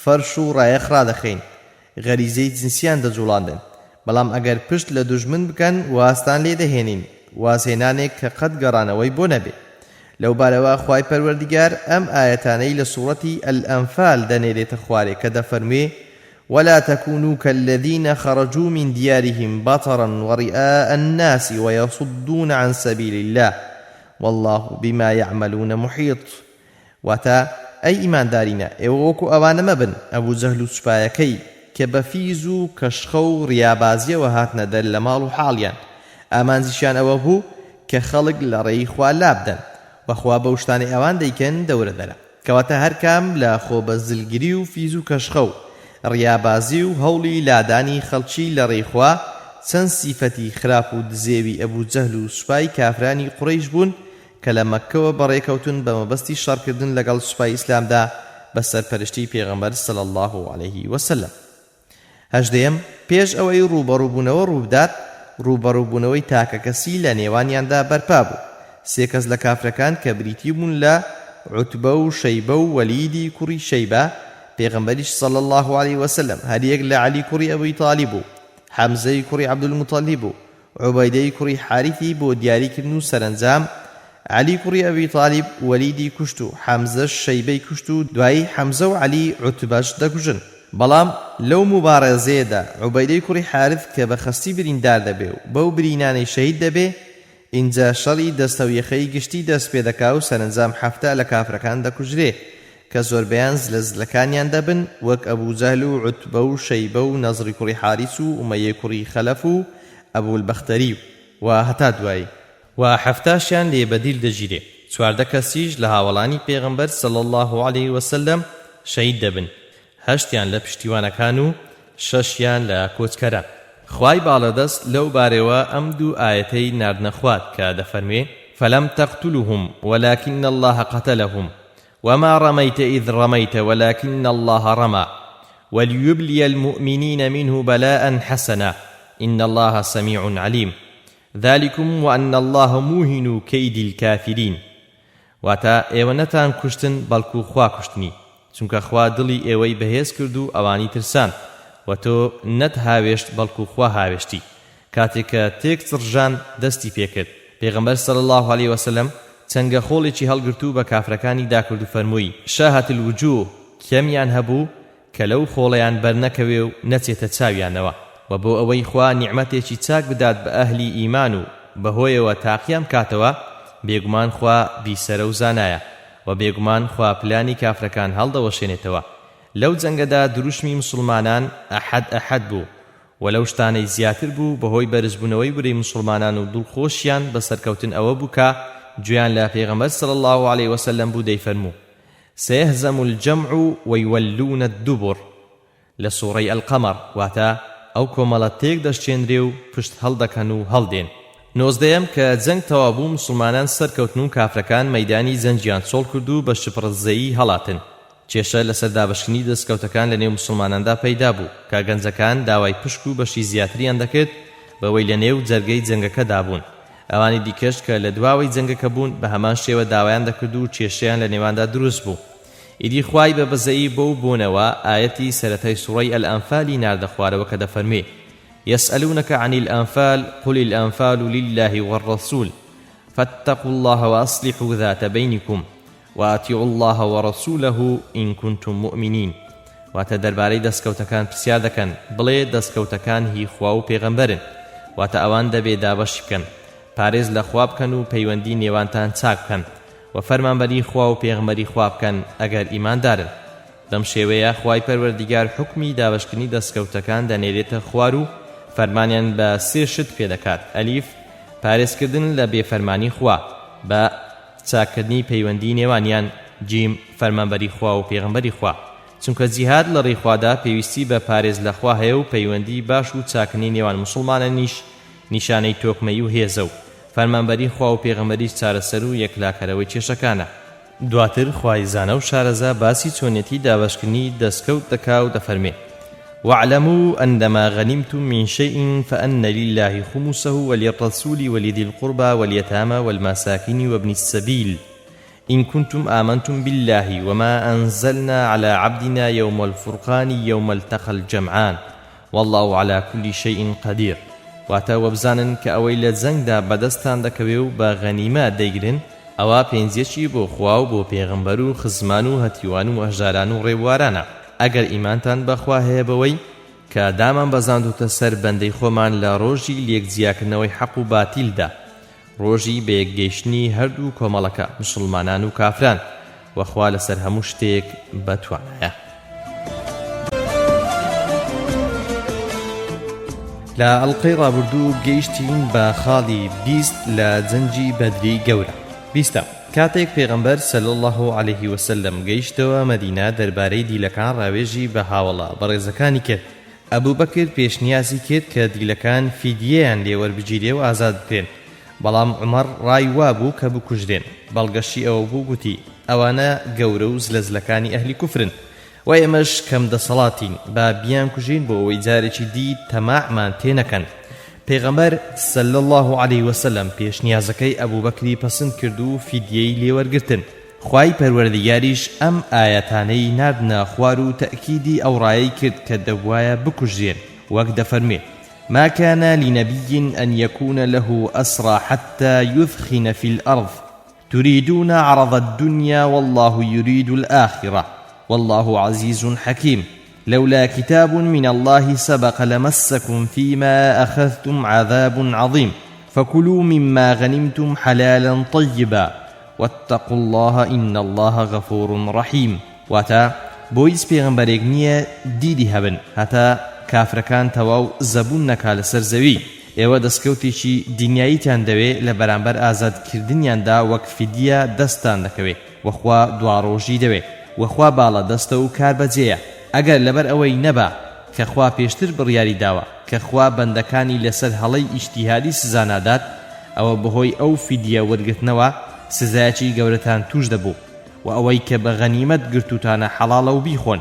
فەرش و ڕایەخ ڕادەخەین، غەریزەی جنسیان دەجوڵاندن، بەڵام ئەگەر پشت لە دوژمن بکەن واستان لێ دەهێنین، وازهێنانێک کە قەت گەڕانەوەی بۆ نەبێ. لەو بارەوە خوای پەروەردیگار ئەم ئاەتانەی لە سوورەتی ئەلئەنفال دەنێرێتە خوارێ کە دەفەرموێ ولا تكونوا كالذين خرجوا من ديارهم بطرا ورئاء الناس ويصدون عن سبيل الله والله بما يعملون محيط. واتا أي إيمان دارينا إيوكو أوان مبن أبو زهل سبايكي كبفيزو كشخو ريابازية وهاتنا دل لمالو حاليا ئامان زیشان ئەوە بوو کە خەڵک لە ڕێی خوا لابدەن بەخوا بەو شتانەی ئەوان دەیکەن دەورە دەرە، کەواتە هەر کام لە خۆبەزلگیری و فیز و کەشخە و ڕیابازی و هەوڵی لادانی خەڵکی لە ڕێی خوا چەند سیفەتی خراپ و دزێوی ئەبوو جەهل و سوپای کافرانی قوڕەیش بوون کە لە مەککەوە بەڕێکەوتن بە مەبەستی شەڕکردن لەگەڵ سوپای ئیسلامدا بە سەرپەرشتی پێغەمبەر صلی الله عليه وسلم. هەژدەیەم پێش ئەوەی ڕوبەڕووبوونەوە ڕوودات ڕوبەڕووبوونەوەی تاکە کەسی لە نێوانیاندا بەرپا بوو. سێ کەس لە کافرەکان کە بریتی بوون لە عوتبە و شەیبە و وەلیدی کوڕی شەیبە پێغەمبەریش صلی الله عليه وسلم هەریەک لە عەلی کوڕی ئەبوی تاڵیب و حەمزەی کوڕی عەبدولموتەلیب و عوبەیدەی کوڕی حارثی بۆ دیاریکردن و سەرنجام عەلی کوڕی ئەبی تاڵیب وەلیدی کوشت و حەمزەش شەیبەی کوشت و دوایی حەمزە و عەلی عوتبەش دەکوژن. بەڵام لەو مبارەزەیەدا عوبەیدەی کوڕی حارث کە بە خەستی بریندار دەبێ و بەو برینانەی شەهید دەبێ اینجا شەڕی دەستەویەخەی گشتی دەست پێ دەکا و سەرنجام حەفتە لە کافرەکان دەکوژرێ کە زۆربەیان زلەزلەکانیان دەبن وەک ئەبوو جەهل و عوتبە و شەیبە و نەزری کوڕی حاریس و ئومەیە کوڕی خەلەف و ئەبوول بەختەری و هەتا دوایی و حەفتاشیان لێ بەدیل دەگیرێ. چواردە کەسیش لە هاوڵانی پێغەمبەر صلی الله عليه وسلم شەهید دەبن، هەشتیان لە پشتیوانەکان و شەشیان لە کۆچکەران. خوای باڵەدەست لەو بارەوە ئەم دوو ئاەتەی ناردنە خوات کە دەفەرمێ فەلەم تەقتولهم ولكن الله قتلهم وما رميت إذ رميت ولكن الله رمى وليبلي المؤمنين منه بلاء حسنا إن الله سميع عليم ذلكم وأن الله موهن كيد الكافرين. واتا ئێوە كشتن بەڵکو خوا كشتني چونکە خوا دڵی ئێوەی بەهێز کرد و ئەوانی ترسان و تۆ نەت هاوێشت بەڵکو خوا هاوێشتی کاتێک کە تێک چڕژان دەستی پێکرد. پێغەمبەر صلی الله عليه وسلم چەنگە خۆڵێکی هەڵگرتو بە کافرەکانی داکرد و فەرمووی شاهەت الوجوه کەمیان هەبوو کە لەو خۆڵەیان بەرنەکەوێ و نەچێتە چاویانەوە و بۆ ئەوەی خوا نیعمەتێکی چاک بدات بە ئەهلی ئیمان و بەهۆیەوە تاقیام کاتەوە بێگومان خوا بیسەرە و زانایە و بێگومان خوا پلانی کافرەکان هەڵدەوەشێنێتەوە. لەو جەنگەدا دروشمی مسلمانان ئەحەد بوو و لەو شتانەی زیاتر بوو بەهۆی بەرزبوونەوەی برەی مسلمانان و دڵخۆشیان بە سەرکەوتن ئەوە بوو کە گوێیان لە پێغەمبەر صلی الله عليه وسلم بوو دەیفەرموو سيهزم الجمع ويولون الدبر لە سوورەی ئەلقەمەر واتە ئەو کۆمەڵە تێک دەشتێنرێ و پشت هەڵدەکەن و هەڵدێن. نۆزدەیەم کە جەنگ تەوابوو مسلمانان سەرکەوتن و کافرەکان مەیدانی زەنجیان چۆڵ کرد و بە شپڕزەیی هەڵاتن. کێشە لەسەر دابەشکردنی دەستکەوتەکان لە نێو مسلماناندا پەیدا بوو کە گەنجەکان داوای پشک و بەشی زیاتریان دەکرد بەوەی لە نێو جەرگەی جەنگەکەدا بوون. ئەوانی دیکەش کە لە دواوەی جەنگەکە بوون بە هەمان شێوە داوایان دەکرد و کێشەیان لە نێواندا دروست بوو. ئیدی خوای بە بەزەیی بەو بوونەوە ئاەتی سەرەتای سوڕەی ئەلئەنفالی ناردە خوارەوە کە دەفەرمێ يسألونك عن الأنفال قل الأنفال لله والرسول فاتقوا الله وأصلحوا ذات بينكم وأطيعوا الله ورسوله إن كنتم مؤمنين. واتە دەربارەی دەستکەوتەکان پرسیار دەکەن بڵێ دەستکەوتەکان هی خوا و پێغەمبەرن واتە ئەوان دەبێ دابەشی بکەن پارێز لە خوا بکەن و پەیوەندی نێوانتان چاک بکەن و فەرمانبەری خوا و پێغەمبەری خوا بکەن ئەگەر ئیماندارن. لەم شێوەیە خوای پەروەردیگار حکمی دابەشکردنی دەستکەوتەکان دەنێرێتە خوار و فەرمانیان بە سێ شت پێدەکات: ئەلیف پارێزکردن لە بێفەرمانی خوا بە چاکردنی پەیوەندی نێوانیان، جیم فەرمانبەری خوا و پێغەمبەری خوا، چونکە جیهاد لە ڕێخوادا پێویستی بە پارێز لە خوا هەیە و پەیوەندی باش و چاکردنی نێوان مسلمانە نیشانەی تۆکمەی و هێزە و فەرمانبەری خوا و پێغەمبەری چارەسەر و یەکلاکەرەوەی کێشەکانە. دواتر خوای زانە و شارەزا باسی چۆنیەتی دابەشکردنی دەستکەوت دەکا و دەفەرمێ: واعلموا أنما غنمتم من شيء فأن لله خمسه وللرسول ولذي القربى واليتامى والمساكين وابن السبيل إن كنتم آمنتم بالله وما أنزلنا على عبدنا يوم الفرقان يوم التقى الجمعان والله على كل شيء قدير. واتە وەبزانن کە ئەوەی لە جەنگدا بەدەستان دەکەوێ و بە غەنیمە دەیگرن ئەوە پێنجێکی بۆ خوا و بۆ پێغەمبەر و خزمان و هەتیوان و ئەژاران و ڕێبوارانە، ئەگەر ئیمانتان بەخوا هەیە بەوەی کە دامان بەزاندوتە سەر بەندەی خۆمان لە ڕۆژی لێکجیاکردنەوەی حەق و باتیلدا، ڕۆژی بەیەکگەیشتنی هەردوو کۆمەڵەکە مسلمانان و کافران، وەخوا لەسەر هەموو شتێک بەتوانایە. لە ئەڵقەی ڕابردوو گەیشتین بە خاڵی 20 لە جەنگی بەدری گەورە. 20 کاتێک پێغەمبەر صلی الله علیه وسلم گەیشتەوە مەدینە دەربارەی دیلەکان ڕاوێژی بە هاوڵە بەڕێزەکانی کرد. ئەبوبەکر پێشنیازی کرد کە دیلەکان فیدیەیان لێوەربگیرێ و ئازاد بکرێن، بەڵام عومەر ڕای وابوو کە بکوژرێن. بەڵگەشی ئەوە بوو گوتی ئەوانە گەورە و زلەزلەکانی ئەهلی کوفرن و ئێمەش کەم دەسەڵاتین، با بیان کوژین بۆ ئەوەی جارێکی دی تەماعمان تێ نەکەن. پێغەمبەر صلی الله علیه وسلم پێشنیازەکەی ئەبوبەکری پەسند کرد و فیدیەی لێوەرگرتن. خوای پەروەردیگاریش ئەم ئایەتانەی ناردنە خوار و تەئکیدی ئەو ڕایەی کرد کە دەبوایە بکوژێن، وەک دەفەرمێ: ما كان لنبي أن يكون له أسرى حتى يثخن في الأرض تريدون عرض الدنيا والله يريد الآخرة والله عزيز حكيم لولا كتاب من الله سبق لمسكم فيما أخذتم عذاب عظيم فكلوا مما غنمتم حلالا طيبا واتقوا الله إن الله غفور رحيم. واتا بويس پیغمبرێک نییە دیدی هەبن هەتا کافرەکان تەواو زەبوون نەکا لەسەر زەوی. ئێوە دەستکەوتێکی دنیاییتان دەوێ لە بەرامبەر ئازادکردنیاندا وەک فیدیە دەستان دەکەوێ، وەخوا دواڕۆژی دەوێ، وەخوا باڵە دەستە و کار بەجێیە. ئەگەر لەبەر ئەوەی نەبا کە خوا پێشتر بڕیاری داوە کە خوا بەندەکانی لەسەر هەڵەی ئیجتیهادی سزانادات، ئەوە بەهۆی ئەو فیدیە وەرگرتنەوە سزایەکی گەورەتان توش دەبوو، و ئەوەی کە بە غەنیمەت گرتوتانە حەڵاڵە و بیخۆن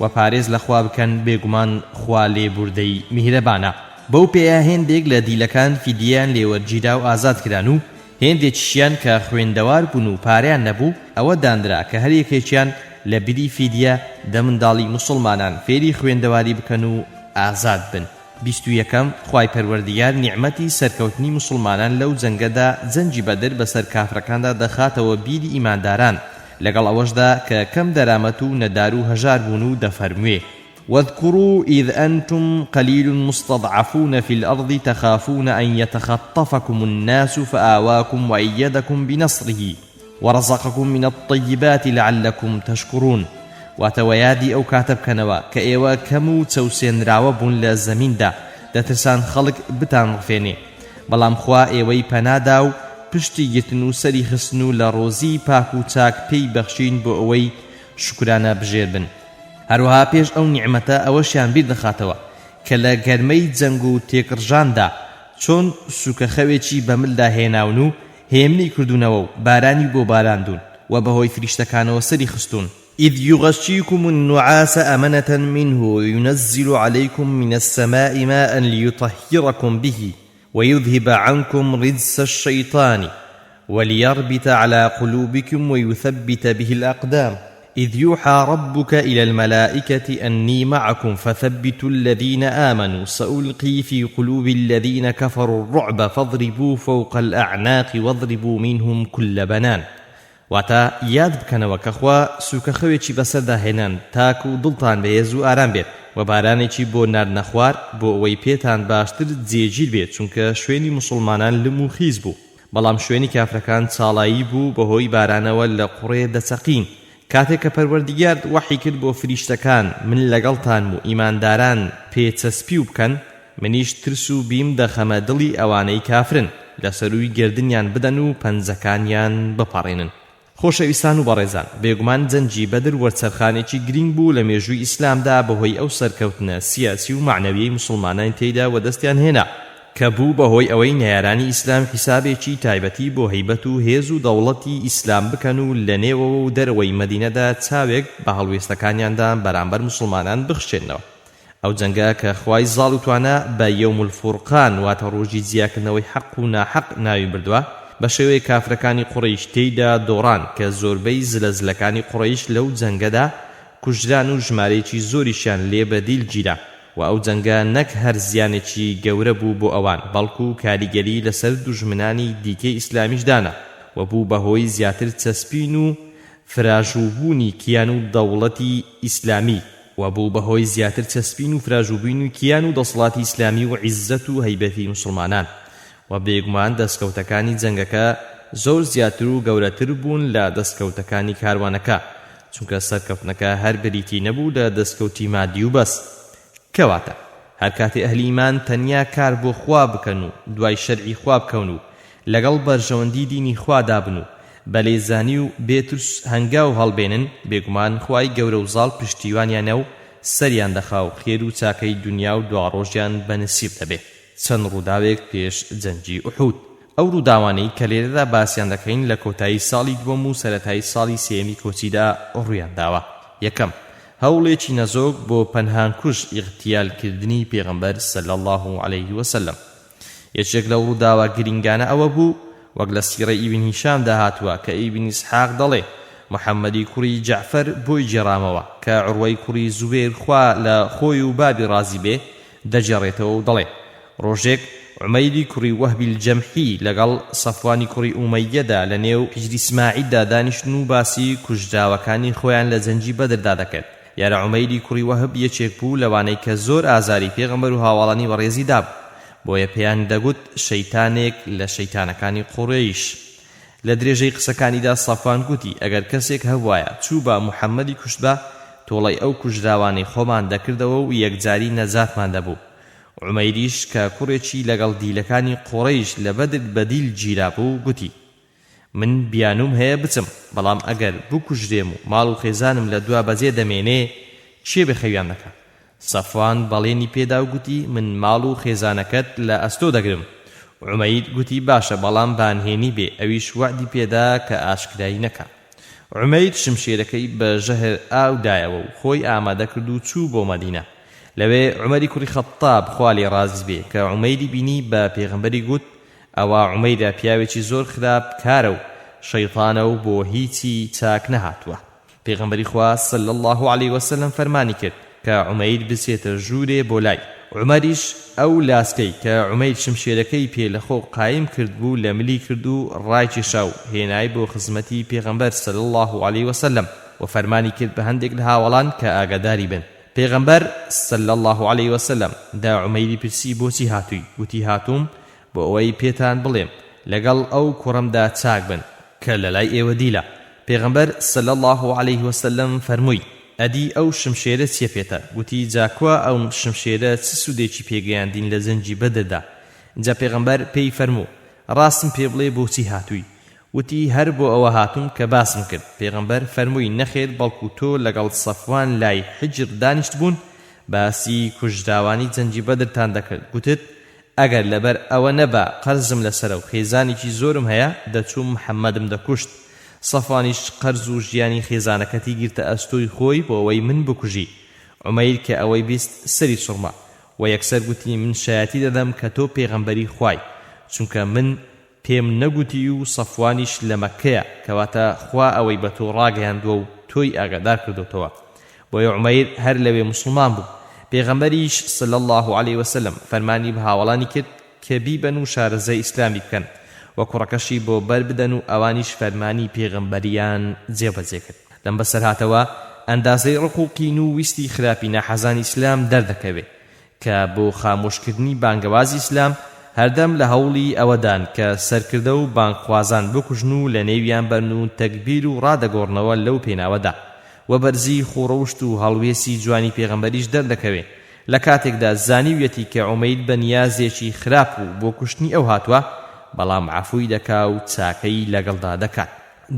و پارێز لە خوا بکەن، بێگومان خوا لێبوردەی میهرەبانە. بەو پێیە هێندێک لە دیلەکان فیدیەیان لێوەرگیرا و ئازاد کران و هێندێکیشیان کە خوێندەوار بوون و پاریان نەبوو ئەوە دانرا کە هەر یەکێکیان لە بری فیدیە دە منداڵی مسلمانان فێری خوێندەواری بکەن و ئازاد بن. 21 خوای پەروەردیگار نیعمەتی سەرکەوتنی مسلمانان لەو جەنگەدا جەنگی بەدر بەسەر کافرەکاندا دەخاتەوە بیری ئیمانداران، لەگەڵ ئەوەشدا کە کەم دەرامەت و نەدار و هەژار بوون و دەفەرموێ: واذكروا إذ أنتم قليل مستضعفون في الأرض تخافون أن يتخطفكم الناس فآواكم وأيدكم بنصره ورزقكم من الطيبات لعلكم تشكرون. واتويادي أو كاتب كنوا كأيوا كمو توسين راوبون للزمين دا دترسان خلق بتان رفيني بلام خوا ايوي پناداو پشتی گرتن و سەری خستن و لە ڕۆزی پاک و چاک پێی بەخشین بۆ ئەوەی شکرانە بژێر بن. هەروەها پێش ئەو نیعمەتە ئەوەشیان بیر دەخاتەوە کە لە گەرمەی جەنگ و تێکڕژاندا چۆن سوکەخەوێکی بەملدا هێناون و هێمنی کردوونەوە و بارانی بۆ باراندون و بەهۆی فریشتەکانەوە سەری خستون. إذ يغشيكم النعاس أمنة منه وينزل عليكم من السماء ماء ليطهركم به ويذهب عنكم رجس الشيطان وليربط على قلوبكم ويثبت به الأقدام إذ يوحى ربك إلى الملائكة أني معكم فثبتوا الذين آمنوا سألقي في قلوب الذين كفروا الرعب فاضربوا فوق الأعناق واضربوا منهم كل بنان. واتا یاد بکەنەوە کە خوا سوکەخەوێکی بەسەردا هێنان تاک و دڵتان بەهێز و ئارام بێت و بارانێکی بۆ ناردنە خوار بۆ ئەوەی پێتان باشتر جێگیر بێت، چونکە شوێنی مسلمانان لم و خیز بوو. بەڵام شوێنی کافرەکان چاڵایی بوو بەهۆی بارانەوە لە قوڕێ دەچەقین. کاتێک کە پەروەردیگار وحی کرد بۆ فریشتەکان من لەگەڵتان و ئیمانداران پێچەسپی و بکەن، منیش ترس و بیم دەخەمە دڵی ئەوانەی کافرن، لەسەروی گردنیان بدەن و پەنجەکانیان بپەڕێنن. خۆشەویستان و بەڕێزان، بێگومان جەنجی بەدر وەرچەرخانێکی گرنگ بوو لە مێژووی ئیسلامدا بەهۆی ئەو سەرکەوتنە سیاسی و معنەویەی مسلمانان تێیدا وەدەستیان هێنا کە بوو بەهۆی ئەوەی نەیارانی ئیسلام حیسابێکی تایبەتی بۆ هەیبەت و هێز و دەوڵەتی ئیسلام بکەن و لە نێوەوە و دەرەوەی مەدینەدا چاوێک بە هەڵوێستەکانیاندا بەرامبەر مسلمانان بخشێنەوە. ئەو جەنگە کە خوای زاڵ و توانە بە یەوم الفورقان واتە ڕۆژی جیاکردنەوەی حەق و ناحەق ناوی بردووە، بە شێوەیە کافرەکانی قوڕەیش تێیدا دۆڕان کە زۆربەی زلەزلەکانی قوڕەیش لەو جەنگەدا کوژران و ژمارەیەکی زۆریشیان لێ بەدیل گیرا و ئەو جەنگە نەک هەر زیانێکی گەورە بوو بۆ ئەوان، بەڵکو کاریگەری لەسەر دوژمنانی دیکەی ئیسلامیشدانا و بوو بەهۆی زیاتر چەسپین و فراژوبوونی کیان و دەوڵەتی ئیسلامی کیان و دەسەڵاتی ئیسلامی و عیززەت و هەیبەتی مسلمانان. و بێگومان دەستکەوتەکانی جەنگەکە زۆر زیاتر و گەورەتر بوون لە دەستکەوتەکانی کاروانەکە، چونکە سەرکەوتنەکە هەر بریتی نەبوو لە دەستکەوتی مادی و بەس. کەواتە هەر کاتی ئەهلی ئیمان تەنیا کار بۆ خوا بکەن و دوای شەرعی خوا بکەون و لەگەڵ بەرژەوەندی دینی خوا دابن و بەلێزانی و بێترس هەنگاو هەڵبێنن، بێگومان خوای گەورە و زاڵ پشتیوانیانە و سەریان دەخا و خێر و چاکەی دنیا و دواڕۆژیان بەنسیب دەبێت. چەند ڕووداوێک پێش جەنگی ئوحود. ئەو ڕووداوانەی کە لێرەدا باسییان دەکەین لە کۆتایی ساڵی دووەم و سەرەتای ساڵی سێمی کۆچیدا ڕوویان داوە. یەکەم، هەوڵێکی نەزۆک بۆ پەنهانکوش ئیغتیالکردنی پێغەمبەر صلی الله علیه وسلم. یەکێک لەو ڕووداوە گرنگانە ئەوە بوو، وەک لە سیرەی ئیبن هیشام داهاتووە کە ئیبن ئیسحاق دەڵێ محەممەدی کوڕی جەعفەر بۆی جێڕامەوە کە عروەی کوڕی زوبێر خوا لە خۆی و بابی ڕازی بێ دەجێڕێتەوە و دەڵێ ڕۆژێک عومەیری کوڕی وەهبی الجەمحی لەگەڵ سەفوانی کوڕی ئومەیەدا لە نێو حیجری ئیسماعیلدا دانیشتن و باسی کوژراوەکانی خۆیان لە جەنگی بەدردا دەکرد. یارە عومەیری کوڕی وەهب یەکێک بوو لەوانەی کە زۆر ئازاری پێغەمبەر و هاوڵانی بەڕێزی داب، بۆیە پێیان دەگوت شەیتانێک لە شەیتانەکانی قوڕەیش. لە درێژەی قسەکانیدا سەفوان گوتی ئەگەر کەسێک هەبوایە چوو بە محەممەدی کوشتبە، تۆڵەی ئەو کوژراوانەی خۆمان دەکردەوە و یەکجاری نەجاتمان دەبوو. عومەیریش کە کوڕێکی لەگەڵ دیلەکانی قوڕەیش لە بەدر بەدیل گیرا بوو گوتی من بیانوم هەیە بچم، بەڵام ئەگەر بکوژرێم و ماڵ و خێزانم لە دوا بەجێ دەمێنێ چێ بەخەویان دەکەم؟ سەفوان بەڵێنی پێدا و گوتی من ماڵ و خێزانەکەت لە ئەستۆ دەگرم. عومەید گوتی باشە، بەڵام بانهێنی بێ، ئەویش وعدی پێدا کە ئاشکرایی نەکە. عومەید شمشێرەکەی بە ژەهر ئاودایەوە و خۆی ئامادە کرد و چوو بۆ مەدینە. لەوێ عومەری کوڕی خەتاب خوا لێ ڕازی بێ کە عومەیری بینی بە پێغەمبەری گوت ئەوە عومەیرە پیاوێکی زۆر خراپ کارە و شەیطانە و بۆ هیچی چاک نەهاتووە. پێغەمبەری خوا صلی الله علیه وسلم فەرمانی کرد کە عومەیر بچێتە ژوورێ بۆ لای. عومەریش ئەو لاسکەی کە عومەیر شمشێرەکەی پێ لە خۆ قایم کرد بوو لە ملی کرد و ڕایکێشا و هێنای بۆ خزمەتی پێغەمبەر صلی الله علیه وسلم و فەرمانی کرد بە هەندێک لە هاوڵان کە ئاگاداری بن. پێغەمبەر صلی الله علیه وسلم دا عومەیری پرسی بۆچی هاتووی؟ گوتی هاتووم بۆ ئەوەی پێتان بڵێم لەگەڵ ئەو کوڕمدا چاک بن کە لە لای ئێوە دیلە. پێغەمبەر صلی الله علیه وسلم فەرمووی ئەدی ئەو شمشێرە چیە پێتە؟ گوتی جاکووە ئەو شمشێرە چ سوودێکی پێگەیاندین لە جەنگی بەدردا؟ اینجا پێغەمبەر پێی فەرموو ڕاستم پێ بڵێ بۆچی هاتووی؟ وتی هەر بۆ ئەوە هاتووم کە باسم کرد. پێغەمبەر فەرمووی نەخێر، بەڵکو تۆ لەگەڵ سەفوان لای حجر دانیشت بوون باسی کوژراوانی جەنگی بەدرتان دەکرد. گوتت ئەگەر لەبەر ئەوە نەبا قەرزم لەسەرە و خێزانێکی زۆرم هەیە دەچووم محەممەدم دەکوشت. سەفوانیش قەرز و ژیانی خێزانەکەتی گرتە ئەستۆی خۆی بۆ ئەوەی من بکوژی. عومەیر کە ئەوەی بیست سەری سوڕما و یەکسەر گوتی من شایەتی دەدەم کە تۆ پێغەمبەری خوای، چونکە من پێم نەگوتی و سەفوانیش لە مەککەیە، کەواتە خوا ئەوەی بە تۆ ڕاگەیاندووە و تۆی ئاگادار کردوتەوە. بۆیە عومەیر هەر لەوێ موسڵمان بوو. پێغەمبەریش صلی الله علیه وسلم فەرمانی بە هاوڵانی کرد کە بیبەن و شارەزای ئیسلامی بکەن و کوڕەکەشی بۆ بەر بدەن و ئەوانیش فەرمانی پێغەمبەریان جێبەجێ کرد. لەم بەسەر هاتەوە ئەندازەی ڕق و قین و ویستی خراپی ناحەزانی ئیسلام دەردەکەوێت کە بۆ خامۆشکردنی بانگەوازی ئیسلام هەردەم لە هەوڵی ئەوەدان کە سەرکردە و بانگخوازان بکوژن و لە نێویان بەرن و تەکبیر و ڕادەگۆڕنەوە لەو پێناوەدا و بەرزی خوڕەوشت و هەڵوێسی جوانی پێغەمبەریش دەردەکەوێ لە کاتێکدا زانیویەتی کە عومەید بە نیازێکی خراپ و بۆ کوشتنی ئەو هاتووە بەڵام عەفووی دەکا و چاکەی لەگەڵدا دەکات.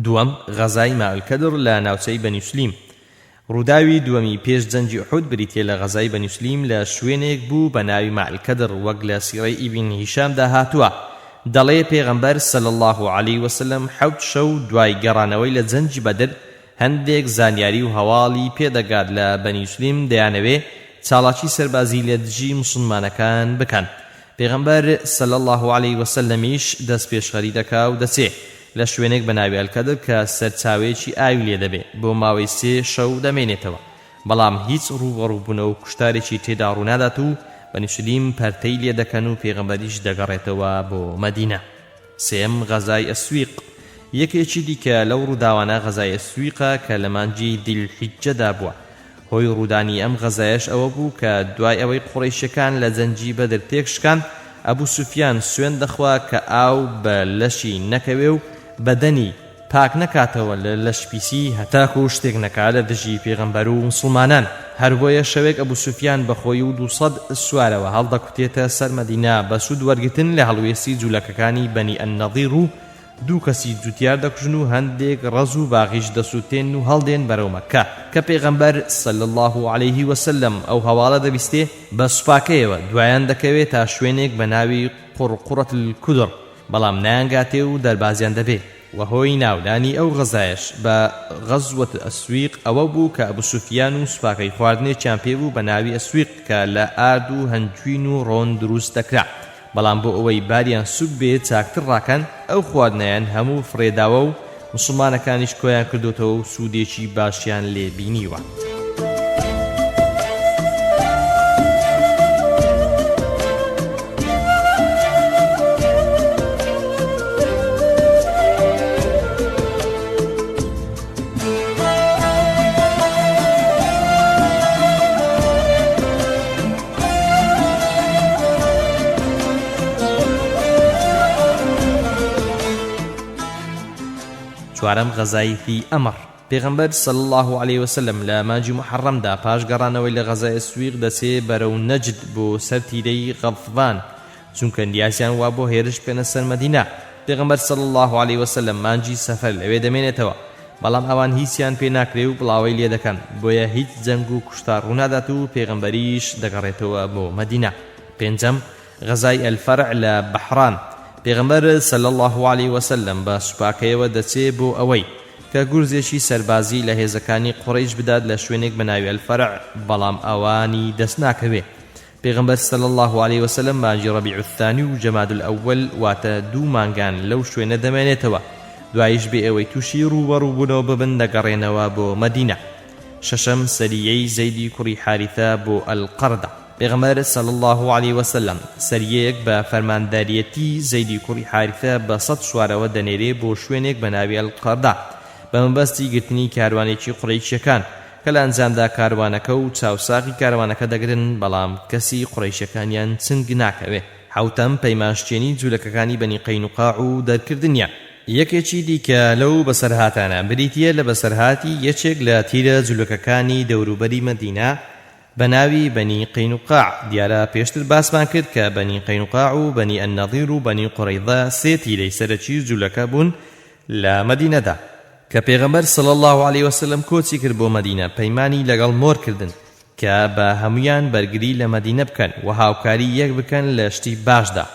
دووەم، غەزای مائولکەدر لە ناوچەی بەنی سولیم. ڕووداوی دووەمی پێش جەنگی ئوحود بریتیە لە غەزای بەنی سولیم لە شوێنێک بوو بە ناوی مائولکەدر وەک لە سیرەی ئیبن هیشامدا هاتووە. دەڵێ پێغەمبەر صلی الله علیه وسلم 7 شەو دوای گەڕانەوەی لە جەنگی بەدر هەندێک زانیاری و هەواڵی پێدەگات لە بەنی سولیم دەیانەوێ چاڵاکی سەربازی لە دژی موسڵمانەکان بکەن. پێغەمبەر صلی الله علیه وسلمیش دەست پێشخەری دەکا و دەچێ لە شوێنێک بە ناوی ئەلکەدر کە سەرچاوێکی ئاوی لێ دەبێ بۆ ماوەی 3 شەو دەمێنێتەوە بەڵام هیچ ڕووبەڕووبوونە و کوشتارێکی تێدا ڕوونادات و بەنی سولیم پەرتەی لێ دەکەن و پێغەمبەریش دەگەڕێتەوە بۆ مەدینە. سێم، غەزای ئەسویق. یەکێکی دیکە لەو ڕووداوانە غەزای ئەسویقە کە لە مانگی دیلحیجەدا بووە. هۆی ڕوودانی ئەم غەزایەش ئەوە بوو کە دوای ئەوەی قوڕەیشەکان لە جەنگی بەدر تێکشکان ئەبوو سوفیان سوێن دەخوا کە ئاو بە لەشی نەکەوێ و بەدەنی پاک نەکاتەوە لە لەشپیسی هەتاکو شتێک نەکا لە دژی پێغەمبەر و مسڵمانان. هەر بۆیە شەوێک ئەبوو سوفیان بەخۆی و 200 سوارەوە هەڵدەکوتێتە سەر مەدینە بە سوود وەرگتن لە هەڵوێستی جوولەکەکانی بەنی ئەننەضیر و 2 کەسی جوتیار دەکوژن و هەندێک ڕەز و باغیش دەسووتێن و هەڵدێن بەرەو مەککە کە پێغەمبەر صلی الله علیه وسلم ئەو هەواڵە دەبیستێ بە سوپاکەیەوە دوایان دەکەوێت تا شوێنێک بە ناوی قورقورەت الکودر بەڵام نایانگاتێ و دەربازیان دەبێ و هۆی ناودانی ئەو غەزایش بە غەزوەت ئەسویق ئەوە بوو کە ئەبوو سوفیان و سوپاکەی خواردنێکیان پێبوو بە ناوی ئەسویق کە لە ئارد و هەنجوین و ڕۆن دروست دەکرا بەڵام بۆ ئەوەی باریان سوک بێت چاکتر ڕاکەن ئەو خواردنەیان هەموو فڕێداوە و مسلمانەکانیش کۆیان کردوتەوە و سوودێکی باشیان لێ بینیوە. چوارەم، غەزای فی ئەمر. پێغەمبەر صلی الله علیه وسلم لە مانگی محەڕەمدا پاش گەڕانەوەی لە غەزای ئەسویق دەچێ بەرەو نەجد بۆ سەر تیرەی غەڵفڤان چونکە نیازیان وا بۆ هێرش بکەنە سەر مەدینە. پێغەمبەر صلی الله علیه وسلم مانگی سەفەر لەوێ دەمێنێتەوە بەڵام ئەوان هیچیان پێ ناکرێ و بڵاوی لێ دەکەن بۆیە هیچ جەنگ و کوشتار ڕوونادات و پێغەمبەریش دەگەڕێتەوە بۆ مەدینە. پێنجەم، غەزای ئەلفەرع لە بەحران. پێغەمبەر صلی الله علیه وسلم بە سوپاکەیەوە دەچێ بۆ ئەوەی کە گورزێکی سەربازی لە هێزەکانی قوڕەیش بدات لە شوێنێک بە ناوی ئەلفەرع بەڵام ئەوانی دەست ناکەوێ. پێغەمبەر صلی الله علیه وسلم مانگی ڕەبیع الثانی و جەماد الأول واتە 2 مانگان لەو شوێنە دەمێنێتەوە دوایش بێ ئەوەی تووشی ڕووبەڕووبوونەوە ببن دەگەڕێنەوە بۆ مەدینە. شەشەم، سەریەی زەیدی کوڕی حارثە بۆ ئەلقەردە. پێغەمبەر صلی الله علیه وسلم سەریەیەک بە فەرمانداریەتی زەیدی کوڕی حارثە بە 100 سوارەوە دەنێرێ بۆ شوێنێک بە ناوی ئەلقەردە بە مەبەستی گرتنی کاروانێکی قوڕەیشیەکان کە لە ئەنجامدا کاروانەکە و چاوساقی کاروانەکە دەگرن بەڵام کەسی قوڕەیشیەکانیان چنگ ناکەوێ. حوتەم، پەیمانشتێنی جوولەکەکانی بەنی قەینوقاع و دەرکردنیان. یەکێکی دیکە لەو بەسەرهاتانە بریتیە لە بەسەرهاتی یەکێک لە تیرە جوولەکەکانی دەوروبەری مەدینە بە ناوی بەنی قەینوقاع. دیارە پێشتر باسمان کرد کە بەنی قەینوقاع و بەنی ئەننەضیر و بەنی قوڕەیضە 3 تیرەی سەرەکی جوولەکە بوون لە مەدینەدا کە پێغەمبەر صلی الله علیه وسلم کۆچی کرد بۆ مەدینە پەیمانی لەگەڵ مۆر کردن کە بە هەمویان بەرگری لە مەدینە بکەن و هاوکاری یەک بکەن لە شتی باشدا.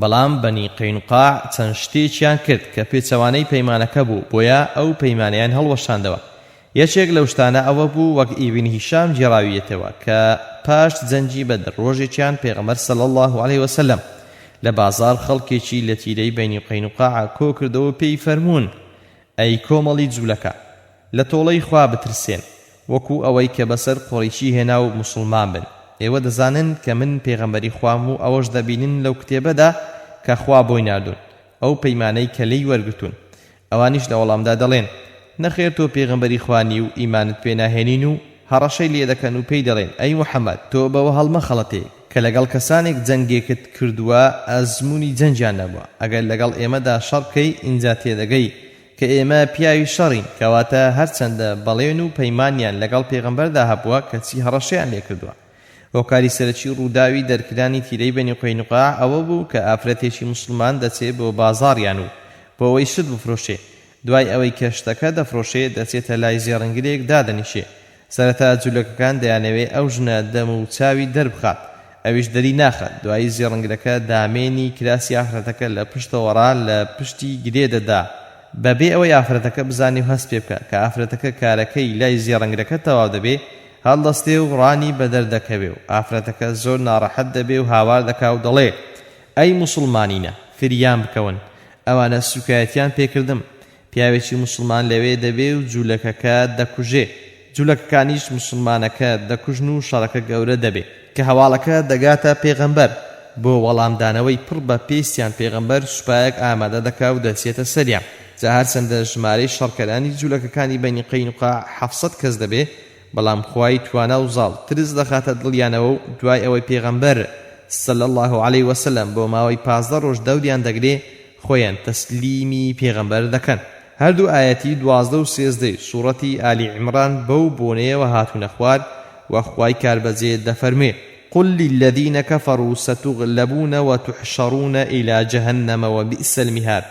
بەڵام بەنی قەینوقاع چەند شتێکیان کرد کە پێچەوانەی پەیمانەکە بوو بۆیە ئەو پەیمانیان هەڵوەشاندەوە. یەکێک لەو شتانە ئەوە بوو وەک ئیبن هیشام جێڕاویەتەوە کە پاش جەنگی بەدر ڕۆژێکیان پێغەمبەر صلی الله علیه وسلم لە بازار خەڵکێکی لە تیرەی بەنی قەینوقاع کۆ کردەوە پێی فەرموون ئەی کۆمەڵی جوولەکە لە تۆڵەی خوا بترسێن وەکو ئەوەی کە بەسەر قوڕیشی هێنا و موسڵمان بن. ئێوە دەزانن کە من پێغەمبەری خوام و ئەوەش دەبینن لەو کتێبەدا کە خوا بۆی ناردوون ئەو پەیمانەی کە لێی وەرگتون. ئەوانیش لە وەڵامدا دەڵێن نەخێر تۆ پێغەمبەری خوانی و ئیمانت پێ ناهێنین و هەڕەشەی لێ دەکەن و پێی دەڵێن ئەی موحەممەد تۆ بەوە هەڵمە خەڵەتێ کە لەگەڵ کەسانێک جەنگێکت کردووە ئەزمموی جەنجیان نەبووە ئەگەر لەگەڵ ئێمەدا شەڕ بکەی ئینجا تێدەگەی کە ئێمە پیاوی شەڕین کەواتە هەرچەندە بەڵێن و پەیمانیان لەگەڵ پێغەمبەردا هەبووە کەچی هەڕەشەیان لێ کردووە هۆکاری سەرەکی ڕووداوی دەرکرانی تیرەی بەنی قەینوقاع ئەوە بوو کە ئافرەتێکی موسڵمان دەچێت بۆ بازاڕیان و بۆ ئەوەی شت بفرۆشێ دوای ئەوەی کە شتەکە دەفرۆشێ دەچێتە لای زێڕنگرێک دادەنیشێ سەرەتا جوولەکەکان دەیانەوێ ئەو ژنە دەم و چاوی دەربخات ئەویش دەری ناخات دوای زێڕنگرەکە دامێنی کراسی ئافرەتەکە لە پشتەوەڕا لە پشتی گرێ دەدا بەبێ ئەوەی ئافرەتەکە بزانی و هەست پێ بکە کە ئافرەتەکە کارەکەی لای زێڕنگرەکە تەواو دەبێ هەڵدەستێ و ڕانی بەدەردەکەوێ و ئافرەتەکە زۆر ناڕەحەت دەبێ و هاوار دەکا و دەڵێ ئەی موسڵمانینە فریان بکەون ئەوانە سوکایەتیان پێکردم پیاوێکی موسڵمان لەوێ دەبێ و جوولەکەکە دەکوژێ جوولەکەکانیش موسڵمانەکە دەکوژن و شەڕەکە گەورە دەبێ کە هەواڵەکە دەگاتە پێغەمبەر بۆ وەڵامدانەوەی پڕ بە پێستیان پێغەمبەر سوپایەک ئامادە دەکا و دەچێتە سەریان جا هەرچەندە ژمارەی شەڕکەرانی جوولەکەکانی بەنی قەینوقاع 700 کەس دەبێ بەڵام خوای توانا و زاڵ ترس دەخاتە دڵیانەوە و دوای ئەوەی پێغەمبەر صلی الله عليه وسلم بۆ ماوەی 15 ڕۆژ دەوریان دەگرێ خۆیان تەسلیمی پێغەمبەر دەکەن هەردوو ئاەتی 12 و 13 سوورەتی ئالی عیمران بەو بۆنەیەوە هاتوونە خوار و خوای کاربەجێ دەفەرمێ قل للذين كفروا ستغلبون وتحشرون إلى جهنم وبئس المهاد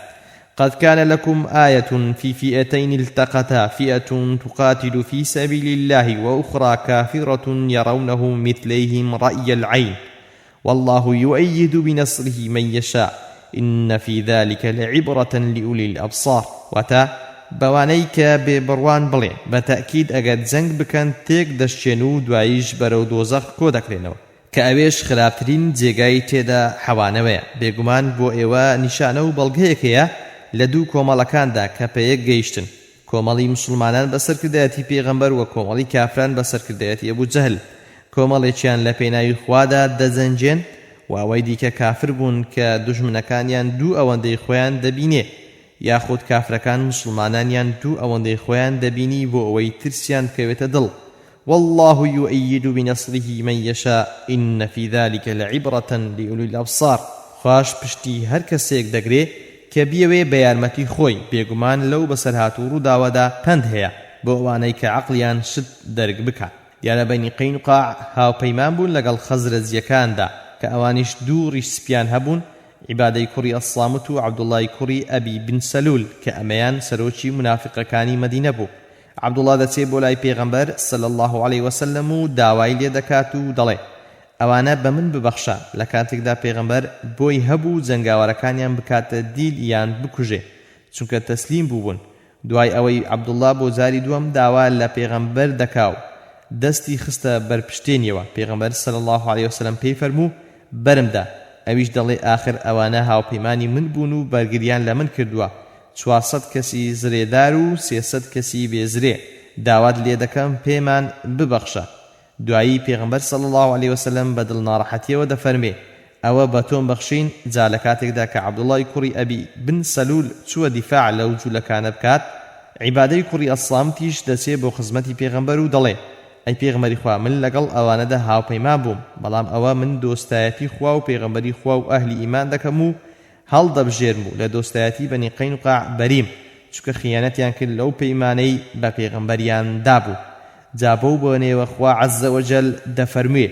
قد كان لكم آية في فئتين التقتا فئة تقاتل في سبيل الله وأخرى كافرة يرونهم مثليهم رأي العين والله يؤيد بنصره من يشاء إن في ذلك لعبرة لأولي الأبصار وتا بوانيك ببروان بلين بتأكيد أجد زنگ بكن تيك دشينو دوايش برو دوزخ كودك لينو كأويش خلابترين جيغاي تيدا حوانوية بيگومان بو ايوا نشانو بلغيكيا لدو کۆمەڵەکاندا کە پێیەک گەیشتن کۆمەڵی موسڵمانان بەسەرکردایەتی پێغەمبەر و کۆمەڵی کافران بەسەرکردایەتی ئەبوو جەهل کۆمەڵێکیان لە پێناوی خوادا دەجەنجێن و ئەوەی دیکە کافر بوون کە دوژمنەکانیان دوو ئەوەندەی خۆیان دەبینێ یاخود کافرەکان مسلمانانیان دوو ئەوەندەی خۆیان دەبینی بۆ ئەوەی ترسیان بکەوێتە دڵ والله يؤيد بنصره من يشاء إن في ذلك لعبرة لأولي الأبصار خاش پشتی هەر کەسێک دەگرێ کە بیەوێ بە یارمەتی خۆی بێگومان لەو بەسەرهات و ڕووداوەدا پند هەیە بۆ ئەوانەی کە عەقڵیان شت دەرک بکات دیارە بەنی قەینوقاع هاوپەیمان بوون لەگەڵ خەزرەجیەکاندا کە ئەوانیش دوو ڕیشسپیان هەبوون عیبادەی کوڕی ئەسڵامت و عەبدوڵای کوڕی ئەبی بن سەلول کە ئەمەیان سەرۆکی منافقەکانی مەدینە بوو عەبدوڵا دەچێت بۆ لای پێغەمبەر صلی الله عليه وسلم و داوای لێ دەکات و دەڵێ ئەوانە بە من ببەخشە لە کاتێکدا پێغەمبەر بۆی هەبوو جەنگاوەرەکانیان بکاتە دیل یان بکوژێ چونکە تەسلیم بووبوون دوای ئەوەی عەبدوڵا بۆ جاری دووەم داوا لە پێغەمبەر دەکاو دەستی خستە بەرپشتێنیەوە پێغەمبەر صلی الله عليه وسلم پێی فەرموو بەرمدا ئەویش دەڵێ ئاخر ئەوانە هاوپەیمانی من بوون و بەرگریان لە من کردووە 400 کەسی زرێدار و 300 کەسی بێزرێ داوات لێ دەکەم پێمان ببەخشە دوایی پێغەمبەر صلی الله عليه وسلم بە دڵناڕەحەتیەوە دەفەرمێ ئەوە بە تۆم بەخشین جا لە کاتێکدا کە عەبدوڵای کوڕی ئەبی بن سەلول چووە دیفاع لەو جوولەکانە بکات عیبادەی کوڕی ئەسڵامتیش دەچێت بۆ خزمەتی پێغەمبەر و دەڵێ ئەی پێغەمبەری خوا من لەگەڵ ئەوانەدا هاوپەیما بووم بەڵام ئەوە من دۆستایەتی خوا و پێغەمبەری خوا و ئەهلی ئیمان دەکەم و هەڵدەبژێرم و لە دۆستایەتی بەنی قەینوقاع بەریم چونکە خیانەتیان کرد لەو پەیمانەی بە پێغەمبەریان دابوو جابو بوني وخوا عز وجل دفرمي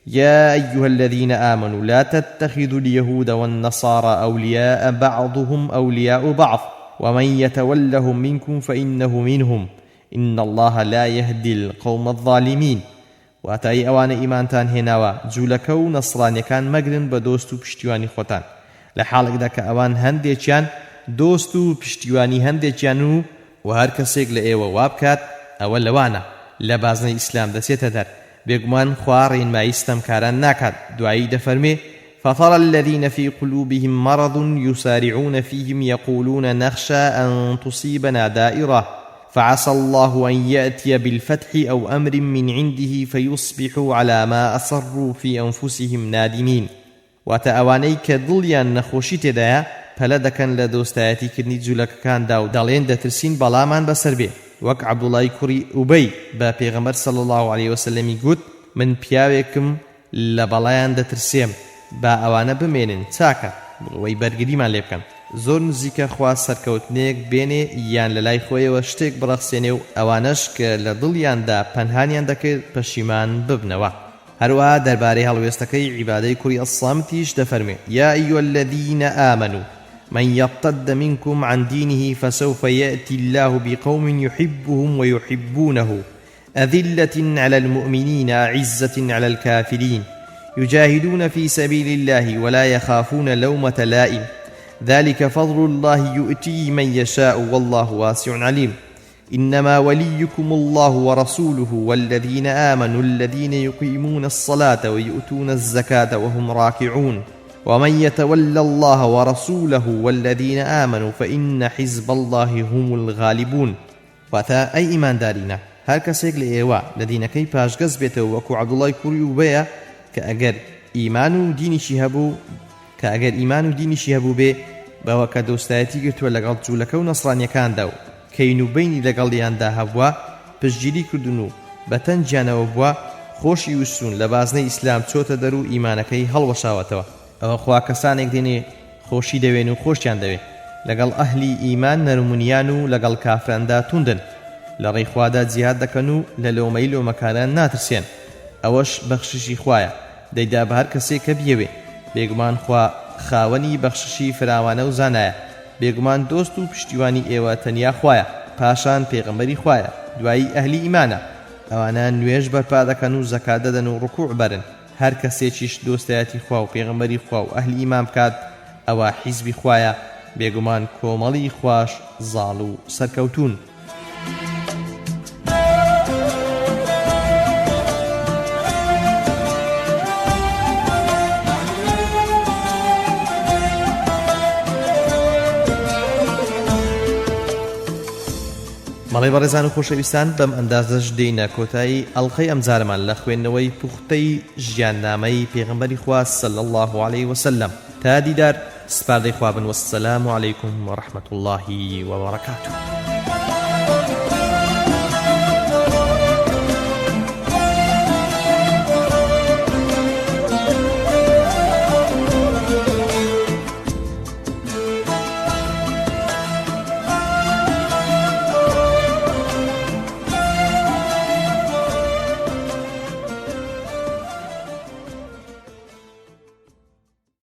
يا أيها الذين آمنوا لا تتخذوا اليهود والنصارى أولياء بعضهم أولياء بعض ومن يتولهم منكم فإنه منهم إن الله لا يهدي القوم الظالمين واتای ئەوانە ئیمانتان هێناوە جوولەکە و نەسڕانیەکان مەگرن بە دۆست و پشتیوانی خۆتان لە حاڵێکدا کە ئەوان هەندێکیان دۆست و پشتیوانی هەندێکیان و هەر کەسێک لە ئێوە وابکات ئەوە لەوانە لە بازنەی ئیسلام دەچێتە دەر بێگومان خوا ڕێنمایی ستەمکاران ناکات دوایی دەفەرمێ فطر الذين في قلوبهم مرض يسارعون فيهم يقولون نخشى أن تصيبنا دائرة فعسى الله أن يأتي بالفتح أو أمر من عنده فيصبحوا على ما أصروا في أنفسهم نادمين وتأوانيك ضليان نخوشي تدايا فلدكن لدوستاياتي كرني جولك كان داو دالين دترسين بلامان بسر بي وەک عەبدوڵای کوڕی ئوبەی بە پێغەمبەر صلی الله عليه وسلم گوت من پیاوێکم لە بەڵایان دەترسێم با ئەوانە بمێنن چاکە بڵەوەی بەرگریمان لێ بکەن زۆر نزیکە خوا سەرکەوتنێک بێنێ یان لە لای خۆیەوە شتێک بڕەخسێنێ و ئەوانەش کە لە دڵیاندا پەنهانیان دەکرد پەشیمان ببنەوە هەروەها دەربارەی هەڵوێستەکەی عیبادەی کوڕی ئەسڵامتیش دەفەرمێ یا ئەیوە الذین آمنوا من يرتد منكم عن دينه فسوف يأتي الله بقوم يحبهم ويحبونه أذلة على المؤمنين أعزة على الكافرين يجاهدون في سبيل الله ولا يخافون لومة لائم ذلك فضل الله يؤتيه من يشاء والله واسع عليم إنما وليكم الله ورسوله والذين آمنوا الذين يقيمون الصلاة ويؤتون الزكاة وهم راكعون ومن يتولى الله ورسوله والذين آمنوا فإن حزب الله هم الغالبون واتا أي إيمان دارينا هر کەسێک لە ئێوە لە دینەکەی پاشگەز بێتەوە وەکو عەبدوڵای کوڕی وبەیە کە ئەگەر ئیمان و دینیشی هەبوو بێ بەوە کە دۆستایەتی گرتووە لەگەڵ جوولەکە و نەسڕانیەکاندا و کەین و بەینی لەگەڵیاندا هەبووە پشتگیری کردن و بەتەنجیانەوە بووە خۆشی وسون لە بازنەی ئیسلام چۆتە دەر و ئیمانەکەی هەڵوەشاوەتەوە ئەوە خوا کەسانێک دێنێ خۆشی دەوێن و خۆشیان دەوێت لەگەڵ ئەهلی ئیمان نەرمونیان و لەگەڵ کافراندا توندن لە ڕێی خوادا جیهاد دەکەن و لە لۆمەی لۆمەکاران ناترسێن ئەوەش بەخششی خوایە دەیدا بە هەر کەسێک کە بیەوێ بێگومان خوا خاوەنی بەخششی فراوانە و زانایە بێگومان دۆست و پشتیوانی ئێوە تەنیا خوایە پاشان پێغەمبەری خوایە دوایی ئەهلی ئیمانە ئەوانە نوێژ بەرپا دەکەن و زەکات دەدەن و ڕکوع بەرن هەر کەسێکیش دۆستایەتی خوا و پێغەمبەری خوا و ئەهلی ئیمان بکات ئەوە حیزبی خوایە بێگومان کۆمەڵی خوش زاڵ و سەرکەوتون مەڵێ بەڕێزان و خۆشەویستان بەم ئەندازەش دێینە کۆتایی ئەڵقەی ئەمجارمان لە خوێندنەوەی پوختەی ژیاننامەی پێغەمبەری خوا صلی الله عليه وسلم تا دیدار سپاردەی خوا بن وەسسەلام عەلەیکم وەڕەحمەتوڵڵاهی وەبەڕەکاتوه